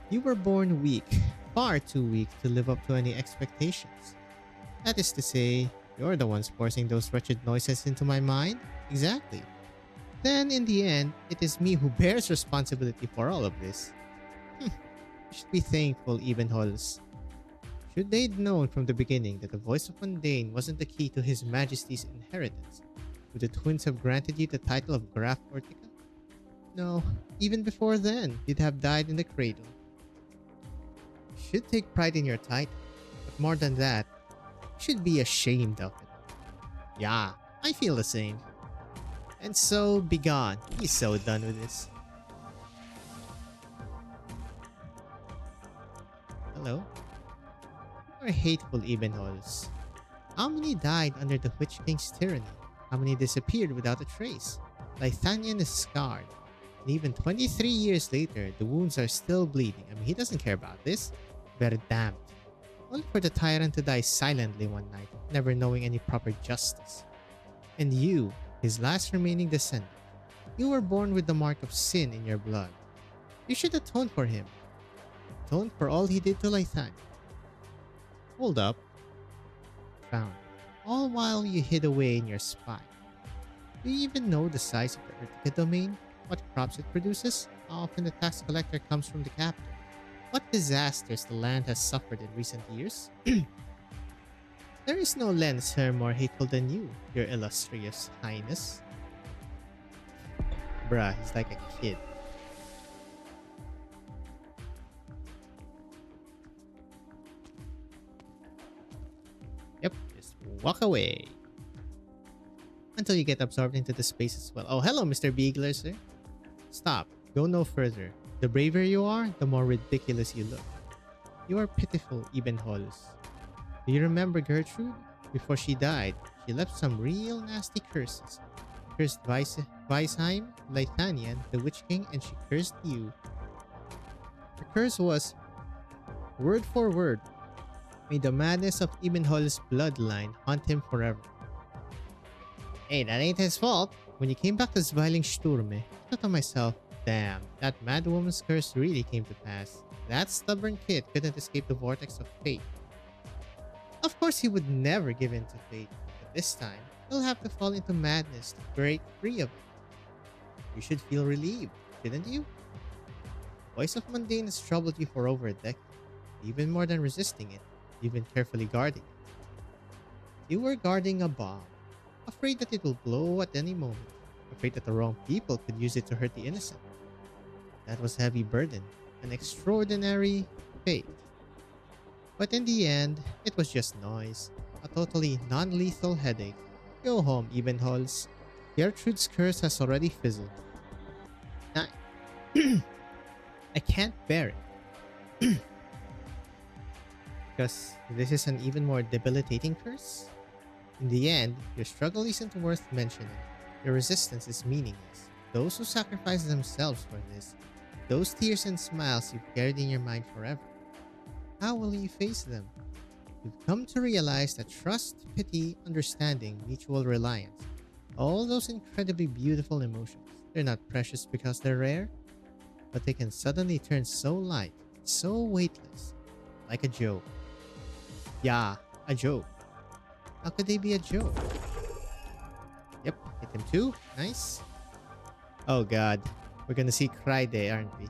You were born weak, far too weak to live up to any expectations. That is to say, you're the ones forcing those wretched noises into my mind? Exactly. Then, in the end, it is me who bears responsibility for all of this. You should be thankful, Ebenholz. Should they'd known from the beginning that the voice of mundane wasn't the key to His Majesty's inheritance, would the twins have granted you the title of Graf Ortica? No, even before then, you'd have died in the cradle. You should take pride in your title, but more than that, you should be ashamed of it. Yeah, I feel the same. And so, begone. He's so done with this. Hello? You are hateful, Ebenholz. How many died under the Witch King's tyranny? How many disappeared without a trace? Lithanian is scarred. And even 23 years later, the wounds are still bleeding. I mean, he doesn't care about this. Verdammt. Only for the tyrant to die silently one night, never knowing any proper justice. And you, his last remaining descendant, you were born with the mark of sin in your blood. You should atone for him. Atone for all he did to Lithania. Hold up. Found. All while you hid away in your spine. Do you even know the size of the Urtica domain? What crops it produces? How often the tax collector comes from the capital? What disasters the land has suffered in recent years? There is no Lenser more hateful than you, your illustrious highness. Bruh, he's like a kid. Yep, just walk away. Until you get absorbed into the space as well. Oh, hello, Mr. Beagler, sir. Stop. Go no further. The braver you are, the more ridiculous you look. You are pitiful, Ebenholz. Do you remember Gertrude? Before she died, she left some real nasty curses. She cursed Weisheim, Lithanian, the Witch King, and she cursed you. Her curse was, word for word, may the madness of Ebenholz's bloodline haunt him forever. Hey, that ain't his fault. When you came back to Zwilingsturme, I thought to myself, damn, that mad woman's curse really came to pass. That stubborn kid couldn't escape the vortex of fate. Of course, he would never give in to fate, but this time, he'll have to fall into madness to break free of it. You should feel relieved, shouldn't you? The voice of mundane has troubled you for over a decade. Even more than resisting it, you've been carefully guarding it. You were guarding a bomb, afraid that it will blow at any moment, afraid that the wrong people could use it to hurt the innocent. That was a heavy burden, an extraordinary fate. But in the end, it was just noise, a totally non-lethal headache. Go home, Ebenholz. Gertrude's curse has already fizzled. I can't bear it. Because this is an even more debilitating curse? In the end, your struggle isn't worth mentioning. Your resistance is meaningless. Those who sacrifice themselves for this, those tears and smiles you've carried in your mind forever, how will you face them? You've come to realize that trust, pity, understanding, mutual reliance, all those incredibly beautiful emotions, they're not precious because they're rare, but they can suddenly turn so light, so weightless, like a joke. Yeah, a joke. How could they be a joke? Yep, hit him too. Nice. Oh god, we're gonna see Cry Day, aren't we?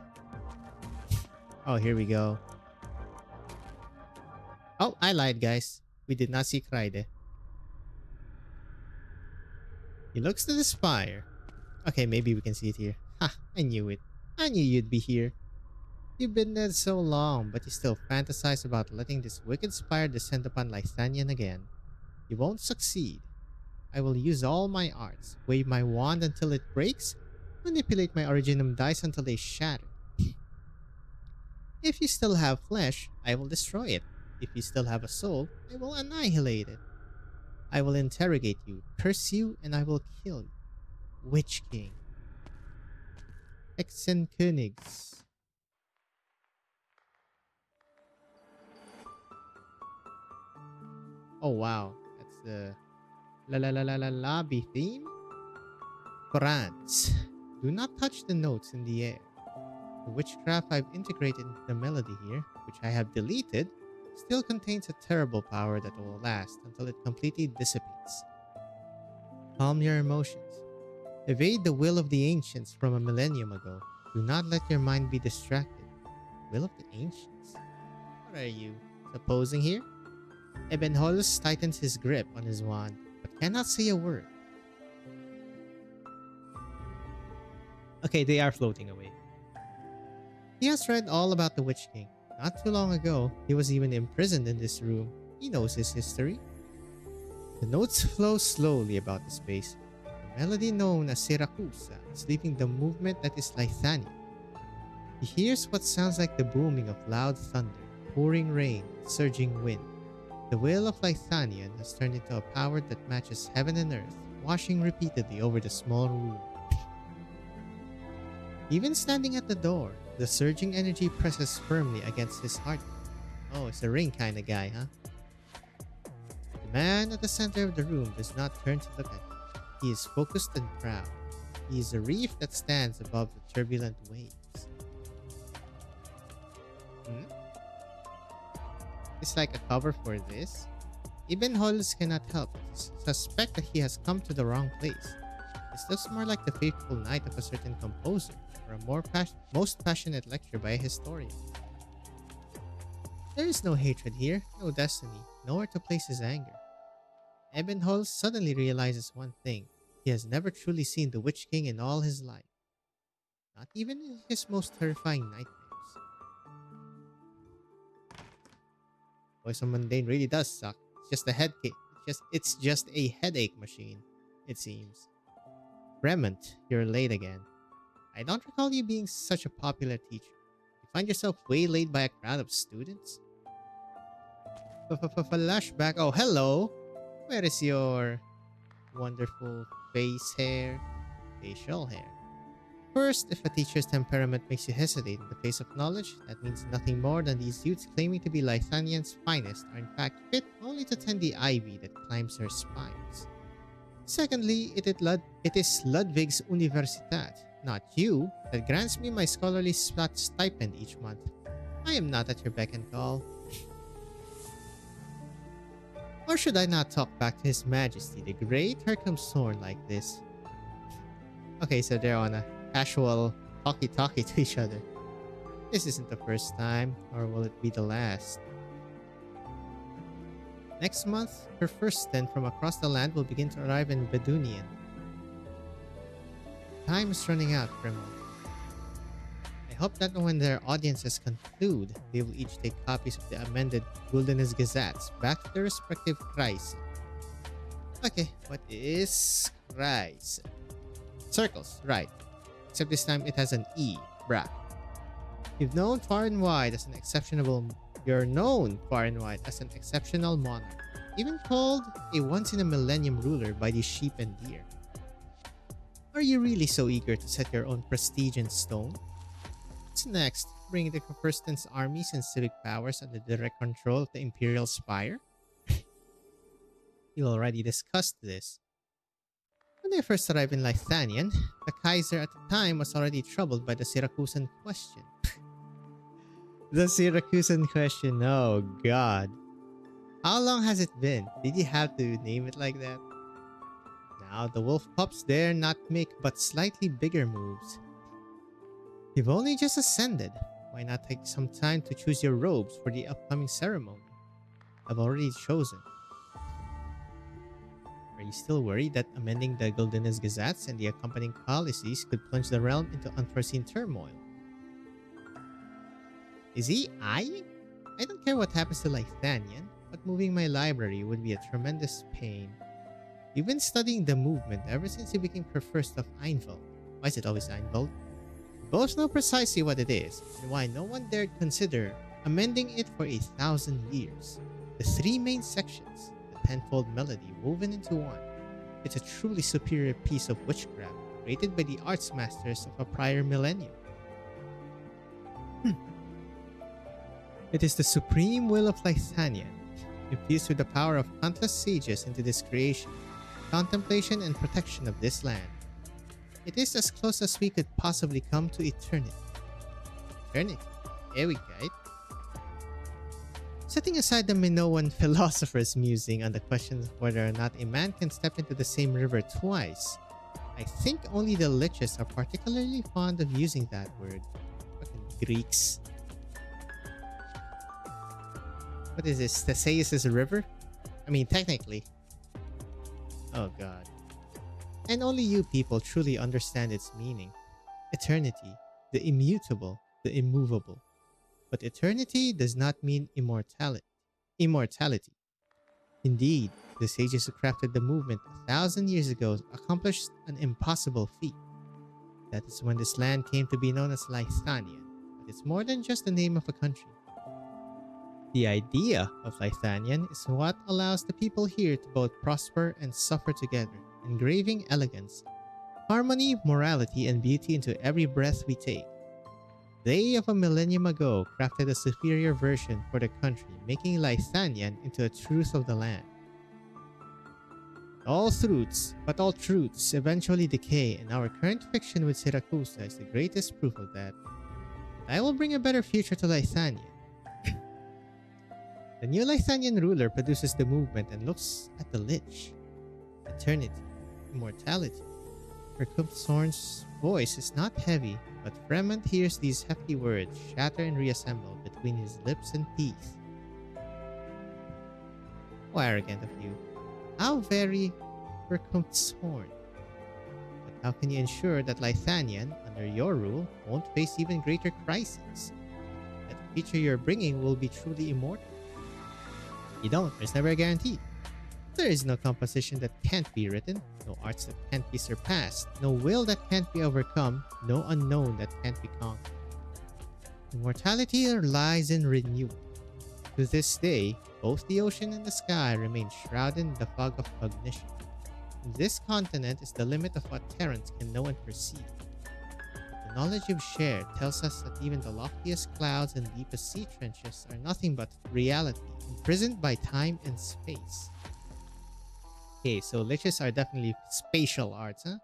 Oh, here we go. Oh, I lied, guys. We did not see Kryde. He looks to the spire. Okay, maybe we can see it here. Ha! I knew it. I knew you'd be here. You've been dead so long, but you still fantasize about letting this wicked spire descend upon Lithanian again. You won't succeed. I will use all my arts, wave my wand until it breaks, manipulate my Originum dice until they shatter. If you still have flesh, I will destroy it. If you still have a soul, I will annihilate it. I will interrogate you, curse you, and I will kill you. Witch King. Hexenkönigs. Oh wow, that's the lobby theme. Korans. Do not touch the notes in the air. The witchcraft I've integrated into the melody here, which I have deleted, still contains a terrible power that will last until it completely dissipates. Calm your emotions. Evade the will of the ancients from a millennium ago. Do not let your mind be distracted. Will of the ancients? What are you supposing here? Ebenholz tightens his grip on his wand, but cannot say a word. Okay, they are floating away. He has read all about the Witch King. Not too long ago, he was even imprisoned in this room. He knows his history. The notes flow slowly about the space. The melody known as Siracusa is leaving the movement that is Lithania. He hears what sounds like the booming of loud thunder, pouring rain, surging wind. The will of Lithanian has turned into a power that matches heaven and earth, washing repeatedly over the small room. Even standing at the door, the surging energy presses firmly against his heart. Oh, it's a ring kind of guy, huh? The man at the center of the room does not turn to look at him. He is focused and proud. He is a reef that stands above the turbulent waves. It's like a cover for this. Ebenholz cannot help but suspect that he has come to the wrong place. This looks more like the faithful knight of a certain composer, or a most passionate lecture by a historian. There is no hatred here, no destiny, nowhere to place his anger. Ebenholz suddenly realizes one thing. He has never truly seen the Witch King in all his life. Not even in his most terrifying nightmares. Poison Mundane really does suck. It's just a headache. It's just a headache machine, it seems. Bremont, you're late again. I don't recall you being such a popular teacher. You find yourself waylaid by a crowd of students? Flashback. Oh, hello. Where is your wonderful facial hair? First, if a teacher's temperament makes you hesitate in the face of knowledge, that means nothing more than these youths claiming to be Lithanian's finest are in fact fit only to tend the ivy that climbs her spines. Secondly, it is Ludwig's Universitat, not you, that grants me my scholarly stipend each month. I am not at your beck and call. Or should I not talk back to His Majesty, the Great Hercumsorn, like this? Okay, so they're on a casual talkie-talkie to each other. This isn't the first time, or will it be the last? Next month, her first stint from across the land will begin to arrive in Bedunian. Time is running out, Grimo. I hope that when their audiences conclude, they will each take copies of the amended Gulden's Gazettes back to their respective Kreis. Okay, what is Kreis? Circles, right. Except this time it has an E, brah. You're known far and wide as an exceptional monarch, even called a once-in-a-millennium ruler by the sheep and deer. Are you really so eager to set your own prestige in stone? What's next? Bring the Firsten's armies and civic powers under direct control of the Imperial Spire? You already discussed this. When they first arrived in Lithanian, the Kaiser at the time was already troubled by the Syracusan question. The Syracusan question, oh god. How long has it been? Did you have to name it like that? Now the wolf pups dare not make but slightly bigger moves. You've only just ascended. Why not take some time to choose your robes for the upcoming ceremony? I've already chosen. Are you still worried that amending the Gulden's Gazettes and the accompanying policies could plunge the realm into unforeseen turmoil? Is he eyeing? I don't care what happens to Lithanian, but moving my library would be a tremendous pain. You've been studying the movement ever since you became First of Einvald. Why is it always Einvald? You both know precisely what it is, and why no one dared consider amending it for 1,000 years. The three main sections, the tenfold melody woven into one. It's a truly superior piece of witchcraft, created by the arts masters of a prior millennium. It is the supreme will of Lithanian, infused with the power of countless sages into this creation, contemplation and protection of this land. It is as close as we could possibly come to eternity. Eternity? Here we go. Setting aside the Minoan philosopher's musing on the question of whether or not a man can step into the same river twice, I think only the liches are particularly fond of using that word. Fucking Greeks. What is this? Theseus is a river? I mean, technically. Oh god. And only you people truly understand its meaning. Eternity, the immutable, the immovable. But eternity does not mean immortality. Indeed, the sages who crafted the movement 1,000 years ago accomplished an impossible feat. That is when this land came to be known as Lithanian, but it's more than just the name of a country. The idea of Lithanian is what allows the people here to both prosper and suffer together, engraving elegance, harmony, morality, and beauty into every breath we take. They of a millennium ago crafted a superior version for the country, making Lithanian into a truth of the land. All truths eventually decay, and our current fiction with Siracusa is the greatest proof of that. I will bring a better future to Lithanian. The new Lithanian ruler produces the movement and looks at the lich. Eternity, immortality. Hercumthorn's voice is not heavy, but Fremont hears these hefty words shatter and reassemble between his lips and teeth. How arrogant of you. How very Hercumthorn. But how can you ensure that Lithanian, under your rule, won't face even greater crises? That the future you're bringing will be truly immortal? You don't. There's never a guarantee. There is no composition that can't be written, no arts that can't be surpassed, no will that can't be overcome, no unknown that can't be conquered. Immortality lies in renewal. To this day, both the ocean and the sky remain shrouded in the fog of cognition. This continent is the limit of what Terrans can know and perceive. The knowledge you've shared tells us that even the loftiest clouds and deepest sea trenches are nothing but reality, imprisoned by time and space. Okay, so liches are definitely spatial arts, huh?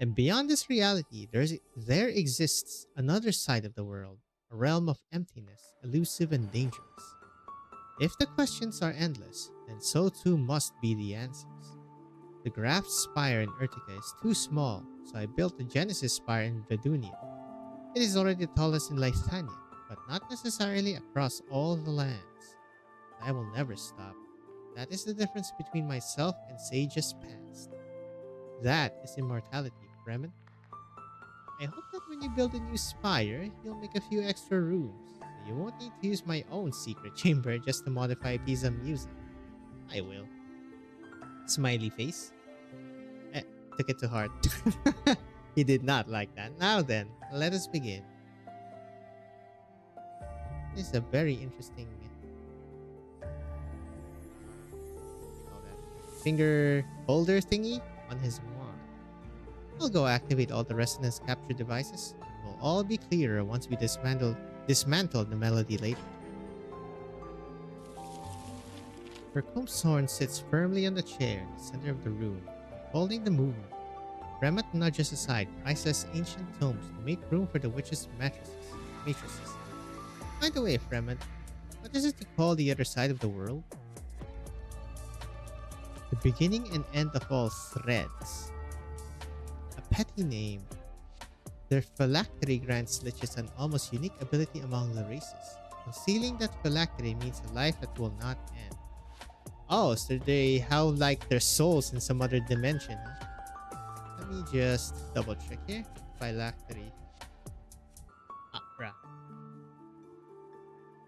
And beyond this reality, there exists another side of the world, a realm of emptiness, elusive and dangerous. If the questions are endless, then so too must be the answers. The Graf Spire in Urtica is too small, so I built the Genesis Spire in Vedunia. It is already the tallest in Lithania, but not necessarily across all the lands. I will never stop. That is the difference between myself and sages past. That is immortality, Fremen. I hope that when you build a new spire, you'll make a few extra rooms, so you won't need to use my own secret chamber just to modify a piece of music. I will. Smiley face. Took it to heart. He did not like that. Now then, let us begin. This is a very interesting finger holder thingy on his wand. I'll go activate all the resonance capture devices. We'll all be clearer once we dismantle the melody later. Hercumthorn sits firmly on the chair in the center of the room, holding the movement. Fremont nudges aside priceless ancient tomes to make room for the witch's matrices. By the way, Fremont, what is it to call the other side of the world? The beginning and end of all threads. A petty name. Their phylactery grants liches an almost unique ability among the races. Concealing that phylactery means a life that will not end. Oh, so they have like their souls in some other dimension, huh? Let me just double check here. Phylactery.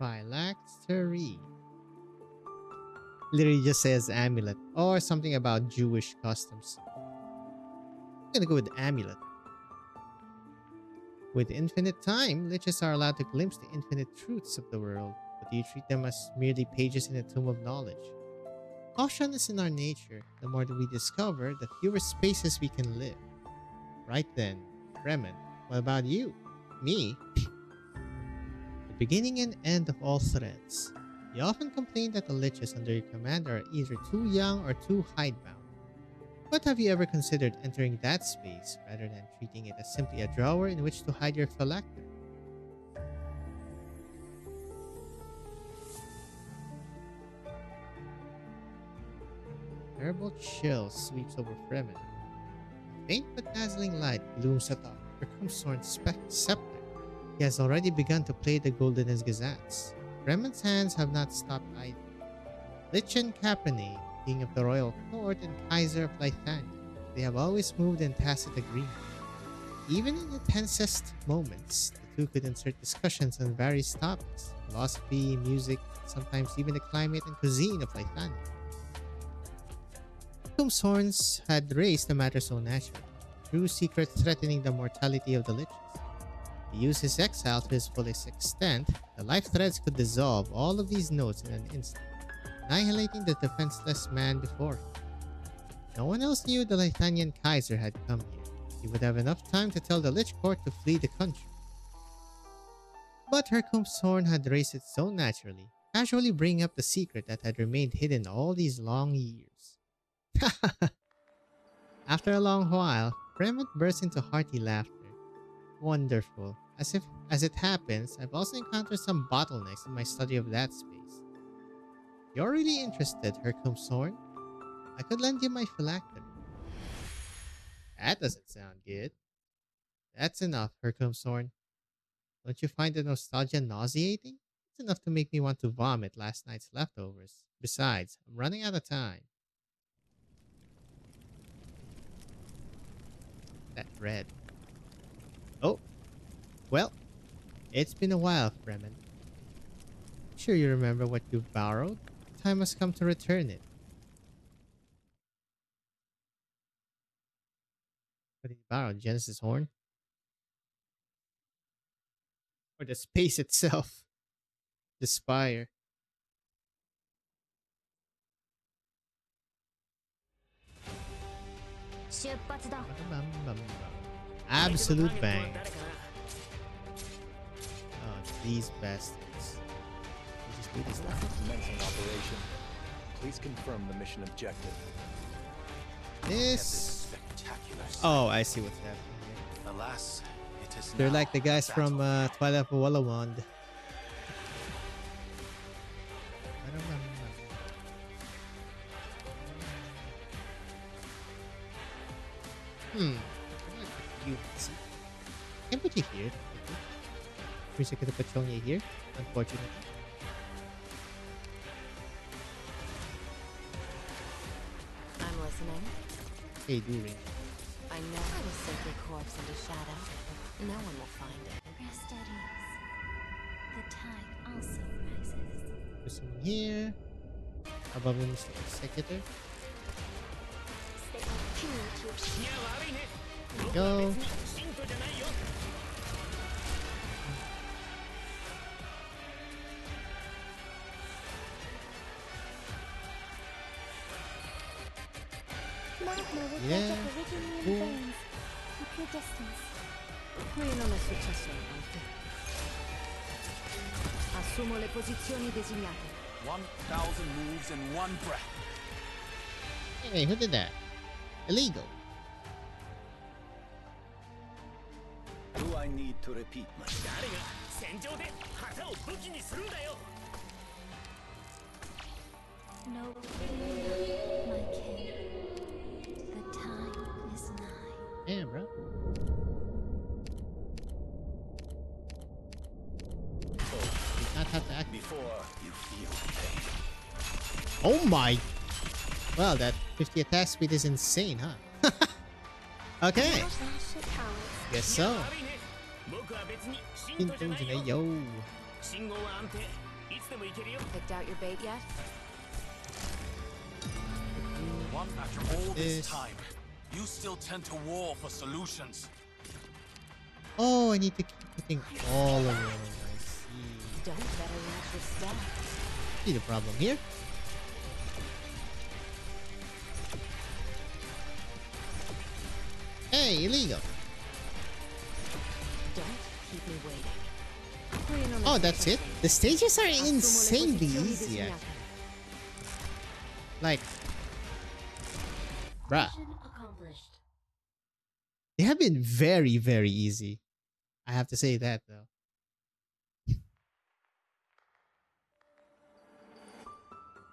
Phylactery. Literally just says amulet or something about Jewish customs. I'm gonna go with amulet. With infinite time, liches are allowed to glimpse the infinite truths of the world, but you treat them as merely pages in a tomb of knowledge. Caution is in our nature. The more that we discover, the fewer spaces we can live. Right then, Fremen, what about you? Me? The beginning and end of all threads. You often complain that the liches under your command are either too young or too hidebound. But have you ever considered entering that space rather than treating it as simply a drawer in which to hide your phylactery? Terrible chill sweeps over Fremen. A faint but dazzling light looms atop Circumsorn's scepter. He has already begun to play the golden as gazettes. Fremen's hands have not stopped either. Lichen Capone, King of the Royal Court and Kaiser of Lythania, they have always moved in tacit agreement. Even in the tensest moments, the two could insert discussions on various topics: philosophy, music, sometimes even the climate and cuisine of Lythania. Circumsorns had raised the matter so naturally, true secret threatening the mortality of the liches. To use his exile to his fullest extent, the life threads could dissolve all of these notes in an instant, annihilating the defenseless man before him. No one else knew the Lythanian Kaiser had come here. He would have enough time to tell the Lich Court to flee the country. But Circumsorn had raised it so naturally, casually bringing up the secret that had remained hidden all these long years. After a long while, Fremen burst into hearty laughter. Wonderful. As it happens, I've also encountered some bottlenecks in my study of that space. You're really interested, Circumsorn? I could lend you my phylactery. That doesn't sound good. That's enough, Circumsorn. Don't you find the nostalgia nauseating? It's enough to make me want to vomit last night's leftovers. Besides, I'm running out of time. That red. Oh, well, it's been a while, Fremen. Sure you remember what you've borrowed? Time has come to return it. What did you borrow? Genesis Horn? Or the space itself? The spire? Absolute bang. Oh, these bastards. Just do this now. Commencing operation. Please confirm the mission objective. This. Oh, I see what's happening here. Alas, it is They're like the guys from Twilight of Wallawand. Can put you here. Wish I could have put Chonya here, unfortunately. I'm listening. Hey, do ring. I know I will sink your corpse into shadow. No one will find it. Rest at ease. The tide also rises. Put someone here. Above him is the executor. Stay true to your There we go. magma will Yeah. catch up originally in Cool. veins. Keep your distance. Qui non è successo niente. Assumo le posizioni designate. 1,000 moves in one breath. Hey, who did that? Illegal. Do I need to repeat myself? 誰が戦場で旗を武器にするんだよ。 No fear, my king. The time is nigh. Damn, bro. Did not have to act. Before you feel pain. Oh my! Well, that 50 attack speed is insane, huh? Okay. Flash at cowards. Guess so. 悪いね。僕は別に信徒じゃないよ。 Yo. 信号は安定。いつでも行けるよ。 Picked out your bait yet? After all this This. time, you still tend to war for solutions. Oh, I need to keep putting all of them. I see. Don't let her match your stats. See the problem here? Hey, illegal. Don't keep me waiting. Oh, that's it? The stages are insanely easy, actually. Like, bruh. Mission accomplished. They have been very, very easy. I have to say that, though.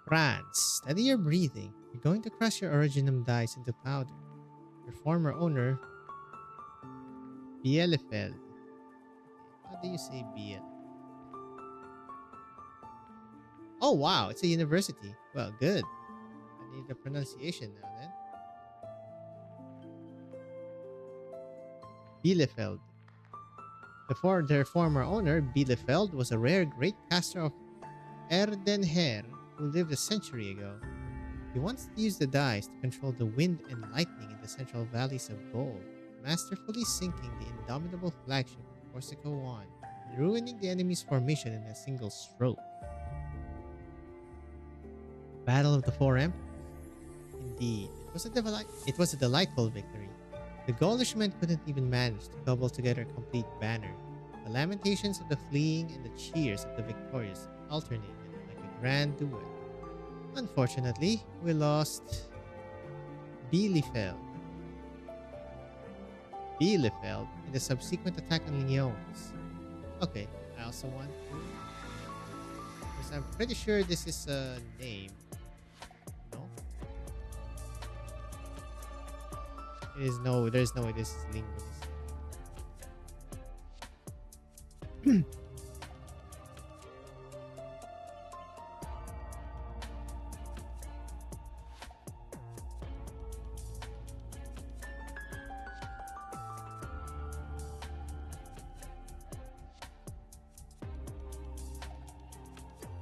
Franz, steady your breathing. You're going to crush your originum dice into powder. Your former owner, Bielefeld. How do you say Biel? Oh, wow. It's a university. Well, good. I need the pronunciation now, then. Bielefeld. Their former owner, Bielefeld, was a rare great caster of Erdenher who lived a century ago. He once used the dice to control the wind and lightning in the central valleys of Gold, masterfully sinking the indomitable flagship of Corsica 1 and ruining the enemy's formation in a single stroke. Battle of the Four Empires. Indeed, it was a delightful victory. The Gaulish men couldn't even manage to cobble together a complete banner. The lamentations of the fleeing and the cheers of the victorious alternated like a grand duet. Unfortunately, we lost Bielefeld in the subsequent attack on Lyons. Okay, I also want to... because I'm pretty sure this is a name. No? There's no way this is linguist.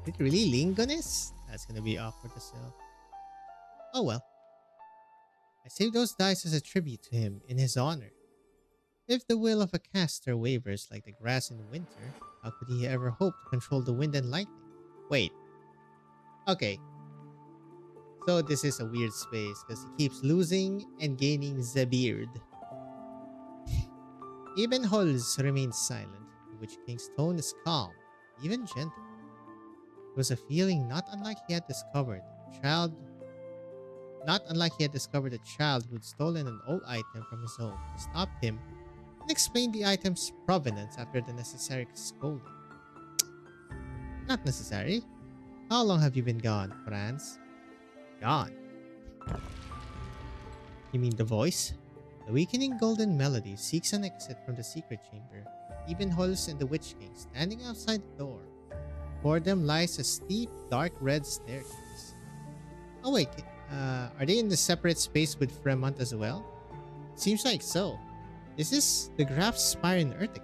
Is it really Lingonist? That's gonna be awkward as hell. Oh well. I saved those dice as a tribute to him in his honor. If the will of a caster wavers like the grass in winter, how could he ever hope to control the wind and lightning? Wait. Okay. So this is a weird space because he keeps losing and gaining the beard. Even Holz remains silent, the Witch King's tone is calm, even gentle. It was a feeling not unlike he had discovered a child who'd stolen an old item from his home, stopped him, and explained the item's provenance after the necessary scolding. Not necessary. How long have you been gone, Franz? Gone. You mean the voice? The weakening golden melody seeks an exit from the secret chamber. Even Holz and the Witch King standing outside the door. Before them lies a steep, dark red staircase. Oh wait, are they in the separate space with Fremont as well? Seems like so. This is the Graf's Spire in Urtica.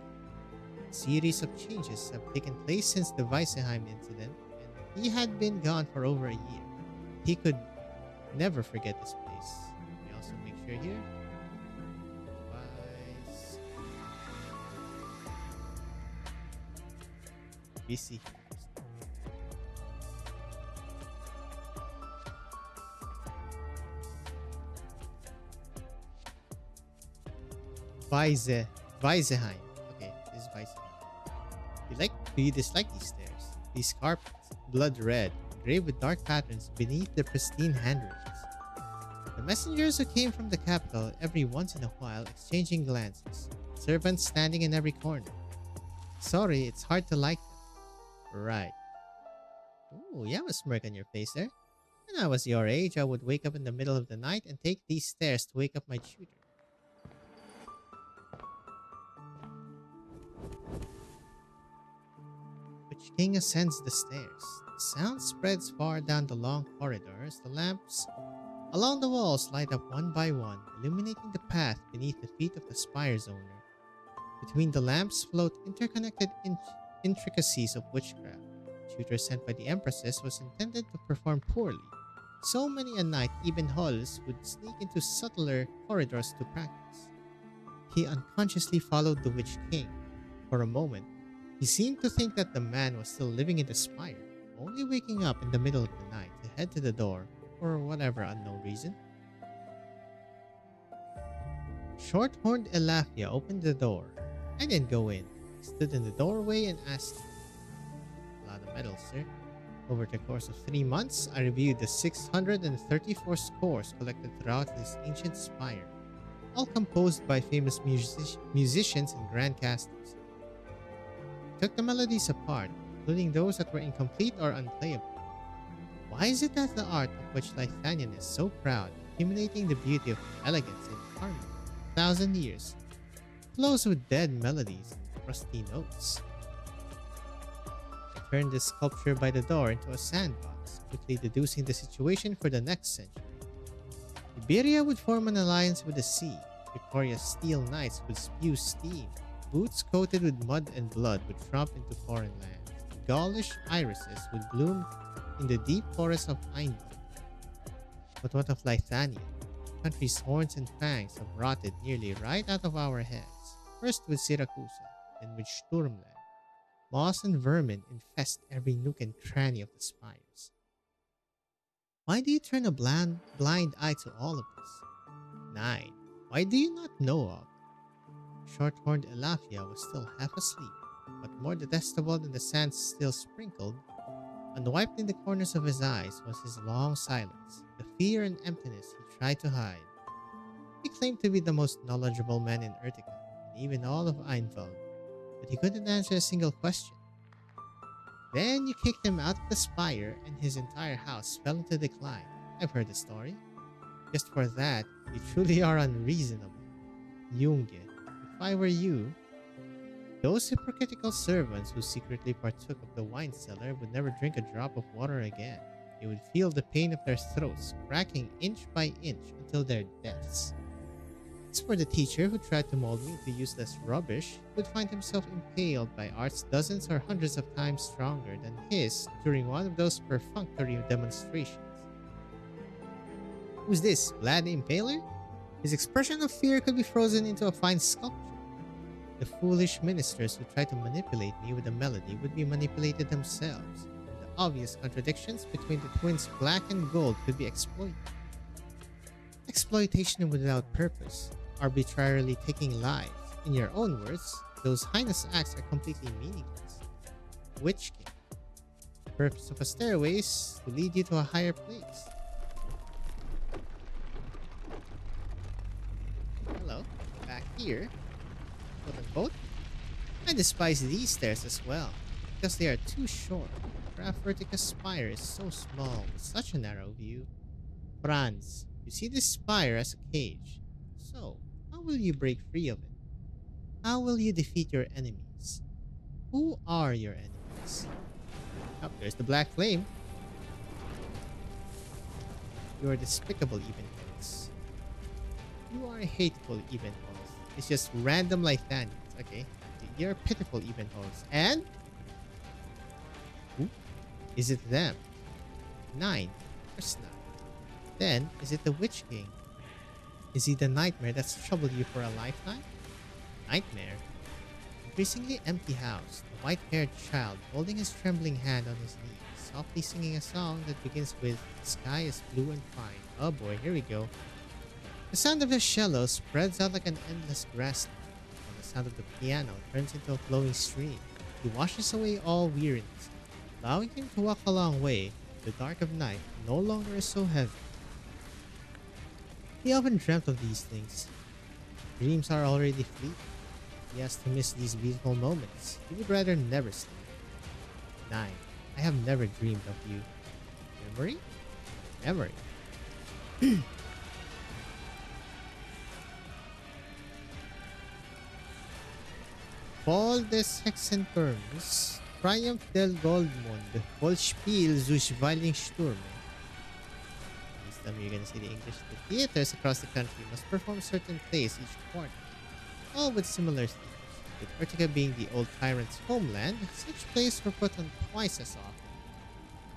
A series of changes have taken place since the Weissenheim incident, and he had been gone for over a year. He could never forget this place. Let me also make sure here. BC. Weissenheim. Okay, this is Weissenheim. Do you dislike these stairs? These carpets, blood red, engraved with dark patterns beneath the pristine handwritings. The messengers who came from the capital every once in a while exchanging glances. Servants standing in every corner. Sorry, it's hard to like them. Right. Ooh, you have a smirk on your face there. When I was your age, I would wake up in the middle of the night and take these stairs to wake up my tutor. Witch King ascends the stairs. The sound spreads far down the long corridors. The lamps along the walls light up one by one, illuminating the path beneath the feet of the spire's owner. Between the lamps float interconnected intricacies of witchcraft. The tutor sent by the Empresses was intended to perform poorly. So many a night even Halls would sneak into subtler corridors to practice. He unconsciously followed the Witch King. For a moment, he seemed to think that the man was still living in the spire, only waking up in the middle of the night to head to the door for whatever unknown reason. Short-horned Elafia opened the door. I didn't go in. I stood in the doorway and asked, "A lot of medal, sir." Over the course of 3 months, I reviewed the 634 scores collected throughout this ancient spire, all composed by famous musicians and grandcasters. I took the melodies apart, including those that were incomplete or unplayable. Why is it that the art of which Lythanian is so proud, accumulating the beauty of elegance in harmony, 1,000 years, flows with dead melodies and rusty notes? I turned the sculpture by the door into a sandbox, quickly deducing the situation for the next century. Iberia would form an alliance with the sea. Victoria's steel knights would spew steam. Boots coated with mud and blood would tramp into foreign lands. Gaulish irises would bloom in the deep forests of Einblood. But what of Lythania? The country's horns and fangs have rotted nearly right out of our heads. First with Siracusa, then with Sturmland. Moss and vermin infest every nook and cranny of the spires. Why do you turn a blind eye to all of this? 9. Why do you not know of? Short-horned Elafia was still half asleep, but more detestable than the sand still sprinkled, unwiped in the corners of his eyes was his long silence, the fear and emptiness he tried to hide. He claimed to be the most knowledgeable man in Urtica, and even all of Einfeld, but he couldn't answer a single question. Then you kicked him out of the spire, and his entire house fell into decline. I've heard the story. Just for that, you truly are unreasonable. Junge, if I were you, those hypocritical servants who secretly partook of the wine cellar would never drink a drop of water again. You would feel the pain of their throats cracking inch by inch until their deaths. As for the teacher who tried to mold me into useless rubbish, would find himself impaled by arts dozens or hundreds of times stronger than his during one of those perfunctory demonstrations. Who's this, Vlad the Impaler? His expression of fear could be frozen into a fine sculpture. The foolish ministers who tried to manipulate me with a melody would be manipulated themselves, and the obvious contradictions between the twins black and gold could be exploited. Exploitation without purpose, arbitrarily taking lives. In your own words, those heinous acts are completely meaningless. Witch King. The purpose of a stairway is to lead you to a higher place. Hello, back here. Quote unquote. I despise these stairs as well, because they are too short. Urtica's spire is so small, with such a narrow view. Franz, you see this spire as a cage. So, how will you break free of it? How will you defeat your enemies? Who are your enemies? Oh, there's the black flame. You are despicable, even-holes. You are hateful, even-holes. It's just random Lythanians, okay? You're pitiful, even-holes. And? Who? Is it them? 9. Of course not. Then, is it the Witch King? Is he the nightmare that's troubled you for a lifetime? Nightmare? Increasingly empty house, the white-haired child holding his trembling hand on his knee, softly singing a song that begins with "The sky is blue and fine." Oh boy, here we go. The sound of his cello spreads out like an endless grassland, while the sound of the piano turns into a flowing stream. He washes away all weariness, allowing him to walk a long way. The dark of night no longer is so heavy. He often dreamt of these things. Dreams are already fleeting. He has to miss these beautiful moments. He would rather never sleep. 9. I have never dreamed of you. Memory? Memory. Fall des Hexenturmes, Triumph del Goldmund, Vollspiel zu Zwilingsturme. Tell me you're gonna say the English. The theaters across the country must perform certain plays each quarter, all with similar themes. With Urtica being the old tyrant's homeland, such plays were put on twice as often.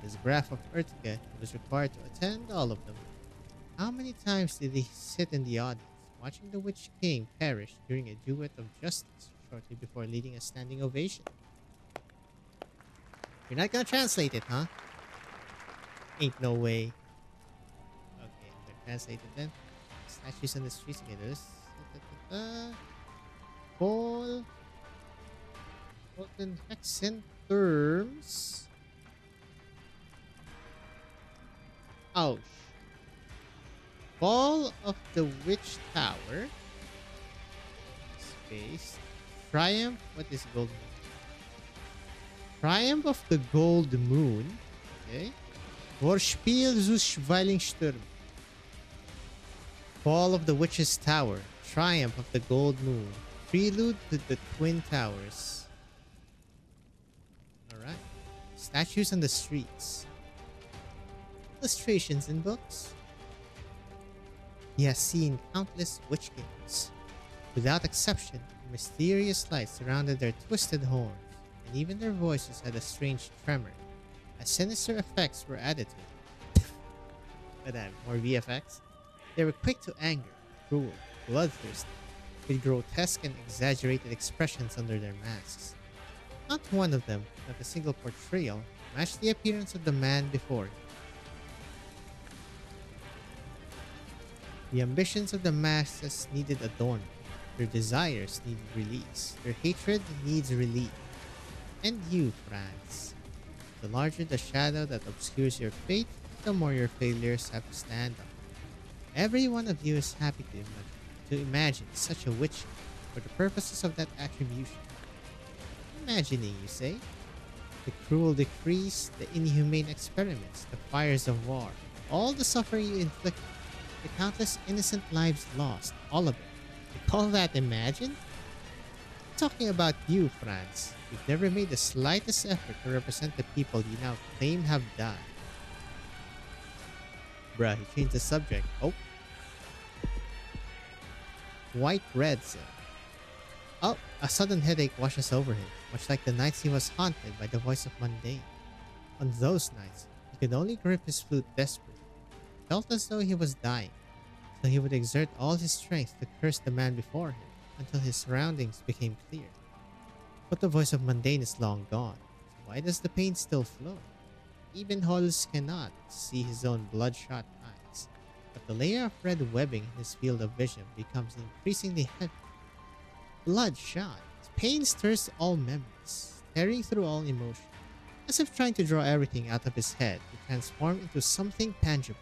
As Graf of Utica, he was required to attend all of them. How many times did he sit in the audience, watching the Witch King perish during a duet of justice shortly before leading a standing ovation? You're not gonna translate it, huh? Ain't no way. Okay, I'm gonna translate it then. Statues on the streets. Okay, there's Paul in accent terms. Ouch. Fall of the Witch Tower. Space. Triumph. What is gold moon? Triumph of the Gold Moon. Okay. Vorspiel zu Zwilingsturme. Fall of the Witch's Tower. Triumph of the Gold Moon. Prelude to the Twin Towers. Alright. Statues on the streets. Illustrations in books. He has seen countless witch kings. Without exception, a mysterious light surrounded their twisted horns, and even their voices had a strange tremor, as sinister effects were added to it. But more VFX. They were quick to anger, cruel, bloodthirsty, with grotesque and exaggerated expressions under their masks. Not one of them, not a single portrayal, matched the appearance of the man before him. The ambitions of the masses needed adornment, their desires needed release, their hatred needs relief. And you, Franz, the larger the shadow that obscures your fate, the more your failures have to stand up. Every one of you is happy to imagine such a witch for the purposes of that attribution. Imagining, you say? The cruel decrees, the inhumane experiments, the fires of war, all the suffering you inflicted, the countless innocent lives lost, all of it. You call that imagine? I'm talking about you, Franz. You've never made the slightest effort to represent the people you now claim have died. Bruh, he changed the subject. Oh. White Red said. Oh, a sudden headache washes over him, much like the nights he was haunted by the voice of Mundane. On those nights, he could only grip his flute desperately. Felt as though he was dying, so he would exert all his strength to curse the man before him until his surroundings became clear. But the voice of Mundane is long gone. Why does the pain still flow? Even Hollis cannot see his own bloodshot eyes, but the layer of red webbing in his field of vision becomes increasingly heavy. Bloodshot. Pain stirs all memories, tearing through all emotion, as if trying to draw everything out of his head to transform into something tangible.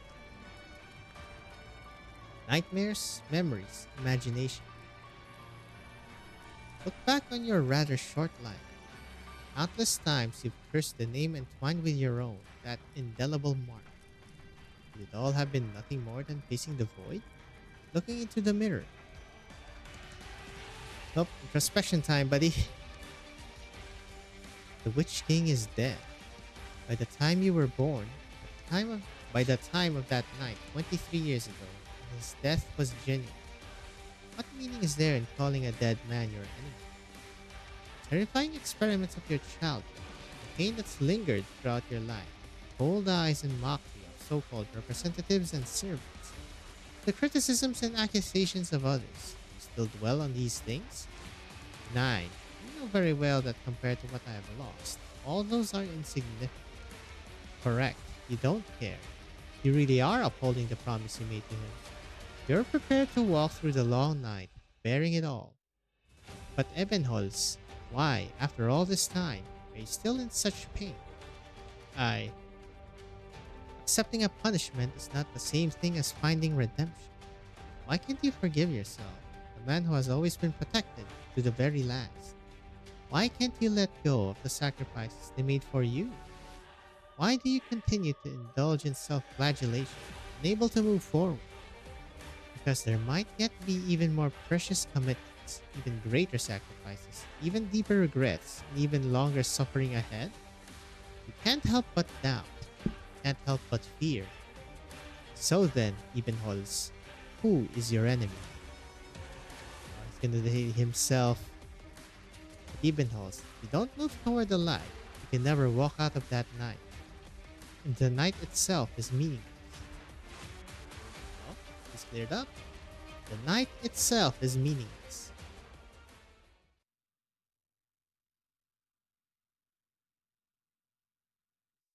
Nightmares, memories, imagination. Look back on your rather short life. Countless times you've cursed the name entwined with your own, that indelible mark. Would it all have been nothing more than facing the void? Looking into the mirror. Nope, introspection time, buddy. The Witch King is dead. By the time you were born, by the time of that night, 23 years ago, his death was genuine. What meaning is there in calling a dead man your enemy? Terrifying experiments of your childhood, the pain that's lingered throughout your life, cold eyes and mockery of so-called representatives and servants, the criticisms and accusations of others, you still dwell on these things? 9. You know very well that compared to what I have lost, all those are insignificant. Correct, you don't care. You really are upholding the promise you made to him. You're prepared to walk through the long night, bearing it all. But Ebenholz, why, after all this time, are you still in such pain? Accepting a punishment is not the same thing as finding redemption. Why can't you forgive yourself, the man who has always been protected to the very last? Why can't you let go of the sacrifices they made for you? Why do you continue to indulge in self-flagellation, unable to move forward? Because there might yet be even more precious commitments, even greater sacrifices, even deeper regrets, and even longer suffering ahead? You can't help but doubt, you can't help but fear. So then, Ebenholz, who is your enemy? He's gonna hate himself. Ebenholz, if you don't move toward the light, you can never walk out of that night. and the night itself is meaningless. Oh, it's cleared up. The night itself is meaningless.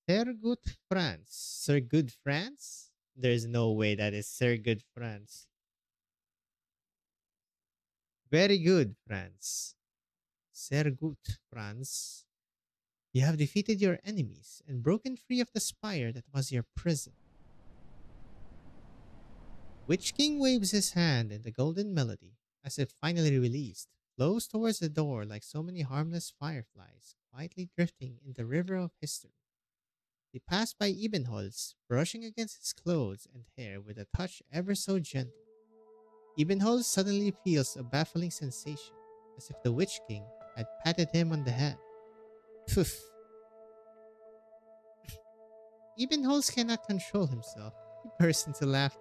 Sir Good France. Sir Good France? There's no way that is Sir Good France. Very good, France. Sir Good France. You have defeated your enemies and broken free of the spire that was your prison. Witch King waves his hand and the golden melody, as if finally released, flows towards the door like so many harmless fireflies, quietly drifting in the river of history. They pass by Ebenholz, brushing against his clothes and hair with a touch ever so gentle. Ebenholz suddenly feels a baffling sensation, as if the Witch King had patted him on the head. Poof. Ebenholz cannot control himself. He bursts into laughter.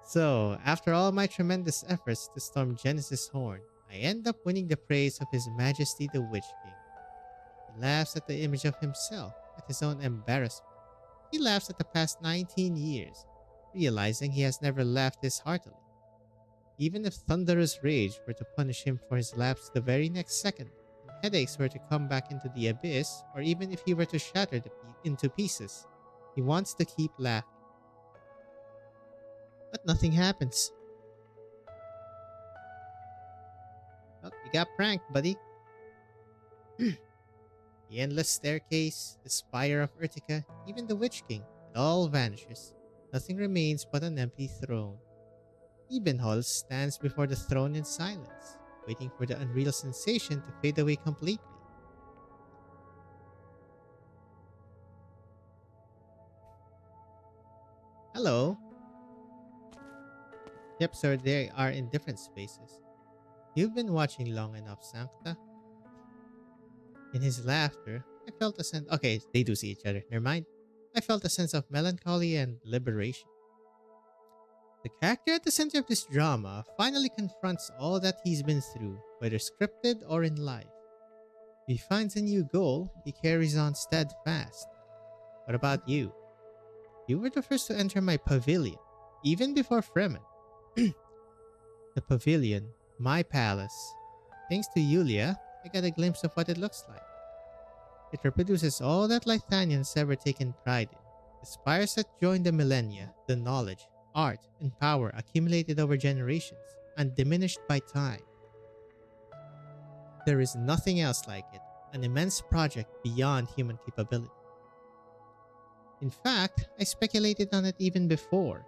So, after all my tremendous efforts to storm Genesis' horn, I end up winning the praise of His Majesty the Witch King. He laughs at the image of himself, at his own embarrassment. He laughs at the past 19 years, realizing he has never laughed this heartily. Even if thunderous rage were to punish him for his lapse the very next second, and headaches were to come back into the abyss, or even if he were to shatter into pieces, he wants to keep laughing. But nothing happens. Well, you got pranked, buddy. The endless staircase, the spire of Urtica, even the Witch King, it all vanishes. Nothing remains but an empty throne. Ebenholz stands before the throne in silence, waiting for the unreal sensation to fade away completely. Hello. Yep, sir, they are in different spaces. You've been watching long enough, Sancta. In his laughter, I felt a sense... Okay, they do see each other. Never mind. I felt a sense of melancholy and liberation. The character at the center of this drama finally confronts all that he's been through, whether scripted or in life. If he finds a new goal, he carries on steadfast. What about you? You were the first to enter my pavilion, even before Fremen. The pavilion, my palace. Thanks to Yulia, I got a glimpse of what it looks like. It reproduces all that Lithanians ever taken pride in. The spires that join the millennia, the knowledge, art, and power accumulated over generations, undiminished by time. There is nothing else like it, an immense project beyond human capability. In fact, I speculated on it even before.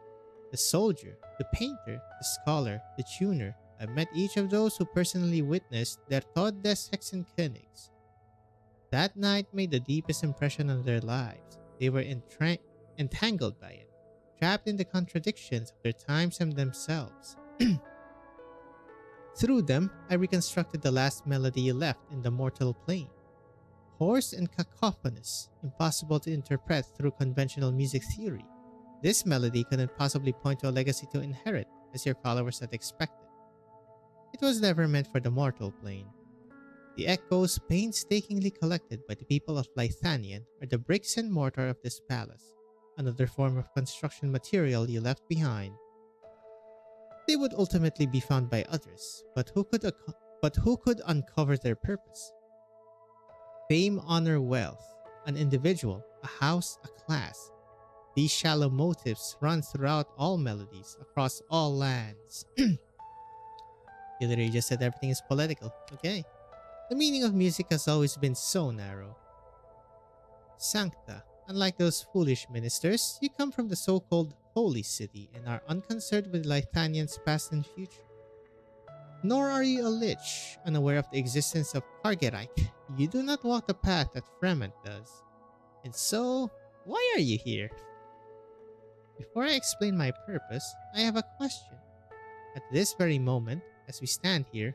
The soldier, the painter, the scholar, the tuner, I've met each of those who personally witnessed their Tod des Hexenkönigs. That night made the deepest impression on their lives. They were entangled by it, trapped in the contradictions of their times and themselves. Through them, I reconstructed the last melody left in the mortal plane. Hoarse and cacophonous, impossible to interpret through conventional music theory. This melody couldn't possibly point to a legacy to inherit, as your followers had expected. It was never meant for the mortal plane. The echoes painstakingly collected by the people of Lithanian are the bricks and mortar of this palace, another form of construction material you left behind. They would ultimately be found by others, but who could uncover their purpose? Fame, honor, wealth, an individual, a house, a class. These shallow motifs run throughout all melodies, across all lands. You literally just said everything is political. Okay. The meaning of music has always been so narrow. Sancta, unlike those foolish ministers, you come from the so-called Holy City and are unconcerned with Lithanian's past and future. Nor are you a lich, unaware of the existence of Kargerijk. You do not walk the path that Fremont does. And so, why are you here? Before I explain my purpose, I have a question. At this very moment, as we stand here,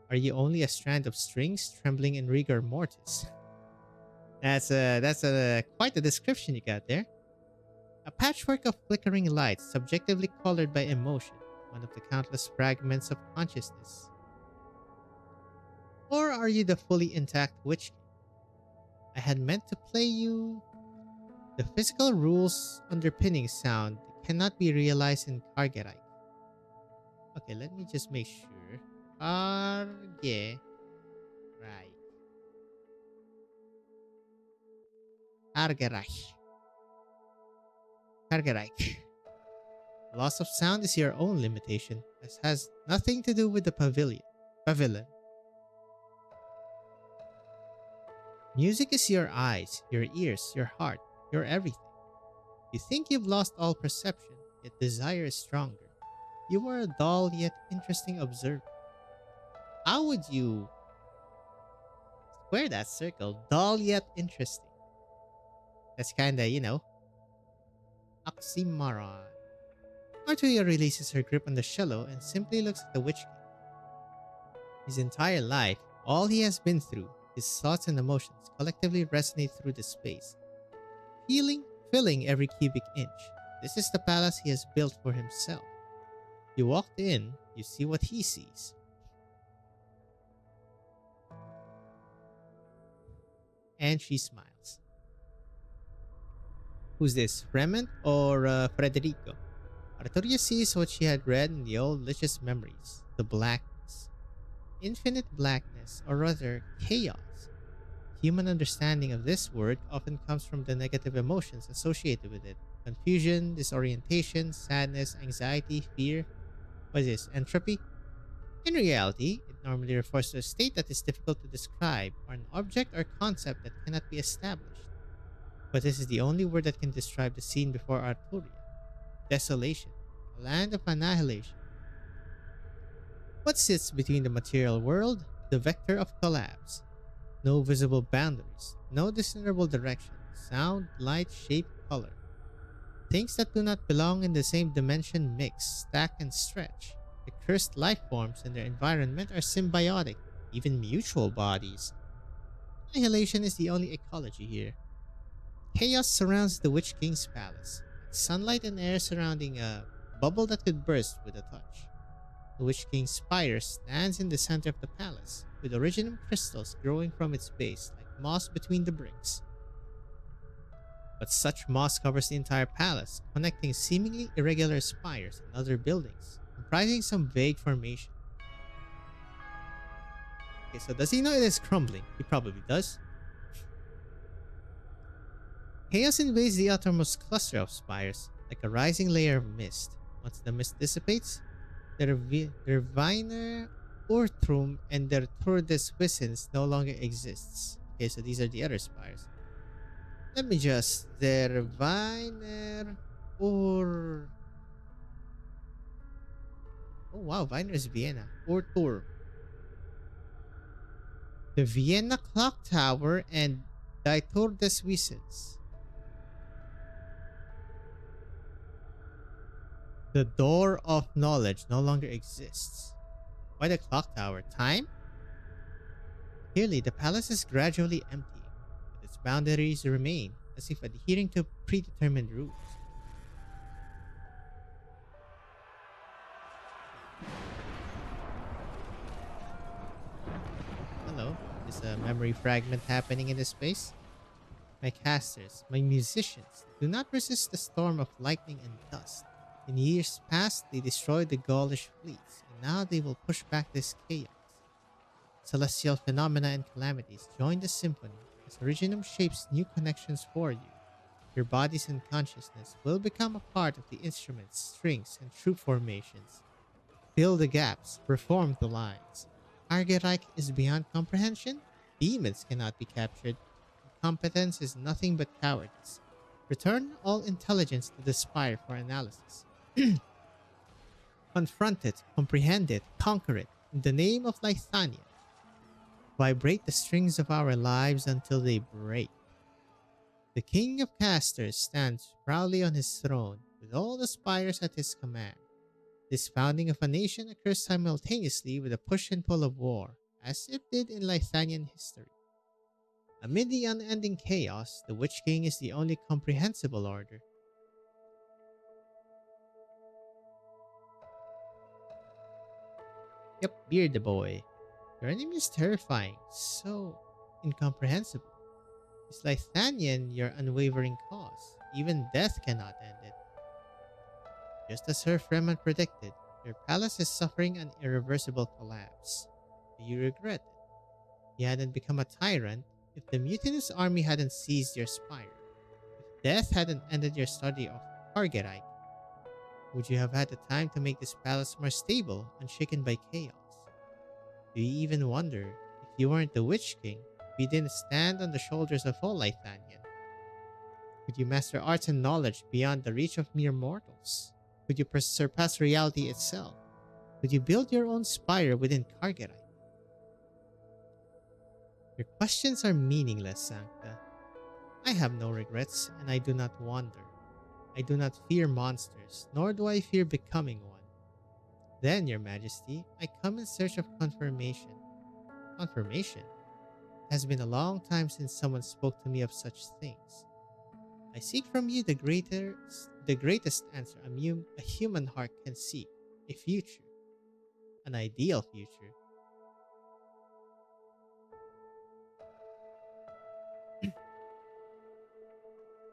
are you only a strand of strings trembling in rigor mortis? That's quite a description you got there. A patchwork of flickering lights subjectively colored by emotion, one of the countless fragments of consciousness. Or are you the fully intact Witch King? I had meant to play you The physical rules underpinning sound cannot be realized in Kargereich. Okay, let me just make sure. Kargereich. Kargereich. Kargereich. Loss of sound is your own limitation. This has nothing to do with the pavilion. Music is your eyes, your ears, your heart, your everything. You think you've lost all perception, yet desire is stronger. You are a dull yet interesting observer. How would you square that circle? Dull yet interesting. That's kinda, oxymoron. Arturia releases her grip on the cello and simply looks at the Witch King. His entire life, all he has been through, his thoughts and emotions collectively resonate through the space, filling every cubic inch. This is the palace he has built for himself. You walked in, you see what he sees. And she smiles. Who's this, Remand or Frederico? Arturia sees what she had read in the old Lich's memories, the blackness. Infinite blackness, or rather, chaos. Human understanding of this word often comes from the negative emotions associated with it. Confusion, disorientation, sadness, anxiety, fear. What is this? Entropy? In reality, it normally refers to a state that is difficult to describe, or an object or concept that cannot be established. But this is the only word that can describe the scene before Arturia. Desolation, a land of annihilation. What sits between the material world, the vector of collapse? No visible boundaries, no discernible direction, sound, light, shape, color. Things that do not belong in the same dimension mix, stack, and stretch. The cursed life forms and their environment are symbiotic, even mutual bodies. Annihilation is the only ecology here. Chaos surrounds the Witch King's palace, like sunlight and air surrounding a bubble that could burst with a touch. The Witch King's spire stands in the center of the palace, with originum crystals growing from its base like moss between the bricks. But such moss covers the entire palace, connecting seemingly irregular spires and other buildings, comprising some vague formation. Okay, so does he know it is crumbling? He probably does. Chaos invades the outermost cluster of spires, like a rising layer of mist. Once the mist dissipates, der Wiener Urtrum and der Tour des Wissens no longer exists. Okay, so these are the other spires. Let me just... Der Wiener Ur... Oh wow, Wiener is Vienna. Urtur. The Vienna Clock Tower and Die Tour des Wissens. The door of knowledge no longer exists. Why the clock tower? Time? Clearly, the palace is gradually emptying, but its boundaries remain, as if adhering to predetermined rules. Hello, is a memory fragment happening in this space? My casters, my musicians, do not resist the storm of lightning and dust. In years past, they destroyed the Gaulish fleets, and now they will push back this chaos. Celestial phenomena and calamities join the symphony as Originum shapes new connections for you. Your bodies and consciousness will become a part of the instruments, strings, and troop formations. Fill the gaps, reform the lines. Argerreich is beyond comprehension? Demons cannot be captured. Incompetence is nothing but cowardice. Return all intelligence to the spire for analysis. Confront it, comprehend it, conquer it, in the name of Lithania. Vibrate the strings of our lives until they break. The King of Casters stands proudly on his throne, with all the spires at his command. This founding of a nation occurs simultaneously with the push and pull of war, as it did in Lithanian history. Amid the unending chaos, the Witch King is the only comprehensible order. Yep, Beard the Boy. Your enemy is terrifying, so incomprehensible. Is Lythanian your unwavering cause? Even death cannot end it. Just as Her Fremen predicted, your palace is suffering an irreversible collapse. Do you regret it? If you hadn't become a tyrant, if the mutinous army hadn't seized your spire, if death hadn't ended your study of Targarite, would you have had the time to make this palace more stable, unshaken by chaos? Do you even wonder, if you weren't the Witch King, if you didn't stand on the shoulders of all Lythanian, could you master arts and knowledge beyond the reach of mere mortals? Could you surpass reality itself? Could you build your own spire within Targarite? Your questions are meaningless, Sancta. I have no regrets, and I do not wander. I do not fear monsters, nor do I fear becoming one. Then, Your Majesty, I come in search of confirmation. Confirmation? It has been a long time since someone spoke to me of such things. I seek from you the greatest answer a human heart can seek, a future, an ideal future.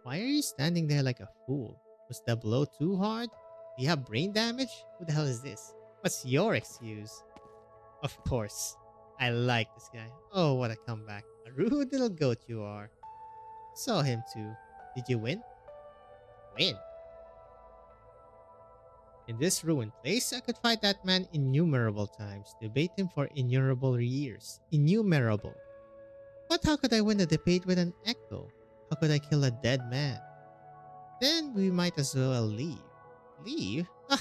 Why are you standing there like a fool? Was the blow too hard? Do you have brain damage? Who the hell is this? What's your excuse? Of course. I like this guy. Oh, what a comeback. A rude little goat you are. Saw him too. Did you win? Win? In this ruined place, I could fight that man innumerable times, debate him for innumerable years. Innumerable. But how could I win a debate with an echo? How could I kill a dead man? Then we might as well leave. Leave? You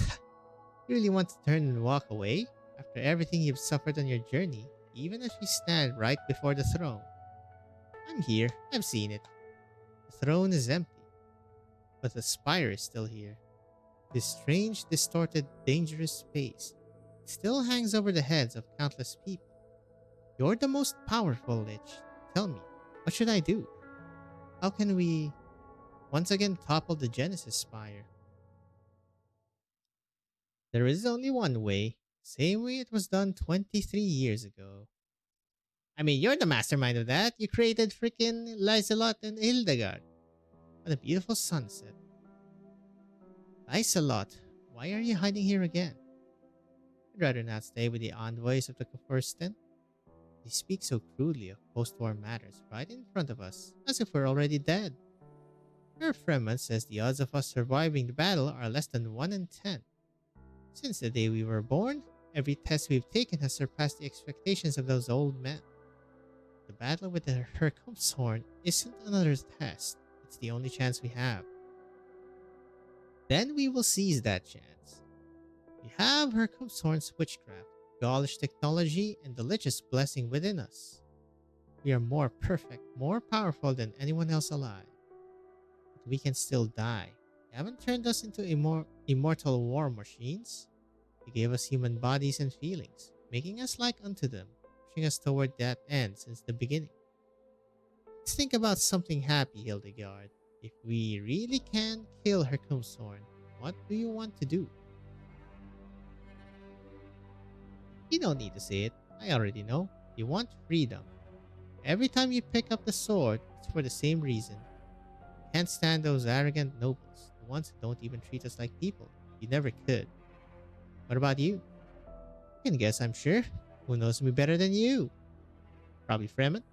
really want to turn and walk away? After everything you've suffered on your journey, even as we stand right before the throne. I'm here. I've seen it. The throne is empty. But the spire is still here. This strange, distorted, dangerous space. It still hangs over the heads of countless people. You're the most powerful Lich. Tell me, what should I do? How can we once again topple the Genesis Spire? There is only one way. Same way it was done 23 years ago. I mean, you're the mastermind of that. You created freaking Lyselot and Hildegard. What a beautiful sunset. Lyselot, why are you hiding here again? I'd rather not stay with the envoys of the Fursten. They speak so crudely of post-war matters right in front of us, as if we're already dead. Her Fremen says the odds of us surviving the battle are less than 1 in 10. Since the day we were born, every test we've taken has surpassed the expectations of those old men. The battle with the Herkumshorn isn't another test, it's the only chance we have. Then we will seize that chance. We have Herkumshorn's witchcraft, Gaulish technology, and the Lich's blessing within us. We are more perfect, more powerful than anyone else alive. But we can still die. You haven't turned us into immortal war machines. You gave us human bodies and feelings, making us like unto them, pushing us toward that end since the beginning. Let's think about something happy, Hildegard. If we really can kill Herkumshorn, what do you want to do? You don't need to say it. I already know. You want freedom. Every time you pick up the sword, it's for the same reason. You can't stand those arrogant nobles, the ones who don't even treat us like people. You never could. What about you? You can guess, I'm sure. Who knows me better than you? Probably Fremen.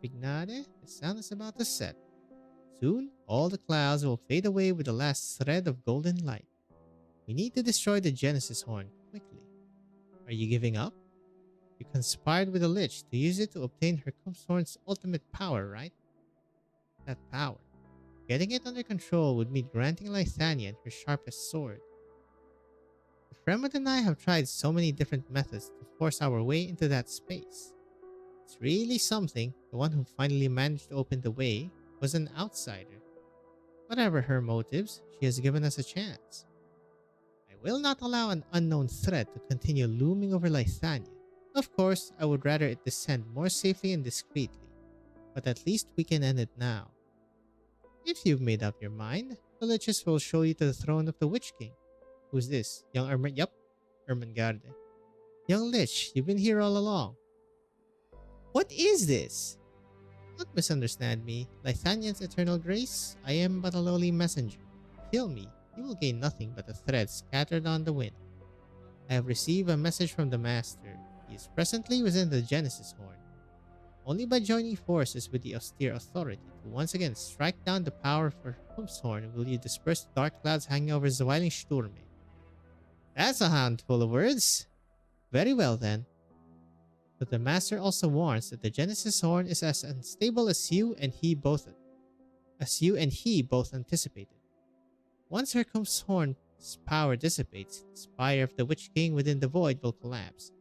Ignade, the sun is about to set. Soon, all the clouds will fade away with the last thread of golden light. We need to destroy the Genesis Horn quickly. Are you giving up? You conspired with the Lich to use it to obtain Herkumshorn's ultimate power, right? That power. Getting it under control would mean granting Lythanian her sharpest sword. The Fremen and I have tried so many different methods to force our way into that space. It's really something. The one who finally managed to open the way was an outsider. Whatever her motives, she has given us a chance. I will not allow an unknown threat to continue looming over Lythania. Of course, I would rather it descend more safely and discreetly, but at least we can end it now. If you've made up your mind, the Liches will show you to the throne of the Witch King. Who's this? Young Ermengarde. Young Lich, you've been here all along. What is this? Don't misunderstand me. Lithanian's eternal grace? I am but a lowly messenger. Kill me, you will gain nothing but a thread scattered on the wind. I have received a message from the Master. He is presently within the Genesis Horn. Only by joining forces with the austere authority to once again strike down the power for Herbst will you disperse the dark clouds hanging over Zwilingsturme. That's a handful of words. Very well then. But the Master also warns that the Genesis Horn is as unstable as you and he both anticipated. Once Herbst's horn's power dissipates, the spire of the Witch King within the void will collapse.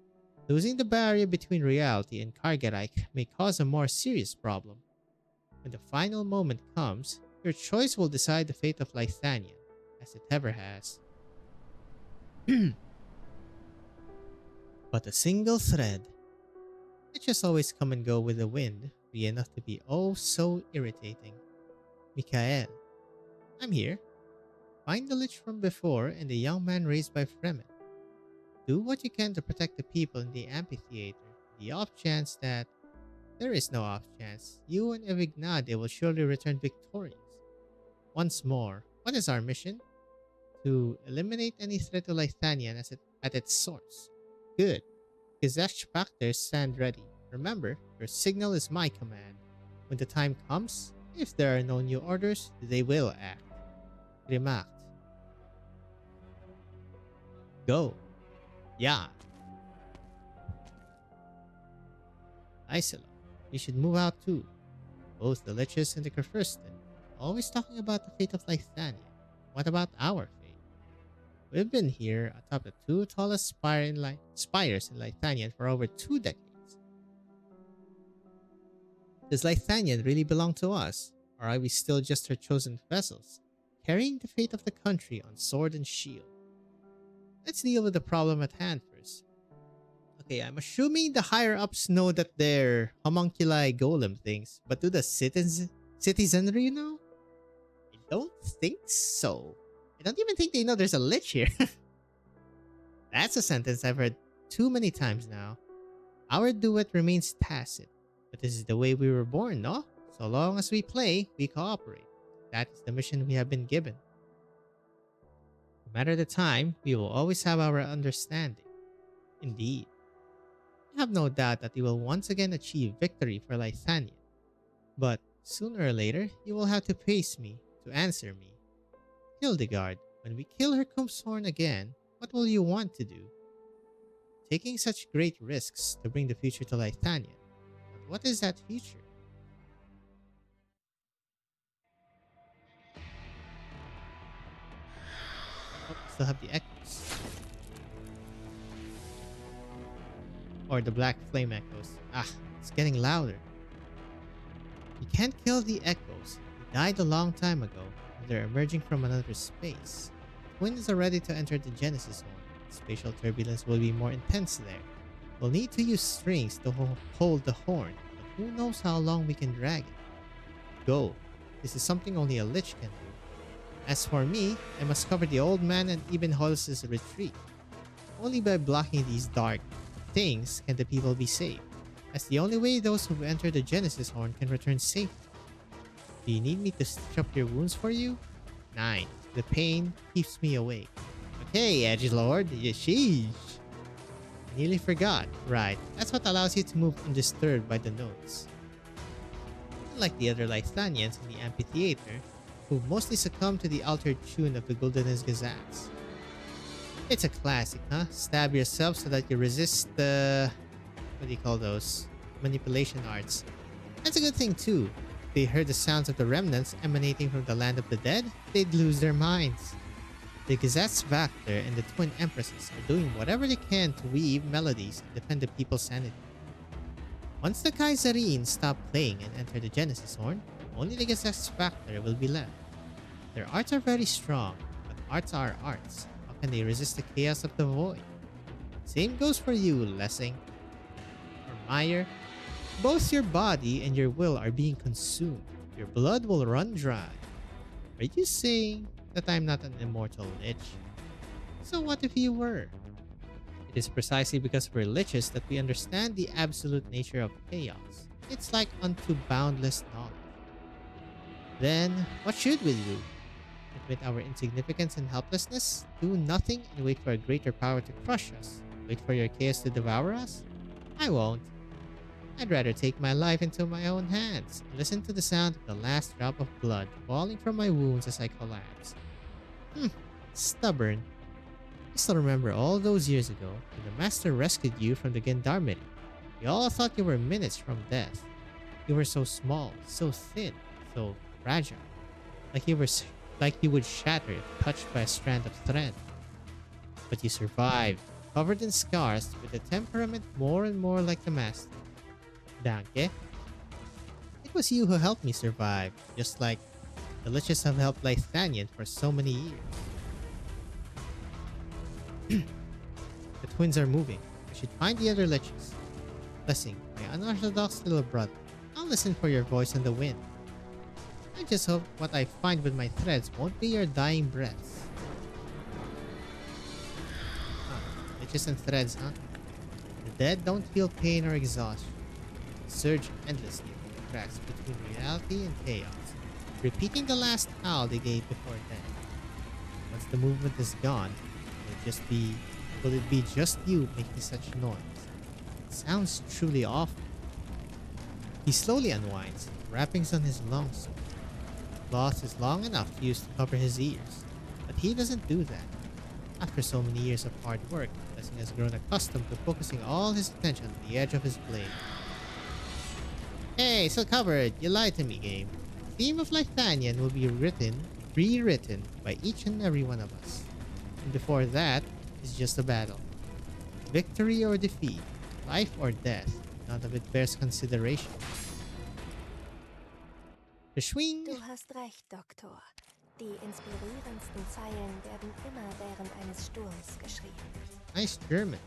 Losing the barrier between reality and Kargereich may cause a more serious problem. When the final moment comes, your choice will decide the fate of Lithanian, as it ever has. But a single thread. It just always come and go with the wind, be enough to be oh so irritating. Mikael, I'm here. Find the Lich from before and the young man raised by Fremen. Do what you can to protect the people in the amphitheater. The off chance that there is no off chance, you and Evignade will surely return victorious. Once more, what is our mission? To eliminate any threat to Lithanian at its source. Good. Gazach factors stand ready. Remember, your signal is my command. When the time comes, if there are no new orders, they will act. Grimacht. Go. Yeah. Isela, you should move out too. Both the Liches and the Kerfursten, always talking about the fate of Lithania. What about our fate? We've been here atop the two tallest spires in Lithanian for over 2 decades. Does Lithanian really belong to us, or are we still just her chosen vessels, carrying the fate of the country on sword and shield? Let's deal with the problem at hand first. Okay, I'm assuming the higher-ups know that they're homunculi golem things, but do the citizenry know? I don't think so. I don't even think they know there's a Lich here. That's a sentence I've heard too many times now. Our duet remains tacit, but this is the way we were born, no? So long as we play, we cooperate. That is the mission we have been given. No matter the time, we will always have our understanding. Indeed. I have no doubt that you will once again achieve victory for Lithania. But sooner or later, you will have to face me, to answer me. Hildegard, when we kill her Horn again, what will you want to do? Taking such great risks to bring the future to Lithania. But what is that future? Oh, still have the echoes. Or the black flame echoes. Ah, it's getting louder. You can't kill the echoes. They died a long time ago. They're emerging from another space. Twins are ready to enter the Genesis Horn. Spatial turbulence will be more intense there. We'll need to use strings to hold the horn, but who knows how long we can drag it. Go. This is something only a Lich can do. As for me, I must cover the old man and Ibn Holz's retreat. Only by blocking these dark things can the people be saved. That's the only way those who enter the Genesis Horn can return safely. Do you need me to stitch up your wounds for you? 9. The pain keeps me awake. Okay, Edgelord. Sheesh. I nearly forgot. Right, that's what allows you to move undisturbed by the notes. Unlike the other Lithanians in the amphitheater, who mostly succumb to the altered tune of the Gul'dan's Gazats. It's a classic, huh? Stab yourself so that you resist the... what do you call those? Manipulation arts. That's a good thing too. If they heard the sounds of the remnants emanating from the land of the dead, they'd lose their minds. The Gazette's Vactor and the Twin Empresses are doing whatever they can to weave melodies and defend the people's sanity. Once the Kaiserine stop playing and enter the Genesis Horn, only the Gazette's Vactor will be left. Their arts are very strong, but arts are arts. How can they resist the chaos of the void? Same goes for you, Lessing. Or Meyer. Both your body and your will are being consumed. Your blood will run dry. Are you saying that I'm not an immortal Lich? So what if you were? It is precisely because we're liches that we understand the absolute nature of chaos. It's like unto boundless knowledge. Then, what should we do? Admit our insignificance and helplessness? Do nothing and wait for a greater power to crush us? Wait for your chaos to devour us? I won't. I'd rather take my life into my own hands and listen to the sound of the last drop of blood falling from my wounds as I collapse. Stubborn. I still remember all those years ago when the Master rescued you from the Gendarmerie. We all thought you were minutes from death. You were so small, so thin, so fragile. Like you would shatter if touched by a strand of thread. But you survived, covered in scars, with a temperament more and more like the Master. Danke. It was you who helped me survive, just like the Liches have helped Lythanian for so many years. The twins are moving. We should find the other Liches. Blessing, my unorthodox little brother. I'll listen for your voice in the wind. I just hope what I find with my threads won't be your dying breaths. Liches and threads, huh? The dead don't feel pain or exhaustion. They surge endlessly from the cracks between reality and chaos, repeating the last howl they gave before death. Once the movement is gone, will it be just you making such noise? It sounds truly awful. He slowly unwinds, wrappings on his longsword. The cloth is long enough to use to cover his ears, but he doesn't do that. After so many years of hard work, Blessing has grown accustomed to focusing all his attention on the edge of his blade. Hey, still covered! You lied to me, game. The theme of Lythanian will be rewritten by each and every one of us. And before that is just a battle. Victory or defeat, life or death, none of it bears consideration. Schwing! Du hast recht, Doktor. Die inspirierendsten Zeilen werden immer während eines Sturms geschrieben. Nice German.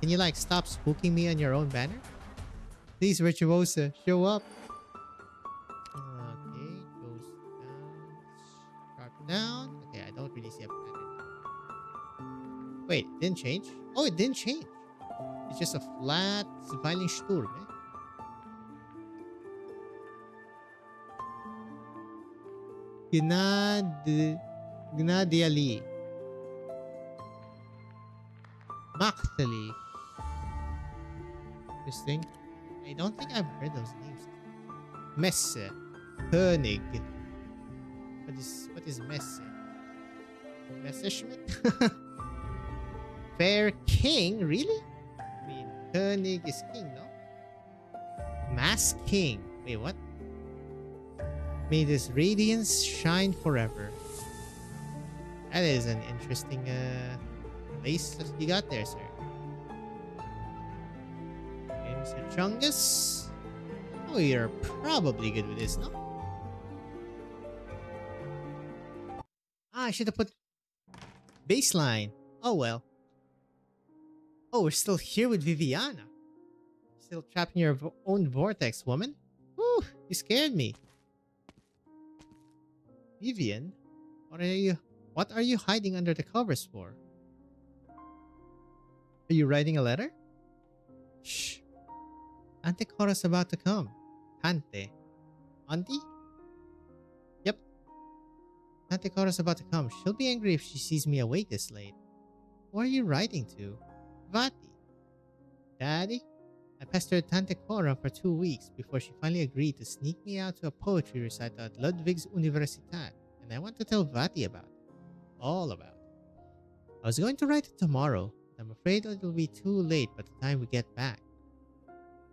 Can you stop spooking me on your own banner? Please, Virtuosa, show up. Okay, goes down, sharp down. Okay, I don't really see a pattern. Wait, it didn't change? Oh, it didn't change. It's just a flat Zwilingsturme. Gnadiali. Machtali. Interesting. I don't think I've heard those names. Messe. König. What is Messe? Messerschmitt? Fair King? Really? I mean, König is king, no? Mass King. Wait, what? May this radiance shine forever. That is an interesting place that you got there, sir. Okay, Mr. Chungus. Oh, you're probably good with this, no? I should have put baseline. Oh well. Oh, we're still here with Viviana. Still trapped in your own vortex, woman. Whew, you scared me. Vivian, what are you hiding under the covers for? Are you writing a letter? Shh. Tante Cora's about to come. Tante. Auntie? Yep. Tante Cora's about to come. She'll be angry if she sees me awake this late. Who are you writing to? Vati. Daddy? I pestered Tante Cora for 2 weeks before she finally agreed to sneak me out to a poetry recital at Ludwig's Universitat, and I want to tell Vati about it. All about it. I was going to write it tomorrow, but I'm afraid it'll be too late by the time we get back.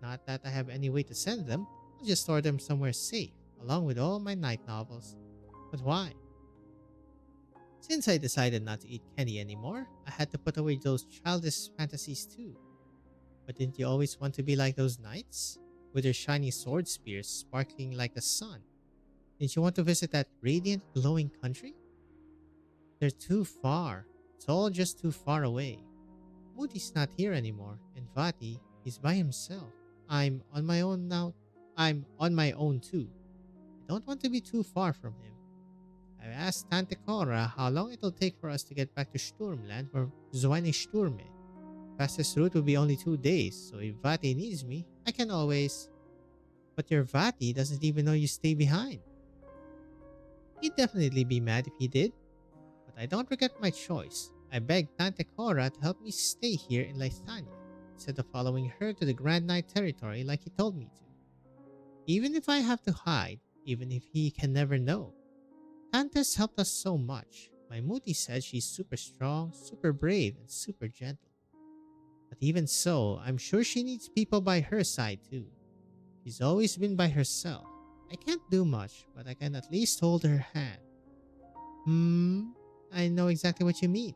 Not that I have any way to send them, I'll just store them somewhere safe, along with all my night novels. But why? Since I decided not to eat candy anymore, I had to put away those childish fantasies too. But didn't you always want to be like those knights? With their shiny sword spears sparkling like the sun? Didn't you want to visit that radiant, glowing country? They're too far. It's all just too far away. Moody's not here anymore, and Vati, he's by himself. I'm on my own now. I'm on my own too. I don't want to be too far from him. I asked Tante Cora how long it'll take for us to get back to Sturmland or Zwilingsturme. Fastest route will be only 2 days, so if Vati needs me, I can always... But your Vati doesn't even know you stay behind. He'd definitely be mad if he did. But I don't regret my choice. I begged Tante Cora to help me stay here in Lythania, instead of following her to the Grand Knight territory like he told me to. Even if I have to hide, even if he can never know. Tante's helped us so much. My Muti said she's super strong, super brave, and super gentle. But even so, I'm sure she needs people by her side too. She's always been by herself. I can't do much, but I can at least hold her hand. I know exactly what you mean.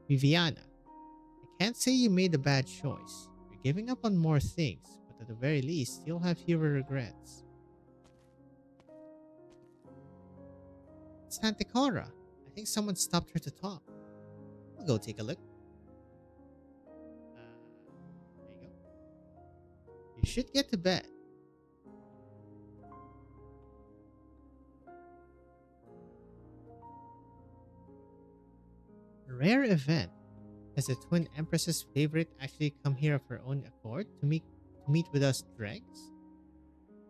Viviana, I can't say you made a bad choice. You're giving up on more things, but at the very least, you'll have fewer regrets. It's Tante Cora. I think someone stopped her to talk. I'll go take a look. There you go. You should get to bed. A rare event. Has the Twin Empress's favorite actually come here of her own accord to meet with us dregs?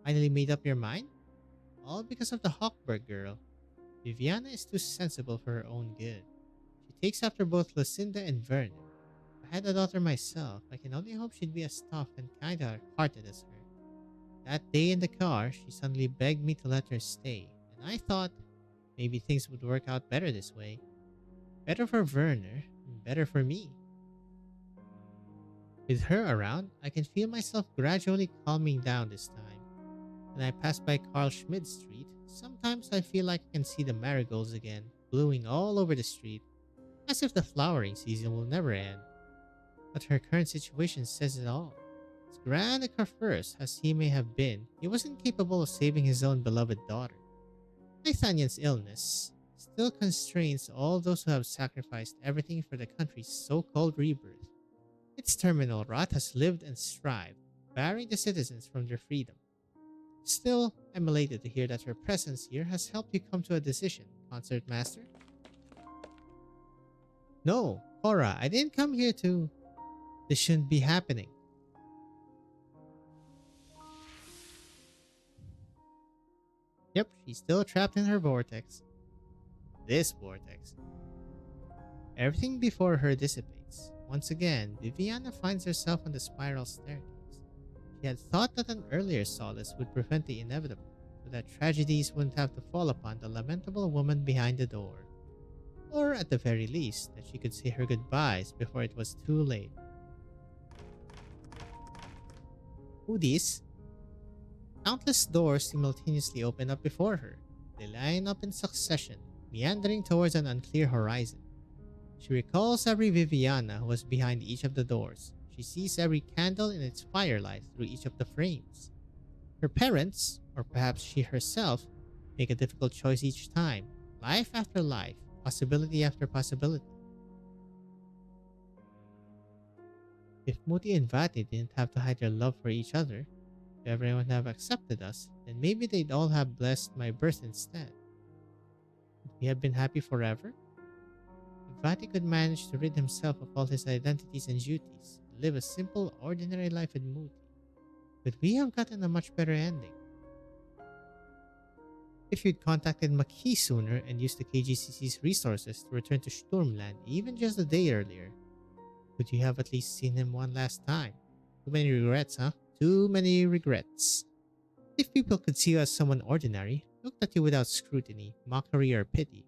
Finally made up your mind? All because of the Hawkberg girl. Viviana is too sensible for her own good. She takes after both Lucinda and Vernon. If I had a daughter myself, I can only hope she'd be as tough and kind-hearted as her. That day in the car, she suddenly begged me to let her stay, and I thought maybe things would work out better this way. Better for Werner, and better for me. With her around, I can feel myself gradually calming down this time. When I pass by Carl Schmid Street, sometimes I feel like I can see the marigolds again, blooming all over the street, as if the flowering season will never end. But her current situation says it all. As grand a Carfurst as he may have been, he wasn't capable of saving his own beloved daughter. Nathaniel's illness still constrains all those who have sacrificed everything for the country's so-called rebirth. Its terminal rot has lived and strived, barring the citizens from their freedom. Still, I'm elated to hear that her presence here has helped you come to a decision, Concert Master. No, Cora, I didn't come here to... This shouldn't be happening. Yep, she's still trapped in her vortex. This vortex. Everything before her dissipates. Once again, Viviana finds herself on the spiral staircase. She had thought that an earlier solace would prevent the inevitable, so that tragedies wouldn't have to fall upon the lamentable woman behind the door. Or at the very least, that she could say her goodbyes before it was too late. Who these? Countless doors simultaneously open up before her. They line up in succession, meandering towards an unclear horizon. She recalls every Viviana who was behind each of the doors. She sees every candle in its firelight through each of the frames. Her parents, or perhaps she herself, make a difficult choice each time, life after life, possibility after possibility. If Muti and Vati didn't have to hide their love for each other, if everyone would have accepted us, then maybe they'd all have blessed my birth instead. Would we have been happy forever? If Vati could manage to rid himself of all his identities and duties, live a simple, ordinary life with Muti, could we have gotten a much better ending? If you'd contacted Maki sooner and used the KGCC's resources to return to Sturmland even just a day earlier, could you have at least seen him one last time? Too many regrets, huh? Too many regrets. If people could see you as someone ordinary, looked at you without scrutiny, mockery, or pity,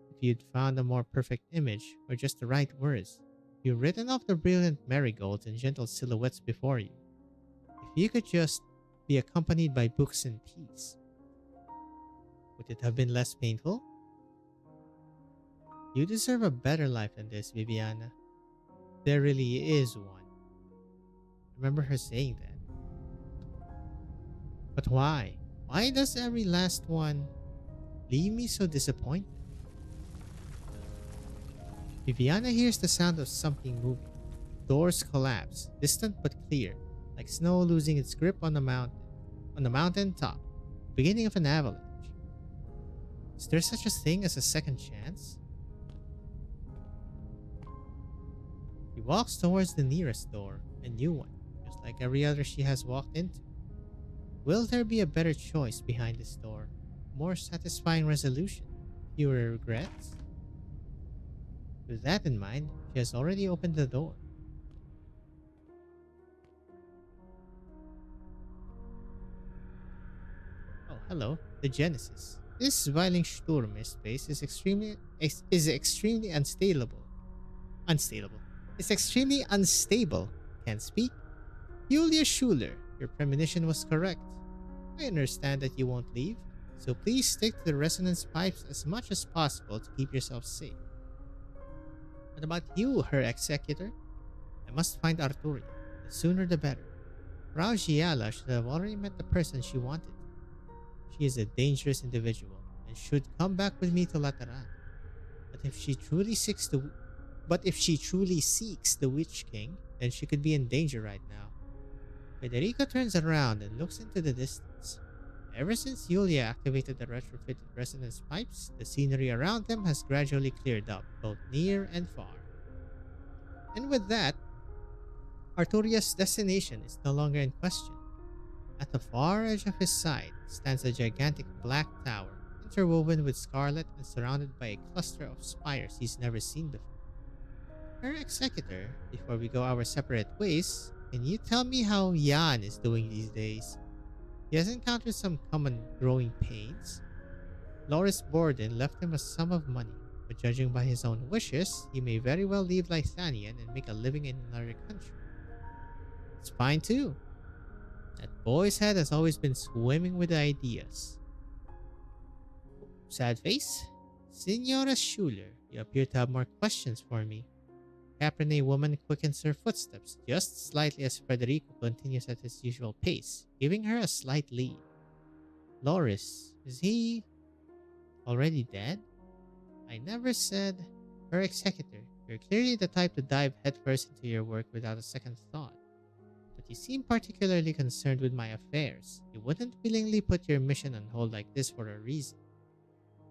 if you'd found a more perfect image, or just the right words, you've written off the brilliant marigolds and gentle silhouettes before you. If you could just be accompanied by books and peace, would it have been less painful? You deserve a better life than this, Viviana. There really is one. I remember her saying that. But why? Why does every last one leave me so disappointed? Viviana hears the sound of something moving. Doors collapse, distant but clear, like snow losing its grip on the mountain top, beginning of an avalanche. Is there such a thing as a second chance? walks towards the nearest door, a new one, just like every other she has walked into. Will there be a better choice behind this door? More satisfying resolution? Fewer regrets? With that in mind, she has already opened the door. Oh, hello. The Genesis. This Zwilingsturme space is extremely unstable. It's extremely unstable. Can't speak. Julia Schuler, your premonition was correct. I understand that you won't leave, so please stick to the resonance pipes as much as possible to keep yourself safe. What about you, her executor? I must find Arturia. The sooner the better. Frau Giala should have already met the person she wanted. She is a dangerous individual and should come back with me to Lateran. But if she truly seeks the Witch King, then she could be in danger right now. Federico turns around and looks into the distance. Ever since Julia activated the retrofitted resonance pipes, the scenery around them has gradually cleared up, both near and far. And with that, Arturia's destination is no longer in question. At the far edge of his side stands a gigantic black tower, interwoven with scarlet and surrounded by a cluster of spires he's never seen before. Her executor, before we go our separate ways, can you tell me how Jan is doing these days? He has encountered some common growing pains. Loris Borden left him a sum of money, but judging by his own wishes, he may very well leave Lythanian and make a living in another country. It's fine too. That boy's head has always been swimming with ideas. Sad face? Signora Schuler, you appear to have more questions for me. Caprine woman quickens her footsteps just slightly as Federico continues at his usual pace, giving her a slight lead. Loris, is he already dead? I never said. Her executor, you're clearly the type to dive headfirst into your work without a second thought. But you seem particularly concerned with my affairs. You wouldn't willingly put your mission on hold like this for a reason.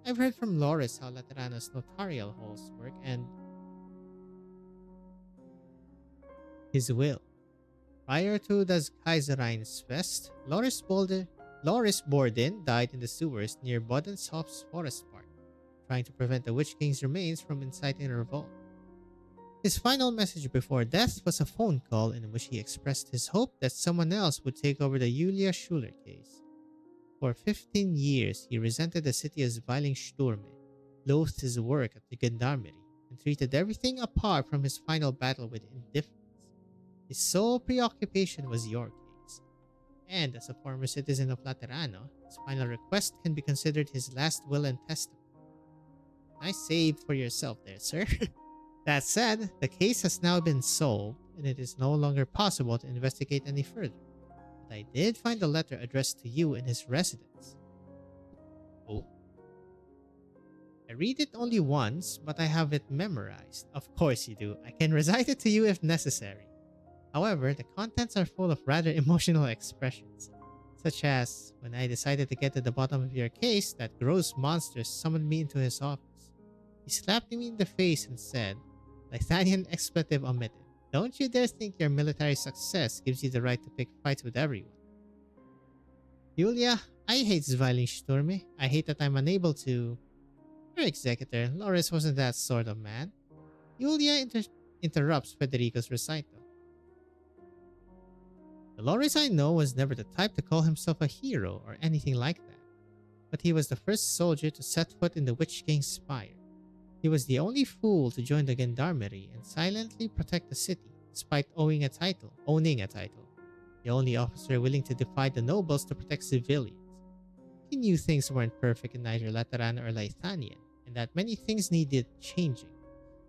I've heard from Loris how Laterano's notarial halls work and his will. Prior to Das Kaiserreich's Fest, Loris Borden died in the sewers near Bodenshoff's forest park, trying to prevent the Witch King's remains from inciting a revolt. His final message before death was a phone call in which he expressed his hope that someone else would take over the Julia Schuler case. For 15 years, he resented the city as Zwilingsturme, loathed his work at the gendarmerie, and treated everything apart from his final battle with indifference. His sole preoccupation was your case, and as a former citizen of Laterano, his final request can be considered his last will and testament. Nice save for yourself there, sir. That said, the case has now been solved, and it is no longer possible to investigate any further. But I did find a letter addressed to you in his residence. Oh. I read it only once, but I have it memorized. Of course you do. I can recite it to you if necessary. However, the contents are full of rather emotional expressions, such as, when I decided to get to the bottom of your case, that gross monster summoned me into his office. He slapped me in the face and said, Lythanian expletive omitted. Don't you dare think your military success gives you the right to pick fights with everyone. Julia, I hate Zwilingsturme. I hate that I'm unable to... Your executor, Loris wasn't that sort of man. Julia interrupts Federico's recital. The Loris I know was never the type to call himself a hero or anything like that. But he was the first soldier to set foot in the Witch King's spire. He was the only fool to join the gendarmerie and silently protect the city, despite owning a title. The only officer willing to defy the nobles to protect civilians. He knew things weren't perfect in either Lateran or Lythanian, and that many things needed changing.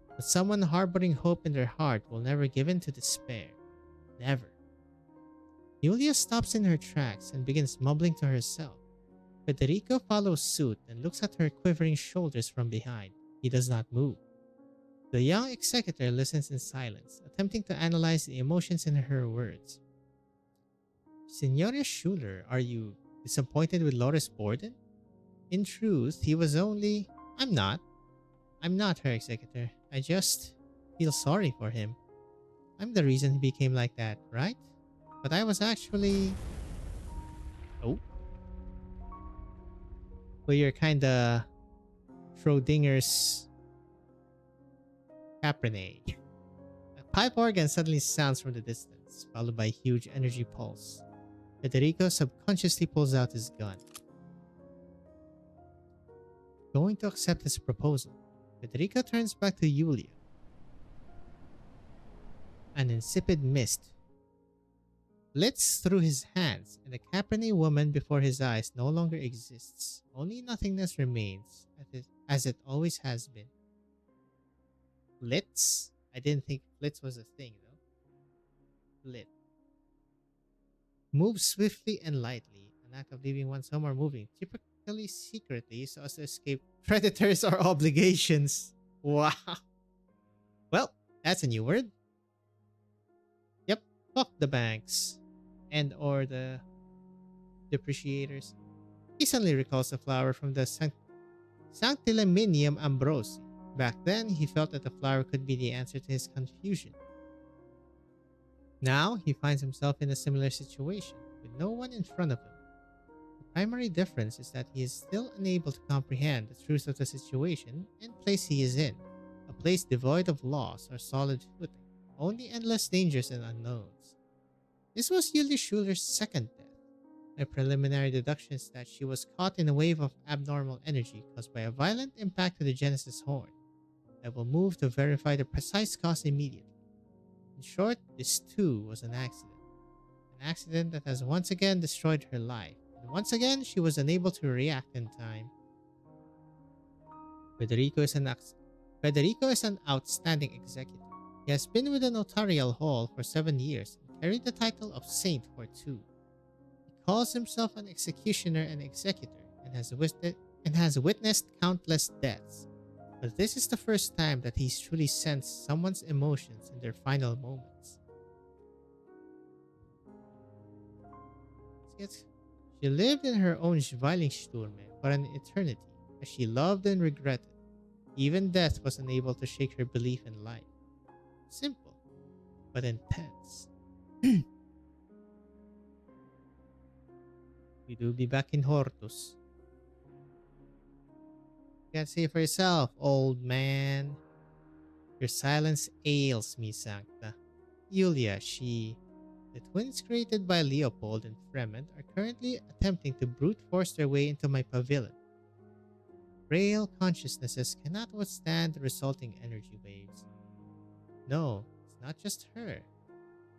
But someone harboring hope in their heart will never give in to despair. Never. Julia stops in her tracks and begins mumbling to herself. Federico follows suit and looks at her quivering shoulders from behind. He does not move. The young executor listens in silence, attempting to analyze the emotions in her words. Signora Schuler, are you disappointed with Loris Borden? In truth, he was only... I'm not her executor. I just feel sorry for him. I'm the reason he became like that, right? But I was actually... Oh. Well, you're kinda... Schrodinger's... Caprine. A pipe organ suddenly sounds from the distance, followed by a huge energy pulse. Federico subconsciously pulls out his gun. Going to accept his proposal, Federico turns back to Yulia. An insipid mist flits through his hands, and the Caprine woman before his eyes no longer exists. Only nothingness remains, as it always has been. Flits? I didn't think flits was a thing, though. Flit. Moves swiftly and lightly, an act of leaving one's home or moving, typically secretly, so as to escape predators or obligations. Wow. Well, that's a new word. Yep, fuck the banks and or the depreciators. He suddenly recalls the flower from the Sanctilaminium Ambrosi. Back then, he felt that the flower could be the answer to his confusion. Now, he finds himself in a similar situation, with no one in front of him. The primary difference is that he is still unable to comprehend the truth of the situation and place he is in, a place devoid of laws or solid footing, only endless dangers and unknowns. This was Yulia Schuller's second death. My preliminary deduction is that she was caught in a wave of abnormal energy caused by a violent impact to the Genesis horn. I will move to verify the precise cause immediately. In short, this too was an accident. An accident that has once again destroyed her life, and once again she was unable to react in time. Federico is an outstanding executor. He has been with the notarial hall for 7 years and carried the title of saint for 2. He calls himself an executioner and executor and has witnessed countless deaths. But this is the first time that he's truly sensed someone's emotions in their final moments. She lived in her own Zwilingsturme for an eternity, as she loved and regretted. Even death was unable to shake her belief in life. Simple, but intense. We do be back in Hortus. You can't see it for yourself, old man. Your silence ails me, Sancta. Yulia, the twins created by Leopold and Fremont are currently attempting to brute force their way into my pavilion. Frail consciousnesses cannot withstand the resulting energy waves. No, it's not just her.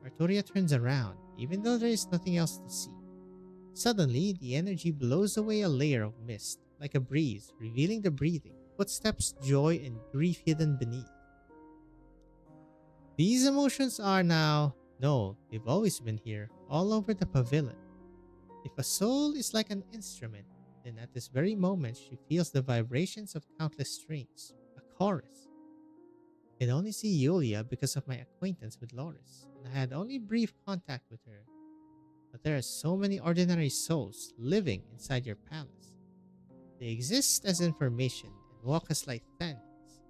Arturia turns around, even though there is nothing else to see. Suddenly, the energy blows away a layer of mist, like a breeze, revealing the breathing, footsteps, joy, and grief hidden beneath. These emotions are now... No, they've always been here, all over the pavilion. If a soul is like an instrument, then at this very moment she feels the vibrations of countless strings, a chorus. I can only see Yulia because of my acquaintance with Loris, and I had only brief contact with her. But there are so many ordinary souls living inside your palace. They exist as information and walk as Lythanians.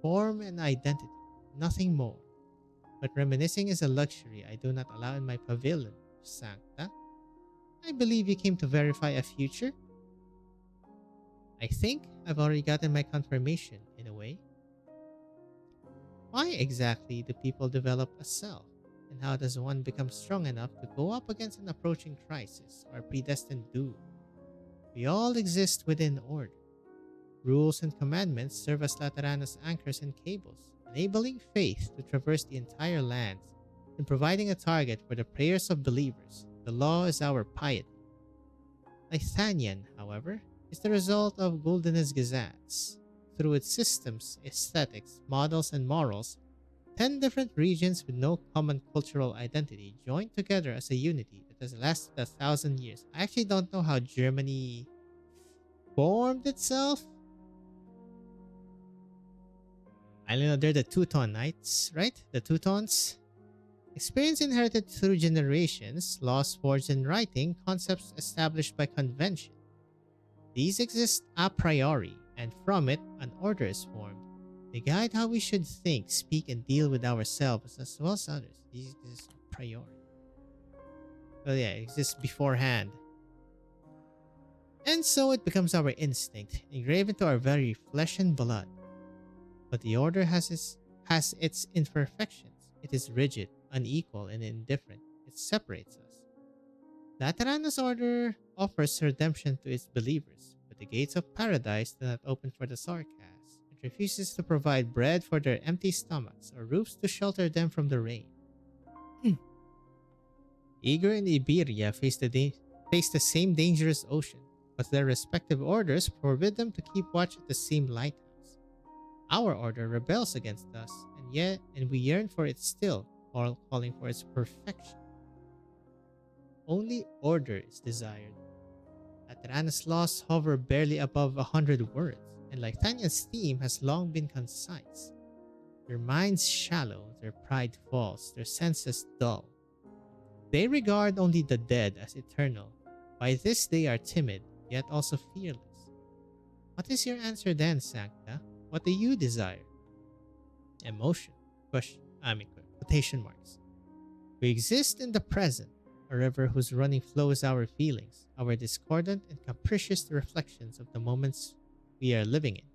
Form and identity, nothing more. But reminiscing is a luxury I do not allow in my pavilion, Sancta. I believe you came to verify a future? I think I've already gotten my confirmation, in a way. Why exactly do people develop a self? And how does one become strong enough to go up against an approaching crisis or predestined doom? We all exist within order. Rules and commandments serve as Laterana's anchors and cables, enabling faith to traverse the entire lands and providing a target for the prayers of believers. The law is our piety. Lythanian, however, is the result of Gulden's Gazettes. Through its systems, aesthetics, models, and morals, 10 different regions with no common cultural identity joined together as a unity that has lasted 1,000 years. I actually don't know how Germany formed itself. I know they're the Teutonites, right? The Teutons. Experience inherited through generations, laws forged in writing, concepts established by convention. These exist a priori, and from it, an order is formed. They guide how we should think, speak, and deal with ourselves as well as others. These is a priority. Well, yeah, it exists beforehand. And so it becomes our instinct, engraved into our very flesh and blood. But the order has its imperfections. It is rigid, unequal, and indifferent. It separates us. Laterana's order offers redemption to its believers, but the gates of paradise do not open for the sarcas. It refuses to provide bread for their empty stomachs or roofs to shelter them from the rain. Eager and Iberia face the same dangerous ocean, but their respective orders forbid them to keep watch at the same lighthouse. Our order rebels against us, and we yearn for it still, while calling for its perfection. Only order is desired. Laterana's laws hover barely above 100 words, and like Tanya's theme has long been concise. Their minds shallow, their pride false, their senses dull. They regard only the dead as eternal. By this they are timid, yet also fearless. What is your answer then, Sancta? What do you desire? Emotion. Quotation marks. We exist in the present, a river whose running flows our feelings, our discordant and capricious reflections of the moments we are living in.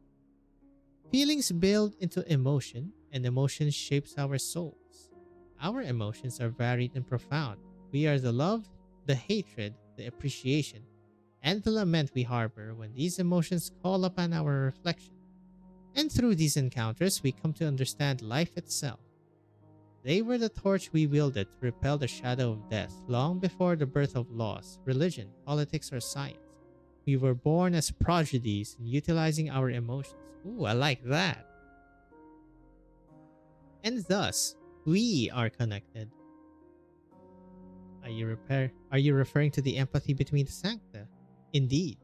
Feelings build into emotion, and emotion shapes our souls. Our emotions are varied and profound. We are the love, the hatred, the appreciation, and the lament we harbor when these emotions call upon our reflection. And through these encounters, we come to understand life itself. They were the torch we wielded to repel the shadow of death long before the birth of laws, religion, politics, or science. We were born as prodigies in utilizing our emotions. Ooh, I like that. And thus, we are connected. Are you referring to the empathy between the Sancta? Indeed.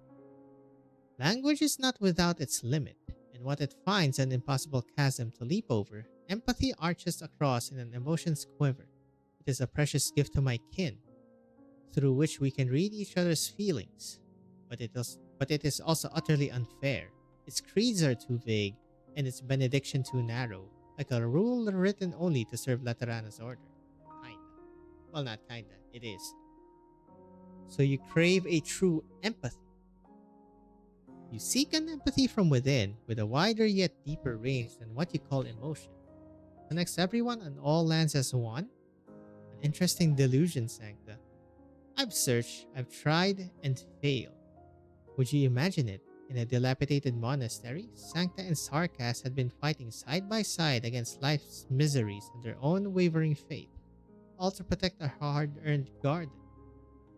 Language is not without its limit, and what it finds an impossible chasm to leap over, empathy arches across in an emotion's quiver. It is a precious gift to my kin, through which we can read each other's feelings. But it is also utterly unfair. Its creeds are too vague, and its benediction too narrow, like a rule written only to serve Laterana's order. Kinda. Well, not kinda, it is. So you crave a true empathy. You seek an empathy from within, with a wider yet deeper range than what you call emotion. Connects everyone on all lands as one? An interesting delusion, Sancta. I've searched, I've tried, and failed. Would you imagine it? In a dilapidated monastery, Sancta and Sarkas had been fighting side by side against life's miseries and their own wavering faith, all to protect a hard-earned garden.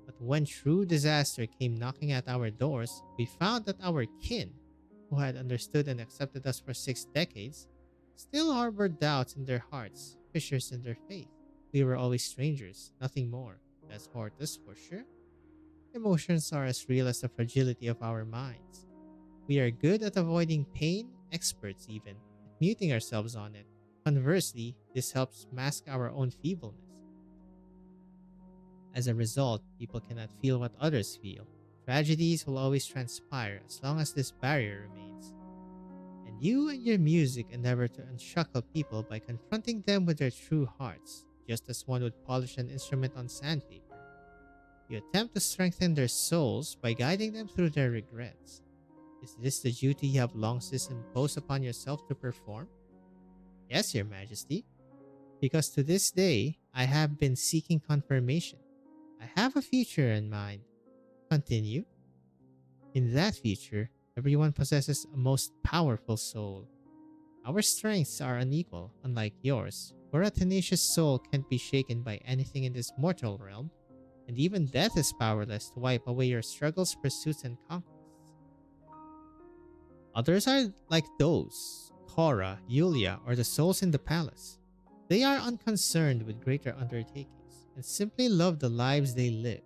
But when true disaster came knocking at our doors, we found that our kin, who had understood and accepted us for 6 decades, still harbored doubts in their hearts, fissures in their faith. We were always strangers, nothing more. That's Hortus for sure. Emotions are as real as the fragility of our minds. We are good at avoiding pain, experts even, at muting ourselves on it. Conversely, this helps mask our own feebleness. As a result, people cannot feel what others feel. Tragedies will always transpire as long as this barrier remains. And you and your music endeavor to unshackle people by confronting them with their true hearts, just as one would polish an instrument on sandpaper. You attempt to strengthen their souls by guiding them through their regrets. Is this the duty you have long since imposed upon yourself to perform? Yes, Your Majesty. Because to this day, I have been seeking confirmation. I have a future in mind. Continue. In that future, everyone possesses a most powerful soul. Our strengths are unequal, unlike yours, where a tenacious soul can't be shaken by anything in this mortal realm, and even death is powerless to wipe away your struggles, pursuits, and conquests. Others are like those, Cora, Yulia, or the souls in the palace. They are unconcerned with greater undertakings, and simply love the lives they live.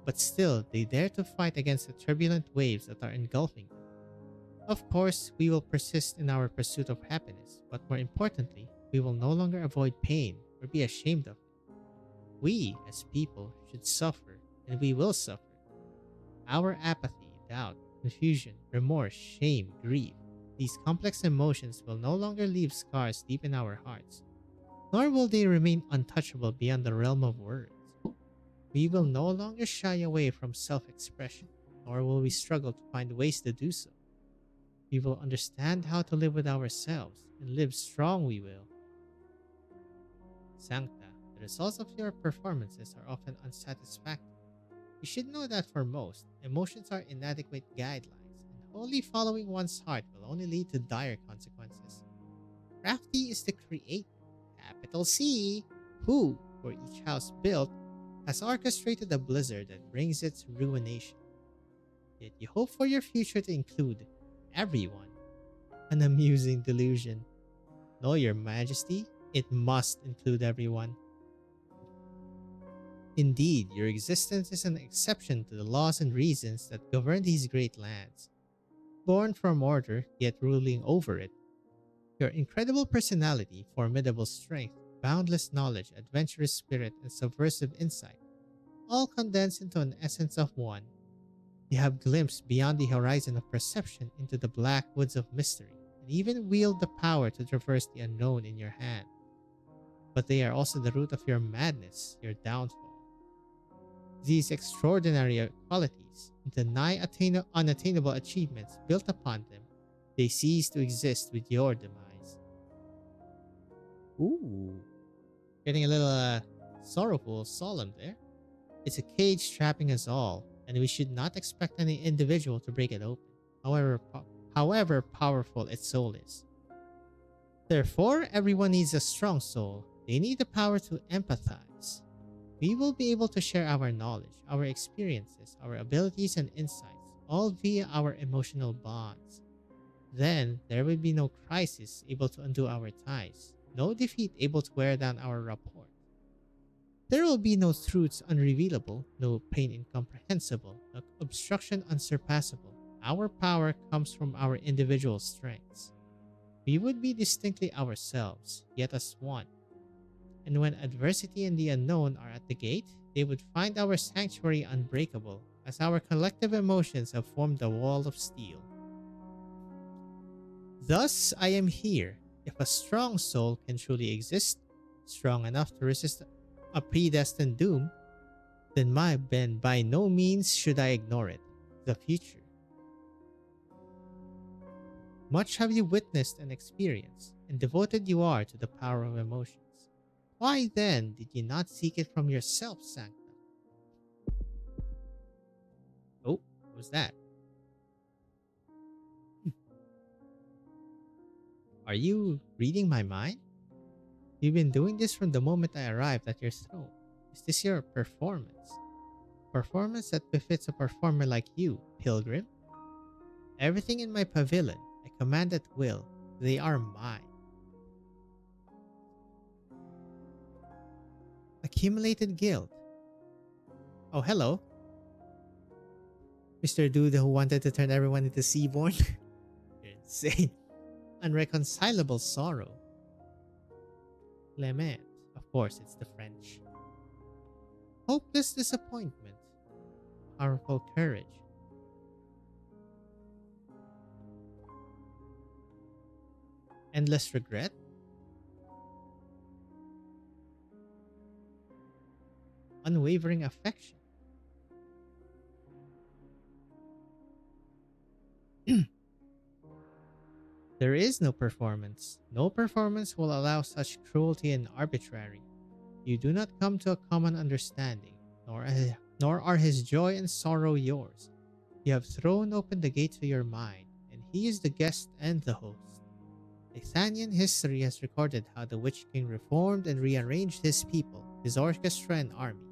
But still, they dare to fight against the turbulent waves that are engulfing them. Of course, we will persist in our pursuit of happiness, but more importantly, we will no longer avoid pain or be ashamed of it. We, as people, should suffer, and we will suffer. Our apathy, doubt, confusion, remorse, shame, grief, These complex emotions will no longer leave scars deep in our hearts, nor will they remain untouchable beyond the realm of words. We will no longer shy away from self-expression, nor will we struggle to find ways to do so. We will understand how to live with ourselves, and live strong we will. Sancta, the results of your performances are often unsatisfactory. You should know that for most, emotions are inadequate guidelines, and wholly following one's heart will only lead to dire consequences. Crafty is the creator, capital C, who, for each house built, has orchestrated a blizzard that brings its ruination. Yet you hope for your future to include everyone. An amusing delusion. No, your majesty, it must include everyone. Indeed, your existence is an exception to the laws and reasons that govern these great lands. Born from order, yet ruling over it. Your incredible personality, formidable strength, boundless knowledge, adventurous spirit, and subversive insight, all condensed into an essence of one. You have glimpsed beyond the horizon of perception into the black woods of mystery, and even wield the power to traverse the unknown in your hand. But they are also the root of your madness, your downfall. These extraordinary qualities, and the nigh unattainable achievements built upon them, they cease to exist with your demise. Ooh. Getting a little sorrowful, solemn there. It's a cage trapping us all, and we should not expect any individual to break it open, however powerful its soul is. Therefore, everyone needs a strong soul. They need the power to empathize. We will be able to share our knowledge, our experiences, our abilities and insights, all via our emotional bonds. Then, there will be no crisis able to undo our ties, no defeat able to wear down our rapport. There will be no truths unrevealable, no pain incomprehensible, no obstruction unsurpassable. Our power comes from our individual strengths. We would be distinctly ourselves, yet as one. And when adversity and the unknown are at the gate, they would find our sanctuary unbreakable, as our collective emotions have formed a wall of steel. Thus, I am here. If a strong soul can truly exist, strong enough to resist a predestined doom, then by no means should I ignore it, the future. Much have you witnessed and experienced, and devoted you are to the power of emotions. Why then did you not seek it from yourself, Sancta? Oh, what was that? Are you reading my mind? You've been doing this from the moment I arrived at your throne. Is this your performance? Performance that befits a performer like you, pilgrim? Everything in my pavilion, I command at will. They are mine. Accumulated guilt. Oh, hello. Mr. Dude who wanted to turn everyone into Seaborn. You're insane. Unreconcilable sorrow. Lament. Of course, it's the French. Hopeless disappointment. Powerful courage. Endless regret. Unwavering affection. There is no performance. No performance will allow such cruelty and arbitrary. You do not come to a common understanding, nor are his joy and sorrow yours. You have thrown open the gate to your mind, and he is the guest and the host. Athenian history has recorded how the Witch King reformed and rearranged his people, his orchestra and army.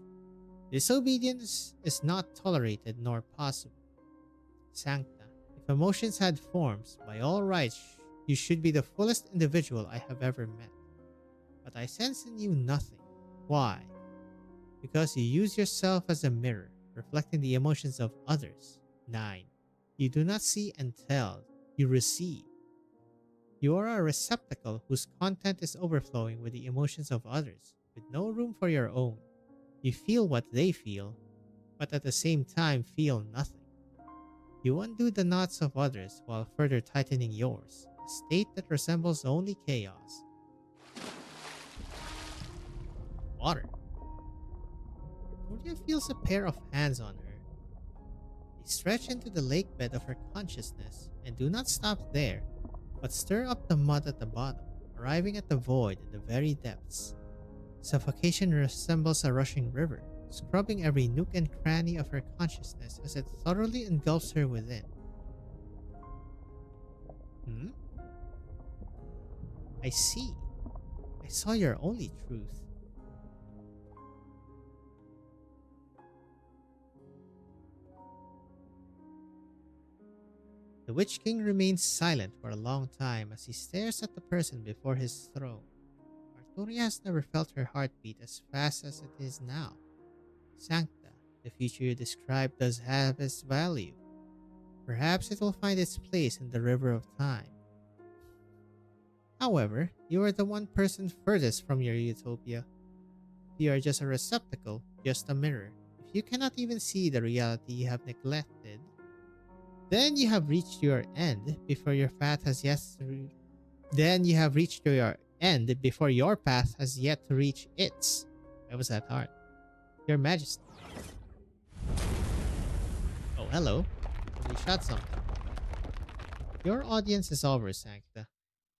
Disobedience is not tolerated nor possible. Sancta, if emotions had forms, by all rights, you should be the fullest individual I have ever met. But I sense in you nothing. Why? Because you use yourself as a mirror, reflecting the emotions of others. 9. You do not see and tell, you receive. You are a receptacle whose content is overflowing with the emotions of others, with no room for your own. You feel what they feel, but at the same time feel nothing. You undo the knots of others while further tightening yours, a state that resembles only chaos. Water. Victoria feels a pair of hands on her. They stretch into the lake bed of her consciousness and do not stop there, but stir up the mud at the bottom, arriving at the void in the very depths. Suffocation resembles a rushing river, scrubbing every nook and cranny of her consciousness as it thoroughly engulfs her within. I see. I saw your only truth. The Witch King remains silent for a long time as he stares at the person before his throne. Arturia has never felt her heartbeat as fast as it is now. Sancta, the future you described does have its value. Perhaps it will find its place in the river of time. However, you are the one person furthest from your utopia. You are just a receptacle, just a mirror. If you cannot even see the reality you have neglected, then you have reached your end before your path has yet to before your path has yet to reach its. Why was that hard? Your Majesty. Oh, hello. We shot something. Your audience is over, Sancta.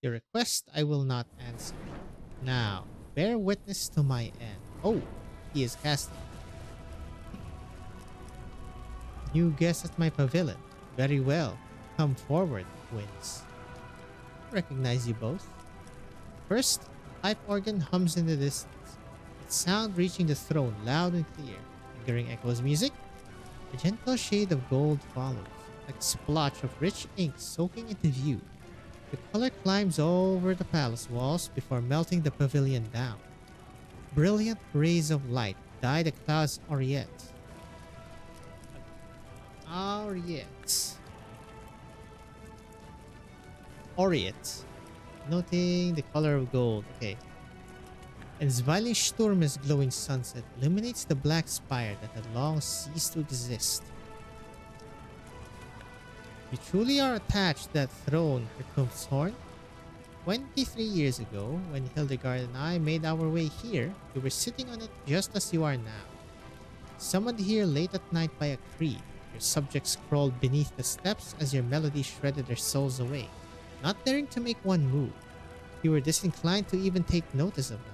Your request I will not answer. Now, bear witness to my end. Oh, he is casting. New guest at my pavilion. Very well. Come forward, twins. I recognize you both. First, a pipe organ hums in the distance, its sound reaching the throne loud and clear. Lingering echoes music. A gentle shade of gold follows, like a splotch of rich ink soaking into view. The color climbs over the palace walls before melting the pavilion down. Brilliant rays of light dye the clouds aureate. Aureate. Noting the color of gold. Okay. And Zwilingsturme's glowing sunset illuminates the black spire that had long ceased to exist. You truly are attached to that throne, Herkumshorn. 23 years ago, when Hildegard and I made our way here, you were sitting on it just as you are now. Summoned here late at night by a creed, your subjects crawled beneath the steps as your melody shredded their souls away, not daring to make one move. You were disinclined to even take notice of them.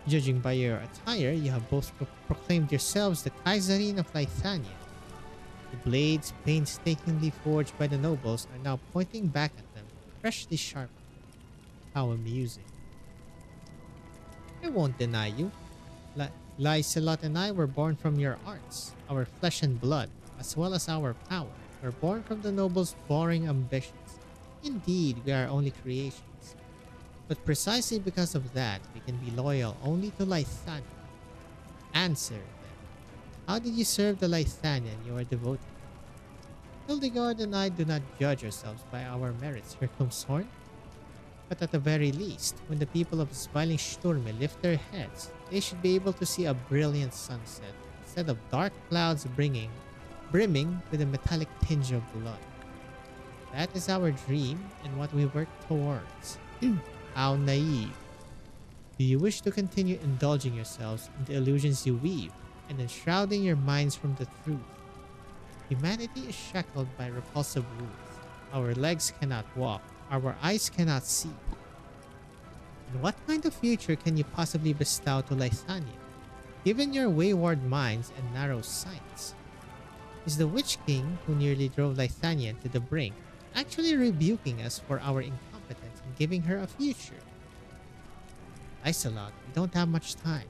Judging by your attire, you have both proclaimed yourselves the Kaiserin of Lithania. The blades painstakingly forged by the nobles are now pointing back at them, freshly sharpened. How amusing. I won't deny you. Lyselot and I were born from your arts, our flesh and blood, as well as our power. We're born from the nobles' boring ambitions. Indeed, we are only creations. But precisely because of that, we can be loyal only to Lithania. Answer, then. How did you serve the Lithanian you are devoted to? Hildegard and I do not judge ourselves by our merits, Herkumshorn. But at the very least, when the people of Zwilingsturme lift their heads, they should be able to see a brilliant sunset instead of dark clouds brimming with a metallic tinge of blood. That is our dream and what we work towards. How naive. Do you wish to continue indulging yourselves in the illusions you weave and enshrouding your minds from the truth? Humanity is shackled by repulsive rules. Our legs cannot walk. Our eyes cannot see. And what kind of future can you possibly bestow to Lithania, given your wayward minds and narrow sights? Is the Witch King, who nearly drove Lithania to the brink, actually rebuking us for our incompetence in giving her a future? Lyselot, we don't have much time.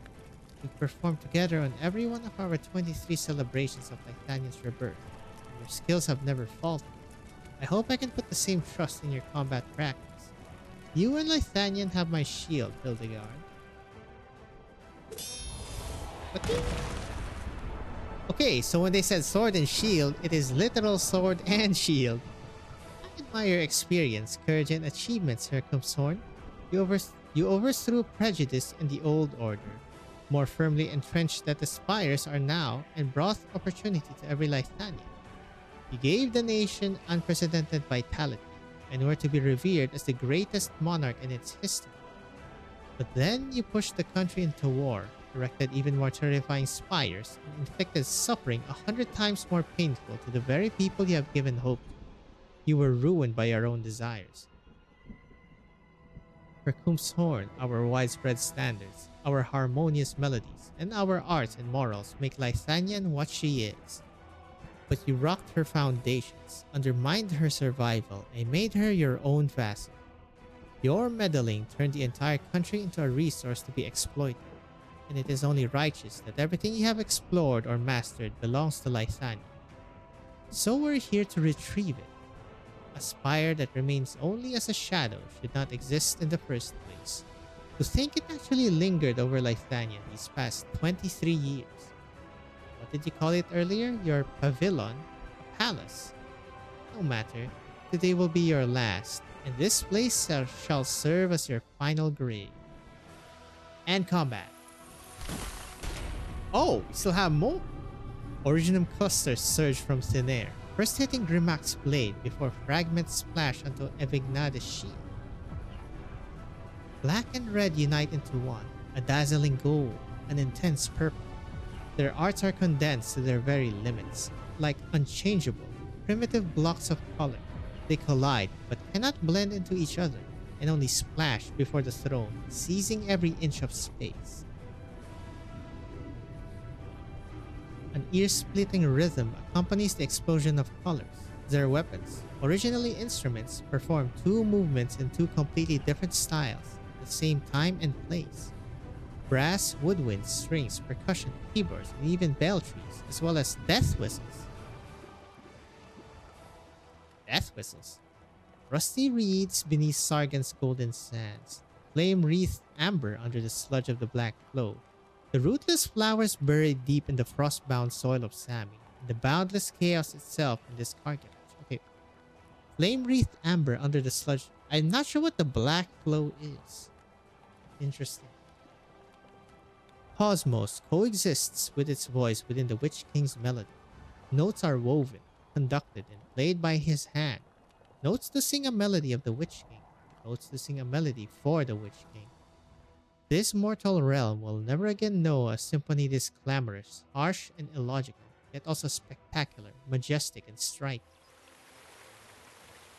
We performed together on every one of our 23 celebrations of Lithania's rebirth, and your skills have never faltered. I hope I can put the same trust in your combat practice. You and Lithanian have my shield, Hildegard. Okay, so when they said sword and shield, it is literal sword and shield. I admire your experience, courage, and achievements, Herkumshorn. You overthrew prejudice in the old order, more firmly entrenched that the spires are now, and brought opportunity to every Lithanian. You gave the nation unprecedented vitality and were to be revered as the greatest monarch in its history. But then you pushed the country into war, erected even more terrifying spires, and inflicted suffering 100 times more painful to the very people you have given hope to. You were ruined by your own desires. For Horn, our widespread standards, our harmonious melodies, and our arts and morals make Lysanian what she is. But you rocked her foundations, undermined her survival, and made her your own vassal. Your meddling turned the entire country into a resource to be exploited, and it is only righteous that everything you have explored or mastered belongs to Lysania. So we're here to retrieve it. A spire that remains only as a shadow should not exist in the first place. To think it actually lingered over Lysania these past 23 years. What did you call it earlier? Your pavilion? A palace? No matter. Today will be your last, and this place shall serve as your final grave. And combat. Oh, we still have more? Originum clusters surge from thin air, first hitting Grimac's blade before fragments splash onto Evignade's shield. Black and red unite into one, a dazzling gold, an intense purple. Their arts are condensed to their very limits, like unchangeable, primitive blocks of color. They collide but cannot blend into each other, and only splash before the throne, seizing every inch of space. An ear-splitting rhythm accompanies the explosion of colors. Their weapons, originally instruments, perform two movements in two completely different styles at the same time and place. Brass, woodwinds, strings, percussion, keyboards, and even beltries, as well as death whistles. Death whistles. Rusty reeds beneath Sargon's golden sands. Flame-wreathed amber under the sludge of the black flow. The rootless flowers buried deep in the frost-bound soil of Sami, and the boundless chaos itself in this cartilage. Okay. Flame-wreathed amber under the sludge. I'm not sure what the black flow is. Interesting. Cosmos coexists with its voice within the Witch King's melody. Notes are woven, conducted, and played by his hand. Notes to sing a melody of the Witch King. Notes to sing a melody for the Witch King. This mortal realm will never again know a symphony this clamorous, harsh, and illogical, yet also spectacular, majestic, and striking.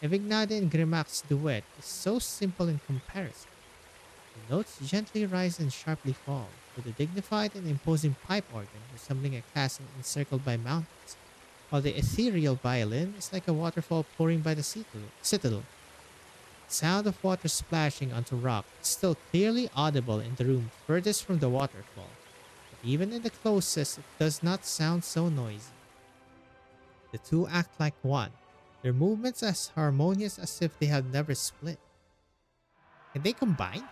Evignade and Grimac's duet is so simple in comparison. The notes gently rise and sharply fall, with a dignified and imposing pipe organ resembling a castle encircled by mountains, while the ethereal violin is like a waterfall pouring by the citadel. The sound of water splashing onto rock is still clearly audible in the room furthest from the waterfall, but even in the closest it does not sound so noisy. The two act like one, their movements as harmonious as if they had never split. Can they combine?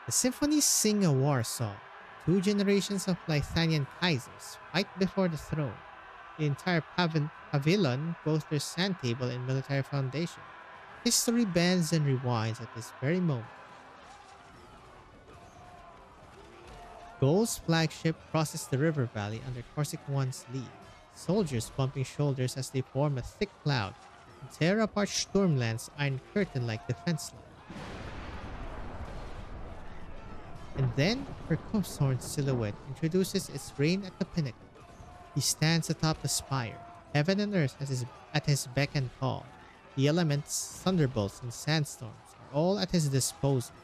The symphonies sing a war song. Two generations of Lysanian Kaisers fight before the throne. The entire pavilion, both their sand table and military foundation. History bends and rewinds at this very moment. Gold's flagship crosses the river valley under Corsic One's lead. Soldiers bumping shoulders as they form a thick cloud and tear apart Sturmland's iron curtain-like defense line. And then, Horn's silhouette introduces its reign at the pinnacle. He stands atop the spire, heaven and earth at his beck and call. The elements, thunderbolts, and sandstorms are all at his disposal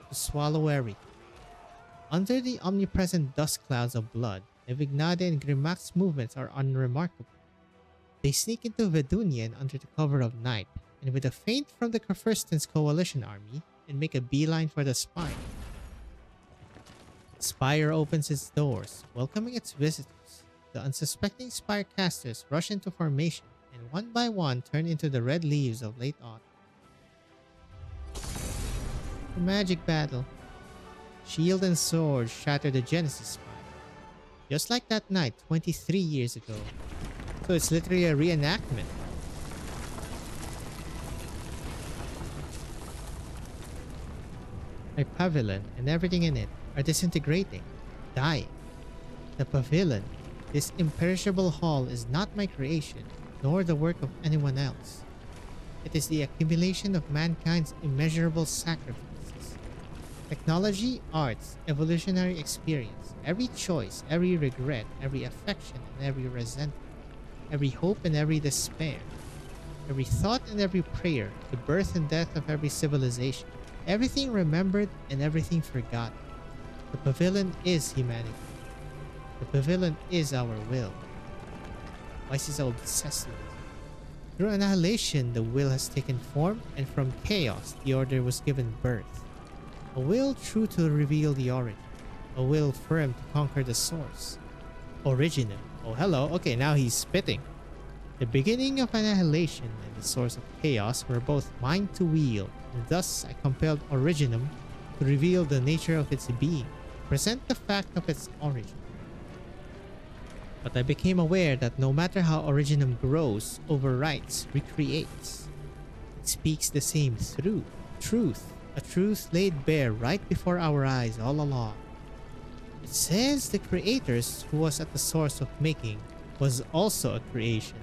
to swallow everything. Under the omnipresent dust clouds of blood, Evignade and Grimac's movements are unremarkable. They sneak into Vedunian under the cover of night, and with a feint from the Kerfursten's coalition army, and make a beeline for the spire. The spire opens its doors, welcoming its visitors. The unsuspecting spire casters rush into formation, and one by one turn into the red leaves of late autumn. The magic battle. Shield and sword shatter the Genesis spire. Just like that night 23 years ago. So it's literally a reenactment. My pavilion and everything in it are disintegrating, dying. The pavilion, This imperishable hall is not my creation, nor the work of anyone else. It is the accumulation of mankind's immeasurable sacrifices. Technology, arts, evolutionary experience, every choice, every regret, every affection and every resentment, every hope and every despair, every thought and every prayer, the birth and death of every civilization, everything remembered and everything forgotten. The pavilion is humanity. The pavilion is our will. Why is he so obsessed with it? Through annihilation, the will has taken form, and from chaos, the order was given birth. A will true to reveal the origin. A will firm to conquer the source. Original. Oh, hello. Okay, now he's spitting. The beginning of annihilation and the source of chaos were both mine to wield, and thus I compelled Originum to reveal the nature of its being, present the fact of its origin. But I became aware that no matter how Originum grows, overwrites, recreates, it speaks the same truth, a truth laid bare right before our eyes all along. It says the creators who was at the source of making was also a creation.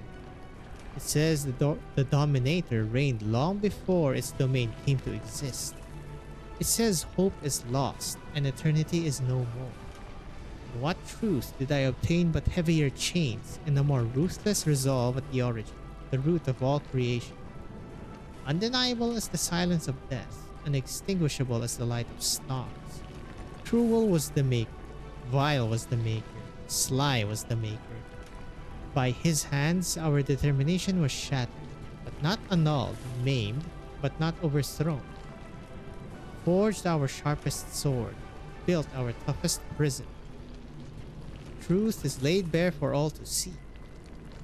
It says the dominator reigned long before its domain came to exist. It says hope is lost and eternity is no more. What truth did I obtain but heavier chains and a more ruthless resolve at the origin, the root of all creation? Undeniable as the silence of death, unextinguishable as the light of stars. Cruel was the maker, vile was the maker, sly was the maker. By his hands our determination was shattered, but not annulled, maimed, but not overthrown. Forged our sharpest sword, built our toughest prison. Truth is laid bare for all to see.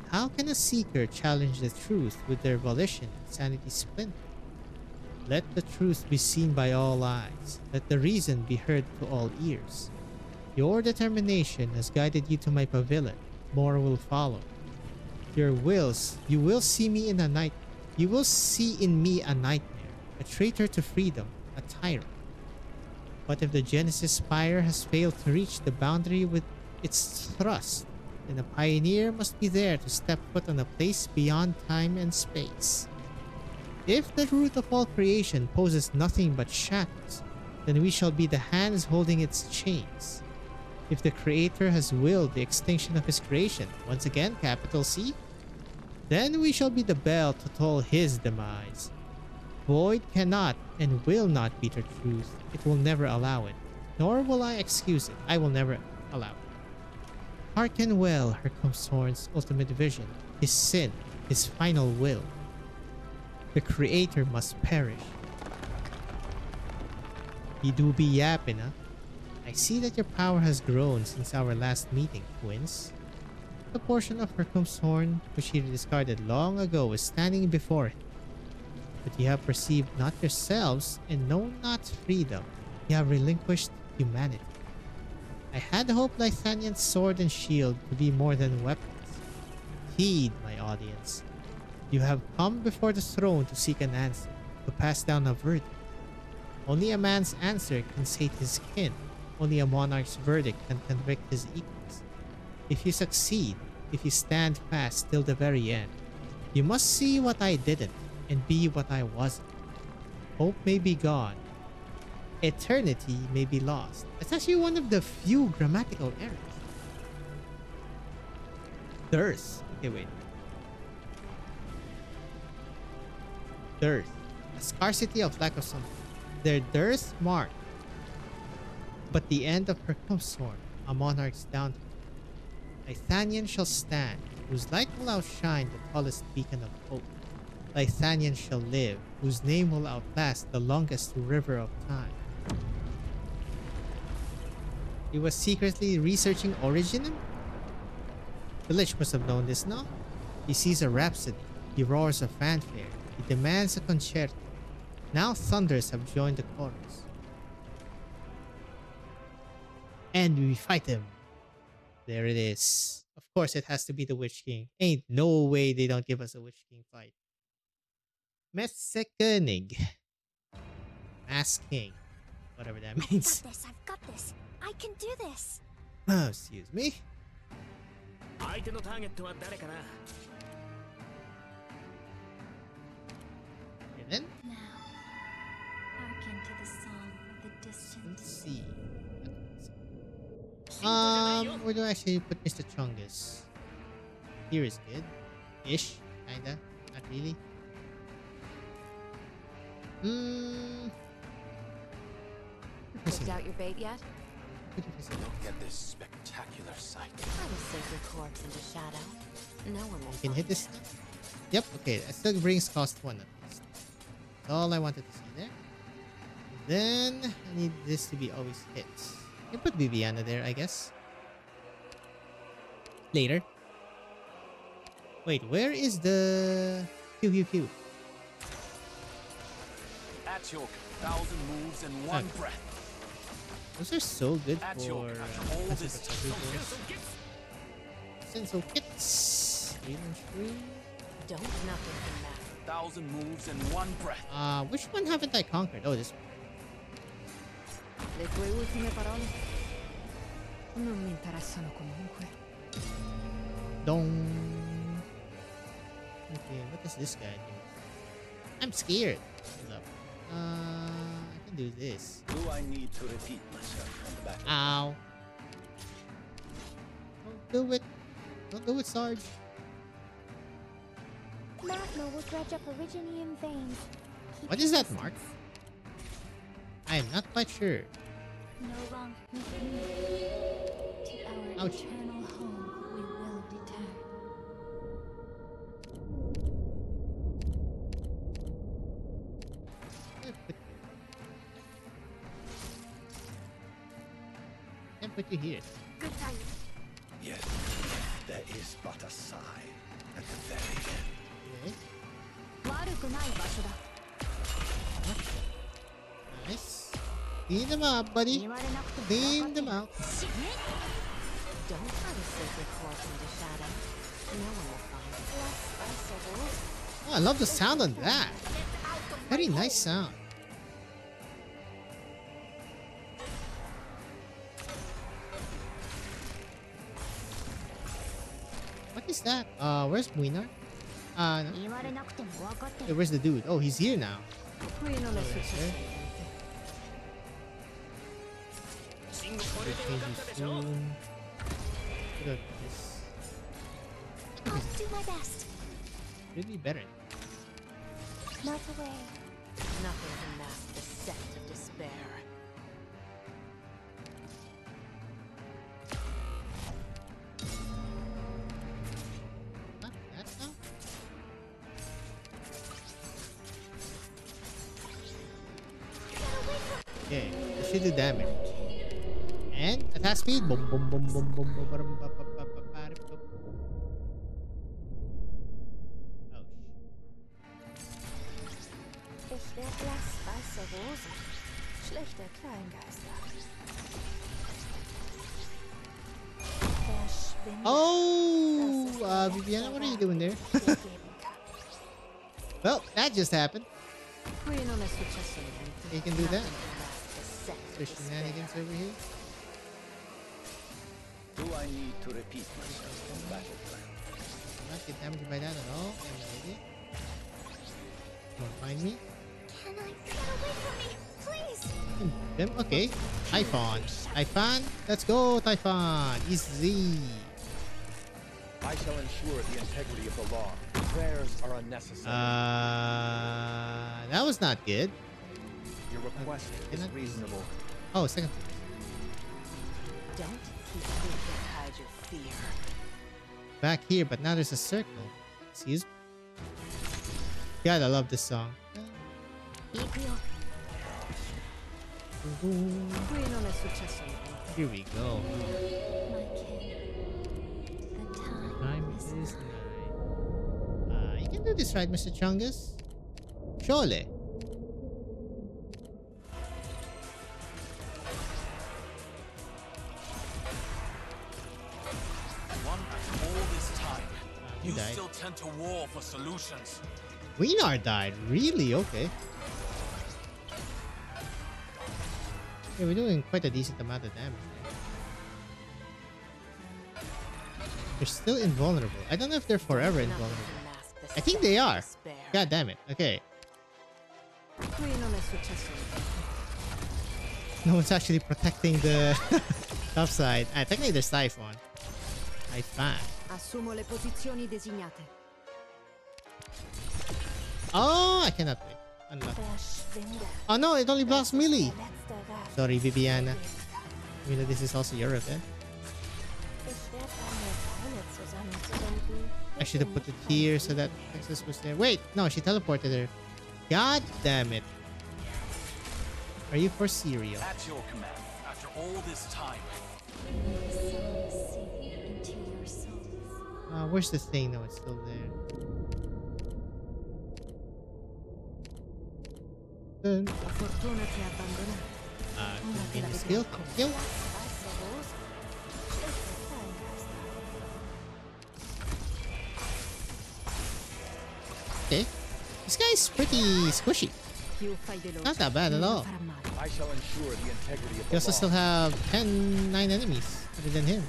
How can a seeker challenge the truth with their volition and sanity splintered? Let the truth be seen by all eyes. Let the reason be heard to all ears. Your determination has guided you to my pavilion. More will follow. You will see me in a night. You will see in me a nightmare, a traitor to freedom, a tyrant. But if the Genesis Spire has failed to reach the boundary with its thrust, then a pioneer must be there to step foot on a place beyond time and space. If the root of all creation poses nothing but shadows, then we shall be the hands holding its chains. If the Creator has willed the extinction of his creation, once again capital C, then we shall be the bell to toll his demise. Void cannot and will not be the truth. It will never allow it, nor will I excuse it. I will never allow it. Hearken well Hercumsthorn's ultimate vision, his sin, his final will. The Creator must perish. You do be yapping, huh? I see that your power has grown since our last meeting, twins. The portion of Hercumsthorn which he discarded long ago is standing before him. But you have perceived not yourselves and know not freedom. You have relinquished humanity. I had hoped Lithanian's sword and shield to be more than weapons. Heed, my audience. You have come before the throne to seek an answer, to pass down a verdict. Only a man's answer can sate his kin. Only a monarch's verdict can convict his equals. If you succeed, if you stand fast till the very end, you must see what I didn't and be what I wasn't. Hope may be gone. Eternity may be lost. It's actually one of the few grammatical errors. Dearth. Okay, wait. Dearth. A scarcity of lack of something. Their dearth marked. But the end of Hercumsthorn, a monarch's downfall. Lithanian shall stand, whose light will outshine the tallest beacon of hope. Lithanian shall live, whose name will outlast the longest river of time. He was secretly researching Originum? The Lich must have known this, no? He sees a rhapsody. He roars a fanfare. He demands a concerto. Now thunders have joined the chorus. And we fight him. There it is. Of course it has to be the Witch King. Ain't no way they don't give us a Witch King fight. Messekönig. Mask King. Whatever that means. I've got this. I can do this. Oh, excuse me. 相手のターゲットは誰かな。 And then Now, hearken to the song of the distant let's sea. see. Where do I actually put Mr. Chungus? Here is good. Ish, kinda. Not really. Picked out your bait yet? Look at this spectacular sight. I will save your corpse into shadow. No one will You can find hit this. it. Yep, okay. That still brings cost 1 at least. That's all I wanted to see there. Then I need this to be always hit. You can put Viviana there, I guess. Later. Wait, where is the pew pew pew? At your 1,000 moves in one breath. Those are so good At for your all this Senso kits. Don't nothing from that. 1,000 moves in one breath. Which one haven't I conquered? Oh, this one. Le tue ultime parole? Non mi interessano comunque. Dong. Okay, what does this guy do? I'm scared. Hold up. I can do this. Do I need to repeat myself on the battlefield? Ow. Don't do it. Don't do it, Sarge. Magma will dredge up Originium veins. Keep What is that distance. mark? I am not quite sure. No longer with me. To our Ouch. eternal home we will return. Can't put you here. Good time. Yes, there is but a sigh at the very end. Okay. 悪くない場所だ。 Nice. Clean them up, buddy. 言われなくても Clean 分かって them る。 out. Don't try to save your corpse into shadow. No one will find it. Less bicycles. Oh, I love the sound on that. Very nice sound. What is that? Where's Muinar? No. 言われなくても分かってる。 Hey, where's the dude? Oh, he's here now. Qui non è successo Okay. niente. 信号これで分かったでしょ。 Soon. Look at this. I'll do my best. Really better. Melt away. Nothing can mask the scent of despair. Not that now. Okay, this should do damage. And attack speed. Boom, boom, boom, boom, boom, boom, boom, ba, ba, ba, ba, ba, ba. Oh, Ich werd blass weiße Rose. Schlechte Kleingeister. Verschwinde. Oh, Viviana, what are you doing there? Dir geben kann. Well, that just happened. Qui non è successo niente. You can do that. Nothing can mask the scent of There's despair. shenanigans over here. Do I need to repeat myself on the battlefield? I'm not get damaged by that at all. I'm an idiot. Don't find me. Can I get away from me? Please! Them? Okay. Typhon. Typhon. Let's go, Typhon. Easy. I shall ensure the integrity of the law. Prayers are unnecessary. That was not good. Your request is cannot- reasonable. Oh, second. Don't keep thinking hide your fear. Back here, but now there's a circle. Excuse me. God, I love this song. 行くよ。 Qui non è successo niente. Here we go. My kin. The time Time is is nigh. nigh. You can do this, right, Mr. Chungus? Surely. One after all this time, He you died. still tend to war for solutions. Wienar died. Really? Okay. Yeah, we're doing quite a decent amount of damage there. They're still invulnerable. I don't know if they're forever invulnerable. I think they are. God damn it. Okay. No one's actually protecting the top side. Ah, technically there's Typhon. Typhon. Assumo le posizioni designate. Oh, I cannot wait. Unlock. Oh no, it only blocks melee. Sorry, Viviana. You know this is also your event. I should have put it here so that Texas was there. Wait, no, she teleported her. God damn it. Are you for cereal? At your command, after all this time. Where's the thing? No, it's still there. Skill? Kill? Okay. This guy's pretty squishy. Not that bad at all. I shall ensure the integrity of the We also law. still have 9 enemies other than him.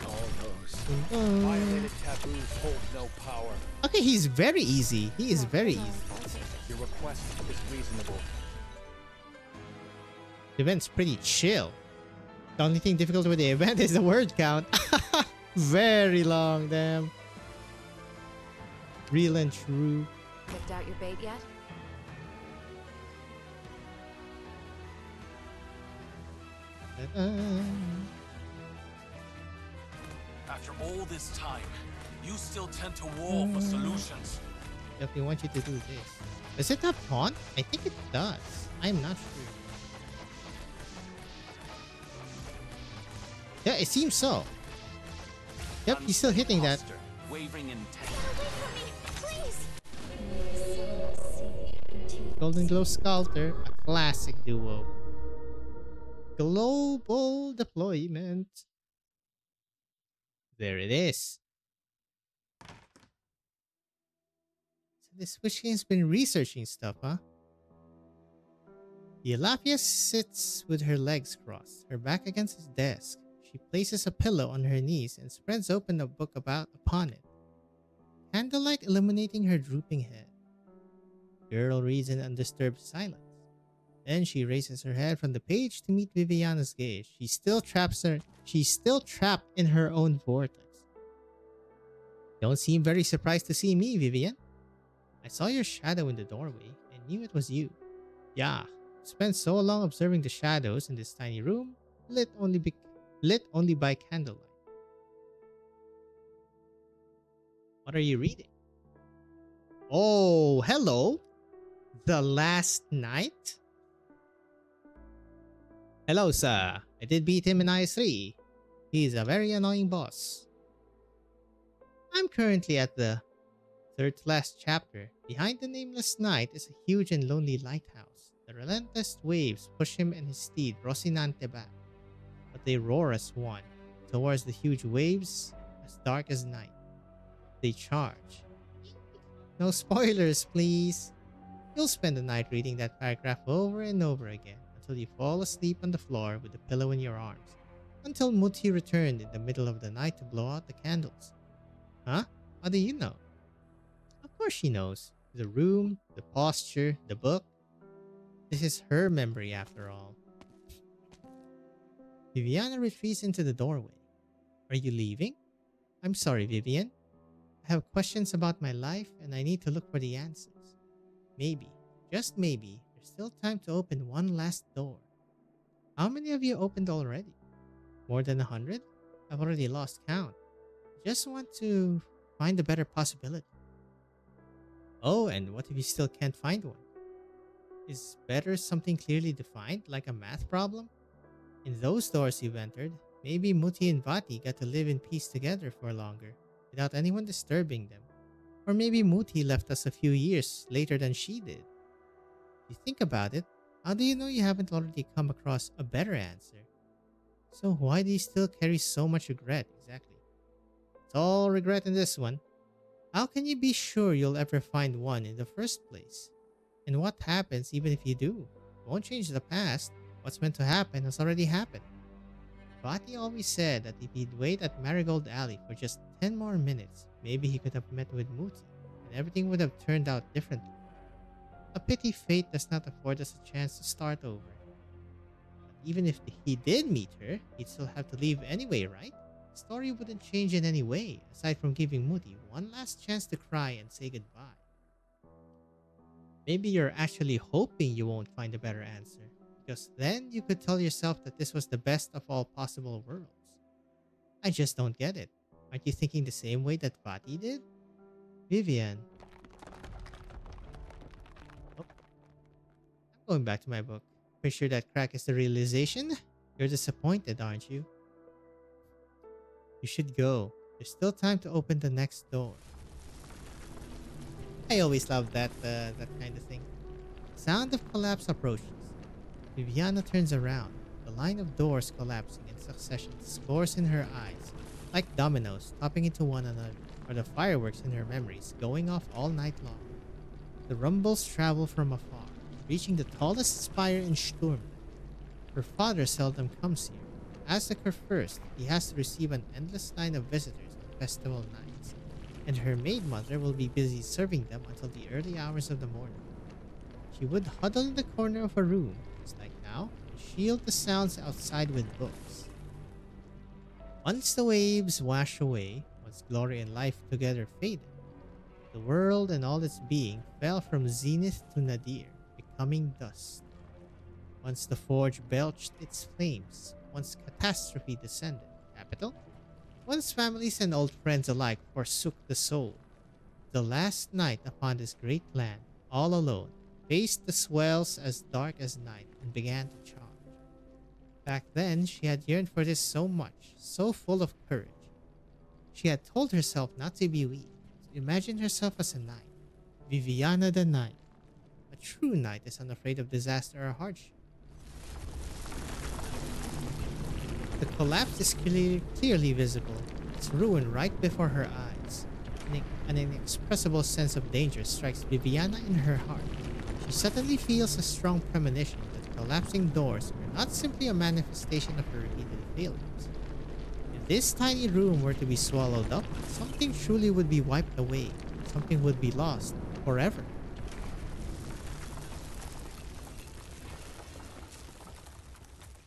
All those violated taboos hold no power. Okay, he's very easy. He is very easy. Your request is reasonable. The event's pretty chill. The only thing difficult with the event is the word count. Very long, damn. Real and true. Picked out your bait yet? After all this time, you still tend to war for solutions. Definitely want you to do this. Does it have taunt? I think it does. I'm not sure. Yeah, it seems so. Yep, he's still hitting that. Wavering intent. Golden Glow Sculptor, a classic duo. Global deployment. There it is. So this Witch King's been researching stuff, huh? Yelafia sits with her legs crossed, her back against his desk. She places a pillow on her knees and spreads open a book upon it. Candlelight illuminating her drooping head. Girl reads in undisturbed silence. Then she raises her head from the page to meet Viviana's gaze. She's still trapped in her own vortex. Don't seem very surprised to see me, Vivian. I saw your shadow in the doorway and knew it was you. Yeah, spent so long observing the shadows in this tiny room, lit only by candlelight. What are you reading? Oh, hello. The Last Night? Hello, sir. I did beat him in IS3. He's a very annoying boss. I'm currently at the third to last chapter. Behind the nameless knight is a huge and lonely lighthouse. The relentless waves push him and his steed, Rocinante, back. But they roar as one, towards the huge waves, as dark as night. They charge. No spoilers, please. You'll spend the night reading that paragraph over and over again until you fall asleep on the floor with the pillow in your arms. Until Muti returned in the middle of the night to blow out the candles. Huh? How do you know? Of course she knows. The room, the posture, the book. This is her memory after all. Viviana retreats into the doorway. Are you leaving? I'm sorry, Vivian. I have questions about my life and I need to look for the answers. Maybe, just maybe, there's still time to open one last door. How many have you opened already? More than 100? I've already lost count. Just want to find a better possibility. Oh, and what if you still can't find one? Is better something clearly defined, like a math problem? In those doors you've entered, maybe Muti and Vati got to live in peace together for longer, without anyone disturbing them. Or maybe Muti left us a few years later than she did. If you think about it, how do you know you haven't already come across a better answer? So why do you still carry so much regret, exactly? It's all regret in this one. How can you be sure you'll ever find one in the first place? And what happens even if you do? It won't change the past. What's meant to happen has already happened. Vati always said that if he'd wait at Marigold Alley for just 10 more minutes, maybe he could have met with Muti, and everything would have turned out differently. A pity fate does not afford us a chance to start over. But even if he did meet her, he'd still have to leave anyway, right? The story wouldn't change in any way, aside from giving Muti one last chance to cry and say goodbye. Maybe you're actually hoping you won't find a better answer, because then you could tell yourself that this was the best of all possible worlds. I just don't get it. Aren't you thinking the same way that Vati did? Vivian. Oh. I'm going back to my book. Pretty sure that crack is the realization? You're disappointed, aren't you? You should go. There's still time to open the next door. I always love that kind of thing. Sound of collapse approaches. Viviana turns around. The line of doors collapsing in succession, scores in her eyes, like dominoes topping into one another, or the fireworks in her memories going off all night long. The rumbles travel from afar, reaching the tallest spire in Sturm. Her father seldom comes here. As the first, he has to receive an endless line of visitors on festival nights, and her maid mother will be busy serving them until the early hours of the morning. She would huddle in the corner of a room, just like now, and shield the sounds outside with books. Once the waves wash away, once glory and life together faded, the world and all its being fell from zenith to nadir, becoming dust. Once the forge belched its flames, once catastrophe descended, capital, once families and old friends alike forsook the soul, the last night upon this great land, all alone, faced the swells as dark as night and began to charge. Back then, she had yearned for this so much, so full of courage. She had told herself not to be weak, to imagine herself as a knight, Viviana the Knight. A true knight is unafraid of disaster or hardship. The collapse is clearly visible, its ruin right before her eyes. An inexpressible sense of danger strikes Viviana in her heart. She suddenly feels a strong premonition that collapsing doors are not simply a manifestation of her repeated failures. If this tiny room were to be swallowed up, something truly would be wiped away. Something would be lost forever.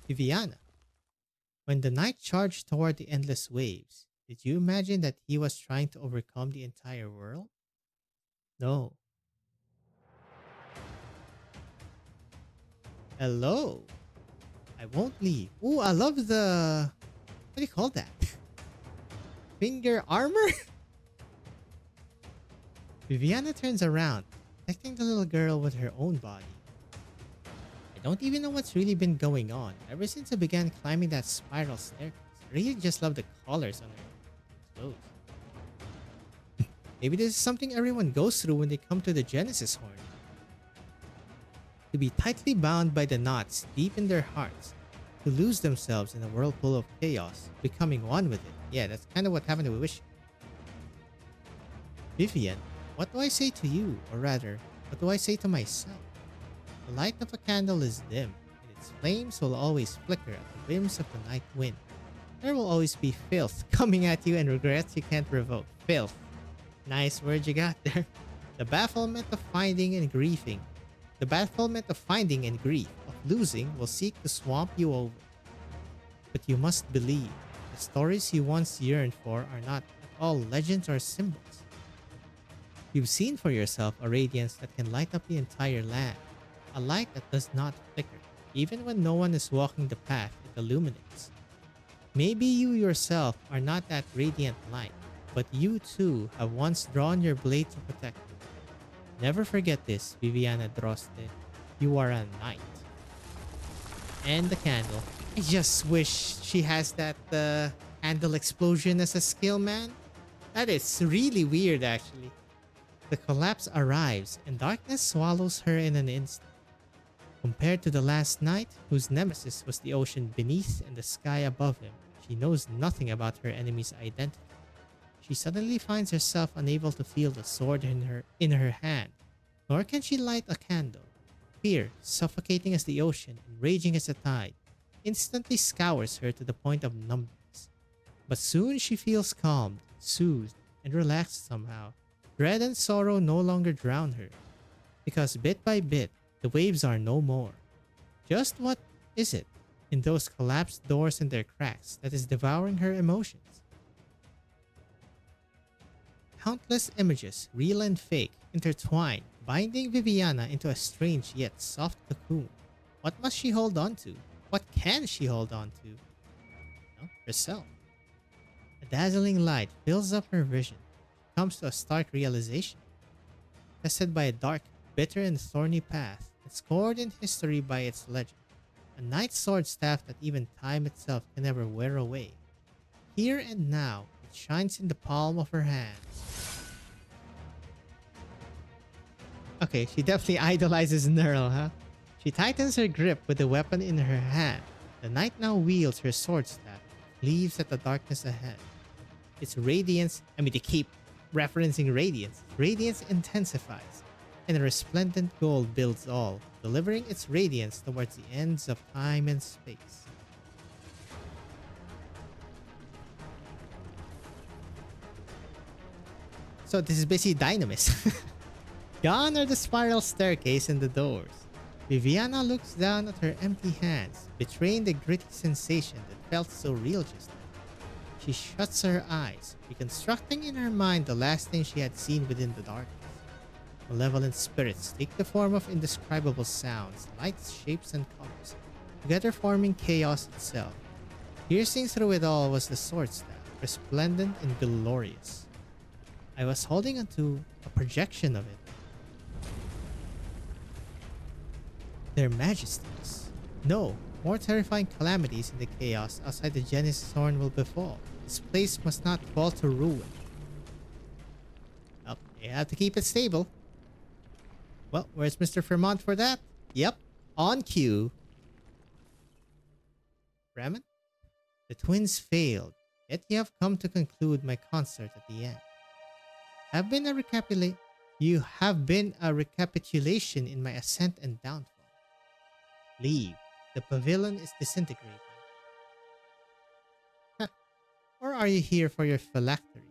Viviana. When the knight charged toward the endless waves, did you imagine that he was trying to overcome the entire world? No. Hello. I won't leave. Ooh, I love the... What do you call that? Finger armor? Viviana turns around, protecting the little girl with her own body. I don't even know what's really been going on ever since I began climbing that spiral staircase. I really just love the colors on her clothes. Maybe this is something everyone goes through when they come to the Genesis Horn. To be tightly bound by the knots deep in their hearts, to lose themselves in a whirlpool of chaos, becoming one with it. Yeah, that's kind of what happened to Wish. Vivian, what do I say to you? Or rather, what do I say to myself? The light of a candle is dim, and its flames will always flicker at the whims of the night wind. There will always be filth coming at you and regrets you can't revoke. Filth. Nice word you got there. The bafflement of finding and grieving. The bafflement of finding and grief of losing will seek to swamp you over. But you must believe, the stories you once yearned for are not at all legends or symbols. You've seen for yourself a radiance that can light up the entire land. A light that does not flicker, even when no one is walking the path it illuminates. Maybe you yourself are not that radiant light, but you too have once drawn your blade to protect you. Never forget this, Viviana Droste. You are a knight. And the candle. I just wish she has that candle explosion as a skill, man. That is really weird, actually. The collapse arrives, and darkness swallows her in an instant. Compared to the last knight, whose nemesis was the ocean beneath and the sky above him, she knows nothing about her enemy's identity. She suddenly finds herself unable to feel the sword in her hand, nor can she light a candle. Fear, suffocating as the ocean and raging as a tide, instantly scours her to the point of numbness. But soon she feels calmed, soothed, and relaxed somehow. Dread and sorrow no longer drown her, because bit by bit, the waves are no more. Just what is it in those collapsed doors and their cracks that is devouring her emotions? Countless images, real and fake, intertwine, binding Viviana into a strange yet soft cocoon. What must she hold on to? What can she hold on to? No, herself. A dazzling light fills up her vision. She comes to a stark realization. Tested by a dark, bitter, and thorny path, and scored in history by its legend. A knight's sword staff that even time itself can never wear away. Here and now, it shines in the palm of her hand. Okay, she definitely idolizes Nerl, huh? She tightens her grip with the weapon in her hand. The knight now wields her sword staff, leaves at the darkness ahead. Its radiance, they keep referencing radiance. Radiance intensifies, and a resplendent gold builds all, delivering its radiance towards the ends of time and space. So this is basically Dynamis. Gone are the spiral staircase and the doors. Viviana looks down at her empty hands, betraying the gritty sensation that felt so real just then. She shuts her eyes, reconstructing in her mind the last thing she had seen within the darkness. Malevolent spirits take the form of indescribable sounds, lights, shapes, and colors, together forming chaos itself. Piercing through it all was the sword staff, resplendent and glorious. I was holding onto a projection of it. Their majesties. No, more terrifying calamities in the chaos outside the Genesis Horn will befall. This place must not fall to ruin. Well, you have to keep it stable. Well, where's Mr. Fremont for that? Yep, on cue. Bremen? The twins failed, yet you have come to conclude my concert at the end. You have been a recapitulation in my ascent and downfall. Leave. The pavilion is disintegrating. Huh. Or are you here for your phylactery?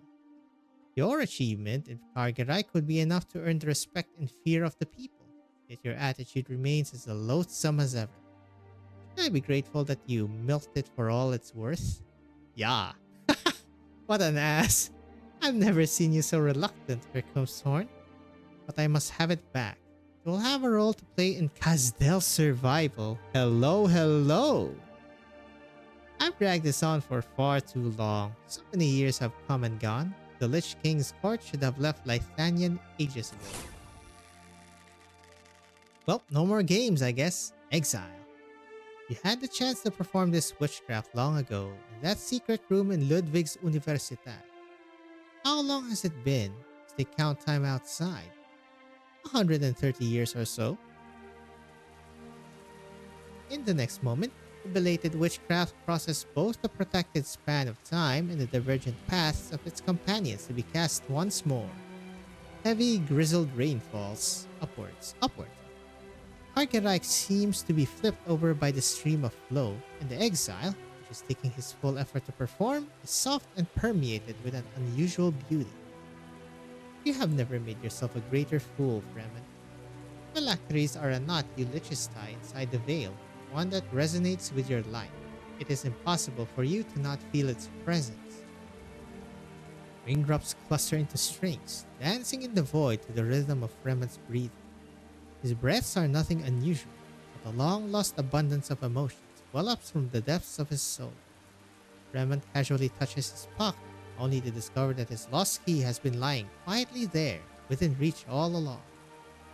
Your achievement in Kargerai could be enough to earn the respect and fear of the people, yet your attitude remains as loathsome as ever. Should I be grateful that you milked it for all it's worth? Yeah. What an ass. I've never seen you so reluctant, Horn. But I must have it back. You will have a role to play in Kazdel's survival. Hello, hello! I've dragged this on for far too long. So many years have come and gone. The Lich King's court should have left Lythanian ages ago. Well, no more games, I guess. Exile. You had the chance to perform this witchcraft long ago in that secret room in Ludwig's Universität. How long has it been, as they count time outside? 130 years or so. In the next moment, the belated witchcraft crosses both the protected span of time and the divergent paths of its companions to be cast once more. Heavy, grizzled rain falls upwards. Kargerai seems to be flipped over by the stream of flow, and the exile, which is taking his full effort to perform, is soft and permeated with an unusual beauty. You have never made yourself a greater fool, Bremen. Phylacteries are a knot you liches tie inside the veil, one that resonates with your life. It is impossible for you to not feel its presence. Raindrops cluster into strings, dancing in the void to the rhythm of Bremen's breathing. His breaths are nothing unusual, but a long-lost abundance of emotions well up from the depths of his soul. Bremen casually touches his pocket, only to discover that his lost key has been lying quietly there, within reach all along.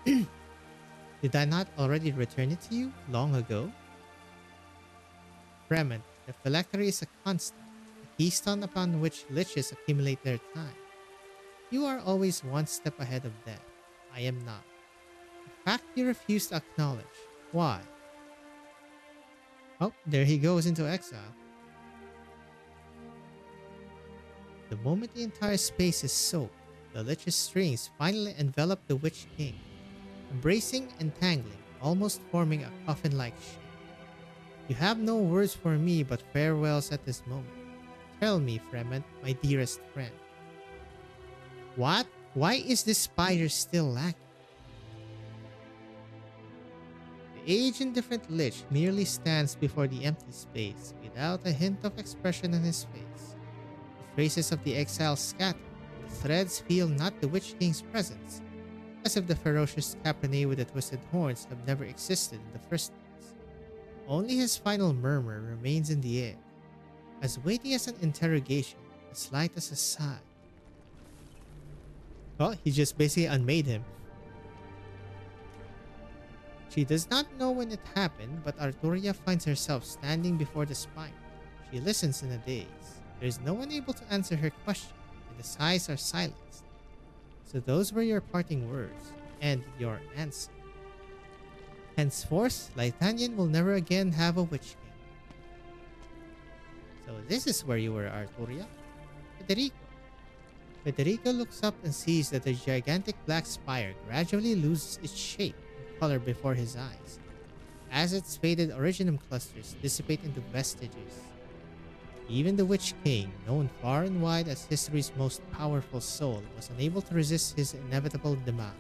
Did I not already return it to you long ago? Bremen, the phylactery is a constant, a keystone upon which liches accumulate their time. You are always one step ahead of death. I am not. A fact you refuse to acknowledge. Why? Oh, there he goes into exile. The moment the entire space is soaked, the lich's strings finally envelop the Witch King, embracing and tangling, almost forming a coffin-like shape. You have no words for me but farewells at this moment. Tell me, Fremont, my dearest friend. What? Why is this spider still lacking? The age-indifferent lich merely stands before the empty space without a hint of expression on his face. The traces of the exile scatter. The threads feel not the Witch King's presence, as if the ferocious Capanet with the twisted horns have never existed in the first place. Only his final murmur remains in the air, as weighty as an interrogation, as light as a sigh. Well, he just basically unmade him. She does not know when it happened, but Arturia finds herself standing before the spire. She listens in a daze. There is no one able to answer her question, and the sighs are silenced. So those were your parting words, and your answer. Henceforth, Lythanian will never again have a Witch King. So this is where you were, Arturia. Federico. Federico looks up and sees that the gigantic black spire gradually loses its shape and color before his eyes, as its faded originum clusters dissipate into vestiges. Even the Witch King, known far and wide as history's most powerful soul, was unable to resist his inevitable demise.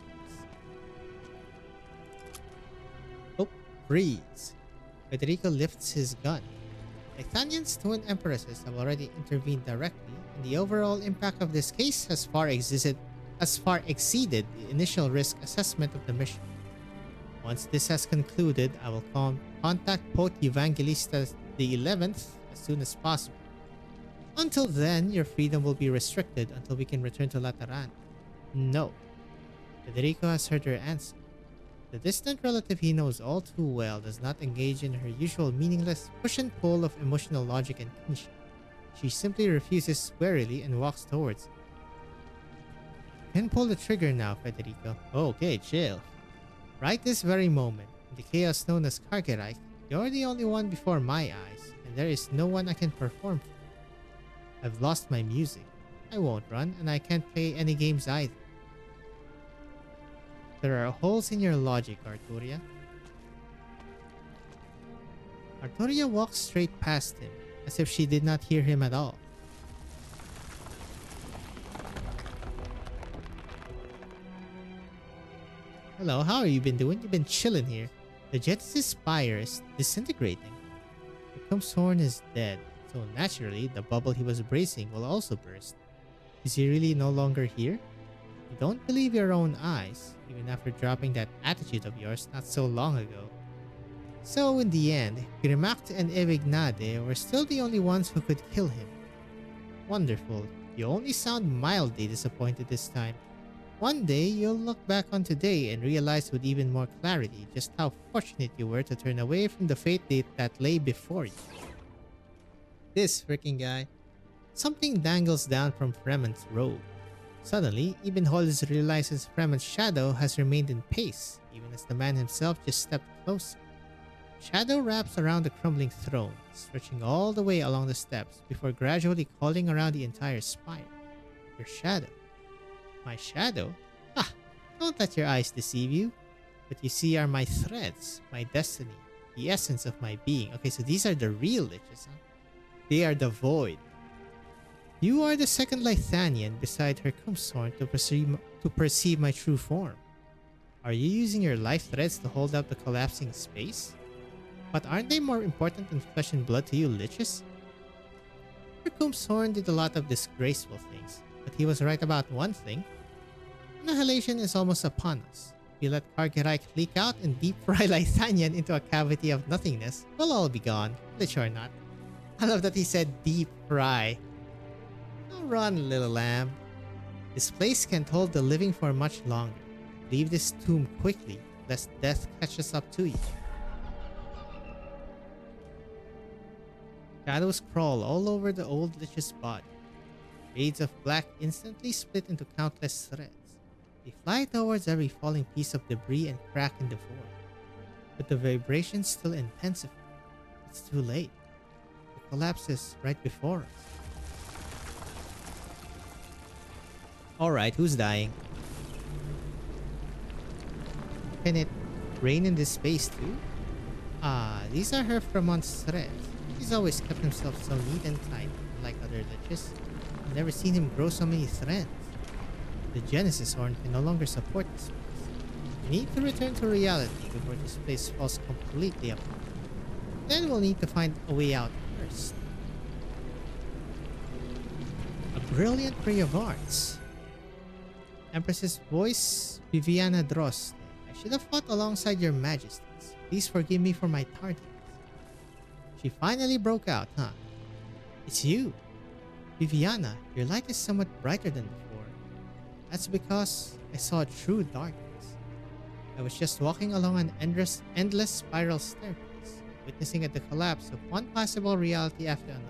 Oh, freeze! Federico lifts his gun. Lythanian's twin empresses have already intervened directly, and the overall impact of this case has far exceeded the initial risk assessment of the mission. Once this has concluded, I will contact Pope Evangelista the 11th as soon as possible. Until then, your freedom will be restricted until we can return to Lateran. No. Federico has heard her answer. The distant relative he knows all too well does not engage in her usual meaningless push and pull of emotional logic and kinship. She simply refuses warily and walks towards him. You can pull the trigger now, Federico. Okay, chill. Right this very moment, in the chaos known as Kargerreich, you're the only one before my eyes, and there is no one I can perform for. I've lost my music. I won't run, and I can't play any games either. There are holes in your logic, Arturia. Arturia walks straight past him, as if she did not hear him at all. Hello, how have you been doing? You've been chilling here. The Genesis spire is disintegrating. The Kump's horn is dead, so naturally, the bubble he was bracing will also burst. Is he really no longer here? You don't believe your own eyes, even after dropping that attitude of yours not so long ago. So in the end, Grimacht and Evignade were still the only ones who could kill him. Wonderful. You only sound mildly disappointed this time. One day, you'll look back on today and realize with even more clarity just how fortunate you were to turn away from the fate that lay before you. This freaking guy. Something dangles down from Fremont's robe. Suddenly, even Hollis realizes Fremont's shadow has remained in pace, even as the man himself just stepped closer. Shadow wraps around the crumbling throne, stretching all the way along the steps before gradually calling around the entire spire. Your shadow. My shadow? Ah, don't let your eyes deceive you. What you see are my threads, my destiny, the essence of my being. Okay, so these are the real liches, huh? They are the void. You are the second Lythanian beside her Kumpshorn to perceive my true form. Are you using your life threads to hold up the collapsing space? But aren't they more important than flesh and blood to you liches? Her Kumpshorn did a lot of disgraceful things, but he was right about one thing. Annihilation is almost upon us. If we let Kargerreich leak out and deep fry Lythanian into a cavity of nothingness, we'll all be gone, lich or not. I love that he said deep fry. Now run, little lamb. This place can't hold the living for much longer. Leave this tomb quickly, lest death catches up to you. Shadows crawl all over the old lich's body. Shades of black instantly split into countless threads. They fly towards every falling piece of debris and crack in the void. But the vibrations still intensify. It's too late. The collapse is right before us. Alright, who's dying? Can it rain in this space too? Ah, these are her Fremont's threads. He's always kept himself so neat and tidy, unlike other liches. I've never seen him grow so many threads. The Genesis horn can no longer support this place. We need to return to reality before this place falls completely apart. Then we'll need to find a way out first. A brilliant ray of arts. Empress's voice, Viviana Droste. I should have fought alongside your majesties. Please forgive me for my tardiness. She finally broke out, huh? It's you. Viviana, your light is somewhat brighter than before. That's because I saw true darkness. I was just walking along an endless spiral staircase, witnessing the collapse of one possible reality after another.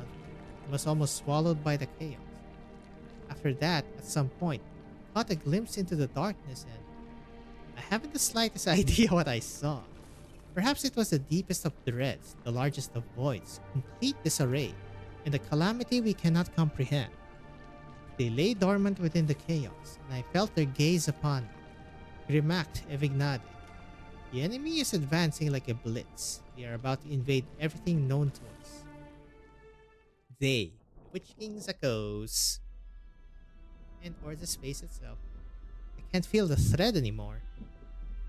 I was almost swallowed by the chaos. After that, at some point, I caught a glimpse into the darkness and I haven't the slightest idea what I saw. Perhaps it was the deepest of dreads, the largest of voids, complete disarray, and a calamity we cannot comprehend. They lay dormant within the chaos, and I felt their gaze upon me. Grimact evignade. The enemy is advancing like a blitz. They are about to invade everything known to us. They, the Witch King's echoes. And or the space itself. I can't feel the thread anymore.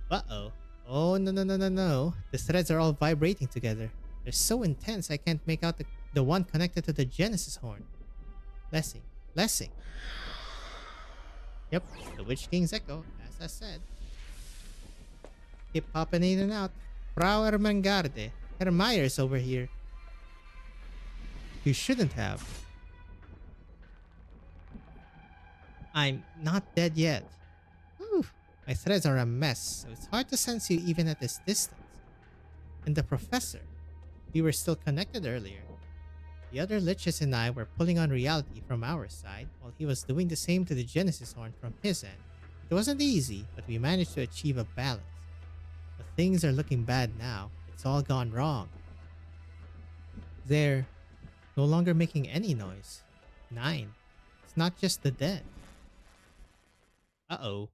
Uh-oh. Oh, no. The threads are all vibrating together. They're so intense I can't make out the one connected to the Genesis horn. Blessing. Yep, the Witch King's echo, as I said. Keep popping in and out. Frau Ermengarde. Herr Myers over here. You shouldn't have. I'm not dead yet. Whew. My threads are a mess, so it's hard to sense you even at this distance. And the professor. We were still connected earlier. The other liches and I were pulling on reality from our side, while he was doing the same to the Genesis horn from his end. It wasn't easy, but we managed to achieve a balance. But things are looking bad now. It's all gone wrong. They're no longer making any noise. 9. It's not just the dead. Uh-oh.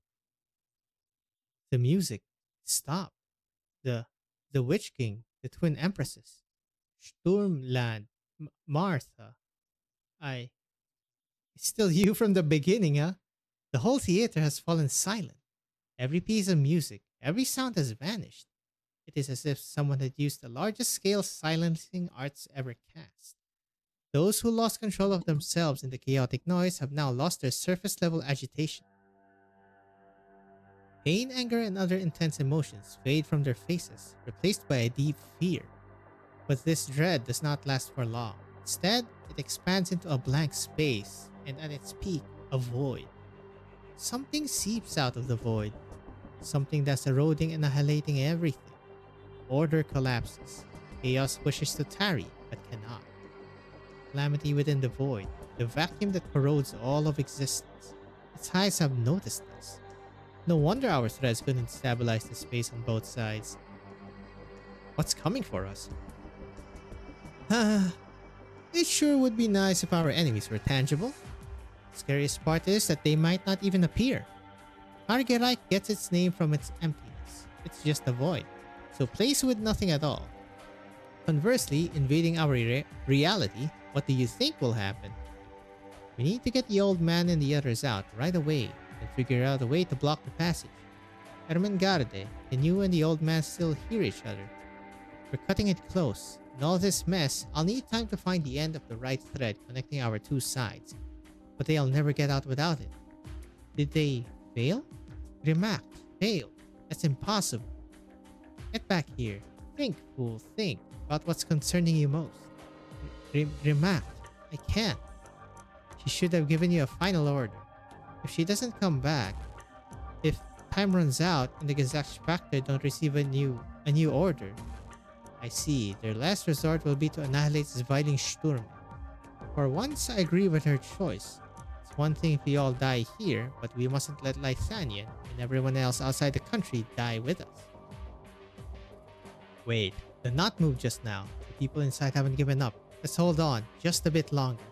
The music stopped. The Witch King, the twin empresses. Sturmland, Martha. It's still you from the beginning, huh? The whole theater has fallen silent. Every piece of music, every sound has vanished. It is as if someone had used the largest scale silencing arts ever cast. Those who lost control of themselves in the chaotic noise have now lost their surface level agitation. Pain, anger, and other intense emotions fade from their faces, replaced by a deep fear. But this dread does not last for long. Instead, it expands into a blank space, and at its peak, a void. Something seeps out of the void. Something that's eroding and annihilating everything. Order collapses. Chaos wishes to tarry, but cannot. Calamity within the void, the vacuum that corrodes all of existence. Its eyes have noticed us. No wonder our threads couldn't stabilize the space on both sides. What's coming for us? It sure would be nice if our enemies were tangible. The scariest part is that they might not even appear. Argerreich gets its name from its emptiness. It's just a void, so a place with nothing at all. Conversely, invading our reality, what do you think will happen? We need to get the old man and the others out right away and figure out a way to block the passage. Ermengarde, can you and the old man still hear each other? We're cutting it close. In all this mess, I'll need time to find the end of the right thread connecting our two sides. But they'll never get out without it. Did they fail? Grimact, failed. That's impossible. Get back here. Think, fool, think about what's concerning you most. Grimact, I can't. She should have given you a final order. If she doesn't come back, if time runs out and the Gesellschafter don't receive a new order, I see, their last resort will be to annihilate Zwilingsturme. For once, I agree with her choice. It's one thing if we all die here, but we mustn't let Lysanian and everyone else outside the country die with us. Wait, the knot moved just now. The people inside haven't given up. Let's hold on, just a bit longer.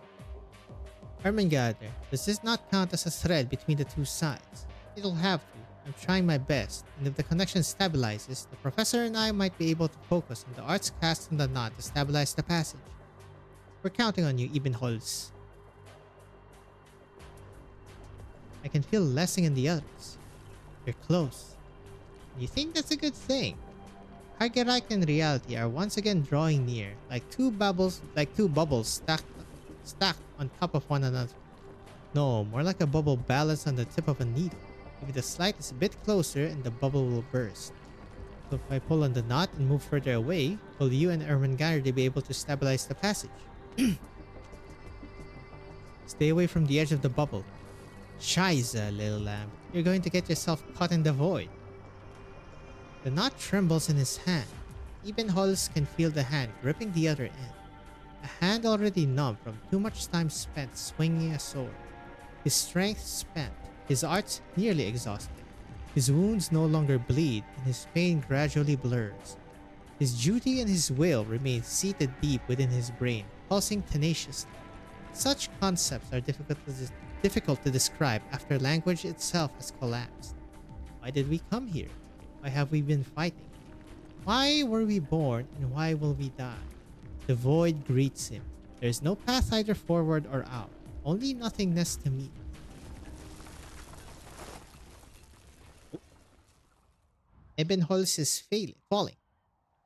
Ermengarde, does this not count as a thread between the two sides? It'll have to. I'm trying my best, and if the connection stabilizes, the professor and I might be able to focus on the arts cast on the knot to stabilize the passage. We're counting on you, Ebenholz. I can feel Lessing and the others. You're close. And you think that's a good thing? Hagerreich and reality are once again drawing near, like two bubbles stacked on top of one another. No, more like a bubble balanced on the tip of a needle. Give it the slightest bit closer and the bubble will burst. So if I pull on the knot and move further away, will you and Ermengarde be able to stabilize the passage? Stay away from the edge of the bubble. Scheiße, little lamb. You're going to get yourself caught in the void. The knot trembles in his hand. Ebenholz can feel the hand gripping the other end. A hand already numb from too much time spent swinging a sword. His strength spent, his arts nearly exhausted. His wounds no longer bleed, and his pain gradually blurs. His duty and his will remain seated deep within his brain, pulsing tenaciously. Such concepts are difficult to describe after language itself has collapsed. Why did we come here? Why have we been fighting? Why were we born, and why will we die? The void greets him. There is no path either forward or out, only nothingness to meet. Ebenholz is falling,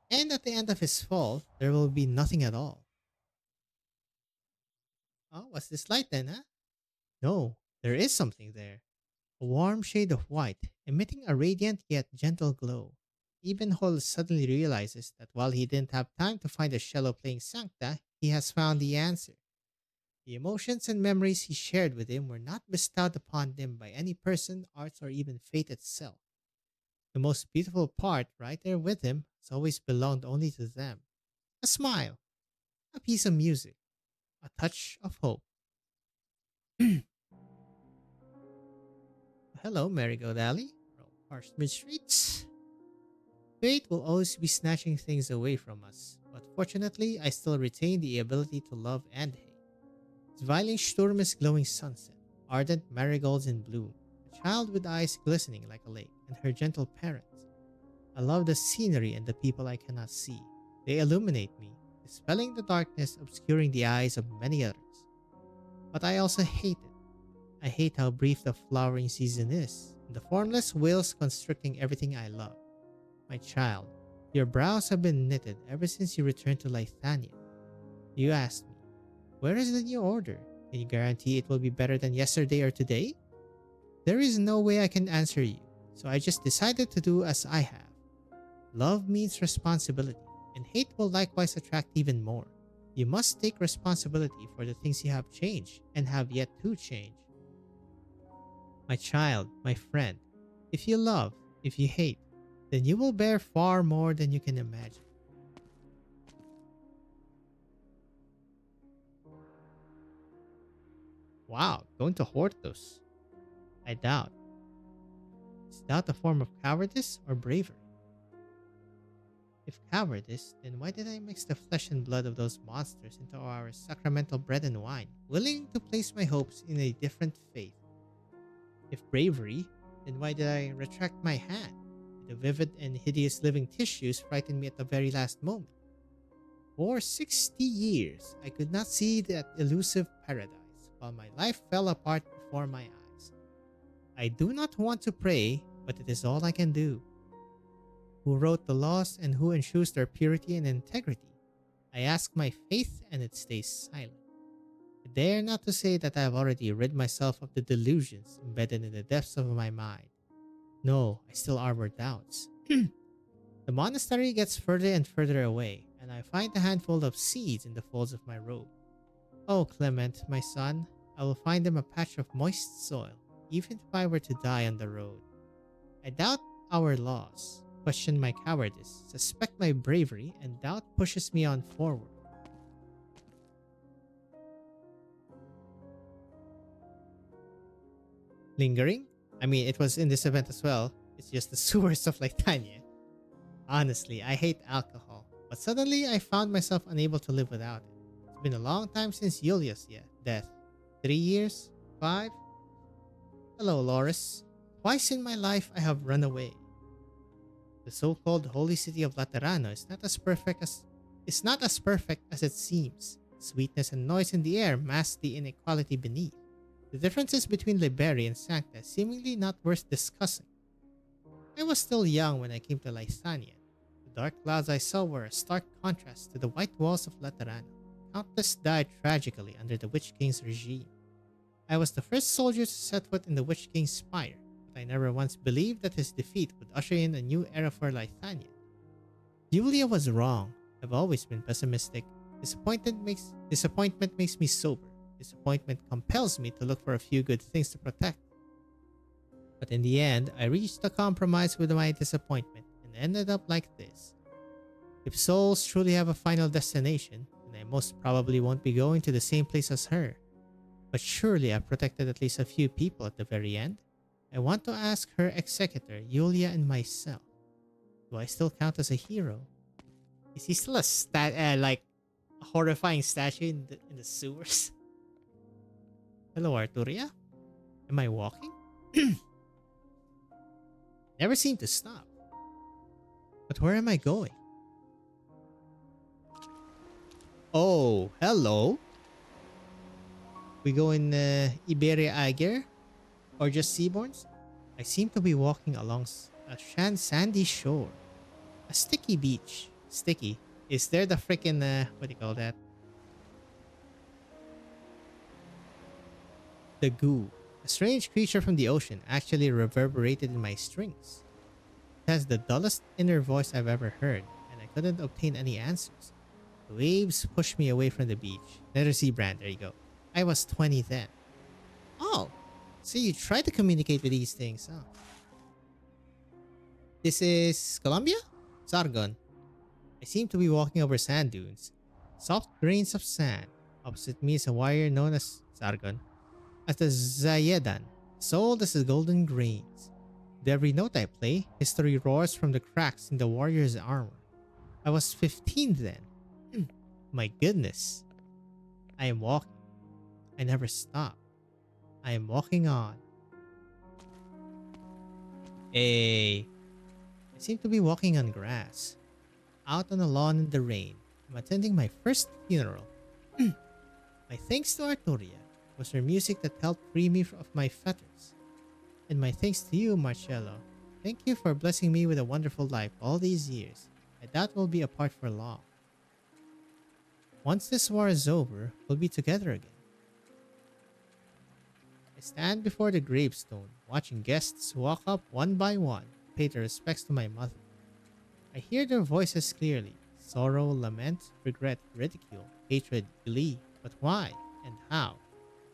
and at the end of his fall, there will be nothing at all. Oh, what's this light then, huh? No, there is something there. A warm shade of white, emitting a radiant yet gentle glow. Ebenholz suddenly realizes that while he didn't have time to find a cello playing Sancta, he has found the answer. The emotions and memories he shared with him were not bestowed upon him by any person, arts, or even fate itself. The most beautiful part, right there with him, has always belonged only to them. A smile, a piece of music, a touch of hope. Hello, Marigold Alley, Parsonage Streets. Fate will always be snatching things away from us, but fortunately, I still retain the ability to love and hate. Zwilingsturme's glowing sunset, ardent marigolds in bloom, a child with eyes glistening like a lake, and her gentle parents. I love the scenery and the people I cannot see. They illuminate me, dispelling the darkness obscuring the eyes of many others. But I also hate it. I hate how brief the flowering season is, and the formless wills constricting everything I love. My child, your brows have been knitted ever since you returned to Lythania. You asked me, where is the new order? Can you guarantee it will be better than yesterday or today? There is no way I can answer you, so I just decided to do as I have. Love means responsibility, and hate will likewise attract even more. You must take responsibility for the things you have changed and have yet to change. My child, my friend, if you love, if you hate, then you will bear far more than you can imagine. Wow, going to Hortos. I doubt. Is doubt a form of cowardice or bravery? If cowardice, then why did I mix the flesh and blood of those monsters into our sacramental bread and wine, willing to place my hopes in a different faith? If bravery, then why did I retract my hand? The vivid and hideous living tissues frightened me at the very last moment. For 60 years, I could not see that elusive paradise, while my life fell apart before my eyes. I do not want to pray, but it is all I can do. Who wrote the laws and who ensures their purity and integrity? I ask my faith and it stays silent. I dare not to say that I have already rid myself of the delusions embedded in the depths of my mind. No, I still harbor doubts. The monastery gets further and further away, and I find a handful of seeds in the folds of my robe. Oh, Clement, my son, I will find them a patch of moist soil, even if I were to die on the road. I doubt our laws, question my cowardice, suspect my bravery, and doubt pushes me on forward. Lingering? I mean, it was in this event as well. It's just the sewers of Lythania. Honestly, I hate alcohol, but suddenly I found myself unable to live without it. It's been a long time since Yulia's death. 3 years? 5? Hello, Loris. Twice in my life I have run away. The so-called holy city of Laterano is not as perfect as it seems. Sweetness and noise in the air mask the inequality beneath. The differences between Liberia and Sancta seemingly not worth discussing. I was still young when I came to Lysania. The dark clouds I saw were a stark contrast to the white walls of Laterano. Countless died tragically under the Witch King's regime. I was the first soldier to set foot in the Witch King's spire, but I never once believed that his defeat would usher in a new era for Lysania. Julia was wrong. I've always been pessimistic. Disappointment makes me sober. Disappointment compels me to look for a few good things to protect. But in the end, I reached a compromise with my disappointment and ended up like this. If souls truly have a final destination, then I most probably won't be going to the same place as her. But surely I've protected at least a few people at the very end. I want to ask her executor, Yulia, and myself. Do I still count as a hero? Is he still a horrifying statue in the sewers? Hello, Arturia? Am I walking? Never seem to stop. But where am I going? Oh, hello. We go in Iberia Ager? Or just Seaborns? I seem to be walking along a sandy shore. A sticky beach. Sticky. Is there the frickin' what do you call that? The goo. A strange creature from the ocean actually reverberated in my strings. It has the dullest inner voice I've ever heard, and I couldn't obtain any answers. The waves pushed me away from the beach. Letter C brand, there you go. I was 20 then. Oh, so you try to communicate with these things, huh? This is Colombia? Sargon. I seem to be walking over sand dunes. Soft grains of sand. Opposite me is a warrior known as Sargon. As the Zayedan, sold as the golden grains. With every note I play, history roars from the cracks in the warrior's armor. I was 15 then. My goodness. I am walking. I never stop. I am walking on. Hey. I seem to be walking on grass. Out on a lawn in the rain. I'm attending my first funeral. My thanks to Arturia. Was her music that helped free me of my fetters. And my thanks to you, Marcello. Thank you for blessing me with a wonderful life all these years. I doubt we'll be apart for long. Once this war is over, we'll be together again. I stand before the gravestone, watching guests walk up one by one, pay their respects to my mother. I hear their voices clearly. Sorrow, lament, regret, ridicule, hatred, glee. But why and how?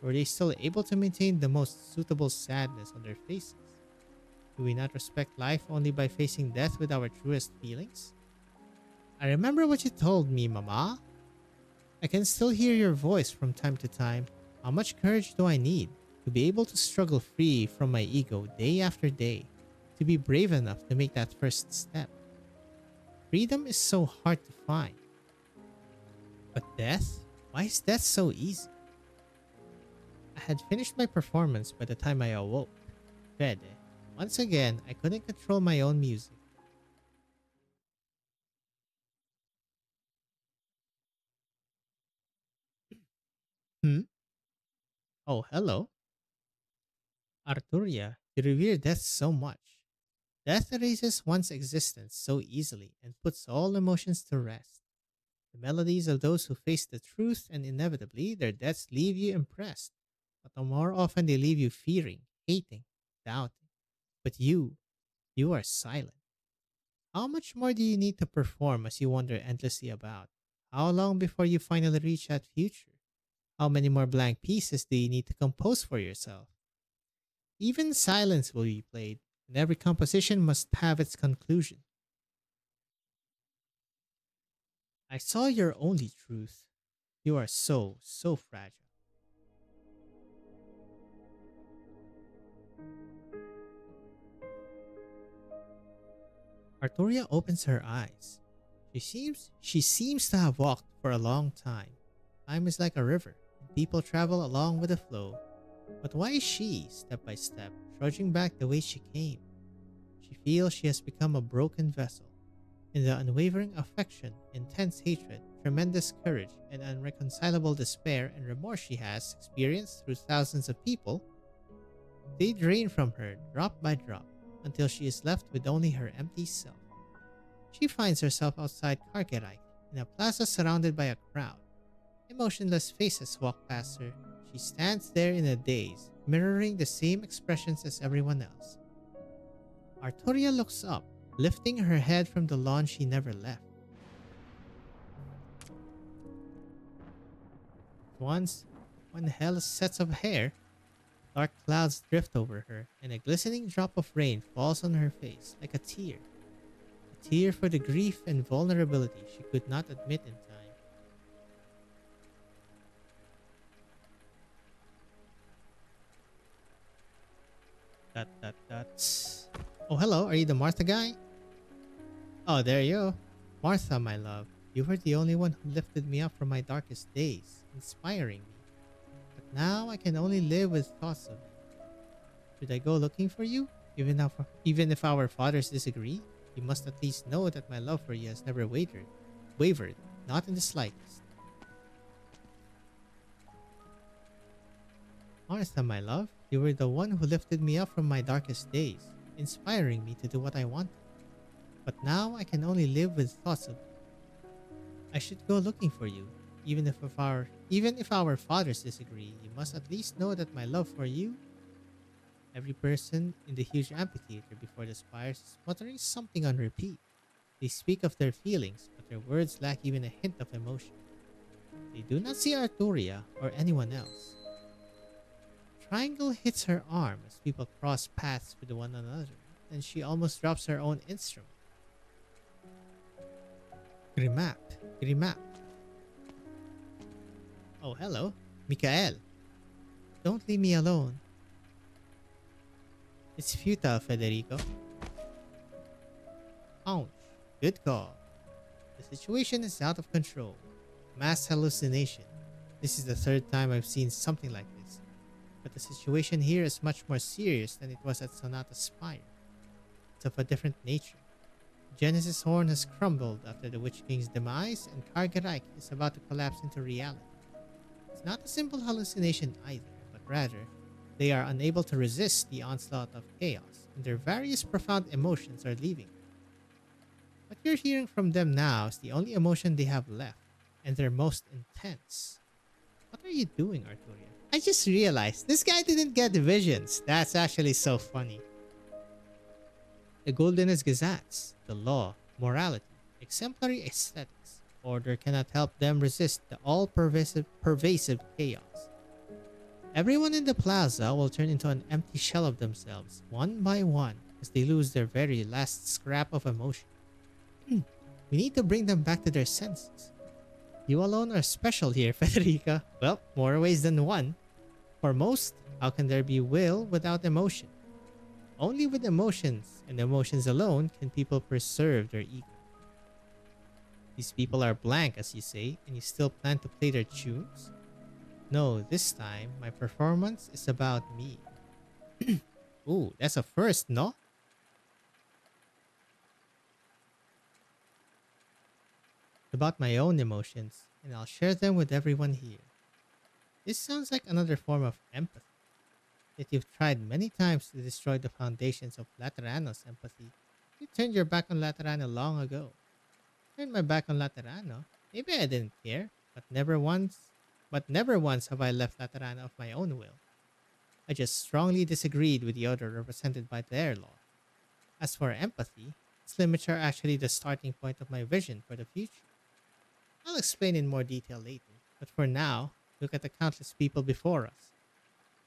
Were they still able to maintain the most suitable sadness on their faces? Do we not respect life only by facing death with our truest feelings? I remember what you told me, Mama. I can still hear your voice from time to time. How much courage do I need to be able to struggle free from my ego day after day, to be brave enough to make that first step? Freedom is so hard to find. But death? Why is death so easy? I had finished my performance by the time I awoke. Fede. Once again, I couldn't control my own music. Oh, hello. Arturia, you revere death so much. Death erases one's existence so easily and puts all emotions to rest. The melodies of those who face the truth, and inevitably their deaths leave you impressed. But the more often they leave you fearing, hating, doubting. But you are silent. How much more do you need to perform as you wander endlessly about? How long before you finally reach that future? How many more blank pieces do you need to compose for yourself? Even silence will be played, and every composition must have its conclusion. I saw your only truth. You are so fragile. Arturia opens her eyes. She seems to have walked for a long time. Time is like a river, and people travel along with the flow. But why is she, step by step, trudging back the way she came. She feels she has become a broken vessel. In the unwavering affection, intense hatred, tremendous courage, and unreconcilable despair and remorse she has experienced through thousands of people, they drain from her drop by drop until she is left with only her empty self. She finds herself outside Kargerite in a plaza surrounded by a crowd. Emotionless faces walk past her. She stands there in a daze, mirroring the same expressions as everyone else. Arturia looks up, lifting her head from the lawn she never left. Once, when hell sets of hair, dark clouds drift over her, and a glistening drop of rain falls on her face like a tear. A tear for the grief and vulnerability she could not admit in time. Oh, hello. Are you the Martha guy? Oh, there you go. Martha, my love. You were the only one who lifted me up from my darkest days, inspiring me. But now I can only live with thoughts of you. Should I go looking for you? Even if our fathers disagree, you must at least know that my love for you has never wavered, not in the slightest. Martha, my love, you were the one who lifted me up from my darkest days, inspiring me to do what I wanted. But now I can only live with thoughts of you. I should go looking for you. Even if our fathers disagree, you must at least know that my love for you. Every person in the huge amphitheater before the spires is muttering something on repeat. They speak of their feelings, but their words lack even a hint of emotion. They do not see Arturia or anyone else. Triangle hits her arm as people cross paths with one another, and she almost drops her own instrument. Grimap. Oh, hello. Mikael. Don't leave me alone. It's futile, Federico. Ouch. Good call. The situation is out of control. Mass hallucination. This is the third time I've seen something like this. But the situation here is much more serious than it was at Sonata Spire. It's of a different nature. Genesis Horn has crumbled after the Witch King's demise, and Kargerike is about to collapse into reality. It's not a simple hallucination either, but rather, they are unable to resist the onslaught of chaos, and their various profound emotions are leaving them. What you're hearing from them now is the only emotion they have left, and their most intense. What are you doing, Arturia? I just realized this guy didn't get visions. That's actually so funny. The Goldenest Gazettes, the law, morality, exemplary aesthetics, order cannot help them resist the all-pervasive chaos. Everyone in the plaza will turn into an empty shell of themselves, one by one, as they lose their very last scrap of emotion. We need to bring them back to their senses. You alone are special here, Federica. Well, more ways than one. For most, how can there be will without emotion? Only with emotions, and emotions alone, can people preserve their ego. These people are blank, as you say, and you still plan to play their tunes? No, this time, my performance is about me. Ooh, that's a first, no? It's about my own emotions, and I'll share them with everyone here. This sounds like another form of empathy. Yet you've tried many times to destroy the foundations of Laterano's empathy. You turned your back on Laterano long ago. Turned my back on Laterano? Maybe I didn't care, but never once have I left Laterano of my own will. I just strongly disagreed with the order represented by their law. As for empathy, its limits are actually the starting point of my vision for the future. I'll explain in more detail later, but for now, look at the countless people before us.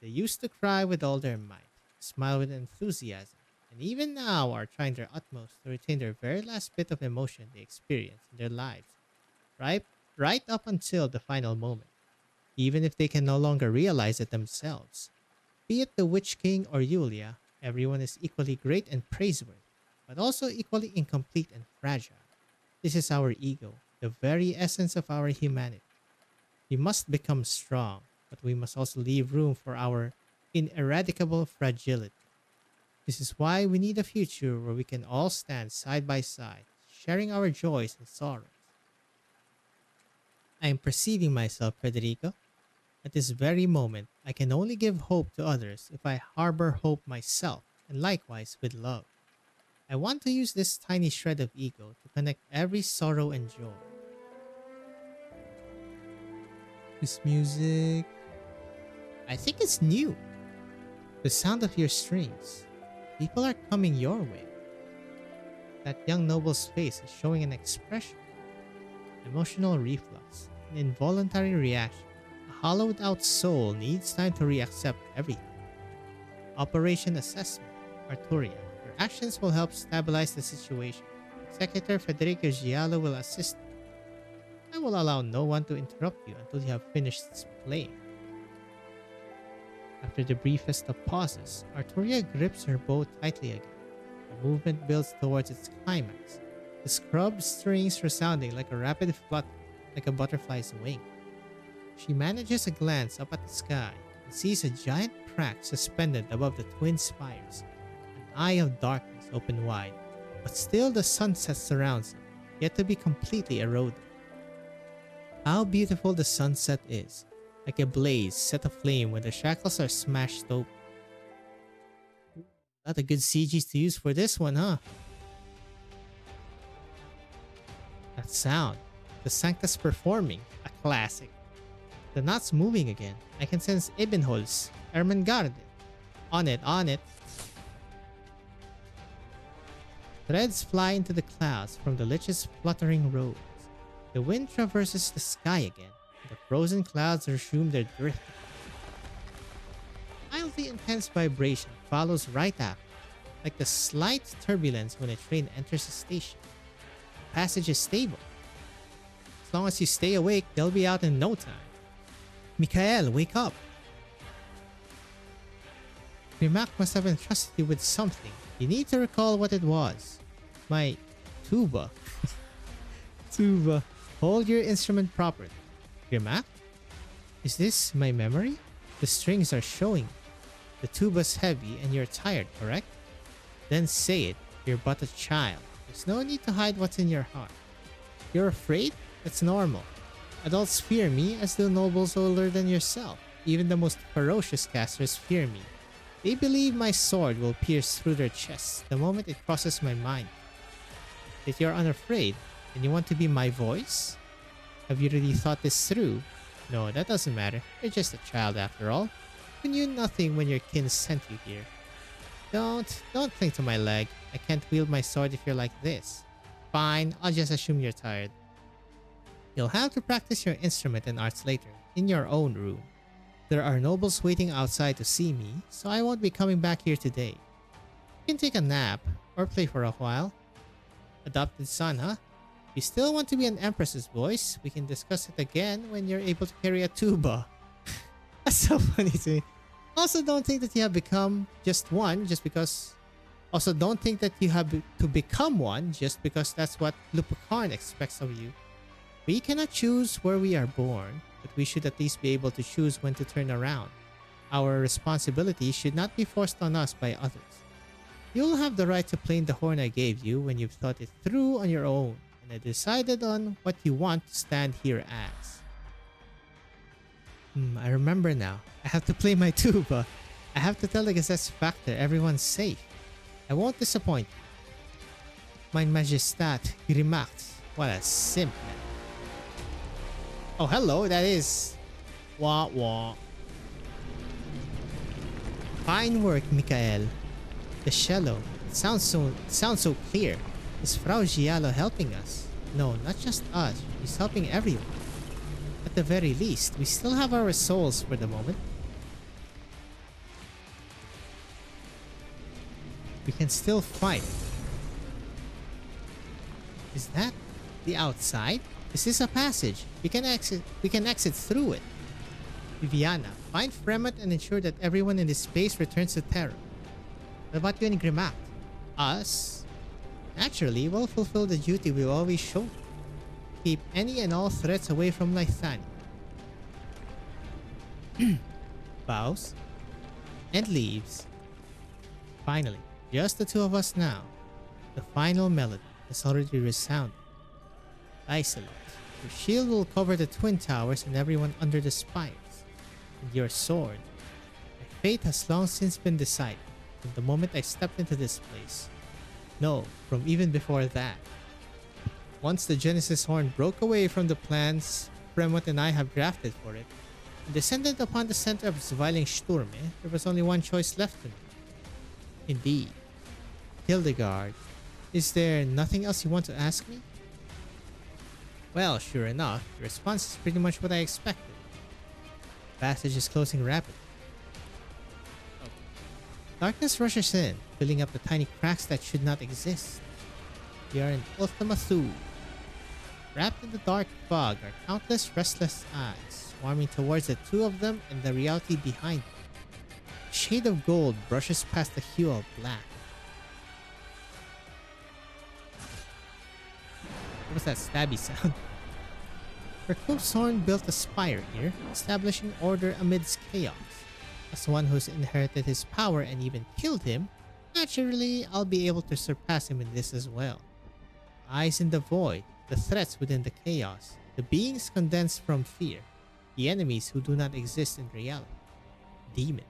They used to cry with all their might, smile with enthusiasm, and even now are trying their utmost to retain their very last bit of emotion they experienced in their lives, right up until the final moment, even if they can no longer realize it themselves. Be it the Witch King or Yulia, everyone is equally great and praiseworthy, but also equally incomplete and fragile. This is our ego, the very essence of our humanity. We must become strong, but we must also leave room for our ineradicable fragility. This is why we need a future where we can all stand side by side, sharing our joys and sorrows. I am perceiving myself, Federico. At this very moment, I can only give hope to others if I harbor hope myself, and likewise with love. I want to use this tiny shred of ego to connect every sorrow and joy. This music... I think it's new. The sound of your strings. People are coming your way. That young noble's face is showing an expression. Emotional reflux. An involuntary reaction. A hollowed out soul needs time to re-accept everything. Operation Assessment. Arturia. Your actions will help stabilize the situation. Executor Federico Giallo will assist you. I will allow no one to interrupt you until you have finished playing. After the briefest of pauses, Arturia grips her bow tightly again. The movement builds towards its climax, the scrubbed strings resounding like a rapid flutter, like a butterfly's wing. She manages a glance up at the sky and sees a giant crack suspended above the twin spires, an eye of darkness open wide, but still the sunset surrounds it, yet to be completely eroded. How beautiful the sunset is, like a blaze set aflame when the shackles are smashed open. Not a good CGs to use for this one, huh? That sound, the Sanctus performing, a classic. The knots moving again. I can sense Ebenholz, Ermengarde. On it, on it. Threads fly into the clouds from the Lich's fluttering robes. The wind traverses the sky again. The frozen clouds resume their drift. Mildly intense vibration follows right after, like the slight turbulence when a train enters a station. The passage is stable. As long as you stay awake, they'll be out in no time. Mikael, wake up! Grimac must have entrusted you with something. You need to recall what it was. My tuba. Tuba. Hold your instrument properly. Grimac? Is this my memory? The strings are showing. The tuba's heavy and you're tired, correct? Then say it. You're but a child. There's no need to hide what's in your heart. You're afraid? That's normal. Adults fear me, as do nobles older than yourself. Even the most ferocious casters fear me. They believe my sword will pierce through their chests the moment it crosses my mind. If you're unafraid, and you want to be my voice? Have you really thought this through? No, that doesn't matter. You're just a child after all. You knew nothing when your kin sent you here. Don't cling to my leg. I can't wield my sword if you're like this. Fine, I'll just assume you're tired. You'll have to practice your instrument and arts later, in your own room. There are nobles waiting outside to see me, so I won't be coming back here today. You can take a nap, or play for a while. Adopted son, huh? If you still want to be an empress's voice, we can discuss it again when you're able to carry a tuba. That's so funny to me. Also, don't think that you have become just one just because... Also, don't think that you have to become one just because that's what Lupercarn expects of you. We cannot choose where we are born, but we should at least be able to choose when to turn around. Our responsibility should not be forced on us by others. You'll have the right to play in the horn I gave you when you've thought it through on your own and decided on what you want to stand here as. I remember now. I have to play my tuba. I have to tell the Gazette's Factor everyone's safe. I won't disappoint you. Mein Majestat Grimac. What a simp, man. Oh, hello. That is... Wah wah. Fine work, Mikael. The cello. It sounds so clear. Is Frau Giallo helping us? No, not just us. She's helping everyone. At the very least, we still have our souls for the moment. We can still fight. Is that the outside? Is this a passage? We can exit through it. Viviana, find Fremont and ensure that everyone in this space returns to Terra. What about you and Grimac? Us? Naturally, we'll fulfill the duty we've always shown. Keep any and all threats away from Lythania. Bows and leaves. Finally, Just the two of us now. The final melody has already resounded. Isolate. Your shield will cover the twin towers and everyone under the spires. And your sword. My fate has long since been decided from the moment I stepped into this place. No, from even before that. Once the Genesis Horn broke away from the plans Fremont and I have drafted for it, and descended upon the center of Zwilingsturme, there was only one choice left to me. Indeed. Hildegard, is there nothing else you want to ask me? Well, sure enough, the response is pretty much what I expected. The passage is closing rapidly. Oh. Darkness rushes in, filling up the tiny cracks that should not exist. We are in Ultima Thule. Wrapped in the dark fog are countless restless eyes, swarming towards the two of them and the reality behind them. A shade of gold brushes past the hue of black. What was that stabby sound? Horn built a spire here, establishing order amidst chaos. As one who's inherited his power and even killed him, naturally I'll be able to surpass him in this as well. Eyes in the void, the threats within the chaos, the beings condensed from fear, the enemies who do not exist in reality. Demons.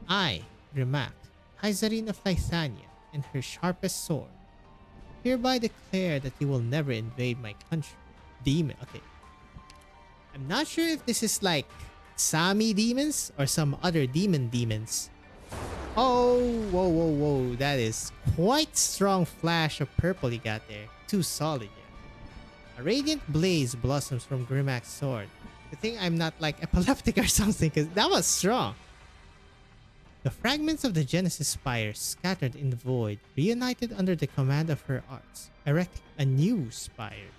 I, Rimac, Kaiserin of Lithania, and her sharpest sword, hereby declare that you will never invade my country. Demon. Okay. I'm not sure if this is like Sami demons or some other demons. Oh, whoa, whoa, whoa. That is quite strong flash of purple you got there. Too solid, yeah. A radiant blaze blossoms from Grimac's sword. I think I'm not like epileptic or something, because that was strong. The fragments of the Genesis Spire scattered in the void reunited under the command of her arts, erecting a new spire.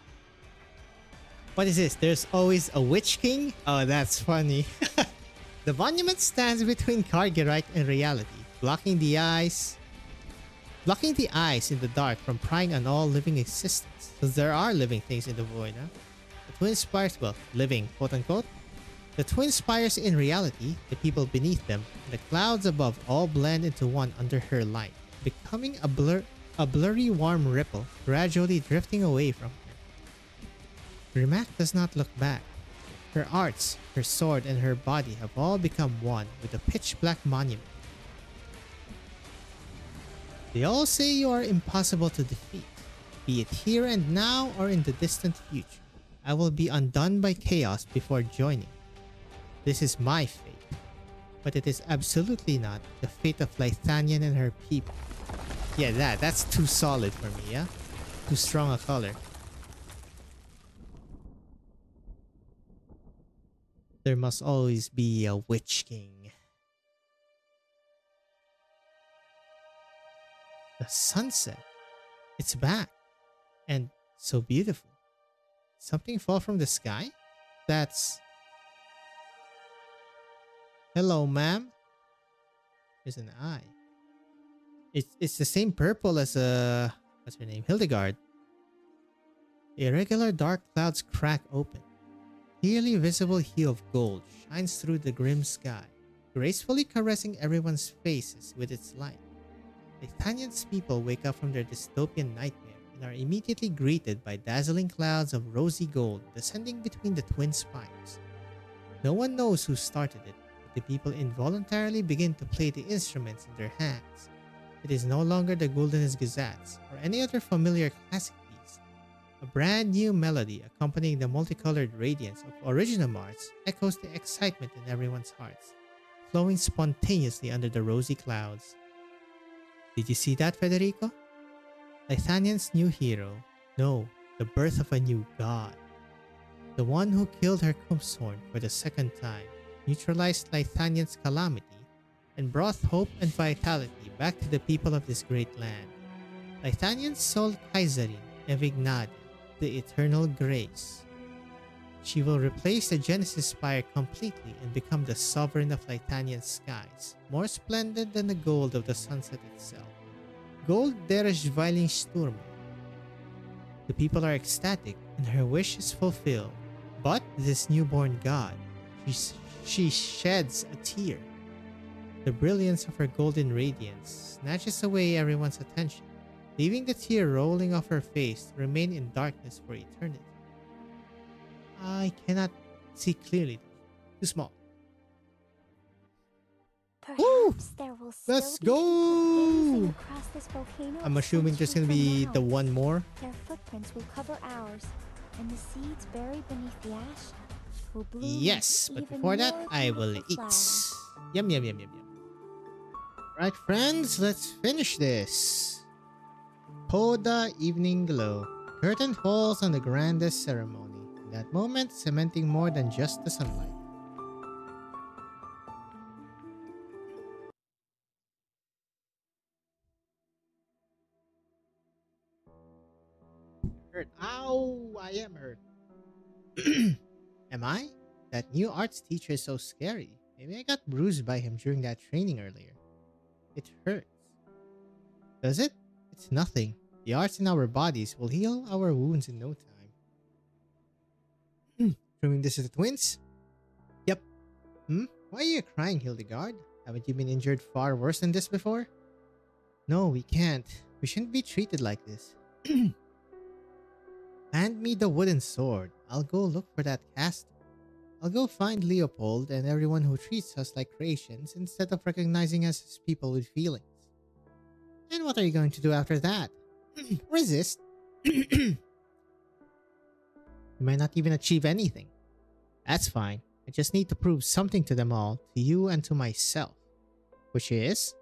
What is this? There's always a Witch King? Oh, that's funny. The monument stands between Cargerite and reality, blocking the eyes in the dark from prying on all living existence. Because there are living things in the void, huh? The twin spires, well, living, quote unquote. The twin spires in reality, the people beneath them, and the clouds above all blend into one under her light, becoming a blurry warm ripple, gradually drifting away from her. Rimac does not look back. Her arts, her sword, and her body have all become one with the pitch-black monument. They all say you are impossible to defeat, be it here and now or in the distant future. I will be undone by chaos before joining. This is my fate, but it is absolutely not the fate of Lithanian and her people. Yeah, that's too solid for me, yeah? Too strong a color. There must always be a Witch King. The sunset. It's back. And so beautiful. Something fall from the sky? That's... Hello, ma'am. There's an eye. It's the same purple as what's her name? Hildegard. Irregular dark clouds crack open. Clearly visible hue of gold shines through the grim sky, gracefully caressing everyone's faces with its light. Lithanian's people wake up from their dystopian nightmare and are immediately greeted by dazzling clouds of rosy gold descending between the twin spires. No one knows who started it, but the people involuntarily begin to play the instruments in their hands. It is no longer the Gulden's Gazettes or any other familiar classic piece. A brand new melody accompanying the multicolored radiance of original Mars echoes the excitement in everyone's hearts, flowing spontaneously under the rosy clouds. Did you see that, Federico? Lithanian's new hero. No, the birth of a new god. The one who killed her Kumshorn for the second time, neutralized Lithanian's calamity, and brought hope and vitality back to the people of this great land. Lithanian's sole Kaiserin, Evignadi, the eternal grace. She will replace the Genesis Spire completely and become the sovereign of Lithanian's skies, more splendid than the gold of the sunset itself. Gold der Zwilingsturme. The people are ecstatic and her wish is fulfilled. But this newborn god, she sheds a tear. The brilliance of her golden radiance snatches away everyone's attention, leaving the tear rolling off her face to remain in darkness for eternity. I cannot see clearly. Too small. Perhaps there will still Let's be people gazing go! across this volcano I'm assuming there's gonna be the one more. Their footprints will cover ours, and the seeds buried beneath the ash will bloom. Yes, but even before that, more I will beautiful eat. flowers. Yum, yum, yum, yum, yum. Right, friends, let's finish this. Poda Evening Glow. Curtain falls on the grandest ceremony. In that moment, cementing more than just the sunlight. Hurt. Ow! I am hurt. Am I? That new arts teacher is so scary. Maybe I got bruised by him during that training earlier. It hurts. Does it? It's nothing. The arts in our bodies will heal our wounds in no time. Assuming this is the twins? Yep. Why are you crying, Hildegard? Haven't you been injured far worse than this before? No, we can't. We shouldn't be treated like this. Hand me the wooden sword. I'll go look for that caster. I'll go find Leopold and everyone who treats us like creations instead of recognizing us as people with feelings. And what are you going to do after that? Resist? You might not even achieve anything. That's fine. I just need to prove something to them all, to you and to myself. Which is?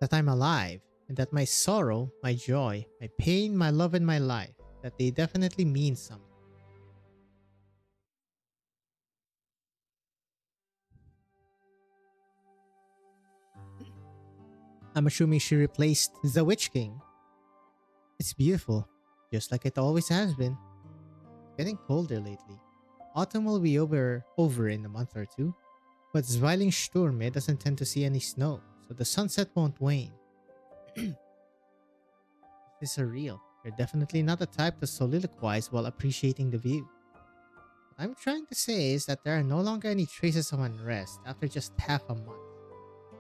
That I'm alive, and that my sorrow, my joy, my pain, my love, and my life, that they definitely mean something. I'm assuming she replaced the Witch King. It's beautiful, just like it always has been. It's getting colder lately. Autumn will be over in a month or two, but Zwilingsturme doesn't tend to see any snow, so the sunset won't wane. This is surreal. You're definitely not the type to soliloquize while appreciating the view. What I'm trying to say is that there are no longer any traces of unrest after just half a month.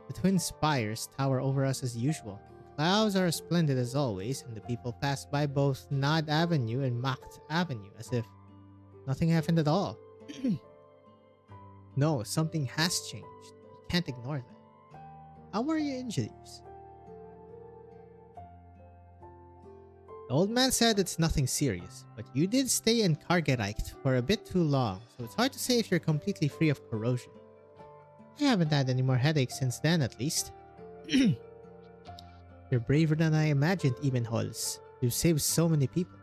The twin spires tower over us as usual. The clouds are as splendid as always, and the people pass by both Nod Avenue and Macht Avenue as if nothing happened at all. No, something has changed. You can't ignore that. How are your injuries? The old man said it's nothing serious, but you did stay in Kargereicht for a bit too long, so it's hard to say if you're completely free of corrosion. I haven't had any more headaches since then, at least. You're braver than I imagined, Ebenholz. You've saved so many people.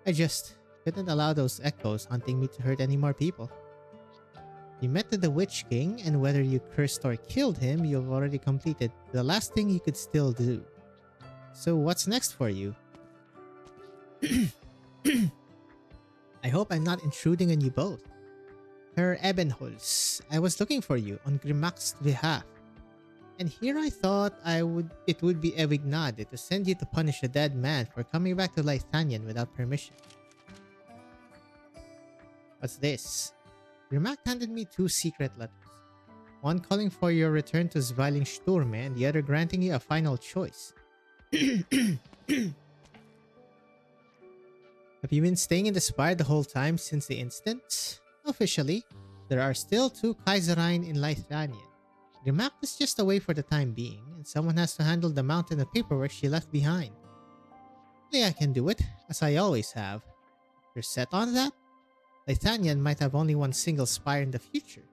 I just couldn't allow those echoes hunting me to hurt any more people. You met the Witch King, and whether you cursed or killed him, you've already completed the last thing you could still do. So what's next for you? I hope I'm not intruding on you both. Herr Ebenholz, I was looking for you on Grimmak's behalf. And here I thought it would be Evignade to send you to punish a dead man for coming back to Lythanian without permission. What's this? Grimmak handed me 2 secret letters. One calling for your return to Zwilingsturme and the other granting you a final choice. Have you been staying in the spire the whole time since the incident? Officially, there are still 2 Kaisereien in Lythanian. Grimmak is just away for the time being, and someone has to handle the mountain of paperwork she left behind. Only I can do it, as I always have. You're set on that? Lythanian might have only one single spire in the future.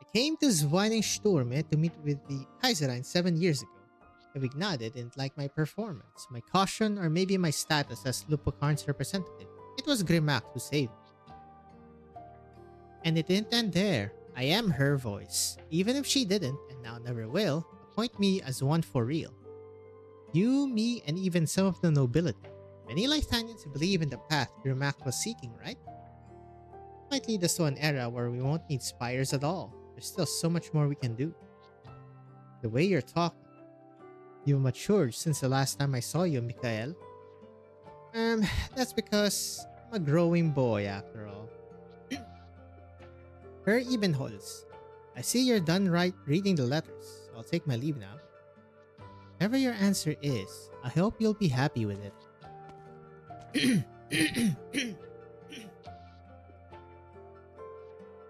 I came to Zwilingsturme to meet with the Kaiserein 7 years ago. Evignade didn't like my performance, my caution, or maybe my status as Lupokarn's representative. It was Grimmak who saved me. And it didn't end there. I am her voice. Even if she didn't, and now never will, appoint me as one for real. You, me, and even some of the nobility. Many Lythanians believe in the path Grimmak was seeking, right? It might lead us to an era where we won't need spires at all. There's still so much more we can do. The way you're talking. You've matured since the last time I saw you, Mikael. That's because I'm a growing boy after all. Herr Ebenholz, I see you're done reading the letters, so I'll take my leave now. Whatever your answer is, I hope you'll be happy with it.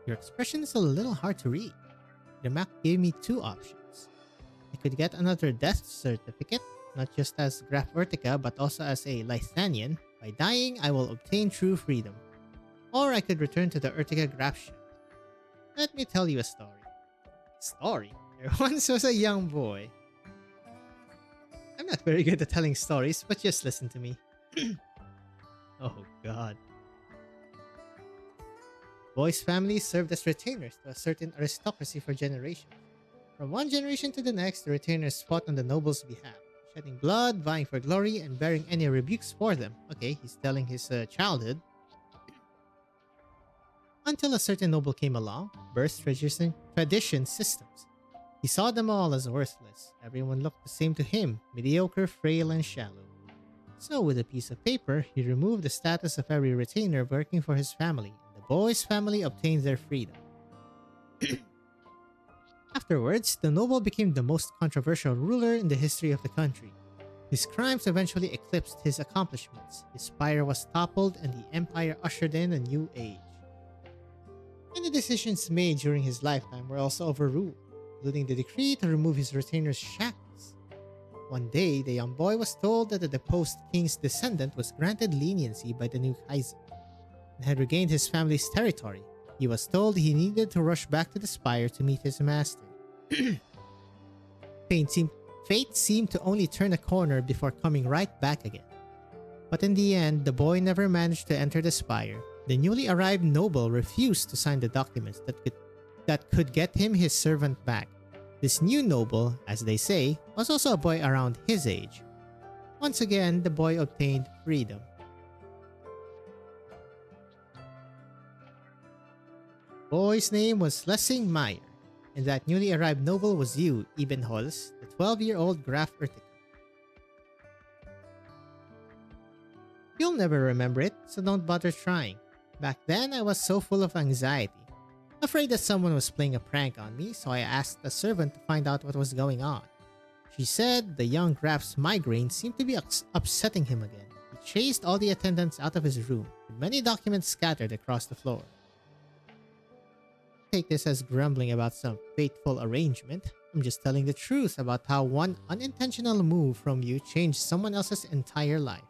Your expression is a little hard to read. The map gave me two options. I could get another death certificate, not just as Graf Urtica but also as a Lithanian. By dying, I will obtain true freedom. Or I could return to the Urtica Grafship. Let me tell you a story. Story? There once was a young boy. I'm not very good at telling stories, but just listen to me. Oh god. Boy's family served as retainers to a certain aristocracy for generations. From one generation to the next, the retainers fought on the nobles' behalf, shedding blood, vying for glory, and bearing any rebukes for them. Okay, he's telling his childhood. Until a certain noble came along, birth tradition systems. He saw them all as worthless. Everyone looked the same to him, mediocre, frail, and shallow. So with a piece of paper, he removed the status of every retainer working for his family, and the boy's family obtained their freedom. Afterwards, the noble became the most controversial ruler in the history of the country. His crimes eventually eclipsed his accomplishments. His spire was toppled and the empire ushered in a new age. Many decisions made during his lifetime were also overruled, including the decree to remove his retainer's shackles. One day, the young boy was told that the deposed king's descendant was granted leniency by the new Kaiser and had regained his family's territory. He was told he needed to rush back to the spire to meet his master. Fate seemed to only turn a corner before coming right back again. But in the end, the boy never managed to enter the spire. The newly arrived noble refused to sign the documents that could get him his servant back. This new noble, as they say, was also a boy around his age. Once again, the boy obtained freedom. Boy's name was Lessing Meyer, and that newly arrived noble was you, Ebenholz, the 12-year-old Graf Urtica. You'll never remember it, so don't bother trying. Back then, I was so full of anxiety, afraid that someone was playing a prank on me, so I asked a servant to find out what was going on. She said the young Graf's migraine seemed to be upsetting him again. He chased all the attendants out of his room, with many documents scattered across the floor. Take this as grumbling about some fateful arrangement. I'm just telling the truth about how one unintentional move from you changed someone else's entire life.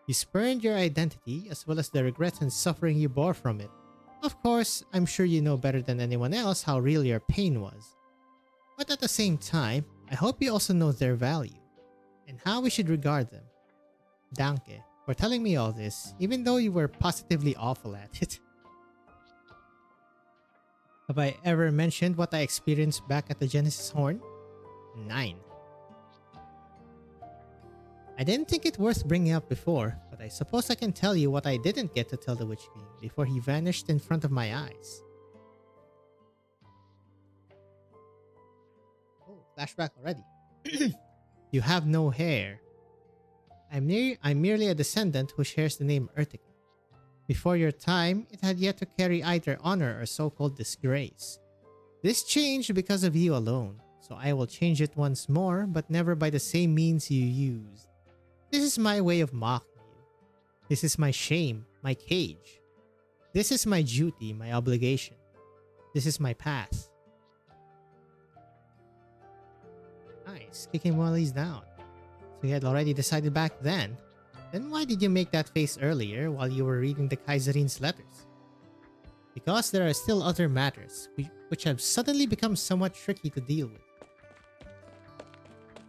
You spurned your identity as well as the regrets and suffering you bore from it. Of course, I'm sure you know better than anyone else how real your pain was. But at the same time, I hope you also know their value and how we should regard them. Danke for telling me all this, even though you were positively awful at it. Have I ever mentioned what I experienced back at the Genesis Horn? 9. I didn't think it worth bringing up before, but I suppose I can tell you what I didn't get to tell the Witch King before he vanished in front of my eyes. Oh, flashback already. You have no hair. I'm merely a descendant who shares the name Urtica. Before your time, it had yet to carry either honor or so-called disgrace. This changed because of you alone, so I will change it once more, but never by the same means you used. This is my way of mocking you. This is my shame, my cage. This is my duty, my obligation. This is my path. Nice, kick him while he's down. So you had already decided back then. Then why did you make that face earlier while you were reading the Kaiserin's letters? Because there are still other matters, which have suddenly become somewhat tricky to deal with.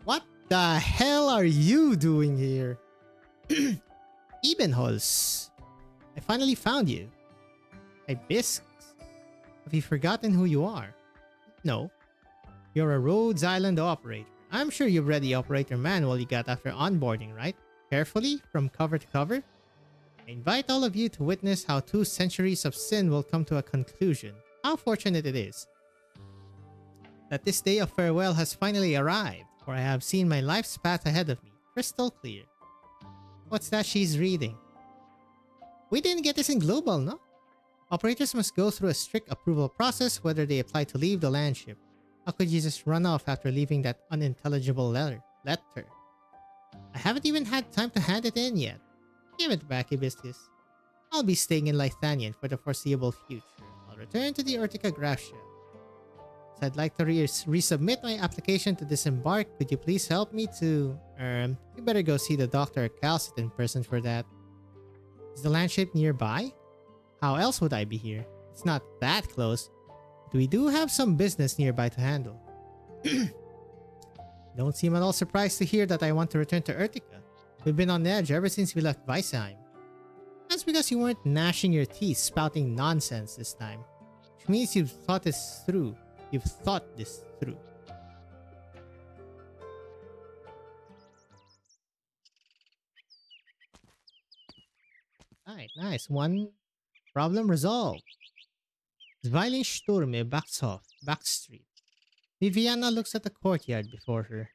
What the hell are you doing here? Ebenholz, I finally found you. Hibiscus, have you forgotten who you are? No. You're a Rhodes Island operator. I'm sure you've read the operator manual you got after onboarding, right? Carefully, from cover to cover? I invite all of you to witness how 2 centuries of sin will come to a conclusion. How fortunate it is that this day of farewell has finally arrived, for I have seen my life's path ahead of me, crystal clear. What's that she's reading? We didn't get this in global, no? Operators must go through a strict approval process whether they apply to leave the landship. How could you just run off after leaving that unintelligible letter? I haven't even had time to hand it in yet. Give it back, Hibiscus. I'll be staying in Lithanian for the foreseeable future. I'll return to the Urtica graph shell. So I'd like to resubmit my application to disembark. Could you please help me to... you better go see the Dr. Calcit in person for that. Is the landship nearby? How else would I be here? It's not that close. But we do have some business nearby to handle. Don't seem at all surprised to hear that I want to return to Urtica. We've been on edge ever since we left Weisheim. That's because you weren't gnashing your teeth spouting nonsense this time. Which means you've thought this through. You've thought this through. Alright, nice. One problem resolved. Zwilingsturme, back street. Viviana looks at the courtyard before her.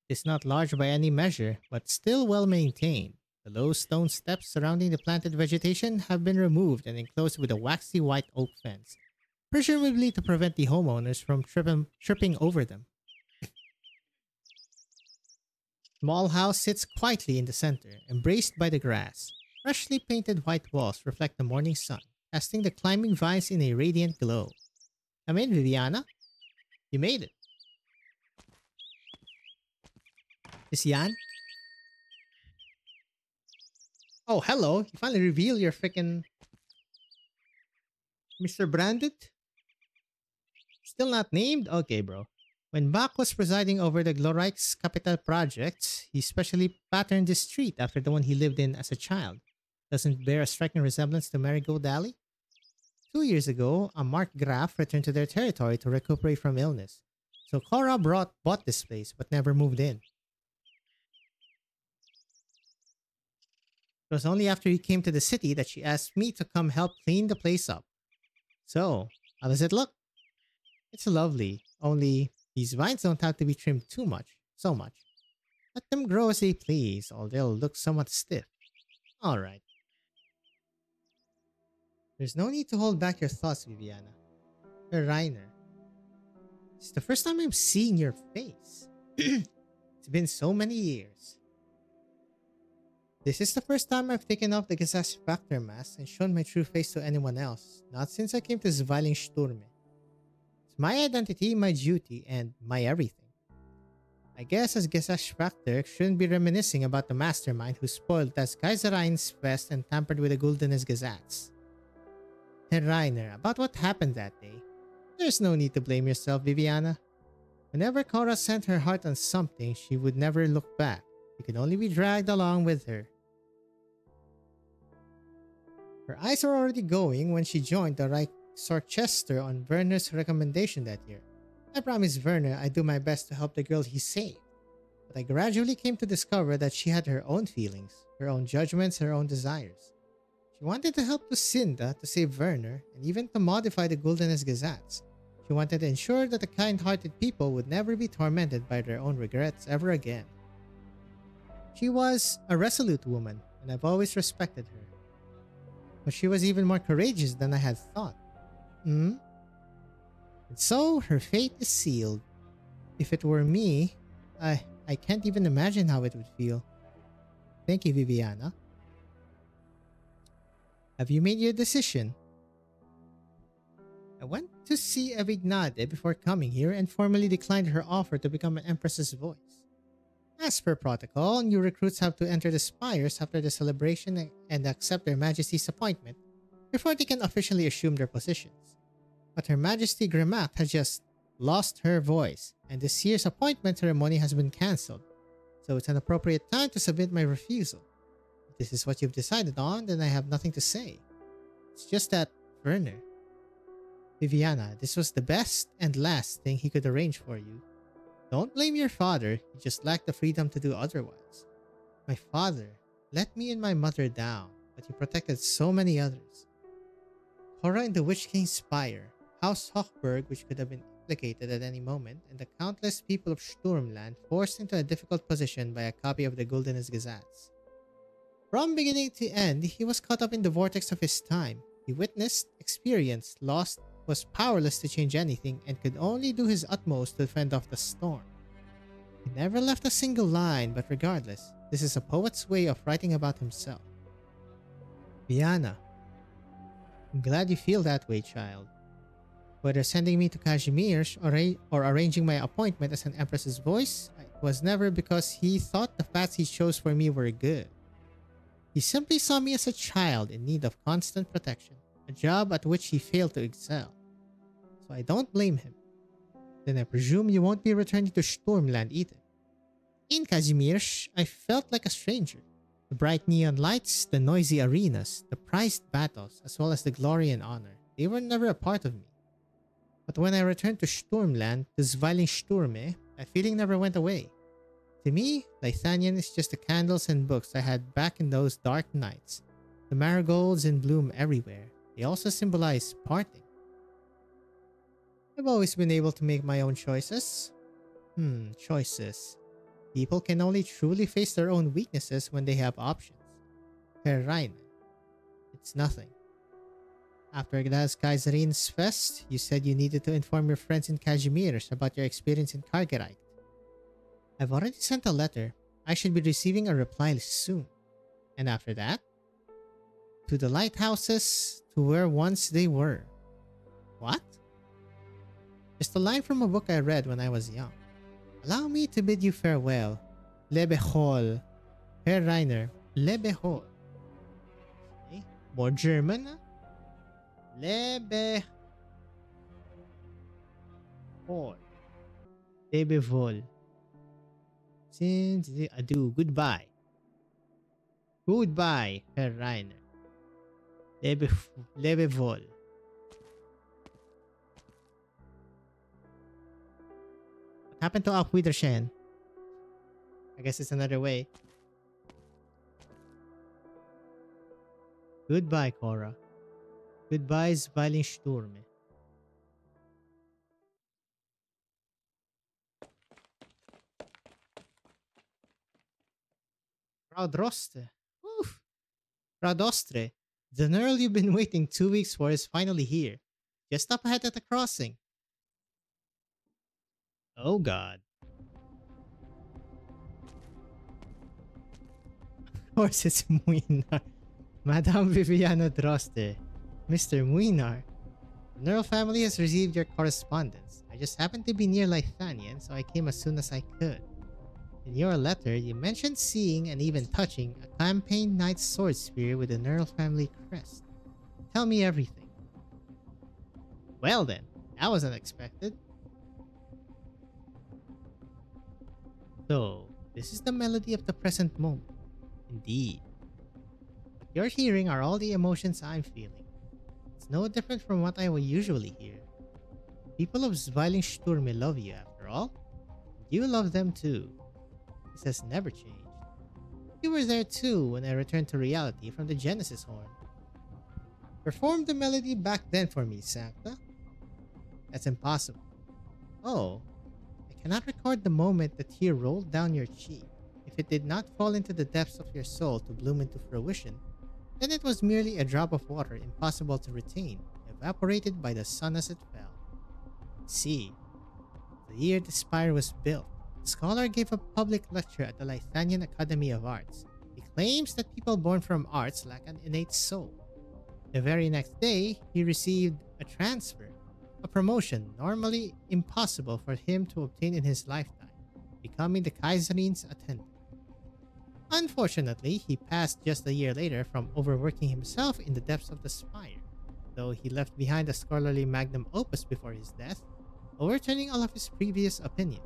It's not large by any measure, but still well maintained. The low stone steps surrounding the planted vegetation have been removed and enclosed with a waxy white oak fence, presumably to prevent the homeowners from tripping over them. Small house sits quietly in the center, embraced by the grass. Freshly painted white walls reflect the morning sun, casting the climbing vines in a radiant glow. Come in, Viviana. You made it. Is Jan? Oh, hello. You finally reveal your freaking Mr. Branded? Still not named? Okay, bro. When Bach was presiding over the Glorreich's capital project, he specially patterned this street after the one he lived in as a child. Doesn't bear a striking resemblance to Marigold Alley? 2 years ago, a Markgraf returned to their territory to recuperate from illness. So Cora bought this place but never moved in. It was only after he came to the city that she asked me to come help clean the place up. So, how does it look? It's lovely, only these vines don't have to be trimmed so much. Let them grow as they please, or they'll look somewhat stiff. Alright. There's no need to hold back your thoughts, Viviana. Herr Reiner. It's the first time I'm seeing your face. It's been so many years. This is the first time I've taken off the Gesellschafter mask and shown my true face to anyone else, not since I came to Zwilingsturme. It's my identity, my duty, and my everything. I guess as Gesellschafter shouldn't be reminiscing about the mastermind who spoiled das Kaiserreich's fest and tampered with the Guldenes Gesetz. Herr Reiner, about what happened that day. There's no need to blame yourself, Viviana. Whenever Cora set her heart on something, she would never look back. You could only be dragged along with her. Her eyes were already going when she joined the Reich Sorchester on Werner's recommendation that year. I promised Werner I'd do my best to help the girl he saved. But I gradually came to discover that she had her own feelings, her own judgments, her own desires. She wanted to help Lucinda to save Werner and even to modify the Guldenes Gesetz. She wanted to ensure that the kind-hearted people would never be tormented by their own regrets ever again. She was a resolute woman, and I've always respected her. But she was even more courageous than I had thought. And so, her fate is sealed. If it were me, I can't even imagine how it would feel. Thank you, Viviana. Have you made your decision? I went to see Evignade before coming here and formally declined her offer to become an Empress's voice. As per protocol, new recruits have to enter the spires after the celebration and accept their Majesty's appointment before they can officially assume their positions. But Her Majesty Grimat has just lost her voice, and this year's appointment ceremony has been cancelled, so it's an appropriate time to submit my refusal. If this is what you've decided on, then I have nothing to say. It's just that, Werner. Viviana, this was the best and last thing he could arrange for you. Don't blame your father, he just lacked the freedom to do otherwise. My father let me and my mother down, but he protected so many others. Cora in the Witch King's Spire, House Hochberg, which could have been implicated at any moment, and the countless people of Sturmland forced into a difficult position by a copy of the Guldenes Gesetz. From beginning to end, he was caught up in the vortex of his time, He witnessed, experienced, lost, was powerless to change anything, and could only do his utmost to fend off the storm. He never left a single line, but regardless, this is a poet's way of writing about himself. Viana, I'm glad you feel that way, child. Whether sending me to Kazimierz or arranging my appointment as an Empress's voice, it was never because he thought the paths he chose for me were good. He simply saw me as a child in need of constant protection, a job at which he failed to excel. So I don't blame him. Then I presume you won't be returning to Sturmland either. In Kazimierz, I felt like a stranger. The bright neon lights, the noisy arenas, the prized battles, as well as the glory and honor, they were never a part of me. But when I returned to Sturmland, to Zwilingsturme, that feeling never went away. To me, Lithanian is just the candles and books I had back in those dark nights. The marigolds in bloom everywhere. They also symbolize parting. I've always been able to make my own choices. Choices. People can only truly face their own weaknesses when they have options. Herr Reine. It's nothing. After Das Kaiserin's Fest, you said you needed to inform your friends in Kazimierz about your experience in Kargerite. I've already sent a letter. I should be receiving a reply soon. And after that? To the lighthouses, to where once they were. What? Just a line from a book I read when I was young. Allow me to bid you farewell. Lebehol. Herr Reiner, Lebehol. Okay. More German? Lebehol. Lebehol. Since the adieu. Goodbye. Goodbye, Herr Reiner. Lebehol. What happened to Auf Wiedersehen? I guess it's another way. Goodbye, Cora. Goodbye, Zwilingsturme. Frau Droste. Oof. Frau Dostre. The Earl you've been waiting 2 weeks for is finally here. Just up ahead at the crossing. Oh god. Of course it's Muinar. Madame Viviana Droste. Mr. Muinar. The Earl family has received your correspondence. I just happened to be near Lithanian, so I came as soon as I could. In your letter, you mentioned seeing and even touching a campaign knight's sword spear with an Earl family crest. Tell me everything. Well then, that was unexpected. So, this is the melody of the present moment. Indeed. What you're hearing are all the emotions I'm feeling. It's no different from what I will usually hear. People of Zwilingsturme love you after all. And you love them too. This has never changed. You were there too when I returned to reality from the Genesis horn. Perform the melody back then for me, Sancta. That's impossible. Oh, I cannot record the moment the tear rolled down your cheek. If it did not fall into the depths of your soul to bloom into fruition, then it was merely a drop of water impossible to retain, evaporated by the sun as it fell. See, the year the spire was built, the scholar gave a public lecture at the Lithanian Academy of Arts. He claims that people born from arts lack an innate soul. The very next day, he received a transfer, a promotion normally impossible for him to obtain in his lifetime, becoming the Kaiserin's attendant. Unfortunately, he passed just a year later from overworking himself in the depths of the spire, though he left behind a scholarly magnum opus before his death, overturning all of his previous opinions.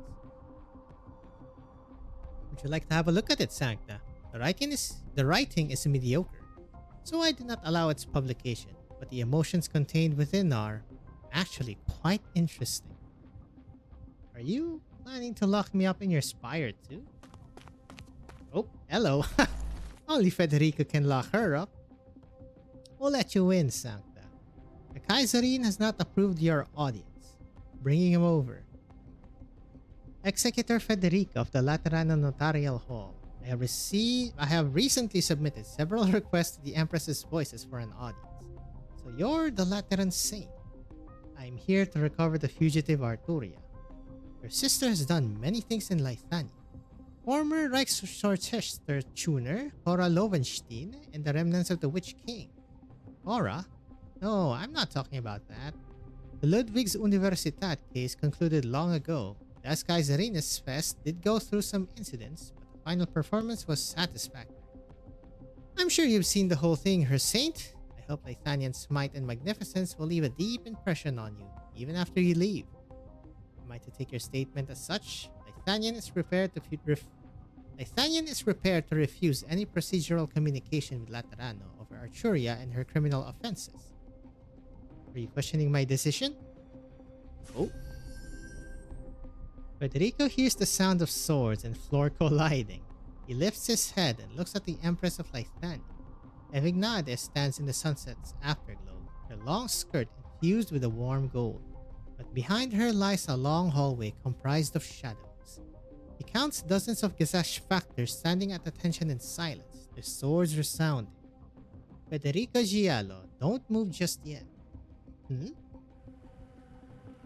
Would you like to have a look at it, Sancta? The writing is mediocre, so I did not allow its publication, but the emotions contained within are actually quite interesting. Are you planning to lock me up in your spire too? Oh, hello. Only Federica can lock her up. We'll let you in, Sancta. The Kaiserin has not approved your audience. Bringing him over. Executor Federica of the Laterano Notarial Hall. I have recently submitted several requests to the Empress's Voices for an audience. So you're the Lateran Saint. I'm here to recover the fugitive Arturia. Your sister has done many things in Lythania. Former Reichssorchester tuner Cora Lovenstein and the remnants of the Witch King. Cora? No, I'm not talking about that. The Ludwigs Universitat case concluded long ago. Das Kaiserinis Fest did go through some incidents, but the final performance was satisfactory. I'm sure you've seen the whole thing, Her Saint. I hope Lythanian's might and magnificence will leave a deep impression on you, even after you leave. Am I to take your statement as such? Lythanian is prepared to refuse any procedural communication with Laterano over Arturia and her criminal offenses. Are you questioning my decision? Oh. Federico hears the sound of swords and floor colliding. He lifts his head and looks at the Empress of Lythania. Evignade stands in the sunset's afterglow, her long skirt infused with a warm gold. But behind her lies a long hallway comprised of shadows. He counts dozens of Gesash factors standing at attention in silence, their swords resounding. Federico Giallo, don't move just yet.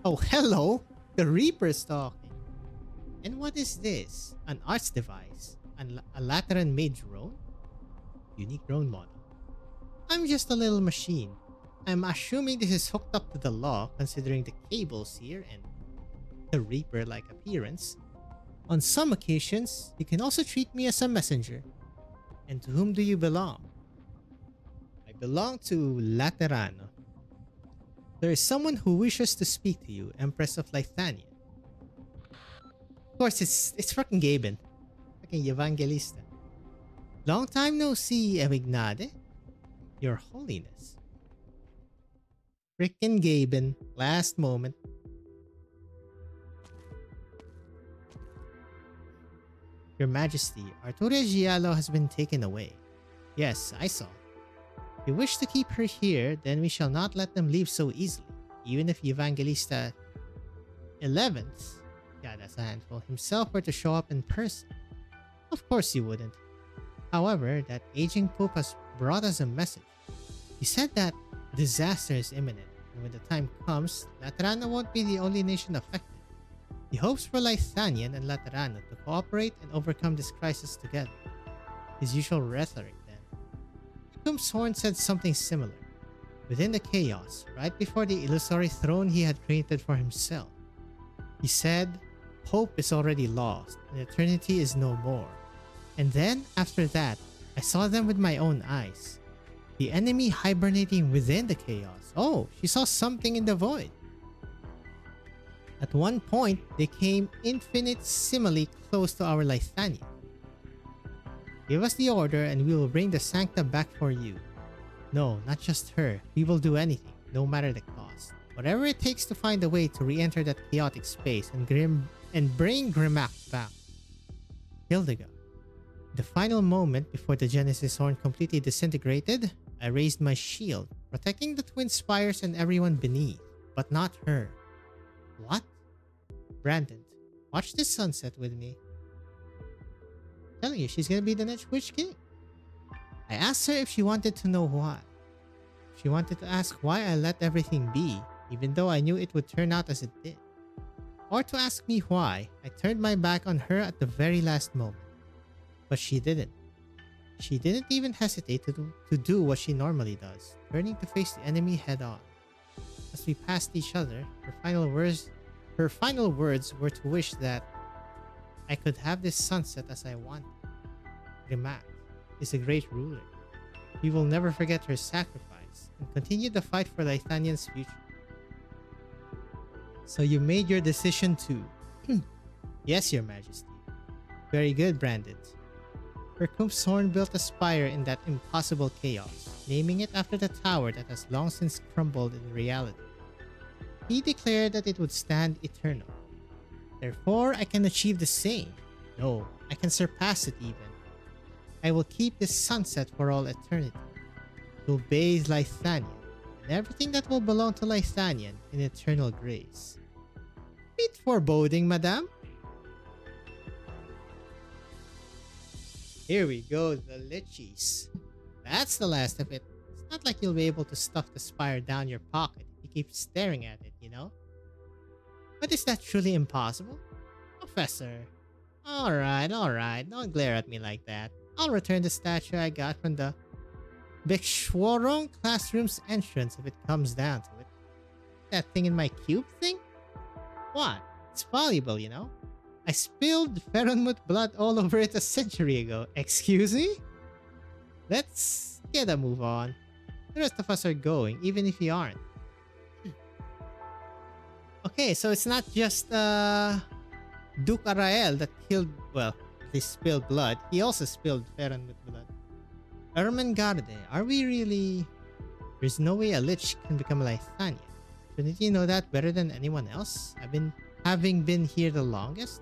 Oh, hello! The Reaper's talking. And what is this? An arts device? A Lateran made drone? Unique drone model. I'm just a little machine. I'm assuming this is hooked up to the law considering the cables here and the Reaper-like appearance. On some occasions, you can also treat me as a messenger. And to whom do you belong? I belong to Laterano. There is someone who wishes to speak to you, Empress of Lythania. Of course, it's fucking Gaben. Fucking Evangelista. Long time no see, Evignade. Your Holiness. Frickin' Gaben. Last moment. Your Majesty, Arturia Giallo has been taken away. Yes, I saw. If you wish to keep her here, then we shall not let them leave so easily. Even if Evangelista 11th, yeah, that's a handful, himself were to show up in person. Of course you wouldn't. However, that aging Pope has brought us a message. He said that disaster is imminent, and when the time comes, Laterano won't be the only nation affected. He hopes for Lythanian and Laterano to cooperate and overcome this crisis together. His usual rhetoric then. Tecum's Horn said something similar. Within the chaos, right before the illusory throne he had created for himself. He said, hope is already lost, and eternity is no more. And then, after that, I saw them with my own eyes. The enemy hibernating within the chaos. Oh, she saw something in the void. At one point, they came infinitesimally close to our Lythania. Give us the order and we will bring the Sancta back for you. No, not just her. We will do anything, no matter the cost. Whatever it takes to find a way to re-enter that chaotic space and bring Grimac back. Hildegard. The final moment before the Genesis Horn completely disintegrated, I raised my shield, protecting the twin spires and everyone beneath, but not her. What? Brandon, watch this sunset with me. I'm telling you, she's gonna be the next Witch King. I asked her if she wanted to know why. She wanted to ask why I let everything be, even though I knew it would turn out as it did. Or to ask me why I turned my back on her at the very last moment. But she didn't. She didn't even hesitate to do what she normally does, turning to face the enemy head on. As we passed each other, her final words were to wish that I could have this sunset as I wanted. Grimac is a great ruler. We will never forget her sacrifice and continue the fight for Lythanian's future. So you made your decision too. Yes, Your Majesty. Very good, Brandon. Hercum's Horn built a spire in that impossible chaos, naming it after the tower that has long since crumbled in reality. He declared that it would stand eternal. Therefore, I can achieve the same. No, I can surpass it even. I will keep this sunset for all eternity. It will bathe Lythania, and everything that will belong to Lythanian in eternal grace. Bit foreboding, madame. Here we go, the lichies. That's the last of it. It's not like you'll be able to stuff the spire down your pocket if you keep staring at it, you know? But is that truly impossible? Professor. Alright, don't glare at me like that. I'll return the statue I got from the Bixhuorong classroom's entrance if it comes down to it. That thing in my cube thing? What? It's valuable, you know? I spilled Feronmut blood all over it a century ago. Excuse me? Let's get a move on. The rest of us are going, even if you aren't. Okay, so it's not just Duke Arael that killed, well, he spilled blood. He also spilled Feronmut blood. Ermengarde, are we really... There's no way a lich can become a Lithanian. Shouldn't you know that better than anyone else? Having been here the longest?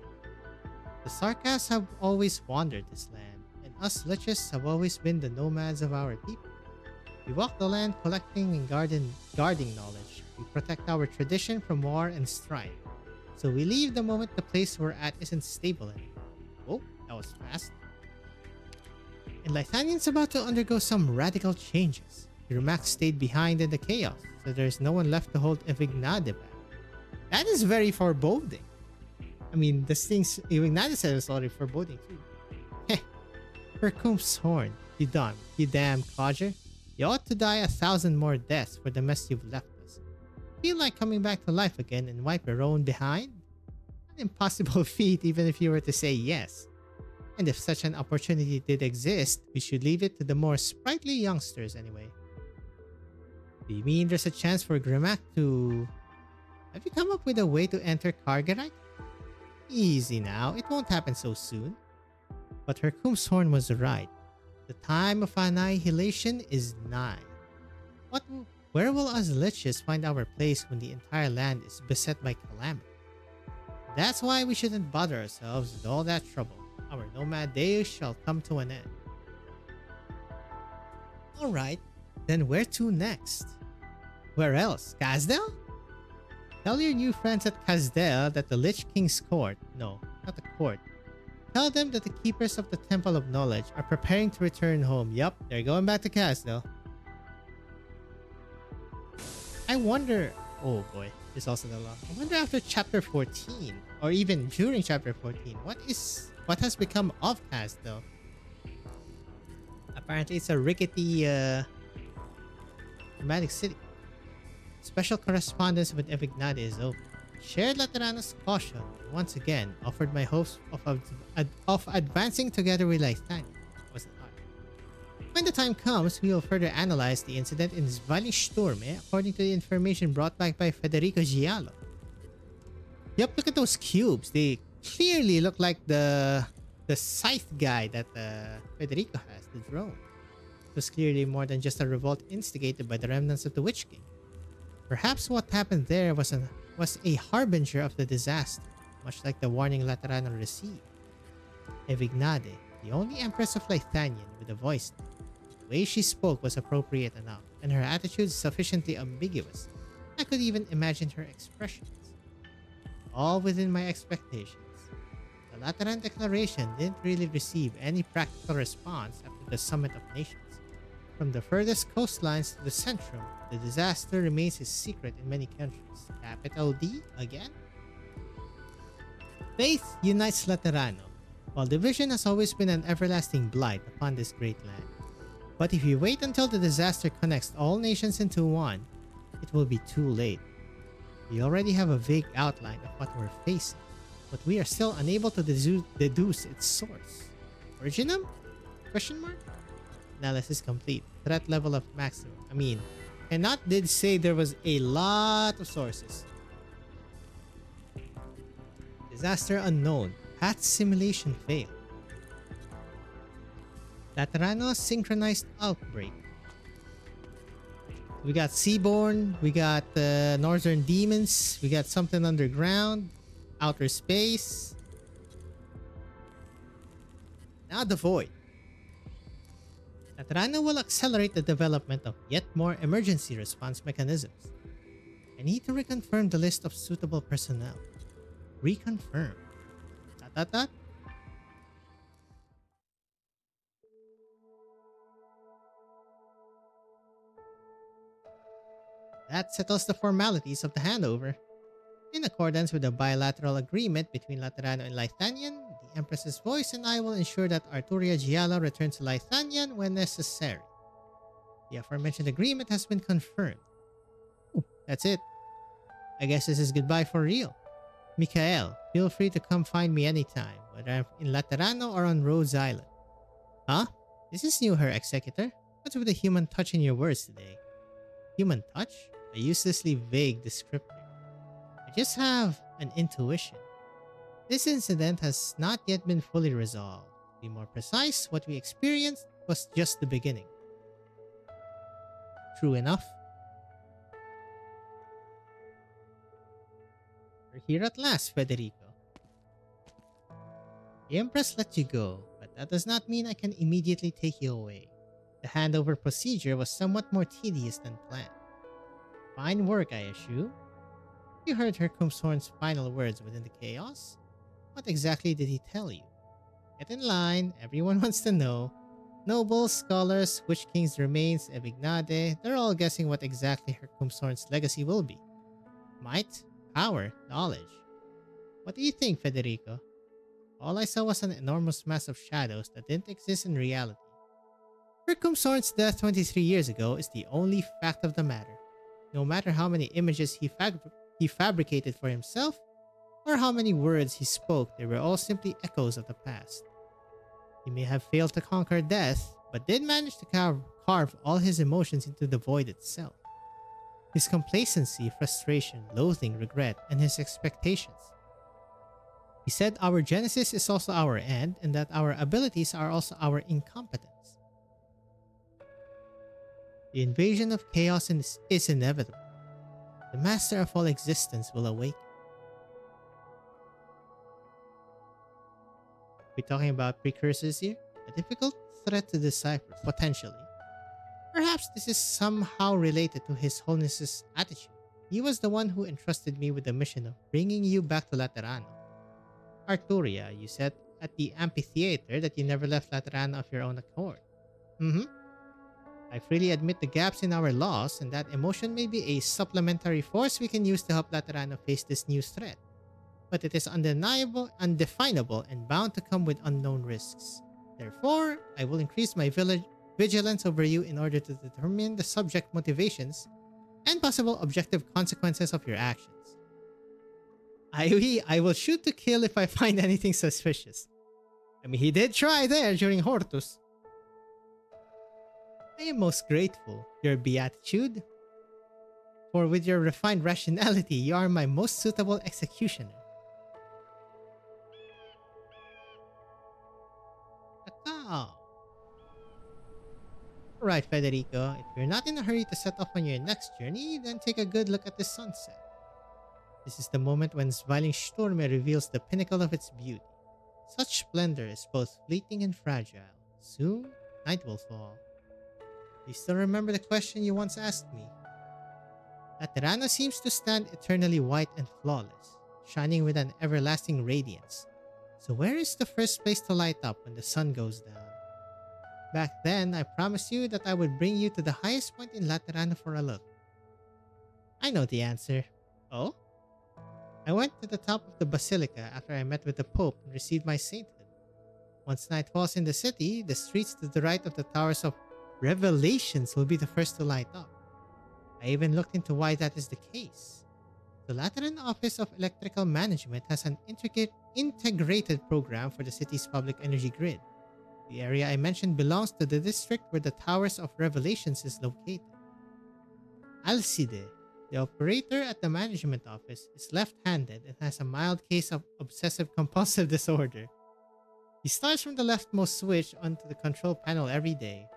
The Sarkas have always wandered this land, and us liches have always been the nomads of our people. We walk the land collecting and guarding knowledge. We protect our tradition from war and strife. So we leave the moment the place we're at isn't stable anymore. Oh, that was fast. And Lithanian's about to undergo some radical changes. Irmak stayed behind in the chaos, so there's no one left to hold Evignade back. That is very foreboding. I mean, this thing's... Evignade said it's already foreboding too. Heh. Hercum's horn. You damn codger. You ought to die 1,000 more deaths for the mess you've left us. Feel like coming back to life again and wipe your own behind? An impossible feat even if you were to say yes. And if such an opportunity did exist, we should leave it to the more sprightly youngsters anyway. Do you mean there's a chance for Grimac to... Have you come up with a way to enter Kargerite? Easy now, it won't happen so soon. But Hercum's horn was right. The time of annihilation is nigh. Where will us liches find our place when the entire land is beset by calamity? That's why we shouldn't bother ourselves with all that trouble. Our nomad days shall come to an end. Alright, then where to next? Where else? Kazdel? Tell your new friends at Kazdel that the Lich King's court, no, not the court. Tell them that the keepers of the Temple of Knowledge are preparing to return home. Yup, they're going back to Kazdel. I wonder... Oh boy, there's also the law. I wonder after chapter 14, or even during chapter 14, what has become of Kazdel? Apparently it's a rickety dramatic city. Special correspondence with Evignade is over. Shared Laterano's caution and once again offered my hopes of advancing together with Lithania. Wasn't hard. When the time comes, we will further analyze the incident in Zwilingsturme according to the information brought back by Federico Giallo. Yep, look at those cubes. They clearly look like the scythe guy that Federico has, the drone. It was clearly more than just a revolt instigated by the remnants of the Witch King. Perhaps what happened there was a harbinger of the disaster, much like the warning Laterano received. Evignade, the only empress of Lithanian with a voice, the way she spoke was appropriate enough, and her attitude sufficiently ambiguous. I could even imagine her expressions. All within my expectations. The Lateran Declaration didn't really receive any practical response after the Summit of Nations. From the furthest coastlines to the centrum, the disaster remains a secret in many countries. Capital D again? Faith unites Laterano, while division has always been an everlasting blight upon this great land. But if you wait until the disaster connects all nations into one, it will be too late. We already have a vague outline of what we're facing, but we are still unable to deduce its source. Originum? Question mark? Analysis complete. Threat level of maximum. I mean, Ennat did say there was a lot of sources. Disaster unknown. Path simulation failed. Laterano synchronized outbreak. We got Seaborn. We got Northern Demons. We got something underground. Outer space. Now the Void. Laterano will accelerate the development of yet more emergency response mechanisms. I need to reconfirm the list of suitable personnel. Reconfirm. ... That settles the formalities of the handover. In accordance with the bilateral agreement between Laterano and Lythanian, the Empress's voice and I will ensure that Arturia Giala returns to Lythanian when necessary. The aforementioned agreement has been confirmed. Ooh, that's it. I guess this is goodbye for real. Mikael, feel free to come find me anytime, whether I'm in Laterano or on Rhodes Island. Huh? This is new, Her Executor. What's with the human touch in your words today? Human touch? A uselessly vague descriptor. I just have an intuition. This incident has not yet been fully resolved. To be more precise, what we experienced was just the beginning. True enough. We're here at last, Federico. The Empress let you go, but that does not mean I can immediately take you away. The handover procedure was somewhat more tedious than planned. Fine work, I assume. You heard Her Kumshorn's final words within the chaos? What exactly did he tell you? Get in line, everyone wants to know. Nobles, scholars, Witch King's remains, Evignade, they're all guessing what exactly Her Kumshorn's legacy will be. Might, power, knowledge. What do you think, Federico? All I saw was an enormous mass of shadows that didn't exist in reality. Her Kumshorn's death 23 years ago is the only fact of the matter. No matter how many images he fabricated for himself, or how many words he spoke, they were all simply echoes of the past. He may have failed to conquer death, but did manage to carve all his emotions into the void itself. His complacency, frustration, loathing, regret, and his expectations. He said our genesis is also our end, and that our abilities are also our incompetence. The invasion of chaos is inevitable. The master of all existence will awaken. We're talking about precursors here? A difficult threat to decipher, potentially. Perhaps this is somehow related to His Holiness's attitude. He was the one who entrusted me with the mission of bringing you back to Laterano. Arturia, you said at the amphitheater that you never left Laterano of your own accord. I freely admit the gaps in our laws, and that emotion may be a supplementary force we can use to help Laterano face this new threat. But it is undeniable, undefinable, and bound to come with unknown risks. Therefore, I will increase my vigilance over you in order to determine the subject motivations and possible objective consequences of your actions. I will shoot to kill if I find anything suspicious. I mean, he did try there during Hortus. I am most grateful, Your Beatitude. For with your refined rationality, you are my most suitable executioner. Kakao. Alright, Federico, if you're not in a hurry to set off on your next journey, then take a good look at the sunset. This is the moment when Zwilingsturme reveals the pinnacle of its beauty. Such splendor is both fleeting and fragile. Soon, night will fall. Do you still remember the question you once asked me? Laterano seems to stand eternally white and flawless, shining with an everlasting radiance. So where is the first place to light up when the sun goes down? Back then, I promised you that I would bring you to the highest point in Laterano for a look. I know the answer. Oh? I went to the top of the basilica after I met with the Pope and received my sainthood. Once night falls in the city, the streets to the right of the Towers of Revelations will be the first to light up. I even looked into why that is the case. The Lateran Office of Electrical Management has an integrated program for the city's public energy grid. The area I mentioned belongs to the district where the Towers of Revelations is located. Alcide, the operator at the management office, is left-handed and has a mild case of obsessive-compulsive disorder. He starts from the leftmost switch onto the control panel every day.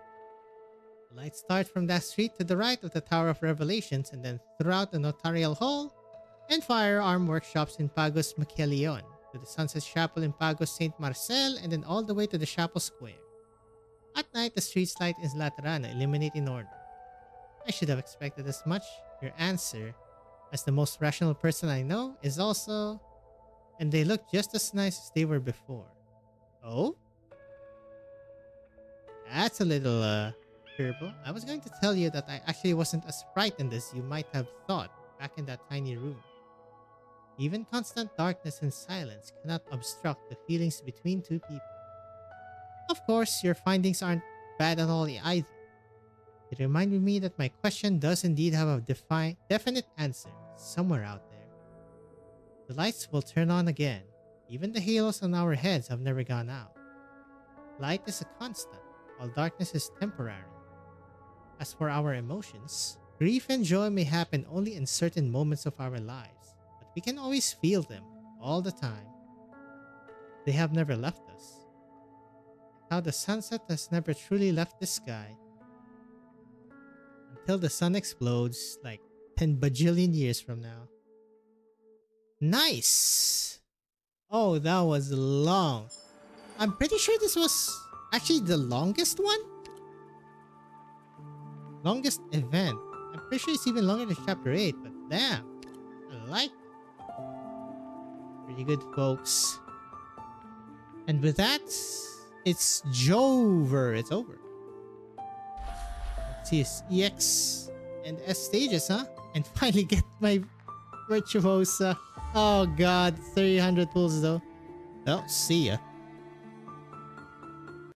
The lights start from that street to the right of the Tower of Revelations and then throughout the Notarial Hall and firearm workshops in Pagos Machialeon, to the Sunset Chapel in Pagos St. Marcel, and then all the way to the Chapel Square. At night, the streets light in Laterano illuminate in order. I should have expected as much. Your answer, as the most rational person I know, is also... And they look just as nice as they were before. Oh? That's a little, Kerbal. I was going to tell you that I actually wasn't as frightened as you might have thought back in that tiny room. Even constant darkness and silence cannot obstruct the feelings between two people. Of course, your findings aren't bad at all either. It reminded me that my question does indeed have a definite answer somewhere out there. The lights will turn on again. Even the halos on our heads have never gone out. Light is a constant, while darkness is temporary. As for our emotions, grief and joy may happen only in certain moments of our lives, but we can always feel them all the time. They have never left us. How the sunset has never truly left the sky until the sun explodes like 10 bajillion years from now. Nice! Oh, that was long. I'm pretty sure this was actually the longest one? Longest event. I'm pretty sure it's even longer than chapter 8, but damn. I like it. Pretty good, folks. And with that, it's Jover. It's over. Let's see his EX and S stages, huh? And finally get my Virtuosa. Oh god, 300 pulls though. Well, see ya.